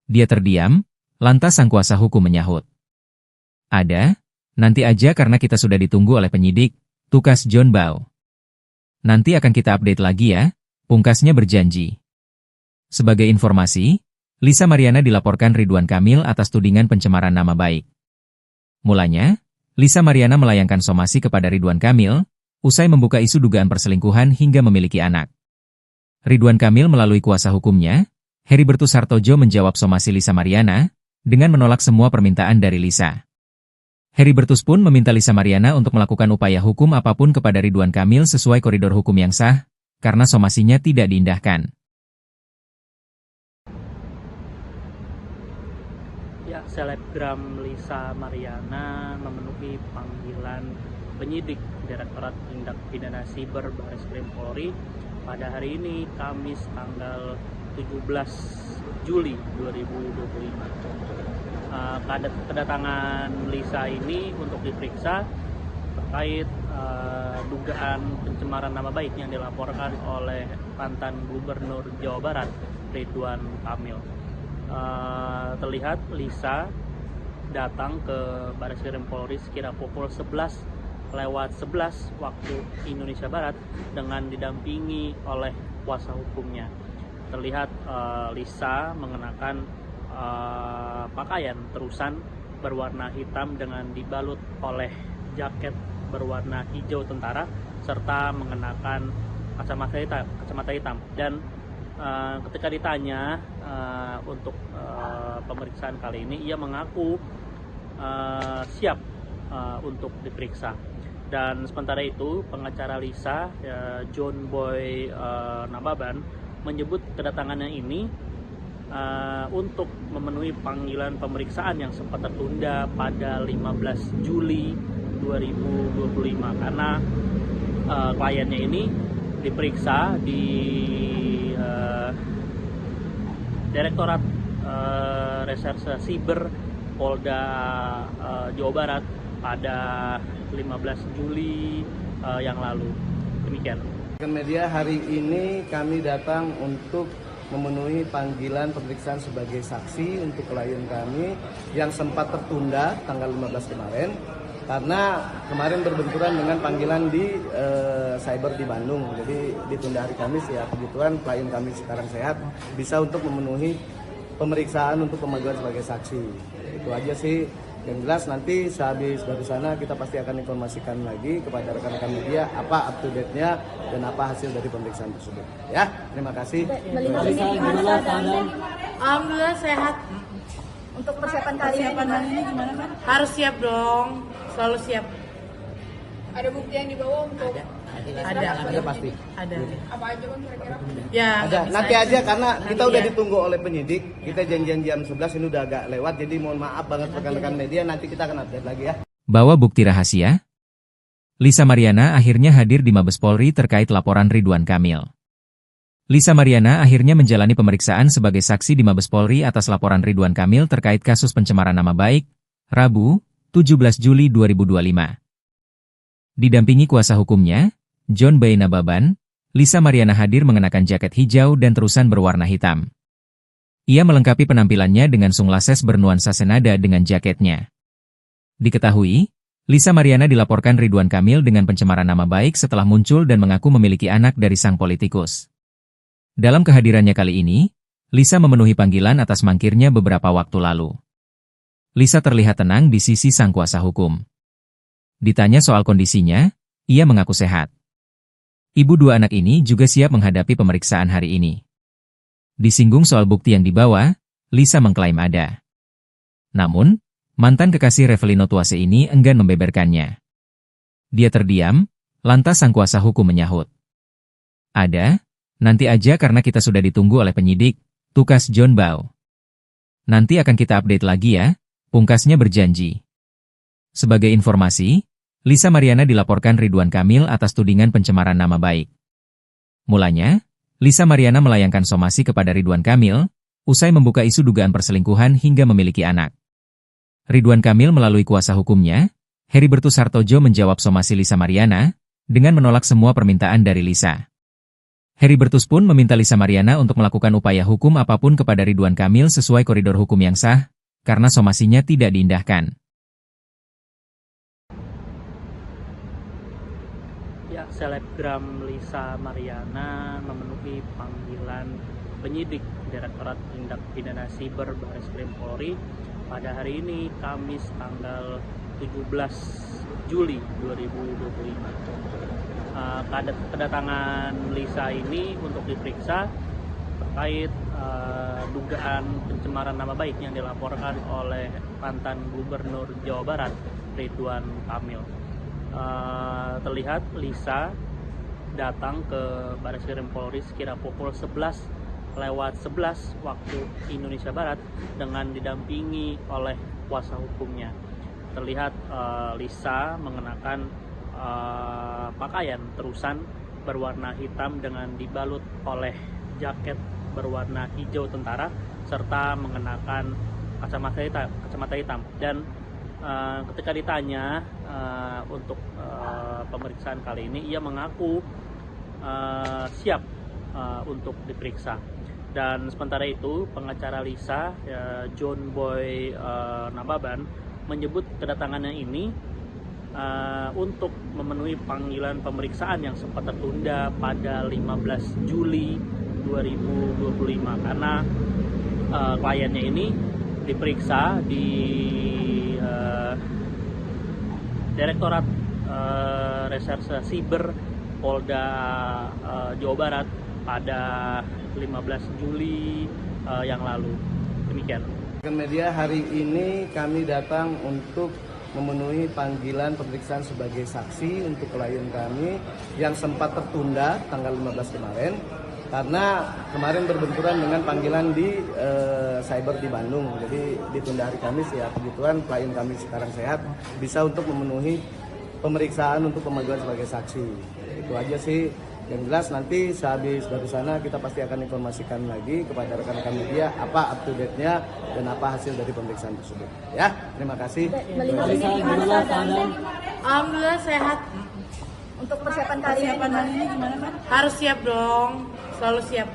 Dia terdiam, lantas sang kuasa hukum menyahut. Ada, nanti aja karena kita sudah ditunggu oleh penyidik, tukas John Bow. Nanti akan kita update lagi ya, pungkasnya berjanji. Sebagai informasi, Lisa Mariana dilaporkan Ridwan Kamil atas tudingan pencemaran nama baik. Mulanya, Lisa Mariana melayangkan somasi kepada Ridwan Kamil, usai membuka isu dugaan perselingkuhan hingga memiliki anak. Ridwan Kamil melalui kuasa hukumnya, Heribertus Hartojo menjawab somasi Lisa Mariana, dengan menolak semua permintaan dari Lisa. Heribertus pun meminta Lisa Mariana untuk melakukan upaya hukum apapun kepada Ridwan Kamil sesuai koridor hukum yang sah, karena somasinya tidak diindahkan. Ya, selebgram Lisa Mariana memenuhi panggilan penyidik Direktorat Tindak Pidana Siber Bareskrim Polri pada hari ini, Kamis tanggal 17 Juli 2025. Kedatangan Lisa ini untuk diperiksa terkait dugaan pencemaran nama baik yang dilaporkan oleh mantan Gubernur Jawa Barat, Ridwan Kamil. Terlihat Lisa datang ke Bareskrim Polri sekira pukul 11:11 waktu Indonesia Barat dengan didampingi oleh kuasa hukumnya. Terlihat Lisa mengenakan pakaian terusan berwarna hitam dengan dibalut oleh jaket berwarna hijau tentara serta mengenakan kacamata hitam dan ketika ditanya untuk pemeriksaan kali ini, ia mengaku siap untuk diperiksa. Dan sementara itu, pengacara Lisa, John Boy Nababan, menyebut kedatangannya ini untuk memenuhi panggilan pemeriksaan yang sempat tertunda pada 15 Juli 2025 karena kliennya ini diperiksa di Direktorat Reserse Siber Polda Jawa Barat pada 15 Juli yang lalu. Demikian. Media hari ini kami datang untuk memenuhi panggilan pemeriksaan sebagai saksi untuk klien kami yang sempat tertunda tanggal 15 kemarin karena kemarin berbenturan dengan panggilan di cyber di Bandung. Jadi ditunda hari Kamis ya, kebetulan klien kami sekarang sehat bisa untuk memenuhi pemeriksaan untuk pemanggilan sebagai saksi. Itu aja sih. Yang jelas nanti sehabis dari sana kita pasti akan informasikan lagi kepada rekan-rekan media apa up to date-nya dan apa hasil dari pemeriksaan tersebut. Ya, terima kasih. Alhamdulillah sehat. Untuk persiapan kali ini gimana kan? Harus siap dong. Selalu siap. Ada bukti yang dibawa untuk Ada pasti. Ada. apa aja kan kira-kira? Ya. Ada. bisa Nanti aja karena kita Nanti udah ya. ditunggu oleh penyidik. Kita janjian jam 11 ini udah agak lewat jadi mohon maaf banget rekan-rekan media, nanti kita akan update lagi ya. Bawa bukti rahasia? Lisa Mariana akhirnya hadir di Mabes Polri terkait laporan Ridwan Kamil. Lisa Mariana akhirnya menjalani pemeriksaan sebagai saksi di Mabes Polri atas laporan Ridwan Kamil terkait kasus pencemaran nama baik, Rabu, 17 Juli 2025. Didampingi kuasa hukumnya, John B. Nababan, Lisa Mariana hadir mengenakan jaket hijau dan terusan berwarna hitam. Ia melengkapi penampilannya dengan sunglasses bernuansa senada dengan jaketnya. Diketahui, Lisa Mariana dilaporkan Ridwan Kamil dengan pencemaran nama baik setelah muncul dan mengaku memiliki anak dari sang politikus. Dalam kehadirannya kali ini, Lisa memenuhi panggilan atas mangkirnya beberapa waktu lalu. Lisa terlihat tenang di sisi sang kuasa hukum. Ditanya soal kondisinya, ia mengaku sehat. Ibu dua anak ini juga siap menghadapi pemeriksaan hari ini. Disinggung soal bukti yang dibawa, Lisa mengklaim ada. Namun, mantan kekasih Revelino Tuase ini enggan membeberkannya. Dia terdiam, lantas sang kuasa hukum menyahut. Ada, nanti aja karena kita sudah ditunggu oleh penyidik, tukas John Bau. Nanti akan kita update lagi ya, pungkasnya berjanji. Sebagai informasi, Lisa Mariana dilaporkan Ridwan Kamil atas tudingan pencemaran nama baik. Mulanya, Lisa Mariana melayangkan somasi kepada Ridwan Kamil, usai membuka isu dugaan perselingkuhan hingga memiliki anak. Ridwan Kamil melalui kuasa hukumnya, Heribertus Hartojo menjawab somasi Lisa Mariana, dengan menolak semua permintaan dari Lisa. Heribertus pun meminta Lisa Mariana untuk melakukan upaya hukum apapun kepada Ridwan Kamil sesuai koridor hukum yang sah, karena somasinya tidak diindahkan. Ya, selebgram Lisa Mariana memenuhi panggilan penyidik Direktorat Tindak Pidana Siber Bareskrim Polri pada hari ini, Kamis tanggal 17 Juli 2025. Kedatangan Lisa ini untuk diperiksa terkait dugaan pencemaran nama baik yang dilaporkan oleh mantan Gubernur Jawa Barat, Ridwan Kamil. Terlihat Lisa datang ke Bareskrim Polri sekira pukul 11:11 waktu Indonesia Barat dengan didampingi oleh kuasa hukumnya. Terlihat Lisa mengenakan pakaian terusan berwarna hitam dengan dibalut oleh jaket berwarna hijau tentara serta mengenakan kacamata hitam. Dan ketika ditanya untuk pemeriksaan kali ini, ia mengaku siap untuk diperiksa. Dan sementara itu, pengacara Lisa, John Boy Nababan, menyebut kedatangannya ini untuk memenuhi panggilan pemeriksaan yang sempat tertunda pada 15 Juli 2025 karena kliennya ini diperiksa di Direktorat Reserse Siber Polda Jawa Barat pada 15 Juli yang lalu. Demikian. Media hari ini kami datang untuk memenuhi panggilan pemeriksaan sebagai saksi untuk klien kami yang sempat tertunda tanggal 15 kemarin karena kemarin berbenturan dengan panggilan di cyber di Bandung. Jadi ditunda hari Kamis ya, kebetulan klien kami sekarang sehat bisa untuk memenuhi pemeriksaan untuk pemanggilan sebagai saksi. Itu aja sih. Yang jelas nanti sehabis dari sana kita pasti akan informasikan lagi kepada rekan-rekan media apa up to date-nya dan apa hasil dari pemeriksaan tersebut. Ya, terima kasih. Melihat ini gimana keadaan? Alhamdulillah sehat. Untuk persiapan kali ini gimana kan? Harus siap dong, selalu siap.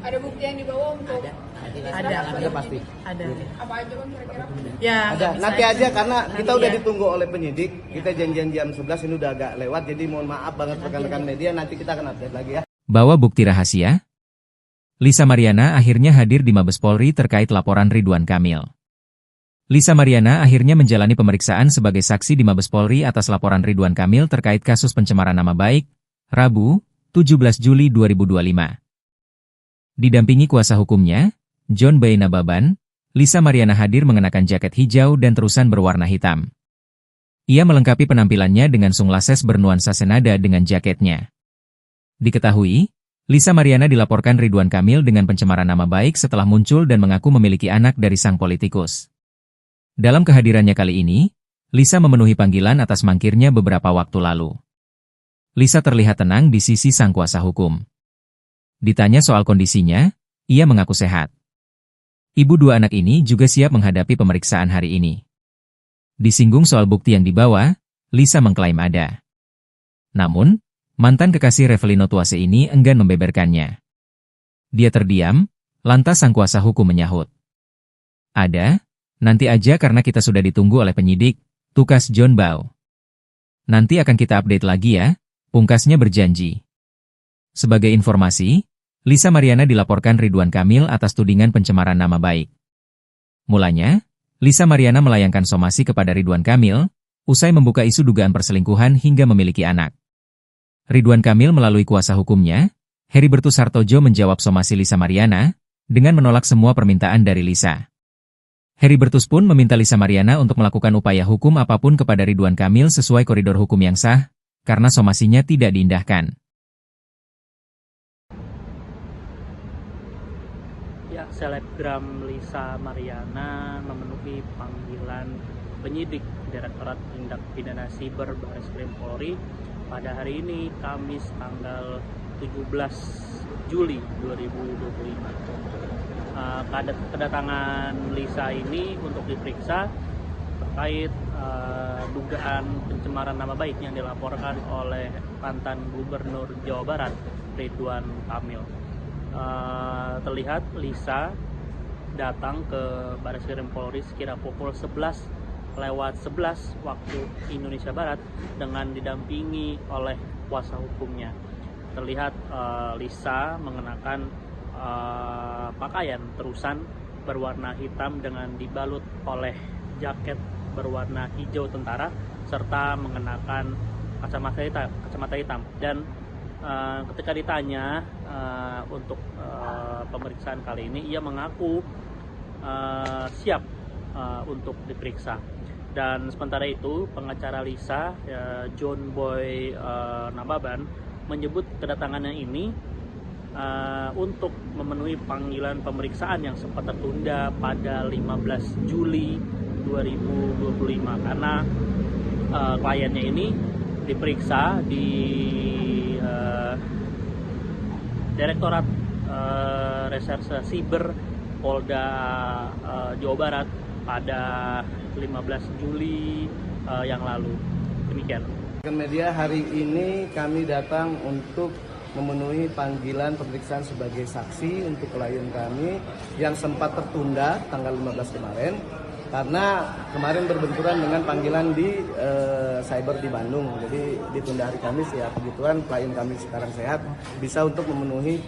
Ada bukti yang dibawa untuk Ada pasti. Ada. apa aja kan kira-kira? Ya. Ada. bisa Nanti aja karena kita Nanti udah ya. ditunggu oleh penyidik. Kita janjian jam 11 ini udah agak lewat. Jadi mohon maaf banget rekan-rekan media. Nanti kita akan update lagi ya. Bawa bukti rahasia? Lisa Mariana akhirnya hadir di Mabes Polri terkait laporan Ridwan Kamil. Lisa Mariana akhirnya menjalani pemeriksaan sebagai saksi di Mabes Polri atas laporan Ridwan Kamil terkait kasus pencemaran nama baik, Rabu, 17 Juli 2025. Didampingi kuasa hukumnya, John B. Nababan, Lisa Mariana hadir mengenakan jaket hijau dan terusan berwarna hitam. Ia melengkapi penampilannya dengan sunglasses bernuansa senada dengan jaketnya. Diketahui, Lisa Mariana dilaporkan Ridwan Kamil dengan pencemaran nama baik setelah muncul dan mengaku memiliki anak dari sang politikus. Dalam kehadirannya kali ini, Lisa memenuhi panggilan atas mangkirnya beberapa waktu lalu. Lisa terlihat tenang di sisi sang kuasa hukum. Ditanya soal kondisinya, ia mengaku sehat. Ibu dua anak ini juga siap menghadapi pemeriksaan hari ini. Disinggung soal bukti yang dibawa, Lisa mengklaim ada. Namun, mantan kekasih Revelino Tuase ini enggan membeberkannya. Dia terdiam, lantas sang kuasa hukum menyahut. Ada, nanti aja karena kita sudah ditunggu oleh penyidik, tukas John Bau. Nanti akan kita update lagi ya, pungkasnya berjanji. Sebagai informasi, Lisa Mariana dilaporkan Ridwan Kamil atas tudingan pencemaran nama baik. Mulanya, Lisa Mariana melayangkan somasi kepada Ridwan Kamil, usai membuka isu dugaan perselingkuhan hingga memiliki anak. Ridwan Kamil melalui kuasa hukumnya, Heribertus Hartojo menjawab somasi Lisa Mariana, dengan menolak semua permintaan dari Lisa. Heribertus pun meminta Lisa Mariana untuk melakukan upaya hukum apapun kepada Ridwan Kamil sesuai koridor hukum yang sah, karena somasinya tidak diindahkan. Ya, selebgram Lisa Mariana memenuhi panggilan penyidik Direktorat Tindak Pidana Siber Bareskrim Polri pada hari ini, Kamis tanggal 17 Juli 2025. Kedatangan Lisa ini untuk diperiksa terkait dugaan pencemaran nama baik yang dilaporkan oleh mantan Gubernur Jawa Barat, Ridwan Kamil. Terlihat Lisa datang ke Bareskrim Polri sekira pukul 11:11 waktu Indonesia Barat dengan didampingi oleh kuasa hukumnya. Terlihat Lisa mengenakan pakaian terusan berwarna hitam dengan dibalut oleh jaket berwarna hijau tentara serta mengenakan kacamata hitam. Dan ketika ditanya untuk pemeriksaan kali ini, ia mengaku siap untuk diperiksa. Dan sementara itu, pengacara Lisa, John Boy Nababan, menyebut kedatangannya ini untuk memenuhi panggilan pemeriksaan yang sempat tertunda pada 15 Juli 2025 karena kliennya ini diperiksa di Direktorat Reserse Siber Polda Jawa Barat pada 15 Juli yang lalu. Demikian. Media hari ini kami datang untuk memenuhi panggilan pemeriksaan sebagai saksi untuk klien kami yang sempat tertunda tanggal 15 kemarin karena kemarin berbenturan dengan panggilan di cyber di Bandung. Jadi ditunda hari Kamis ya, kebetulan klien kami sekarang sehat, bisa untuk memenuhi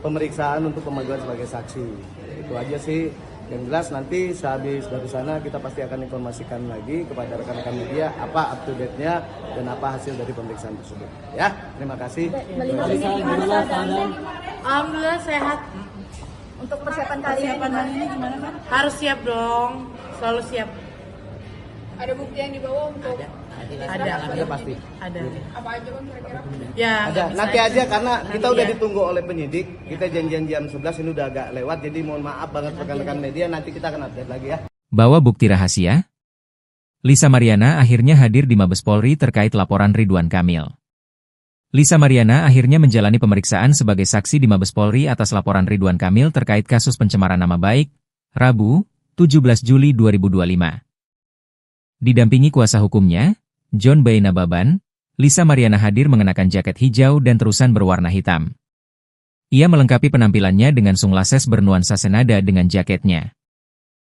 pemeriksaan untuk pemanggilan sebagai saksi. Itu aja sih. Yang jelas nanti sehabis dari sana kita pasti akan informasikan lagi kepada rekan-rekan media apa up to date-nya dan apa hasil dari pemeriksaan tersebut. Ya, terima kasih. Melihat ini gimana keadaan? Alhamdulillah sehat. Untuk persiapan kali ini gimana kan? Harus siap dong, selalu siap. Ada bukti yang dibawa untuk Ada pasti. Ada. apa aja kan kira-kira? Ya. Ada. bisa Nanti aja karena kita Nanti udah ya. ditunggu oleh penyidik. Kita janjian jam 11 ini udah agak lewat. Jadi mohon maaf banget rekan-rekan media. Nanti kita akan update lagi ya. Bawa bukti rahasia? Lisa Mariana akhirnya hadir di Mabes Polri terkait laporan Ridwan Kamil. Lisa Mariana akhirnya menjalani pemeriksaan sebagai saksi di Mabes Polri atas laporan Ridwan Kamil terkait kasus pencemaran nama baik, Rabu, 17 Juli 2025. Didampingi kuasa hukumnya, John B. Nababan, Lisa Mariana hadir mengenakan jaket hijau dan terusan berwarna hitam. Ia melengkapi penampilannya dengan sunglasses bernuansa senada dengan jaketnya.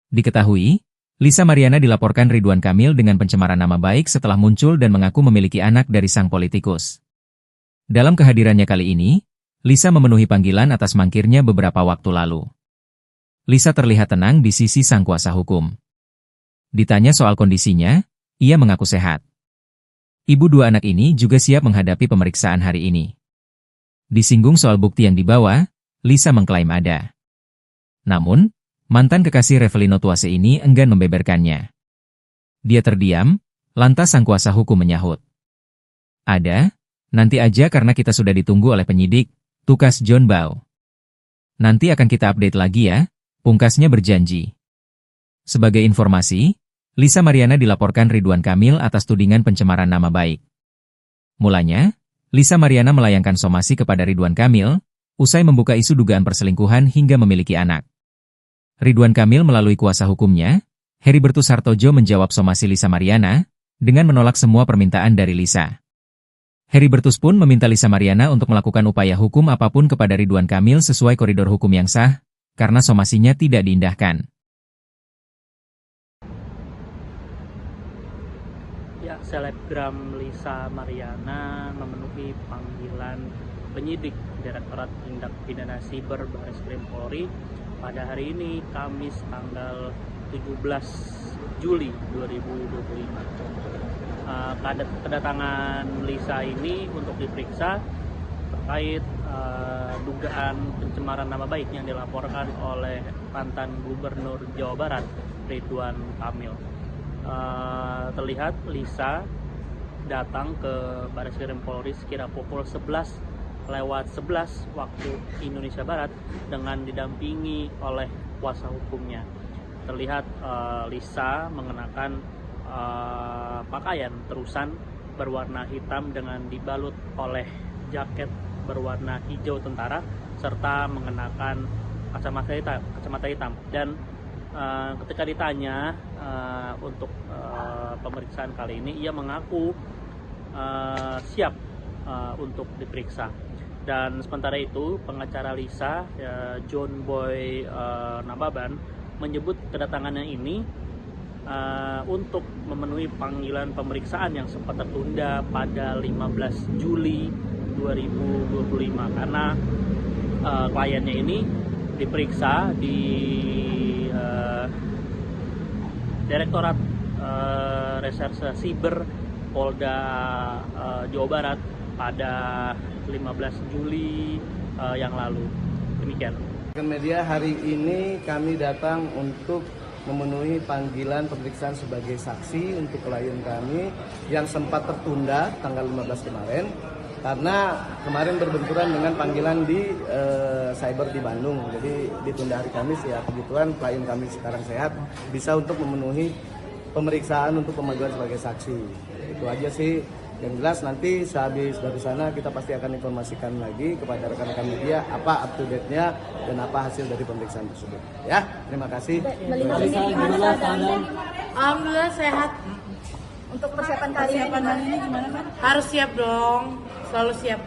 Diketahui, Lisa Mariana dilaporkan Ridwan Kamil dengan pencemaran nama baik setelah muncul dan mengaku memiliki anak dari sang politikus. Dalam kehadirannya kali ini, Lisa memenuhi panggilan atas mangkirnya beberapa waktu lalu. Lisa terlihat tenang di sisi sang kuasa hukum. Ditanya soal kondisinya, ia mengaku sehat. Ibu dua anak ini juga siap menghadapi pemeriksaan hari ini. Disinggung soal bukti yang dibawa, Lisa mengklaim ada. Namun, mantan kekasih Revelino Tuase ini enggan membeberkannya. Dia terdiam, lantas sang kuasa hukum menyahut. Ada, nanti aja karena kita sudah ditunggu oleh penyidik, tukas John Bau. Nanti akan kita update lagi ya, pungkasnya berjanji. Sebagai informasi, Lisa Mariana dilaporkan Ridwan Kamil atas tudingan pencemaran nama baik. Mulanya, Lisa Mariana melayangkan somasi kepada Ridwan Kamil, usai membuka isu dugaan perselingkuhan hingga memiliki anak. Ridwan Kamil melalui kuasa hukumnya, Heribertus Hartojo menjawab somasi Lisa Mariana, dengan menolak semua permintaan dari Lisa. Heribertus pun meminta Lisa Mariana untuk melakukan upaya hukum apapun kepada Ridwan Kamil sesuai koridor hukum yang sah, karena somasinya tidak diindahkan. Ya, selebgram Lisa Mariana memenuhi panggilan penyidik Direktorat Tindak Pidana Siber Bareskrim Polri pada hari ini, Kamis tanggal 17 Juli 2025. Kedatangan Lisa ini untuk diperiksa terkait dugaan pencemaran nama baik yang dilaporkan oleh mantan Gubernur Jawa Barat, Ridwan Kamil. Terlihat Lisa datang ke Bareskrim Polri sekira pukul 11:11 waktu Indonesia Barat dengan didampingi oleh kuasa hukumnya. Terlihat Lisa mengenakan pakaian terusan berwarna hitam dengan dibalut oleh jaket berwarna hijau tentara serta mengenakan kacamata hitam. Dan ketika ditanya untuk pemeriksaan kali ini, ia mengaku siap untuk diperiksa. Dan sementara itu, pengacara Lisa, John Boy Nababan, menyebut kedatangannya ini untuk memenuhi panggilan pemeriksaan yang sempat tertunda pada 15 Juli 2025 karena kliennya ini diperiksa di Direktorat Reserse Siber Polda Jawa Barat pada 15 Juli yang lalu. Demikian. Media hari ini kami datang untuk memenuhi panggilan pemeriksaan sebagai saksi untuk klien kami yang sempat tertunda tanggal 15 kemarin karena kemarin berbenturan dengan panggilan di cyber di Bandung. Jadi ditunda hari Kamis ya, kebetulan klien kami sekarang sehat, bisa untuk memenuhi pemeriksaan untuk pemanggilan sebagai saksi. Itu aja sih. Yang jelas nanti sehabis dari sana kita pasti akan informasikan lagi kepada rekan-rekan media apa up to date-nya dan apa hasil dari pemeriksaan tersebut. Ya, terima kasih. Melihat ini gimana keadaan? Alhamdulillah sehat. Untuk persiapan kali ini gimana kan? Harus siap dong, selalu siap.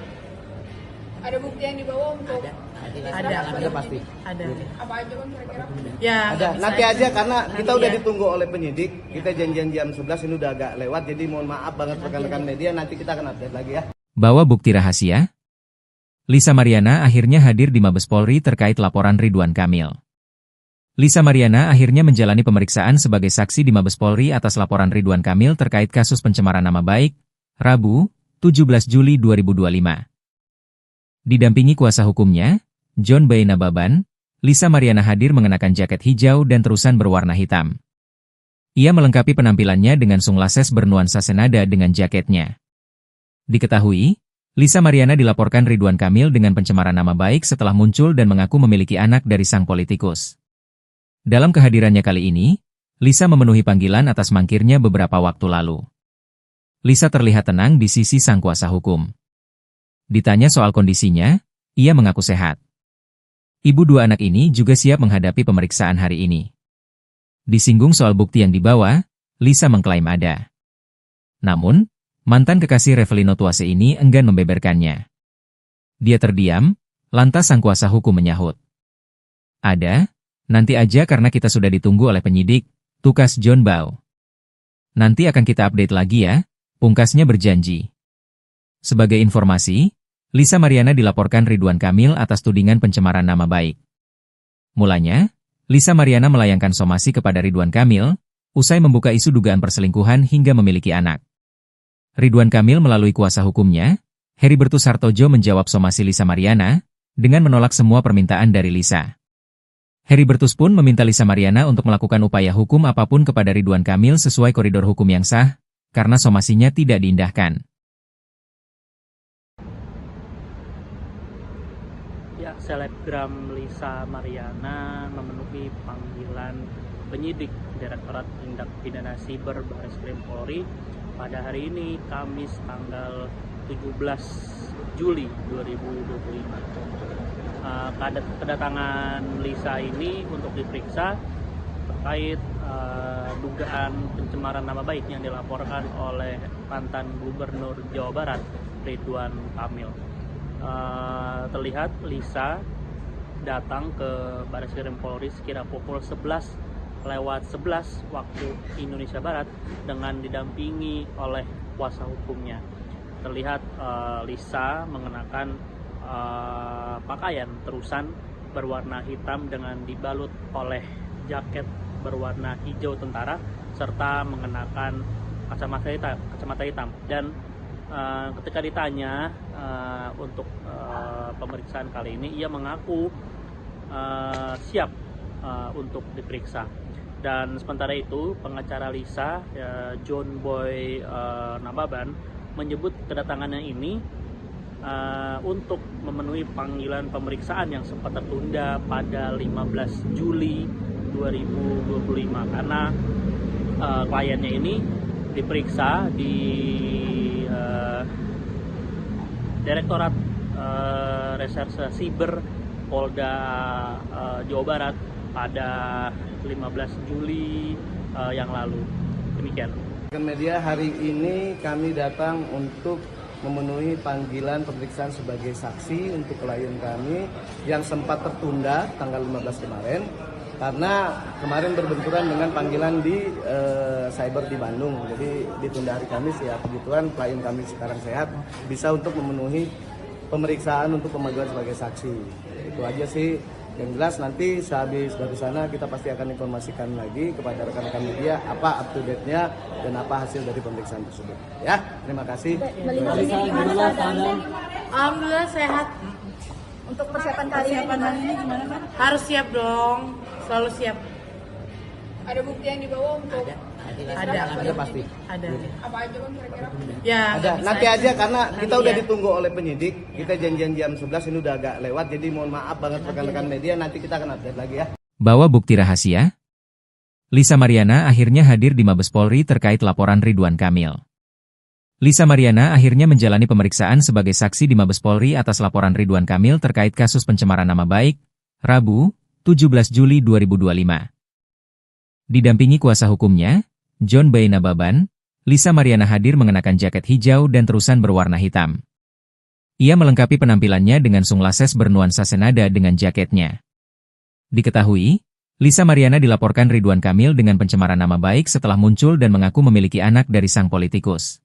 Ada bukti yang dibawa untuk Ada pasti. Ada. apa aja kan kira-kira? Ya, Ada. nggak Nanti bisa. aja karena kita Nanti udah ya. ditunggu oleh penyidik. Kita janjian jam 11 ini udah agak lewat, jadi mohon maaf banget rekan-rekan media, nanti kita akan update lagi ya. Bawa bukti rahasia? Lisa Mariana akhirnya hadir di Mabes Polri terkait laporan Ridwan Kamil. Lisa Mariana akhirnya menjalani pemeriksaan sebagai saksi di Mabes Polri atas laporan Ridwan Kamil terkait kasus pencemaran nama baik, Rabu, 17 Juli 2025. Didampingi kuasa hukumnya, John B. Nababan, Lisa Mariana hadir mengenakan jaket hijau dan terusan berwarna hitam. Ia melengkapi penampilannya dengan sunglasses bernuansa senada dengan jaketnya. Diketahui, Lisa Mariana dilaporkan Ridwan Kamil dengan pencemaran nama baik setelah muncul dan mengaku memiliki anak dari sang politikus. Dalam kehadirannya kali ini, Lisa memenuhi panggilan atas mangkirnya beberapa waktu lalu. Lisa terlihat tenang di sisi sang kuasa hukum. Ditanya soal kondisinya, ia mengaku sehat. Ibu dua anak ini juga siap menghadapi pemeriksaan hari ini. Disinggung soal bukti yang dibawa, Lisa mengklaim ada. Namun, mantan kekasih Revelino Tuase ini enggan membeberkannya. Dia terdiam, lantas sang kuasa hukum menyahut. Ada, nanti aja karena kita sudah ditunggu oleh penyidik, tukas John Bau. Nanti akan kita update lagi ya, pungkasnya berjanji. Sebagai informasi, Lisa Mariana dilaporkan Ridwan Kamil atas tudingan pencemaran nama baik. Mulanya, Lisa Mariana melayangkan somasi kepada Ridwan Kamil, usai membuka isu dugaan perselingkuhan hingga memiliki anak. Ridwan Kamil melalui kuasa hukumnya, Heribertus Hartojo menjawab somasi Lisa Mariana, dengan menolak semua permintaan dari Lisa. Heribertus pun meminta Lisa Mariana untuk melakukan upaya hukum apapun kepada Ridwan Kamil sesuai koridor hukum yang sah, karena somasinya tidak diindahkan. Ya, selebgram Lisa Mariana memenuhi panggilan penyidik Direktorat Tindak Pidana Siber Barreskrim Polri pada hari ini, Kamis tanggal 17 Juli 2025. Kedatangan Lisa ini untuk diperiksa terkait dugaan pencemaran nama baik yang dilaporkan oleh mantan Gubernur Jawa Barat, Ridwan Kamil. Terlihat Lisa datang ke Barreskrim Polri sekira pukul 11:11 waktu Indonesia Barat dengan didampingi oleh kuasa hukumnya. Terlihat Lisa mengenakan pakaian terusan berwarna hitam dengan dibalut oleh jaket berwarna hijau tentara serta mengenakan kacamata hitam. Dan ketika ditanya untuk pemeriksaan kali ini, ia mengaku siap untuk diperiksa. Dan sementara itu, pengacara Lisa, John Boy Nababan, menyebut kedatangannya ini untuk memenuhi panggilan pemeriksaan yang sempat tertunda pada 15 Juli 2025 karena kliennya ini diperiksa di Direktorat Reserse Siber Polda Jawa Barat pada 15 Juli yang lalu. Demikian. Media hari ini kami datang untuk memenuhi panggilan pemeriksaan sebagai saksi untuk klien kami yang sempat tertunda tanggal 15 kemarin karena kemarin berbenturan dengan panggilan di cyber di Bandung. Jadi ditunda hari Kamis ya, kebetulan klien kami sekarang sehat, bisa untuk memenuhi pemeriksaan untuk pemanggilan sebagai saksi. Itu aja sih. Yang jelas nanti sehabis dari sana kita pasti akan informasikan lagi kepada rekan-rekan media apa up to date-nya dan apa hasil dari pemeriksaan tersebut. Ya, terima kasih. Alhamdulillah sehat. Untuk persiapan kali ini gimana kan? Harus siap dong, selalu siap. Ada bukti yang dibawa untuk Ada pasti. Ada. apa aja bang kira-kira? Ya, Ada. nggak bisa Nanti aja karena kita udah ya. ditunggu oleh penyidik. Kita janjian jam 11 ini udah agak lewat. Jadi mohon maaf banget rekan-rekan media, nanti kita akan update lagi ya. Bawa bukti rahasia? Lisa Mariana akhirnya hadir di Mabes Polri terkait laporan Ridwan Kamil. Lisa Mariana akhirnya menjalani pemeriksaan sebagai saksi di Mabes Polri atas laporan Ridwan Kamil terkait kasus pencemaran nama baik, Rabu, 17 Juli 2025. Didampingi kuasa hukumnya, John Boy Nababan, Lisa Mariana hadir mengenakan jaket hijau dan terusan berwarna hitam. Ia melengkapi penampilannya dengan sunglasses bernuansa senada dengan jaketnya. Diketahui, Lisa Mariana dilaporkan Ridwan Kamil dengan pencemaran nama baik setelah muncul dan mengaku memiliki anak dari sang politikus.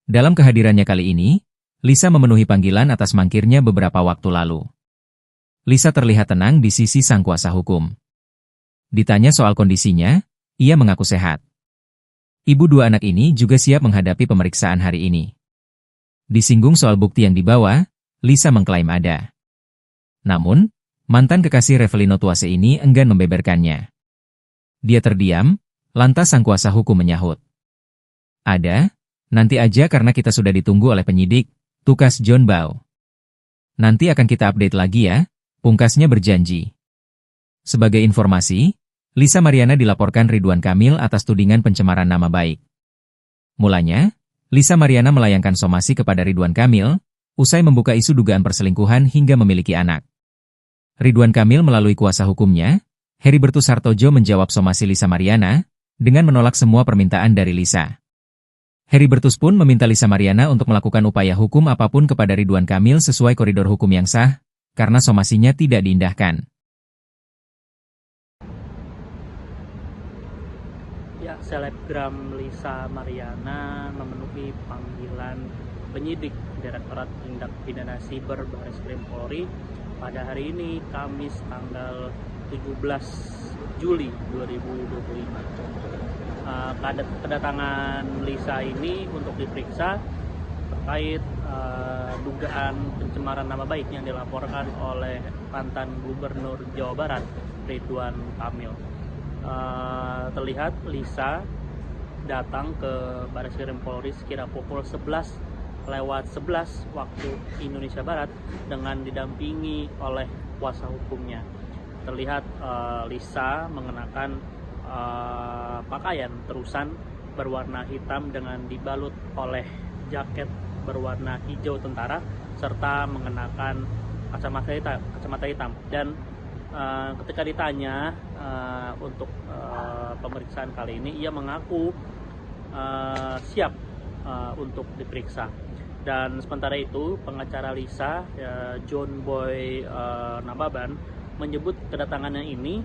Dalam kehadirannya kali ini, Lisa memenuhi panggilan atas mangkirnya beberapa waktu lalu. Lisa terlihat tenang di sisi sang kuasa hukum. Ditanya soal kondisinya, ia mengaku sehat. Ibu dua anak ini juga siap menghadapi pemeriksaan hari ini. Disinggung soal bukti yang dibawa, Lisa mengklaim ada. Namun, mantan kekasih Revelino Tuase ini enggan membeberkannya. Dia terdiam, lantas sang kuasa hukum menyahut. Ada, nanti aja karena kita sudah ditunggu oleh penyidik, tukas John Bau. Nanti akan kita update lagi ya, pungkasnya berjanji. Sebagai informasi, Lisa Mariana dilaporkan Ridwan Kamil atas tudingan pencemaran nama baik. Mulanya, Lisa Mariana melayangkan somasi kepada Ridwan Kamil, usai membuka isu dugaan perselingkuhan hingga memiliki anak. Ridwan Kamil melalui kuasa hukumnya, Heribertus Hartojo menjawab somasi Lisa Mariana, dengan menolak semua permintaan dari Lisa. Heribertus pun meminta Lisa Mariana untuk melakukan upaya hukum apapun kepada Ridwan Kamil sesuai koridor hukum yang sah, karena somasinya tidak diindahkan. Ya, selebgram Lisa Mariana memenuhi panggilan penyidik Direktorat Tindak Pidana Siber Bareskrim Polri pada hari ini, Kamis tanggal 17 Juli 2025. Kedatangan Lisa ini untuk diperiksa terkait dugaan pencemaran nama baik yang dilaporkan oleh mantan Gubernur Jawa Barat Ridwan Kamil. Terlihat Lisa datang ke Bareskrim Polri sekira pukul 11:11 waktu Indonesia Barat dengan didampingi oleh kuasa hukumnya. Terlihat Lisa mengenakan pakaian terusan berwarna hitam dengan dibalut oleh jaket berwarna hijau tentara serta mengenakan kacamata hitam. Dan ketika ditanya untuk pemeriksaan kali ini, ia mengaku siap untuk diperiksa. Dan sementara itu, pengacara Lisa, John Boy Nababan, menyebut kedatangannya ini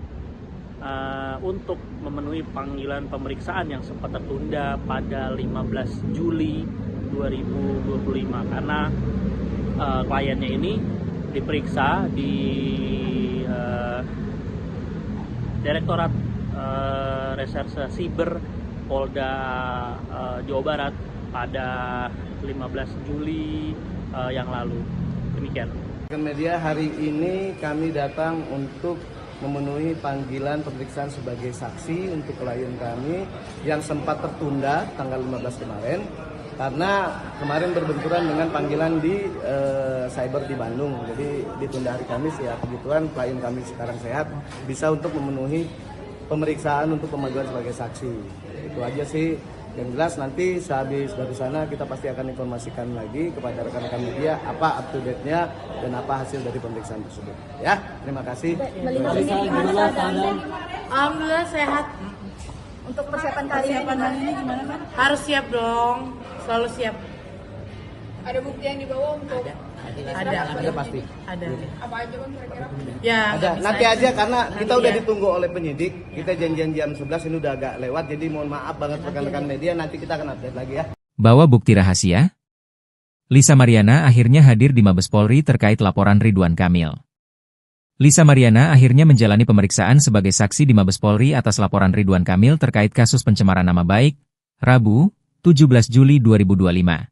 untuk memenuhi panggilan pemeriksaan yang sempat tertunda pada 15 Juli 2025 karena kliennya ini diperiksa di Direktorat Reserse Siber Polda Jawa Barat pada 15 Juli yang lalu. Demikian. Media hari ini kami datang untuk memenuhi panggilan pemeriksaan sebagai saksi untuk klien kami yang sempat tertunda tanggal 15 kemarin karena kemarin berbenturan dengan panggilan di cyber di Bandung. Jadi ditunda hari Kamis, ya kebetulan klien kami sekarang sehat, bisa untuk memenuhi pemeriksaan untuk pemanggilan sebagai saksi. Itu aja sih. Yang jelas nanti sehabis dari sana kita pasti akan informasikan lagi kepada rekan-rekan media apa up to date-nya dan apa hasil dari pemeriksaan tersebut. Ya, terima kasih. Alhamdulillah sehat. Untuk persiapan kali ini gimana kan? Harus siap dong, selalu siap. Ada bukti yang dibawa untuk Ada pasti. Ada. apa aja kan kira-kira? Ya. Ada. Nanti aja karena kita udah ditunggu oleh penyidik. Kita janjian jam 11, ini udah agak lewat. Jadi mohon maaf banget rekan-rekan media, nanti kita akan update lagi ya. Bawa bukti rahasia. Lisa Mariana akhirnya hadir di Mabes Polri terkait laporan Ridwan Kamil. Lisa Mariana akhirnya menjalani pemeriksaan sebagai saksi di Mabes Polri atas laporan Ridwan Kamil terkait kasus pencemaran nama baik, Rabu, 17 Juli 2025.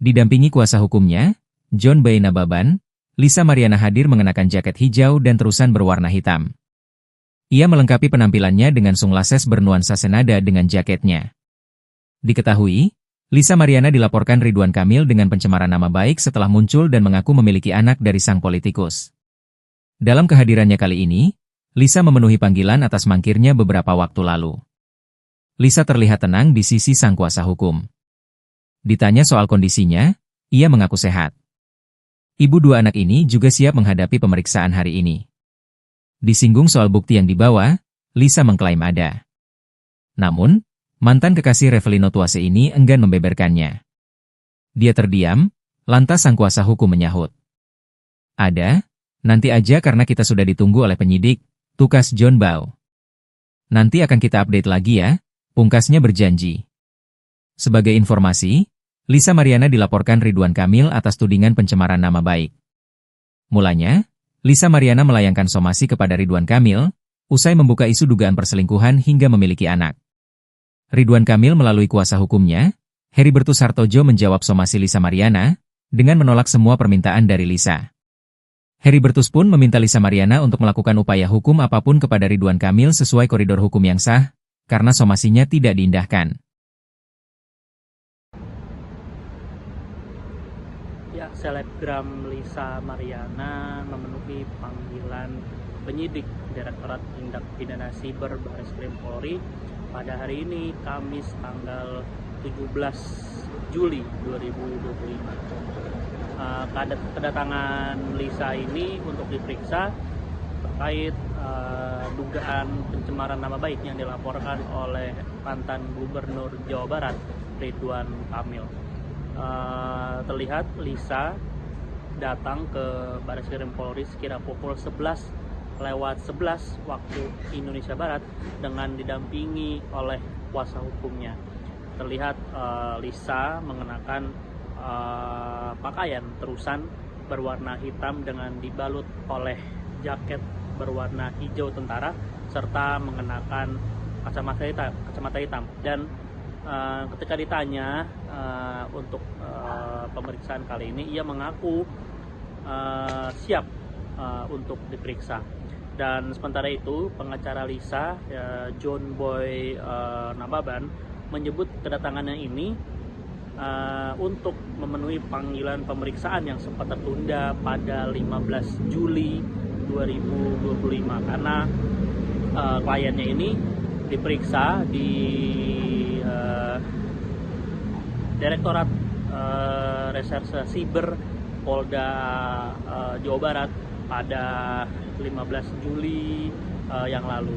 Didampingi kuasa hukumnya, John Boy Nababan, Lisa Mariana hadir mengenakan jaket hijau dan terusan berwarna hitam. Ia melengkapi penampilannya dengan sunglasses bernuansa senada dengan jaketnya. Diketahui, Lisa Mariana dilaporkan Ridwan Kamil dengan pencemaran nama baik setelah muncul dan mengaku memiliki anak dari sang politikus. Dalam kehadirannya kali ini, Lisa memenuhi panggilan atas mangkirnya beberapa waktu lalu. Lisa terlihat tenang di sisi sang kuasa hukum. Ditanya soal kondisinya, ia mengaku sehat. Ibu dua anak ini juga siap menghadapi pemeriksaan hari ini. Disinggung soal bukti yang dibawa, Lisa mengklaim ada. Namun, mantan kekasih Revelino Tuase ini enggan membeberkannya. Dia terdiam, lantas sang kuasa hukum menyahut. Ada, nanti aja karena kita sudah ditunggu oleh penyidik, tukas John Bow. Nanti akan kita update lagi ya, pungkasnya berjanji. Sebagai informasi, Lisa Mariana dilaporkan Ridwan Kamil atas tudingan pencemaran nama baik. Mulanya, Lisa Mariana melayangkan somasi kepada Ridwan Kamil, usai membuka isu dugaan perselingkuhan hingga memiliki anak. Ridwan Kamil melalui kuasa hukumnya, Heribertus Hartojo menjawab somasi Lisa Mariana, dengan menolak semua permintaan dari Lisa. Heribertus pun meminta Lisa Mariana untuk melakukan upaya hukum apapun kepada Ridwan Kamil sesuai koridor hukum yang sah, karena somasinya tidak diindahkan. Ya, selebgram Lisa Mariana memenuhi panggilan penyidik Direktorat Tindak Pidana Siber Bareskrim Polri pada hari ini, Kamis tanggal 17 Juli 2025. Kedatangan Lisa ini untuk diperiksa terkait dugaan pencemaran nama baik yang dilaporkan oleh mantan Gubernur Jawa Barat Ridwan Kamil. Terlihat Lisa datang ke Bareskrim Polri sekira pukul 11:11 waktu Indonesia Barat dengan didampingi oleh kuasa hukumnya. Terlihat Lisa mengenakan pakaian terusan berwarna hitam dengan dibalut oleh jaket berwarna hijau tentara serta mengenakan kacamata hitam. Dan ketika ditanya untuk pemeriksaan kali ini, ia mengaku siap untuk diperiksa. Dan sementara itu pengacara Lisa, John Boy Nababan, menyebut kedatangannya ini untuk memenuhi panggilan pemeriksaan yang sempat tertunda pada 15 Juli 2025 karena kliennya ini diperiksa di Direktorat Reserse Siber Polda Jawa Barat pada 15 Juli yang lalu.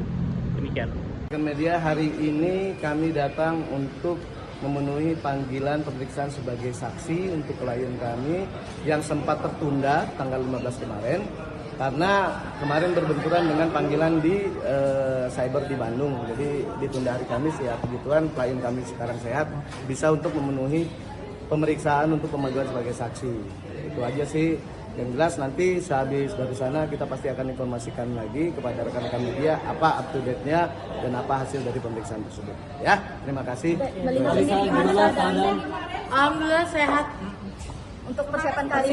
Demikian. Media hari ini kami datang untuk memenuhi panggilan pemeriksaan sebagai saksi untuk klien kami yang sempat tertunda tanggal 15 kemarin karena kemarin berbenturan dengan panggilan di cyber di Bandung. Jadi ditunda hari Kamis ya, puji Tuhan klien kami sekarang sehat, bisa untuk memenuhi pemeriksaan untuk pemanggilan sebagai saksi. Itu aja sih. Yang jelas nanti sehabis dari sana kita pasti akan informasikan lagi kepada rekan-rekan media apa up to date-nya dan apa hasil dari pemeriksaan tersebut. Ya, terima kasih. Melihat ini gimana keadaan? Alhamdulillah sehat. Untuk persiapan kali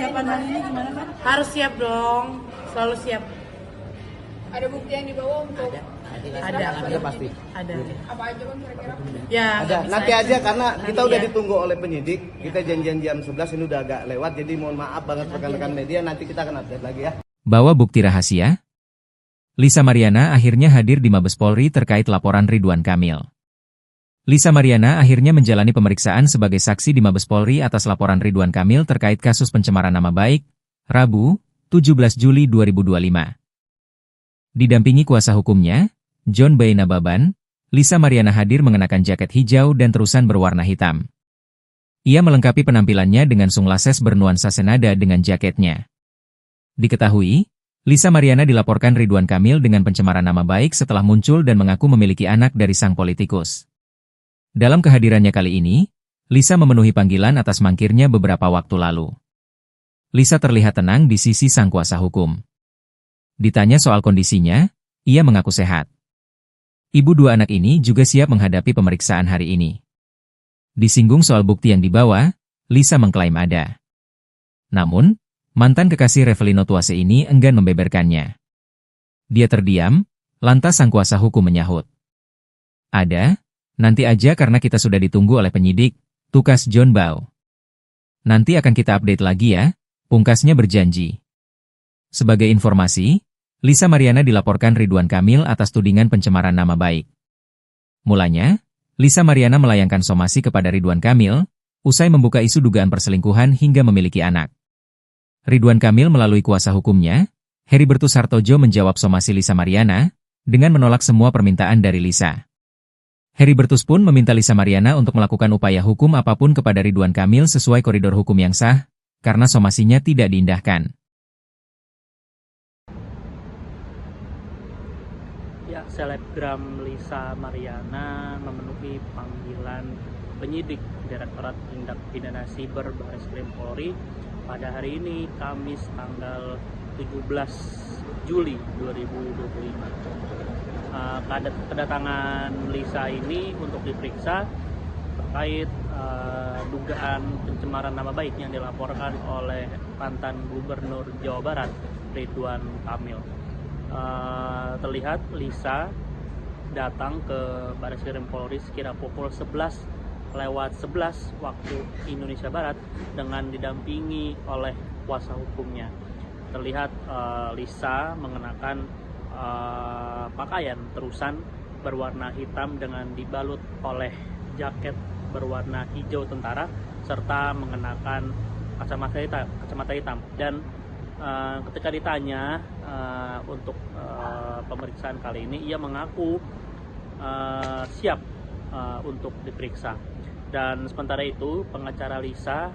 ini gimana kan? Harus siap dong, selalu siap. Ada bukti yang dibawa untuk Ada pasti. Ada. apa aja bang kira-kira? Ya. Ada. nggak Nanti bisa aja karena kita Nanti udah ya. ditunggu oleh penyidik. Kita janjian jam 11 ini udah agak lewat. Jadi mohon maaf banget rekan-rekan media. Nanti kita akan update lagi ya. Bawa bukti rahasia? Lisa Mariana akhirnya hadir di Mabes Polri terkait laporan Ridwan Kamil. Lisa Mariana akhirnya menjalani pemeriksaan sebagai saksi di Mabes Polri atas laporan Ridwan Kamil terkait kasus pencemaran nama baik, Rabu, 17 Juli 2025. Didampingi kuasa hukumnya, John Boy Nababan, Lisa Mariana hadir mengenakan jaket hijau dan terusan berwarna hitam. Ia melengkapi penampilannya dengan sunglasses bernuansa senada dengan jaketnya. Diketahui, Lisa Mariana dilaporkan Ridwan Kamil dengan pencemaran nama baik setelah muncul dan mengaku memiliki anak dari sang politikus. Dalam kehadirannya kali ini, Lisa memenuhi panggilan atas mangkirnya beberapa waktu lalu. Lisa terlihat tenang di sisi sang kuasa hukum. Ditanya soal kondisinya, ia mengaku sehat. Ibu dua anak ini juga siap menghadapi pemeriksaan hari ini. Disinggung soal bukti yang dibawa, Lisa mengklaim ada. Namun, mantan kekasih Revelino Tuase ini enggan membeberkannya. Dia terdiam, lantas sang kuasa hukum menyahut. Ada, nanti aja karena kita sudah ditunggu oleh penyidik, tukas John Boy. Nanti akan kita update lagi ya, pungkasnya berjanji. Sebagai informasi, Lisa Mariana dilaporkan Ridwan Kamil atas tudingan pencemaran nama baik. Mulanya, Lisa Mariana melayangkan somasi kepada Ridwan Kamil, usai membuka isu dugaan perselingkuhan hingga memiliki anak. Ridwan Kamil melalui kuasa hukumnya, Heribertus Hartojo menjawab somasi Lisa Mariana, dengan menolak semua permintaan dari Lisa. Heribertus pun meminta Lisa Mariana untuk melakukan upaya hukum apapun kepada Ridwan Kamil sesuai koridor hukum yang sah, karena somasinya tidak diindahkan. Ya, selebgram Lisa Mariana memenuhi panggilan penyidik Direktorat Tindak Pidana Siber Bareskrim Polri pada hari ini, Kamis tanggal 17 Juli 2025. Kedatangan Lisa ini untuk diperiksa terkait dugaan pencemaran nama baik yang dilaporkan oleh mantan Gubernur Jawa Barat Ridwan Kamil. Terlihat Lisa datang ke Bareskrim Polri sekira pukul 11:11 waktu Indonesia Barat dengan didampingi oleh kuasa hukumnya. Terlihat Lisa mengenakan pakaian terusan berwarna hitam dengan dibalut oleh jaket berwarna hijau tentara serta mengenakan kacamata hitam dan ketika ditanya untuk pemeriksaan kali ini, ia mengaku siap untuk diperiksa. Dan sementara itu, pengacara Lisa,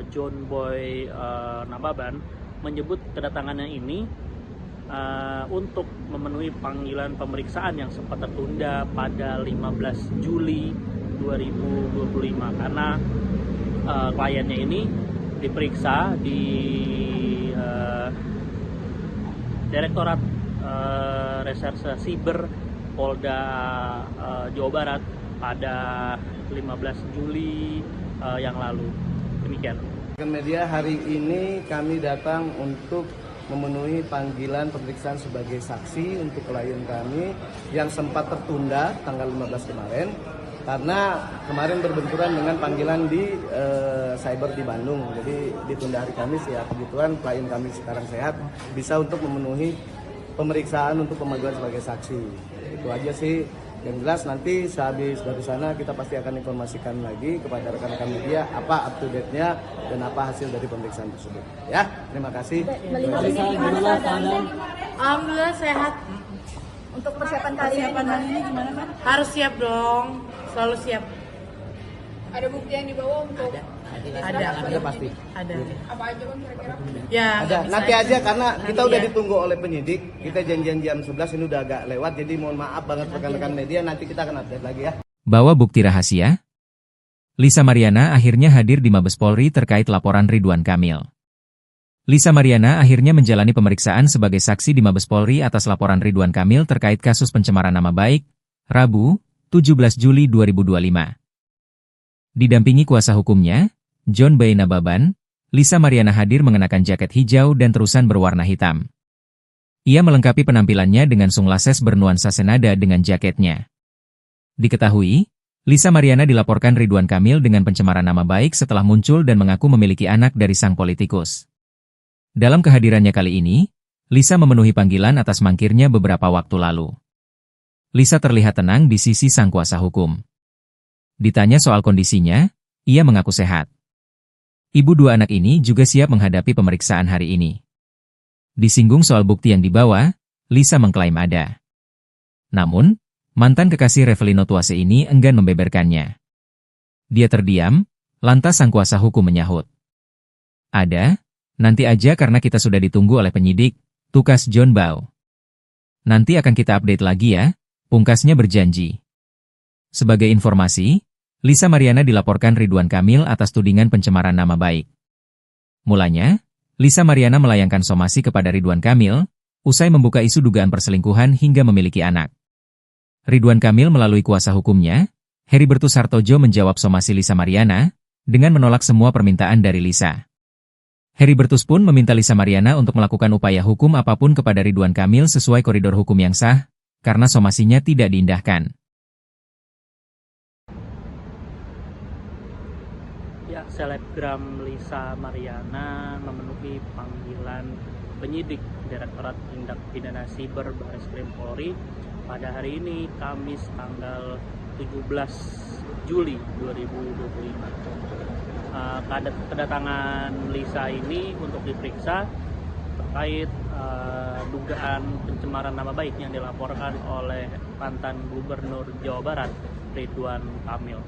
John Boy Nababan, menyebut kedatangannya ini untuk memenuhi panggilan pemeriksaan yang sempat tertunda pada 15 Juli 2025 karena kliennya ini diperiksa di Direktorat Reserse Siber Polda Jawa Barat pada 15 Juli yang lalu. Demikian. Media, hari ini kami datang untuk memenuhi panggilan pemeriksaan sebagai saksi untuk klien kami yang sempat tertunda tanggal 15 kemarin karena kemarin berbenturan dengan panggilan di cyber di Bandung. Jadi ditunda hari Kamis ya, kebetulan klien kami sekarang sehat, bisa untuk memenuhi pemeriksaan untuk pemanggilan sebagai saksi. Itu aja sih. Yang jelas nanti sehabis dari sana kita pasti akan informasikan lagi kepada rekan-rekan media apa up to date-nya dan apa hasil dari pemeriksaan tersebut. Ya, terima kasih. Melihat ini gimana keadaannya? Alhamdulillah sehat. Untuk persiapan kali ini gimana kan? Harus siap dong. Selalu siap. Ada bukti yang dibawa untuk Ada pasti. Ada. apa aja kan kira-kira? Ya. Ada. nggak bisa Nanti aja karena kita Nanti udah ya. ditunggu oleh penyidik. Kita janjian jam 11 ini udah agak lewat. Jadi mohon maaf banget rekan-rekan media. Nanti kita akan update lagi ya. Bawa bukti rahasia? Lisa Mariana akhirnya hadir di Mabes Polri terkait laporan Ridwan Kamil. Lisa Mariana akhirnya menjalani pemeriksaan sebagai saksi di Mabes Polri atas laporan Ridwan Kamil terkait kasus pencemaran nama baik, Rabu, 17 Juli 2025. Didampingi kuasa hukumnya, John Boy Nababan, Lisa Mariana hadir mengenakan jaket hijau dan terusan berwarna hitam. Ia melengkapi penampilannya dengan sunglasses bernuansa senada dengan jaketnya. Diketahui, Lisa Mariana dilaporkan Ridwan Kamil dengan pencemaran nama baik setelah muncul dan mengaku memiliki anak dari sang politikus. Dalam kehadirannya kali ini, Lisa memenuhi panggilan atas mangkirnya beberapa waktu lalu. Lisa terlihat tenang di sisi sang kuasa hukum. Ditanya soal kondisinya, ia mengaku sehat. Ibu dua anak ini juga siap menghadapi pemeriksaan hari ini. Disinggung soal bukti yang dibawa, Lisa mengklaim ada. Namun, mantan kekasih Revelino Tuase ini enggan membeberkannya. Dia terdiam, lantas sang kuasa hukum menyahut. Ada, nanti aja karena kita sudah ditunggu oleh penyidik, tukas John Boy. Nanti akan kita update lagi ya, pungkasnya berjanji. Sebagai informasi, Lisa Mariana dilaporkan Ridwan Kamil atas tudingan pencemaran nama baik. Mulanya, Lisa Mariana melayangkan somasi kepada Ridwan Kamil, usai membuka isu dugaan perselingkuhan hingga memiliki anak. Ridwan Kamil melalui kuasa hukumnya, Heribertus Hartojo menjawab somasi Lisa Mariana, dengan menolak semua permintaan dari Lisa. Heribertus pun meminta Lisa Mariana untuk melakukan upaya hukum apapun kepada Ridwan Kamil sesuai koridor hukum yang sah, karena somasinya tidak diindahkan. Ya, selebgram Lisa Mariana memenuhi panggilan penyidik Direktorat Tindak Pidana Siber Bareskrim Polri pada hari ini, Kamis tanggal 17 Juli 2025. Kedatangan Lisa ini untuk diperiksa terkait dugaan pencemaran nama baik yang dilaporkan oleh mantan Gubernur Jawa Barat, Ridwan Kamil.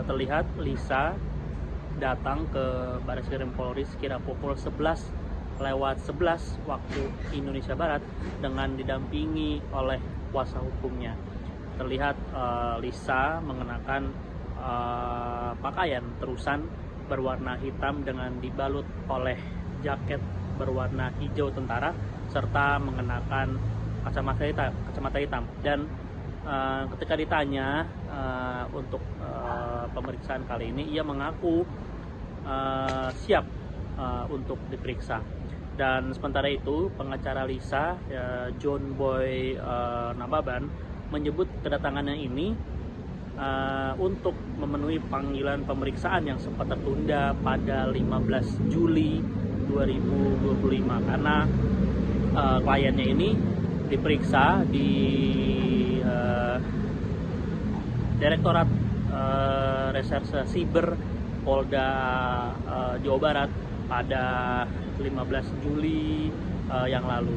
Terlihat Lisa datang ke Bareskrim Polri sekira pukul 11:11 waktu Indonesia Barat dengan didampingi oleh kuasa hukumnya. Terlihat Lisa mengenakan pakaian terusan berwarna hitam dengan dibalut oleh jaket berwarna hijau tentara serta mengenakan kacamata hitam. Dan ketika ditanya untuk pemeriksaan kali ini, ia mengaku siap untuk diperiksa. Dan sementara itu, pengacara Lisa, John Boy Nababan, menyebut kedatangannya ini untuk memenuhi panggilan pemeriksaan yang sempat tertunda pada 15 Juli 2025 karena kliennya ini diperiksa di Direktorat Reserse Siber Polda Jawa Barat pada 15 Juli yang lalu.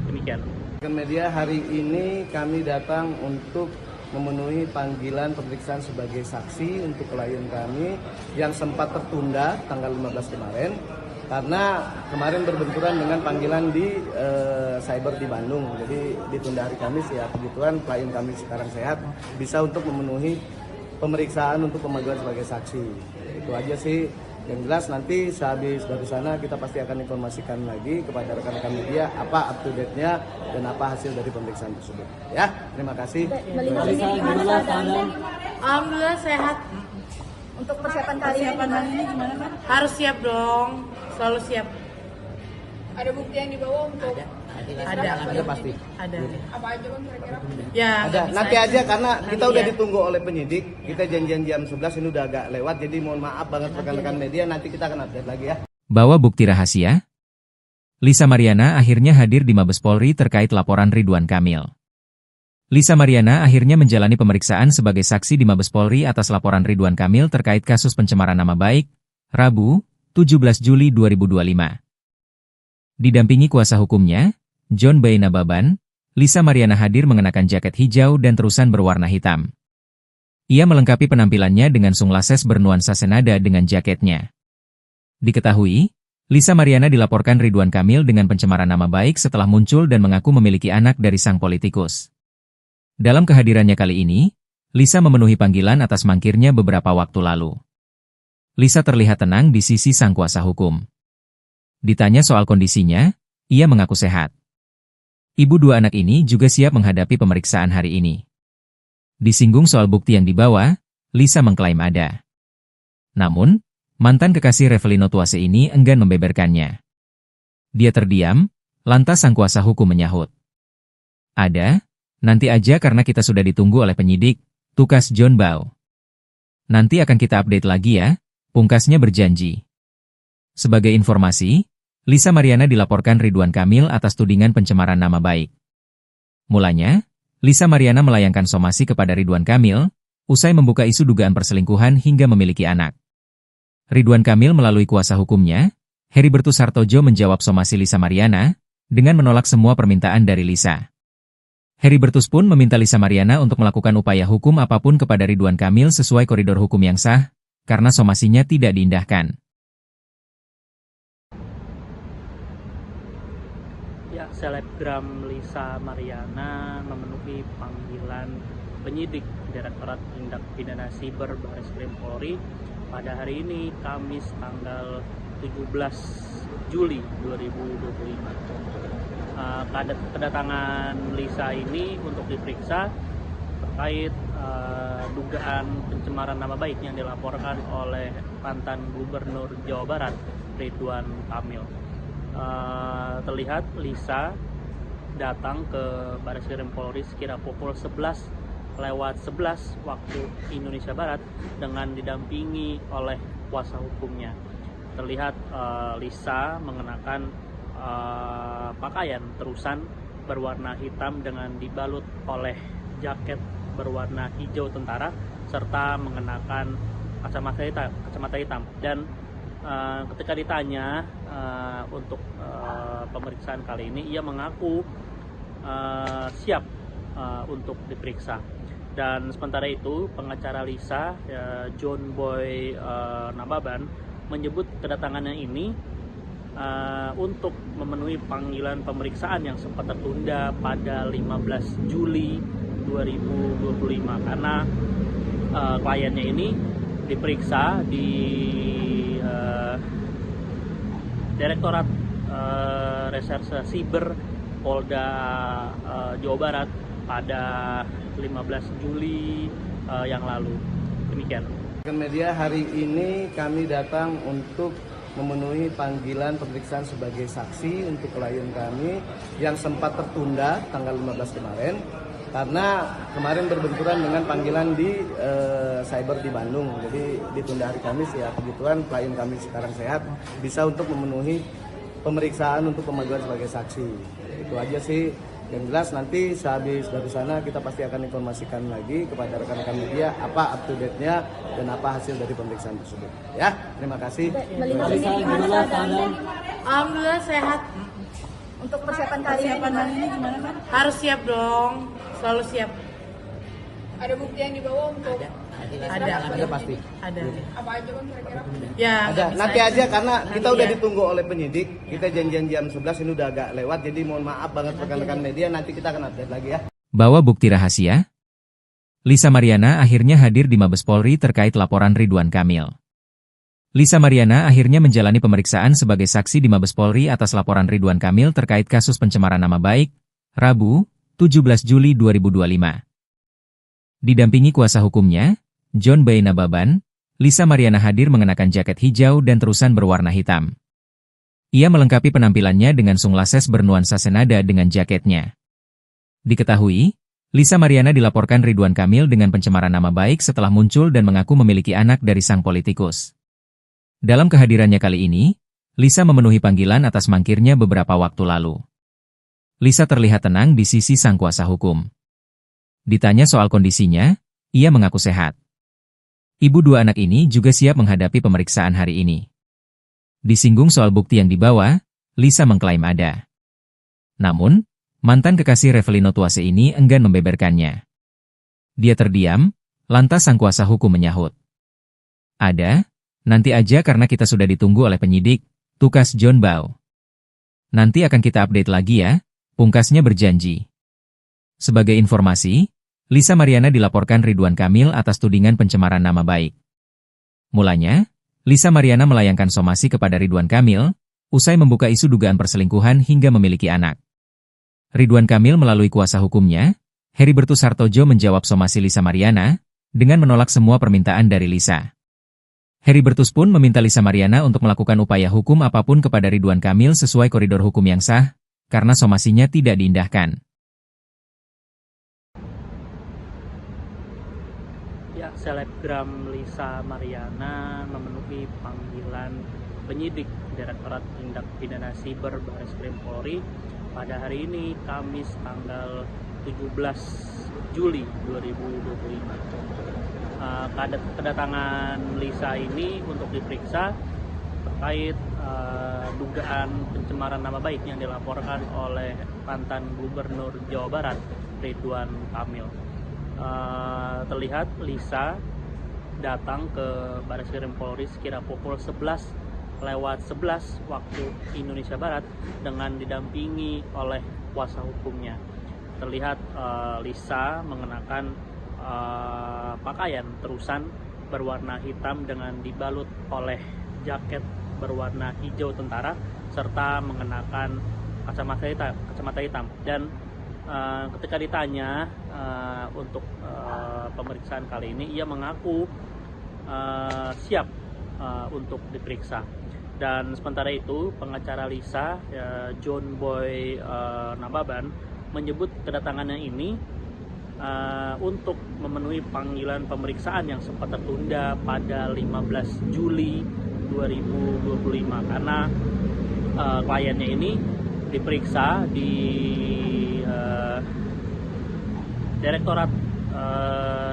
Demikian. Media hari ini kami datang untuk memenuhi panggilan pemeriksaan sebagai saksi untuk klien kami yang sempat tertunda tanggal 15 kemarin karena kemarin berbenturan dengan panggilan di cyber di Bandung. Jadi ditunda hari Kamis ya, kebetulan klien kami sekarang sehat bisa untuk memenuhi pemeriksaan untuk pemanggilan sebagai saksi. Itu aja sih. Yang jelas nanti sehabis dari sana kita pasti akan informasikan lagi kepada rekan-rekan media apa up to date-nya dan apa hasil dari pemeriksaan tersebut. Ya, terima kasih. Alhamdulillah sehat. Untuk persiapan kali ini gimana kan? Harus siap dong. Selalu siap. Ada bukti yang dibawa untuk Ada pasti. Ada. apa aja bang kira-kira? Ya. Ada. bisa Nanti aja karena kita Nanti udah ya. ditunggu oleh penyidik. Kita janjian jam 11 ini udah agak lewat jadi mohon maaf banget rekan-rekan media, nanti kita akan update lagi ya. Bawa bukti rahasia? Lisa Mariana akhirnya hadir di Mabes Polri terkait laporan Ridwan Kamil. Lisa Mariana akhirnya menjalani pemeriksaan sebagai saksi di Mabes Polri atas laporan Ridwan Kamil terkait kasus pencemaran nama baik, Rabu, 17 Juli 2025. Didampingi kuasa hukumnya, John B. Nababan, Lisa Mariana hadir mengenakan jaket hijau dan terusan berwarna hitam. Ia melengkapi penampilannya dengan sunglasses bernuansa senada dengan jaketnya. Diketahui, Lisa Mariana dilaporkan Ridwan Kamil dengan pencemaran nama baik setelah muncul dan mengaku memiliki anak dari sang politikus. Dalam kehadirannya kali ini, Lisa memenuhi panggilan atas mangkirnya beberapa waktu lalu. Lisa terlihat tenang di sisi sang kuasa hukum. Ditanya soal kondisinya, ia mengaku sehat. Ibu dua anak ini juga siap menghadapi pemeriksaan hari ini. Disinggung soal bukti yang dibawa, Lisa mengklaim ada. Namun, mantan kekasih Revelino Tuase ini enggan membeberkannya. Dia terdiam, lantas sang kuasa hukum menyahut. Ada, nanti aja karena kita sudah ditunggu oleh penyidik, tukas John Bau. Nanti akan kita update lagi ya, pungkasnya berjanji. Sebagai informasi, Lisa Mariana dilaporkan Ridwan Kamil atas tudingan pencemaran nama baik. Mulanya, Lisa Mariana melayangkan somasi kepada Ridwan Kamil, usai membuka isu dugaan perselingkuhan hingga memiliki anak. Ridwan Kamil melalui kuasa hukumnya, Heribertus Hartojo menjawab somasi Lisa Mariana, dengan menolak semua permintaan dari Lisa. Heribertus pun meminta Lisa Mariana untuk melakukan upaya hukum apapun kepada Ridwan Kamil sesuai koridor hukum yang sah, karena somasinya tidak diindahkan. Ya, selebgram Lisa Mariana memenuhi panggilan penyidik Direktorat Tindak Pidana Siber Bareskrim Polri pada hari ini, Kamis tanggal 17 Juli 2025. Kedatangan Lisa ini untuk diperiksa terkait dugaan pencemaran nama baik yang dilaporkan oleh mantan Gubernur Jawa Barat, Ridwan Kamil. Terlihat Lisa datang ke Bareskrim Polri sekira pukul 11:11 waktu Indonesia Barat dengan didampingi oleh kuasa hukumnya. Terlihat Lisa mengenakan pakaian terusan berwarna hitam dengan dibalut oleh jaket berwarna hijau tentara serta mengenakan kacamata hitam. Dan ketika ditanya untuk pemeriksaan kali ini, ia mengaku siap untuk diperiksa. Dan sementara itu, pengacara Lisa, John Boy Nababan, menyebut kedatangannya ini untuk memenuhi panggilan pemeriksaan yang sempat tertunda pada 15 Juli 2025 karena kliennya ini diperiksa di Direktorat Reserse Siber Polda Jawa Barat pada 15 Juli yang lalu. Demikian. Media hari ini kami datang untuk memenuhi panggilan pemeriksaan sebagai saksi untuk klien kami yang sempat tertunda tanggal 15 kemarin karena kemarin berbenturan dengan panggilan di cyber di Bandung. Jadi ditunda hari Kamis ya, kebetulan klien kami sekarang sehat bisa untuk memenuhi pemeriksaan untuk pemanggilan sebagai saksi. Itu aja sih. Yang jelas nanti sehabis dari sana kita pasti akan informasikan lagi kepada rekan-rekan media apa up to date-nya dan apa hasil dari pemeriksaan tersebut. Ya, terima kasih. Melihat ini gimana keadaannya? Alhamdulillah sehat. Untuk persiapan kali ini gimana kan? Harus siap dong. Selalu siap. Ada bukti yang dibawa untuk Ada pasti. Ada. apa aja kan kira-kira? Ya. Ada. nggak Nanti bisa aja karena kita Nanti udah ya. ditunggu oleh penyidik. Kita janjian jam 11 ini udah agak lewat. Jadi mohon maaf banget rekan-rekan media. Nanti kita akan update lagi ya. Bawa bukti rahasia? Lisa Mariana akhirnya hadir di Mabes Polri terkait laporan Ridwan Kamil. Lisa Mariana akhirnya menjalani pemeriksaan sebagai saksi di Mabes Polri atas laporan Ridwan Kamil terkait kasus pencemaran nama baik, Rabu, 17 Juli 2025. Didampingi kuasa hukumnya, John Bay Nababan, Lisa Mariana hadir mengenakan jaket hijau dan terusan berwarna hitam. Ia melengkapi penampilannya dengan sunglasses bernuansa senada dengan jaketnya. Diketahui, Lisa Mariana dilaporkan Ridwan Kamil dengan pencemaran nama baik setelah muncul dan mengaku memiliki anak dari sang politikus. Dalam kehadirannya kali ini, Lisa memenuhi panggilan atas mangkirnya beberapa waktu lalu. Lisa terlihat tenang di sisi sang kuasa hukum. Ditanya soal kondisinya, ia mengaku sehat. Ibu dua anak ini juga siap menghadapi pemeriksaan hari ini. Disinggung soal bukti yang dibawa, Lisa mengklaim ada. Namun, mantan kekasih Revelino Tuase ini enggan membeberkannya. Dia terdiam, lantas sang kuasa hukum menyahut. Ada, nanti aja karena kita sudah ditunggu oleh penyidik, tukas John Bau. Nanti akan kita update lagi ya, pungkasnya berjanji. Sebagai informasi, Lisa Mariana dilaporkan Ridwan Kamil atas tudingan pencemaran nama baik. Mulanya, Lisa Mariana melayangkan somasi kepada Ridwan Kamil, usai membuka isu dugaan perselingkuhan hingga memiliki anak. Ridwan Kamil melalui kuasa hukumnya, Heribertus Hartojo menjawab somasi Lisa Mariana, dengan menolak semua permintaan dari Lisa. Heribertus pun meminta Lisa Mariana untuk melakukan upaya hukum apapun kepada Ridwan Kamil sesuai koridor hukum yang sah, karena somasinya tidak diindahkan. Ya, selebgram Lisa Mariana memenuhi panggilan penyidik Direktorat Tindak Pidana Siber Bareskrim Polri pada hari ini, Kamis tanggal 17 Juli 2025. Kedatangan Lisa ini untuk diperiksa terkait dugaan pencemaran nama baik yang dilaporkan oleh mantan Gubernur Jawa Barat, Ridwan Kamil. Terlihat Lisa datang ke Bareskrim Polri sekira pukul 11:11 waktu Indonesia Barat dengan didampingi oleh kuasa hukumnya. Terlihat Lisa mengenakan pakaian terusan berwarna hitam dengan dibalut oleh jaket berwarna hijau tentara serta mengenakan kacamata hitam. Dan ketika ditanya untuk pemeriksaan kali ini, ia mengaku siap untuk diperiksa. Dan sementara itu, pengacara Lisa, John Boy Nababan, menyebut kedatangannya ini untuk memenuhi panggilan pemeriksaan yang sempat tertunda pada 15 Juli 2025 karena kliennya ini diperiksa di Direktorat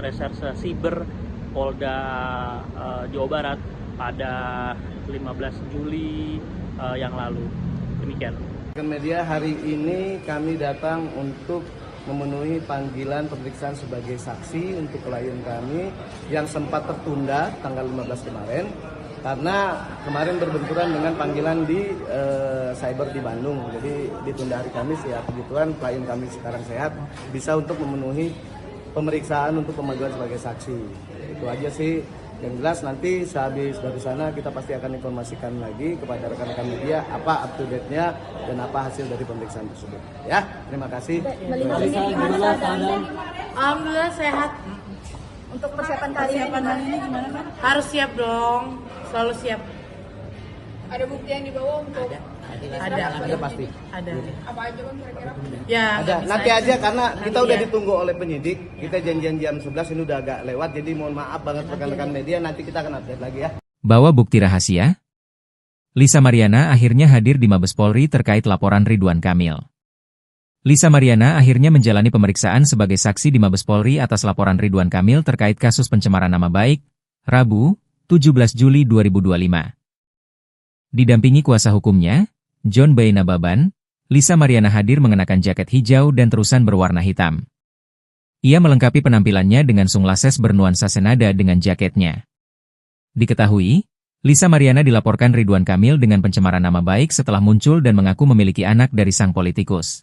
Reserse Siber Polda Jawa Barat pada 15 Juli yang lalu. Demikian. Media hari ini kami datang untuk memenuhi panggilan pemeriksaan sebagai saksi untuk klien kami yang sempat tertunda tanggal 15 kemarin karena kemarin berbenturan dengan panggilan di cyber di Bandung. Jadi ditunda hari Kamis ya, kebetulan klien kami sekarang sehat, bisa untuk memenuhi pemeriksaan untuk pemanggilan sebagai saksi. Itu aja sih. Yang jelas nanti sehabis dari sana kita pasti akan informasikan lagi kepada rekan-rekan media apa up to date-nya dan apa hasil dari pemeriksaan tersebut. Ya, terima kasih. Melihat ini gimana keadaannya? Alhamdulillah sehat. Untuk persiapan kali ini gimana kan? Harus siap dong. Selalu siap. Ada bukti yang dibawa untuk Ada pasti. Ada. apa aja kan kira-kira? Ya. Ada. nggak bisa Nanti aja karena kita Nanti udah ya. ditunggu oleh penyidik. Kita janjian jam 11 ini udah agak lewat. Jadi mohon maaf banget rekan-rekan media. Nanti kita akan update lagi ya. Bawa bukti rahasia? Lisa Mariana akhirnya hadir di Mabes Polri terkait laporan Ridwan Kamil. Lisa Mariana akhirnya menjalani pemeriksaan sebagai saksi di Mabes Polri atas laporan Ridwan Kamil terkait kasus pencemaran nama baik, Rabu, 17 Juli 2025. Didampingi kuasa hukumnya, John B. Nababan, Lisa Mariana hadir mengenakan jaket hijau dan terusan berwarna hitam. Ia melengkapi penampilannya dengan sunglasses bernuansa senada dengan jaketnya. Diketahui, Lisa Mariana dilaporkan Ridwan Kamil dengan pencemaran nama baik setelah muncul dan mengaku memiliki anak dari sang politikus.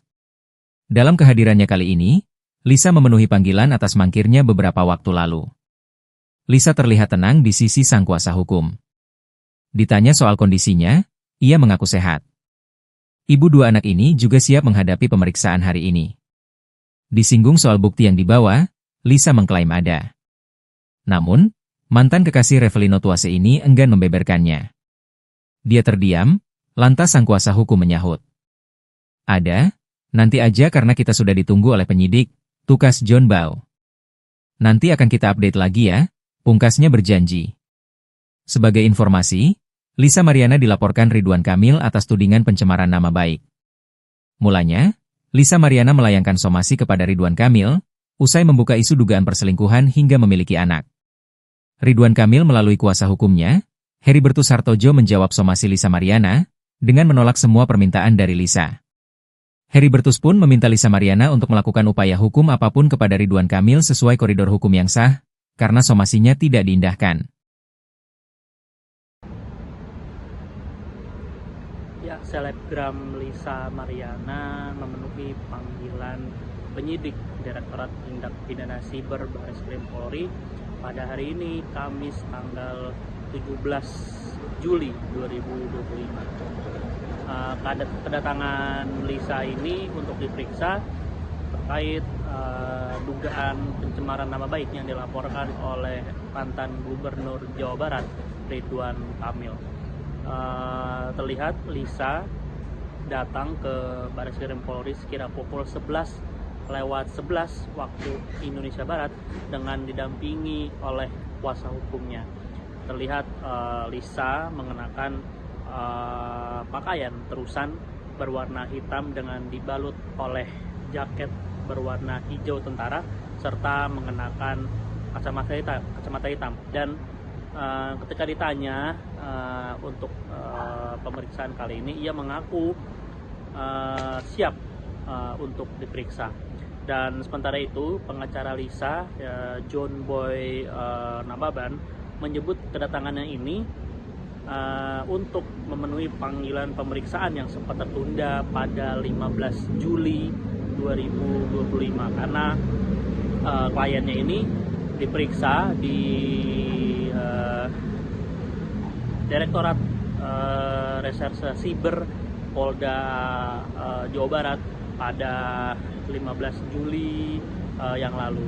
Dalam kehadirannya kali ini, Lisa memenuhi panggilan atas mangkirnya beberapa waktu lalu. Lisa terlihat tenang di sisi sang kuasa hukum. Ditanya soal kondisinya, ia mengaku sehat. Ibu dua anak ini juga siap menghadapi pemeriksaan hari ini. Disinggung soal bukti yang dibawa, Lisa mengklaim ada. Namun, mantan kekasih Revelino Tuase ini enggan membeberkannya. Dia terdiam, lantas sang kuasa hukum menyahut. Ada? Nanti aja karena kita sudah ditunggu oleh penyidik, tukas John Bau. Nanti akan kita update lagi ya, pungkasnya berjanji. Sebagai informasi, Lisa Mariana dilaporkan Ridwan Kamil atas tudingan pencemaran nama baik. Mulanya, Lisa Mariana melayangkan somasi kepada Ridwan Kamil, usai membuka isu dugaan perselingkuhan hingga memiliki anak. Ridwan Kamil melalui kuasa hukumnya, Heribertus Hartojo menjawab somasi Lisa Mariana, dengan menolak semua permintaan dari Lisa. Heribertus pun meminta Lisa Mariana untuk melakukan upaya hukum apapun kepada Ridwan Kamil sesuai koridor hukum yang sah, karena somasinya tidak diindahkan. Ya, selebgram Lisa Mariana memenuhi panggilan penyidik Direktorat Tindak Pidana Siber Bareskrim Polri pada hari ini, Kamis tanggal 17 Juli 2025. Kedatangan Lisa ini untuk diperiksa terkait dugaan pencemaran nama baik yang dilaporkan oleh mantan Gubernur Jawa Barat, Ridwan Kamil. Terlihat Lisa datang ke Bareskrim Polri sekira pukul 11:11 waktu Indonesia Barat dengan didampingi oleh kuasa hukumnya. Terlihat Lisa mengenakan pakaian terusan berwarna hitam dengan dibalut oleh jaket berwarna hijau tentara serta mengenakan kacamata hitam. Dan ketika ditanya untuk pemeriksaan kali ini, ia mengaku siap untuk diperiksa. Dan sementara itu, pengacara Lisa, John Boy Nababan, menyebut kedatangannya ini untuk memenuhi panggilan pemeriksaan yang sempat tertunda pada 15 Juli 2025 karena kliennya ini diperiksa di Direktorat Reserse Siber Polda Jawa Barat pada 15 Juli yang lalu.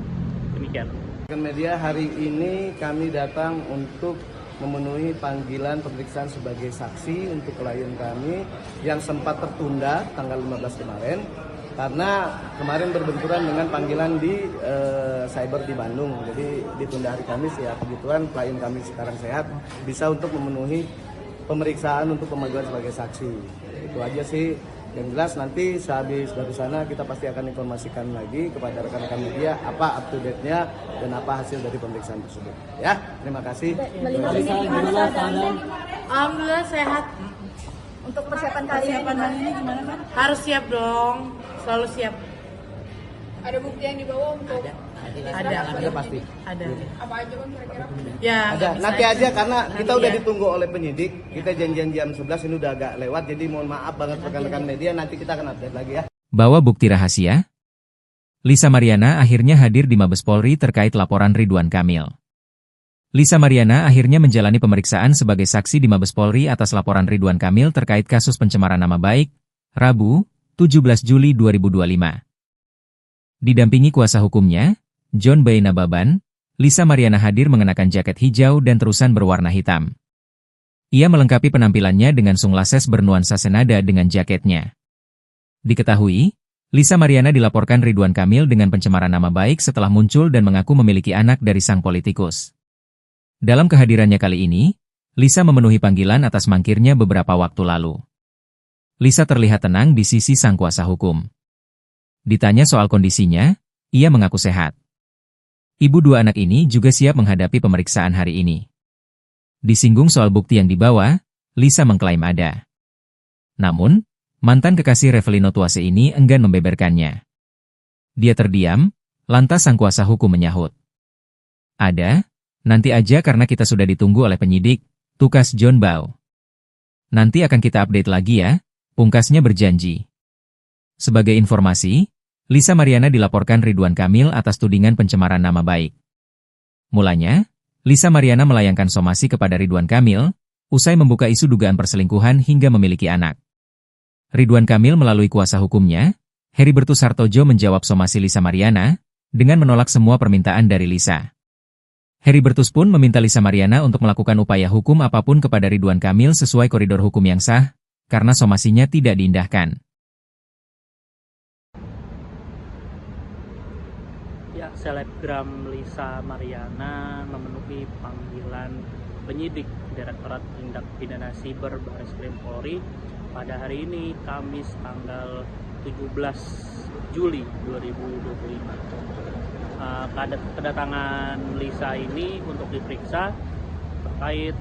Demikian. Media hari ini kami datang untuk memenuhi panggilan pemeriksaan sebagai saksi untuk klien kami yang sempat tertunda tanggal 15 kemarin karena kemarin berbenturan dengan panggilan di cyber di Bandung. Jadi ditunda hari Kamis, ya kebetulan klien kami sekarang sehat, bisa untuk memenuhi pemeriksaan untuk pemanggilan sebagai saksi. Itu aja sih. Yang jelas nanti sehabis dari sana kita pasti akan informasikan lagi kepada rekan-rekan media apa up to date-nya dan apa hasil dari pemeriksaan tersebut. Ya, terima kasih. Alhamdulillah sehat. Untuk persiapan kali ini gimana kan? Harus siap dong, selalu siap. Ada bukti yang dibawa untuk Ada pasti. Ada. apa aja kan kira-kira? Ya. Ada. bisa Nanti aja karena kita Nanti udah ya. ditunggu oleh penyidik. Kita janjian jam 11, ini udah agak lewat, jadi mohon maaf banget rekan-rekan media, nanti kita akan update lagi ya. Bawa bukti rahasia? Lisa Mariana akhirnya hadir di Mabes Polri terkait laporan Ridwan Kamil. Lisa Mariana akhirnya menjalani pemeriksaan sebagai saksi di Mabes Polri atas laporan Ridwan Kamil terkait kasus pencemaran nama baik, Rabu, 17 Juli 2025. Didampingi kuasa hukumnya, John B. Nababan, Lisa Mariana hadir mengenakan jaket hijau dan terusan berwarna hitam. Ia melengkapi penampilannya dengan sunglasses bernuansa senada dengan jaketnya. Diketahui, Lisa Mariana dilaporkan Ridwan Kamil dengan pencemaran nama baik setelah muncul dan mengaku memiliki anak dari sang politikus. Dalam kehadirannya kali ini, Lisa memenuhi panggilan atas mangkirnya beberapa waktu lalu. Lisa terlihat tenang di sisi sang kuasa hukum. Ditanya soal kondisinya, ia mengaku sehat. Ibu dua anak ini juga siap menghadapi pemeriksaan hari ini. Disinggung soal bukti yang dibawa, Lisa mengklaim ada. Namun, mantan kekasih Revelino Tuase ini enggan membeberkannya. Dia terdiam, lantas sang kuasa hukum menyahut. Ada, nanti aja karena kita sudah ditunggu oleh penyidik, tukas John Bau. Nanti akan kita update lagi ya, pungkasnya berjanji. Sebagai informasi, Lisa Mariana dilaporkan Ridwan Kamil atas tudingan pencemaran nama baik. Mulanya, Lisa Mariana melayangkan somasi kepada Ridwan Kamil, usai membuka isu dugaan perselingkuhan hingga memiliki anak. Ridwan Kamil melalui kuasa hukumnya, Heribertus Hartojo menjawab somasi Lisa Mariana, dengan menolak semua permintaan dari Lisa. Heribertus pun meminta Lisa Mariana untuk melakukan upaya hukum apapun kepada Ridwan Kamil sesuai koridor hukum yang sah, karena somasinya tidak diindahkan. Ya, selebgram Lisa Mariana memenuhi panggilan penyidik Direktorat Tindak Pidana Siber Bareskrim Polri pada hari ini, Kamis tanggal 17 Juli 2025. Kedatangan Lisa ini untuk diperiksa terkait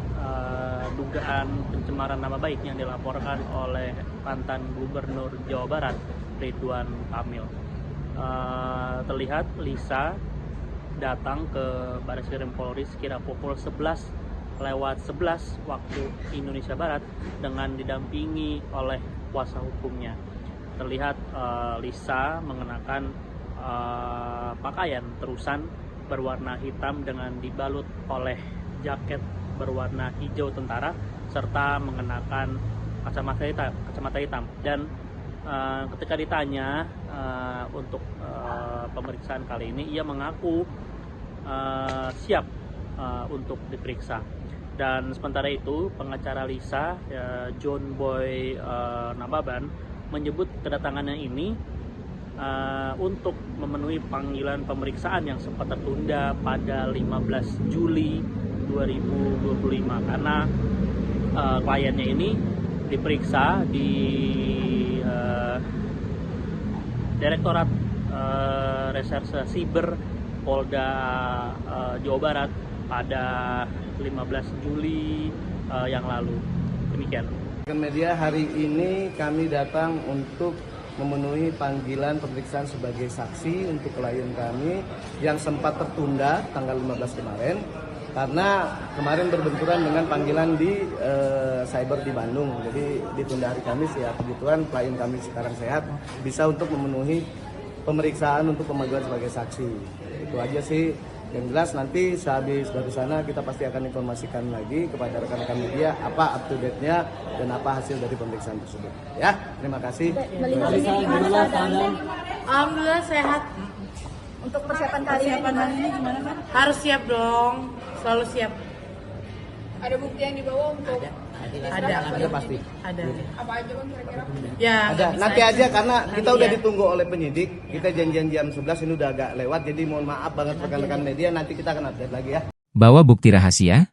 dugaan pencemaran nama baik yang dilaporkan oleh mantan Gubernur Jawa Barat, Ridwan Kamil. Terlihat Lisa datang ke Bareskrim Polri sekira pukul 11:11 waktu Indonesia Barat dengan didampingi oleh kuasa hukumnya. Terlihat Lisa mengenakan pakaian terusan berwarna hitam dengan dibalut oleh jaket berwarna hijau tentara serta mengenakan kacamata hitam. Dan ketika ditanya untuk pemeriksaan kali ini, ia mengaku siap untuk diperiksa. Dan sementara itu, pengacara Lisa, John Boy Nababan, menyebut kedatangannya ini untuk memenuhi panggilan pemeriksaan yang sempat tertunda pada 15 Juli 2025 karena kliennya ini diperiksa di Direktorat Reserse Siber Polda Jawa Barat pada 15 Juli yang lalu. Demikian. Media hari ini kami datang untuk memenuhi panggilan pemeriksaan sebagai saksi untuk klien kami yang sempat tertunda tanggal 15 kemarin karena kemarin berbenturan dengan panggilan di cyber di Bandung. Jadi ditunda hari Kamis ya, kebetulan klien kami sekarang sehat, bisa untuk memenuhi pemeriksaan untuk pemanggilan sebagai saksi. Itu aja sih. Yang jelas nanti sehabis dari sana kita pasti akan informasikan lagi kepada rekan-rekan media apa up to date-nya dan apa hasil dari pemeriksaan tersebut. Ya, terima kasih. Alhamdulillah sehat. Untuk persiapan kali ini gimana kan? Harus siap dong, selalu siap. Ada bukti yang dibawa untuk Ada pasti. Ada. apa aja kan kira-kira? Ya. Ada. bisa Nanti aja karena kita Nanti udah ya. ditunggu oleh penyidik. Kita janjian jam 11, ini udah agak lewat. Jadi mohon maaf banget rekan-rekan media, nanti kita akan update lagi ya. Bawa bukti rahasia?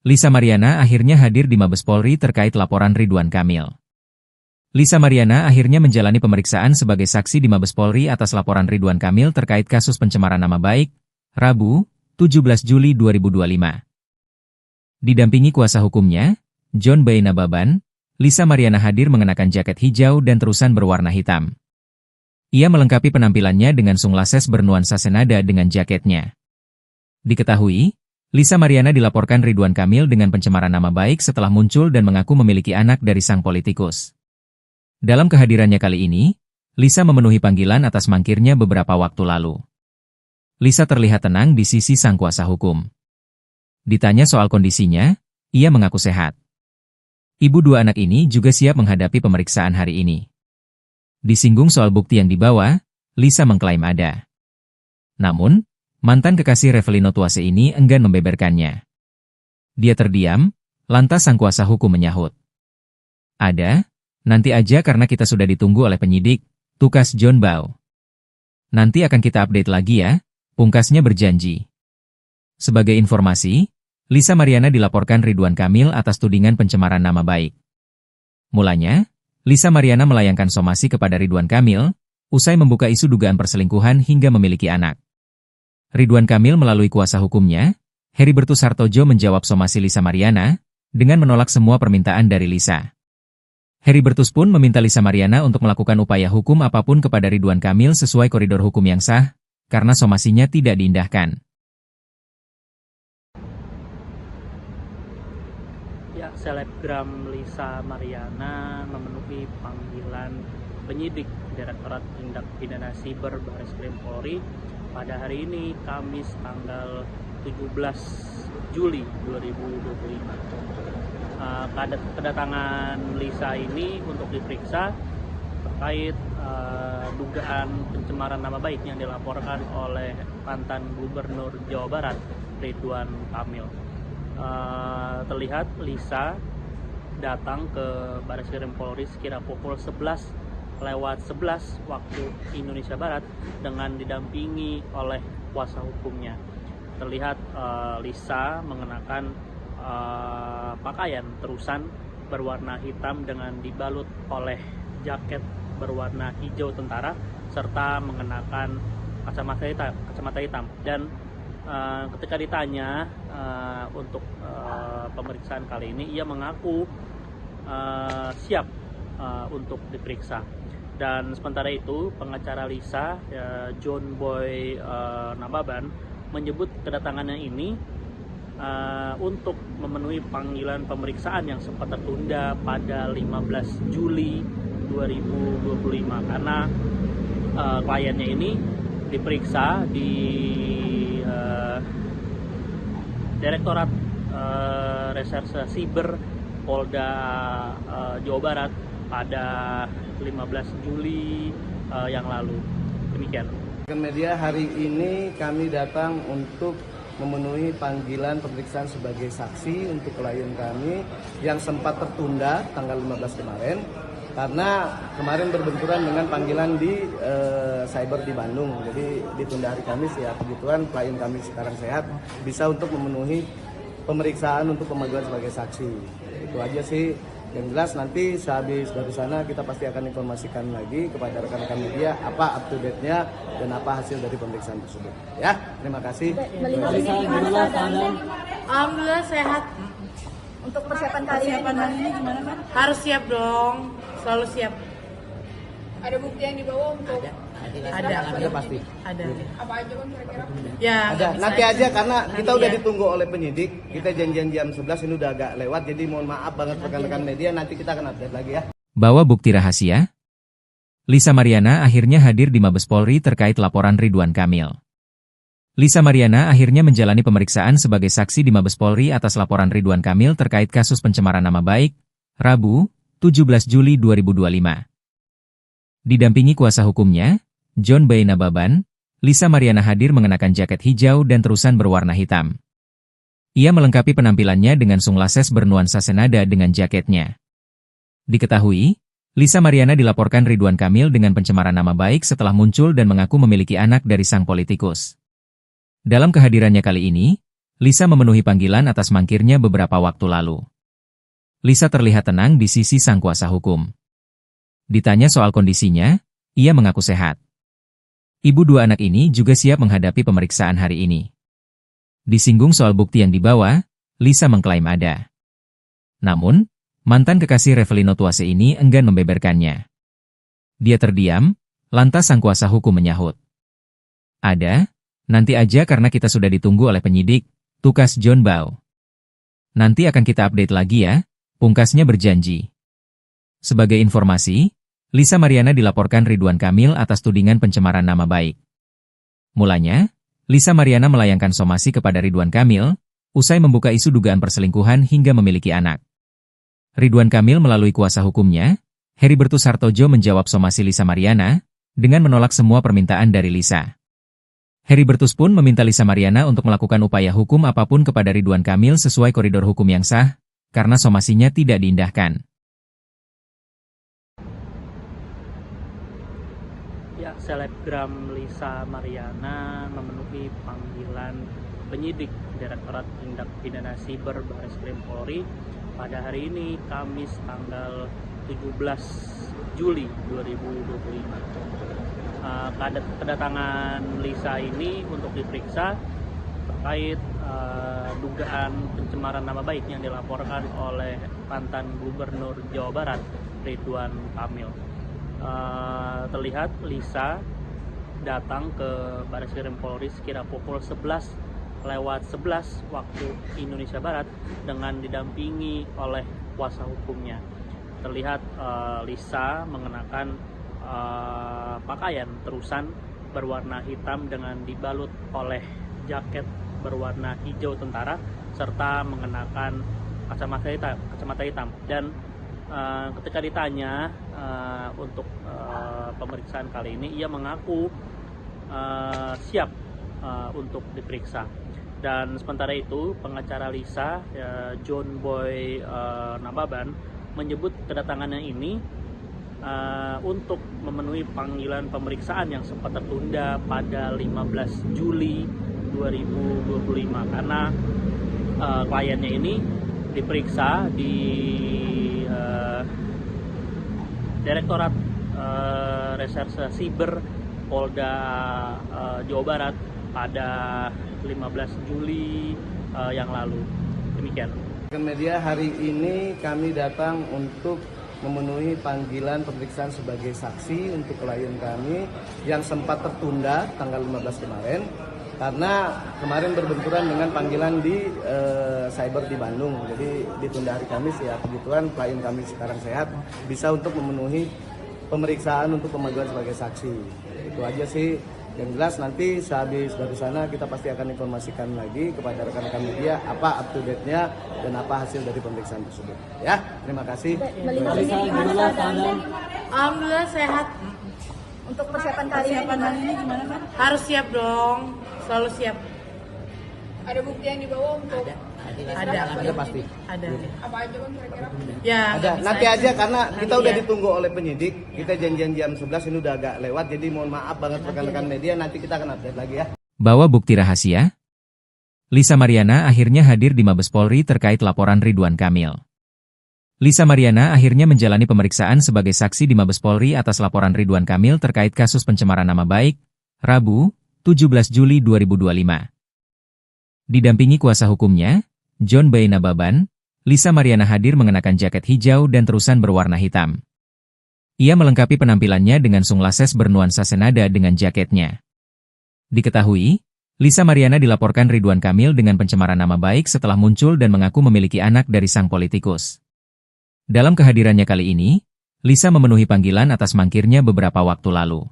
Lisa Mariana akhirnya hadir di Mabes Polri terkait laporan Ridwan Kamil. Lisa Mariana akhirnya menjalani pemeriksaan sebagai saksi di Mabes Polri atas laporan Ridwan Kamil terkait kasus pencemaran nama baik, Rabu, 17 Juli 2025. Didampingi kuasa hukumnya, John Boy Nababan, Lisa Mariana hadir mengenakan jaket hijau dan terusan berwarna hitam. Ia melengkapi penampilannya dengan sunglasses bernuansa senada dengan jaketnya. Diketahui, Lisa Mariana dilaporkan Ridwan Kamil dengan pencemaran nama baik setelah muncul dan mengaku memiliki anak dari sang politikus. Dalam kehadirannya kali ini, Lisa memenuhi panggilan atas mangkirnya beberapa waktu lalu. Lisa terlihat tenang di sisi sang kuasa hukum. Ditanya soal kondisinya, ia mengaku sehat. Ibu dua anak ini juga siap menghadapi pemeriksaan hari ini. Disinggung soal bukti yang dibawa, Lisa mengklaim ada. Namun, mantan kekasih Revelino Tuase ini enggan membeberkannya. Dia terdiam, lantas sang kuasa hukum menyahut. Ada, nanti aja karena kita sudah ditunggu oleh penyidik, tukas John Bau. Nanti akan kita update lagi ya, pungkasnya berjanji. Sebagai informasi, Lisa Mariana dilaporkan Ridwan Kamil atas tudingan pencemaran nama baik. Mulanya, Lisa Mariana melayangkan somasi kepada Ridwan Kamil, usai membuka isu dugaan perselingkuhan hingga memiliki anak. Ridwan Kamil melalui kuasa hukumnya, Heribertus Hartojo menjawab somasi Lisa Mariana, dengan menolak semua permintaan dari Lisa. Heribertus pun meminta Lisa Mariana untuk melakukan upaya hukum apapun kepada Ridwan Kamil sesuai koridor hukum yang sah, karena somasinya tidak diindahkan. Ya, selebgram Lisa Mariana memenuhi panggilan penyidik Direktorat Tindak Pidana Siber Barreskrim Polri pada hari ini, Kamis tanggal 17 Juli 2025. Kedatangan Lisa ini untuk diperiksa terkait dugaan pencemaran nama baik yang dilaporkan oleh mantan Gubernur Jawa Barat Ridwan Kamil. Terlihat Lisa datang ke Barreskrim Polri sekira pukul 11:11 waktu Indonesia Barat dengan didampingi oleh kuasa hukumnya. Terlihat Lisa mengenakan pakaian terusan berwarna hitam dengan dibalut oleh jaket berwarna hijau tentara serta mengenakan kacamata hitam. Dan ketika ditanya untuk pemeriksaan kali ini, ia mengaku siap untuk diperiksa. Dan sementara itu pengacara Lisa, John Boy Nababan, menyebut kedatangannya ini untuk memenuhi panggilan pemeriksaan yang sempat tertunda pada 15 Juli 2025 karena kliennya ini diperiksa di Direktorat Reserse Siber Polda Jawa Barat pada 15 Juli yang lalu. Demikian. Media hari ini kami datang untuk memenuhi panggilan pemeriksaan sebagai saksi untuk klien kami yang sempat tertunda tanggal 15 kemarin karena kemarin berbenturan dengan panggilan di cyber di Bandung. Jadi ditunda hari Kamis ya, kebetulan klien kami sekarang sehat, bisa untuk memenuhi pemeriksaan untuk pemanggilan sebagai saksi. Itu aja sih. Yang jelas nanti sehabis dari sana kita pasti akan informasikan lagi kepada rekan-rekan media apa up to date-nya dan apa hasil dari pemeriksaan tersebut. Ya, terima kasih. Alhamdulillah sehat. Untuk persiapan kali ini gimana kan? Harus siap dong, selalu siap. Ada bukti yang dibawa untuk Ada pasti. Ada. apa aja Bang kira-kira? Ya. Ada. nggak Nanti bisa. aja karena kita Nanti udah ya. ditunggu oleh penyidik. Kita janjian jam 11 ini udah agak lewat, jadi mohon maaf banget rekan-rekan media. Nanti kita akan update lagi ya. Bawa bukti rahasia? Lisa Mariana akhirnya hadir di Mabes Polri terkait laporan Ridwan Kamil. Lisa Mariana akhirnya menjalani pemeriksaan sebagai saksi di Mabes Polri atas laporan Ridwan Kamil terkait kasus pencemaran nama baik, Rabu, 17 Juli 2025. Didampingi kuasa hukumnya, John Boy Nababan, Lisa Mariana hadir mengenakan jaket hijau dan terusan berwarna hitam. Ia melengkapi penampilannya dengan sunglasses bernuansa senada dengan jaketnya. Diketahui, Lisa Mariana dilaporkan Ridwan Kamil dengan pencemaran nama baik setelah muncul dan mengaku memiliki anak dari sang politikus. Dalam kehadirannya kali ini, Lisa memenuhi panggilan atas mangkirnya beberapa waktu lalu. Lisa terlihat tenang di sisi sang kuasa hukum. Ditanya soal kondisinya, ia mengaku sehat. Ibu dua anak ini juga siap menghadapi pemeriksaan hari ini. Disinggung soal bukti yang dibawa, Lisa mengklaim ada. Namun, mantan kekasih Revelino Tuase ini enggan membeberkannya. Dia terdiam, lantas sang kuasa hukum menyahut. Ada, nanti aja karena kita sudah ditunggu oleh penyidik, tukas John Boy. Nanti akan kita update lagi ya, pungkasnya berjanji. Sebagai informasi, Lisa Mariana dilaporkan Ridwan Kamil atas tudingan pencemaran nama baik. Mulanya, Lisa Mariana melayangkan somasi kepada Ridwan Kamil, usai membuka isu dugaan perselingkuhan hingga memiliki anak. Ridwan Kamil melalui kuasa hukumnya, Heribertus Hartojo menjawab somasi Lisa Mariana, dengan menolak semua permintaan dari Lisa. Heribertus pun meminta Lisa Mariana untuk melakukan upaya hukum apapun kepada Ridwan Kamil sesuai koridor hukum yang sah, karena somasinya tidak diindahkan. Ya, selebgram Lisa Mariana memenuhi panggilan penyidik Direktorat Tindak Pidana Siber Barreskrim Polri pada hari ini, Kamis tanggal 17 Juli 2025. Kedatangan Lisa ini untuk diperiksa terkait dugaan pencemaran nama baik yang dilaporkan oleh mantan Gubernur Jawa Barat Ridwan Kamil. Terlihat Lisa datang ke Bareskrim Polri sekira pukul 11:11 waktu Indonesia Barat dengan didampingi oleh kuasa hukumnya. Terlihat Lisa mengenakan pakaian terusan berwarna hitam dengan dibalut oleh jaket berwarna hijau tentara serta mengenakan kacamata hitam. Dan ketika ditanya untuk pemeriksaan kali ini, ia mengaku siap untuk diperiksa. Dan sementara itu pengacara Lisa, John Boy Nababan, menyebut kedatangannya ini untuk memenuhi panggilan pemeriksaan yang sempat tertunda pada 15 Juli 2025 karena kliennya ini diperiksa di Direktorat Reserse Siber Polda Jawa Barat pada 15 Juli yang lalu. Demikian. Media hari ini kami datang untuk memenuhi panggilan pemeriksaan sebagai saksi untuk klien kami yang sempat tertunda tanggal 15 kemarin karena kemarin berbenturan dengan panggilan di cyber di Bandung. Jadi ditunda hari Kamis ya. Kebetulan klien kami sekarang sehat, bisa untuk memenuhi pemeriksaan untuk pemanggilan sebagai saksi. Itu aja sih. Yang jelas nanti sehabis dari sana kita pasti akan informasikan lagi kepada rekan-rekan media apa up to date-nya dan apa hasil dari pemeriksaan tersebut. Ya, terima kasih. Alhamdulillah sehat. Untuk persiapan kali ini gimana kan? Harus siap dong, selalu siap. Ada bukti yang dibawa untuk Ada pasti. Ada. apa aja kan kira-kira? Ya. Ada. nggak Nanti bisa aja karena kita udah ya. ditunggu oleh penyidik. Kita janjian jam 11 ini udah agak lewat. Jadi mohon maaf banget rekan-rekan media. Nanti kita akan update lagi ya. Bawa bukti rahasia? Lisa Mariana akhirnya hadir di Mabes Polri terkait laporan Ridwan Kamil. Lisa Mariana akhirnya menjalani pemeriksaan sebagai saksi di Mabes Polri atas laporan Ridwan Kamil terkait kasus pencemaran nama baik, Rabu, 17 Juli 2025. Didampingi kuasa hukumnya, John Boy Nababan, Lisa Mariana hadir mengenakan jaket hijau dan terusan berwarna hitam. Ia melengkapi penampilannya dengan sunglasses bernuansa senada dengan jaketnya. Diketahui, Lisa Mariana dilaporkan Ridwan Kamil dengan pencemaran nama baik setelah muncul dan mengaku memiliki anak dari sang politikus. Dalam kehadirannya kali ini, Lisa memenuhi panggilan atas mangkirnya beberapa waktu lalu.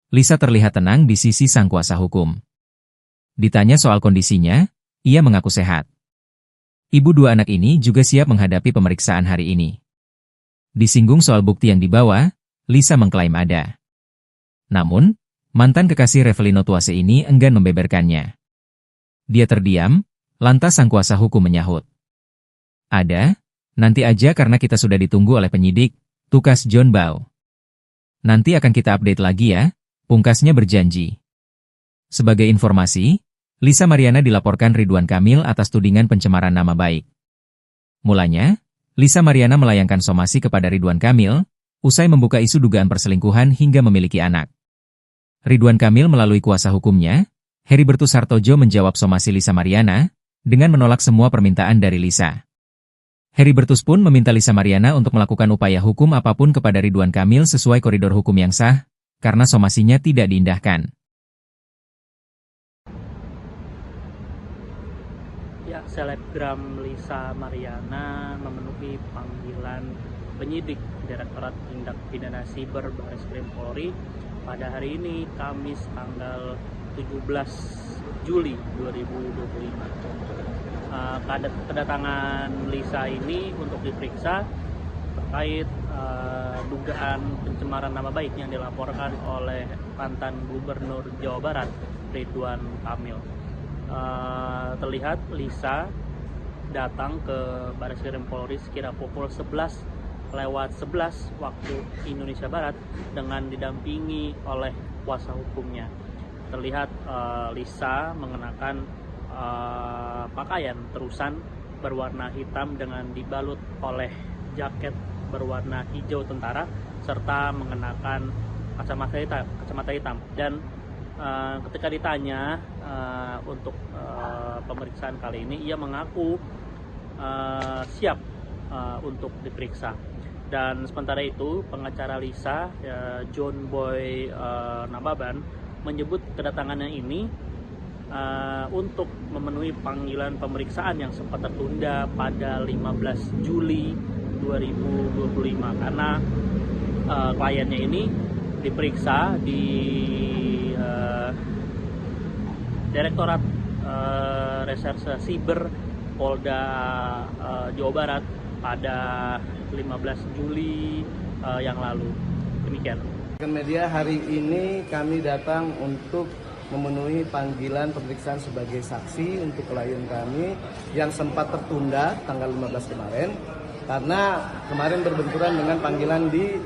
Lisa terlihat tenang di sisi sang kuasa hukum. Ditanya soal kondisinya, ia mengaku sehat. Ibu dua anak ini juga siap menghadapi pemeriksaan hari ini. Disinggung soal bukti yang dibawa, Lisa mengklaim ada. Namun, mantan kekasih Revelino Tuase ini enggan membeberkannya. Dia terdiam, lantas sang kuasa hukum menyahut. Ada, nanti aja karena kita sudah ditunggu oleh penyidik, tukas John Boy. Nanti akan kita update lagi ya, pungkasnya berjanji. Sebagai informasi, Lisa Mariana dilaporkan Ridwan Kamil atas tudingan pencemaran nama baik. Mulanya, Lisa Mariana melayangkan somasi kepada Ridwan Kamil, usai membuka isu dugaan perselingkuhan hingga memiliki anak. Ridwan Kamil melalui kuasa hukumnya, Heribertus Hartojo menjawab somasi Lisa Mariana, dengan menolak semua permintaan dari Lisa. Heribertus pun meminta Lisa Mariana untuk melakukan upaya hukum apapun kepada Ridwan Kamil sesuai koridor hukum yang sah, karena somasinya tidak diindahkan. Ya, selebgram Lisa Mariana memenuhi panggilan penyidik Direktorat Tindak Pidana Siber Bareskrim Polri pada hari ini, Kamis tanggal 17 Juli 2025. Kedatangan Lisa ini untuk diperiksa terkait dugaan pencemaran nama baik yang dilaporkan oleh mantan Gubernur Jawa Barat Ridwan Kamil. Terlihat Lisa datang ke Bareskrim Polri sekira pukul 11:11 waktu Indonesia Barat dengan didampingi oleh kuasa hukumnya. Terlihat Lisa mengenakan pakaian terusan berwarna hitam dengan dibalut oleh jaket berwarna hijau tentara serta mengenakan kacamata hitam. Dan ketika ditanya untuk pemeriksaan kali ini, ia mengaku siap untuk diperiksa. Dan sementara itu pengacara Lisa, John Boy Nababan, menyebut kedatangannya ini untuk memenuhi panggilan pemeriksaan yang sempat tertunda pada 15 Juli 2025 karena kliennya ini diperiksa di Direktorat Reserse Siber Polda Jawa Barat pada 15 Juli yang lalu. Demikian. Media, hari ini kami datang untuk memenuhi panggilan pemeriksaan sebagai saksi untuk klien kami yang sempat tertunda tanggal 15 kemarin karena kemarin berbenturan dengan panggilan di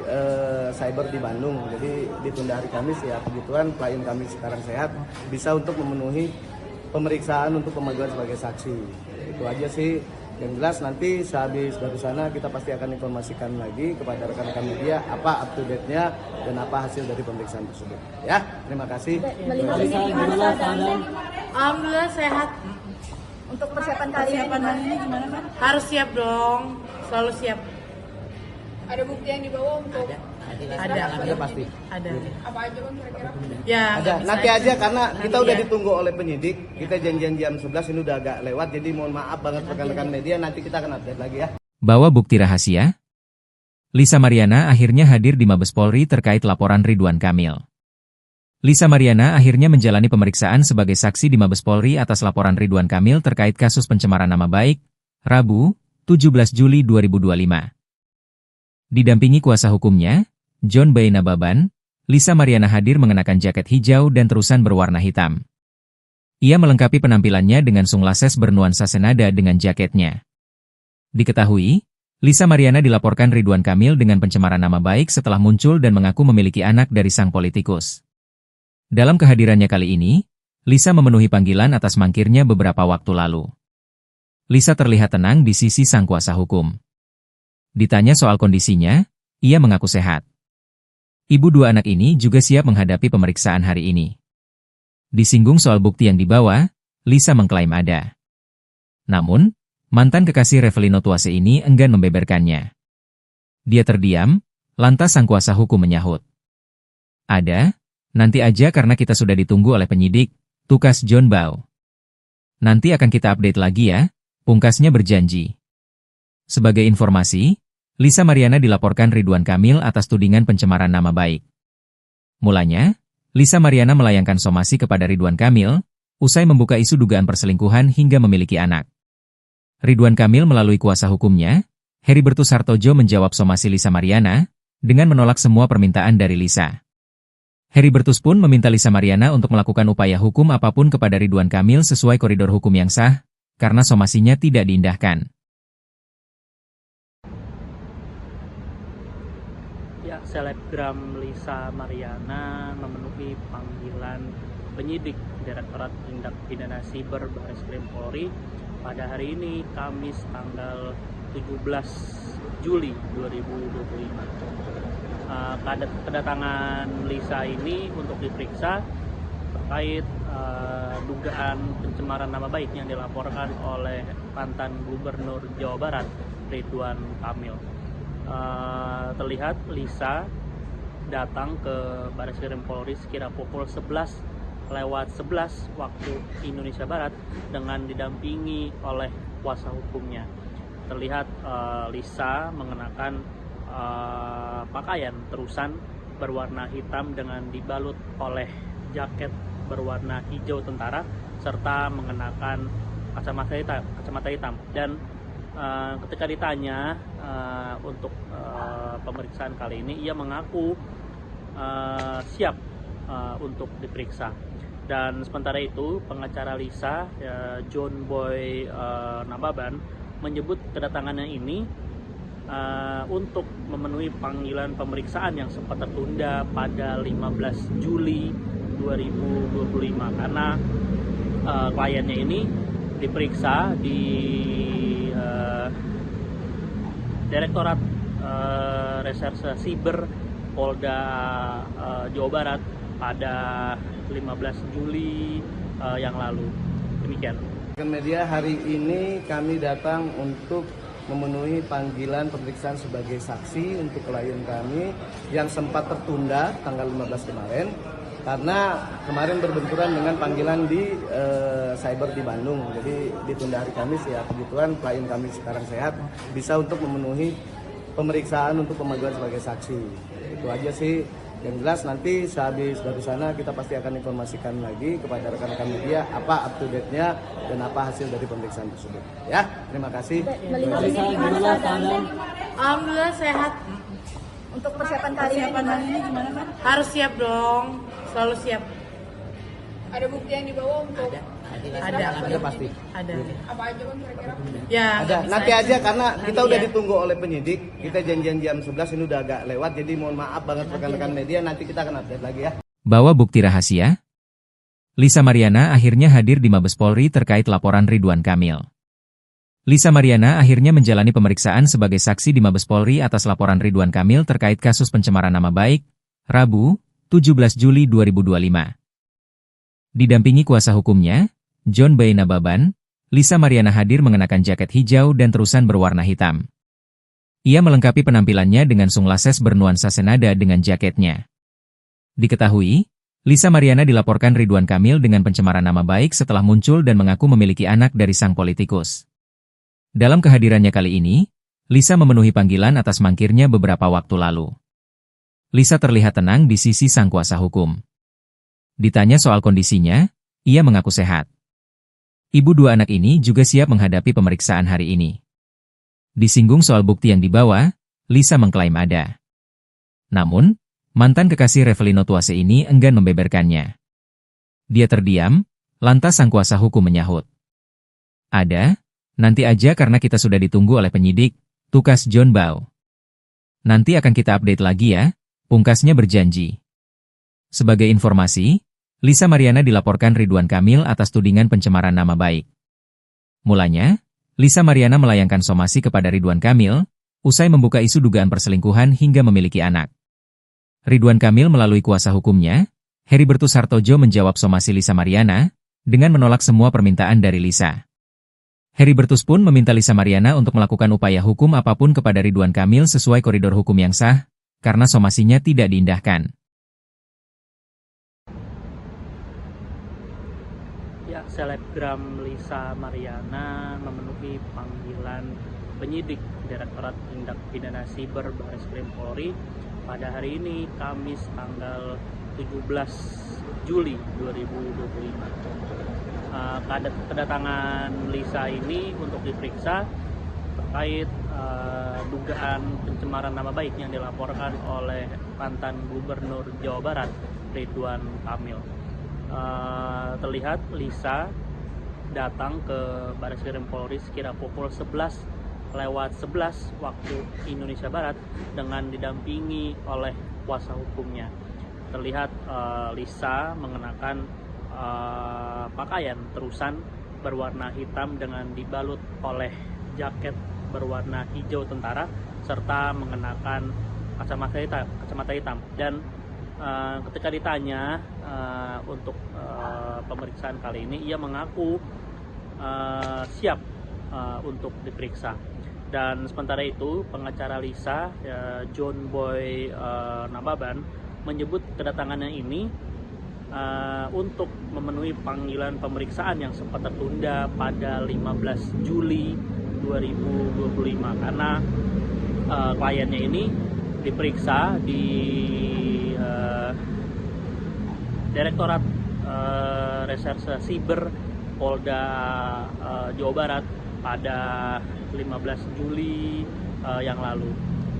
cyber di Bandung. Jadi ditunda hari Kamis, ya kebetulan klien kami sekarang sehat, bisa untuk memenuhi pemeriksaan untuk pemanggilan sebagai saksi. Itu aja sih. Yang jelas nanti sehabis dari sana kita pasti akan informasikan lagi kepada rekan-rekan media apa up to date-nya dan apa hasil dari pemeriksaan tersebut. Ya, terima kasih. Alhamdulillah sehat. Untuk persiapan kali ini gimana kan? Harus siap dong, selalu siap. Ada bukti yang dibawa untuk Ada pasti. Ada. apa aja bang kira-kira? Ya. Ada. bisa Nanti aja karena kita Nanti udah ya. ditunggu oleh penyidik. Kita janjian jam 11, ini udah agak lewat. Jadi mohon maaf banget rekan-rekan media. Nanti kita akan update lagi ya. Bawa bukti rahasia? Lisa Mariana akhirnya hadir di Mabes Polri terkait laporan Ridwan Kamil. Lisa Mariana akhirnya menjalani pemeriksaan sebagai saksi di Mabes Polri atas laporan Ridwan Kamil terkait kasus pencemaran nama baik, Rabu, 17 Juli 2025. Didampingi kuasa hukumnya, John Boy Nababan, Lisa Mariana hadir mengenakan jaket hijau dan terusan berwarna hitam. Ia melengkapi penampilannya dengan sunglasses bernuansa senada dengan jaketnya. Diketahui, Lisa Mariana dilaporkan Ridwan Kamil dengan pencemaran nama baik setelah muncul dan mengaku memiliki anak dari sang politikus. Dalam kehadirannya kali ini, Lisa memenuhi panggilan atas mangkirnya beberapa waktu lalu. Lisa terlihat tenang di sisi sang kuasa hukum. Ditanya soal kondisinya, ia mengaku sehat. Ibu dua anak ini juga siap menghadapi pemeriksaan hari ini. Disinggung soal bukti yang dibawa, Lisa mengklaim ada. Namun, mantan kekasih Revelino Tuase ini enggan membeberkannya. Dia terdiam, lantas sang kuasa hukum menyahut. Ada, nanti aja karena kita sudah ditunggu oleh penyidik, tukas John Boy. Nanti akan kita update lagi ya, pungkasnya berjanji. Sebagai informasi, Lisa Mariana dilaporkan Ridwan Kamil atas tudingan pencemaran nama baik. Mulanya, Lisa Mariana melayangkan somasi kepada Ridwan Kamil, usai membuka isu dugaan perselingkuhan hingga memiliki anak. Ridwan Kamil melalui kuasa hukumnya, Heribertus Hartojo menjawab somasi Lisa Mariana, dengan menolak semua permintaan dari Lisa. Heribertus pun meminta Lisa Mariana untuk melakukan upaya hukum apapun kepada Ridwan Kamil sesuai koridor hukum yang sah, karena somasinya tidak diindahkan. Ya, selebgram Lisa Mariana memenuhi panggilan penyidik Direktorat Tindak Pidana Siber Bareskrim Polri pada hari ini, Kamis tanggal 17 Juli 2025. Kedatangan Lisa ini untuk diperiksa terkait dugaan pencemaran nama baik yang dilaporkan oleh mantan Gubernur Jawa Barat, Ridwan Kamil. Terlihat Lisa datang ke Bareskrim Polri sekira pukul 11:11 waktu Indonesia Barat dengan didampingi oleh kuasa hukumnya. Terlihat Lisa mengenakan pakaian terusan berwarna hitam dengan dibalut oleh jaket berwarna hijau tentara serta mengenakan kacamata hitam. Dan ketika ditanya untuk pemeriksaan kali ini, ia mengaku siap untuk diperiksa. Dan sementara itu pengacara Lisa, John Boy Nababan, menyebut kedatangannya ini untuk memenuhi panggilan pemeriksaan yang sempat tertunda pada 15 Juli 2025 karena kliennya ini diperiksa di Direktorat Reserse Siber Polda Jawa Barat pada 15 Juli yang lalu. Demikian. Media hari ini kami datang untuk memenuhi panggilan pemeriksaan sebagai saksi untuk klien kami yang sempat tertunda tanggal 15 kemarin karena kemarin berbenturan dengan panggilan di cyber di Bandung. Jadi ditunda hari Kamis ya. Kebetulan klien kami sekarang sehat, bisa untuk memenuhi pemeriksaan untuk pemanggilan sebagai saksi. Itu aja sih. Yang jelas nanti sehabis dari sana kita pasti akan informasikan lagi kepada rekan-rekan media apa up to date-nya dan apa hasil dari pemeriksaan tersebut. Ya, terima kasih. Melihat ini gimana keadaan? Alhamdulillah sehat. Untuk persiapan kali ini gimana kan? Harus siap dong. Selalu siap. Ada bukti yang dibawa untuk Ada pasti. Ada. apa aja bang kira-kira? Ya. Ada. nggak bisa Nanti aja karena kita Nanti udah ya. ditunggu oleh penyidik. Kita janjian jam 11 ini udah agak lewat. Jadi mohon maaf banget rekan-rekan media. Nanti kita akan update lagi ya. Bawa bukti rahasia? Lisa Mariana akhirnya hadir di Mabes Polri terkait laporan Ridwan Kamil. Lisa Mariana akhirnya menjalani pemeriksaan sebagai saksi di Mabes Polri atas laporan Ridwan Kamil terkait kasus pencemaran nama baik, Rabu, 17 Juli 2025. Didampingi kuasa hukumnya, John B. Nababan, Lisa Mariana hadir mengenakan jaket hijau dan terusan berwarna hitam. Ia melengkapi penampilannya dengan sunglasses bernuansa senada dengan jaketnya. Diketahui, Lisa Mariana dilaporkan Ridwan Kamil dengan pencemaran nama baik setelah muncul dan mengaku memiliki anak dari sang politikus. Dalam kehadirannya kali ini, Lisa memenuhi panggilan atas mangkirnya beberapa waktu lalu. Lisa terlihat tenang di sisi sang kuasa hukum. Ditanya soal kondisinya, ia mengaku sehat. Ibu dua anak ini juga siap menghadapi pemeriksaan hari ini. Disinggung soal bukti yang dibawa, Lisa mengklaim ada. Namun, mantan kekasih Revelino Tuase ini enggan membeberkannya. Dia terdiam, lantas sang kuasa hukum menyahut. Ada, nanti aja karena kita sudah ditunggu oleh penyidik, tukas John Bau. Nanti akan kita update lagi ya, pungkasnya berjanji. Sebagai informasi, Lisa Mariana dilaporkan Ridwan Kamil atas tudingan pencemaran nama baik. Mulanya, Lisa Mariana melayangkan somasi kepada Ridwan Kamil, usai membuka isu dugaan perselingkuhan hingga memiliki anak. Ridwan Kamil melalui kuasa hukumnya, Heribertus Hartojo menjawab somasi Lisa Mariana, dengan menolak semua permintaan dari Lisa. Heribertus pun meminta Lisa Mariana untuk melakukan upaya hukum apapun kepada Ridwan Kamil sesuai koridor hukum yang sah, karena somasinya tidak diindahkan. Ya, selebgram Lisa Mariana memenuhi panggilan penyidik Direktorat Tindak Pidana Siber Bareskrim Polri pada hari ini, Kamis tanggal 17 Juli 2025. Kedatangan Lisa ini untuk diperiksa terkait dugaan pencemaran nama baik yang dilaporkan oleh mantan Gubernur Jawa Barat, Ridwan Kamil. Terlihat Lisa datang ke Bareskrim Polri sekira pukul 11:11 waktu Indonesia Barat dengan didampingi oleh kuasa hukumnya. Terlihat Lisa mengenakan pakaian terusan berwarna hitam dengan dibalut oleh jaket berwarna hijau tentara serta mengenakan kacamata hitam. Dan ketika ditanya untuk pemeriksaan kali ini, ia mengaku siap untuk diperiksa. Dan sementara itu, pengacara Lisa, John Boy Nababan, menyebut kedatangannya ini untuk memenuhi panggilan pemeriksaan yang sempat tertunda pada 15 Juli 2025 karena kliennya ini diperiksa di Direktorat Reserse Siber Polda Jawa Barat pada 15 Juli yang lalu.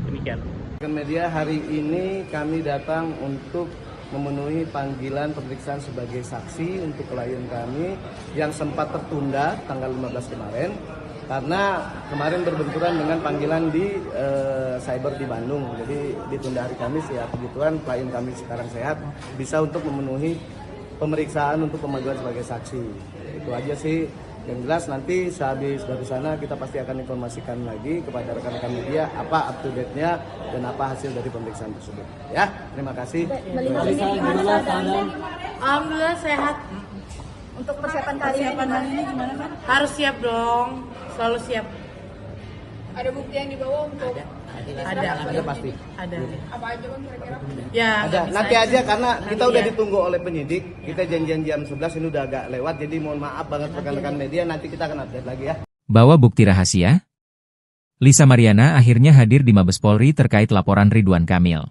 Demikian. Media hari ini kami datang untuk memenuhi panggilan pemeriksaan sebagai saksi untuk klien kami yang sempat tertunda tanggal 15 kemarin karena kemarin berbenturan dengan panggilan di cyber di Bandung. Jadi ditunda hari Kamis ya. Kebetulan klien kami sekarang sehat, bisa untuk memenuhi pemeriksaan untuk pemanggilan sebagai saksi. Itu aja sih. Yang jelas nanti sehabis dari sana kita pasti akan informasikan lagi kepada rekan-rekan media apa up to date-nya dan apa hasil dari pemeriksaan tersebut. Ya, terima kasih. Melihat ini gimana keadaannya? Alhamdulillah sehat. Untuk persiapan kali ini gimana kan? Harus siap dong. Selalu siap. Ada bukti yang dibawa untuk Ada pasti. Ada. apa aja bang kira-kira? Ya. Ada. nggak bisa Nanti aja karena kita Nanti udah ya. ditunggu oleh penyidik. Kita janjian jam 11 ini udah agak lewat. Jadi mohon maaf banget rekan-rekan media. Nanti kita akan update lagi ya. Bawa bukti rahasia? Lisa Mariana akhirnya hadir di Mabes Polri terkait laporan Ridwan Kamil.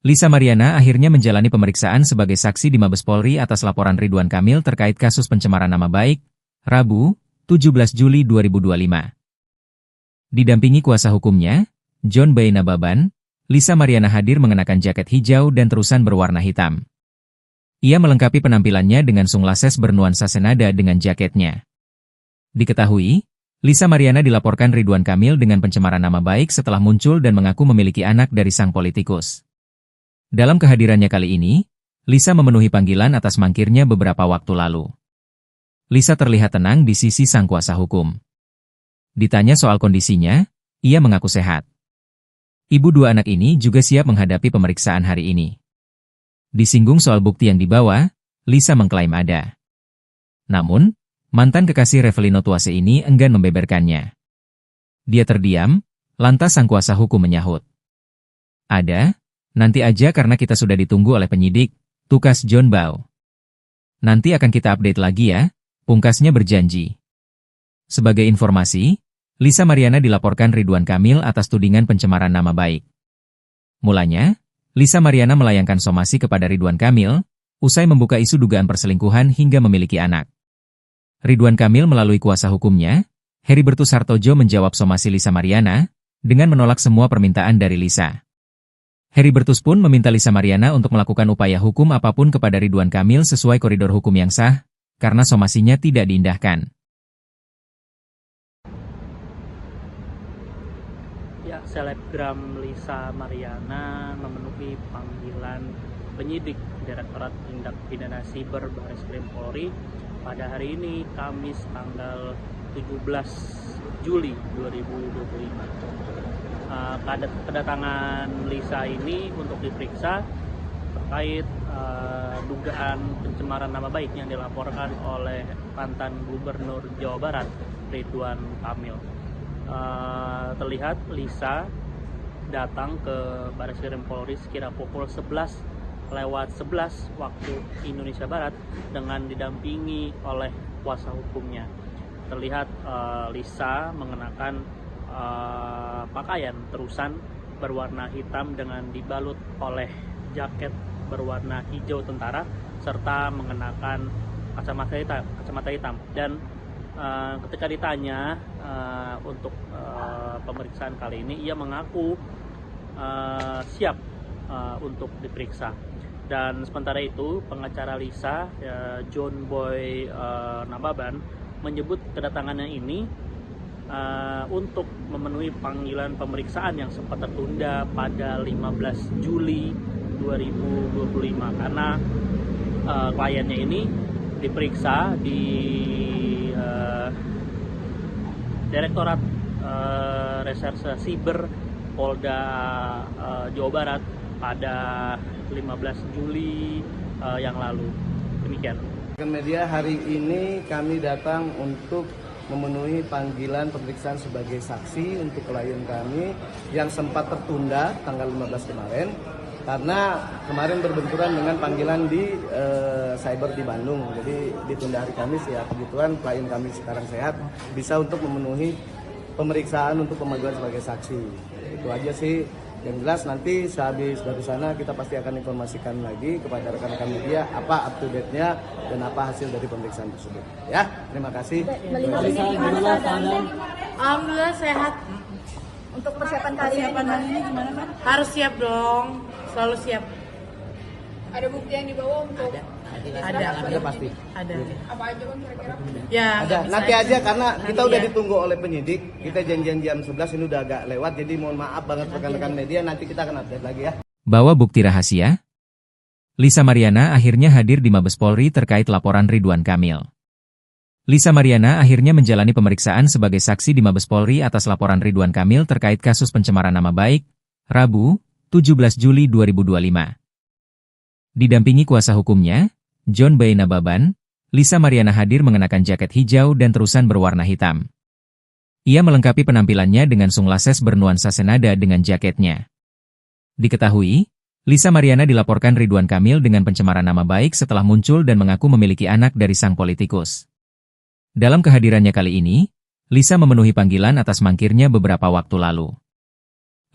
Lisa Mariana akhirnya menjalani pemeriksaan sebagai saksi di Mabes Polri atas laporan Ridwan Kamil terkait kasus pencemaran nama baik, Rabu, 17 Juli 2025. Didampingi kuasa hukumnya, John B. Nababan, Lisa Mariana hadir mengenakan jaket hijau dan terusan berwarna hitam. Ia melengkapi penampilannya dengan sunglasses bernuansa senada dengan jaketnya. Diketahui, Lisa Mariana dilaporkan Ridwan Kamil dengan pencemaran nama baik setelah muncul dan mengaku memiliki anak dari sang politikus. Dalam kehadirannya kali ini, Lisa memenuhi panggilan atas mangkirnya beberapa waktu lalu. Lisa terlihat tenang di sisi sang kuasa hukum. Ditanya soal kondisinya, ia mengaku sehat. Ibu dua anak ini juga siap menghadapi pemeriksaan hari ini. Disinggung soal bukti yang dibawa, Lisa mengklaim ada. Namun, mantan kekasih Revelino Tuase ini enggan membeberkannya. Dia terdiam, lantas sang kuasa hukum menyahut. Ada, nanti aja karena kita sudah ditunggu oleh penyidik, tukas John Bau. Nanti akan kita update lagi ya, pungkasnya berjanji. Sebagai informasi, Lisa Mariana dilaporkan Ridwan Kamil atas tudingan pencemaran nama baik. Mulanya, Lisa Mariana melayangkan somasi kepada Ridwan Kamil, usai membuka isu dugaan perselingkuhan hingga memiliki anak. Ridwan Kamil melalui kuasa hukumnya, Heribertus Hartojo menjawab somasi Lisa Mariana, dengan menolak semua permintaan dari Lisa. Heribertus pun meminta Lisa Mariana untuk melakukan upaya hukum apapun kepada Ridwan Kamil sesuai koridor hukum yang sah, karena somasinya tidak diindahkan. Ya, selebgram Lisa Mariana memenuhi panggilan penyidik Direktorat Tindak Pidana Siber Bareskrim Polri pada hari ini, Kamis tanggal 17 Juli 2025. Kedatangan Lisa ini untuk diperiksa terkait dugaan pencemaran nama baik yang dilaporkan oleh mantan Gubernur Jawa Barat, Ridwan Kamil. Terlihat Lisa datang ke Bareskrim Polri sekira pukul 11:11 waktu Indonesia Barat dengan didampingi oleh kuasa hukumnya. Terlihat Lisa mengenakan pakaian terusan berwarna hitam dengan dibalut oleh jaket berwarna hijau tentara serta mengenakan kacamata hitam. Dan ketika ditanya untuk pemeriksaan kali ini, ia mengaku siap untuk diperiksa. Dan sementara itu, pengacara Lisa, John Boy Nababan, menyebut kedatangannya ini untuk memenuhi panggilan pemeriksaan yang sempat tertunda pada 15 Juli 2025 karena kliennya ini diperiksa di Direktorat Reserse Siber Polda Jawa Barat pada 15 Juli yang lalu. Demikian. Media hari ini kami datang untuk memenuhi panggilan pemeriksaan sebagai saksi untuk klien kami yang sempat tertunda tanggal 15 kemarin karena kemarin berbenturan dengan panggilan di cyber di Bandung. Jadi ditunda hari Kamis, ya kebetulan klien kami sekarang sehat, bisa untuk memenuhi pemeriksaan untuk pemanggilan sebagai saksi. Itu aja sih. Yang jelas nanti sehabis dari sana kita pasti akan informasikan lagi kepada rekan-rekan media apa up to date-nya dan apa hasil dari pemeriksaan tersebut. Ya, terima kasih. Melihat ini gimana keadaannya? Alhamdulillah sehat. Untuk persiapan kali ini gimana kan? Harus siap dong. Selalu siap. Ada bukti yang dibawa untuk Ada pasti. Ada. apa aja bang kira-kira? Ya. Ada. nggak bisa Nanti aja karena kita Nanti udah ya. ditunggu oleh penyidik. Kita janjian jam 11 ini udah agak lewat. Jadi mohon maaf banget rekan-rekan media. Nanti kita akan update lagi ya. Bawa bukti rahasia? Lisa Mariana akhirnya hadir di Mabes Polri terkait laporan Ridwan Kamil. Lisa Mariana akhirnya menjalani pemeriksaan sebagai saksi di Mabes Polri atas laporan Ridwan Kamil terkait kasus pencemaran nama baik, Rabu, 17 Juli 2025. Didampingi kuasa hukumnya, John B. Nababan, Lisa Mariana hadir mengenakan jaket hijau dan terusan berwarna hitam. Ia melengkapi penampilannya dengan sunglasses bernuansa senada dengan jaketnya. Diketahui, Lisa Mariana dilaporkan Ridwan Kamil dengan pencemaran nama baik setelah muncul dan mengaku memiliki anak dari sang politikus. Dalam kehadirannya kali ini, Lisa memenuhi panggilan atas mangkirnya beberapa waktu lalu.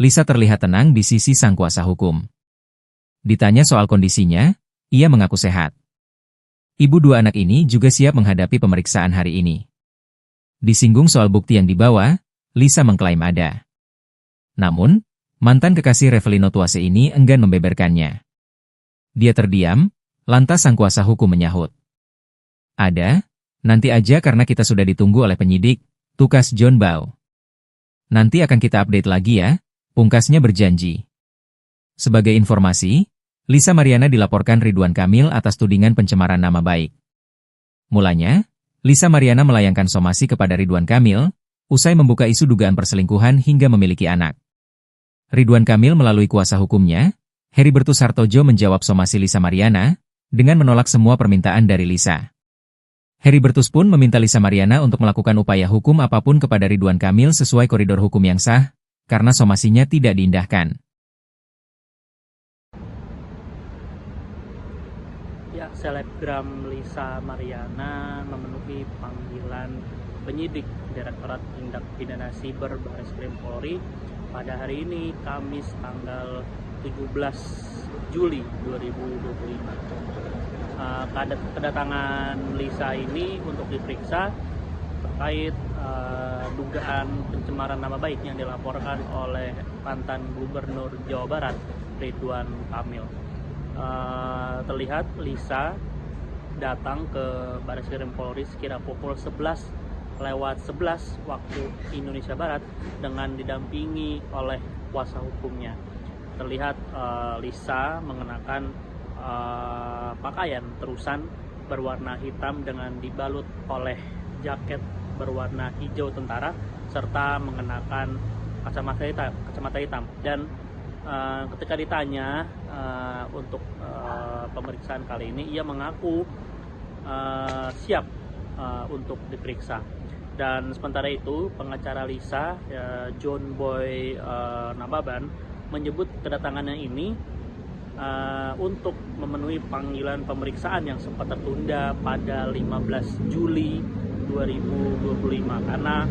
Lisa terlihat tenang di sisi sang kuasa hukum. Ditanya soal kondisinya, ia mengaku sehat. Ibu dua anak ini juga siap menghadapi pemeriksaan hari ini. Disinggung soal bukti yang dibawa, Lisa mengklaim ada. Namun, mantan kekasih Revelino Tuase ini enggan membeberkannya. Dia terdiam, lantas sang kuasa hukum menyahut. Ada, nanti aja karena kita sudah ditunggu oleh penyidik, tukas John Bau. Nanti akan kita update lagi ya, pungkasnya berjanji. Sebagai informasi, Lisa Mariana dilaporkan Ridwan Kamil atas tudingan pencemaran nama baik. Mulanya, Lisa Mariana melayangkan somasi kepada Ridwan Kamil, usai membuka isu dugaan perselingkuhan hingga memiliki anak. Ridwan Kamil melalui kuasa hukumnya, Heribertus Hartojo menjawab somasi Lisa Mariana, dengan menolak semua permintaan dari Lisa. Heribertus pun meminta Lisa Mariana untuk melakukan upaya hukum apapun kepada Ridwan Kamil sesuai koridor hukum yang sah, karena somasinya tidak diindahkan. Ya, selebgram Lisa Mariana memenuhi panggilan penyidik Direktorat Tindak Pidana Siber Bareskrim Polri pada hari ini, Kamis tanggal 17 Juli 2025. Kedatangan Lisa ini untuk diperiksa terkait dugaan pencemaran nama baik yang dilaporkan oleh mantan Gubernur Jawa Barat, Ridwan Kamil. Terlihat Lisa datang ke Bareskrim Polri sekira pukul 11:11 waktu Indonesia Barat dengan didampingi oleh kuasa hukumnya. Terlihat Lisa mengenakan pakaian terusan berwarna hitam dengan dibalut oleh jaket berwarna hijau tentara serta mengenakan kacamata hitam. Dan ketika ditanya untuk pemeriksaan kali ini, ia mengaku siap untuk diperiksa. Dan sementara itu, pengacara Lisa, John Boy Nababan, menyebut kedatangannya ini untuk memenuhi panggilan pemeriksaan yang sempat tertunda pada 15 Juli 2025 karena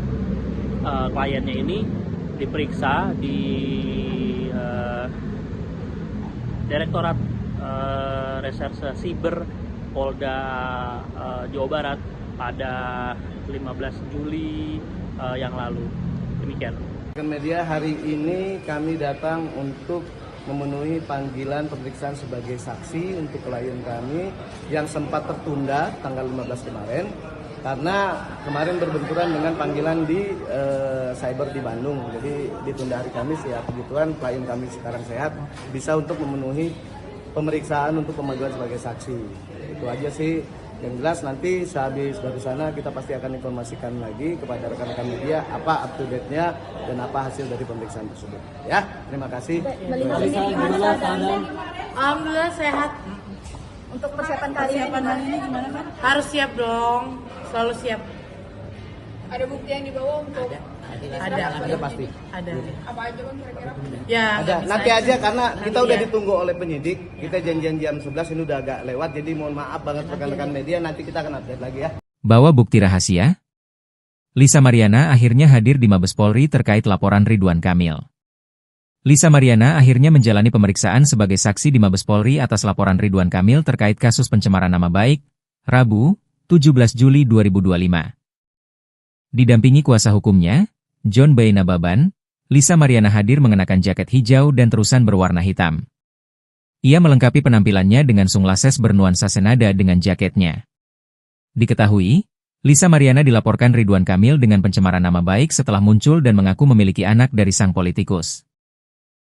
kliennya ini diperiksa di Direktorat Reserse Siber Polda Jawa Barat pada 15 Juli yang lalu. Demikian. Media hari ini kami datang untuk memenuhi panggilan pemeriksaan sebagai saksi untuk klien kami yang sempat tertunda tanggal 15 kemarin karena kemarin berbenturan dengan panggilan di cyber di Bandung. Jadi ditunda hari Kamis ya, puji Tuhan klien kami sekarang sehat, bisa untuk memenuhi pemeriksaan untuk pemanggilan sebagai saksi. Itu aja sih. Yang jelas nanti sehabis dari sana kita pasti akan informasikan lagi kepada rekan-rekan media apa up to date-nya dan apa hasil dari pemeriksaan tersebut. Ya, terima kasih. Melihat ini gimana keadaan? Alhamdulillah sehat. Untuk persiapan kali ini gimana kan? Harus siap dong, selalu siap. Ada bukti yang dibawa untuk Ada pasti. Ada. apa aja bang kira-kira? Ya, Ada. nggak Nanti bisa aja karena kita nanti udah ya. ditunggu oleh penyidik. Kita janjian jam 11 ini udah agak lewat, jadi mohon maaf banget rekan-rekan media, nanti kita akan update lagi ya. Bawa bukti rahasia? Lisa Mariana akhirnya hadir di Mabes Polri terkait laporan Ridwan Kamil. Lisa Mariana akhirnya menjalani pemeriksaan sebagai saksi di Mabes Polri atas laporan Ridwan Kamil terkait kasus pencemaran nama baik, Rabu, 17 Juli 2025. Didampingi kuasa hukumnya, John B. Nababan, Lisa Mariana hadir mengenakan jaket hijau dan terusan berwarna hitam. Ia melengkapi penampilannya dengan sunglasses bernuansa senada dengan jaketnya. Diketahui, Lisa Mariana dilaporkan Ridwan Kamil dengan pencemaran nama baik setelah muncul dan mengaku memiliki anak dari sang politikus.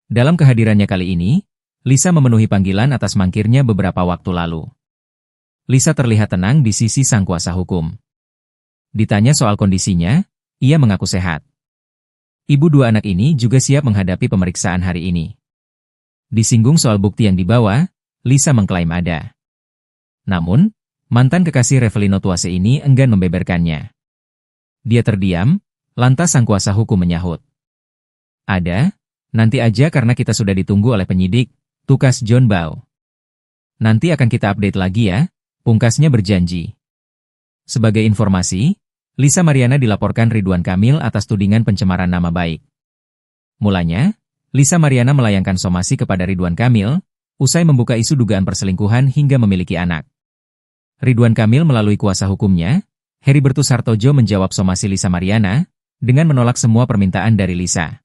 Dalam kehadirannya kali ini, Lisa memenuhi panggilan atas mangkirnya beberapa waktu lalu. Lisa terlihat tenang di sisi sang kuasa hukum. Ditanya soal kondisinya, ia mengaku sehat. Ibu dua anak ini juga siap menghadapi pemeriksaan hari ini. Disinggung soal bukti yang dibawa, Lisa mengklaim ada. Namun, mantan kekasih Revelino Tuase ini enggan membeberkannya. Dia terdiam, lantas sang kuasa hukum menyahut. Ada, nanti aja karena kita sudah ditunggu oleh penyidik, tukas John Bau. Nanti akan kita update lagi ya, pungkasnya berjanji. Sebagai informasi, Lisa Mariana dilaporkan Ridwan Kamil atas tudingan pencemaran nama baik. Mulanya, Lisa Mariana melayangkan somasi kepada Ridwan Kamil, usai membuka isu dugaan perselingkuhan hingga memiliki anak. Ridwan Kamil melalui kuasa hukumnya, Heribertus Hartojo menjawab somasi Lisa Mariana, dengan menolak semua permintaan dari Lisa.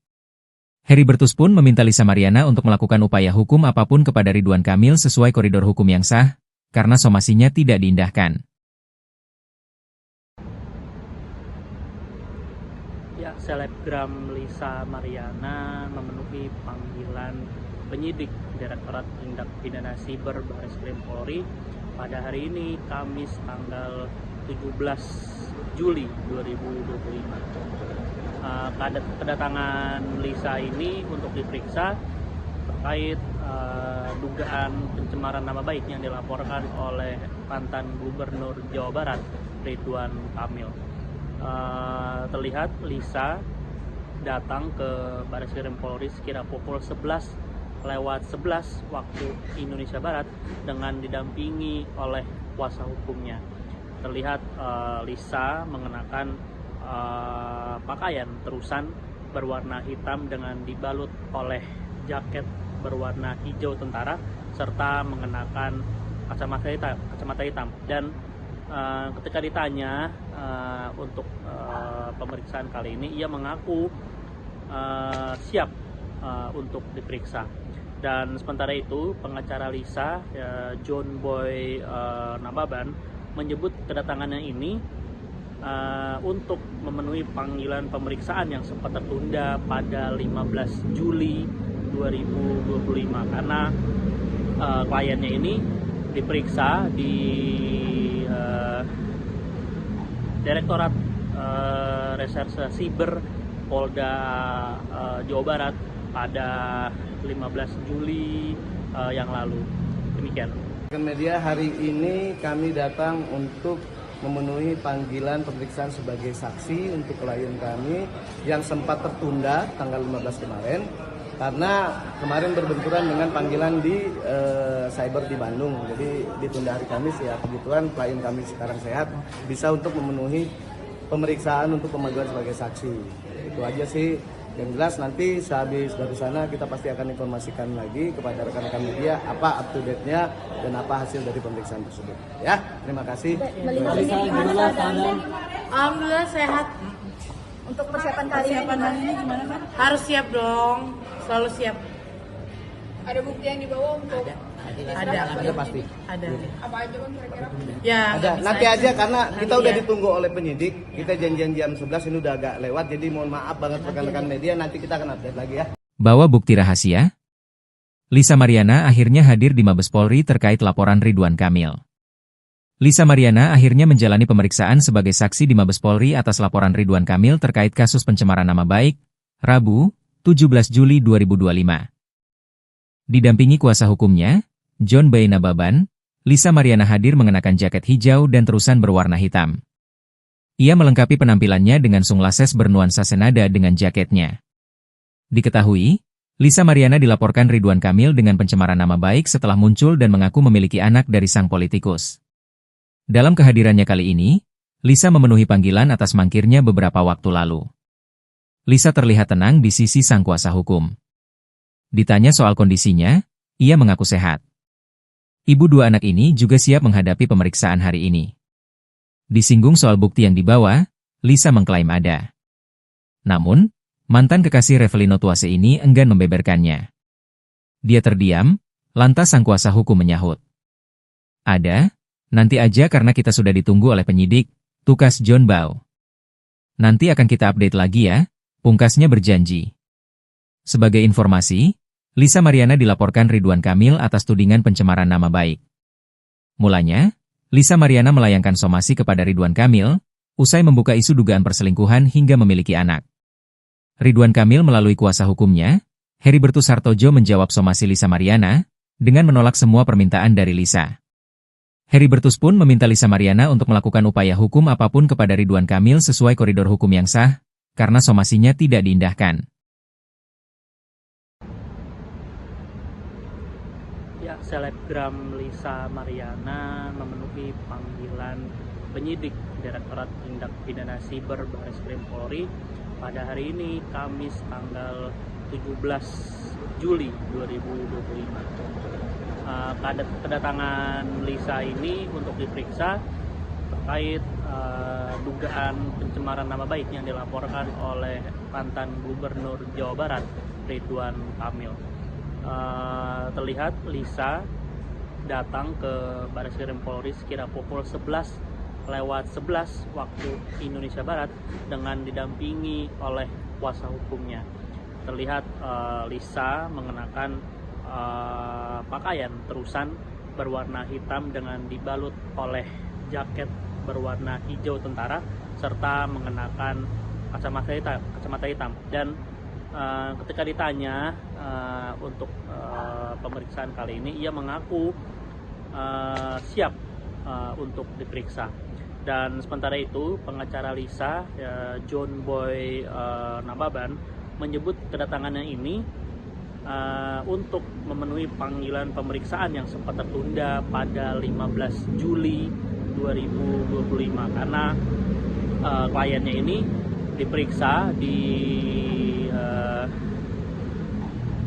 Heribertus pun meminta Lisa Mariana untuk melakukan upaya hukum apapun kepada Ridwan Kamil sesuai koridor hukum yang sah, karena somasinya tidak diindahkan. Ya, selebgram Lisa Mariana memenuhi panggilan penyidik Direktorat Tindak Pidana Siber Barreskrim Polri pada hari ini, Kamis tanggal 17 Juli 2025. Kedatangan Lisa ini untuk diperiksa terkait dugaan pencemaran nama baik yang dilaporkan oleh mantan Gubernur Jawa Barat, Ridwan Kamil. Terlihat Lisa datang ke Barreskrim Polri sekira pukul 11:11 waktu Indonesia Barat dengan didampingi oleh kuasa hukumnya. Terlihat Lisa mengenakan pakaian terusan berwarna hitam dengan dibalut oleh jaket berwarna hijau tentara serta mengenakan kacamata hitam. Dan ketika ditanya untuk pemeriksaan kali ini, ia mengaku siap untuk diperiksa. Dan sementara itu, pengacara Lisa, John Boy Nababan, menyebut kedatangannya ini untuk memenuhi panggilan pemeriksaan yang sempat tertunda pada 15 Juli 2025 karena kliennya ini diperiksa di Direktorat Reserse Siber Polda Jawa Barat pada 15 Juli yang lalu. Demikian. Media hari ini kami datang untuk memenuhi panggilan pemeriksaan sebagai saksi untuk klien kami yang sempat tertunda tanggal 15 kemarin karena kemarin berbenturan dengan panggilan di cyber di Bandung. Jadi ditunda hari Kamis ya, kebetulan klien kami sekarang sehat, bisa untuk memenuhi pemeriksaan untuk pemanggilan sebagai saksi. Itu aja sih. Yang jelas nanti sehabis dari sana kita pasti akan informasikan lagi kepada rekan-rekan media apa up to date-nya dan apa hasil dari pemeriksaan tersebut. Ya, terima kasih. Alhamdulillah sehat. Untuk persiapan kali ini gimana kan? Harus siap dong, selalu siap. Ada bukti yang dibawa untuk Ada pasti. Ada. apa aja kan kira-kira? Ya, Ada. nggak bisa Nanti aja karena kita Nanti udah ya. ditunggu oleh penyidik. Kita janjian jam 11 ini udah agak lewat. Jadi mohon maaf banget rekan-rekan media, nanti kita akan update lagi ya. Bawa bukti rahasia? Lisa Mariana akhirnya hadir di Mabes Polri terkait laporan Ridwan Kamil. Lisa Mariana akhirnya menjalani pemeriksaan sebagai saksi di Mabes Polri atas laporan Ridwan Kamil terkait kasus pencemaran nama baik, Rabu, 17 Juli 2025. Didampingi kuasa hukumnya, John Boy Nababan, Lisa Mariana hadir mengenakan jaket hijau dan terusan berwarna hitam. Ia melengkapi penampilannya dengan sunglasses bernuansa senada dengan jaketnya. Diketahui, Lisa Mariana dilaporkan Ridwan Kamil dengan pencemaran nama baik setelah muncul dan mengaku memiliki anak dari sang politikus. Dalam kehadirannya kali ini, Lisa memenuhi panggilan atas mangkirnya beberapa waktu lalu. Lisa terlihat tenang di sisi sang kuasa hukum. Ditanya soal kondisinya, ia mengaku sehat. Ibu dua anak ini juga siap menghadapi pemeriksaan hari ini. Disinggung soal bukti yang dibawa, Lisa mengklaim ada. Namun, mantan kekasih Revelino Tuase ini enggan membeberkannya. Dia terdiam, lantas sang kuasa hukum menyahut. Ada, nanti aja karena kita sudah ditunggu oleh penyidik, tukas John Bau. Nanti akan kita update lagi ya, pungkasnya berjanji. Sebagai informasi, Lisa Mariana dilaporkan Ridwan Kamil atas tudingan pencemaran nama baik. Mulanya, Lisa Mariana melayangkan somasi kepada Ridwan Kamil, usai membuka isu dugaan perselingkuhan hingga memiliki anak. Ridwan Kamil melalui kuasa hukumnya, Heribertus Hartojo menjawab somasi Lisa Mariana, dengan menolak semua permintaan dari Lisa. Heribertus pun meminta Lisa Mariana untuk melakukan upaya hukum apapun kepada Ridwan Kamil sesuai koridor hukum yang sah, karena somasinya tidak diindahkan. Ya, selebgram Lisa Mariana memenuhi panggilan penyidik Direktorat Tindak Pidana Siber Barreskrim Polri pada hari ini, Kamis tanggal 17 Juli 2025. Kedatangan Lisa ini untuk diperiksa terkait dugaan pencemaran nama baik yang dilaporkan oleh mantan Gubernur Jawa Barat Ridwan Kamil. Terlihat Lisa datang ke Barreskrim Polri sekira pukul 11:11 waktu Indonesia Barat dengan didampingi oleh kuasa hukumnya. Terlihat Lisa mengenakan pakaian terusan berwarna hitam dengan dibalut oleh jaket berwarna hijau tentara serta mengenakan kacamata hitam. Dan ketika ditanya untuk pemeriksaan kali ini, ia mengaku siap untuk diperiksa. Dan sementara itu pengacara Lisa, John Boy Nababan, menyebut kedatangannya ini untuk memenuhi panggilan pemeriksaan yang sempat tertunda pada 15 Juli 2025 karena kliennya ini diperiksa di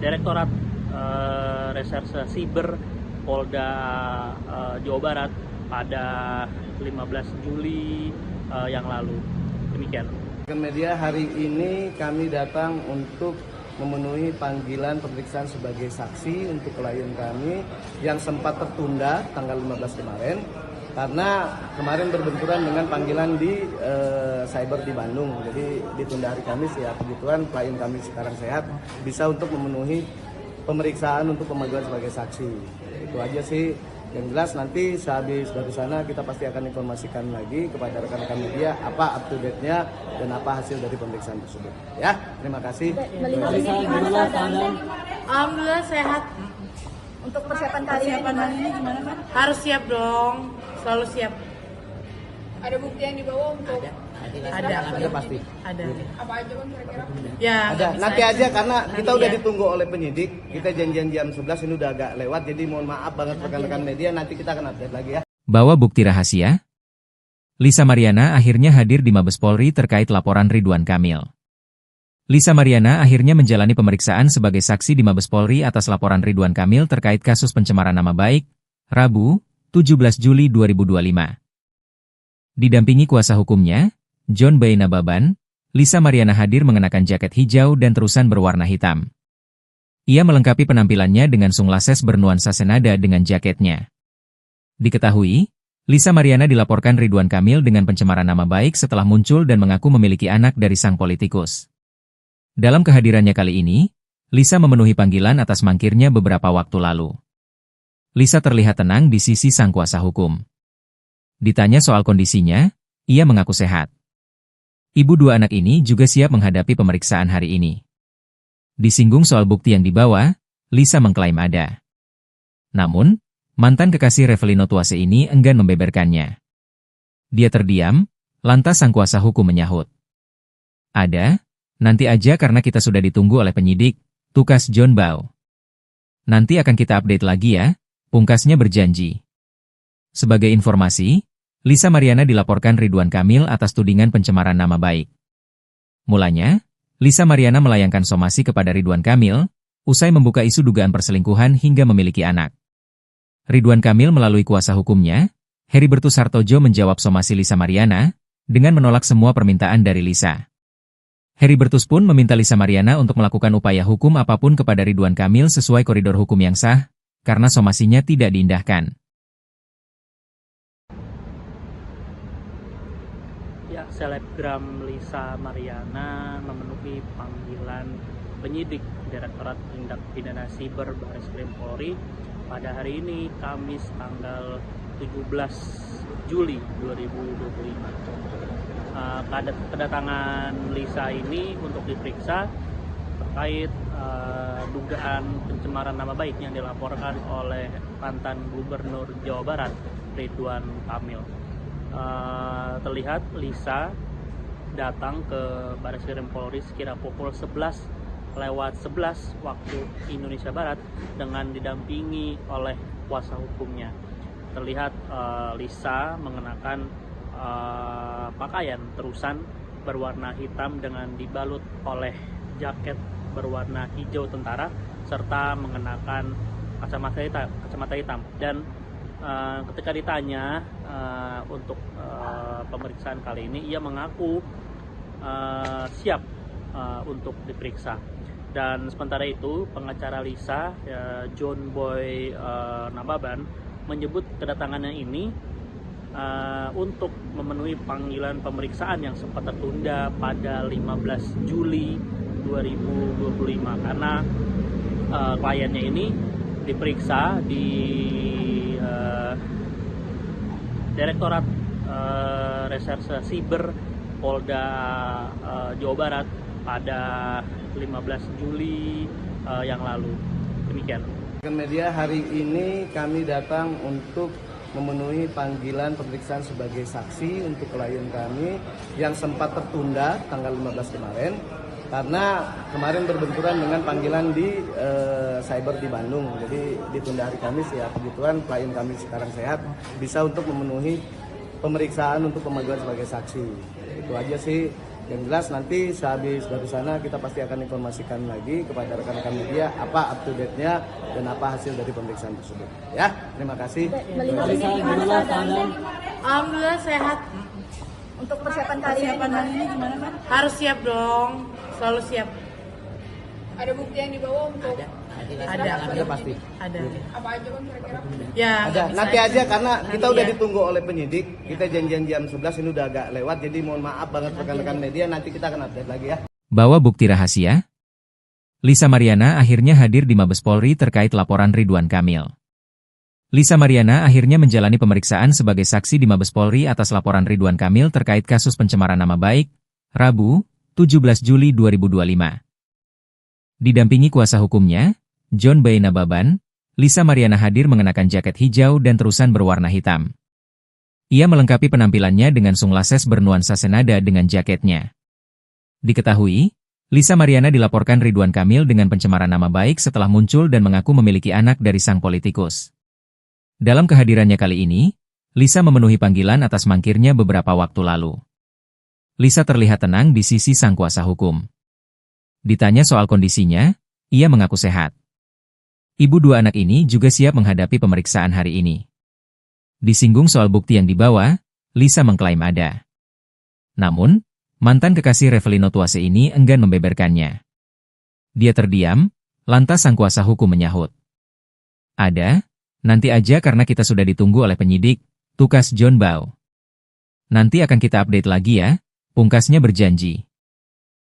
Direktorat Reserse Siber Polda Jawa Barat pada 15 Juli yang lalu. Demikian. Media hari ini kami datang untuk memenuhi panggilan pemeriksaan sebagai saksi untuk klien kami yang sempat tertunda tanggal 15 kemarin karena kemarin berbenturan dengan panggilan di cyber di Bandung. Jadi ditunda hari Kamis, ya kebetulan klien kami sekarang sehat, bisa untuk memenuhi pemeriksaan untuk pemanggilan sebagai saksi. Itu aja sih. Yang jelas nanti sehabis dari sana kita pasti akan informasikan lagi kepada rekan-rekan media apa up to date-nya dan apa hasil dari pemeriksaan tersebut. Ya, terima kasih. Alhamdulillah sehat. Untuk persiapan kali ini gimana kan? Harus siap dong, selalu siap. Ada bukti yang dibawa untuk Ada pasti. Ada. apa aja kan kira-kira? Ya. Ada. bisa Nanti aja karena kita Nanti udah ya. ditunggu oleh penyidik. Kita janjian jam 11, ini udah agak lewat. Jadi mohon maaf banget rekan-rekan media, nanti kita akan update lagi ya. Bawa bukti rahasia? Lisa Mariana akhirnya hadir di Mabes Polri terkait laporan Ridwan Kamil. Lisa Mariana akhirnya menjalani pemeriksaan sebagai saksi di Mabes Polri atas laporan Ridwan Kamil terkait kasus pencemaran nama baik, Rabu, 17 Juli 2025. Didampingi kuasa hukumnya, John Boy Nababan, Lisa Mariana hadir mengenakan jaket hijau dan terusan berwarna hitam. Ia melengkapi penampilannya dengan sunglasses bernuansa senada dengan jaketnya. Diketahui, Lisa Mariana dilaporkan Ridwan Kamil dengan pencemaran nama baik setelah muncul dan mengaku memiliki anak dari sang politikus. Dalam kehadirannya kali ini, Lisa memenuhi panggilan atas mangkirnya beberapa waktu lalu. Lisa terlihat tenang di sisi sang kuasa hukum. Ditanya soal kondisinya, ia mengaku sehat. Ibu dua anak ini juga siap menghadapi pemeriksaan hari ini. Disinggung soal bukti yang dibawa, Lisa mengklaim ada. Namun, mantan kekasih Revelino Tuase ini enggan membeberkannya. Dia terdiam, lantas sang kuasa hukum menyahut. Ada, nanti aja karena kita sudah ditunggu oleh penyidik, tukas John Boy. Nanti akan kita update lagi ya, pungkasnya berjanji. Sebagai informasi, Lisa Mariana dilaporkan Ridwan Kamil atas tudingan pencemaran nama baik. Mulanya, Lisa Mariana melayangkan somasi kepada Ridwan Kamil, usai membuka isu dugaan perselingkuhan hingga memiliki anak. Ridwan Kamil melalui kuasa hukumnya, Heribertus Hartojo menjawab somasi Lisa Mariana, dengan menolak semua permintaan dari Lisa. Heribertus pun meminta Lisa Mariana untuk melakukan upaya hukum apapun kepada Ridwan Kamil sesuai koridor hukum yang sah, karena somasinya tidak diindahkan. Ya, selebgram Lisa Mariana memenuhi panggilan penyidik Direktorat Tindak Pidana Siber Barreskrim Polri pada hari ini, Kamis tanggal 17 Juli 2025. Kedatangan Lisa ini untuk diperiksa terkait dugaan pencemaran nama baik yang dilaporkan oleh mantan Gubernur Jawa Barat Ridwan Kamil. Terlihat Lisa datang ke Bareskrim Polri sekira pukul 11:11 waktu Indonesia Barat dengan didampingi oleh kuasa hukumnya. Terlihat Lisa mengenakan pakaian terusan berwarna hitam dengan dibalut oleh jaket berwarna hijau tentara serta mengenakan kacamata hitam. Dan ketika ditanya untuk pemeriksaan kali ini, ia mengaku siap untuk diperiksa. Dan sementara itu pengacara Lisa, John Boy Nababan, menyebut kedatangannya ini untuk memenuhi panggilan pemeriksaan yang sempat tertunda pada 15 Juli 2025 karena kliennya ini diperiksa di Direktorat Reserse Siber Polda Jawa Barat pada 15 Juli yang lalu. Demikian. Media hari ini kami datang untuk memenuhi panggilan pemeriksaan sebagai saksi untuk klien kami yang sempat tertunda tanggal 15 kemarin karena kemarin berbenturan dengan panggilan di cyber di Bandung. Jadi ditunda hari Kamis ya, kebetulan klien kami sekarang sehat bisa untuk memenuhi pemeriksaan untuk pemanggilan sebagai saksi. Itu aja sih. Yang jelas nanti sehabis dari sana kita pasti akan informasikan lagi kepada rekan-rekan media apa up to date-nya dan apa hasil dari pemeriksaan tersebut. Ya, terima kasih. Alhamdulillah sehat. Untuk persiapan kali ini gimana kan? Harus siap dong, selalu siap. Ada bukti yang dibawa untuk Ada pasti. Ada. apa aja kan kira-kira? Ya. Ada. nggak Nanti bisa. aja karena kita udah ya. ditunggu oleh penyidik. Kita janjian jam 11 ini udah agak lewat. Jadi mohon maaf banget rekan-rekan media. Nanti kita akan update lagi ya. Bawa bukti rahasia? Lisa Mariana akhirnya hadir di Mabes Polri terkait laporan Ridwan Kamil. Lisa Mariana akhirnya menjalani pemeriksaan sebagai saksi di Mabes Polri atas laporan Ridwan Kamil terkait kasus pencemaran nama baik, Rabu, 17 Juli 2025. Didampingi kuasa hukumnya, John Boy Nababan, Lisa Mariana hadir mengenakan jaket hijau dan terusan berwarna hitam. Ia melengkapi penampilannya dengan sunglasses bernuansa senada dengan jaketnya. Diketahui, Lisa Mariana dilaporkan Ridwan Kamil dengan pencemaran nama baik setelah muncul dan mengaku memiliki anak dari sang politikus. Dalam kehadirannya kali ini, Lisa memenuhi panggilan atas mangkirnya beberapa waktu lalu. Lisa terlihat tenang di sisi sang kuasa hukum. Ditanya soal kondisinya, ia mengaku sehat. Ibu dua anak ini juga siap menghadapi pemeriksaan hari ini. Disinggung soal bukti yang dibawa, Lisa mengklaim ada. Namun, mantan kekasih Revelino Tuase ini enggan membeberkannya. Dia terdiam, lantas sang kuasa hukum menyahut. Ada, nanti aja karena kita sudah ditunggu oleh penyidik, tukas John Boy. Nanti akan kita update lagi ya, pungkasnya berjanji.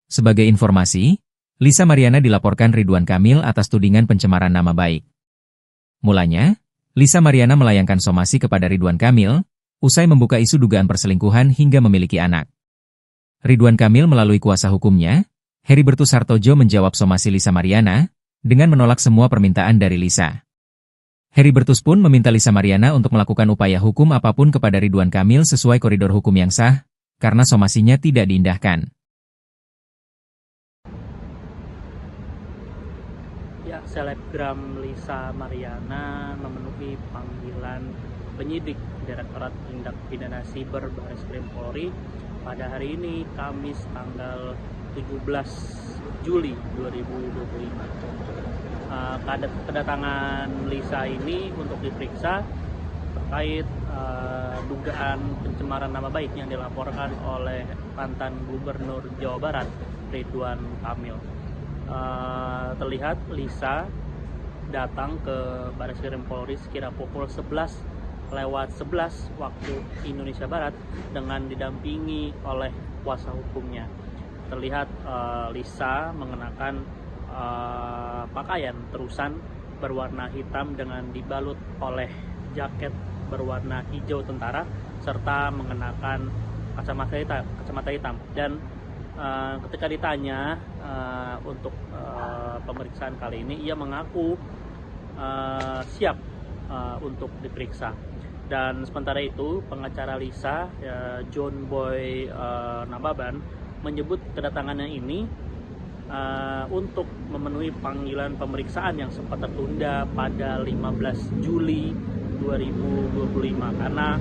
Sebagai informasi, Lisa Mariana dilaporkan Ridwan Kamil atas tudingan pencemaran nama baik. Mulanya, Lisa Mariana melayangkan somasi kepada Ridwan Kamil, usai membuka isu dugaan perselingkuhan hingga memiliki anak. Ridwan Kamil melalui kuasa hukumnya, Heribertus Hartojo menjawab somasi Lisa Mariana, dengan menolak semua permintaan dari Lisa. Heribertus pun meminta Lisa Mariana untuk melakukan upaya hukum apapun kepada Ridwan Kamil sesuai koridor hukum yang sah, karena somasinya tidak diindahkan. Ya, selebgram Lisa Mariana memenuhi panggilan penyidik Direktorat Tindak Pidana Siber Bareskrim Polri pada hari ini, Kamis tanggal 17 Juli 2025. Kedatangan Lisa ini untuk diperiksa terkait dugaan pencemaran nama baik yang dilaporkan oleh mantan Gubernur Jawa Barat Ridwan Kamil. Terlihat Lisa datang ke Bareskrim Polri sekira pukul 11:11 waktu Indonesia Barat dengan didampingi oleh kuasa hukumnya. Terlihat Lisa mengenakan pakaian terusan berwarna hitam dengan dibalut oleh jaket berwarna hijau tentara serta mengenakan kacamata hitam. Dan ketika ditanya untuk pemeriksaan kali ini, ia mengaku siap untuk diperiksa. Dan sementara itu pengacara Lisa, John Boy Nababan, menyebut kedatangannya ini untuk memenuhi panggilan pemeriksaan yang sempat tertunda pada 15 Juli 2025 karena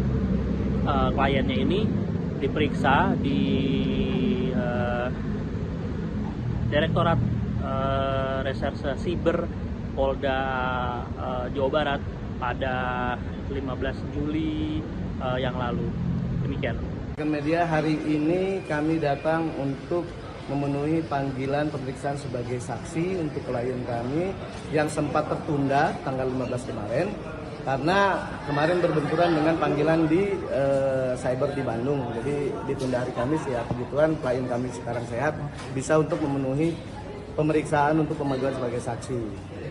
kliennya ini diperiksa di Direktorat Reserse Siber Polda Jawa Barat pada 15 Juli yang lalu. Demikian. Media, hari ini kami datang untuk memenuhi panggilan pemeriksaan sebagai saksi untuk klien kami yang sempat tertunda tanggal 15 kemarin karena kemarin berbenturan dengan panggilan di cyber di Bandung. Jadi ditunda hari Kamis, ya kebetulan klien kami sekarang sehat, bisa untuk memenuhi pemeriksaan untuk pemanggilan sebagai saksi.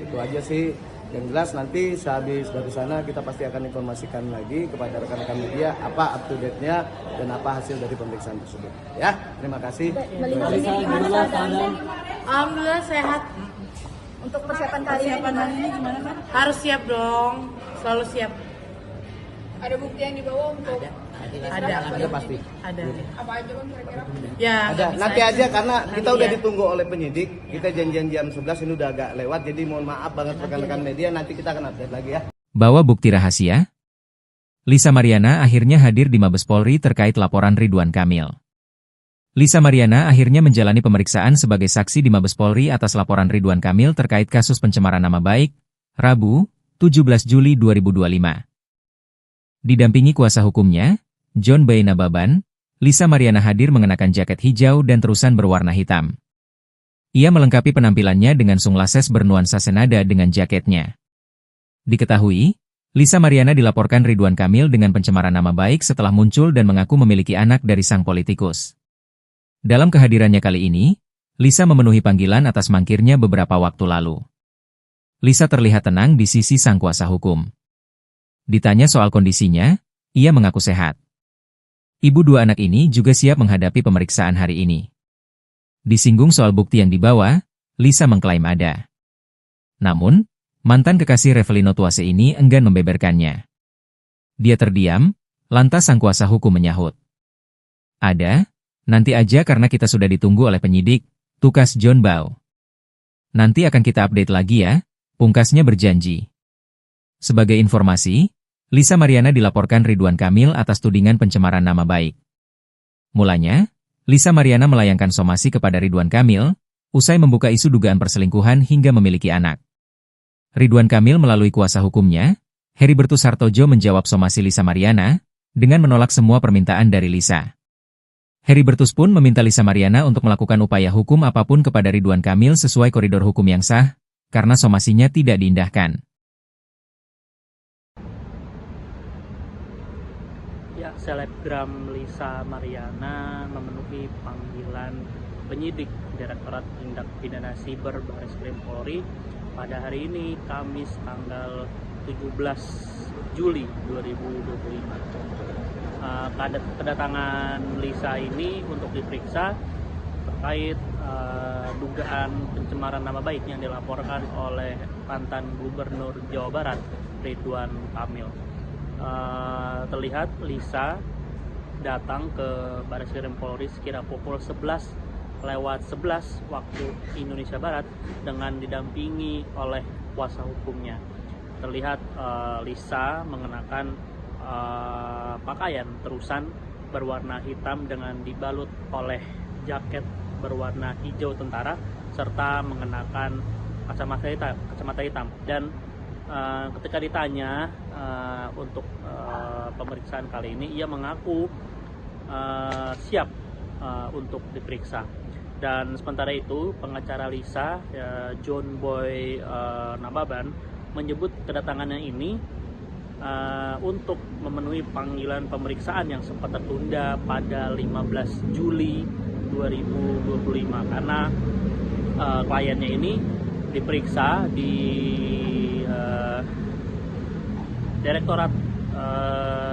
Itu aja sih. Yang jelas nanti sehabis dari sana kita pasti akan informasikan lagi kepada rekan-rekan media apa up to date-nya dan apa hasil dari pemeriksaan tersebut. Ya, terima kasih. Melihat ini gimana Kak? Alhamdulillah sehat. Untuk persiapan kali ini gimana Kak? Harus siap dong, selalu siap. Ada bukti yang dibawa untuk Ada pasti. Ada. apa aja Bang kira-kira? Ya. Ada. bisa Nanti aja karena kita Nanti udah ya. ditunggu oleh penyidik. Kita janjian jam 11, ini udah agak lewat. Jadi mohon maaf banget rekan-rekan media, nanti kita akan update lagi ya. Bawa bukti rahasia? Lisa Mariana akhirnya hadir di Mabes Polri terkait laporan Ridwan Kamil. Lisa Mariana akhirnya menjalani pemeriksaan sebagai saksi di Mabes Polri atas laporan Ridwan Kamil terkait kasus pencemaran nama baik, Rabu, 17 Juli 2025. Didampingi kuasa hukumnya, John Boy Nababan, Lisa Mariana hadir mengenakan jaket hijau dan terusan berwarna hitam. Ia melengkapi penampilannya dengan sunglasses bernuansa senada dengan jaketnya. Diketahui, Lisa Mariana dilaporkan Ridwan Kamil dengan pencemaran nama baik setelah muncul dan mengaku memiliki anak dari sang politikus. Dalam kehadirannya kali ini, Lisa memenuhi panggilan atas mangkirnya beberapa waktu lalu. Lisa terlihat tenang di sisi sang kuasa hukum. Ditanya soal kondisinya, ia mengaku sehat. Ibu dua anak ini juga siap menghadapi pemeriksaan hari ini. Disinggung soal bukti yang dibawa, Lisa mengklaim ada. Namun, mantan kekasih Revelino Tuase ini enggan membeberkannya. Dia terdiam, lantas sang kuasa hukum menyahut. Ada, nanti aja karena kita sudah ditunggu oleh penyidik, tukas John Bow. Nanti akan kita update lagi ya, pungkasnya berjanji. Sebagai informasi, Lisa Mariana dilaporkan Ridwan Kamil atas tudingan pencemaran nama baik. Mulanya, Lisa Mariana melayangkan somasi kepada Ridwan Kamil, usai membuka isu dugaan perselingkuhan hingga memiliki anak. Ridwan Kamil melalui kuasa hukumnya, Heribertus Hartojo menjawab somasi Lisa Mariana, dengan menolak semua permintaan dari Lisa. Heribertus pun meminta Lisa Mariana untuk melakukan upaya hukum apapun kepada Ridwan Kamil sesuai koridor hukum yang sah, karena somasinya tidak diindahkan. Ya, selebgram Lisa Mariana memenuhi panggilan penyidik Direktorat Tindak Pidana Siber Bareskrim Polri pada hari ini, Kamis tanggal 17 Juli 2025. Kedatangan Lisa ini untuk diperiksa terkait dugaan pencemaran nama baik yang dilaporkan oleh mantan Gubernur Jawa Barat, Ridwan Kamil. Terlihat Lisa datang ke Bareskrim Polri sekira pukul 11:11 waktu Indonesia Barat dengan didampingi oleh kuasa hukumnya. Terlihat Lisa mengenakan pakaian terusan berwarna hitam dengan dibalut oleh jaket berwarna hijau tentara serta mengenakan kacamata hitam. Dan ketika ditanya untuk pemeriksaan kali ini, ia mengaku siap untuk diperiksa. Dan sementara itu pengacara Lisa, John Boy Nababan, menyebut kedatangannya ini untuk memenuhi panggilan pemeriksaan yang sempat tertunda pada 15 Juli 2025 karena kliennya ini diperiksa di Direktorat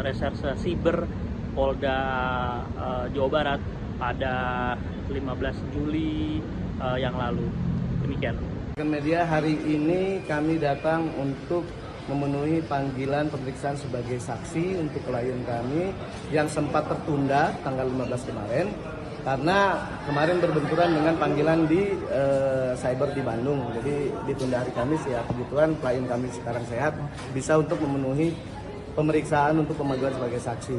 Reserse Siber Polda Jawa Barat pada 15 Juli yang lalu. Demikian. Media hari ini kami datang untuk memenuhi panggilan pemeriksaan sebagai saksi untuk klien kami yang sempat tertunda tanggal 15 kemarin karena kemarin berbenturan dengan panggilan di cyber di Bandung. Jadi ditunda hari Kamis ya, kebetulan klien kami sekarang sehat bisa untuk memenuhi pemeriksaan untuk pemanggilan sebagai saksi.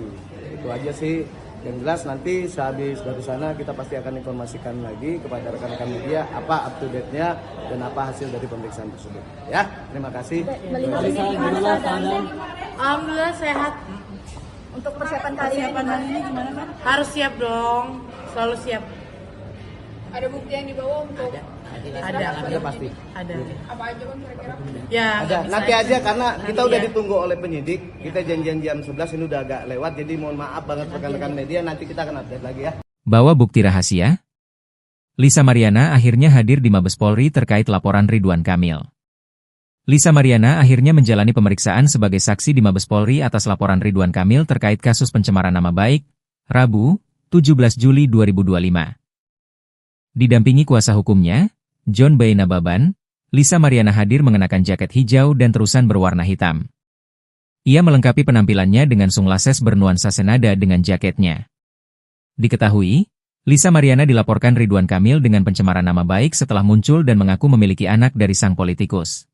Itu aja sih. Yang jelas nanti sehabis dari sana kita pasti akan informasikan lagi kepada rekan-rekan media apa up to date-nya dan apa hasil dari pemeriksaan tersebut. Ya, terima kasih. Melihat ini gimana keadaannya? Alhamdulillah sehat. Untuk persiapan kali ini gimana kan? Harus siap dong. Selalu siap. Ada bukti yang dibawa untuk Ada pasti. Ada. apa aja bang kira-kira? Ya. Ada. nggak bisa Nanti aja karena kita Nanti udah ya. ditunggu oleh penyidik. Kita janjian jam 11 ini udah agak lewat. Jadi mohon maaf banget rekan-rekan media. Nanti kita akan update lagi ya. Bawa bukti rahasia? Lisa Mariana akhirnya hadir di Mabes Polri terkait laporan Ridwan Kamil. Lisa Mariana akhirnya menjalani pemeriksaan sebagai saksi di Mabes Polri atas laporan Ridwan Kamil terkait kasus pencemaran nama baik, Rabu, 17 Juli 2025. Didampingi kuasa hukumnya, John B. Nababan, Lisa Mariana hadir mengenakan jaket hijau dan terusan berwarna hitam. Ia melengkapi penampilannya dengan sunglasses bernuansa senada dengan jaketnya. Diketahui, Lisa Mariana dilaporkan Ridwan Kamil dengan pencemaran nama baik setelah muncul dan mengaku memiliki anak dari sang politikus.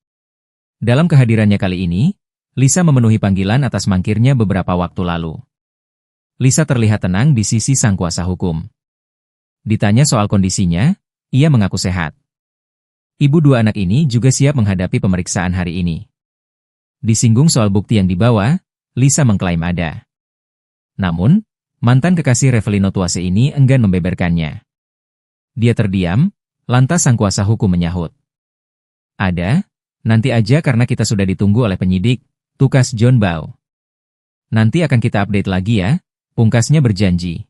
Dalam kehadirannya kali ini, Lisa memenuhi panggilan atas mangkirnya beberapa waktu lalu. Lisa terlihat tenang di sisi sang kuasa hukum. Ditanya soal kondisinya, ia mengaku sehat. Ibu dua anak ini juga siap menghadapi pemeriksaan hari ini. Disinggung soal bukti yang dibawa, Lisa mengklaim ada. Namun, mantan kekasih Revelino Tuase ini enggan membeberkannya. Dia terdiam, lantas sang kuasa hukum menyahut. Ada, nanti aja karena kita sudah ditunggu oleh penyidik, tukas John Bau. Nanti akan kita update lagi ya, pungkasnya berjanji.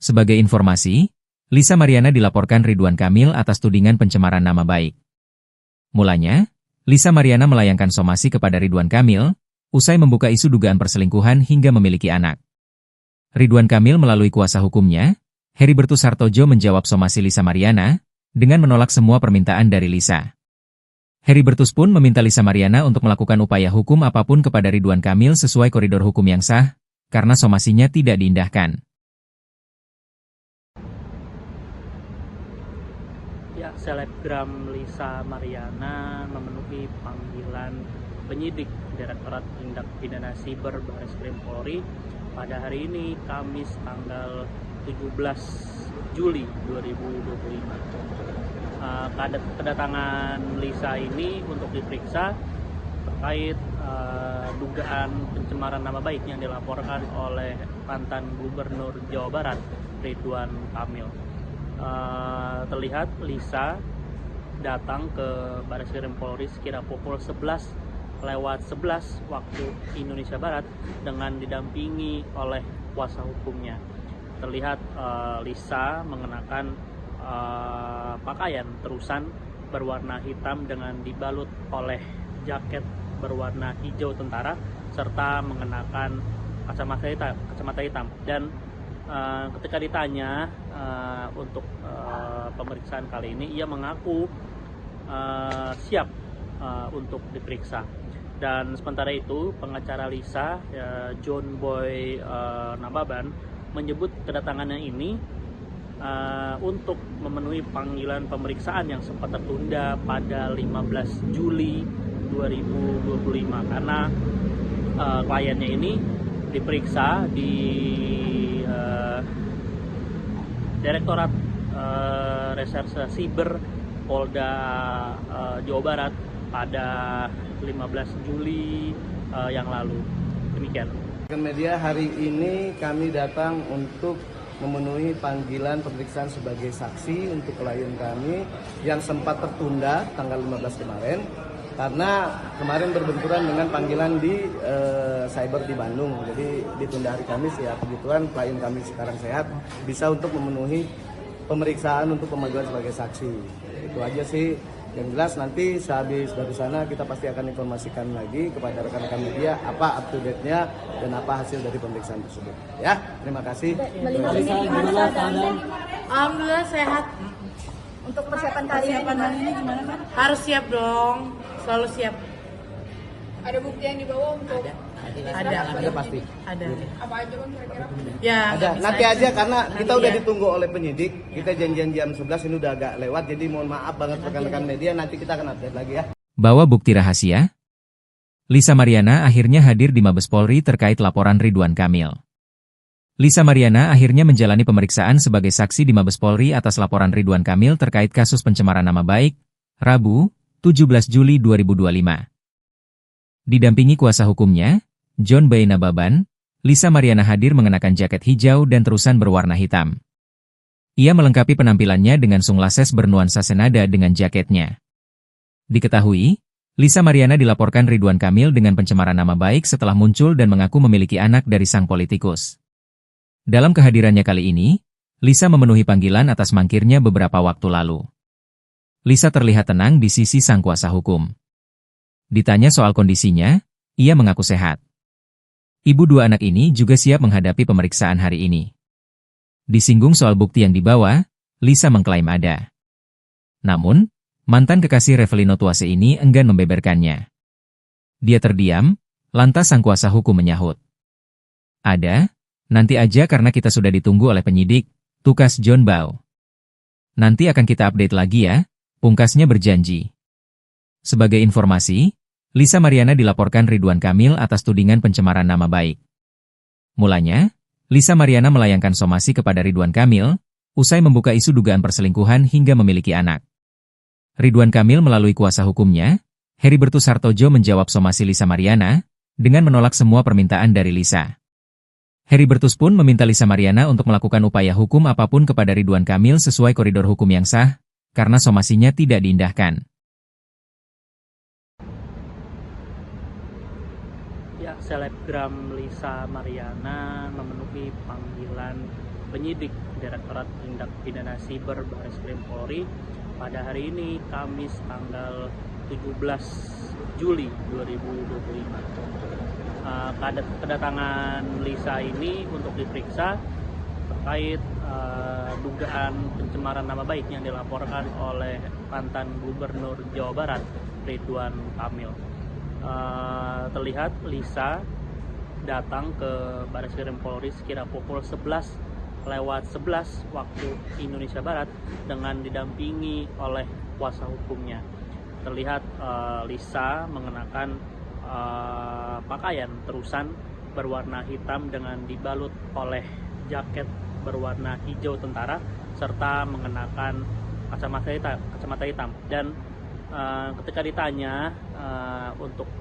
Sebagai informasi, Lisa Mariana dilaporkan Ridwan Kamil atas tudingan pencemaran nama baik. Mulanya, Lisa Mariana melayangkan somasi kepada Ridwan Kamil, usai membuka isu dugaan perselingkuhan hingga memiliki anak. Ridwan Kamil melalui kuasa hukumnya, Heribertus Hartojo menjawab somasi Lisa Mariana, dengan menolak semua permintaan dari Lisa. Heribertus pun meminta Lisa Mariana untuk melakukan upaya hukum apapun kepada Ridwan Kamil sesuai koridor hukum yang sah, karena somasinya tidak diindahkan. Ya, selebgram Lisa Mariana memenuhi panggilan penyidik Direktorat Tindak Pidana Siber Barreskrim Polri pada hari ini, Kamis tanggal 17 Juli 2025. Kedatangan Lisa ini untuk diperiksa terkait dugaan pencemaran nama baik yang dilaporkan oleh mantan Gubernur Jawa Barat, Ridwan Kamil. Terlihat Lisa datang ke Barreskrim Polri sekira pukul 11:11 waktu Indonesia Barat dengan didampingi oleh kuasa hukumnya. Terlihat Lisa mengenakan pakaian terusan berwarna hitam dengan dibalut oleh jaket berwarna hijau tentara serta mengenakan kacamata hitam. Dan ketika ditanya untuk pemeriksaan kali ini, ia mengaku siap untuk diperiksa. Dan sementara itu, pengacara Lisa, John Boy Nababan, menyebut kedatangannya ini untuk memenuhi panggilan pemeriksaan yang sempat tertunda pada 15 Juli 2025 karena kliennya ini diperiksa di Direktorat Reserse Siber Polda Jawa Barat pada 15 Juli yang lalu. Demikian. Media hari ini kami datang untuk memenuhi panggilan pemeriksaan sebagai saksi untuk klien kami yang sempat tertunda tanggal 15 kemarin karena kemarin berbenturan dengan panggilan di cyber di Bandung. Jadi ditunda hari Kamis ya, kebetulan klien kami sekarang sehat bisa untuk memenuhi pemeriksaan untuk pemanggilan sebagai saksi. Itu aja sih. Yang jelas nanti sehabis dari sana kita pasti akan informasikan lagi kepada rekan-rekan media apa up to date-nya dan apa hasil dari pemeriksaan tersebut. Ya, terima kasih. Melihat ini gimana keadaannya? Alhamdulillah sehat. Untuk persiapan kali ini gimana kan? Harus siap dong, selalu siap. Ada bukti yang dibawa untuk Ada pasti. Ada. apa aja kan kira-kira? Ya, Ada. nggak bisa Nanti aja karena kita udah ya. ditunggu oleh penyidik. Kita janjian jam 11 ini udah agak lewat. Jadi mohon maaf banget rekan-rekan media. Nanti kita akan update lagi ya. Bawa bukti rahasia? Lisa Mariana akhirnya hadir di Mabes Polri terkait laporan Ridwan Kamil. Lisa Mariana akhirnya menjalani pemeriksaan sebagai saksi di Mabes Polri atas laporan Ridwan Kamil terkait kasus pencemaran nama baik, Rabu, 17 Juli 2025. Didampingi kuasa hukumnya, John B. Nababan, Lisa Mariana hadir mengenakan jaket hijau dan terusan berwarna hitam. Ia melengkapi penampilannya dengan sunglasses bernuansa senada dengan jaketnya. Diketahui, Lisa Mariana dilaporkan Ridwan Kamil dengan pencemaran nama baik setelah muncul dan mengaku memiliki anak dari sang politikus. Dalam kehadirannya kali ini, Lisa memenuhi panggilan atas mangkirnya beberapa waktu lalu. Lisa terlihat tenang di sisi sang kuasa hukum. Ditanya soal kondisinya, ia mengaku sehat. Ibu dua anak ini juga siap menghadapi pemeriksaan hari ini. Disinggung soal bukti yang dibawa, Lisa mengklaim ada. Namun, mantan kekasih Revelino Tuase ini enggan membeberkannya. Dia terdiam, lantas sang kuasa hukum menyahut. Ada, nanti aja karena kita sudah ditunggu oleh penyidik, tukas John Bau. Nanti akan kita update lagi ya, pungkasnya berjanji. Sebagai informasi, Lisa Mariana dilaporkan Ridwan Kamil atas tudingan pencemaran nama baik. Mulanya, Lisa Mariana melayangkan somasi kepada Ridwan Kamil, usai membuka isu dugaan perselingkuhan hingga memiliki anak. Ridwan Kamil melalui kuasa hukumnya, Heribertus Hartojo menjawab somasi Lisa Mariana, dengan menolak semua permintaan dari Lisa. Heribertus pun meminta Lisa Mariana untuk melakukan upaya hukum apapun kepada Ridwan Kamil sesuai koridor hukum yang sah, karena somasinya tidak diindahkan. Ya, selebgram Lisa Mariana memenuhi panggilan penyidik Direktorat Tindak Pidana Siber Bareskrim Polri pada hari ini, Kamis tanggal 17 Juli 2025. Kedatangan Lisa ini untuk diperiksa terkait dugaan pencemaran nama baik yang dilaporkan oleh mantan Gubernur Jawa Barat, Ridwan Kamil. Terlihat Lisa datang ke Bareskrim Polri sekira pukul 11:11 waktu Indonesia Barat dengan didampingi oleh kuasa hukumnya. Terlihat Lisa mengenakan pakaian terusan berwarna hitam dengan dibalut oleh jaket berwarna hijau tentara serta mengenakan kacamata hitam. Dan ketika ditanya untuk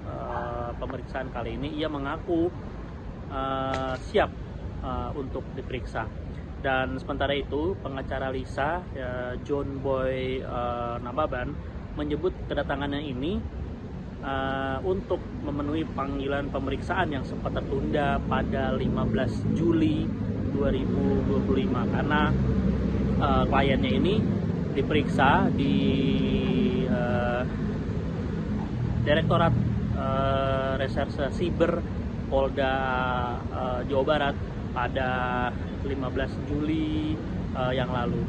pemeriksaan kali ini, ia mengaku siap untuk diperiksa. Dan sementara itu, pengacara Lisa, John Boy Nababan, menyebut kedatangannya ini untuk memenuhi panggilan pemeriksaan yang sempat tertunda pada 15 Juli 2025 karena kliennya ini diperiksa di Direktorat Reserse Siber Polda Jawa Barat pada 15 Juli yang lalu.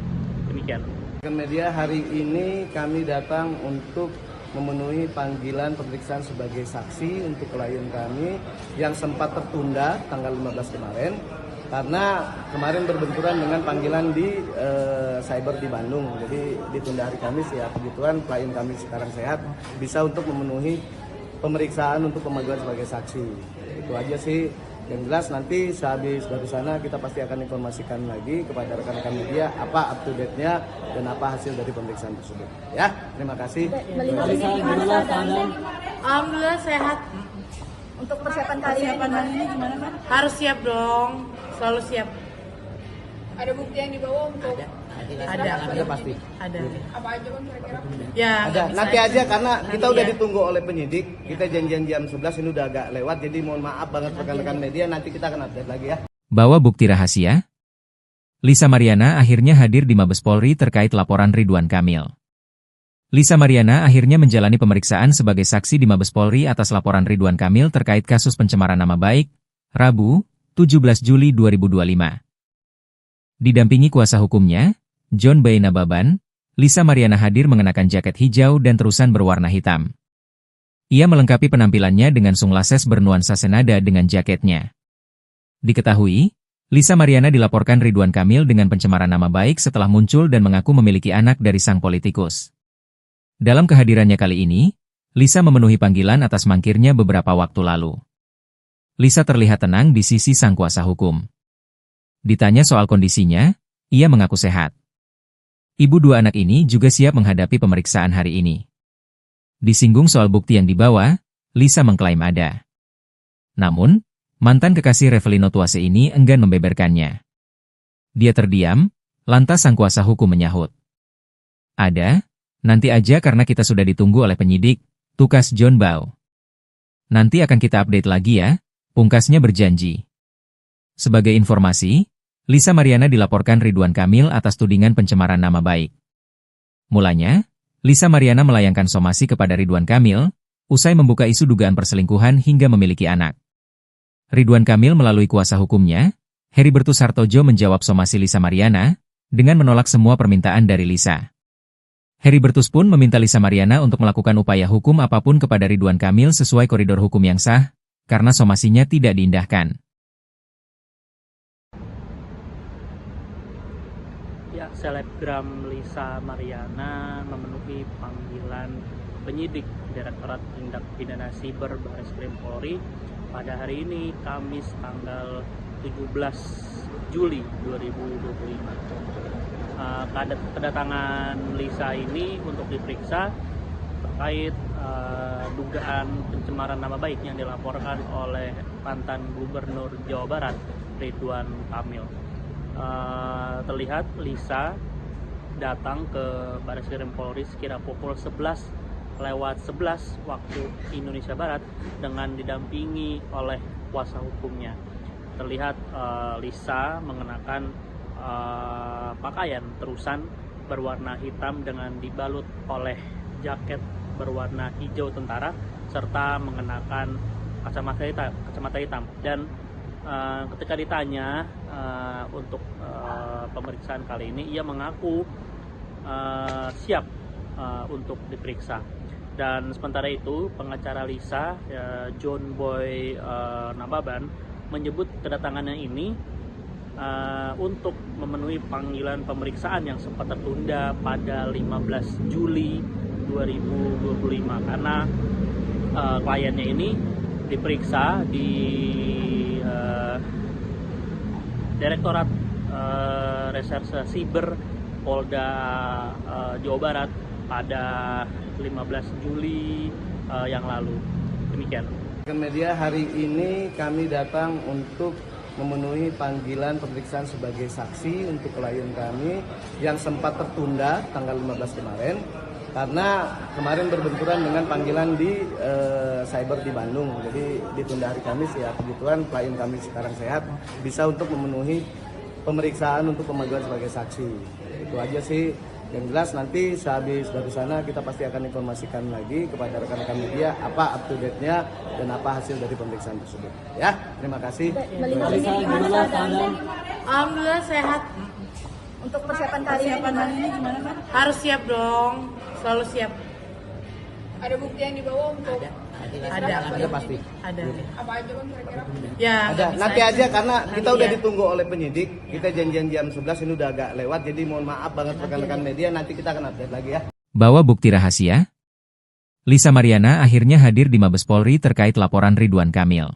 Demikian. Media hari ini kami datang untuk memenuhi panggilan pemeriksaan sebagai saksi untuk klien kami yang sempat tertunda tanggal 15 kemarin karena kemarin berbenturan dengan panggilan di cyber di Bandung. Jadi ditunda hari Kamis, ya kebetulan klien kami sekarang sehat, bisa untuk memenuhi pemeriksaan untuk pemanggilan sebagai saksi. Itu aja sih. Yang jelas nanti sehabis dari sana kita pasti akan informasikan lagi kepada rekan-rekan media apa up to date-nya dan apa hasil dari pemeriksaan tersebut. Ya, terima kasih. Melihat ini gimana keadaannya? Alhamdulillah sehat. Untuk persiapan kali ini gimana kan? Harus siap dong, selalu siap. Ada bukti yang dibawa untuk Ada pasti. Ada. apa aja kan kira-kira? Ya, Ada. nggak bisa Nanti aja karena kita Nanti udah ya. ditunggu oleh penyidik. Kita janjian jam 11 ini udah agak lewat. Jadi mohon maaf banget rekan-rekan media. Nanti kita akan update lagi ya. Bawa bukti rahasia? Lisa Mariana akhirnya hadir di Mabes Polri terkait laporan Ridwan Kamil. Lisa Mariana akhirnya menjalani pemeriksaan sebagai saksi di Mabes Polri atas laporan Ridwan Kamil terkait kasus pencemaran nama baik, Rabu, 17 Juli 2025. Didampingi kuasa hukumnya, John B. Nababan, Lisa Mariana hadir mengenakan jaket hijau dan terusan berwarna hitam. Ia melengkapi penampilannya dengan sunglasses bernuansa senada dengan jaketnya. Diketahui, Lisa Mariana dilaporkan Ridwan Kamil dengan pencemaran nama baik setelah muncul dan mengaku memiliki anak dari sang politikus. Dalam kehadirannya kali ini, Lisa memenuhi panggilan atas mangkirnya beberapa waktu lalu. Lisa terlihat tenang di sisi sang kuasa hukum. Ditanya soal kondisinya, ia mengaku sehat. Ibu dua anak ini juga siap menghadapi pemeriksaan hari ini. Disinggung soal bukti yang dibawa, Lisa mengklaim ada. Namun, mantan kekasih Revelino Tuase ini enggan membeberkannya. Dia terdiam, lantas sang kuasa hukum menyahut. Ada, nanti aja karena kita sudah ditunggu oleh penyidik, tukas John Bau. Nanti akan kita update lagi ya, pungkasnya berjanji. Sebagai informasi, Lisa Mariana dilaporkan Ridwan Kamil atas tudingan pencemaran nama baik. Mulanya, Lisa Mariana melayangkan somasi kepada Ridwan Kamil, usai membuka isu dugaan perselingkuhan hingga memiliki anak. Ridwan Kamil melalui kuasa hukumnya, Heribertus Hartojo menjawab somasi Lisa Mariana, dengan menolak semua permintaan dari Lisa. Heribertus pun meminta Lisa Mariana untuk melakukan upaya hukum apapun kepada Ridwan Kamil sesuai koridor hukum yang sah, karena somasinya tidak diindahkan. Ya, selebgram Lisa Mariana memenuhi panggilan penyidik Direktorat Tindak Pidana Siber Barreskrim Polri pada hari ini, Kamis tanggal 17 Juli 2025. Kedatangan Lisa ini untuk diperiksa terkait dugaan pencemaran nama baik yang dilaporkan oleh mantan Gubernur Jawa Barat, Ridwan Kamil. Terlihat Lisa datang ke Barreskrim Polri sekira pukul 11:11 waktu Indonesia Barat dengan didampingi oleh kuasa hukumnya. Terlihat Lisa mengenakan pakaian terusan berwarna hitam dengan dibalut oleh jaket berwarna hijau tentara serta mengenakan kacamata hitam. Dan ketika ditanya untuk pemeriksaan kali ini, ia mengaku siap untuk diperiksa. Dan sementara itu, pengacara Lisa, John Boy Nababan, menyebut kedatangannya ini untuk memenuhi panggilan pemeriksaan yang sempat tertunda pada 15 Juli 2025 karena kliennya ini diperiksa di Direktorat Reserse Siber Polda Jawa Barat pada 15 Juli yang lalu. Demikian. Media hari ini kami datang untuk memenuhi panggilan pemeriksaan sebagai saksi untuk klien kami yang sempat tertunda tanggal 15 kemarin karena kemarin berbenturan dengan panggilan di cyber di Bandung. Jadi ditunda hari Kamis ya, kebetulan klien kami sekarang sehat, bisa untuk memenuhi pemeriksaan untuk pemanggilan sebagai saksi. Itu aja sih. Yang jelas nanti sehabis dari sana kita pasti akan informasikan lagi kepada rekan-rekan media apa up to date-nya dan apa hasil dari pemeriksaan tersebut. Ya, terima kasih. Melihat ini gimana keadaannya? Alhamdulillah sehat. Untuk persiapan kali ini gimana kan? Harus siap dong, selalu siap. Ada bukti yang dibawa untuk Ada pasti. Ada. apa aja bang kira-kira? Ya, Ada. nggak Nanti bisa aja karena kita Nanti udah ya. ditunggu oleh penyidik. Kita janjian jam 11 ini udah agak lewat, jadi mohon maaf banget rekan-rekan media. Nanti kita akan update lagi ya. Bawa bukti rahasia? Lisa Mariana akhirnya hadir di Mabes Polri terkait laporan Ridwan Kamil.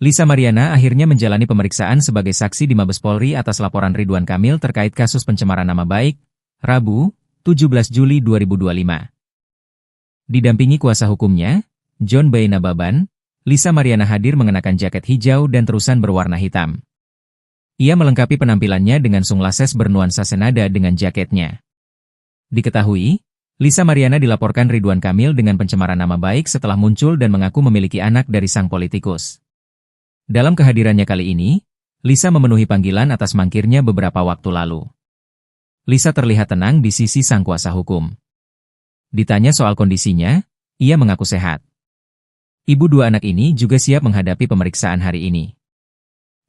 Lisa Mariana akhirnya menjalani pemeriksaan sebagai saksi di Mabes Polri atas laporan Ridwan Kamil terkait kasus pencemaran nama baik, Rabu, 17 Juli 2025. Didampingi kuasa hukumnya, John B. Nababan, Lisa Mariana hadir mengenakan jaket hijau dan terusan berwarna hitam. Ia melengkapi penampilannya dengan sunglasses bernuansa senada dengan jaketnya. Diketahui, Lisa Mariana dilaporkan Ridwan Kamil dengan pencemaran nama baik setelah muncul dan mengaku memiliki anak dari sang politikus. Dalam kehadirannya kali ini, Lisa memenuhi panggilan atas mangkirnya beberapa waktu lalu. Lisa terlihat tenang di sisi sang kuasa hukum. Ditanya soal kondisinya, ia mengaku sehat. Ibu dua anak ini juga siap menghadapi pemeriksaan hari ini.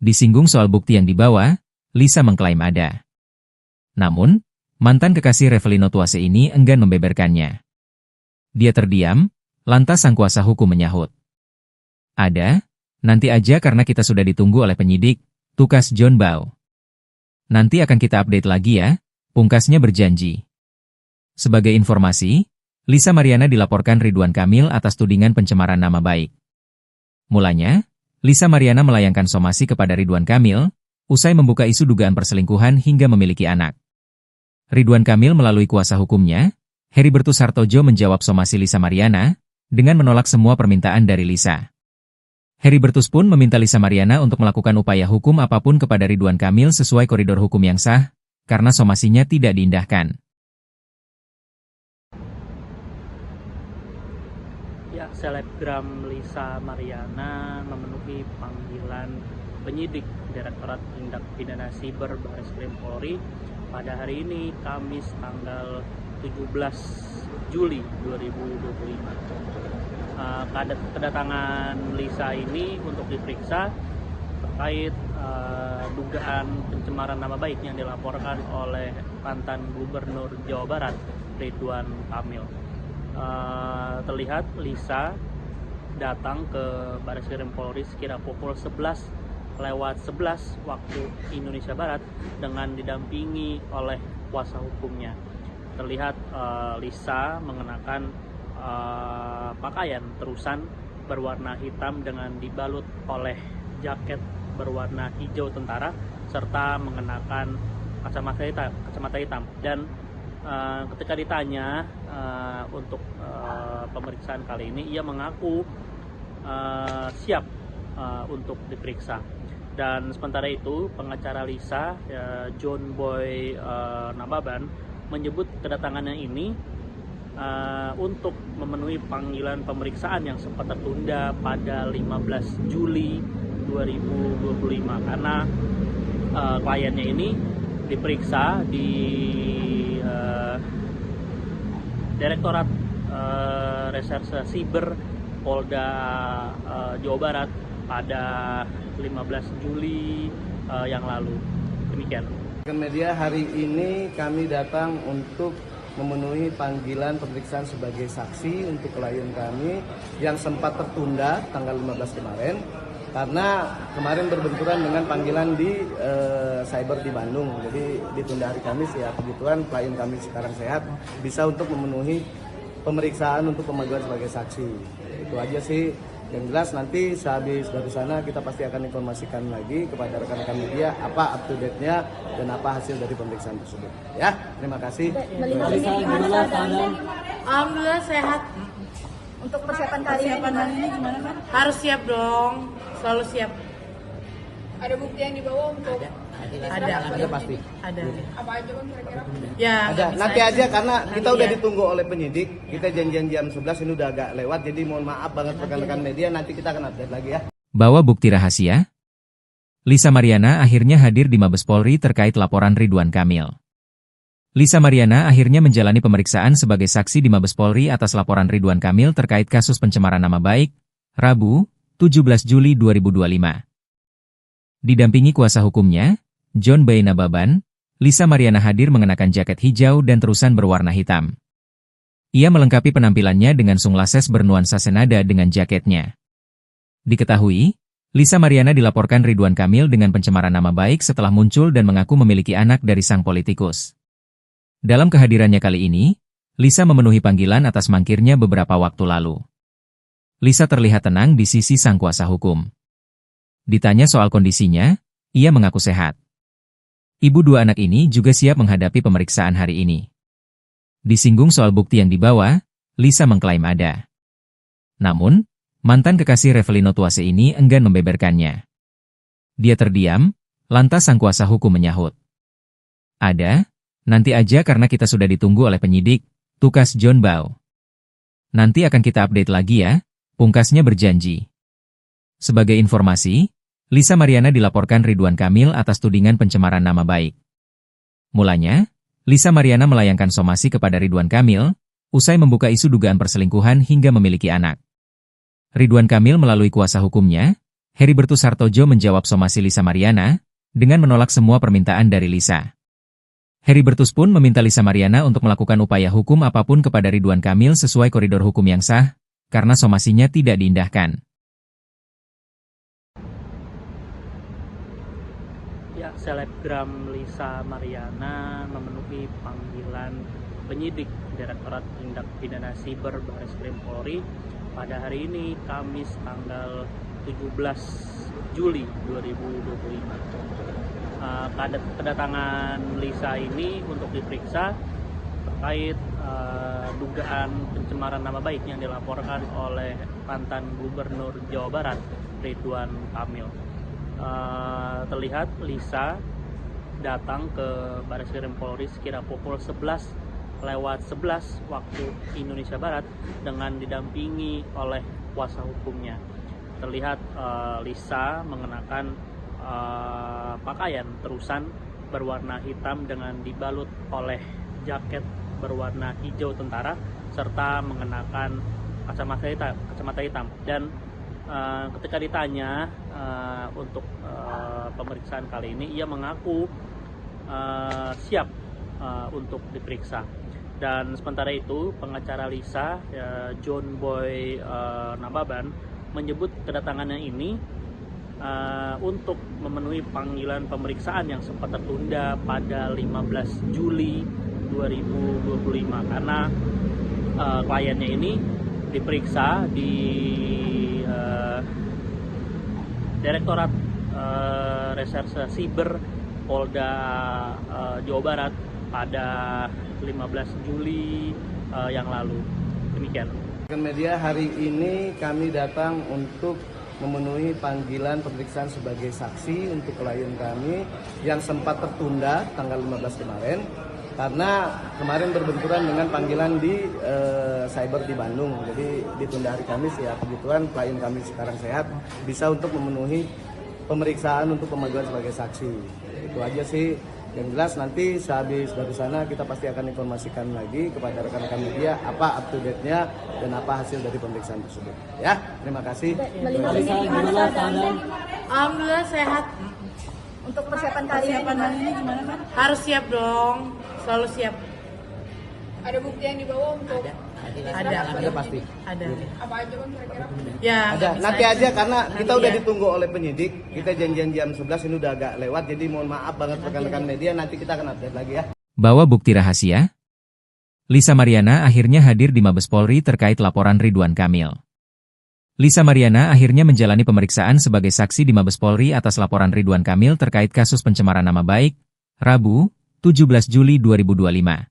Disinggung soal bukti yang dibawa, Lisa mengklaim ada. Namun, mantan kekasih Revelino Tuase ini enggan membeberkannya. Dia terdiam, lantas sang kuasa hukum menyahut. Ada, nanti aja karena kita sudah ditunggu oleh penyidik, tukas John Bau. Nanti akan kita update lagi ya, pungkasnya berjanji. Sebagai informasi, Lisa Mariana dilaporkan Ridwan Kamil atas tudingan pencemaran nama baik. Mulanya, Lisa Mariana melayangkan somasi kepada Ridwan Kamil, usai membuka isu dugaan perselingkuhan hingga memiliki anak. Ridwan Kamil melalui kuasa hukumnya, Heribertus Hartojo menjawab somasi Lisa Mariana, dengan menolak semua permintaan dari Lisa. Heribertus pun meminta Lisa Mariana untuk melakukan upaya hukum apapun kepada Ridwan Kamil sesuai koridor hukum yang sah, karena somasinya tidak diindahkan. Ya, selebgram Lisa Mariana memenuhi panggilan penyidik Direktorat Tindak Pidana Siber Bareskrim Polri pada hari ini, Kamis tanggal 17 Juli 2025. Kedatangan Lisa ini untuk diperiksa terkait dugaan pencemaran nama baik yang dilaporkan oleh mantan Gubernur Jawa Barat, Ridwan Kamil. Terlihat Lisa datang ke Bareskrim Polri sekira pukul 11:11 waktu Indonesia Barat dengan didampingi oleh kuasa hukumnya. Terlihat Lisa mengenakan pakaian terusan berwarna hitam dengan dibalut oleh jaket berwarna hijau tentara serta mengenakan kacamata hitam. Dan ketika ditanya untuk pemeriksaan kali ini, ia mengaku siap untuk diperiksa. Dan sementara itu, pengacara Lisa, John Boy Nababan, menyebut kedatangannya ini untuk memenuhi panggilan pemeriksaan yang sempat tertunda pada 15 Juli 2025 karena kliennya ini diperiksa di Direktorat Reserse Siber Polda Jawa Barat pada 15 Juli yang lalu. Demikian. Media hari ini kami datang untuk memenuhi panggilan pemeriksaan sebagai saksi untuk klien kami yang sempat tertunda tanggal 15 kemarin karena kemarin berbenturan dengan panggilan di cyber di Bandung. Jadi ditunda hari Kamis ya, kebetulan klien kami sekarang sehat, bisa untuk memenuhi pemeriksaan untuk pemanggilan sebagai saksi. Itu aja sih. Yang jelas nanti sehabis dari sana kita pasti akan informasikan lagi kepada rekan-rekan media apa up to date-nya dan apa hasil dari pemeriksaan tersebut. Ya, terima kasih. Alhamdulillah sehat. Untuk persiapan kali ini gimana kan? Harus siap dong, selalu siap. Ada bukti yang dibawa untuk Ada pasti. Ada. apa aja kan kira-kira? Ya, Ada. nggak bisa Nanti aja karena kita udah ya. ditunggu oleh penyidik. Kita janjian jam 11 ini udah agak lewat. Jadi mohon maaf banget rekan-rekan media, nanti kita akan update lagi ya. Bawa bukti rahasia? Lisa Mariana akhirnya hadir di Mabes Polri terkait laporan Ridwan Kamil. Lisa Mariana akhirnya menjalani pemeriksaan sebagai saksi di Mabes Polri atas laporan Ridwan Kamil terkait kasus pencemaran nama baik, Rabu, 17 Juli 2025. Didampingi kuasa hukumnya, John Boy Nababan, Lisa Mariana hadir mengenakan jaket hijau dan terusan berwarna hitam. Ia melengkapi penampilannya dengan sunglasses bernuansa senada dengan jaketnya. Diketahui, Lisa Mariana dilaporkan Ridwan Kamil dengan pencemaran nama baik setelah muncul dan mengaku memiliki anak dari sang politikus. Dalam kehadirannya kali ini, Lisa memenuhi panggilan atas mangkirnya beberapa waktu lalu. Lisa terlihat tenang di sisi sang kuasa hukum. Ditanya soal kondisinya, ia mengaku sehat. Ibu dua anak ini juga siap menghadapi pemeriksaan hari ini. Disinggung soal bukti yang dibawa, Lisa mengklaim ada. Namun, mantan kekasih Revelino Tuase ini enggan membeberkannya. Dia terdiam, lantas sang kuasa hukum menyahut. Ada, nanti aja karena kita sudah ditunggu oleh penyidik, tukas John Bau. Nanti akan kita update lagi ya, pungkasnya berjanji. Sebagai informasi, Lisa Mariana dilaporkan Ridwan Kamil atas tudingan pencemaran nama baik. Mulanya, Lisa Mariana melayangkan somasi kepada Ridwan Kamil, usai membuka isu dugaan perselingkuhan hingga memiliki anak. Ridwan Kamil melalui kuasa hukumnya, Heribertus Hartojo menjawab somasi Lisa Mariana, dengan menolak semua permintaan dari Lisa. Heribertus pun meminta Lisa Mariana untuk melakukan upaya hukum apapun kepada Ridwan Kamil sesuai koridor hukum yang sah, karena somasinya tidak diindahkan. Ya, selebgram Lisa Mariana memenuhi panggilan penyidik Direktorat Tindak Pidana Siber Barreskrim Polri pada hari ini, Kamis tanggal 17 Juli 2025. Kedatangan Lisa ini untuk diperiksa terkait dugaan pencemaran nama baik yang dilaporkan oleh mantan Gubernur Jawa Barat Ridwan Kamil. Terlihat Lisa datang ke Barreskrim Polri sekira pukul 11:11 waktu Indonesia Barat dengan didampingi oleh kuasa hukumnya. Terlihat Lisa mengenakan pakaian terusan berwarna hitam dengan dibalut oleh jaket berwarna hijau tentara serta mengenakan kacamata hitam. Dan ketika ditanya untuk pemeriksaan kali ini, ia mengaku siap untuk diperiksa. Dan sementara itu pengacara Lisa, John Boy Nababan, menyebut kedatangannya ini untuk memenuhi panggilan pemeriksaan yang sempat tertunda pada 15 Juli 2025 karena kliennya ini diperiksa di Direktorat Reserse Siber Polda Jawa Barat pada 15 Juli yang lalu. Demikian. Media hari ini kami datang untuk memenuhi panggilan pemeriksaan sebagai saksi untuk klien kami yang sempat tertunda tanggal 15 kemarin karena kemarin berbenturan dengan panggilan di cyber di Bandung. Jadi ditunda hari Kamis, ya kebetulan klien kami sekarang sehat, bisa untuk memenuhi pemeriksaan untuk pemanggilan sebagai saksi. Itu aja sih. Yang jelas nanti sehabis dari sana kita pasti akan informasikan lagi kepada rekan-rekan media apa up to date-nya dan apa hasil dari pemeriksaan tersebut. Ya, terima kasih. Alhamdulillah sehat. Untuk persiapan kali ini gimana kan? Harus siap dong, selalu siap. Ada bukti yang dibawa untuk Ada pasti. Ada. apa aja kan kira-kira? Ya. Ada. bisa Nanti aja karena kita Nanti udah ya. ditunggu oleh penyidik. Kita janjian jam 11, ini udah agak lewat, jadi mohon maaf banget rekan-rekan media, nanti kita akan update lagi ya. Bawa bukti rahasia? Lisa Mariana akhirnya hadir di Mabes Polri terkait laporan Ridwan Kamil. Lisa Mariana akhirnya menjalani pemeriksaan sebagai saksi di Mabes Polri atas laporan Ridwan Kamil terkait kasus pencemaran nama baik, Rabu, 17 Juli 2025.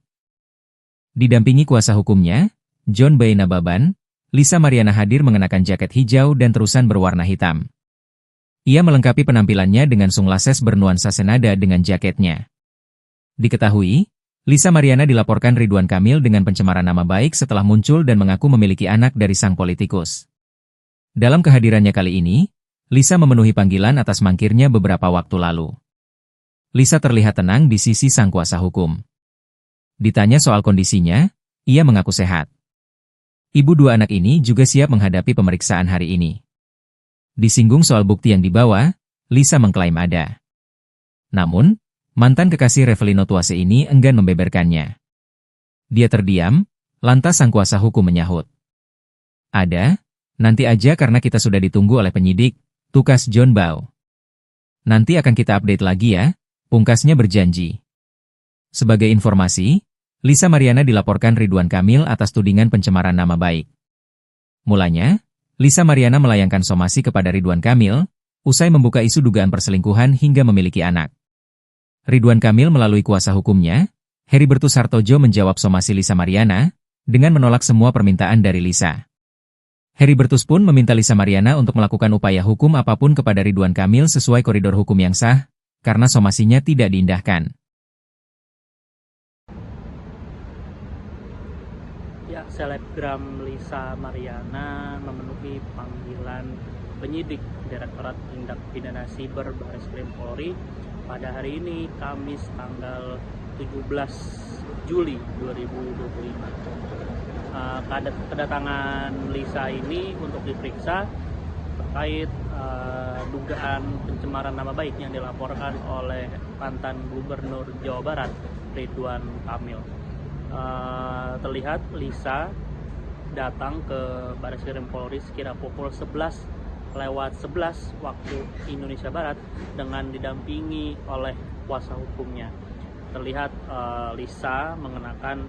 Didampingi kuasa hukumnya, John Boy Nababan, Lisa Mariana hadir mengenakan jaket hijau dan terusan berwarna hitam. Ia melengkapi penampilannya dengan sunglasses bernuansa senada dengan jaketnya. Diketahui, Lisa Mariana dilaporkan Ridwan Kamil dengan pencemaran nama baik setelah muncul dan mengaku memiliki anak dari sang politikus. Dalam kehadirannya kali ini, Lisa memenuhi panggilan atas mangkirnya beberapa waktu lalu. Lisa terlihat tenang di sisi sang kuasa hukum. Ditanya soal kondisinya, ia mengaku sehat. Ibu dua anak ini juga siap menghadapi pemeriksaan hari ini. Disinggung soal bukti yang dibawa, Lisa mengklaim ada. Namun, mantan kekasih Revelino Tuase ini enggan membeberkannya. Dia terdiam, lantas sang kuasa hukum menyahut. Ada, nanti aja karena kita sudah ditunggu oleh penyidik, tukas John Boy. Nanti akan kita update lagi ya, pungkasnya berjanji. Sebagai informasi, Lisa Mariana dilaporkan Ridwan Kamil atas tudingan pencemaran nama baik. Mulanya, Lisa Mariana melayangkan somasi kepada Ridwan Kamil, usai membuka isu dugaan perselingkuhan hingga memiliki anak. Ridwan Kamil melalui kuasa hukumnya, Heribertus Hartojo menjawab somasi Lisa Mariana, dengan menolak semua permintaan dari Lisa. Heribertus pun meminta Lisa Mariana untuk melakukan upaya hukum apapun kepada Ridwan Kamil sesuai koridor hukum yang sah, karena somasinya tidak diindahkan. Ya, selebgram Lisa Mariana memenuhi panggilan penyidik Direktorat Tindak Pidana Siber Barreskrim Polri pada hari ini, Kamis tanggal 17 Juli 2025. Kedatangan Lisa ini untuk diperiksa terkait dugaan pencemaran nama baik yang dilaporkan oleh mantan Gubernur Jawa Barat Ridwan Kamil. Terlihat Lisa datang ke Bareskrim Polri sekira pukul 11:11 waktu Indonesia Barat dengan didampingi oleh kuasa hukumnya. Terlihat Lisa mengenakan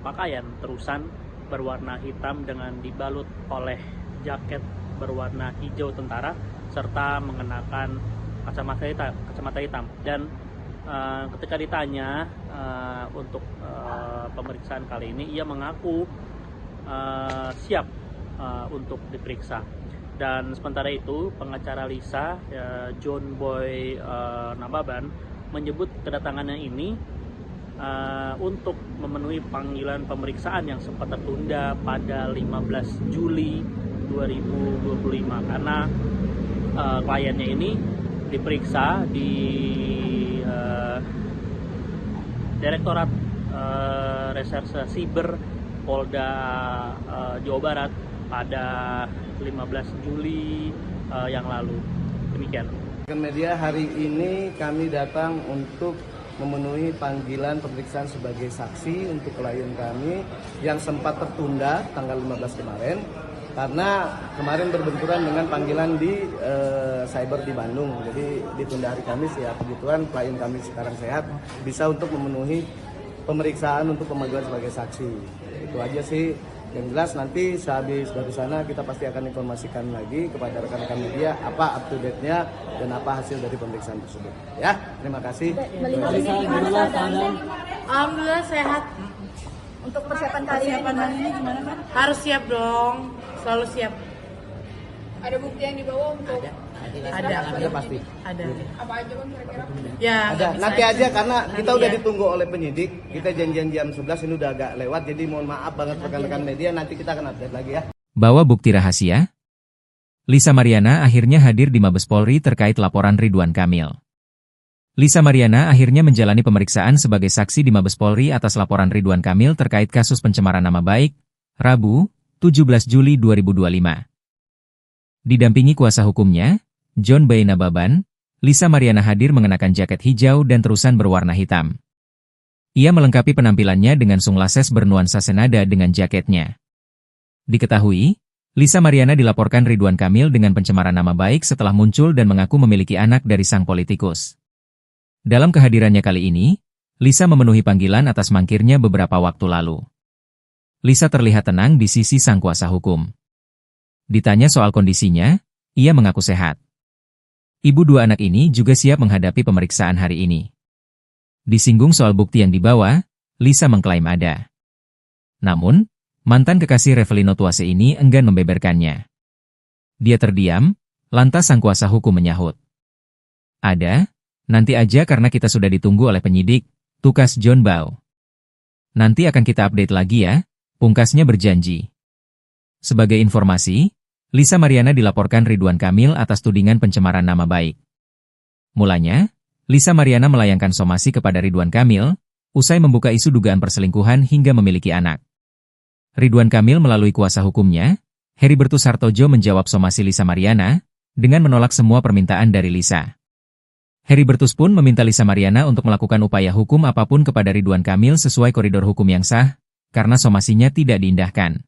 pakaian terusan berwarna hitam dengan dibalut oleh jaket berwarna hijau tentara serta mengenakan kacamata hitam. Dan ketika ditanya untuk pemeriksaan kali ini, ia mengaku siap untuk diperiksa. Dan sementara itu pengacara Lisa, John Boy Nababan, menyebut kedatangannya ini untuk memenuhi panggilan pemeriksaan yang sempat tertunda pada 15 Juli 2025 karena kliennya ini diperiksa di Direktorat Reserse Siber Polda Jawa Barat pada 15 Juli yang lalu. Demikian. Media hari ini kami datang untuk memenuhi panggilan pemeriksaan sebagai saksi untuk klien kami yang sempat tertunda tanggal 15 kemarin karena kemarin berbenturan dengan panggilan di cyber di Bandung. Jadi ditunda hari Kamis ya, puji Tuhan klien kami sekarang sehat, bisa untuk memenuhi pemeriksaan untuk pemanggilan sebagai saksi. Itu aja sih. Yang jelas nanti sehabis dari sana kita pasti akan informasikan lagi kepada rekan-rekan media apa up to date-nya dan apa hasil dari pemeriksaan tersebut. Ya, terima kasih. Melihat ini gimana keadaannya? Alhamdulillah sehat. Untuk persiapan kali ini gimana kan? Harus siap dong, selalu siap. Ada bukti yang dibawa untuk Ada pasti. Ada. apa aja bang kira-kira? Ya. Ada. nggak Nanti bisa aja karena kita udah ya. ditunggu oleh penyidik. Kita janjian jam 11 ini udah agak lewat. Jadi mohon maaf banget rekan-rekan media, nanti kita akan update lagi ya. Bawa bukti rahasia? Lisa Mariana akhirnya hadir di Mabes Polri terkait laporan Ridwan Kamil. Lisa Mariana akhirnya menjalani pemeriksaan sebagai saksi di Mabes Polri atas laporan Ridwan Kamil terkait kasus pencemaran nama baik, Rabu, 17 Juli 2025. Didampingi kuasa hukumnya, John Boy Nababan, Lisa Mariana hadir mengenakan jaket hijau dan terusan berwarna hitam. Ia melengkapi penampilannya dengan sunglasses bernuansa senada dengan jaketnya. Diketahui, Lisa Mariana dilaporkan Ridwan Kamil dengan pencemaran nama baik setelah muncul dan mengaku memiliki anak dari sang politikus. Dalam kehadirannya kali ini, Lisa memenuhi panggilan atas mangkirnya beberapa waktu lalu. Lisa terlihat tenang di sisi sang kuasa hukum. Ditanya soal kondisinya, ia mengaku sehat. Ibu dua anak ini juga siap menghadapi pemeriksaan hari ini. Disinggung soal bukti yang dibawa, Lisa mengklaim ada. Namun, mantan kekasih Revelino Tuase ini enggan membeberkannya. Dia terdiam, lantas sang kuasa hukum menyahut. Ada, nanti aja karena kita sudah ditunggu oleh penyidik, tukas John Boy. Nanti akan kita update lagi ya, pungkasnya berjanji. Sebagai informasi, Lisa Mariana dilaporkan Ridwan Kamil atas tudingan pencemaran nama baik. Mulanya, Lisa Mariana melayangkan somasi kepada Ridwan Kamil, usai membuka isu dugaan perselingkuhan hingga memiliki anak. Ridwan Kamil melalui kuasa hukumnya, Heribertus Hartojo menjawab somasi Lisa Mariana, dengan menolak semua permintaan dari Lisa. Heribertus pun meminta Lisa Mariana untuk melakukan upaya hukum apapun kepada Ridwan Kamil sesuai koridor hukum yang sah, karena somasinya tidak diindahkan.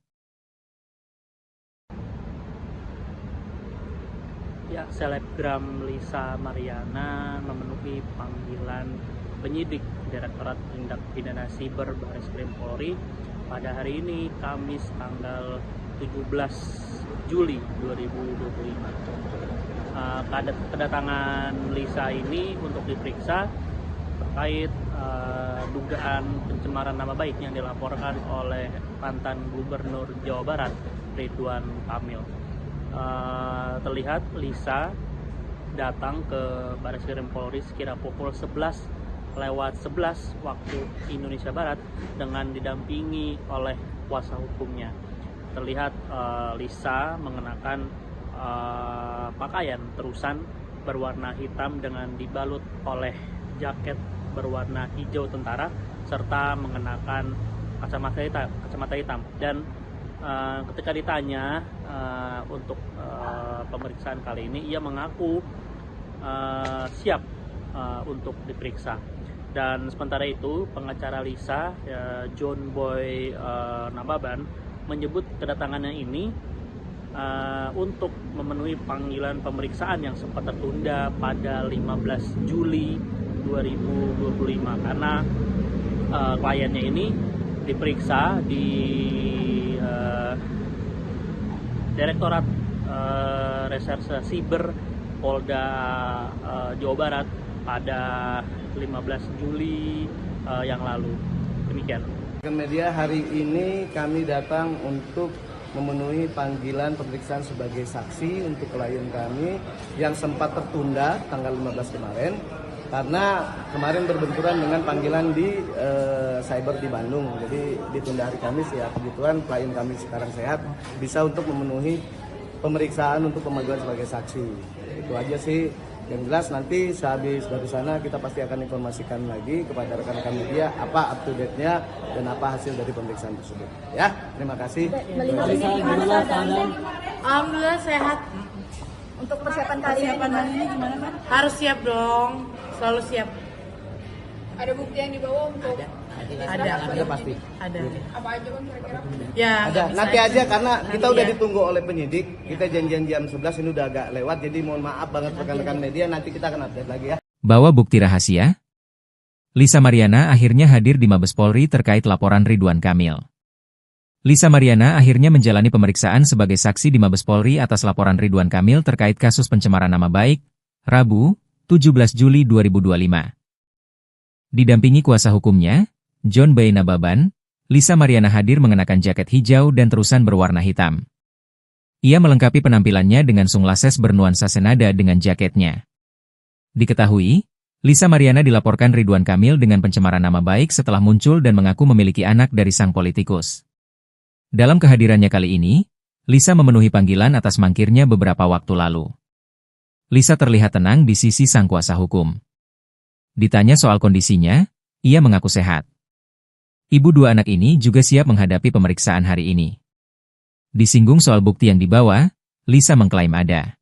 Ya, selebgram Lisa Mariana memenuhi panggilan penyidik Direktorat Tindak Pidana Siber Bareskrim Polri pada hari ini, Kamis tanggal 17 Juli 2025. Kedatangan Lisa ini untuk diperiksa terkait dugaan pencemaran nama baik yang dilaporkan oleh mantan Gubernur Jawa Barat Ridwan Kamil. Terlihat Lisa datang ke Bareskrim Polri sekira pukul 11:11 waktu Indonesia Barat dengan didampingi oleh kuasa hukumnya. Terlihat Lisa mengenakan pakaian terusan berwarna hitam dengan dibalut oleh jaket berwarna hijau tentara serta mengenakan kacamata hitam dan ketika ditanya untuk pemeriksaan kali ini, ia mengaku siap untuk diperiksa. Dan sementara itu, pengacara Lisa, John Boy Nababan, menyebut kedatangannya ini untuk memenuhi panggilan pemeriksaan yang sempat tertunda pada 15 Juli 2025 karena kliennya ini diperiksa di Direktorat Reserse Siber Polda Jawa Barat pada 15 Juli yang lalu. Demikian. Media hari ini kami datang untuk memenuhi panggilan pemeriksaan sebagai saksi untuk klien kami yang sempat tertunda tanggal 15 kemarin karena kemarin berbenturan dengan panggilan di cyber di Bandung. Jadi ditunda hari Kamis ya, kebetulan klien kami sekarang sehat, bisa untuk memenuhi pemeriksaan untuk pemanggilan sebagai saksi. Itu aja sih. Yang jelas nanti sehabis dari sana kita pasti akan informasikan lagi kepada rekan-rekan media apa up to date-nya dan apa hasil dari pemeriksaan tersebut. Ya, terima kasih. Melihat ini gimana keadaannya? Alhamdulillah sehat. Untuk persiapan kali ini gimana kan? Harus siap dong, selalu siap. Ada bukti yang dibawa untuk Ada pasti. Ada. apa aja kan kira-kira? Ya, Ada. nggak bisa Nanti aja karena kita Nanti udah ya. ditunggu oleh penyidik. Kita janjian jam 11 ini udah agak lewat. Jadi mohon maaf banget rekan-rekan media. Nanti kita akan update lagi ya. Bawa bukti rahasia? Lisa Mariana akhirnya hadir di Mabes Polri terkait laporan Ridwan Kamil. Lisa Mariana akhirnya menjalani pemeriksaan sebagai saksi di Mabes Polri atas laporan Ridwan Kamil terkait kasus pencemaran nama baik, Rabu, 17 Juli 2025. Didampingi kuasa hukumnya, John Boy Nababan, Lisa Mariana hadir mengenakan jaket hijau dan terusan berwarna hitam. Ia melengkapi penampilannya dengan sunglasses bernuansa senada dengan jaketnya. Diketahui, Lisa Mariana dilaporkan Ridwan Kamil dengan pencemaran nama baik setelah muncul dan mengaku memiliki anak dari sang politikus. Dalam kehadirannya kali ini, Lisa memenuhi panggilan atas mangkirnya beberapa waktu lalu. Lisa terlihat tenang di sisi sang kuasa hukum. Ditanya soal kondisinya, ia mengaku sehat. Ibu dua anak ini juga siap menghadapi pemeriksaan hari ini. Disinggung soal bukti yang dibawa, Lisa mengklaim ada.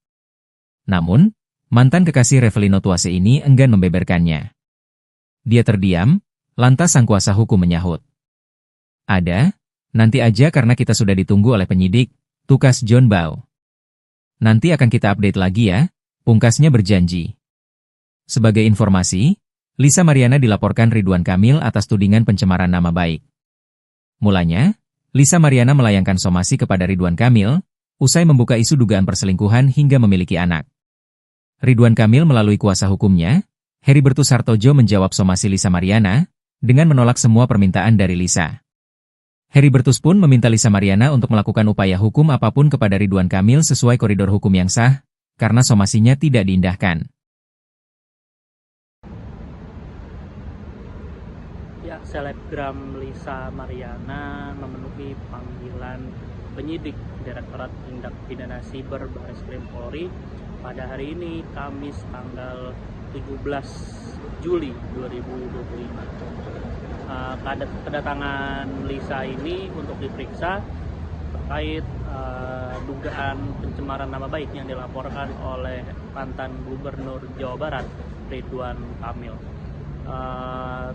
Namun, mantan kekasih Revelino Tuase ini enggan membeberkannya. Dia terdiam, lantas sang kuasa hukum menyahut. Ada, nanti aja karena kita sudah ditunggu oleh penyidik, tukas John Bow. Nanti akan kita update lagi ya, pungkasnya berjanji. Sebagai informasi, Lisa Mariana dilaporkan Ridwan Kamil atas tudingan pencemaran nama baik. Mulanya, Lisa Mariana melayangkan somasi kepada Ridwan Kamil, usai membuka isu dugaan perselingkuhan hingga memiliki anak. Ridwan Kamil melalui kuasa hukumnya, Heribertus Hartojo menjawab somasi Lisa Mariana, dengan menolak semua permintaan dari Lisa. Heribertus pun meminta Lisa Mariana untuk melakukan upaya hukum apapun kepada Ridwan Kamil sesuai koridor hukum yang sah, karena somasinya tidak diindahkan. Ya, selebgram Lisa Mariana memenuhi panggilan penyidik Direktorat Tindak Pidana Siber Bareskrim Polri pada hari ini, Kamis tanggal 17 Juli 2025. Kedatangan Lisa ini untuk diperiksa terkait dugaan pencemaran nama baik yang dilaporkan oleh mantan Gubernur Jawa Barat, Ridwan Kamil.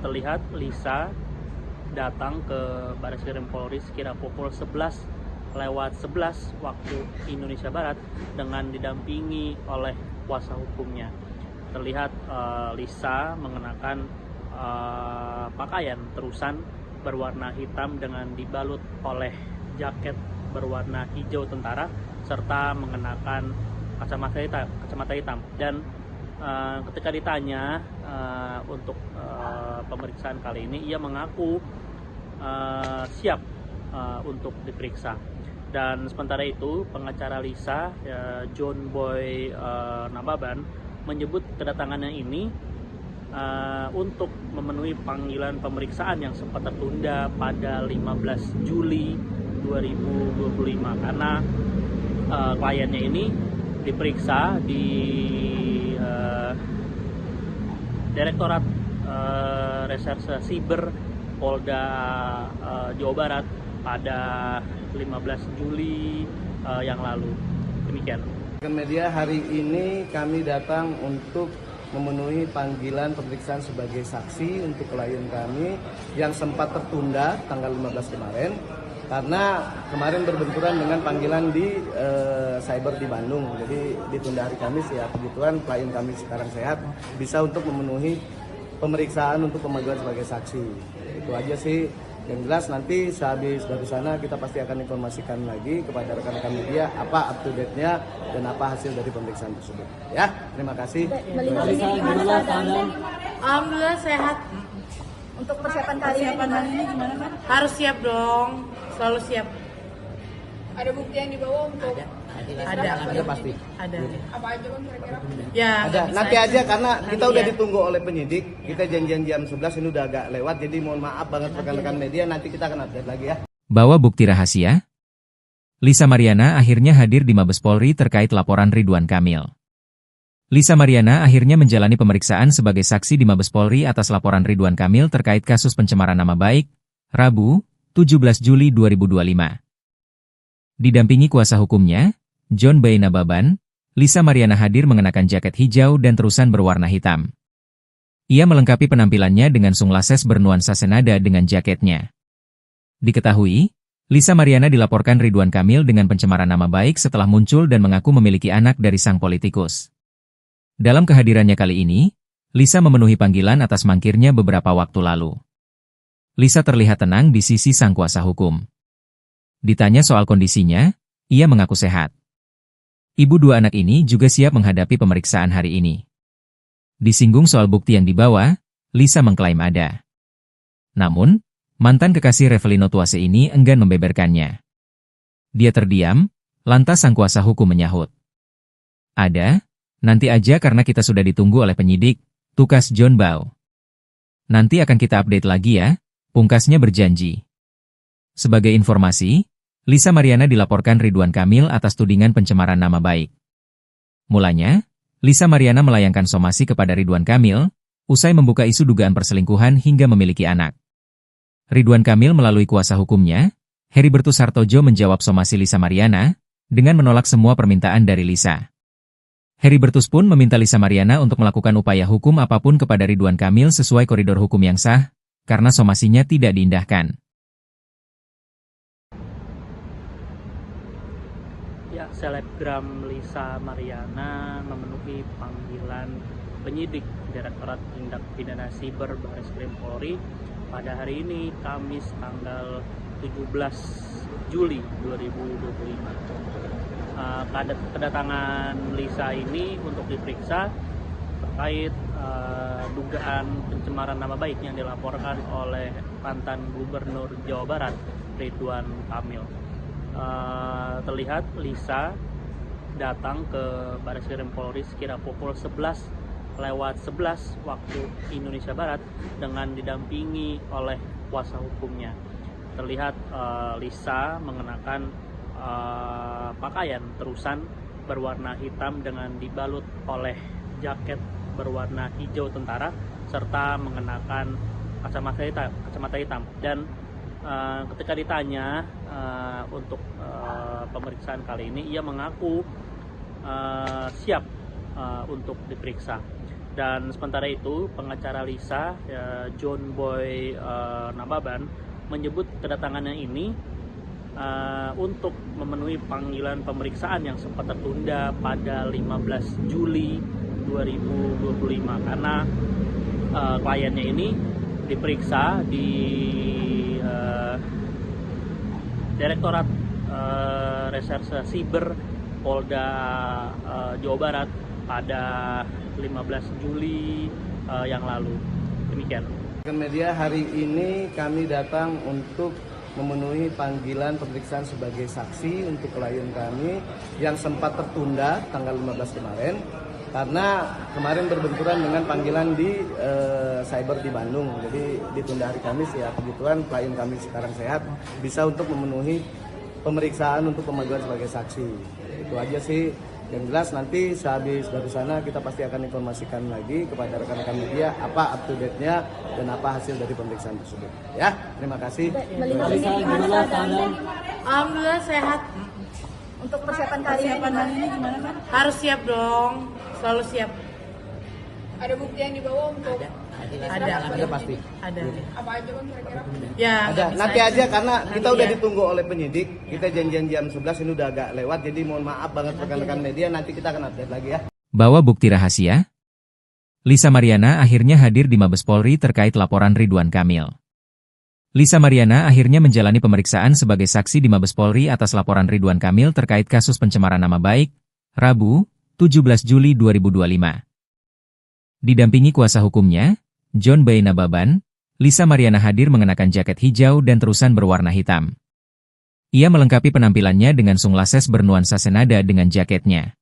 Terlihat Lisa datang ke Bareskrim Polri sekira pukul 11:11 waktu Indonesia Barat dengan didampingi oleh kuasa hukumnya. Terlihat Lisa mengenakan pakaian terusan berwarna hitam dengan dibalut oleh jaket berwarna hijau tentara serta mengenakan kacamata hitam. Dan ketika ditanya untuk pemeriksaan kali ini, ia mengaku siap untuk diperiksa. Dan sementara itu, pengacara Lisa, John Boy Nababan, menyebut kedatangannya ini untuk memenuhi panggilan pemeriksaan yang sempat tertunda pada 15 Juli 2025 karena kliennya ini diperiksa di Direktorat Reserse Siber Polda Jawa Barat pada 15 Juli yang lalu. Demikian. Media hari ini kami datang untuk memenuhi panggilan pemeriksaan sebagai saksi untuk klien kami yang sempat tertunda tanggal 15 kemarin karena kemarin berbenturan dengan panggilan di cyber di Bandung. Jadi ditunda hari Kamis ya, kebetulan klien kami sekarang sehat bisa untuk memenuhi pemeriksaan untuk pemanggilan sebagai saksi. Itu aja sih. Yang jelas nanti sehabis dari sana kita pasti akan informasikan lagi kepada rekan-rekan media apa up to date-nya dan apa hasil dari pemeriksaan tersebut. Ya, terima kasih. Melihat ini gimana keadaan? Alhamdulillah sehat. Untuk persiapan kali ini gimana kan? Harus siap dong. Selalu siap. Ada bukti yang dibawa untuk Ada pasti. Ada. apa aja bang kira-kira? Ya. Ada. bisa Nanti aja karena kita Nanti udah ya. ditunggu oleh penyidik. Kita janjian jam 11 ini udah agak lewat. Jadi mohon maaf banget rekan-rekan media. Nanti kita akan update lagi ya. Bawa bukti rahasia? Lisa Mariana akhirnya hadir di Mabes Polri terkait laporan Ridwan Kamil. Lisa Mariana akhirnya menjalani pemeriksaan sebagai saksi di Mabes Polri atas laporan Ridwan Kamil terkait kasus pencemaran nama baik, Rabu, 17 Juli 2025. Didampingi kuasa hukumnya, John B. Nababan, Lisa Mariana hadir mengenakan jaket hijau dan terusan berwarna hitam. Ia melengkapi penampilannya dengan sunglasses bernuansa senada dengan jaketnya. Diketahui, Lisa Mariana dilaporkan Ridwan Kamil dengan pencemaran nama baik setelah muncul dan mengaku memiliki anak dari sang politikus. Dalam kehadirannya kali ini, Lisa memenuhi panggilan atas mangkirnya beberapa waktu lalu. Lisa terlihat tenang di sisi sang kuasa hukum. Ditanya soal kondisinya, ia mengaku sehat. Ibu dua anak ini juga siap menghadapi pemeriksaan hari ini. Disinggung soal bukti yang dibawa, Lisa mengklaim ada. Namun, mantan kekasih Revelino Tuase ini enggan membeberkannya. Dia terdiam, lantas sang kuasa hukum menyahut. Ada, nanti aja karena kita sudah ditunggu oleh penyidik, tukas John Bau. Nanti akan kita update lagi ya, pungkasnya berjanji. Sebagai informasi, Lisa Mariana dilaporkan Ridwan Kamil atas tudingan pencemaran nama baik. Mulanya, Lisa Mariana melayangkan somasi kepada Ridwan Kamil, usai membuka isu dugaan perselingkuhan hingga memiliki anak. Ridwan Kamil melalui kuasa hukumnya, Heribertus Hartojo menjawab somasi Lisa Mariana, dengan menolak semua permintaan dari Lisa. Heribertus pun meminta Lisa Mariana untuk melakukan upaya hukum apapun kepada Ridwan Kamil sesuai koridor hukum yang sah, karena somasinya tidak diindahkan. Ya, selebgram Lisa Mariana memenuhi panggilan penyidik Direktorat Tindak Pidana Siber Bareskrim Polri pada hari ini, Kamis tanggal 17 Juli 2025. Kedatangan Lisa ini untuk diperiksa terkait dugaan pencemaran nama baik yang dilaporkan oleh mantan Gubernur Jawa Barat, Ridwan Kamil. Terlihat Lisa datang ke Bareskrim Polri sekira pukul 11:11 waktu Indonesia Barat dengan didampingi oleh kuasa hukumnya. Terlihat Lisa mengenakan pakaian terusan berwarna hitam dengan dibalut oleh jaket berwarna hijau tentara serta mengenakan kacamata hitam. Dan ketika ditanya untuk pemeriksaan kali ini, ia mengaku siap untuk diperiksa. Dan sementara itu, pengacara Lisa, John Boy Nababan, menyebut kedatangannya ini untuk memenuhi panggilan pemeriksaan yang sempat tertunda pada 15 Juli 2025 karena kliennya ini diperiksa di Direktorat Reserse Siber Polda Jawa Barat pada 15 Juli yang lalu. Demikian. Media hari ini kami datang untuk memenuhi panggilan pemeriksaan sebagai saksi untuk klien kami yang sempat tertunda tanggal 15 kemarin karena kemarin berbenturan dengan panggilan di cyber di Bandung. Jadi ditunda hari Kamis ya, kebetulan klien kami sekarang sehat bisa untuk memenuhi pemeriksaan untuk pemanggilan sebagai saksi. Itu aja sih. Yang jelas nanti sehabis dari sana kita pasti akan informasikan lagi kepada rekan-rekan media apa up to date-nya dan apa hasil dari pemeriksaan tersebut. Ya, terima kasih. Melihat ini gimana keadaannya? Alhamdulillah sehat. Untuk persiapan kali ini gimana kan? Harus siap dong. Selalu siap. Ada bukti yang dibawa untuk Ada pasti. Ada. apa aja kan kira-kira? Ya. Ada. nggak bisa Nanti aja karena kita udah ya. ditunggu oleh penyidik. Kita janjian jam 11 ini udah agak lewat. Jadi mohon maaf banget rekan-rekan media. Nanti kita akan update lagi ya. Bawa bukti rahasia? Lisa Mariana akhirnya hadir di Mabes Polri terkait laporan Ridwan Kamil. Lisa Mariana akhirnya menjalani pemeriksaan sebagai saksi di Mabes Polri atas laporan Ridwan Kamil terkait kasus pencemaran nama baik, Rabu, 17 Juli 2025. Didampingi kuasa hukumnya, John B. Nababan, Lisa Mariana hadir mengenakan jaket hijau dan terusan berwarna hitam. Ia melengkapi penampilannya dengan sunglasses bernuansa senada dengan jaketnya.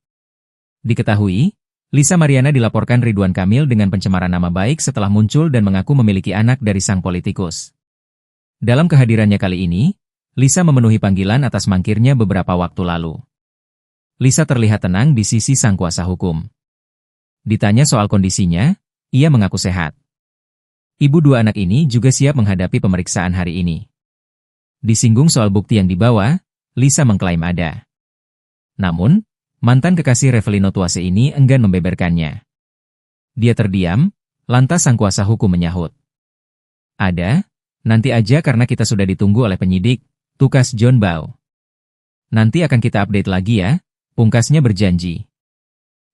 Diketahui, Lisa Mariana dilaporkan Ridwan Kamil dengan pencemaran nama baik setelah muncul dan mengaku memiliki anak dari sang politikus. Dalam kehadirannya kali ini, Lisa memenuhi panggilan atas mangkirnya beberapa waktu lalu. Lisa terlihat tenang di sisi sang kuasa hukum. Ditanya soal kondisinya, ia mengaku sehat. Ibu dua anak ini juga siap menghadapi pemeriksaan hari ini. Disinggung soal bukti yang dibawa, Lisa mengklaim ada. Namun, mantan kekasih Revelino Tuase ini enggan membeberkannya. Dia terdiam, lantas sang kuasa hukum menyahut. Ada, nanti aja karena kita sudah ditunggu oleh penyidik, tukas John Bau. Nanti akan kita update lagi ya, pungkasnya berjanji.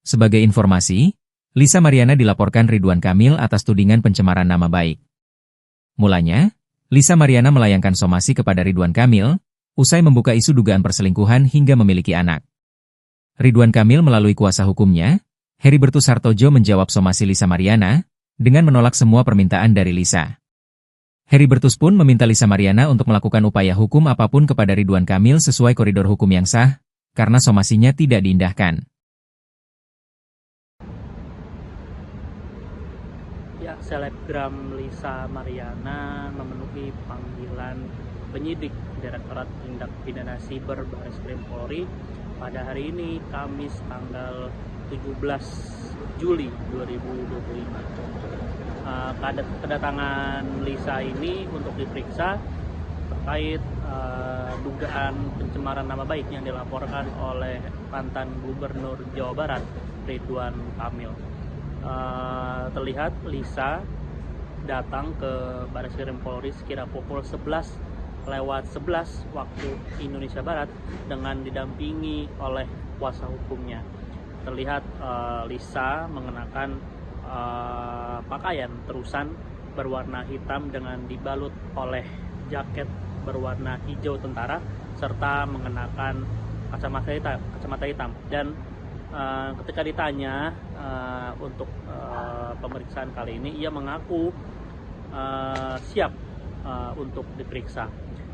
Sebagai informasi, Lisa Mariana dilaporkan Ridwan Kamil atas tudingan pencemaran nama baik. Mulanya, Lisa Mariana melayangkan somasi kepada Ridwan Kamil, usai membuka isu dugaan perselingkuhan hingga memiliki anak. Ridwan Kamil melalui kuasa hukumnya, Heribertus Hartojo menjawab somasi Lisa Mariana, dengan menolak semua permintaan dari Lisa. Heribertus pun meminta Lisa Mariana untuk melakukan upaya hukum apapun kepada Ridwan Kamil sesuai koridor hukum yang sah, karena somasinya tidak diindahkan. Ya, selebgram Lisa Mariana memenuhi panggilan penyidik Direktorat Tindak Pidana Siber Bareskrim Polri pada hari ini, Kamis tanggal 17 Juli 2025. Kedatangan Lisa ini untuk diperiksa terkait dugaan pencemaran nama baik yang dilaporkan oleh mantan Gubernur Jawa Barat, Ridwan Kamil. Terlihat Lisa datang ke Bareskrim Polri sekira pukul 11:11 waktu Indonesia Barat dengan didampingi oleh kuasa hukumnya. Terlihat Lisa mengenakan pakaian terusan berwarna hitam dengan dibalut oleh jaket berwarna hijau tentara serta mengenakan kacamata hitam. Dan ketika ditanya untuk pemeriksaan kali ini, ia mengaku siap untuk diperiksa.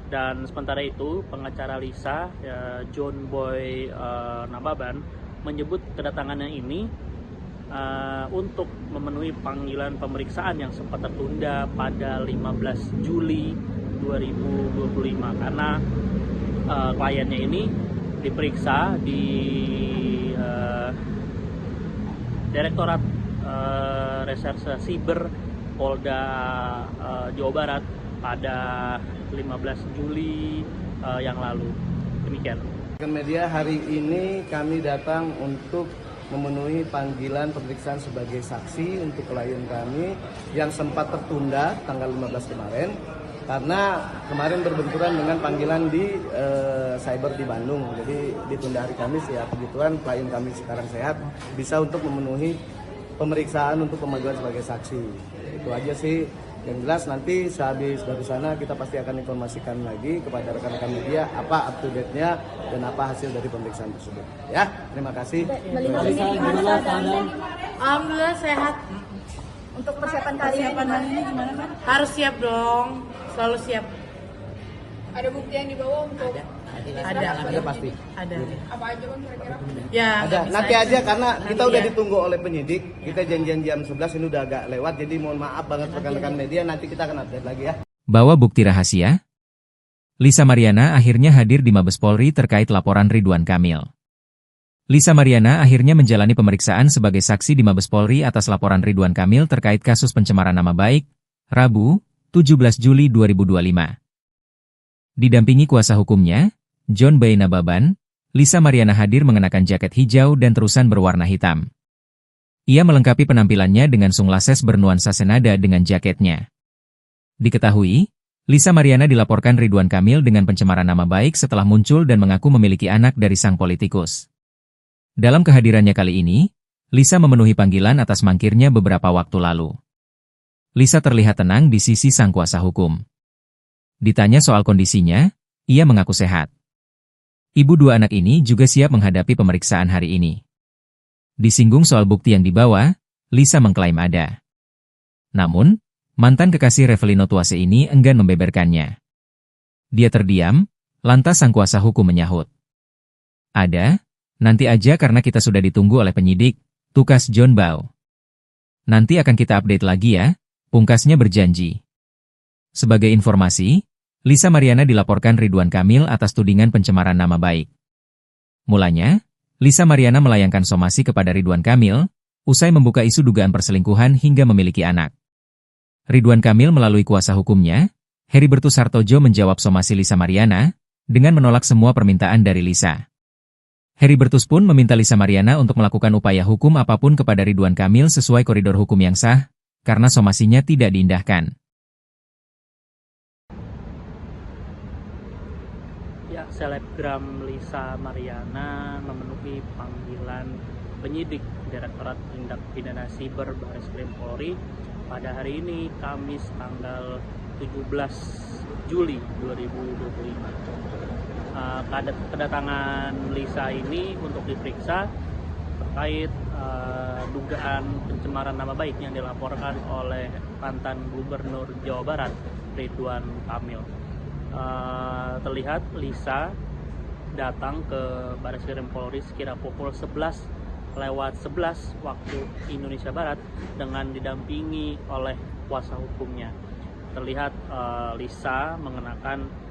Dan sementara itu, pengacara Lisa, John Boy Nababan, menyebut kedatangannya ini untuk memenuhi panggilan pemeriksaan yang sempat tertunda pada 15 Juli 2025 karena kliennya ini diperiksa di Direktorat Reserse Siber Polda Jawa Barat pada 15 Juli yang lalu. Demikian. Media hari ini kami datang untuk memenuhi panggilan pemeriksaan sebagai saksi untuk klien kami yang sempat tertunda tanggal 15 kemarin karena kemarin berbenturan dengan panggilan di cyber di Bandung. Jadi ditunda hari Kamis ya, kebetulan klien kami sekarang sehat, bisa untuk memenuhi pemeriksaan untuk pemanggilan sebagai saksi. Itu aja sih. Yang jelas nanti sehabis dari sana kita pasti akan informasikan lagi kepada rekan-rekan media apa up to date-nya dan apa hasil dari pemeriksaan tersebut. Ya, terima kasih. Melihat ini gimana keadaannya? Alhamdulillah sehat. Untuk persiapan kali ini gimana kan? Harus siap dong. Selalu siap. Ada bukti yang dibawa untuk Ada pasti. Ada. apa aja kan kira-kira? Ya. Ada. nggak bisa Nanti aja karena kita Nanti udah ya. ditunggu oleh penyidik. Kita janjian jam 11 ini udah agak lewat. Jadi mohon maaf banget rekan-rekan media. Nanti kita akan update lagi ya. Bawa bukti rahasia? Lisa Mariana akhirnya hadir di Mabes Polri terkait laporan Ridwan Kamil. Lisa Mariana akhirnya menjalani pemeriksaan sebagai saksi di Mabes Polri atas laporan Ridwan Kamil terkait kasus pencemaran nama baik, Rabu, 17 Juli 2025. Didampingi kuasa hukumnya, John B. Nababan, Lisa Mariana hadir mengenakan jaket hijau dan terusan berwarna hitam. Ia melengkapi penampilannya dengan sunglasses bernuansa senada dengan jaketnya. Diketahui, Lisa Mariana dilaporkan Ridwan Kamil dengan pencemaran nama baik setelah muncul dan mengaku memiliki anak dari sang politikus. Dalam kehadirannya kali ini, Lisa memenuhi panggilan atas mangkirnya beberapa waktu lalu. Lisa terlihat tenang di sisi sang kuasa hukum. Ditanya soal kondisinya, ia mengaku sehat. Ibu dua anak ini juga siap menghadapi pemeriksaan hari ini. Disinggung soal bukti yang dibawa, Lisa mengklaim ada. Namun, mantan kekasih Revelino Tuase ini enggan membeberkannya. Dia terdiam, lantas sang kuasa hukum menyahut. Ada, nanti aja karena kita sudah ditunggu oleh penyidik, tukas John Bau. Nanti akan kita update lagi ya, pungkasnya berjanji. Sebagai informasi, Lisa Mariana dilaporkan Ridwan Kamil atas tudingan pencemaran nama baik. Mulanya, Lisa Mariana melayangkan somasi kepada Ridwan Kamil, usai membuka isu dugaan perselingkuhan hingga memiliki anak. Ridwan Kamil melalui kuasa hukumnya, Heribertus Hartojo menjawab somasi Lisa Mariana, dengan menolak semua permintaan dari Lisa. Heribertus pun meminta Lisa Mariana untuk melakukan upaya hukum apapun kepada Ridwan Kamil sesuai koridor hukum yang sah, karena somasinya tidak diindahkan. Ya, selebgram Lisa Mariana memenuhi panggilan penyidik Direktorat Tindak Pidana Siber Bareskrim Polri pada hari ini, Kamis tanggal 17 Juli 2025. Kedatangan Lisa ini untuk diperiksa terkait dugaan pencemaran nama baik yang dilaporkan oleh mantan Gubernur Jawa Barat, Ridwan Kamil. Terlihat Lisa datang ke Bareskrim Polri sekira pukul 11:11 waktu Indonesia Barat dengan didampingi oleh kuasa hukumnya. Terlihat Lisa mengenakan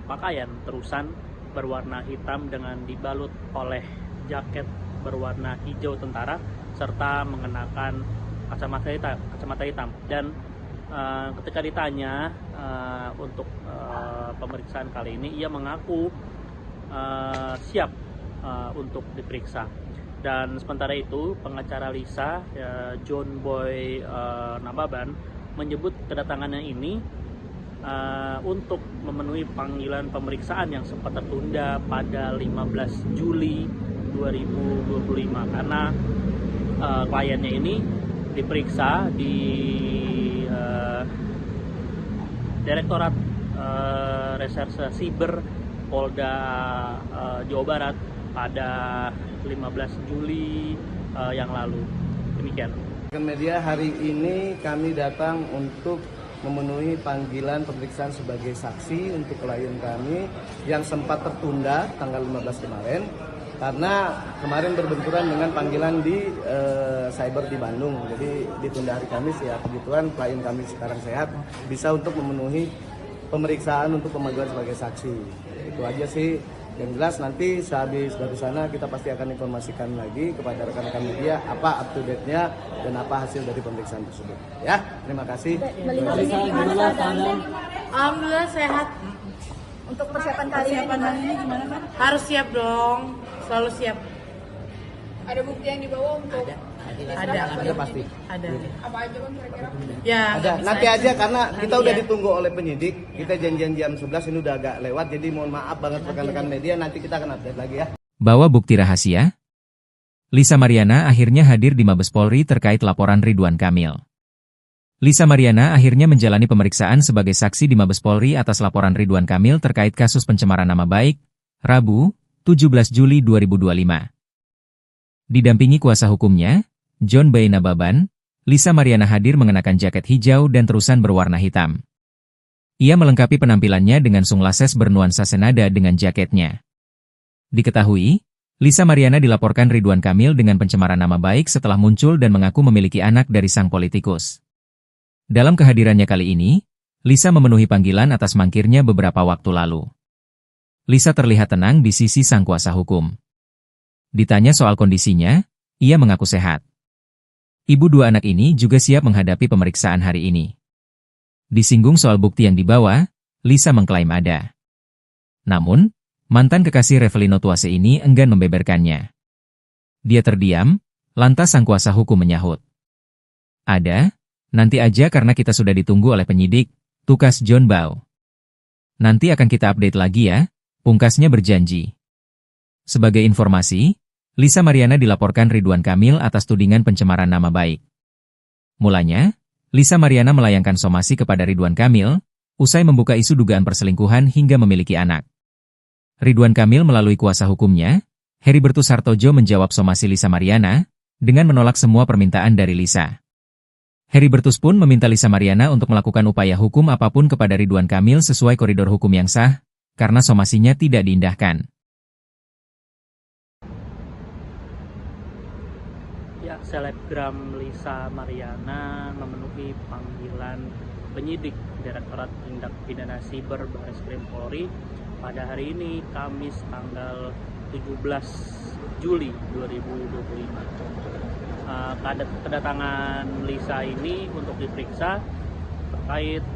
pakaian terusan berwarna hitam dengan dibalut oleh jaket berwarna hijau tentara serta mengenakan kacamata hitam. Dan ketika ditanya untuk pemeriksaan kali ini, ia mengaku siap untuk diperiksa. Dan sementara itu, pengacara Lisa, John Boy Nababan, menyebut kedatangannya ini untuk memenuhi panggilan pemeriksaan yang sempat tertunda pada 15 Juli 2025 karena kliennya ini diperiksa di Direktorat Reserse Siber Polda Jawa Barat pada 15 Juli yang lalu. Demikian. Media hari ini kami datang untuk memenuhi panggilan pemeriksaan sebagai saksi untuk klien kami yang sempat tertunda tanggal 15 kemarin karena kemarin berbenturan dengan panggilan di cyber di Bandung. Jadi ditunda hari Kamis ya, kebetulan klien kami sekarang sehat, bisa untuk memenuhi pemeriksaan untuk pemanggilan sebagai saksi. Itu aja sih. Yang jelas nanti sehabis dari sana kita pasti akan informasikan lagi kepada rekan-rekan media apa up to date-nya dan apa hasil dari pemeriksaan tersebut. Ya, terima kasih. Melihat ini gimana keadaan? Alhamdulillah sehat. Untuk persiapan kali ini gimana kan? Harus siap dong, selalu siap. Ada bukti yang dibawa untuk Ada pasti. Ada. apa aja bang kira-kira? Ya. Ada. nggak Nanti bisa aja karena kita Nanti udah ya. ditunggu oleh penyidik. Kita janjian jam 11 ini udah agak lewat, jadi mohon maaf banget rekan-rekan media. Nanti kita akan update lagi ya. Bawa bukti rahasia? Lisa Mariana akhirnya hadir di Mabes Polri terkait laporan Ridwan Kamil. Lisa Mariana akhirnya menjalani pemeriksaan sebagai saksi di Mabes Polri atas laporan Ridwan Kamil terkait kasus pencemaran nama baik, Rabu, 17 Juli 2025. Didampingi kuasa hukumnya, John B. Nababan, Lisa Mariana hadir mengenakan jaket hijau dan terusan berwarna hitam. Ia melengkapi penampilannya dengan sunglasses bernuansa senada dengan jaketnya. Diketahui, Lisa Mariana dilaporkan Ridwan Kamil dengan pencemaran nama baik setelah muncul dan mengaku memiliki anak dari sang politikus. Dalam kehadirannya kali ini, Lisa memenuhi panggilan atas mangkirnya beberapa waktu lalu. Lisa terlihat tenang di sisi sang kuasa hukum. Ditanya soal kondisinya, ia mengaku sehat. Ibu dua anak ini juga siap menghadapi pemeriksaan hari ini. Disinggung soal bukti yang dibawa, Lisa mengklaim ada. Namun, mantan kekasih Revelino Tuase ini enggan membeberkannya. Dia terdiam, lantas sang kuasa hukum menyahut. Ada, nanti aja karena kita sudah ditunggu oleh penyidik, tukas John Bau. Nanti akan kita update lagi ya, pungkasnya berjanji. Sebagai informasi, Lisa Mariana dilaporkan Ridwan Kamil atas tudingan pencemaran nama baik. Mulanya, Lisa Mariana melayangkan somasi kepada Ridwan Kamil, usai membuka isu dugaan perselingkuhan hingga memiliki anak. Ridwan Kamil melalui kuasa hukumnya, Heribertus Hartojo menjawab somasi Lisa Mariana, dengan menolak semua permintaan dari Lisa. Heribertus pun meminta Lisa Mariana untuk melakukan upaya hukum apapun kepada Ridwan Kamil sesuai koridor hukum yang sah, karena somasinya tidak diindahkan. Ya, selebgram Lisa Mariana memenuhi panggilan penyidik Direktorat Tindak Pidana Siber Barreskrim Polri pada hari ini, Kamis tanggal 17 Juli 2025. Kedatangan Lisa ini untuk diperiksa terkait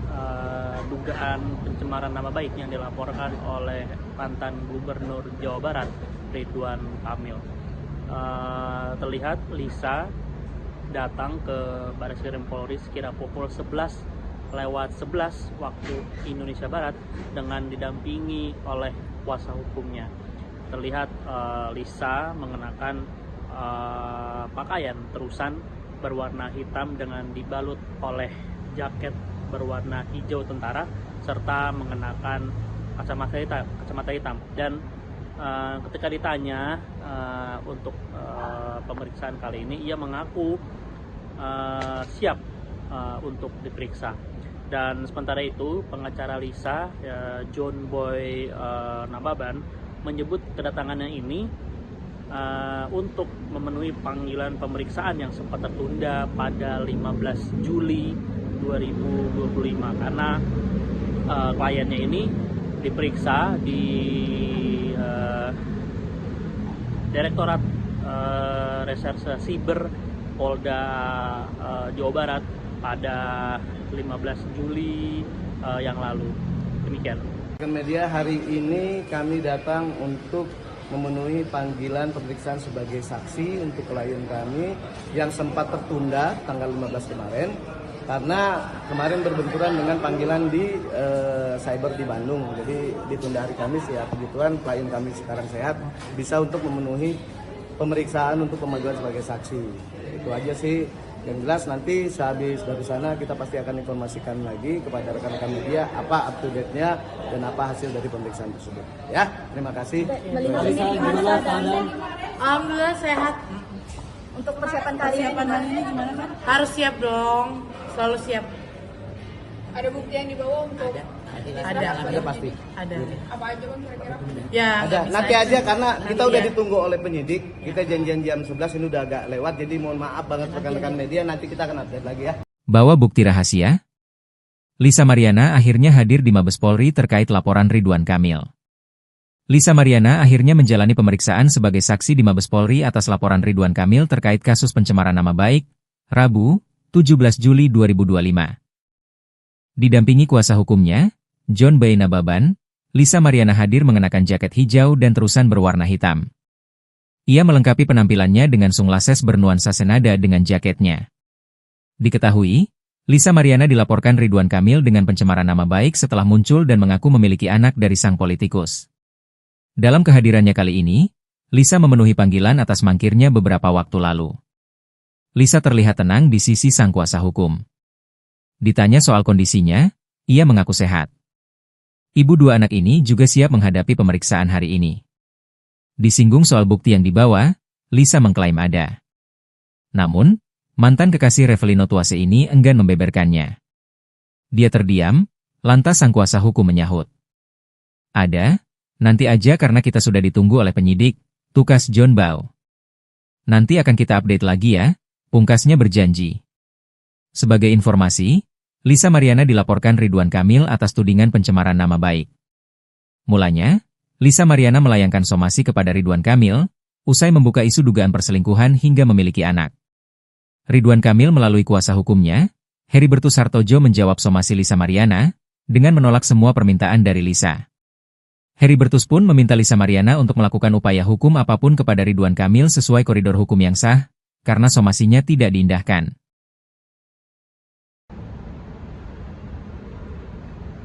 dugaan pencemaran nama baik yang dilaporkan oleh mantan Gubernur Jawa Barat, Ridwan Kamil. Terlihat Lisa datang ke Barreskrim Polri sekira pukul 11:11 waktu Indonesia Barat dengan didampingi oleh kuasa hukumnya. Terlihat Lisa mengenakan pakaian terusan berwarna hitam dengan dibalut oleh jaket berwarna hijau tentara serta mengenakan kacamata hitam. Dan ketika ditanya untuk pemeriksaan kali ini, ia mengaku siap untuk diperiksa. Dan sementara itu, pengacara Lisa, John Boy Nababan, menyebut kedatangannya ini untuk memenuhi panggilan pemeriksaan yang sempat tertunda pada 15 Juli 2025 karena kliennya ini diperiksa di Direktorat Reserse Siber Polda Jawa Barat pada 15 Juli yang lalu. Demikian. Media hari ini kami datang untuk memenuhi panggilan pemeriksaan sebagai saksi untuk klien kami yang sempat tertunda tanggal 15 kemarin karena kemarin berbenturan dengan panggilan di cyber di Bandung. Jadi ditunda hari Kamis ya, kebetulan klien kami sekarang sehat, bisa untuk memenuhi pemeriksaan untuk pemanggilan sebagai saksi. Itu aja sih. Yang jelas nanti sehabis dari sana kita pasti akan informasikan lagi kepada rekan-rekan media apa up to date-nya dan apa hasil dari pemeriksaan tersebut. Ya, terima kasih. Alhamdulillah sehat. Untuk persiapan kali ini gimana kan? Harus siap dong, selalu siap. Ada bukti yang dibawa untuk Ada pasti. Ada. apa aja bang kira-kira? Ya, Ada. nggak bisa Nanti aja karena kita udah ya. ditunggu oleh penyidik. Kita janjian jam 11 ini udah agak lewat. Jadi mohon maaf banget rekan-rekan media, nanti kita akan update lagi ya. Bawa bukti rahasia? Lisa Mariana akhirnya hadir di Mabes Polri terkait laporan Ridwan Kamil. Lisa Mariana akhirnya menjalani pemeriksaan sebagai saksi di Mabes Polri atas laporan Ridwan Kamil terkait kasus pencemaran nama baik, Rabu, 17 Juli 2025. Didampingi kuasa hukumnya, John Boy Nababan, Lisa Mariana hadir mengenakan jaket hijau dan terusan berwarna hitam. Ia melengkapi penampilannya dengan sunglasses bernuansa senada dengan jaketnya. Diketahui, Lisa Mariana dilaporkan Ridwan Kamil dengan pencemaran nama baik setelah muncul dan mengaku memiliki anak dari sang politikus. Dalam kehadirannya kali ini, Lisa memenuhi panggilan atas mangkirnya beberapa waktu lalu. Lisa terlihat tenang di sisi sang kuasa hukum. Ditanya soal kondisinya, ia mengaku sehat. Ibu dua anak ini juga siap menghadapi pemeriksaan hari ini. Disinggung soal bukti yang dibawa, Lisa mengklaim ada. Namun, mantan kekasih Revelino Tuase ini enggan membeberkannya. Dia terdiam, lantas sang kuasa hukum menyahut. Ada, nanti aja karena kita sudah ditunggu oleh penyidik, tukas John Bau. Nanti akan kita update lagi ya, pungkasnya berjanji. Sebagai informasi, Lisa Mariana dilaporkan Ridwan Kamil atas tudingan pencemaran nama baik. Mulanya, Lisa Mariana melayangkan somasi kepada Ridwan Kamil, usai membuka isu dugaan perselingkuhan hingga memiliki anak. Ridwan Kamil melalui kuasa hukumnya, Heribertus Hartojo menjawab somasi Lisa Mariana, dengan menolak semua permintaan dari Lisa. Heribertus pun meminta Lisa Mariana untuk melakukan upaya hukum apapun kepada Ridwan Kamil sesuai koridor hukum yang sah, karena somasinya tidak diindahkan.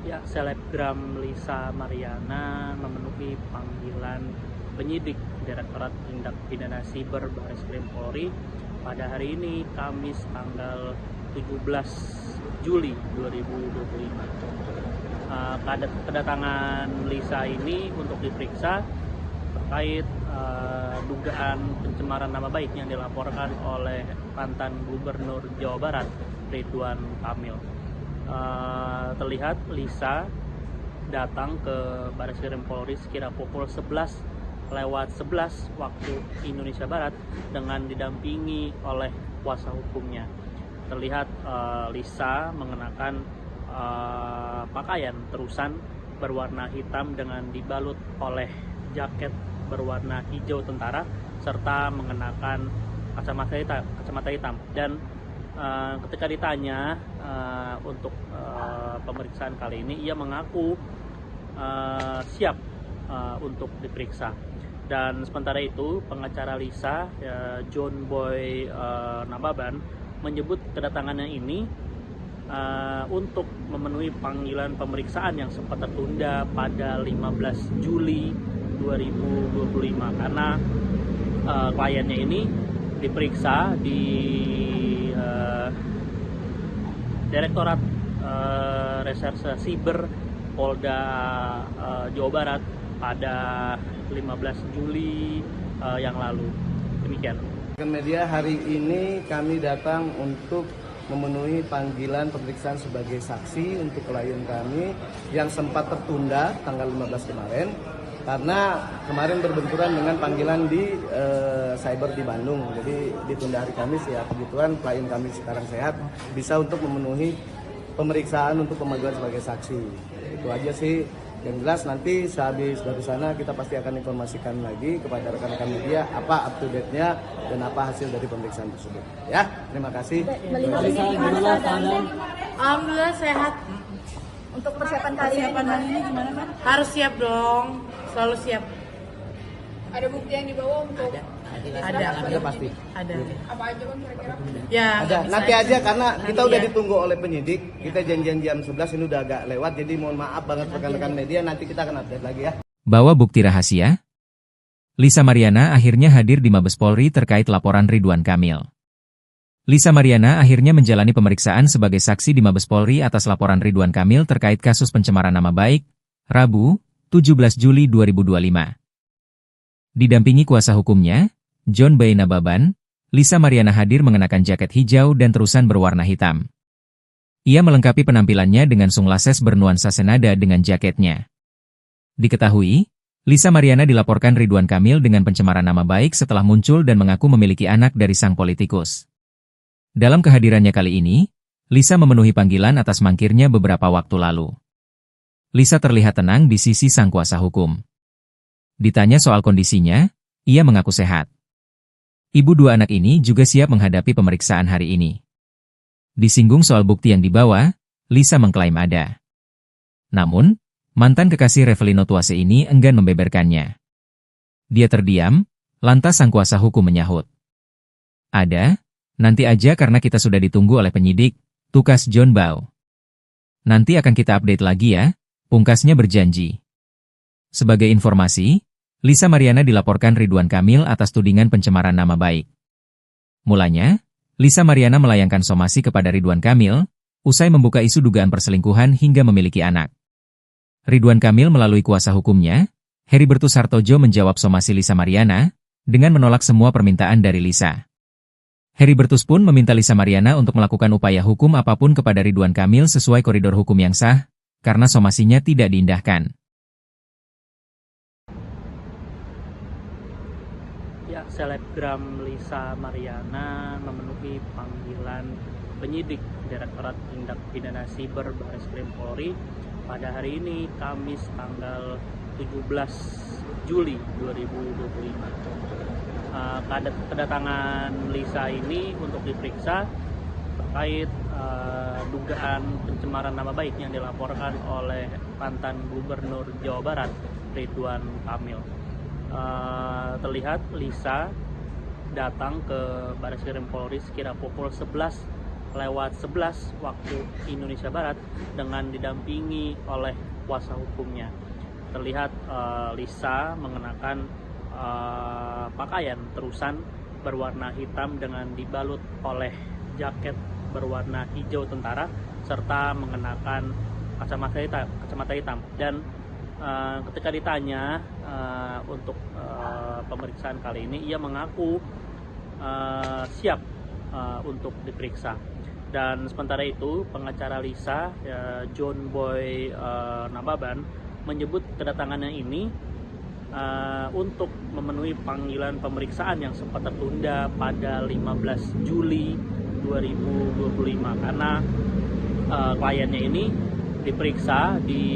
Ya, selebgram Lisa Mariana memenuhi panggilan penyidik Direktorat Tindak Pidana Siber Bareskrim Polri pada hari ini, Kamis tanggal 17 Juli 2025. Kedatangan Lisa ini untuk diperiksa terkait dugaan pencemaran nama baik yang dilaporkan oleh mantan Gubernur Jawa Barat, Ridwan Kamil. Terlihat Lisa datang ke Bareskrim Polri sekira pukul 11:11 waktu Indonesia Barat dengan didampingi oleh kuasa hukumnya. Terlihat Lisa mengenakan pakaian terusan berwarna hitam dengan dibalut oleh jaket berwarna hijau tentara serta mengenakan kacamata hitam. Dan ketika ditanya untuk pemeriksaan kali ini, ia mengaku siap untuk diperiksa. Dan sementara itu, pengacara Lisa, John Boy Nababan, menyebut kedatangannya ini untuk memenuhi panggilan pemeriksaan yang sempat tertunda pada 15 Juli 2025 karena kliennya ini diperiksa di Direktorat Reserse Siber Polda Jawa Barat pada 15 Juli yang lalu. Demikian. Media hari ini kami datang untuk memenuhi panggilan pemeriksaan sebagai saksi untuk klien kami yang sempat tertunda tanggal 15 kemarin karena kemarin berbenturan dengan panggilan di cyber di Bandung. Jadi ditunda hari Kamis, ya kebetulan klien kami sekarang sehat, bisa untuk memenuhi pemeriksaan untuk pemanggilan sebagai saksi. Itu aja sih. Yang jelas nanti sehabis dari sana kita pasti akan informasikan lagi kepada rekan-rekan media apa up to date-nya dan apa hasil dari pemeriksaan tersebut. Ya, terima kasih. Alhamdulillah sehat. Untuk persiapan kali ini gimana kan? Harus siap dong, selalu siap. Ada bukti yang dibawa untuk Ada pasti. Ada. apa aja kan kira-kira? Ya. Ada. bisa Nanti aja karena kita Nanti udah ya. ditunggu oleh penyidik. Kita janjian jam 11, ini udah agak lewat, jadi mohon maaf banget rekan-rekan media, nanti kita akan update lagi ya. Bawa bukti rahasia? Lisa Mariana akhirnya hadir di Mabes Polri terkait laporan Ridwan Kamil. Lisa Mariana akhirnya menjalani pemeriksaan sebagai saksi di Mabes Polri atas laporan Ridwan Kamil terkait kasus pencemaran nama baik, Rabu, 17 Juli 2025. Didampingi kuasa hukumnya, John Boy Nababan, Lisa Mariana hadir mengenakan jaket hijau dan terusan berwarna hitam. Ia melengkapi penampilannya dengan sunglasses bernuansa senada dengan jaketnya. Diketahui, Lisa Mariana dilaporkan Ridwan Kamil dengan pencemaran nama baik setelah muncul dan mengaku memiliki anak dari sang politikus. Dalam kehadirannya kali ini, Lisa memenuhi panggilan atas mangkirnya beberapa waktu lalu. Lisa terlihat tenang di sisi sang kuasa hukum. Ditanya soal kondisinya, ia mengaku sehat. Ibu dua anak ini juga siap menghadapi pemeriksaan hari ini. Disinggung soal bukti yang dibawa, Lisa mengklaim ada. Namun, mantan kekasih Revelino Tuase ini enggan membeberkannya. Dia terdiam, lantas sang kuasa hukum menyahut. Ada, nanti aja karena kita sudah ditunggu oleh penyidik, tukas John Bow. Nanti akan kita update lagi ya, pungkasnya berjanji. Sebagai informasi, Lisa Mariana dilaporkan Ridwan Kamil atas tudingan pencemaran nama baik. Mulanya, Lisa Mariana melayangkan somasi kepada Ridwan Kamil, usai membuka isu dugaan perselingkuhan hingga memiliki anak. Ridwan Kamil melalui kuasa hukumnya, Heribertus Hartojo menjawab somasi Lisa Mariana, dengan menolak semua permintaan dari Lisa. Heribertus pun meminta Lisa Mariana untuk melakukan upaya hukum apapun kepada Ridwan Kamil sesuai koridor hukum yang sah, karena somasinya tidak diindahkan. Ya, selebgram Lisa Mariana memenuhi panggilan penyidik Direktorat Tindak Pidana Siber Bareskrim Polri pada hari ini, Kamis tanggal 17 Juli 2025. kedatangan Lisa ini untuk diperiksa terkait dugaan pencemaran nama baik yang dilaporkan oleh mantan Gubernur Jawa Barat Ridwan Kamil. Terlihat Lisa datang ke Bareskrim Polri sekira pukul 11:11 waktu Indonesia Barat dengan didampingi oleh kuasa hukumnya. Terlihat Lisa mengenakan pakaian terusan berwarna hitam dengan dibalut oleh jaket berwarna hijau tentara serta mengenakan kacamata hitam. Dan ketika ditanya untuk pemeriksaan kali ini, ia mengaku siap untuk diperiksa. Dan sementara itu pengacara Lisa, John Boy Nababan, menyebut kedatangannya ini untuk memenuhi panggilan pemeriksaan yang sempat tertunda pada 15 Juli 2025 karena kliennya ini diperiksa di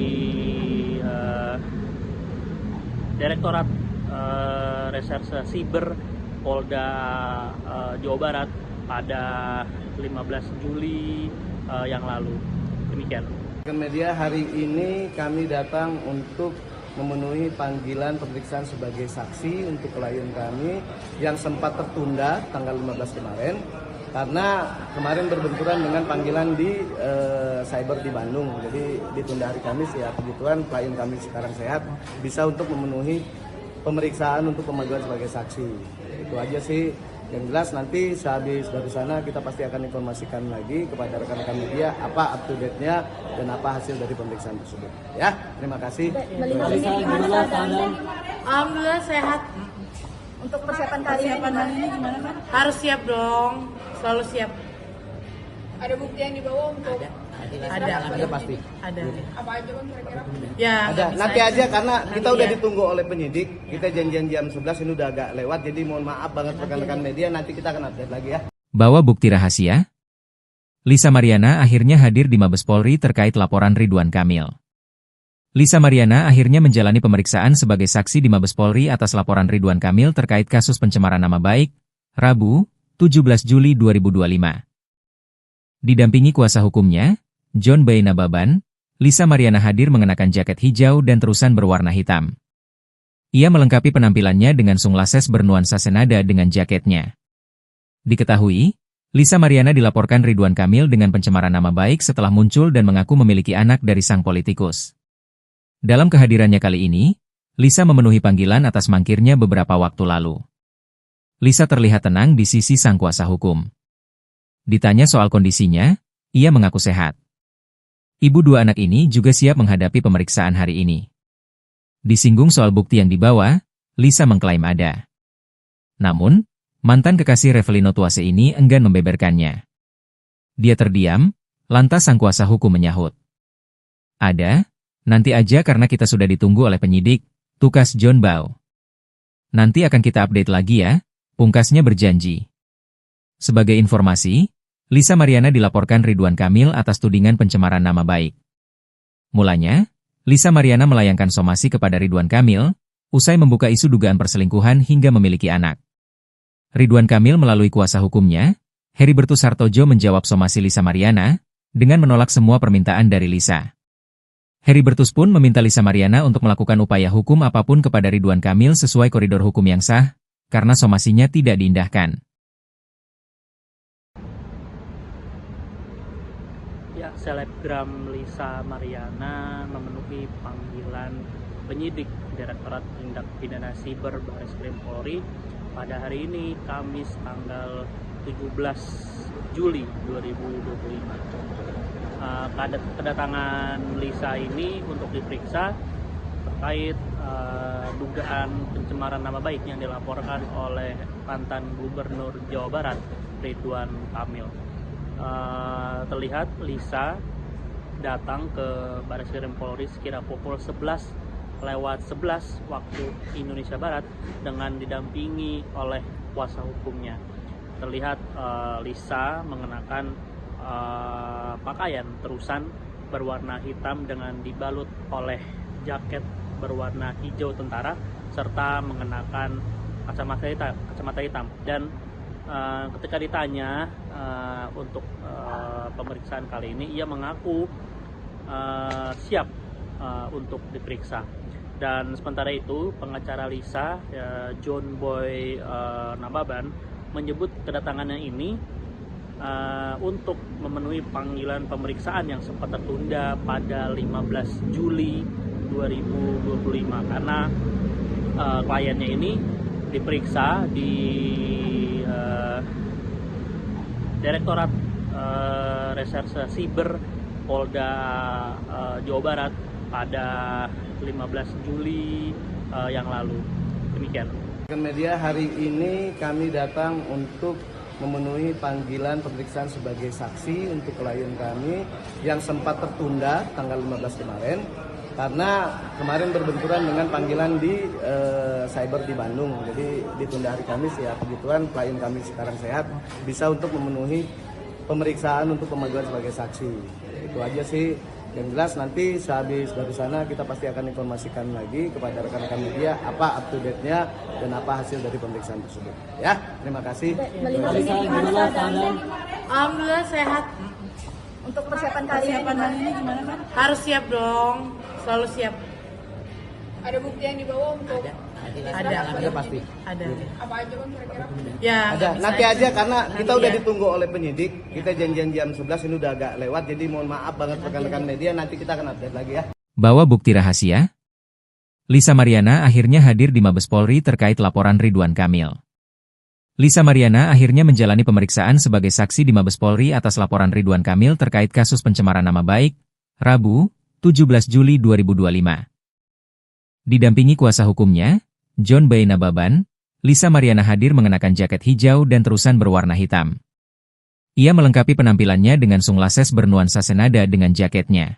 Direktorat Reserse Siber Polda Jawa Barat pada 15 Juli yang lalu. Demikian. Media hari ini kami datang untuk memenuhi panggilan pemeriksaan sebagai saksi untuk klien kami yang sempat tertunda tanggal 15 kemarin karena kemarin berbenturan dengan panggilan di cyber di Bandung. Jadi ditunda hari Kamis ya. Kebetulan klien kami sekarang sehat, bisa untuk memenuhi pemeriksaan untuk pemanggilan sebagai saksi. Itu aja sih. Yang jelas nanti sehabis dari sana kita pasti akan informasikan lagi kepada rekan-rekan media apa up to date-nya dan apa hasil dari pemeriksaan tersebut. Ya, terima kasih. Melihat ini gimana keadaannya? Alhamdulillah sehat. Untuk persiapan kali ini gimana kan? Harus siap dong, selalu siap. Ada bukti yang dibawa untuk Ada pasti. Ada. apa aja bang kira-kira? Ya. Ada. nggak Nanti bisa aja karena kita Nanti udah ya. ditunggu oleh penyidik. Kita janjian jam 11 ini udah agak lewat. Jadi mohon maaf banget rekan-rekan media. Nanti kita akan update lagi ya. Bawa bukti rahasia? Lisa Mariana akhirnya hadir di Mabes Polri terkait laporan Ridwan Kamil. Lisa Mariana akhirnya menjalani pemeriksaan sebagai saksi di Mabes Polri atas laporan Ridwan Kamil terkait kasus pencemaran nama baik, Rabu, 17 Juli 2025. Didampingi kuasa hukumnya, John Boy Nababan, Lisa Mariana hadir mengenakan jaket hijau dan terusan berwarna hitam. Ia melengkapi penampilannya dengan sunglasses bernuansa senada dengan jaketnya. Diketahui, Lisa Mariana dilaporkan Ridwan Kamil dengan pencemaran nama baik setelah muncul dan mengaku memiliki anak dari sang politikus. Dalam kehadirannya kali ini, Lisa memenuhi panggilan atas mangkirnya beberapa waktu lalu. Lisa terlihat tenang di sisi sang kuasa hukum. Ditanya soal kondisinya, ia mengaku sehat. Ibu dua anak ini juga siap menghadapi pemeriksaan hari ini. Disinggung soal bukti yang dibawa, Lisa mengklaim ada. Namun, mantan kekasih Revelino Tuase ini enggan membeberkannya. Dia terdiam, lantas sang kuasa hukum menyahut. Ada, nanti aja karena kita sudah ditunggu oleh penyidik, tukas John Boy. Nanti akan kita update lagi ya, pungkasnya berjanji. Sebagai informasi, Lisa Mariana dilaporkan Ridwan Kamil atas tudingan pencemaran nama baik. Mulanya, Lisa Mariana melayangkan somasi kepada Ridwan Kamil, usai membuka isu dugaan perselingkuhan hingga memiliki anak. Ridwan Kamil melalui kuasa hukumnya, Heribertus Hartojo menjawab somasi Lisa Mariana, dengan menolak semua permintaan dari Lisa. Heribertus pun meminta Lisa Mariana untuk melakukan upaya hukum apapun kepada Ridwan Kamil sesuai koridor hukum yang sah, karena somasinya tidak diindahkan. Ya, selebgram Lisa Mariana memenuhi panggilan penyidik Direktorat Tindak Pidana Siber Bareskrim Polri pada hari ini, Kamis tanggal 17 Juli 2025. Kedatangan Lisa ini untuk diperiksa terkait dugaan pencemaran nama baik yang dilaporkan oleh mantan Gubernur Jawa Barat Ridwan Kamil. Terlihat Lisa datang ke Bareskrim Polri sekira pukul 11:11 waktu Indonesia Barat dengan didampingi oleh kuasa hukumnya. Terlihat Lisa mengenakan pakaian terusan berwarna hitam dengan dibalut oleh jaket berwarna hijau tentara serta mengenakan kacamata hitam dan ketika ditanya untuk pemeriksaan kali ini, ia mengaku siap untuk diperiksa. Dan sementara itu, pengacara Lisa, John Boy Nababan, menyebut kedatangannya ini untuk memenuhi panggilan pemeriksaan yang sempat tertunda pada 15 Juli 2025 karena kliennya ini diperiksa di Direktorat Reserse Siber Polda Jawa Barat pada 15 Juli yang lalu. Demikian. Media, hari ini kami datang untuk memenuhi panggilan pemeriksaan sebagai saksi untuk klien kami yang sempat tertunda tanggal 15 kemarin karena kemarin berbenturan dengan panggilan di cyber di Bandung. Jadi ditunda hari Kamis ya, kebetulan klien kami sekarang sehat, bisa untuk memenuhi pemeriksaan untuk pemanggilan sebagai saksi. Itu aja sih. Yang jelas nanti sehabis dari sana kita pasti akan informasikan lagi kepada rekan-rekan media apa up to date-nya dan apa hasil dari pemeriksaan tersebut. Ya, terima kasih. Alhamdulillah sehat. Untuk persiapan kali ini gimana kan? Harus siap dong, selalu siap. Ada bukti yang dibawa untuk Ada pasti. Ada. apa aja kan kira-kira? Ya. Ada. nggak bisa Nanti aja karena kita udah ya. ditunggu oleh penyidik. Kita janjian jam 11 ini udah agak lewat. Jadi mohon maaf banget rekan-rekan media, nanti kita akan update lagi ya. Bawa bukti rahasia? Lisa Mariana akhirnya hadir di Mabes Polri terkait laporan Ridwan Kamil. Lisa Mariana akhirnya menjalani pemeriksaan sebagai saksi di Mabes Polri atas laporan Ridwan Kamil terkait kasus pencemaran nama baik, Rabu, 17 Juli 2025. Didampingi kuasa hukumnya, John Boy Nababan, Lisa Mariana hadir mengenakan jaket hijau dan terusan berwarna hitam. Ia melengkapi penampilannya dengan sunglasses bernuansa senada dengan jaketnya.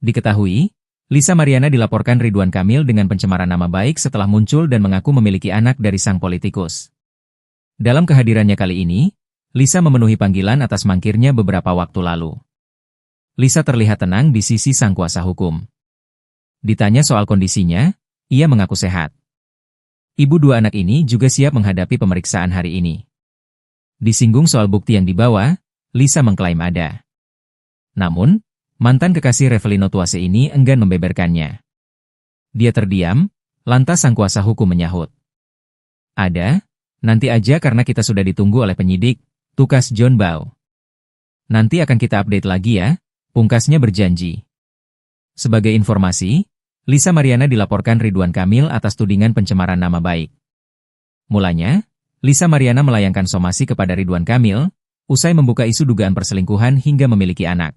Diketahui, Lisa Mariana dilaporkan Ridwan Kamil dengan pencemaran nama baik setelah muncul dan mengaku memiliki anak dari sang politikus. Dalam kehadirannya kali ini, Lisa memenuhi panggilan atas mangkirnya beberapa waktu lalu. Lisa terlihat tenang di sisi sang kuasa hukum. Ditanya soal kondisinya, ia mengaku sehat. Ibu dua anak ini juga siap menghadapi pemeriksaan hari ini. Disinggung soal bukti yang dibawa, Lisa mengklaim ada. Namun, mantan kekasih Revelino Tuase ini enggan membeberkannya. Dia terdiam, lantas sang kuasa hukum menyahut. Ada, nanti aja karena kita sudah ditunggu oleh penyidik, tukas John Bow. Nanti akan kita update lagi ya, pungkasnya berjanji. Sebagai informasi, Lisa Mariana dilaporkan Ridwan Kamil atas tudingan pencemaran nama baik. Mulanya, Lisa Mariana melayangkan somasi kepada Ridwan Kamil, usai membuka isu dugaan perselingkuhan hingga memiliki anak.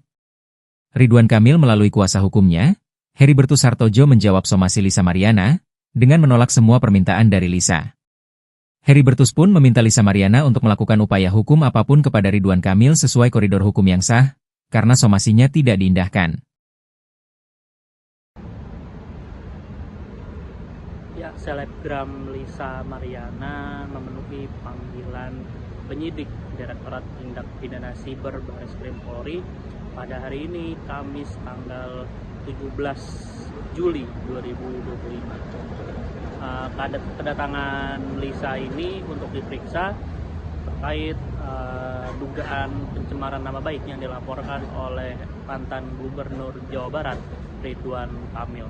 Ridwan Kamil melalui kuasa hukumnya, Heribertus Hartojo menjawab somasi Lisa Mariana, dengan menolak semua permintaan dari Lisa. Heribertus pun meminta Lisa Mariana untuk melakukan upaya hukum apapun kepada Ridwan Kamil sesuai koridor hukum yang sah, karena somasinya tidak diindahkan. Ya, selebgram Lisa Mariana memenuhi panggilan penyidik Direktorat Tindak Pidana Siber Bareskrim Polri pada hari ini, Kamis tanggal 17 Juli 2025. Kedatangan Lisa ini untuk diperiksa terkait dugaan pencemaran nama baik yang dilaporkan oleh mantan Gubernur Jawa Barat, Ridwan Kamil.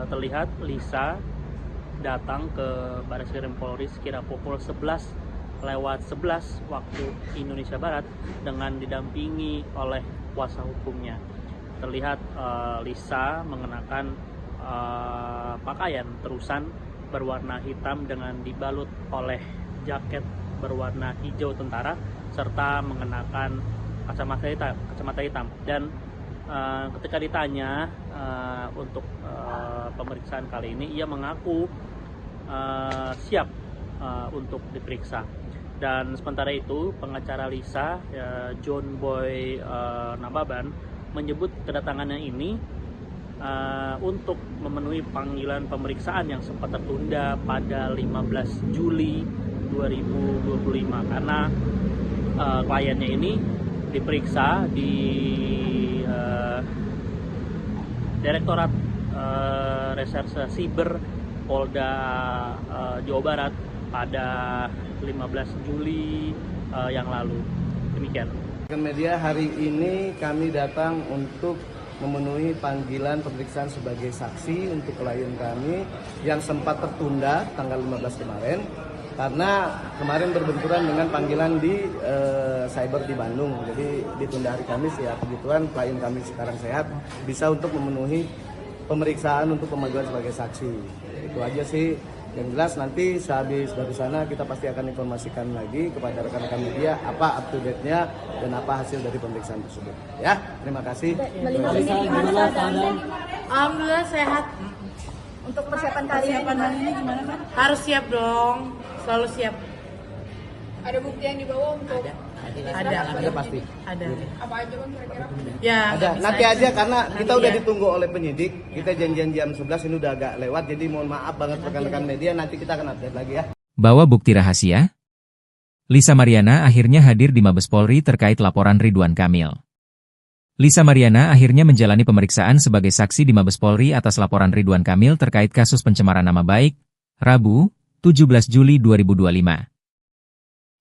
Terlihat Lisa datang ke Bareskrim Polri sekira pukul 11:11 waktu Indonesia Barat dengan didampingi oleh kuasa hukumnya. Terlihat Lisa mengenakan pakaian terusan berwarna hitam dengan dibalut oleh jaket berwarna hijau tentara serta mengenakan kacamata hitam dan ketika ditanya untuk pemeriksaan kali ini, ia mengaku siap untuk diperiksa. Dan sementara itu, pengacara Lisa, John Boy Nababan, menyebut kedatangannya ini untuk memenuhi panggilan pemeriksaan yang sempat tertunda pada 15 Juli 2025 karena kliennya ini diperiksa di Direktorat Reserse Siber Polda Jawa Barat pada 15 Juli yang lalu. Demikian. Media hari ini kami datang untuk memenuhi panggilan pemeriksaan sebagai saksi untuk klien kami yang sempat tertunda tanggal 15 kemarin karena kemarin berbenturan dengan panggilan di cyber di Bandung. Jadi ditunda hari Kamis ya, kebetulan klien kami sekarang sehat bisa untuk memenuhi pemeriksaan untuk pemanggilan sebagai saksi. Itu aja sih. Yang jelas nanti sehabis dari sana kita pasti akan informasikan lagi kepada rekan-rekan media apa up to date-nya dan apa hasil dari pemeriksaan tersebut. Ya, terima kasih. Melihat ini gimana keadaan? Alhamdulillah sehat. Untuk persiapan kali ini gimana kan? Harus siap dong. Selalu siap. Ada bukti yang dibawa untuk Ada pasti. Ada. apa aja bang kira-kira? Ya. Ada. bisa Nanti aja karena kita Nanti udah ya. ditunggu oleh penyidik. Kita janjian jam 11 ini udah agak lewat. Jadi mohon maaf banget rekan-rekan media. Nanti kita akan update lagi ya. Bawa bukti rahasia? Lisa Mariana akhirnya hadir di Mabes Polri terkait laporan Ridwan Kamil. Lisa Mariana akhirnya menjalani pemeriksaan sebagai saksi di Mabes Polri atas laporan Ridwan Kamil terkait kasus pencemaran nama baik, Rabu, 17 Juli 2025.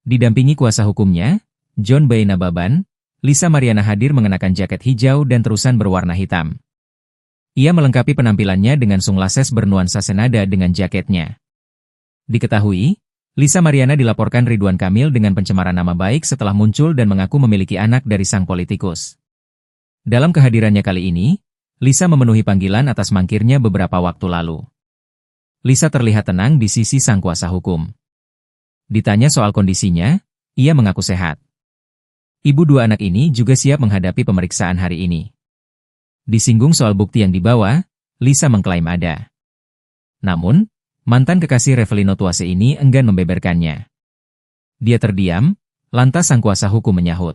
Didampingi kuasa hukumnya, John B. Nababan, Lisa Mariana hadir mengenakan jaket hijau dan terusan berwarna hitam. Ia melengkapi penampilannya dengan sunglasses bernuansa senada dengan jaketnya. Diketahui, Lisa Mariana dilaporkan Ridwan Kamil dengan pencemaran nama baik setelah muncul dan mengaku memiliki anak dari sang politikus. Dalam kehadirannya kali ini, Lisa memenuhi panggilan atas mangkirnya beberapa waktu lalu. Lisa terlihat tenang di sisi sang kuasa hukum. Ditanya soal kondisinya, ia mengaku sehat. Ibu dua anak ini juga siap menghadapi pemeriksaan hari ini. Disinggung soal bukti yang dibawa, Lisa mengklaim ada. Namun, mantan kekasih Revelino Tuase ini enggan membeberkannya. Dia terdiam, lantas sang kuasa hukum menyahut.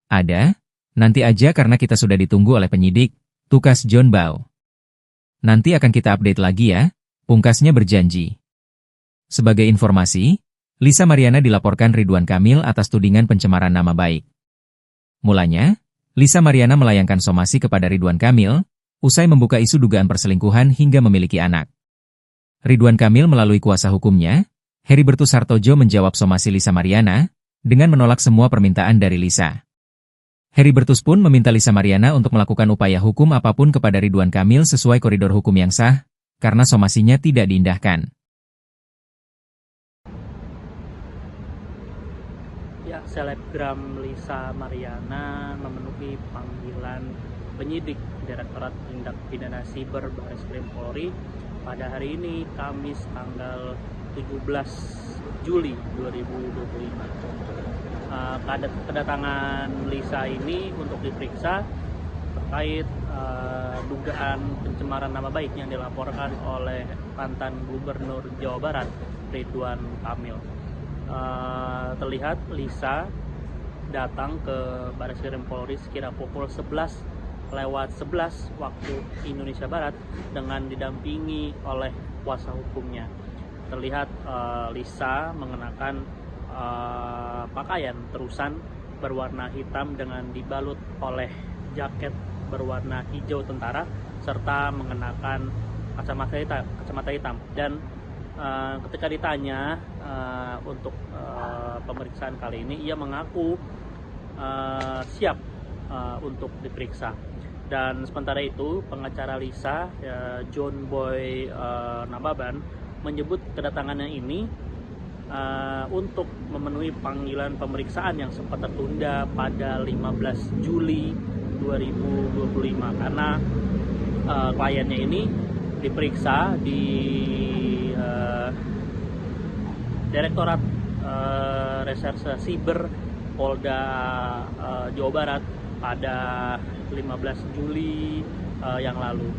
Ada, nanti aja karena kita sudah ditunggu oleh penyidik, tukas John Bau. Nanti akan kita update lagi ya, pungkasnya berjanji. Sebagai informasi, Lisa Mariana dilaporkan Ridwan Kamil atas tudingan pencemaran nama baik. Mulanya, Lisa Mariana melayangkan somasi kepada Ridwan Kamil, usai membuka isu dugaan perselingkuhan hingga memiliki anak. Ridwan Kamil melalui kuasa hukumnya, Heribertus Hartojo menjawab somasi Lisa Mariana, dengan menolak semua permintaan dari Lisa. Heribertus pun meminta Lisa Mariana untuk melakukan upaya hukum apapun kepada Ridwan Kamil sesuai koridor hukum yang sah, karena somasinya tidak diindahkan. Ya, selebgram Lisa Mariana memenuhi panggilan penyidik Direktorat Tindak Pidana Siber Bareskrim Polri pada hari ini, Kamis tanggal 17 Juli 2025. Kedatangan Lisa ini untuk diperiksa terkait dugaan pencemaran nama baik yang dilaporkan oleh mantan Gubernur Jawa Barat, Ridwan Kamil. Terlihat Lisa datang ke Bareskrim Polri sekira pukul 11:11 waktu Indonesia Barat dengan didampingi oleh kuasa hukumnya. Terlihat Lisa mengenakan pakaian terusan berwarna hitam dengan dibalut oleh jaket berwarna hijau tentara serta mengenakan kacamata hitam. Dan ketika ditanya untuk pemeriksaan kali ini, ia mengaku siap untuk diperiksa. Dan sementara itu, pengacara Lisa, John Boy Nababan, menyebut kedatangannya ini untuk memenuhi panggilan pemeriksaan yang sempat tertunda pada 15 Juli 2025 karena kliennya ini diperiksa di Direktorat Reserse Siber Polda Jawa Barat pada 15 Juli yang lalu.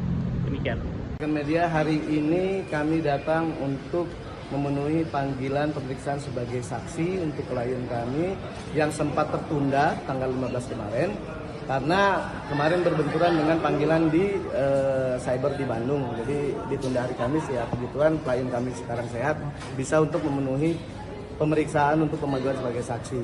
Demikian. Media hari ini kami datang untuk memenuhi panggilan pemeriksaan sebagai saksi untuk klien kami yang sempat tertunda tanggal 15 kemarin karena kemarin berbenturan dengan panggilan di cyber di Bandung. Jadi ditunda hari Kamis ya, kebetulan klien kami sekarang sehat bisa untuk memenuhi pemeriksaan untuk pemanggilan sebagai saksi.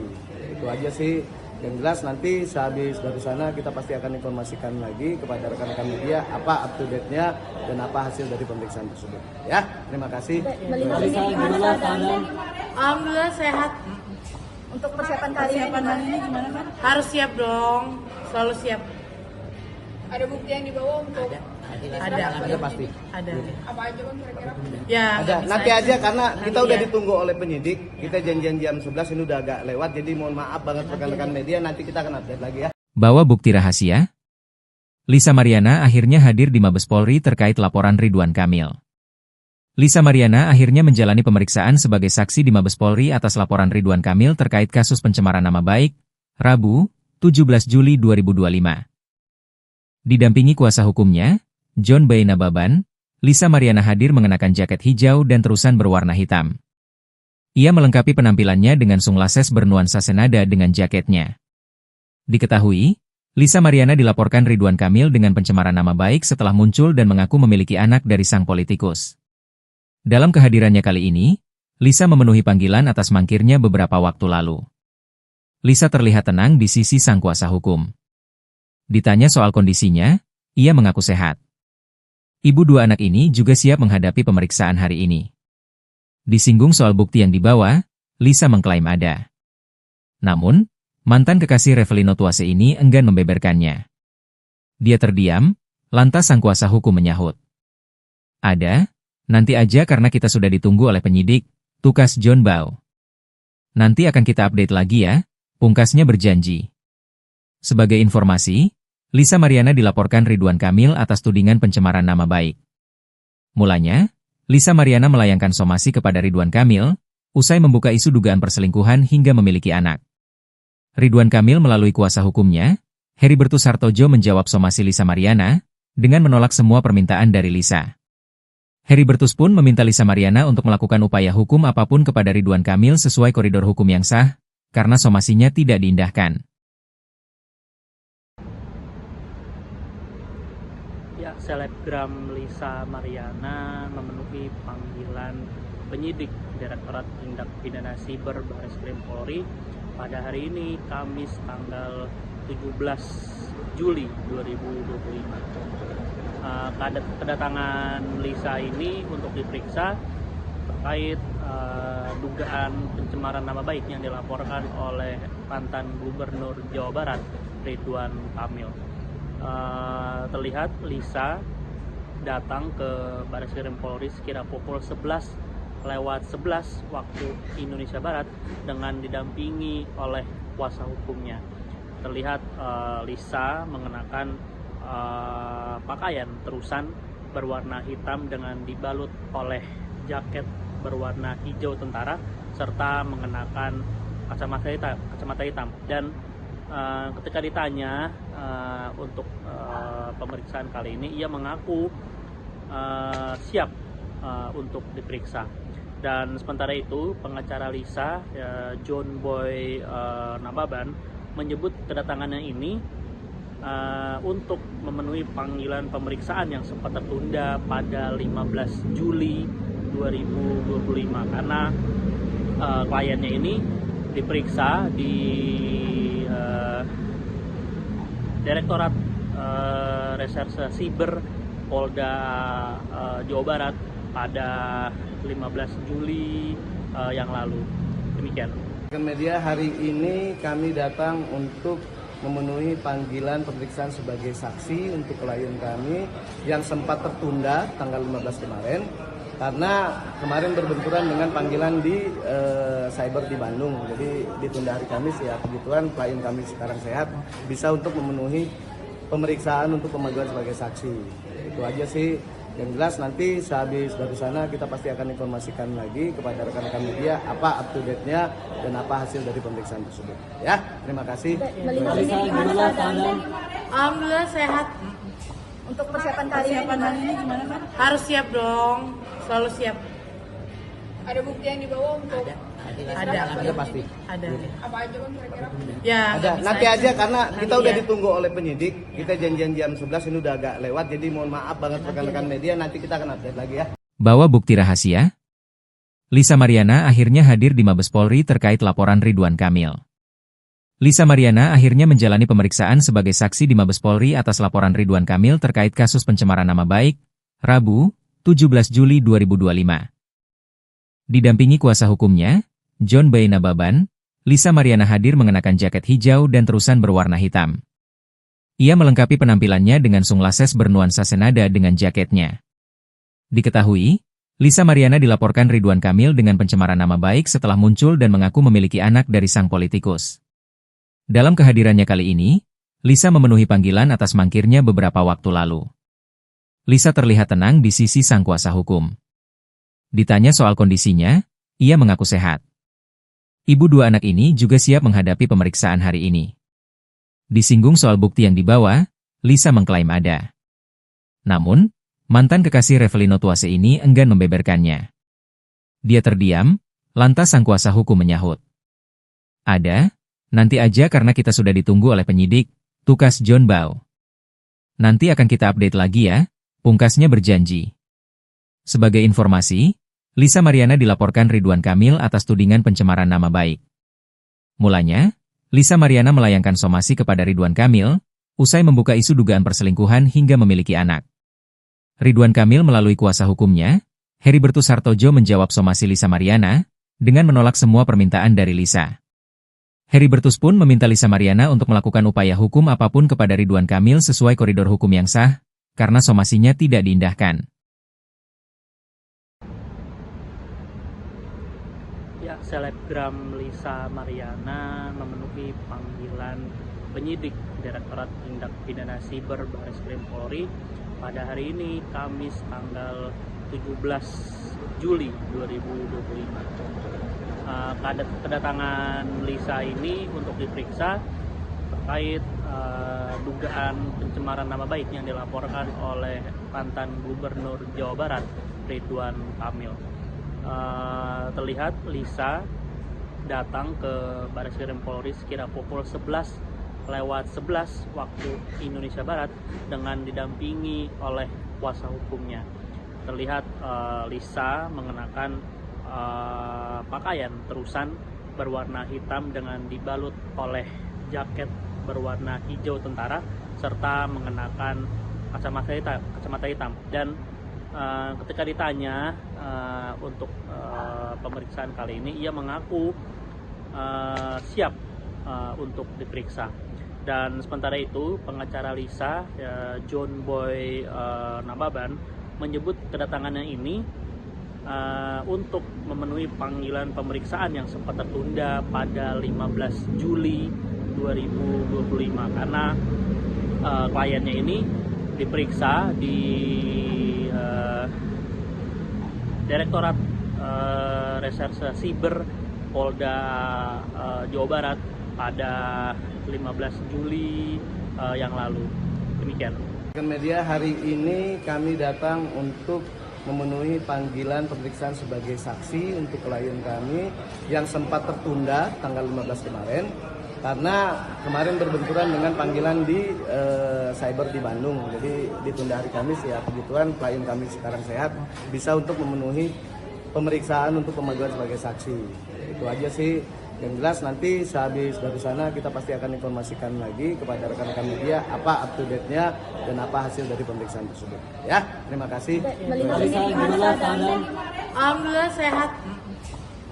Itu aja sih. Yang jelas nanti sehabis dari sana kita pasti akan informasikan lagi kepada rekan-rekan media apa up to date-nya dan apa hasil dari pemeriksaan tersebut. Ya, terima kasih. Melihat ini gimana keadaan? Alhamdulillah sehat. Untuk persiapan kali ini gimana kan? Harus siap dong. Selalu siap. Ada bukti yang dibawa untuk Ada pasti. Ada. apa aja bang kira-kira? Ya. Ada. nggak Nanti bisa aja karena kita Nanti udah ya. ditunggu oleh penyidik. Kita janjian jam 11 ini udah agak lewat. Jadi mohon maaf banget rekan-rekan media. Nanti kita akan update lagi ya. Bawa bukti rahasia? Lisa Mariana akhirnya hadir di Mabes Polri terkait laporan Ridwan Kamil. Lisa Mariana akhirnya menjalani pemeriksaan sebagai saksi di Mabes Polri atas laporan Ridwan Kamil terkait kasus pencemaran nama baik, Rabu, 17 Juli 2025. Didampingi kuasa hukumnya, John B. Nababan, Lisa Mariana hadir mengenakan jaket hijau dan terusan berwarna hitam. Ia melengkapi penampilannya dengan sunglasses bernuansa senada dengan jaketnya. Diketahui, Lisa Mariana dilaporkan Ridwan Kamil dengan pencemaran nama baik setelah muncul dan mengaku memiliki anak dari sang politikus. Dalam kehadirannya kali ini, Lisa memenuhi panggilan atas mangkirnya beberapa waktu lalu. Lisa terlihat tenang di sisi sang kuasa hukum. Ditanya soal kondisinya, ia mengaku sehat. Ibu dua anak ini juga siap menghadapi pemeriksaan hari ini. Disinggung soal bukti yang dibawa, Lisa mengklaim ada. Namun, mantan kekasih Revelino Tuase ini enggan membeberkannya. Dia terdiam, lantas sang kuasa hukum menyahut. Ada, nanti aja karena kita sudah ditunggu oleh penyidik, tukas John Bau. Nanti akan kita update lagi ya, pungkasnya berjanji. Sebagai informasi, Lisa Mariana dilaporkan Ridwan Kamil atas tudingan pencemaran nama baik. Mulanya, Lisa Mariana melayangkan somasi kepada Ridwan Kamil, usai membuka isu dugaan perselingkuhan hingga memiliki anak. Ridwan Kamil melalui kuasa hukumnya, Heribertus Hartojo menjawab somasi Lisa Mariana, dengan menolak semua permintaan dari Lisa. Heribertus pun meminta Lisa Mariana untuk melakukan upaya hukum apapun kepada Ridwan Kamil sesuai koridor hukum yang sah, karena somasinya tidak diindahkan. Ya, selebgram Lisa Mariana memenuhi panggilan penyidik Direktorat Tindak Pidana Siber Bareskrim Polri pada hari ini, Kamis tanggal 17 Juli 2025. Kedatangan Lisa ini untuk diperiksa terkait dugaan pencemaran nama baik yang dilaporkan oleh mantan Gubernur Jawa Barat, Ridwan Kamil. Terlihat Lisa datang ke Bareskrim Polri sekira pukul 11:11 waktu Indonesia Barat dengan didampingi oleh kuasa hukumnya. Terlihat Lisa mengenakan pakaian terusan berwarna hitam dengan dibalut oleh jaket berwarna hijau tentara serta mengenakan kacamata hitam. Dan ketika ditanya untuk pemeriksaan kali ini, ia mengaku siap untuk diperiksa. Dan sementara itu, pengacara Lisa, John Boy Nababan, menyebut kedatangannya ini untuk memenuhi panggilan pemeriksaan yang sempat tertunda pada 15 Juli 2025 karena kliennya ini diperiksa di Direktorat Reserse Siber Polda Jawa Barat pada 15 Juli yang lalu. Demikian. Media hari ini kami datang untuk memenuhi panggilan pemeriksaan sebagai saksi untuk klien kami yang sempat tertunda tanggal 15 kemarin karena kemarin berbenturan dengan panggilan di cyber di Bandung. Jadi ditunda hari Kamis ya, kebetulan klien kami sekarang sehat, bisa untuk memenuhi pemeriksaan untuk pemanggilan sebagai saksi. Itu aja sih. Yang jelas nanti sehabis dari sana kita pasti akan informasikan lagi kepada rekan-rekan media apa up to date-nya dan apa hasil dari pemeriksaan tersebut. Ya, terima kasih. Melihat ini gimana keadaan? Alhamdulillah sehat. Untuk persiapan kali ini gimana kan? Harus siap dong. Selalu siap. Ada bukti yang dibawa untuk Ada pasti. Ada. apa aja bang kira-kira? Ya. Ada. nggak bisa Nanti aja karena kita Nanti udah ya. ditunggu oleh penyidik. Kita janjian jam 11 ini udah agak lewat. Jadi mohon maaf banget rekan-rekan media. Nanti kita akan update lagi ya. Bawa bukti rahasia? Lisa Mariana akhirnya hadir di Mabes Polri terkait laporan Ridwan Kamil. Lisa Mariana akhirnya menjalani pemeriksaan sebagai saksi di Mabes Polri atas laporan Ridwan Kamil terkait kasus pencemaran nama baik, Rabu, 17 Juli 2025. Didampingi kuasa hukumnya, John B. Nababan, Lisa Mariana hadir mengenakan jaket hijau dan terusan berwarna hitam. Ia melengkapi penampilannya dengan sunglasses bernuansa senada dengan jaketnya. Diketahui, Lisa Mariana dilaporkan Ridwan Kamil dengan pencemaran nama baik setelah muncul dan mengaku memiliki anak dari sang politikus. Dalam kehadirannya kali ini, Lisa memenuhi panggilan atas mangkirnya beberapa waktu lalu. Lisa terlihat tenang di sisi sang kuasa hukum. Ditanya soal kondisinya, ia mengaku sehat. Ibu dua anak ini juga siap menghadapi pemeriksaan hari ini. Disinggung soal bukti yang dibawa, Lisa mengklaim ada. Namun, mantan kekasih Revelino Tuase ini enggan membeberkannya. Dia terdiam, lantas sang kuasa hukum menyahut. Ada, nanti aja karena kita sudah ditunggu oleh penyidik, tukas John Bau. Nanti akan kita update lagi ya, pungkasnya berjanji. Sebagai informasi, Lisa Mariana dilaporkan Ridwan Kamil atas tudingan pencemaran nama baik. Mulanya, Lisa Mariana melayangkan somasi kepada Ridwan Kamil, usai membuka isu dugaan perselingkuhan hingga memiliki anak. Ridwan Kamil melalui kuasa hukumnya, Heribertus Hartojo menjawab somasi Lisa Mariana, dengan menolak semua permintaan dari Lisa. Heribertus pun meminta Lisa Mariana untuk melakukan upaya hukum apapun kepada Ridwan Kamil sesuai koridor hukum yang sah, karena somasinya tidak diindahkan. Ya, selebgram Lisa Mariana memenuhi panggilan penyidik Direktorat Tindak Pidana Siber Bareskrim Polri pada hari ini, Kamis tanggal 17 Juli 2025. Kedatangan Lisa ini untuk diperiksa terkait dugaan pencemaran nama baik yang dilaporkan oleh mantan Gubernur Jawa Barat, Ridwan Kamil. Terlihat Lisa datang ke Bareskrim Polri sekira pukul 11:11 waktu Indonesia Barat dengan didampingi oleh kuasa hukumnya. Terlihat Lisa mengenakan pakaian terusan berwarna hitam dengan dibalut oleh jaket berwarna hijau tentara serta mengenakan kacamata hitam. Dan ketika ditanya untuk pemeriksaan kali ini, ia mengaku siap untuk diperiksa. Dan sementara itu, pengacara Lisa, John Boy Nababan, menyebut kedatangannya ini untuk memenuhi panggilan pemeriksaan yang sempat tertunda pada 15 Juli 2025 karena kliennya ini diperiksa di Direktorat Reserse Siber Polda Jawa Barat pada 15 Juli yang lalu. Demikian. Media hari ini kami datang untuk memenuhi panggilan pemeriksaan sebagai saksi untuk klien kami yang sempat tertunda tanggal 15 kemarin karena kemarin berbenturan dengan panggilan di cyber di Bandung. Jadi ditunda hari Kamis ya, kebetulan klien kami sekarang sehat, bisa untuk memenuhi pemeriksaan untuk pemanggilan sebagai saksi. Itu aja sih. Yang jelas nanti sehabis dari sana kita pasti akan informasikan lagi kepada rekan-rekan media apa up to date-nya dan apa hasil dari pemeriksaan tersebut. Ya, terima kasih. Alhamdulillah sehat.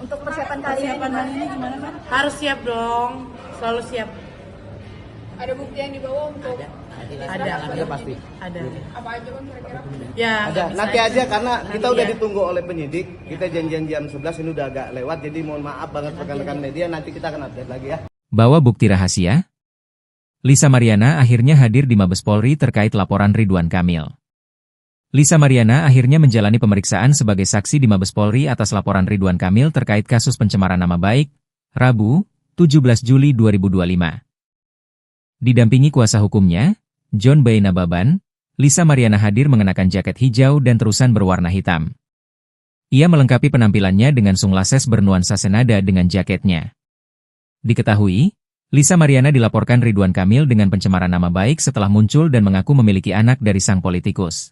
Untuk persiapan kali ini gimana kan? Harus siap dong, selalu siap. Ada bukti yang dibawa untuk Ada pasti. Ada. apa aja kan kira-kira? Ya. Ada. nggak Nanti bisa. aja karena kita Nanti udah ya. ditunggu oleh penyidik. Kita janjian jam 11 ini udah agak lewat, jadi mohon maaf banget rekan-rekan media. Nanti kita akan update lagi ya. Bawa bukti rahasia? Lisa Mariana akhirnya hadir di Mabes Polri terkait laporan Ridwan Kamil. Lisa Mariana akhirnya menjalani pemeriksaan sebagai saksi di Mabes Polri atas laporan Ridwan Kamil terkait kasus pencemaran nama baik, Rabu, 17 Juli 2025. Didampingi kuasa hukumnya, John B. Nababan, Lisa Mariana hadir mengenakan jaket hijau dan terusan berwarna hitam. Ia melengkapi penampilannya dengan sunglasses bernuansa senada dengan jaketnya. Diketahui, Lisa Mariana dilaporkan Ridwan Kamil dengan pencemaran nama baik setelah muncul dan mengaku memiliki anak dari sang politikus.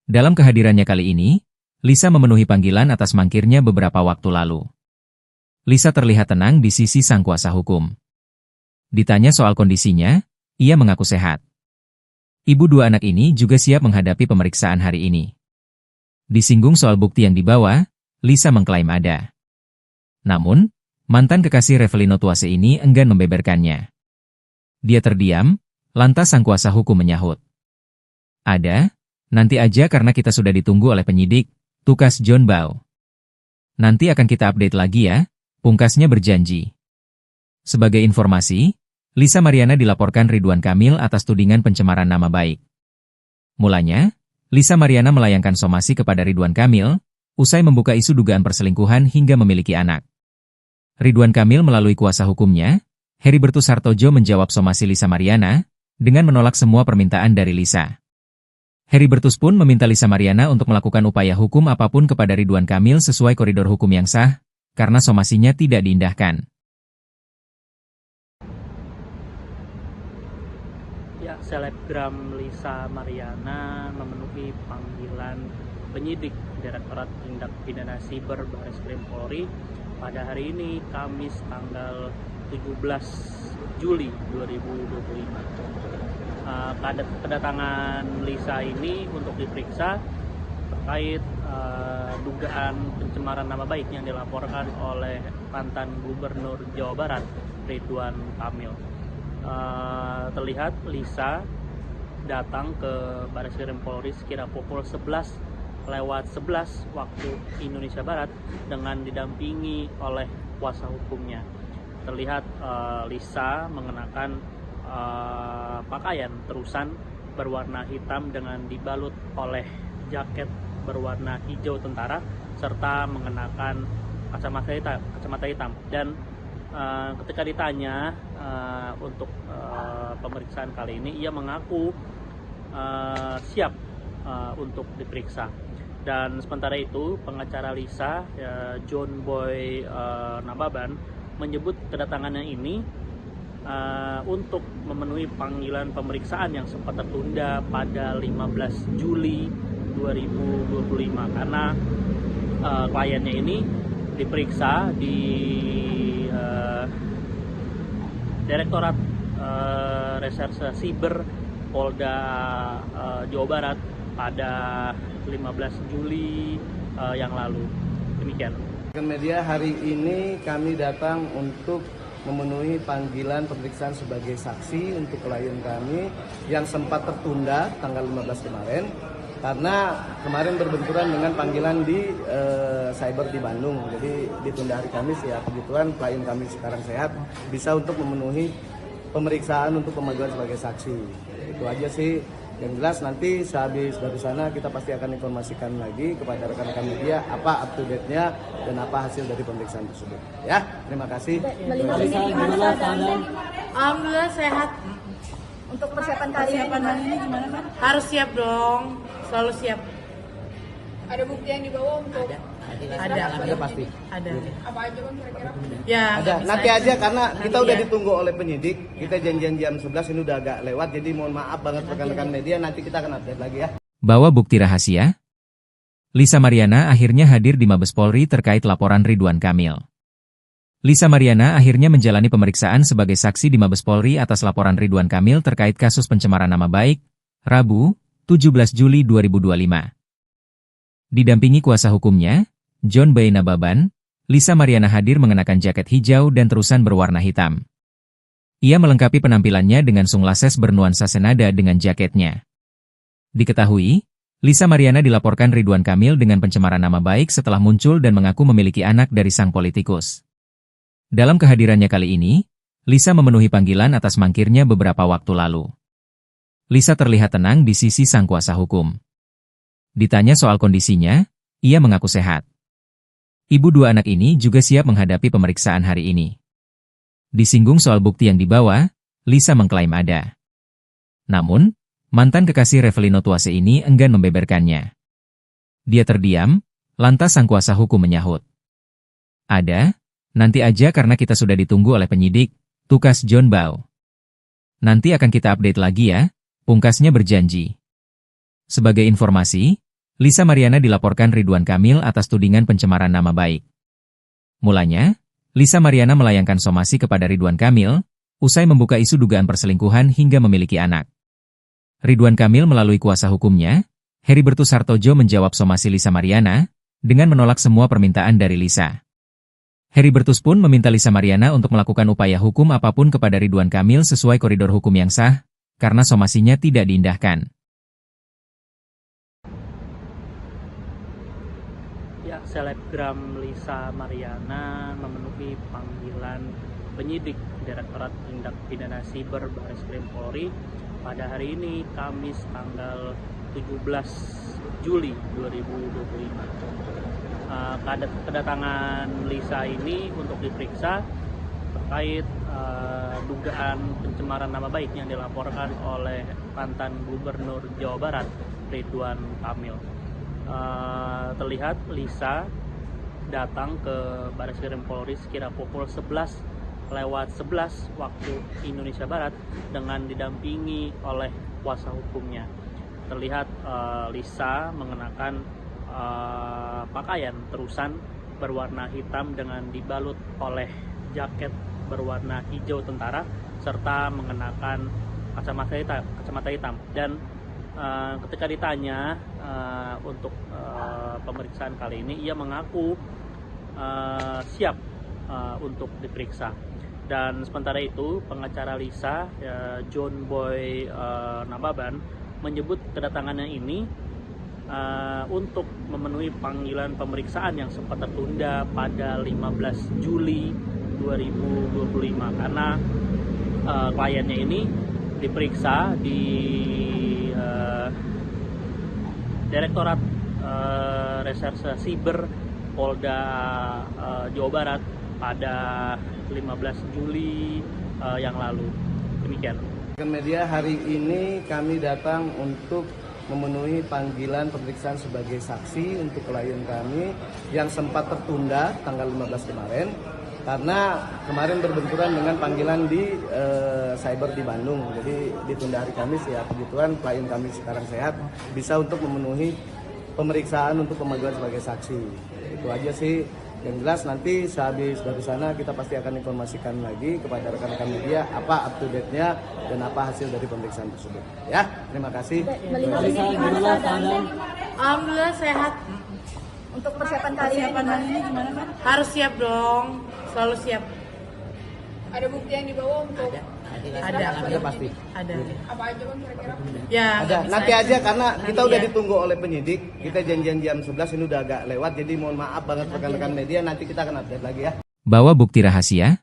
Dalam kehadirannya kali ini, Lisa memenuhi panggilan atas mangkirnya beberapa waktu lalu. Lisa terlihat tenang di sisi sang kuasa hukum. Ditanya soal kondisinya, ia mengaku sehat. Ibu dua anak ini juga siap menghadapi pemeriksaan hari ini. Disinggung soal bukti yang dibawa, Lisa mengklaim ada. Namun, mantan kekasih Revelino Tuase ini enggan membeberkannya. Dia terdiam, lantas sang kuasa hukum menyahut. Ada, nanti aja karena kita sudah ditunggu oleh penyidik, tukas John Bau. Nanti akan kita update lagi ya, pungkasnya berjanji. Sebagai informasi, Lisa Mariana dilaporkan Ridwan Kamil atas tudingan pencemaran nama baik. Mulanya, Lisa Mariana melayangkan somasi kepada Ridwan Kamil, usai membuka isu dugaan perselingkuhan hingga memiliki anak. Ridwan Kamil melalui kuasa hukumnya, Heribertus Hartojo menjawab somasi Lisa Mariana, dengan menolak semua permintaan dari Lisa. Heribertus pun meminta Lisa Mariana untuk melakukan upaya hukum apapun kepada Ridwan Kamil sesuai koridor hukum yang sah, karena somasinya tidak diindahkan. Ya, selebgram Lisa Mariana memenuhi panggilan penyidik Direktorat Tindak Pidana Siber Barreskrim Polri pada hari ini, Kamis tanggal 17 Juli 2025. Kedatangan Lisa ini untuk diperiksa terkait dugaan pencemaran nama baik yang dilaporkan oleh mantan Gubernur Jawa Barat, Ridwan Kamil. Terlihat Lisa datang ke Barreskrim Polri sekira pukul 11:11 waktu Indonesia Barat dengan didampingi oleh kuasa hukumnya. Terlihat Lisa mengenakan pakaian terusan berwarna hitam dengan dibalut oleh jaket berwarna hijau tentara serta mengenakan kacamata hitam. Dan ketika ditanya untuk pemeriksaan kali ini, ia mengaku siap untuk diperiksa. Dan sementara itu, pengacara Lisa, John Boy Nababan, menyebut kedatangannya ini untuk memenuhi panggilan pemeriksaan yang sempat tertunda pada 15 Juli 2025 karena kliennya ini diperiksa di Direktorat Reserse Siber Polda Jawa Barat pada 15 Juli yang lalu. Demikian. Media hari ini kami datang untuk memenuhi panggilan pemeriksaan sebagai saksi untuk klien kami yang sempat tertunda tanggal 15 kemarin karena kemarin berbenturan dengan panggilan di cyber di Bandung. Jadi ditunda hari Kamis ya, kebetulan klien kami sekarang sehat, bisa untuk memenuhi pemeriksaan untuk pemanggilan sebagai saksi. Itu aja sih. Yang jelas nanti sehabis dari sana kita pasti akan informasikan lagi kepada rekan-rekan media apa up to date-nya dan apa hasil dari pemeriksaan tersebut. Ya, terima kasih. Alhamdulillah sehat. Untuk persiapan kali ini gimana kan? Harus siap dong, selalu siap. Ada bukti yang dibawa untuk Ada pasti. Ada. apa aja kan kira-kira? Ya. Ada. nggak Nanti bisa aja karena kita udah ya. ditunggu oleh penyidik. Kita janjian jam 11 ini udah agak lewat. Jadi mohon maaf banget rekan-rekan media. Nanti kita akan update lagi ya. Bawa bukti rahasia? Lisa Mariana akhirnya hadir di Mabes Polri terkait laporan Ridwan Kamil. Lisa Mariana akhirnya menjalani pemeriksaan sebagai saksi di Mabes Polri atas laporan Ridwan Kamil terkait kasus pencemaran nama baik, Rabu, 17 Juli 2025. Didampingi kuasa hukumnya, John Boy Nababan, Lisa Mariana hadir mengenakan jaket hijau dan terusan berwarna hitam. Ia melengkapi penampilannya dengan sunglasses bernuansa senada dengan jaketnya. Diketahui, Lisa Mariana dilaporkan Ridwan Kamil dengan pencemaran nama baik setelah muncul dan mengaku memiliki anak dari sang politikus. Dalam kehadirannya kali ini, Lisa memenuhi panggilan atas mangkirnya beberapa waktu lalu. Lisa terlihat tenang di sisi sang kuasa hukum. Ditanya soal kondisinya, ia mengaku sehat. Ibu dua anak ini juga siap menghadapi pemeriksaan hari ini. Disinggung soal bukti yang dibawa, Lisa mengklaim ada. Namun, mantan kekasih Revelino Tuase ini enggan membeberkannya. Dia terdiam, lantas sang kuasa hukum menyahut. Ada, nanti aja karena kita sudah ditunggu oleh penyidik, tukas John Bau. Nanti akan kita update lagi ya, pungkasnya berjanji. Sebagai informasi, Lisa Mariana dilaporkan Ridwan Kamil atas tudingan pencemaran nama baik. Mulanya, Lisa Mariana melayangkan somasi kepada Ridwan Kamil, usai membuka isu dugaan perselingkuhan hingga memiliki anak. Ridwan Kamil melalui kuasa hukumnya, Heribertus Hartojo menjawab somasi Lisa Mariana, dengan menolak semua permintaan dari Lisa. Heribertus pun meminta Lisa Mariana untuk melakukan upaya hukum apapun kepada Ridwan Kamil sesuai koridor hukum yang sah, karena somasinya tidak diindahkan. Ya, selebgram Lisa Mariana memenuhi panggilan penyidik Direktorat Tindak Pidana Siber Bareskrim Polri pada hari ini, Kamis tanggal 17 Juli 2025. Kedatangan Lisa ini untuk diperiksa terkait dugaan pencemaran nama baik yang dilaporkan oleh mantan Gubernur Jawa Barat, Ridwan Kamil. Terlihat Lisa datang ke Bareskrim Polri sekira pukul 11:11 waktu Indonesia Barat dengan didampingi oleh kuasa hukumnya. Terlihat Lisa mengenakan pakaian terusan berwarna hitam dengan dibalut oleh jaket berwarna hijau tentara serta mengenakan kacamata hitam. Dan ketika ditanya untuk pemeriksaan kali ini, ia mengaku siap untuk diperiksa. Dan sementara itu, pengacara Lisa, John Boy Nababan, menyebut kedatangannya ini untuk memenuhi panggilan pemeriksaan yang sempat tertunda pada 15 Juli 2025 karena kliennya ini diperiksa di Direktorat Reserse Siber Polda Jawa Barat pada 15 Juli yang lalu. Demikian. Media hari ini kami datang untuk memenuhi panggilan pemeriksaan sebagai saksi untuk klien kami yang sempat tertunda tanggal 15 kemarin karena kemarin berbenturan dengan panggilan di cyber di Bandung. Jadi ditunda hari Kamis, ya kebetulan klien kami sekarang sehat, bisa untuk memenuhi pemeriksaan untuk pemanggilan sebagai saksi. Itu aja sih. Yang jelas nanti sehabis dari sana kita pasti akan informasikan lagi kepada rekan-rekan media apa up to date-nya dan apa hasil dari pemeriksaan tersebut. Ya, terima kasih. Alhamdulillah sehat. Untuk persiapan kali ini gimana kan? Harus siap dong, selalu siap. Ada bukti yang dibawa untuk Ada pasti. Ada. apa aja kan kira-kira? Ya. Ada. bisa Nanti aja karena kita Nanti udah ya. ditunggu oleh penyidik. Kita janjian jam 11, ini udah agak lewat, jadi mohon maaf banget rekan-rekan media, nanti kita akan update lagi ya. Bawa bukti rahasia?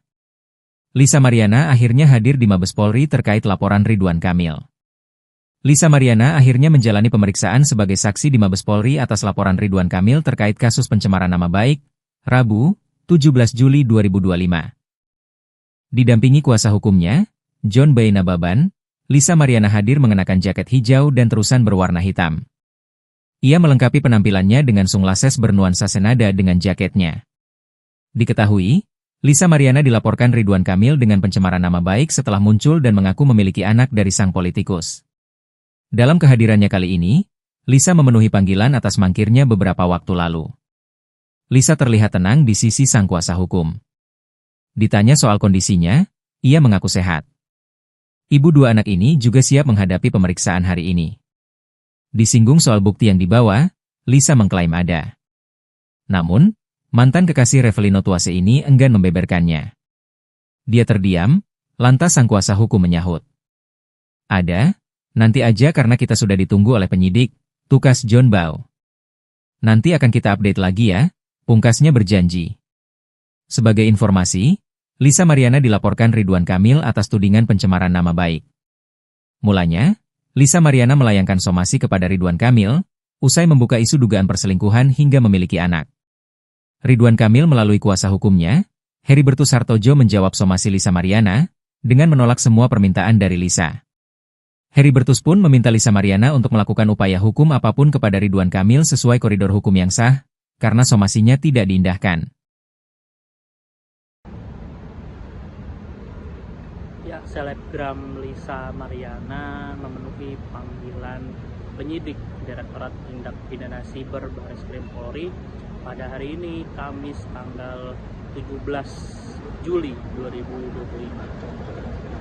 Lisa Mariana akhirnya hadir di Mabes Polri terkait laporan Ridwan Kamil. Lisa Mariana akhirnya menjalani pemeriksaan sebagai saksi di Mabes Polri atas laporan Ridwan Kamil terkait kasus pencemaran nama baik, Rabu, 17 Juli 2025. Didampingi kuasa hukumnya, John Boy Nababan, Lisa Mariana hadir mengenakan jaket hijau dan terusan berwarna hitam. Ia melengkapi penampilannya dengan sunglasses bernuansa senada dengan jaketnya. Diketahui, Lisa Mariana dilaporkan Ridwan Kamil dengan pencemaran nama baik setelah muncul dan mengaku memiliki anak dari sang politikus. Dalam kehadirannya kali ini, Lisa memenuhi panggilan atas mangkirnya beberapa waktu lalu. Lisa terlihat tenang di sisi sang kuasa hukum. Ditanya soal kondisinya, ia mengaku sehat. Ibu dua anak ini juga siap menghadapi pemeriksaan hari ini. Disinggung soal bukti yang dibawa, Lisa mengklaim ada. Namun, mantan kekasih Revelino Tuase ini enggan membeberkannya. Dia terdiam, lantas sang kuasa hukum menyahut. Ada, nanti aja karena kita sudah ditunggu oleh penyidik, tukas John Bow. Nanti akan kita update lagi ya, pungkasnya berjanji. Sebagai informasi, Lisa Mariana dilaporkan Ridwan Kamil atas tudingan pencemaran nama baik. Mulanya, Lisa Mariana melayangkan somasi kepada Ridwan Kamil, usai membuka isu dugaan perselingkuhan hingga memiliki anak. Ridwan Kamil melalui kuasa hukumnya, Heribertus Hartojo menjawab somasi Lisa Mariana, dengan menolak semua permintaan dari Lisa. Heribertus pun meminta Lisa Mariana untuk melakukan upaya hukum apapun kepada Ridwan Kamil sesuai koridor hukum yang sah, karena somasinya tidak diindahkan. Ya, selebgram Lisa Mariana memenuhi panggilan penyidik Direktorat Tindak Pidana Siber Bareskrim Polri pada hari ini, Kamis tanggal 17 Juli 2025.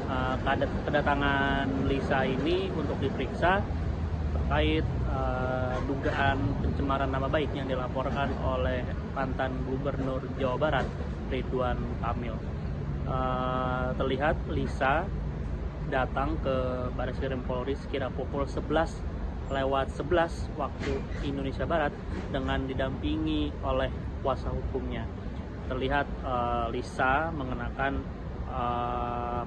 kedatangan Lisa ini untuk diperiksa terkait dugaan pencemaran nama baik yang dilaporkan oleh mantan Gubernur Jawa Barat Ridwan Kamil. Terlihat Lisa datang ke Bareskrim Polri sekira pukul 11:11 waktu Indonesia Barat dengan didampingi oleh kuasa hukumnya. Terlihat Lisa mengenakan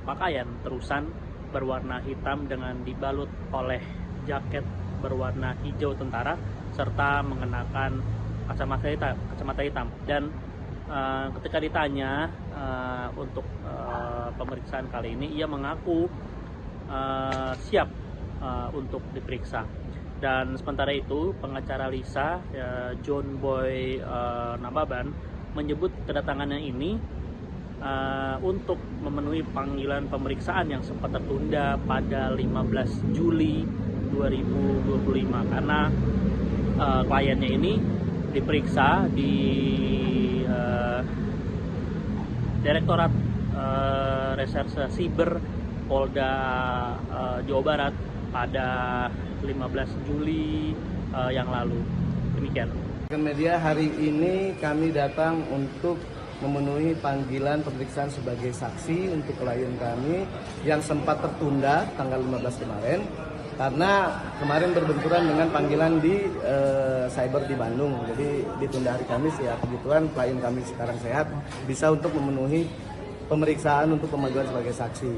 pakaian terusan berwarna hitam dengan dibalut oleh jaket berwarna hijau tentara serta mengenakan kacamata hitam. Dan ketika ditanya untuk pemeriksaan kali ini, ia mengaku siap untuk diperiksa. Dan sementara itu pengacara Lisa, John Boy Nababan, menyebut kedatangannya ini untuk memenuhi panggilan pemeriksaan yang sempat tertunda pada 15 Juli 2025 karena kliennya ini diperiksa di Direktorat Reserse Siber Polda Jawa Barat pada 15 Juli yang lalu. Demikian. Media hari ini kami datang untuk memenuhi panggilan pemeriksaan sebagai saksi untuk klien kami yang sempat tertunda tanggal 15 kemarin karena kemarin berbenturan dengan panggilan di cyber di Bandung. Jadi ditunda hari Kamis ya. Kebetulan klien kami sekarang sehat, bisa untuk memenuhi pemeriksaan untuk pemanggilan sebagai saksi.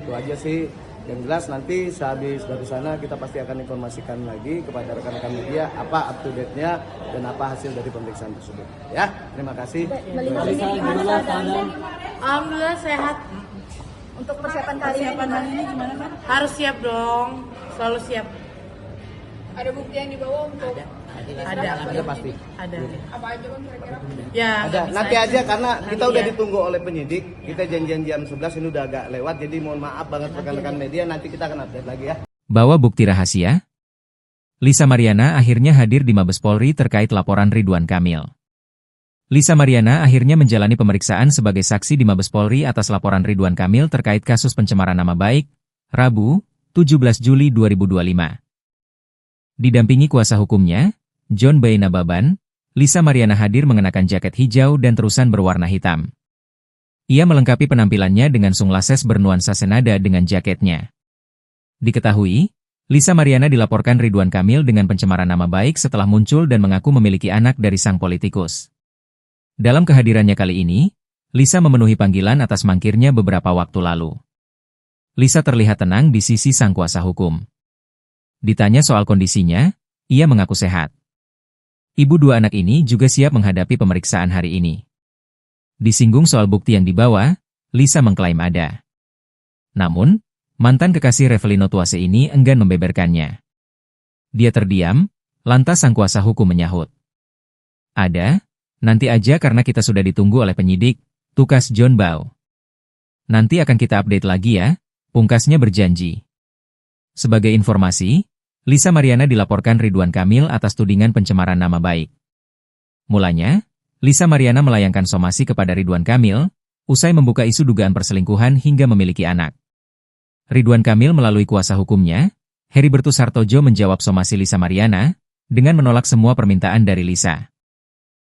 Itu aja sih. Yang jelas nanti sehabis dari sana kita pasti akan informasikan lagi kepada rekan-rekan media apa up to date-nya dan apa hasil dari pemeriksaan tersebut. Ya, terima kasih. Melihat ini gimana keadaannya? Alhamdulillah sehat. Untuk persiapan kali ini gimana kan? Harus siap dong, selalu siap. Ada bukti yang dibawa untuk Ada pasti. Ada. apa aja bang kira-kira? Ya. Ada. nggak bisa Nanti aja karena kita Nanti udah ya. ditunggu oleh penyidik. Kita janjian jam 11 ini udah agak lewat. Jadi mohon maaf banget rekan-rekan media. Nanti kita akan update lagi ya. Bawa bukti rahasia? Lisa Mariana akhirnya hadir di Mabes Polri terkait laporan Ridwan Kamil. Lisa Mariana akhirnya menjalani pemeriksaan sebagai saksi di Mabes Polri atas laporan Ridwan Kamil terkait kasus pencemaran nama baik, Rabu, 17 Juli 2025. Didampingi kuasa hukumnya, John Boy Nababan, Lisa Mariana hadir mengenakan jaket hijau dan terusan berwarna hitam. Ia melengkapi penampilannya dengan sunglasses bernuansa senada dengan jaketnya. Diketahui, Lisa Mariana dilaporkan Ridwan Kamil dengan pencemaran nama baik setelah muncul dan mengaku memiliki anak dari sang politikus. Dalam kehadirannya kali ini, Lisa memenuhi panggilan atas mangkirnya beberapa waktu lalu. Lisa terlihat tenang di sisi sang kuasa hukum. Ditanya soal kondisinya, ia mengaku sehat. Ibu dua anak ini juga siap menghadapi pemeriksaan hari ini. Disinggung soal bukti yang dibawa, Lisa mengklaim ada. Namun, mantan kekasih Revelino Tuase ini enggan membeberkannya. Dia terdiam, lantas sang kuasa hukum menyahut. Ada, nanti aja karena kita sudah ditunggu oleh penyidik, tukas John Boy. Nanti akan kita update lagi ya, pungkasnya berjanji. Sebagai informasi, Lisa Mariana dilaporkan Ridwan Kamil atas tudingan pencemaran nama baik. Mulanya, Lisa Mariana melayangkan somasi kepada Ridwan Kamil, usai membuka isu dugaan perselingkuhan hingga memiliki anak. Ridwan Kamil melalui kuasa hukumnya, Heribertus Hartojo menjawab somasi Lisa Mariana, dengan menolak semua permintaan dari Lisa.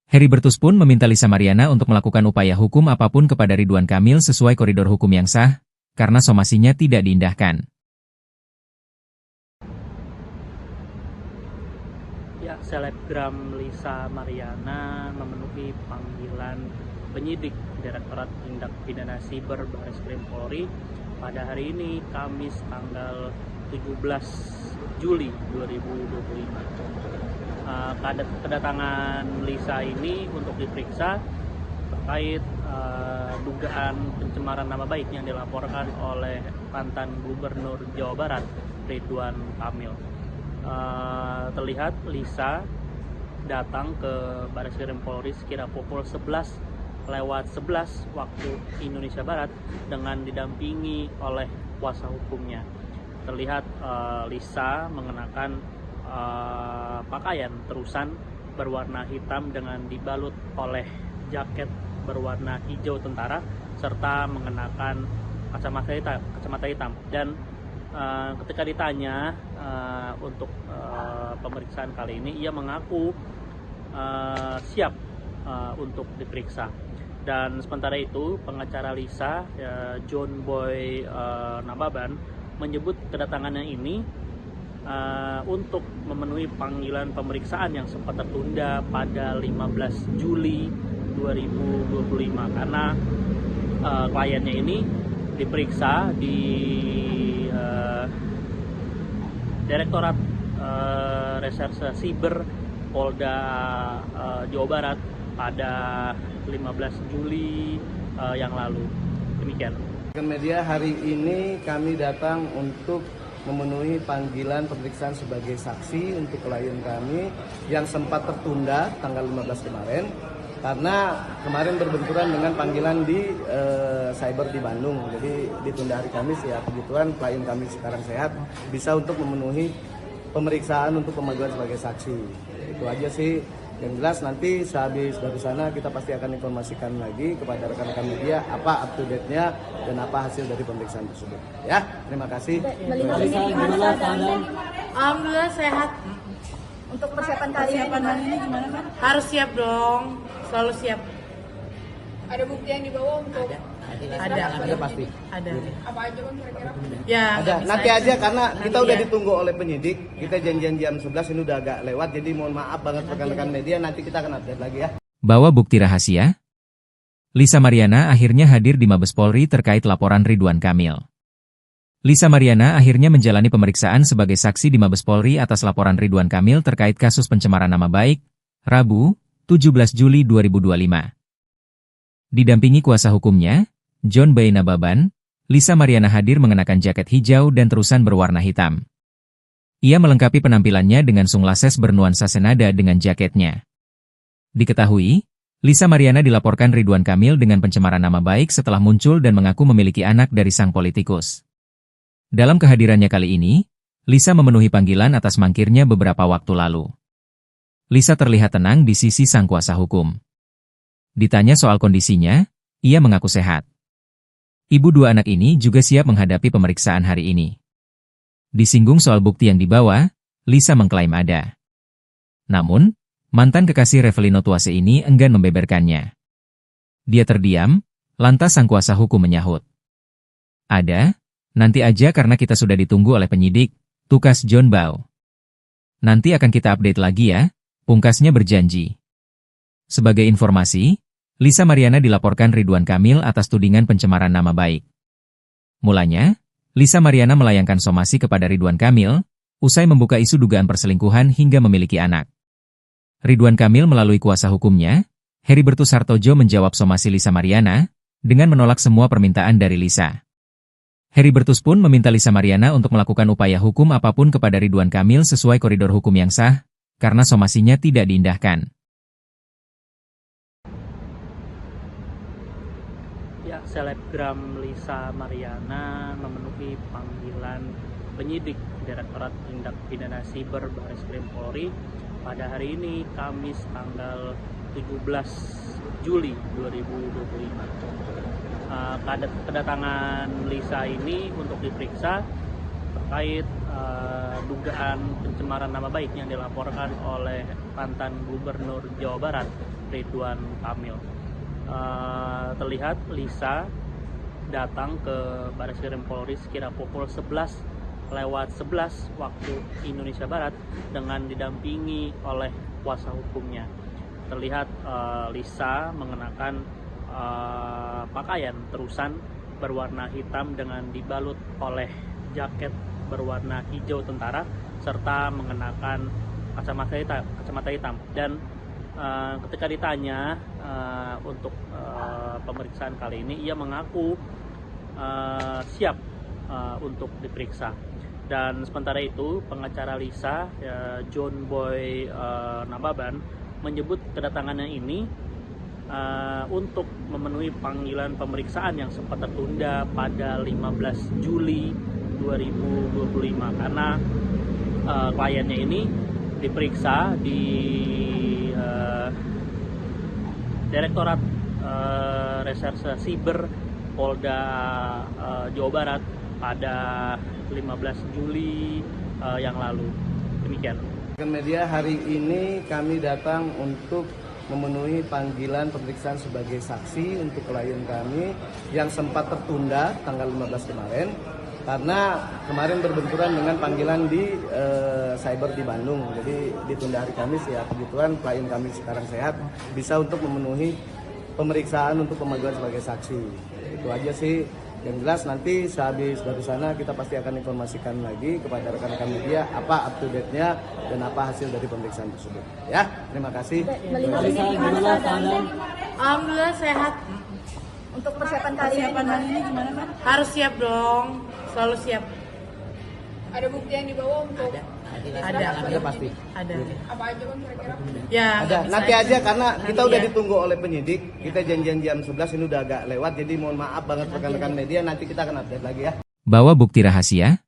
Heribertus pun meminta Lisa Mariana untuk melakukan upaya hukum apapun kepada Ridwan Kamil sesuai koridor hukum yang sah, karena somasinya tidak diindahkan. Ya, selebgram Lisa Mariana memenuhi panggilan penyidik Direktorat Tindak Pidana Siber Bareskrim Polri pada hari ini, Kamis tanggal 17 Juli 2025. Kedatangan Lisa ini untuk diperiksa terkait dugaan pencemaran nama baik yang dilaporkan oleh mantan Gubernur Jawa Barat Ridwan Kamil. Terlihat Lisa datang ke Bareskrim Polri sekira pukul 11:11 waktu Indonesia Barat dengan didampingi oleh kuasa hukumnya. Terlihat Lisa mengenakan pakaian terusan berwarna hitam dengan dibalut oleh jaket berwarna hijau tentara serta mengenakan kacamata hitam dan ketika ditanya untuk pemeriksaan kali ini, ia mengaku siap untuk diperiksa. Dan sementara itu, pengacara Lisa, John Boy Nababan, menyebut kedatangannya ini untuk memenuhi panggilan pemeriksaan yang sempat tertunda pada 15 Juli 2025 karena kliennya ini diperiksa di Direktorat Reserse Siber Polda Jawa Barat pada 15 Juli yang lalu. Demikian. Media hari ini kami datang untuk memenuhi panggilan pemeriksaan sebagai saksi untuk klien kami yang sempat tertunda tanggal 15 kemarin karena kemarin berbenturan dengan panggilan di cyber di Bandung. Jadi ditunda hari Kamis ya, kebetulan klien kami sekarang sehat, bisa untuk memenuhi pemeriksaan untuk pemanggilan sebagai saksi. Itu aja sih. Yang jelas nanti sehabis dari sana kita pasti akan informasikan lagi kepada rekan-rekan media apa up to date-nya dan apa hasil dari pemeriksaan tersebut. Ya, terima kasih. Alhamdulillah sehat. Untuk persiapan kali ini gimana kan? Harus siap dong, selalu siap. Ada bukti yang dibawa untuk Ada pasti. Ada. apa aja kan kira-kira? Ya. Ada. nggak bisa Nanti aja karena kita udah ya. ditunggu oleh penyidik. Kita janjian jam 11 ini udah agak lewat. Jadi mohon maaf banget rekan-rekan media, nanti kita akan update lagi ya. Bawa bukti rahasia? Lisa Mariana akhirnya hadir di Mabes Polri terkait laporan Ridwan Kamil. Lisa Mariana akhirnya menjalani pemeriksaan sebagai saksi di Mabes Polri atas laporan Ridwan Kamil terkait kasus pencemaran nama baik, Rabu, 17 Juli 2025. Didampingi kuasa hukumnya, John Boy Nababan, Lisa Mariana hadir mengenakan jaket hijau dan terusan berwarna hitam. Ia melengkapi penampilannya dengan sunglasses bernuansa senada dengan jaketnya. Diketahui, Lisa Mariana dilaporkan Ridwan Kamil dengan pencemaran nama baik setelah muncul dan mengaku memiliki anak dari sang politikus. Dalam kehadirannya kali ini, Lisa memenuhi panggilan atas mangkirnya beberapa waktu lalu. Lisa terlihat tenang di sisi sang kuasa hukum. Ditanya soal kondisinya, ia mengaku sehat. Ibu dua anak ini juga siap menghadapi pemeriksaan hari ini. Disinggung soal bukti yang dibawa, Lisa mengklaim ada. Namun, mantan kekasih Revelino Tuase ini enggan membeberkannya. Dia terdiam, lantas sang kuasa hukum menyahut. Ada, nanti aja karena kita sudah ditunggu oleh penyidik, tukas John Boy. Nanti akan kita update lagi ya, pungkasnya berjanji. Sebagai informasi, Lisa Mariana dilaporkan Ridwan Kamil atas tudingan pencemaran nama baik. Mulanya, Lisa Mariana melayangkan somasi kepada Ridwan Kamil, usai membuka isu dugaan perselingkuhan hingga memiliki anak. Ridwan Kamil melalui kuasa hukumnya, Heribertus Hartojo menjawab somasi Lisa Mariana, dengan menolak semua permintaan dari Lisa. Heribertus pun meminta Lisa Mariana untuk melakukan upaya hukum apapun kepada Ridwan Kamil sesuai koridor hukum yang sah, karena somasinya tidak diindahkan. Ya, selebgram Lisa Mariana memenuhi panggilan penyidik Direktorat Tindak Pidana Siber Bareskrim Polri pada hari ini, Kamis tanggal 17 Juli 2025. Kedatangan Lisa ini untuk diperiksa terkait dugaan pencemaran nama baik yang dilaporkan oleh mantan Gubernur Jawa Barat, Ridwan Kamil. Terlihat Lisa datang ke Bareskrim Polri sekira pukul 11:11 waktu Indonesia Barat dengan didampingi oleh kuasa hukumnya. Terlihat Lisa mengenakan pakaian terusan berwarna hitam dengan dibalut oleh jaket berwarna hijau tentara serta mengenakan kacamata hitam. Dan ketika ditanya untuk pemeriksaan kali ini, ia mengaku siap untuk diperiksa. Dan sementara itu, pengacara Lisa, John Boy Nababan, menyebut kedatangannya ini untuk memenuhi panggilan pemeriksaan yang sempat tertunda pada 15 Juli 2025 karena kliennya ini diperiksa di Direktorat Reserse Siber Polda Jawa Barat pada 15 Juli yang lalu. Demikian. Media hari ini kami datang untuk memenuhi panggilan pemeriksaan sebagai saksi untuk klien kami yang sempat tertunda tanggal 15 kemarin karena kemarin berbenturan dengan panggilan di cyber di Bandung. Jadi ditunda hari Kamis ya, kebetulan klien kami sekarang sehat bisa untuk memenuhi pemeriksaan untuk pemanggilan sebagai saksi. Itu aja sih. Yang jelas nanti sehabis dari sana kita pasti akan informasikan lagi kepada rekan-rekan media apa up to date-nya dan apa hasil dari pemeriksaan tersebut. Ya, terima kasih. Alhamdulillah sehat. Untuk persiapan kali ini gimana kan? Harus siap dong, selalu siap. Ada bukti yang dibawa untuk Ada pasti. Ada. apa aja kan kira-kira? Ya. Ada. bisa Nanti aja karena kita Nanti udah ya. ditunggu oleh penyidik. Kita janjian jam 11 ini udah agak lewat. Jadi mohon maaf banget rekan-rekan media. Nanti kita akan update lagi ya. Bawa bukti rahasia?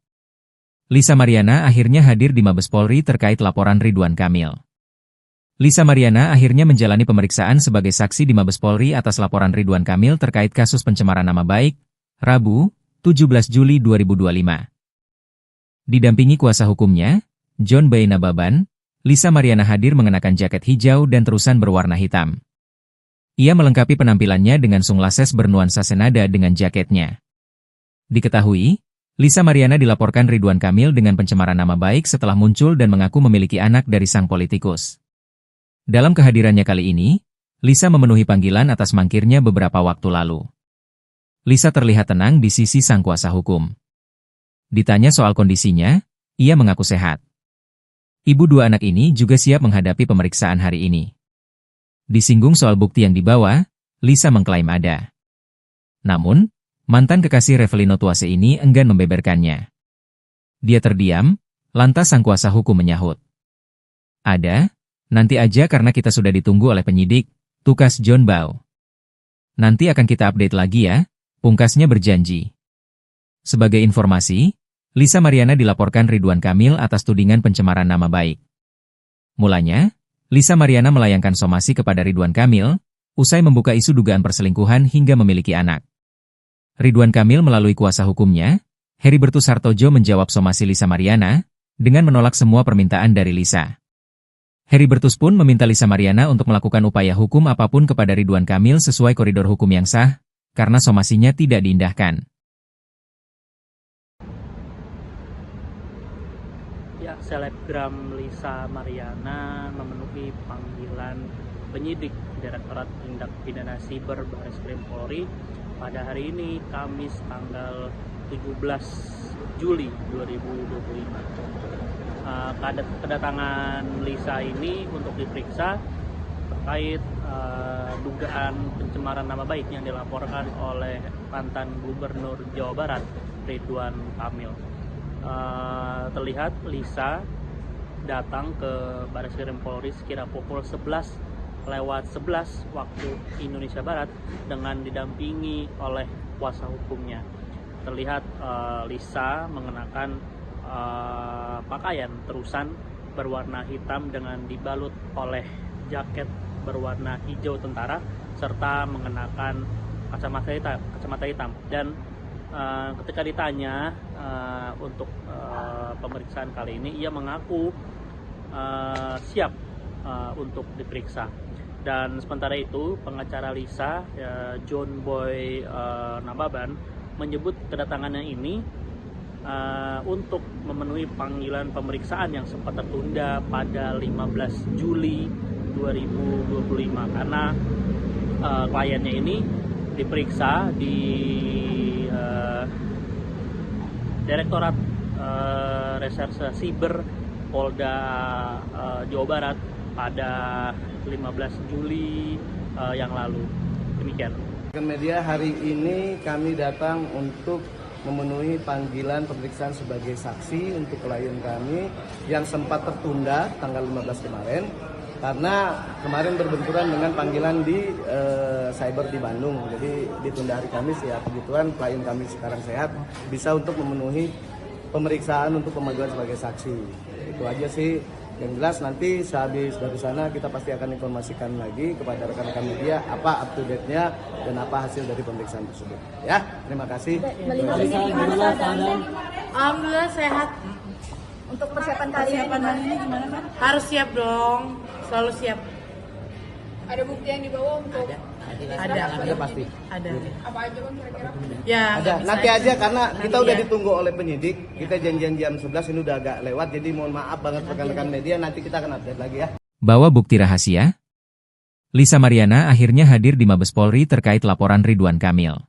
Lisa Mariana akhirnya hadir di Mabes Polri terkait laporan Ridwan Kamil. Lisa Mariana akhirnya menjalani pemeriksaan sebagai saksi di Mabes Polri atas laporan Ridwan Kamil terkait kasus pencemaran nama baik, Rabu, 17 Juli 2025. Didampingi kuasa hukumnya, John B. Nababan, Lisa Mariana hadir mengenakan jaket hijau dan terusan berwarna hitam. Ia melengkapi penampilannya dengan sunglasses bernuansa senada dengan jaketnya. Diketahui, Lisa Mariana dilaporkan Ridwan Kamil dengan pencemaran nama baik setelah muncul dan mengaku memiliki anak dari sang politikus. Dalam kehadirannya kali ini, Lisa memenuhi panggilan atas mangkirnya beberapa waktu lalu. Lisa terlihat tenang di sisi sang kuasa hukum. Ditanya soal kondisinya, ia mengaku sehat. Ibu dua anak ini juga siap menghadapi pemeriksaan hari ini. Disinggung soal bukti yang dibawa, Lisa mengklaim ada. Namun, mantan kekasih Revelino Tuase ini enggan membeberkannya. Dia terdiam, lantas sang kuasa hukum menyahut. Ada, nanti aja karena kita sudah ditunggu oleh penyidik, tukas John Bau. Nanti akan kita update lagi ya, pungkasnya berjanji. Sebagai informasi, Lisa Mariana dilaporkan Ridwan Kamil atas tudingan pencemaran nama baik. Mulanya, Lisa Mariana melayangkan somasi kepada Ridwan Kamil, usai membuka isu dugaan perselingkuhan hingga memiliki anak. Ridwan Kamil melalui kuasa hukumnya, Heribertus Hartojo menjawab somasi Lisa Mariana, dengan menolak semua permintaan dari Lisa. Heribertus pun meminta Lisa Mariana untuk melakukan upaya hukum apapun kepada Ridwan Kamil sesuai koridor hukum yang sah, karena somasinya tidak diindahkan. Ya, selebgram Lisa Mariana memenuhi panggilan penyidik Direktorat Tindak Pidana Siber Bareskrim Polri pada hari ini, Kamis tanggal 17 Juli 2025. Kedatangan Lisa ini untuk diperiksa terkait dugaan pencemaran nama baik yang dilaporkan oleh mantan Gubernur Jawa Barat, Ridwan Kamil. Terlihat Lisa datang ke Bareskrim Polri sekira pukul 11:11 waktu Indonesia Barat dengan didampingi oleh kuasa hukumnya. Terlihat Lisa mengenakan pakaian terusan berwarna hitam dengan dibalut oleh jaket berwarna hijau tentara serta mengenakan kacamata hitam. Dan ketika ditanya untuk pemeriksaan kali ini, ia mengaku siap untuk diperiksa. Dan sementara itu, pengacara Lisa, John Boy Nababan, menyebut kedatangannya ini untuk memenuhi panggilan pemeriksaan yang sempat tertunda pada 15 Juli 2025 karena kliennya ini diperiksa di Direktorat Reserse Siber Polda Jawa Barat pada 15 Juli yang lalu. Demikian. Media hari ini kami datang untuk memenuhi panggilan pemeriksaan sebagai saksi untuk klien kami yang sempat tertunda tanggal 15 kemarin karena kemarin berbenturan dengan panggilan di cyber di Bandung. Jadi ditunda hari Kamis ya, kebetulan klien kami sekarang sehat bisa untuk memenuhi pemeriksaan untuk pemanggilan sebagai saksi. Itu aja sih. Yang jelas nanti sehabis dari sana kita pasti akan informasikan lagi kepada rekan-rekan media apa up to date-nya dan apa hasil dari pemeriksaan tersebut. Ya, terima kasih. Melihat ini gimana keadaannya? Alhamdulillah sehat. Untuk persiapan kali ini gimana kan? Harus siap dong. Selalu siap. Ada bukti yang dibawa untuk Ada pasti. Ada. apa aja bang kira-kira? Ya. Ada. nggak Nanti bisa aja karena kita Nanti udah ya. ditunggu oleh penyidik. Kita janjian jam 11 ini udah agak lewat. Jadi mohon maaf banget rekan-rekan media. Nanti kita akan update lagi ya. Bawa bukti rahasia? Lisa Mariana akhirnya hadir di Mabes Polri terkait laporan Ridwan Kamil.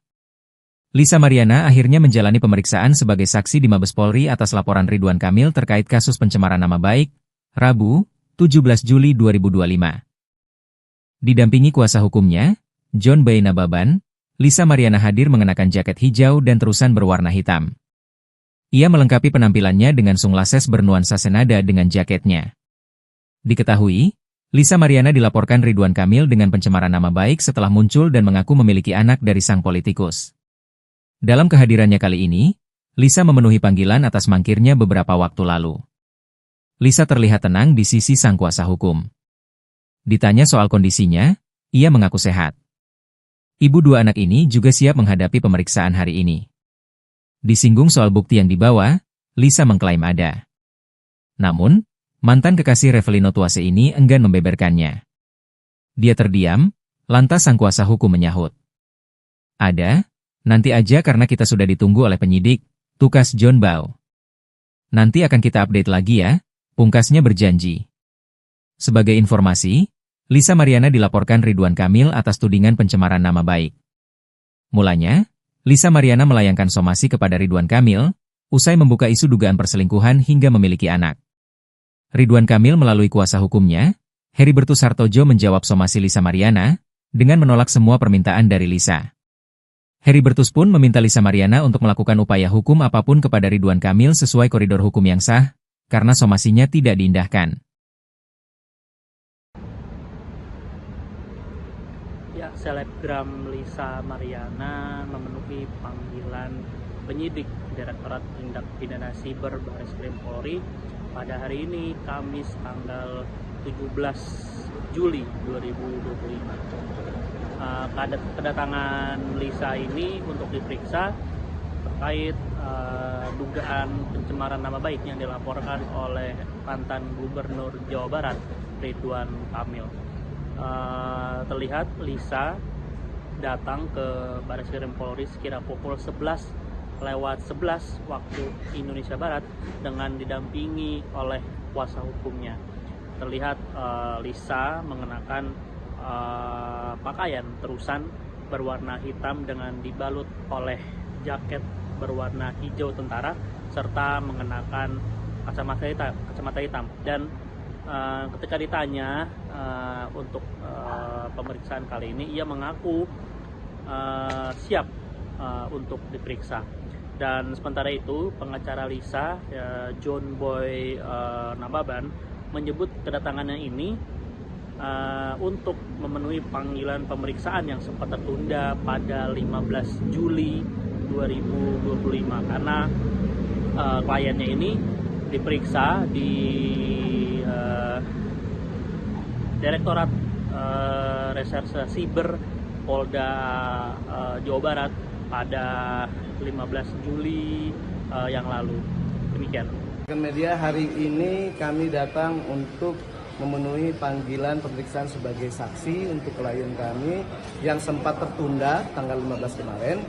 Lisa Mariana akhirnya menjalani pemeriksaan sebagai saksi di Mabes Polri atas laporan Ridwan Kamil terkait kasus pencemaran nama baik, Rabu, 17 Juli 2025. Didampingi kuasa hukumnya, John Bay Nababan, Lisa Mariana hadir mengenakan jaket hijau dan terusan berwarna hitam. Ia melengkapi penampilannya dengan sunglasses bernuansa senada dengan jaketnya. Diketahui, Lisa Mariana dilaporkan Ridwan Kamil dengan pencemaran nama baik setelah muncul dan mengaku memiliki anak dari sang politikus. Dalam kehadirannya kali ini, Lisa memenuhi panggilan atas mangkirnya beberapa waktu lalu. Lisa terlihat tenang di sisi sang kuasa hukum. Ditanya soal kondisinya, ia mengaku sehat. Ibu dua anak ini juga siap menghadapi pemeriksaan hari ini. Disinggung soal bukti yang dibawa, Lisa mengklaim ada. Namun, mantan kekasih Revelino Tuase ini enggan membeberkannya. Dia terdiam, lantas sang kuasa hukum menyahut. Ada, nanti aja karena kita sudah ditunggu oleh penyidik, tukas John Bau. Nanti akan kita update lagi ya, pungkasnya berjanji. Sebagai informasi, Lisa Mariana dilaporkan Ridwan Kamil atas tudingan pencemaran nama baik. Mulanya, Lisa Mariana melayangkan somasi kepada Ridwan Kamil, usai membuka isu dugaan perselingkuhan hingga memiliki anak. Ridwan Kamil melalui kuasa hukumnya, Heribertus Hartojo menjawab somasi Lisa Mariana, dengan menolak semua permintaan dari Lisa. Heribertus pun meminta Lisa Mariana untuk melakukan upaya hukum apapun kepada Ridwan Kamil sesuai koridor hukum yang sah, karena somasinya tidak diindahkan. Ya, selebgram Lisa Mariana memenuhi panggilan penyidik Direktorat Tindak Pidana Siber Bareskrim Polri pada hari ini, Kamis tanggal 17 Juli 2025. Kedatangan Lisa ini untuk diperiksa terkait dugaan pencemaran nama baik yang dilaporkan oleh mantan Gubernur Jawa Barat, Ridwan Kamil. Terlihat Lisa datang ke Bareskrim Polri sekira pukul 11:11 waktu Indonesia Barat dengan didampingi oleh kuasa hukumnya. Terlihat Lisa mengenakan pakaian terusan berwarna hitam dengan dibalut oleh jaket berwarna hijau tentara serta mengenakan kacamata hitam. Dan ketika ditanya untuk pemeriksaan kali ini, ia mengaku siap untuk diperiksa. Dan sementara itu, pengacara Lisa, John Boy Nababan, menyebut kedatangannya ini untuk memenuhi panggilan pemeriksaan yang sempat tertunda pada 15 Juli 2025 karena kliennya ini diperiksa di Direktorat Reserse Siber Polda Jawa Barat pada 15 Juli yang lalu. Demikian. Media hari ini kami datang untuk memenuhi panggilan pemeriksaan sebagai saksi untuk klien kami yang sempat tertunda tanggal 15 kemarin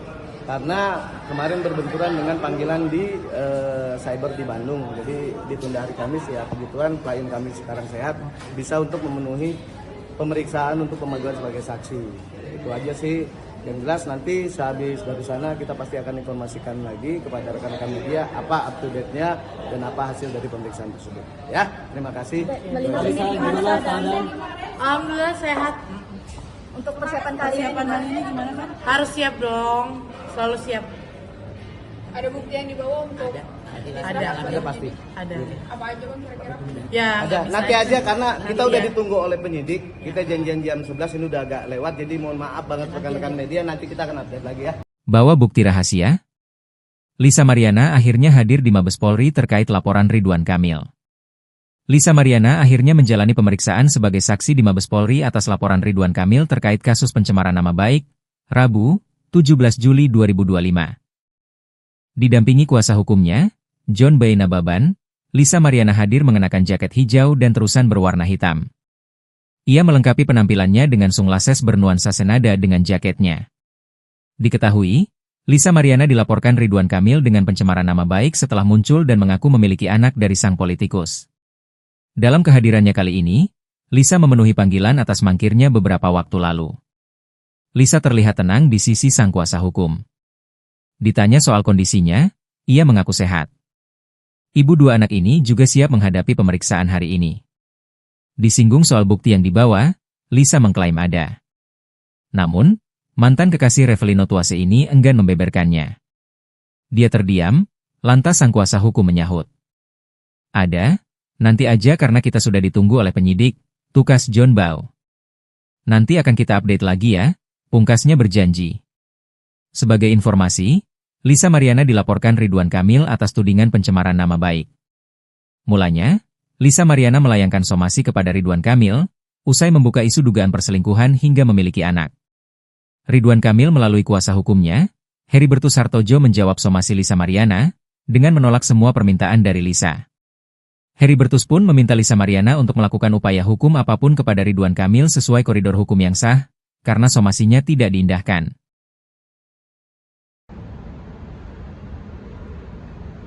karena kemarin berbenturan dengan panggilan di cyber di Bandung. Jadi ditunda hari Kamis ya, kebetulan klien kami sekarang sehat, bisa untuk memenuhi pemeriksaan untuk pemanggilan sebagai saksi. Itu aja sih. Yang jelas nanti sehabis dari sana kita pasti akan informasikan lagi kepada rekan-rekan media apa up to date-nya dan apa hasil dari pemeriksaan tersebut. Ya, terima kasih. Melihat ini gimana keadaannya? Alhamdulillah sehat. Untuk persiapan kali ini gimana kan? Harus siap dong. Selalu siap. Ada bukti yang dibawa untuk Ada pasti. Ada. apa aja bang kira-kira? Ya. Ada. nggak bisa Nanti aja karena kita Nanti udah ya. ditunggu oleh penyidik. Kita janjian jam 11 ini udah agak lewat. Jadi mohon maaf banget rekan-rekan media. Nanti kita akan update lagi ya. Bawa bukti rahasia? Lisa Mariana akhirnya hadir di Mabes Polri terkait laporan Ridwan Kamil. Lisa Mariana akhirnya menjalani pemeriksaan sebagai saksi di Mabes Polri atas laporan Ridwan Kamil terkait kasus pencemaran nama baik, Rabu, 17 Juli 2025. Didampingi kuasa hukumnya, John B. Nababan, Lisa Mariana hadir mengenakan jaket hijau dan terusan berwarna hitam. Ia melengkapi penampilannya dengan sunglasses bernuansa senada dengan jaketnya. Diketahui, Lisa Mariana dilaporkan Ridwan Kamil dengan pencemaran nama baik setelah muncul dan mengaku memiliki anak dari sang politikus. Dalam kehadirannya kali ini, Lisa memenuhi panggilan atas mangkirnya beberapa waktu lalu. Lisa terlihat tenang di sisi sang kuasa hukum. Ditanya soal kondisinya, ia mengaku sehat. Ibu dua anak ini juga siap menghadapi pemeriksaan hari ini. Disinggung soal bukti yang dibawa, Lisa mengklaim ada. Namun, mantan kekasih Revelino Tuase ini enggan membeberkannya. Dia terdiam, lantas sang kuasa hukum menyahut. Ada, nanti aja karena kita sudah ditunggu oleh penyidik, tukas John Bau. Nanti akan kita update lagi ya, pungkasnya berjanji. Sebagai informasi, Lisa Mariana dilaporkan Ridwan Kamil atas tudingan pencemaran nama baik. Mulanya, Lisa Mariana melayangkan somasi kepada Ridwan Kamil, usai membuka isu dugaan perselingkuhan hingga memiliki anak. Ridwan Kamil melalui kuasa hukumnya, Heribertus Hartojo menjawab somasi Lisa Mariana, dengan menolak semua permintaan dari Lisa. Heribertus pun meminta Lisa Mariana untuk melakukan upaya hukum apapun kepada Ridwan Kamil sesuai koridor hukum yang sah, karena somasinya tidak diindahkan.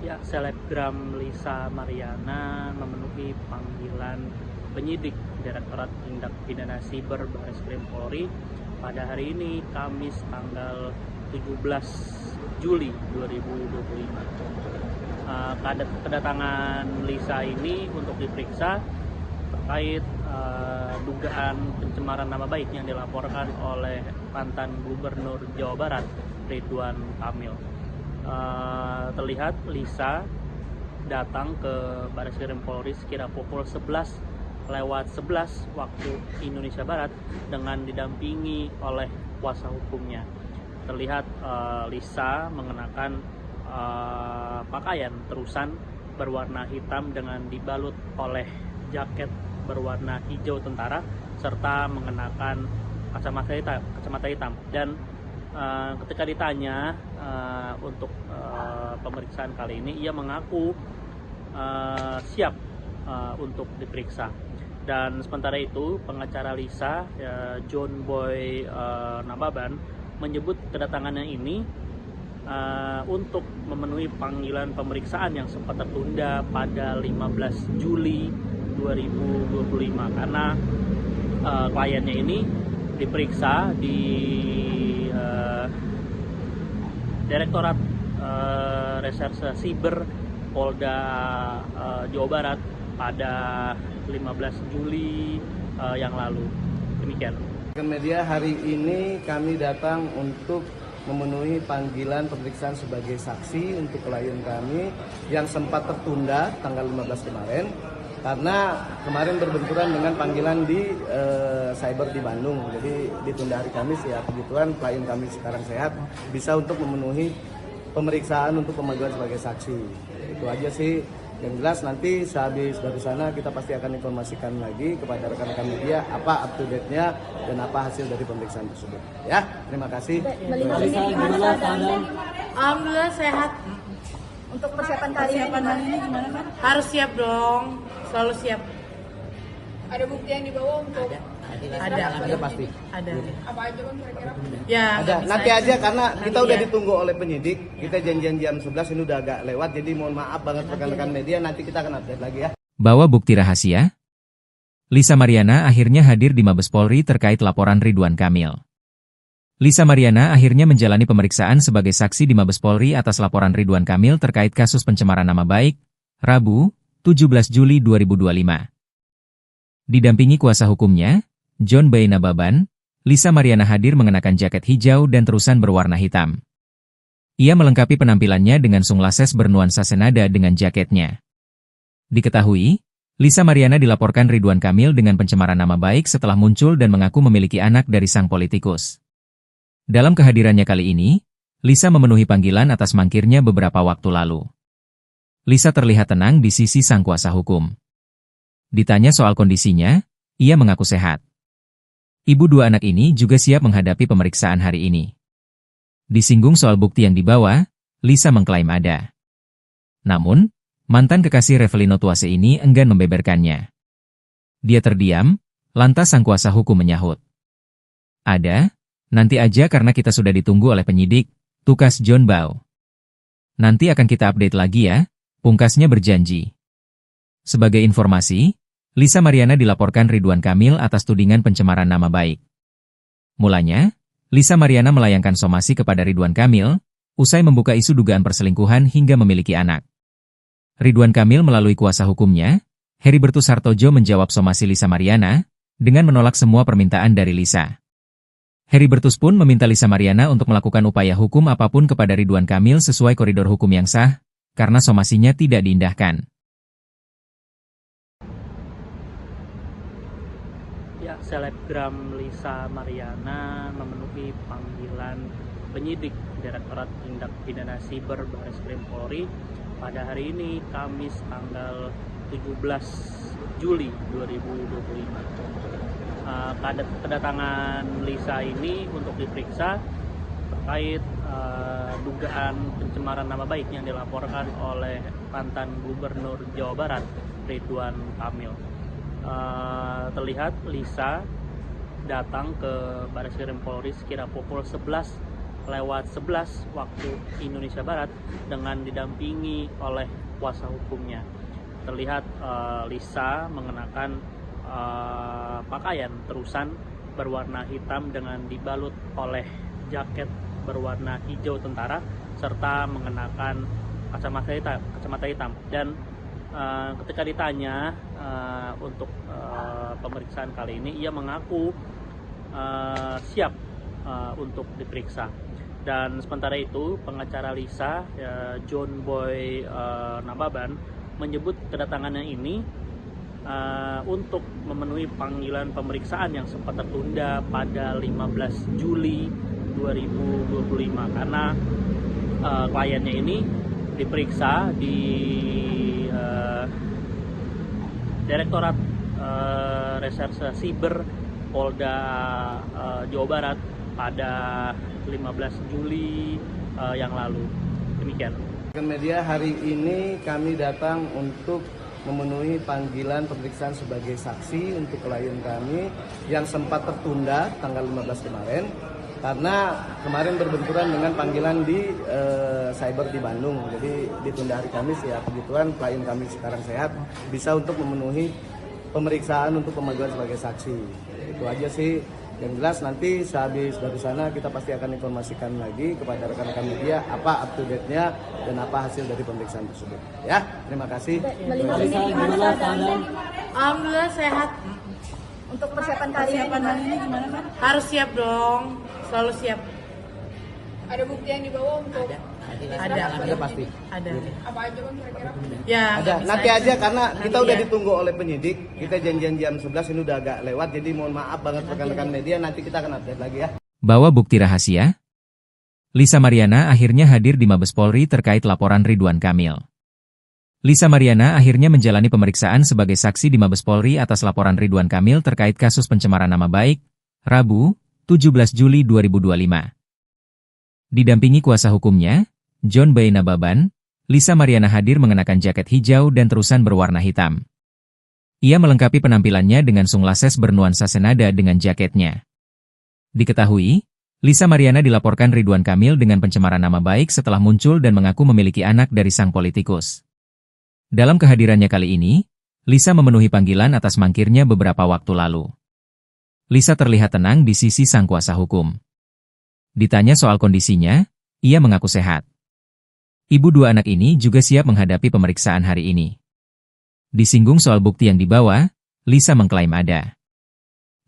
Ya, selebgram Lisa Mariana memenuhi panggilan penyidik Direktorat Tindak Pidana Siber Bareskrim Polri pada hari ini, Kamis tanggal 17 Juli 2025. Kedatangan Lisa ini untuk diperiksa terkait dugaan pencemaran nama baik yang dilaporkan oleh mantan Gubernur Jawa Barat, Ridwan Kamil. Terlihat Lisa datang ke Bareskrim Polri sekira pukul 11:11 waktu Indonesia Barat dengan didampingi oleh kuasa hukumnya. Terlihat Lisa mengenakan pakaian terusan berwarna hitam dengan dibalut oleh jaket berwarna hijau tentara serta mengenakan kacamata hitam. Dan ketika ditanya untuk pemeriksaan kali ini, ia mengaku siap untuk diperiksa. Dan sementara itu, pengacara Lisa, John Boy Nababan, menyebut kedatangannya ini untuk memenuhi panggilan pemeriksaan yang sempat tertunda pada 15 Juli 2025 karena kliennya ini diperiksa di Direktorat Reserse Siber Polda Jawa Barat pada 15 Juli yang lalu. Demikian. Media hari ini kami datang untuk memenuhi panggilan pemeriksaan sebagai saksi untuk klien kami yang sempat tertunda tanggal 15 kemarin karena kemarin berbenturan dengan panggilan di cyber di Bandung. Jadi ditunda hari Kamis, ya kebetulan klien kami sekarang sehat, bisa untuk memenuhi pemeriksaan untuk pemanggilan sebagai saksi. Itu aja sih. Yang jelas nanti sehabis dari sana kita pasti akan informasikan lagi kepada rekan-rekan media apa up to date-nya dan apa hasil dari pemeriksaan tersebut. Ya, terima kasih. Alhamdulillah sehat. Untuk persiapan kali ini gimana kan? Harus siap dong, selalu siap. Ada bukti yang dibawa untuk Ada pasti. Ada. apa aja kan kira-kira? Ya. Ada. bisa Nanti aja karena kita Nanti udah ya. ditunggu oleh penyidik. Kita janjian jam 11, ini udah agak lewat. Jadi mohon maaf banget rekan-rekan media, nanti kita akan update lagi ya. Bawa bukti rahasia? Lisa Mariana akhirnya hadir di Mabes Polri terkait laporan Ridwan Kamil. Lisa Mariana akhirnya menjalani pemeriksaan sebagai saksi di Mabes Polri atas laporan Ridwan Kamil terkait kasus pencemaran nama baik, Rabu, 17 Juli 2025. Didampingi kuasa hukumnya, John B. Nababan, Lisa Mariana hadir mengenakan jaket hijau dan terusan berwarna hitam. Ia melengkapi penampilannya dengan sunglasses bernuansa senada dengan jaketnya. Diketahui, Lisa Mariana dilaporkan Ridwan Kamil dengan pencemaran nama baik setelah muncul dan mengaku memiliki anak dari sang politikus. Dalam kehadirannya kali ini, Lisa memenuhi panggilan atas mangkirnya beberapa waktu lalu. Lisa terlihat tenang di sisi sang kuasa hukum. Ditanya soal kondisinya, ia mengaku sehat. Ibu dua anak ini juga siap menghadapi pemeriksaan hari ini. Disinggung soal bukti yang dibawa, Lisa mengklaim ada. Namun, mantan kekasih Revelino Tuase ini enggan membeberkannya. Dia terdiam, lantas sang kuasa hukum menyahut. Ada, nanti aja karena kita sudah ditunggu oleh penyidik, tukas John Bao. Nanti akan kita update lagi ya, pungkasnya berjanji. Sebagai informasi, Lisa Mariana dilaporkan Ridwan Kamil atas tudingan pencemaran nama baik. Mulanya, Lisa Mariana melayangkan somasi kepada Ridwan Kamil, usai membuka isu dugaan perselingkuhan hingga memiliki anak. Ridwan Kamil melalui kuasa hukumnya, Heribertus Hartojo menjawab somasi Lisa Mariana, dengan menolak semua permintaan dari Lisa. Heribertus pun meminta Lisa Mariana untuk melakukan upaya hukum apapun kepada Ridwan Kamil sesuai koridor hukum yang sah, karena somasinya tidak diindahkan. Ya, selebgram Lisa Mariana memenuhi panggilan penyidik Direktorat Tindak Pidana Siber Bareskrim Polri pada hari ini, Kamis tanggal 17 Juli 2025. Kedatangan Lisa ini untuk diperiksa terkait dugaan pencemaran nama baik yang dilaporkan oleh mantan Gubernur Jawa Barat, Ridwan Kamil. Terlihat Lisa datang ke Bareskrim Polri sekira pukul 11:11 waktu Indonesia Barat dengan didampingi oleh kuasa hukumnya. Terlihat Lisa mengenakan pakaian terusan berwarna hitam dengan dibalut oleh jaket berwarna hijau tentara serta mengenakan kacamata hitam. Dan ketika ditanya untuk pemeriksaan kali ini, ia mengaku siap untuk diperiksa. Dan sementara itu, pengacara Lisa, John Boy Nababan, menyebut kedatangannya ini untuk memenuhi panggilan pemeriksaan yang sempat tertunda pada 15 Juli 2025 karena kliennya ini diperiksa di Direktorat Reserse Siber Polda Jawa Barat pada 15 Juli yang lalu. Demikian. Media hari ini kami datang untuk memenuhi panggilan pemeriksaan sebagai saksi untuk klien kami yang sempat tertunda tanggal 15 kemarin karena kemarin berbenturan dengan panggilan di cyber di Bandung. Jadi ditunda hari Kamis ya, kebetulan klien kami sekarang sehat, bisa untuk memenuhi pemeriksaan untuk pemanggilan sebagai saksi. Itu aja sih. Yang jelas nanti sehabis dari sana kita pasti akan informasikan lagi kepada rekan-rekan media apa up to date-nya dan apa hasil dari pemeriksaan tersebut. Ya, terima kasih. Alhamdulillah sehat. Untuk persiapan kali ini gimana kan? Harus siap dong, selalu siap. Ada bukti yang dibawa untuk Ada pasti. Ada. apa aja kan kira-kira? Ya. Ada. Nanti aja karena kita udah ditunggu oleh penyidik. Kita janjian jam 11 ini udah agak lewat. Jadi mohon maaf banget rekan-rekan media, nanti kita akan update lagi ya. Bawa bukti rahasia? Lisa Mariana akhirnya hadir di Mabes Polri terkait laporan Ridwan Kamil. Lisa Mariana akhirnya menjalani pemeriksaan sebagai saksi di Mabes Polri atas laporan Ridwan Kamil terkait kasus pencemaran nama baik, Rabu, 17 Juli 2025. Didampingi kuasa hukumnya, John Boy Nababan, Lisa Mariana hadir mengenakan jaket hijau dan terusan berwarna hitam. Ia melengkapi penampilannya dengan sunglasses bernuansa senada dengan jaketnya. Diketahui, Lisa Mariana dilaporkan Ridwan Kamil dengan pencemaran nama baik setelah muncul dan mengaku memiliki anak dari sang politikus. Dalam kehadirannya kali ini, Lisa memenuhi panggilan atas mangkirnya beberapa waktu lalu. Lisa terlihat tenang di sisi sang kuasa hukum. Ditanya soal kondisinya, ia mengaku sehat. Ibu dua anak ini juga siap menghadapi pemeriksaan hari ini. Disinggung soal bukti yang dibawa, Lisa mengklaim ada.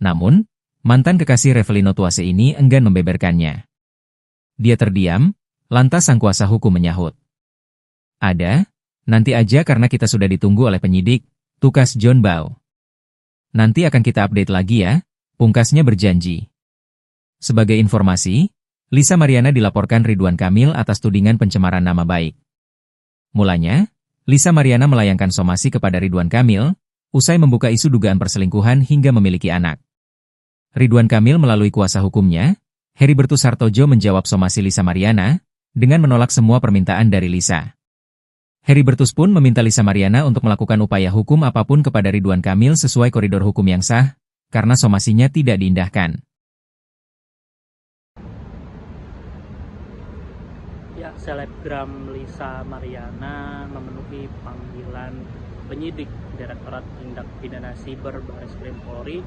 Namun, mantan kekasih Revelino Tuase ini enggan membeberkannya. Dia terdiam, lantas sang kuasa hukum menyahut. Ada, nanti aja karena kita sudah ditunggu oleh penyidik, tukas John Bao. Nanti akan kita update lagi ya, pungkasnya berjanji. Sebagai informasi, Lisa Mariana dilaporkan Ridwan Kamil atas tudingan pencemaran nama baik. Mulanya, Lisa Mariana melayangkan somasi kepada Ridwan Kamil, usai membuka isu dugaan perselingkuhan hingga memiliki anak. Ridwan Kamil melalui kuasa hukumnya, Heribertus Hartojo menjawab somasi Lisa Mariana, dengan menolak semua permintaan dari Lisa. Heribertus pun meminta Lisa Mariana untuk melakukan upaya hukum apapun kepada Ridwan Kamil sesuai koridor hukum yang sah, karena somasinya tidak diindahkan. Ya, selebgram Lisa Mariana memenuhi panggilan penyidik Direktorat Tindak Pidana Siber Barreskrim Polri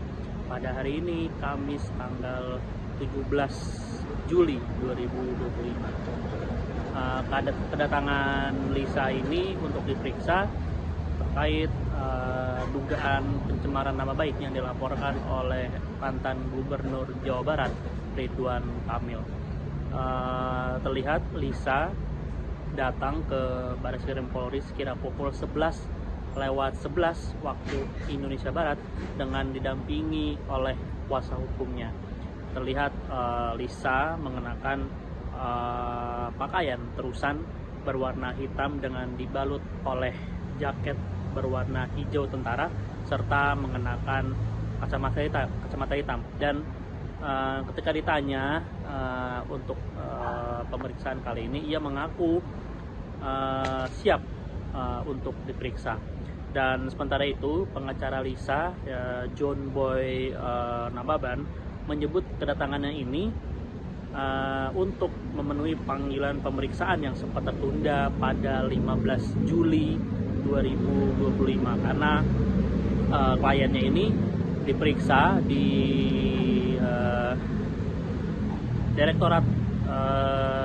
pada hari ini, Kamis tanggal 17 Juli 2025. Kedatangan Lisa ini untuk diperiksa terkait dugaan pencemaran nama baik yang dilaporkan oleh mantan Gubernur Jawa Barat, Ridwan Kamil. Terlihat Lisa datang ke Barreskrim Polri sekira pukul 11:11 waktu Indonesia Barat dengan didampingi oleh kuasa hukumnya. Terlihat Lisa mengenakan pakaian terusan berwarna hitam dengan dibalut oleh jaket berwarna hijau tentara serta mengenakan kacamata hitam. Dan ketika ditanya untuk pemeriksaan kali ini, ia mengaku siap untuk diperiksa. Dan sementara itu, pengacara Lisa, John Boy Nababan, menyebut kedatangannya ini untuk memenuhi panggilan pemeriksaan yang sempat tertunda pada 15 Juli 2025 karena kliennya ini diperiksa di Direktorat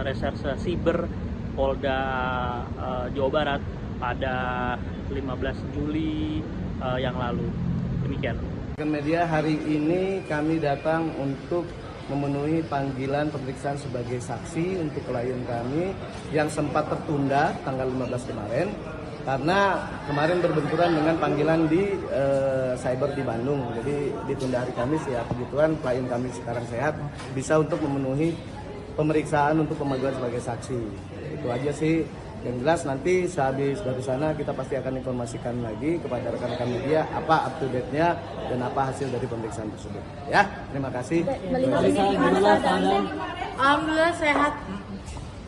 Reserse Siber Polda Jawa Barat pada 15 Juli yang lalu. Demikian. Media hari ini kami datang untuk memenuhi panggilan pemeriksaan sebagai saksi untuk klien kami yang sempat tertunda tanggal 15 kemarin karena kemarin berbenturan dengan panggilan di cyber di Bandung. Jadi ditunda hari Kamis ya, kebetulan klien kami sekarang sehat, bisa untuk memenuhi pemeriksaan untuk pemanggilan sebagai saksi. Itu aja sih. Yang jelas nanti sehabis dari sana kita pasti akan informasikan lagi kepada rekan-rekan media apa up to date-nya dan apa hasil dari pemeriksaan tersebut. Ya, terima kasih. Melihat ini gimana keadaan? Alhamdulillah sehat.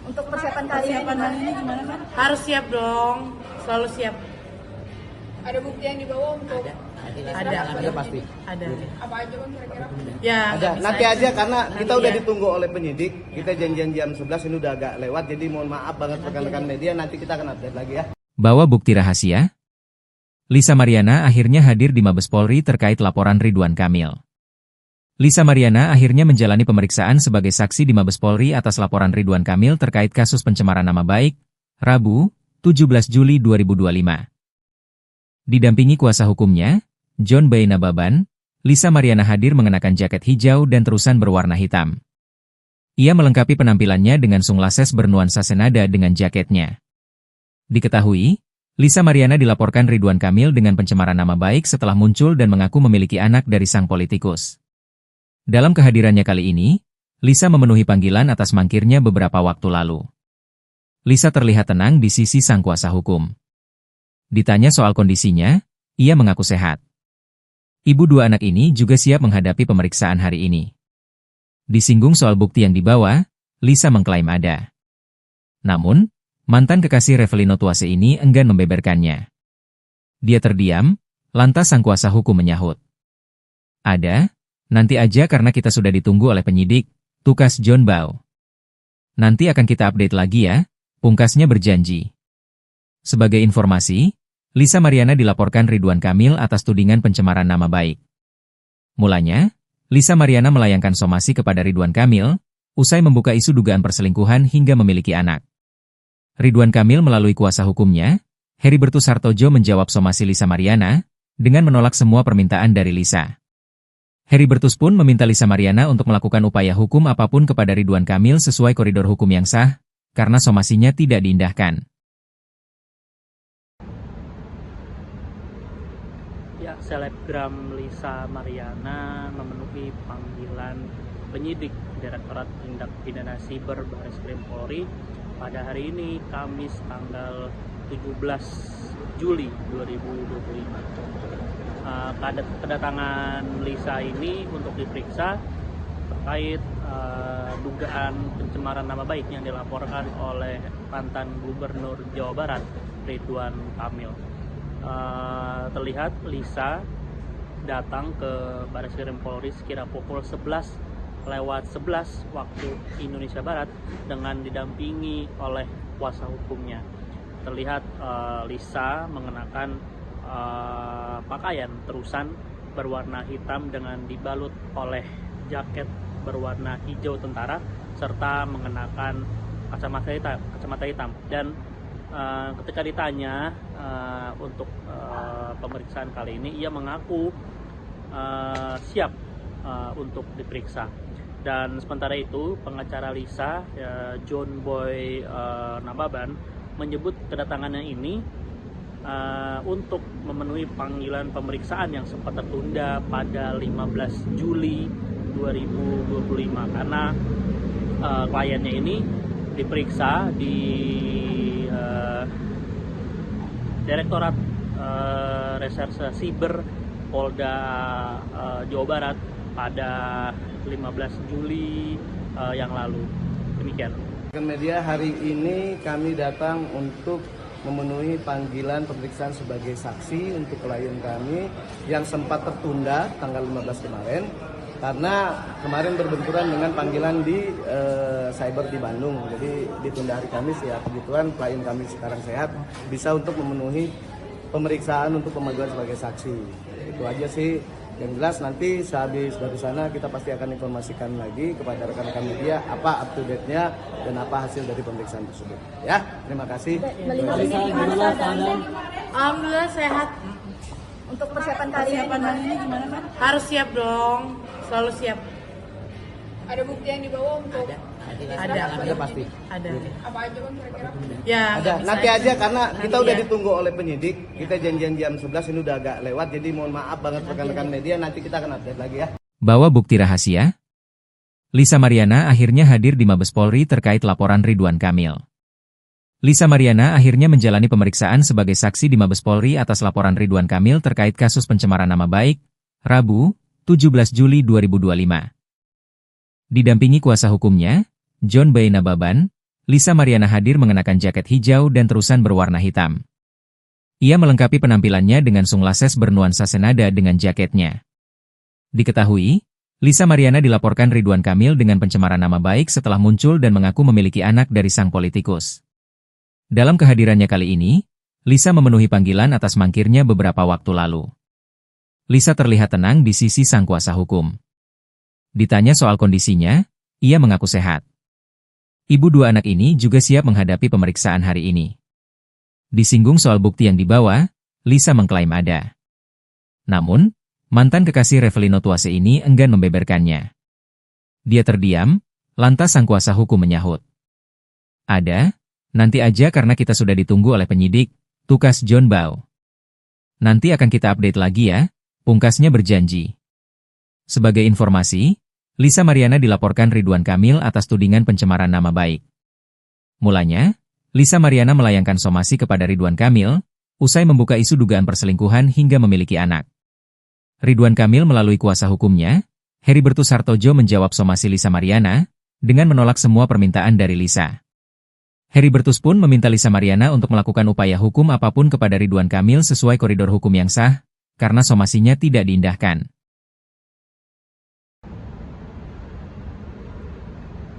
Untuk persiapan kali ini gimana kan? Harus siap dong, selalu siap. Ada bukti yang dibawa untuk Ada pasti. Ada. apa aja bang kira-kira? Ya, Ada. bisa Nanti aja karena kita Nanti udah ya. ditunggu oleh penyidik. Kita janjian jam 11 ini udah agak lewat, jadi mohon maaf banget rekan-rekan media, nanti kita akan update lagi ya. Bawa bukti rahasia? Lisa Mariana akhirnya hadir di Mabes Polri terkait laporan Ridwan Kamil. Lisa Mariana akhirnya menjalani pemeriksaan sebagai saksi di Mabes Polri atas laporan Ridwan Kamil terkait kasus pencemaran nama baik, Rabu, 17 Juli 2025. Didampingi kuasa hukumnya, John Boy Nababan, Lisa Mariana hadir mengenakan jaket hijau dan terusan berwarna hitam. Ia melengkapi penampilannya dengan sunglasses bernuansa senada dengan jaketnya. Diketahui, Lisa Mariana dilaporkan Ridwan Kamil dengan pencemaran nama baik setelah muncul dan mengaku memiliki anak dari sang politikus. Dalam kehadirannya kali ini, Lisa memenuhi panggilan atas mangkirnya beberapa waktu lalu. Lisa terlihat tenang di sisi sang kuasa hukum. Ditanya soal kondisinya, ia mengaku sehat. Ibu dua anak ini juga siap menghadapi pemeriksaan hari ini. Disinggung soal bukti yang dibawa, Lisa mengklaim ada. Namun, mantan kekasih Revelino Tuase ini enggan membeberkannya. Dia terdiam, lantas sang kuasa hukum menyahut. Ada, nanti aja karena kita sudah ditunggu oleh penyidik, tukas John Boy. Nanti akan kita update lagi ya, pungkasnya berjanji. Sebagai informasi, Lisa Mariana dilaporkan Ridwan Kamil atas tudingan pencemaran nama baik. Mulanya, Lisa Mariana melayangkan somasi kepada Ridwan Kamil, usai membuka isu dugaan perselingkuhan hingga memiliki anak. Ridwan Kamil melalui kuasa hukumnya, Heribertus Hartojo menjawab somasi Lisa Mariana, dengan menolak semua permintaan dari Lisa. Heribertus pun meminta Lisa Mariana untuk melakukan upaya hukum apapun kepada Ridwan Kamil sesuai koridor hukum yang sah, karena somasinya tidak diindahkan. Ya, selebgram Lisa Mariana memenuhi panggilan penyidik Direktorat Tindak Pidana Siber Barreskrim Polri pada hari ini, Kamis tanggal 17 Juli 2025. Kedatangan Lisa ini untuk diperiksa terkait dugaan pencemaran nama baik yang dilaporkan oleh mantan Gubernur Jawa Barat Ridwan Kamil. Terlihat Lisa datang ke Bareskrim Polri sekira pukul 11:11 waktu Indonesia Barat dengan didampingi oleh kuasa hukumnya. Terlihat Lisa mengenakan pakaian terusan berwarna hitam dengan dibalut oleh jaket berwarna hijau tentara serta mengenakan kacamata hitam. Dan ketika ditanya untuk pemeriksaan kali ini, ia mengaku siap untuk diperiksa. Dan sementara itu pengacara Lisa, John Boy Nababan, menyebut kedatangannya ini untuk memenuhi panggilan pemeriksaan yang sempat tertunda pada 15 Juli 2025 karena kliennya ini diperiksa di Direktorat Reserse Siber Polda Jawa Barat pada 15 Juli yang lalu. Demikian. Media hari ini kami datang untuk memenuhi panggilan pemeriksaan sebagai saksi untuk klien kami yang sempat tertunda tanggal 15 kemarin karena kemarin berbenturan dengan panggilan di cyber di Bandung. Jadi ditunda hari Kamis ya. Kebetulan klien kami sekarang sehat, bisa untuk memenuhi pemeriksaan untuk pemanggilan sebagai saksi. Itu aja sih. Yang jelas nanti sehabis dari sana kita pasti akan informasikan lagi kepada rekan-rekan media apa up to date-nya dan apa hasil dari pemeriksaan tersebut. Ya, terima kasih. Melihat ini gimana keadaannya? Alhamdulillah sehat. Untuk persiapan kali ini gimana kan? Harus siap dong, selalu siap. Ada bukti yang dibawa untuk Ada pasti. Ada. apa aja kan kira-kira? Ya. Ada. nggak bisa Nanti aja karena kita udah ya. ditunggu oleh penyidik. Kita janjian jam 11 ini udah agak lewat. Jadi mohon maaf banget rekan-rekan media, nanti kita akan update lagi ya. Bawa bukti rahasia? Lisa Mariana akhirnya hadir di Mabes Polri terkait laporan Ridwan Kamil. Lisa Mariana akhirnya menjalani pemeriksaan sebagai saksi di Mabes Polri atas laporan Ridwan Kamil terkait kasus pencemaran nama baik, Rabu, 17 Juli 2025. Didampingi kuasa hukumnya, John Boy Nababan, Lisa Mariana hadir mengenakan jaket hijau dan terusan berwarna hitam. Ia melengkapi penampilannya dengan sunglasses bernuansa senada dengan jaketnya. Diketahui, Lisa Mariana dilaporkan Ridwan Kamil dengan pencemaran nama baik setelah muncul dan mengaku memiliki anak dari sang politikus. Dalam kehadirannya kali ini, Lisa memenuhi panggilan atas mangkirnya beberapa waktu lalu. Lisa terlihat tenang di sisi sang kuasa hukum. Ditanya soal kondisinya, ia mengaku sehat. Ibu dua anak ini juga siap menghadapi pemeriksaan hari ini. Disinggung soal bukti yang dibawa, Lisa mengklaim ada. Namun, mantan kekasih Revelino Tuase ini enggan membeberkannya. Dia terdiam, lantas sang kuasa hukum menyahut. Ada, nanti aja karena kita sudah ditunggu oleh penyidik, tukas John Boy. Nanti akan kita update lagi ya, pungkasnya berjanji. Sebagai informasi, Lisa Mariana dilaporkan Ridwan Kamil atas tudingan pencemaran nama baik. Mulanya, Lisa Mariana melayangkan somasi kepada Ridwan Kamil, usai membuka isu dugaan perselingkuhan hingga memiliki anak. Ridwan Kamil melalui kuasa hukumnya, Heribertus Hartojo menjawab somasi Lisa Mariana, dengan menolak semua permintaan dari Lisa. Heribertus pun meminta Lisa Mariana untuk melakukan upaya hukum apapun kepada Ridwan Kamil sesuai koridor hukum yang sah, karena somasinya tidak diindahkan.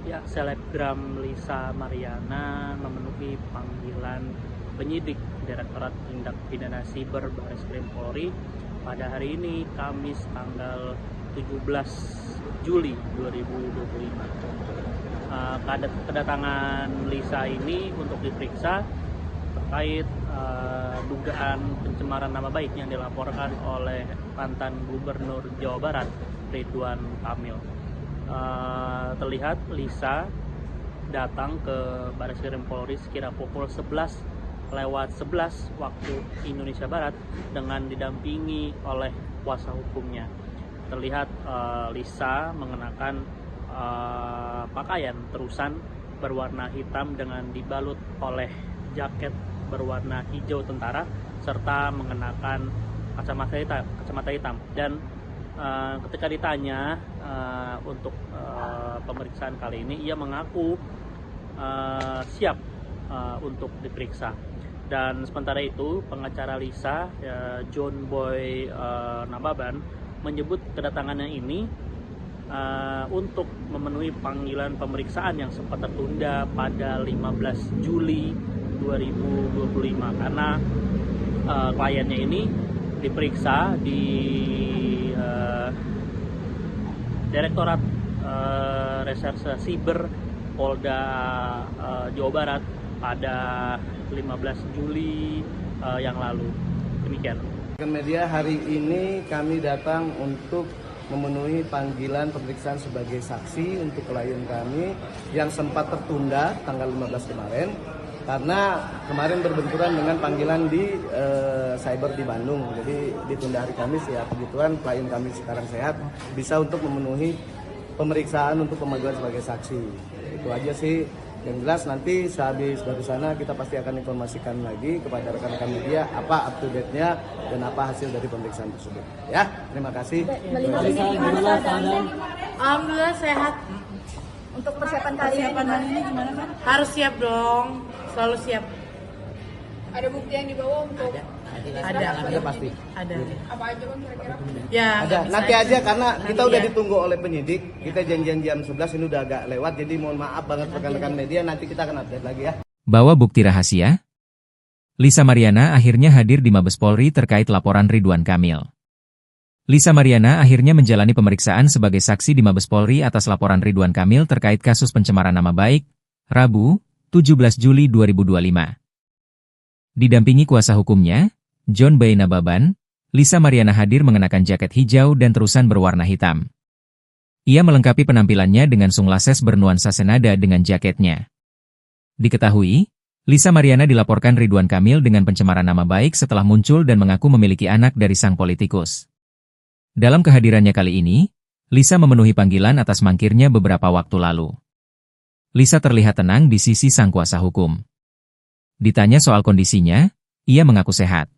Ya, selebgram Lisa Mariana memenuhi panggilan penyidik Direktorat Tindak Pidana Siber Bareskrim Polri pada hari ini, Kamis tanggal 17 Juli 2025. Kedatangan Lisa ini untuk diperiksa terkait dugaan pencemaran nama baik yang dilaporkan oleh mantan Gubernur Jawa Barat Ridwan Kamil. Terlihat Lisa datang ke Bareskrim Polri sekira pukul 11:11 waktu Indonesia Barat dengan didampingi oleh kuasa hukumnya. Terlihat Lisa mengenakan pakaian terusan berwarna hitam dengan dibalut oleh jaket berwarna hijau tentara serta mengenakan kacamata hitam. Dan ketika ditanya untuk pemeriksaan kali ini, ia mengaku siap untuk diperiksa. Dan sementara itu pengacara Lisa, John Boy Nababan, menyebut kedatangannya ini untuk memenuhi panggilan pemeriksaan yang sempat tertunda pada 15 Juli 2025 karena kliennya ini diperiksa di Direktorat Reserse Siber Polda Jawa Barat pada 15 Juli yang lalu. Demikian. Media, hari ini kami datang untuk memenuhi panggilan pemeriksaan sebagai saksi untuk klien kami yang sempat tertunda tanggal 15 kemarin karena kemarin berbenturan dengan panggilan di cyber di Bandung. Jadi ditunda hari Kamis, ya kebetulan klien kami sekarang sehat, bisa untuk memenuhi pemeriksaan untuk pemanggilan sebagai saksi. Itu aja sih. Yang jelas nanti sehabis dari sana kita pasti akan informasikan lagi kepada rekan-rekan media apa up to date-nya dan apa hasil dari pemeriksaan tersebut. Ya, terima kasih. Alhamdulillah sehat. Untuk persiapan kali ini gimana kan? Harus siap dong, selalu siap. Ada bukti yang dibawa untuk Ada pasti. Ada. apa aja bang kira-kira? Ya. Ada. bisa Nanti aja karena kita Nanti udah ya. ditunggu oleh penyidik. Kita janjian jam 11, ini udah agak lewat. Jadi mohon maaf banget rekan-rekan media. Nanti kita akan update lagi ya. Bawa bukti rahasia? Lisa Mariana akhirnya hadir di Mabes Polri terkait laporan Ridwan Kamil. Lisa Mariana akhirnya menjalani pemeriksaan sebagai saksi di Mabes Polri atas laporan Ridwan Kamil terkait kasus pencemaran nama baik, Rabu, 17 Juli 2025. Didampingi kuasa hukumnya, John Boy Nababan, Lisa Mariana hadir mengenakan jaket hijau dan terusan berwarna hitam. Ia melengkapi penampilannya dengan sunglasses bernuansa senada dengan jaketnya. Diketahui, Lisa Mariana dilaporkan Ridwan Kamil dengan pencemaran nama baik setelah muncul dan mengaku memiliki anak dari sang politikus. Dalam kehadirannya kali ini, Lisa memenuhi panggilan atas mangkirnya beberapa waktu lalu. Lisa terlihat tenang di sisi sang kuasa hukum. Ditanya soal kondisinya, ia mengaku sehat.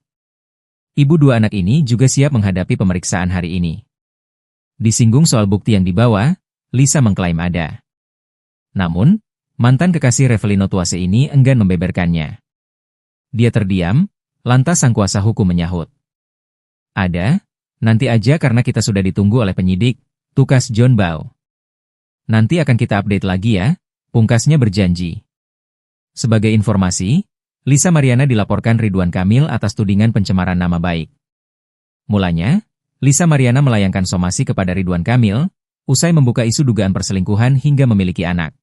Ibu dua anak ini juga siap menghadapi pemeriksaan hari ini. Disinggung soal bukti yang dibawa, Lisa mengklaim ada. Namun, mantan kekasih Revelino Tuase ini enggan membeberkannya. Dia terdiam, lantas sang kuasa hukum menyahut. Ada, nanti aja karena kita sudah ditunggu oleh penyidik, tukas John Boy. Nanti akan kita update lagi ya, pungkasnya berjanji. Sebagai informasi, Lisa Mariana dilaporkan Ridwan Kamil atas tudingan pencemaran nama baik. Mulanya, Lisa Mariana melayangkan somasi kepada Ridwan Kamil, usai membuka isu dugaan perselingkuhan hingga memiliki anak.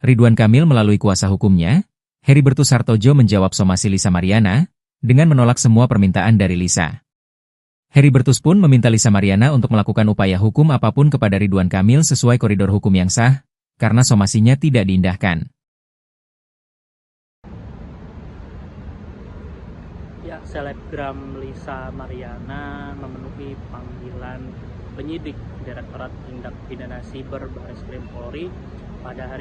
Ridwan Kamil melalui kuasa hukumnya, Heribertus Hartojo menjawab somasi Lisa Mariana, dengan menolak semua permintaan dari Lisa. Heribertus pun meminta Lisa Mariana untuk melakukan upaya hukum apapun kepada Ridwan Kamil sesuai koridor hukum yang sah, karena somasinya tidak diindahkan. Ya, selebgram Lisa Mariana memenuhi panggilan penyidik Direktorat Tindak Pidana Siber Bareskrim Polri pada hari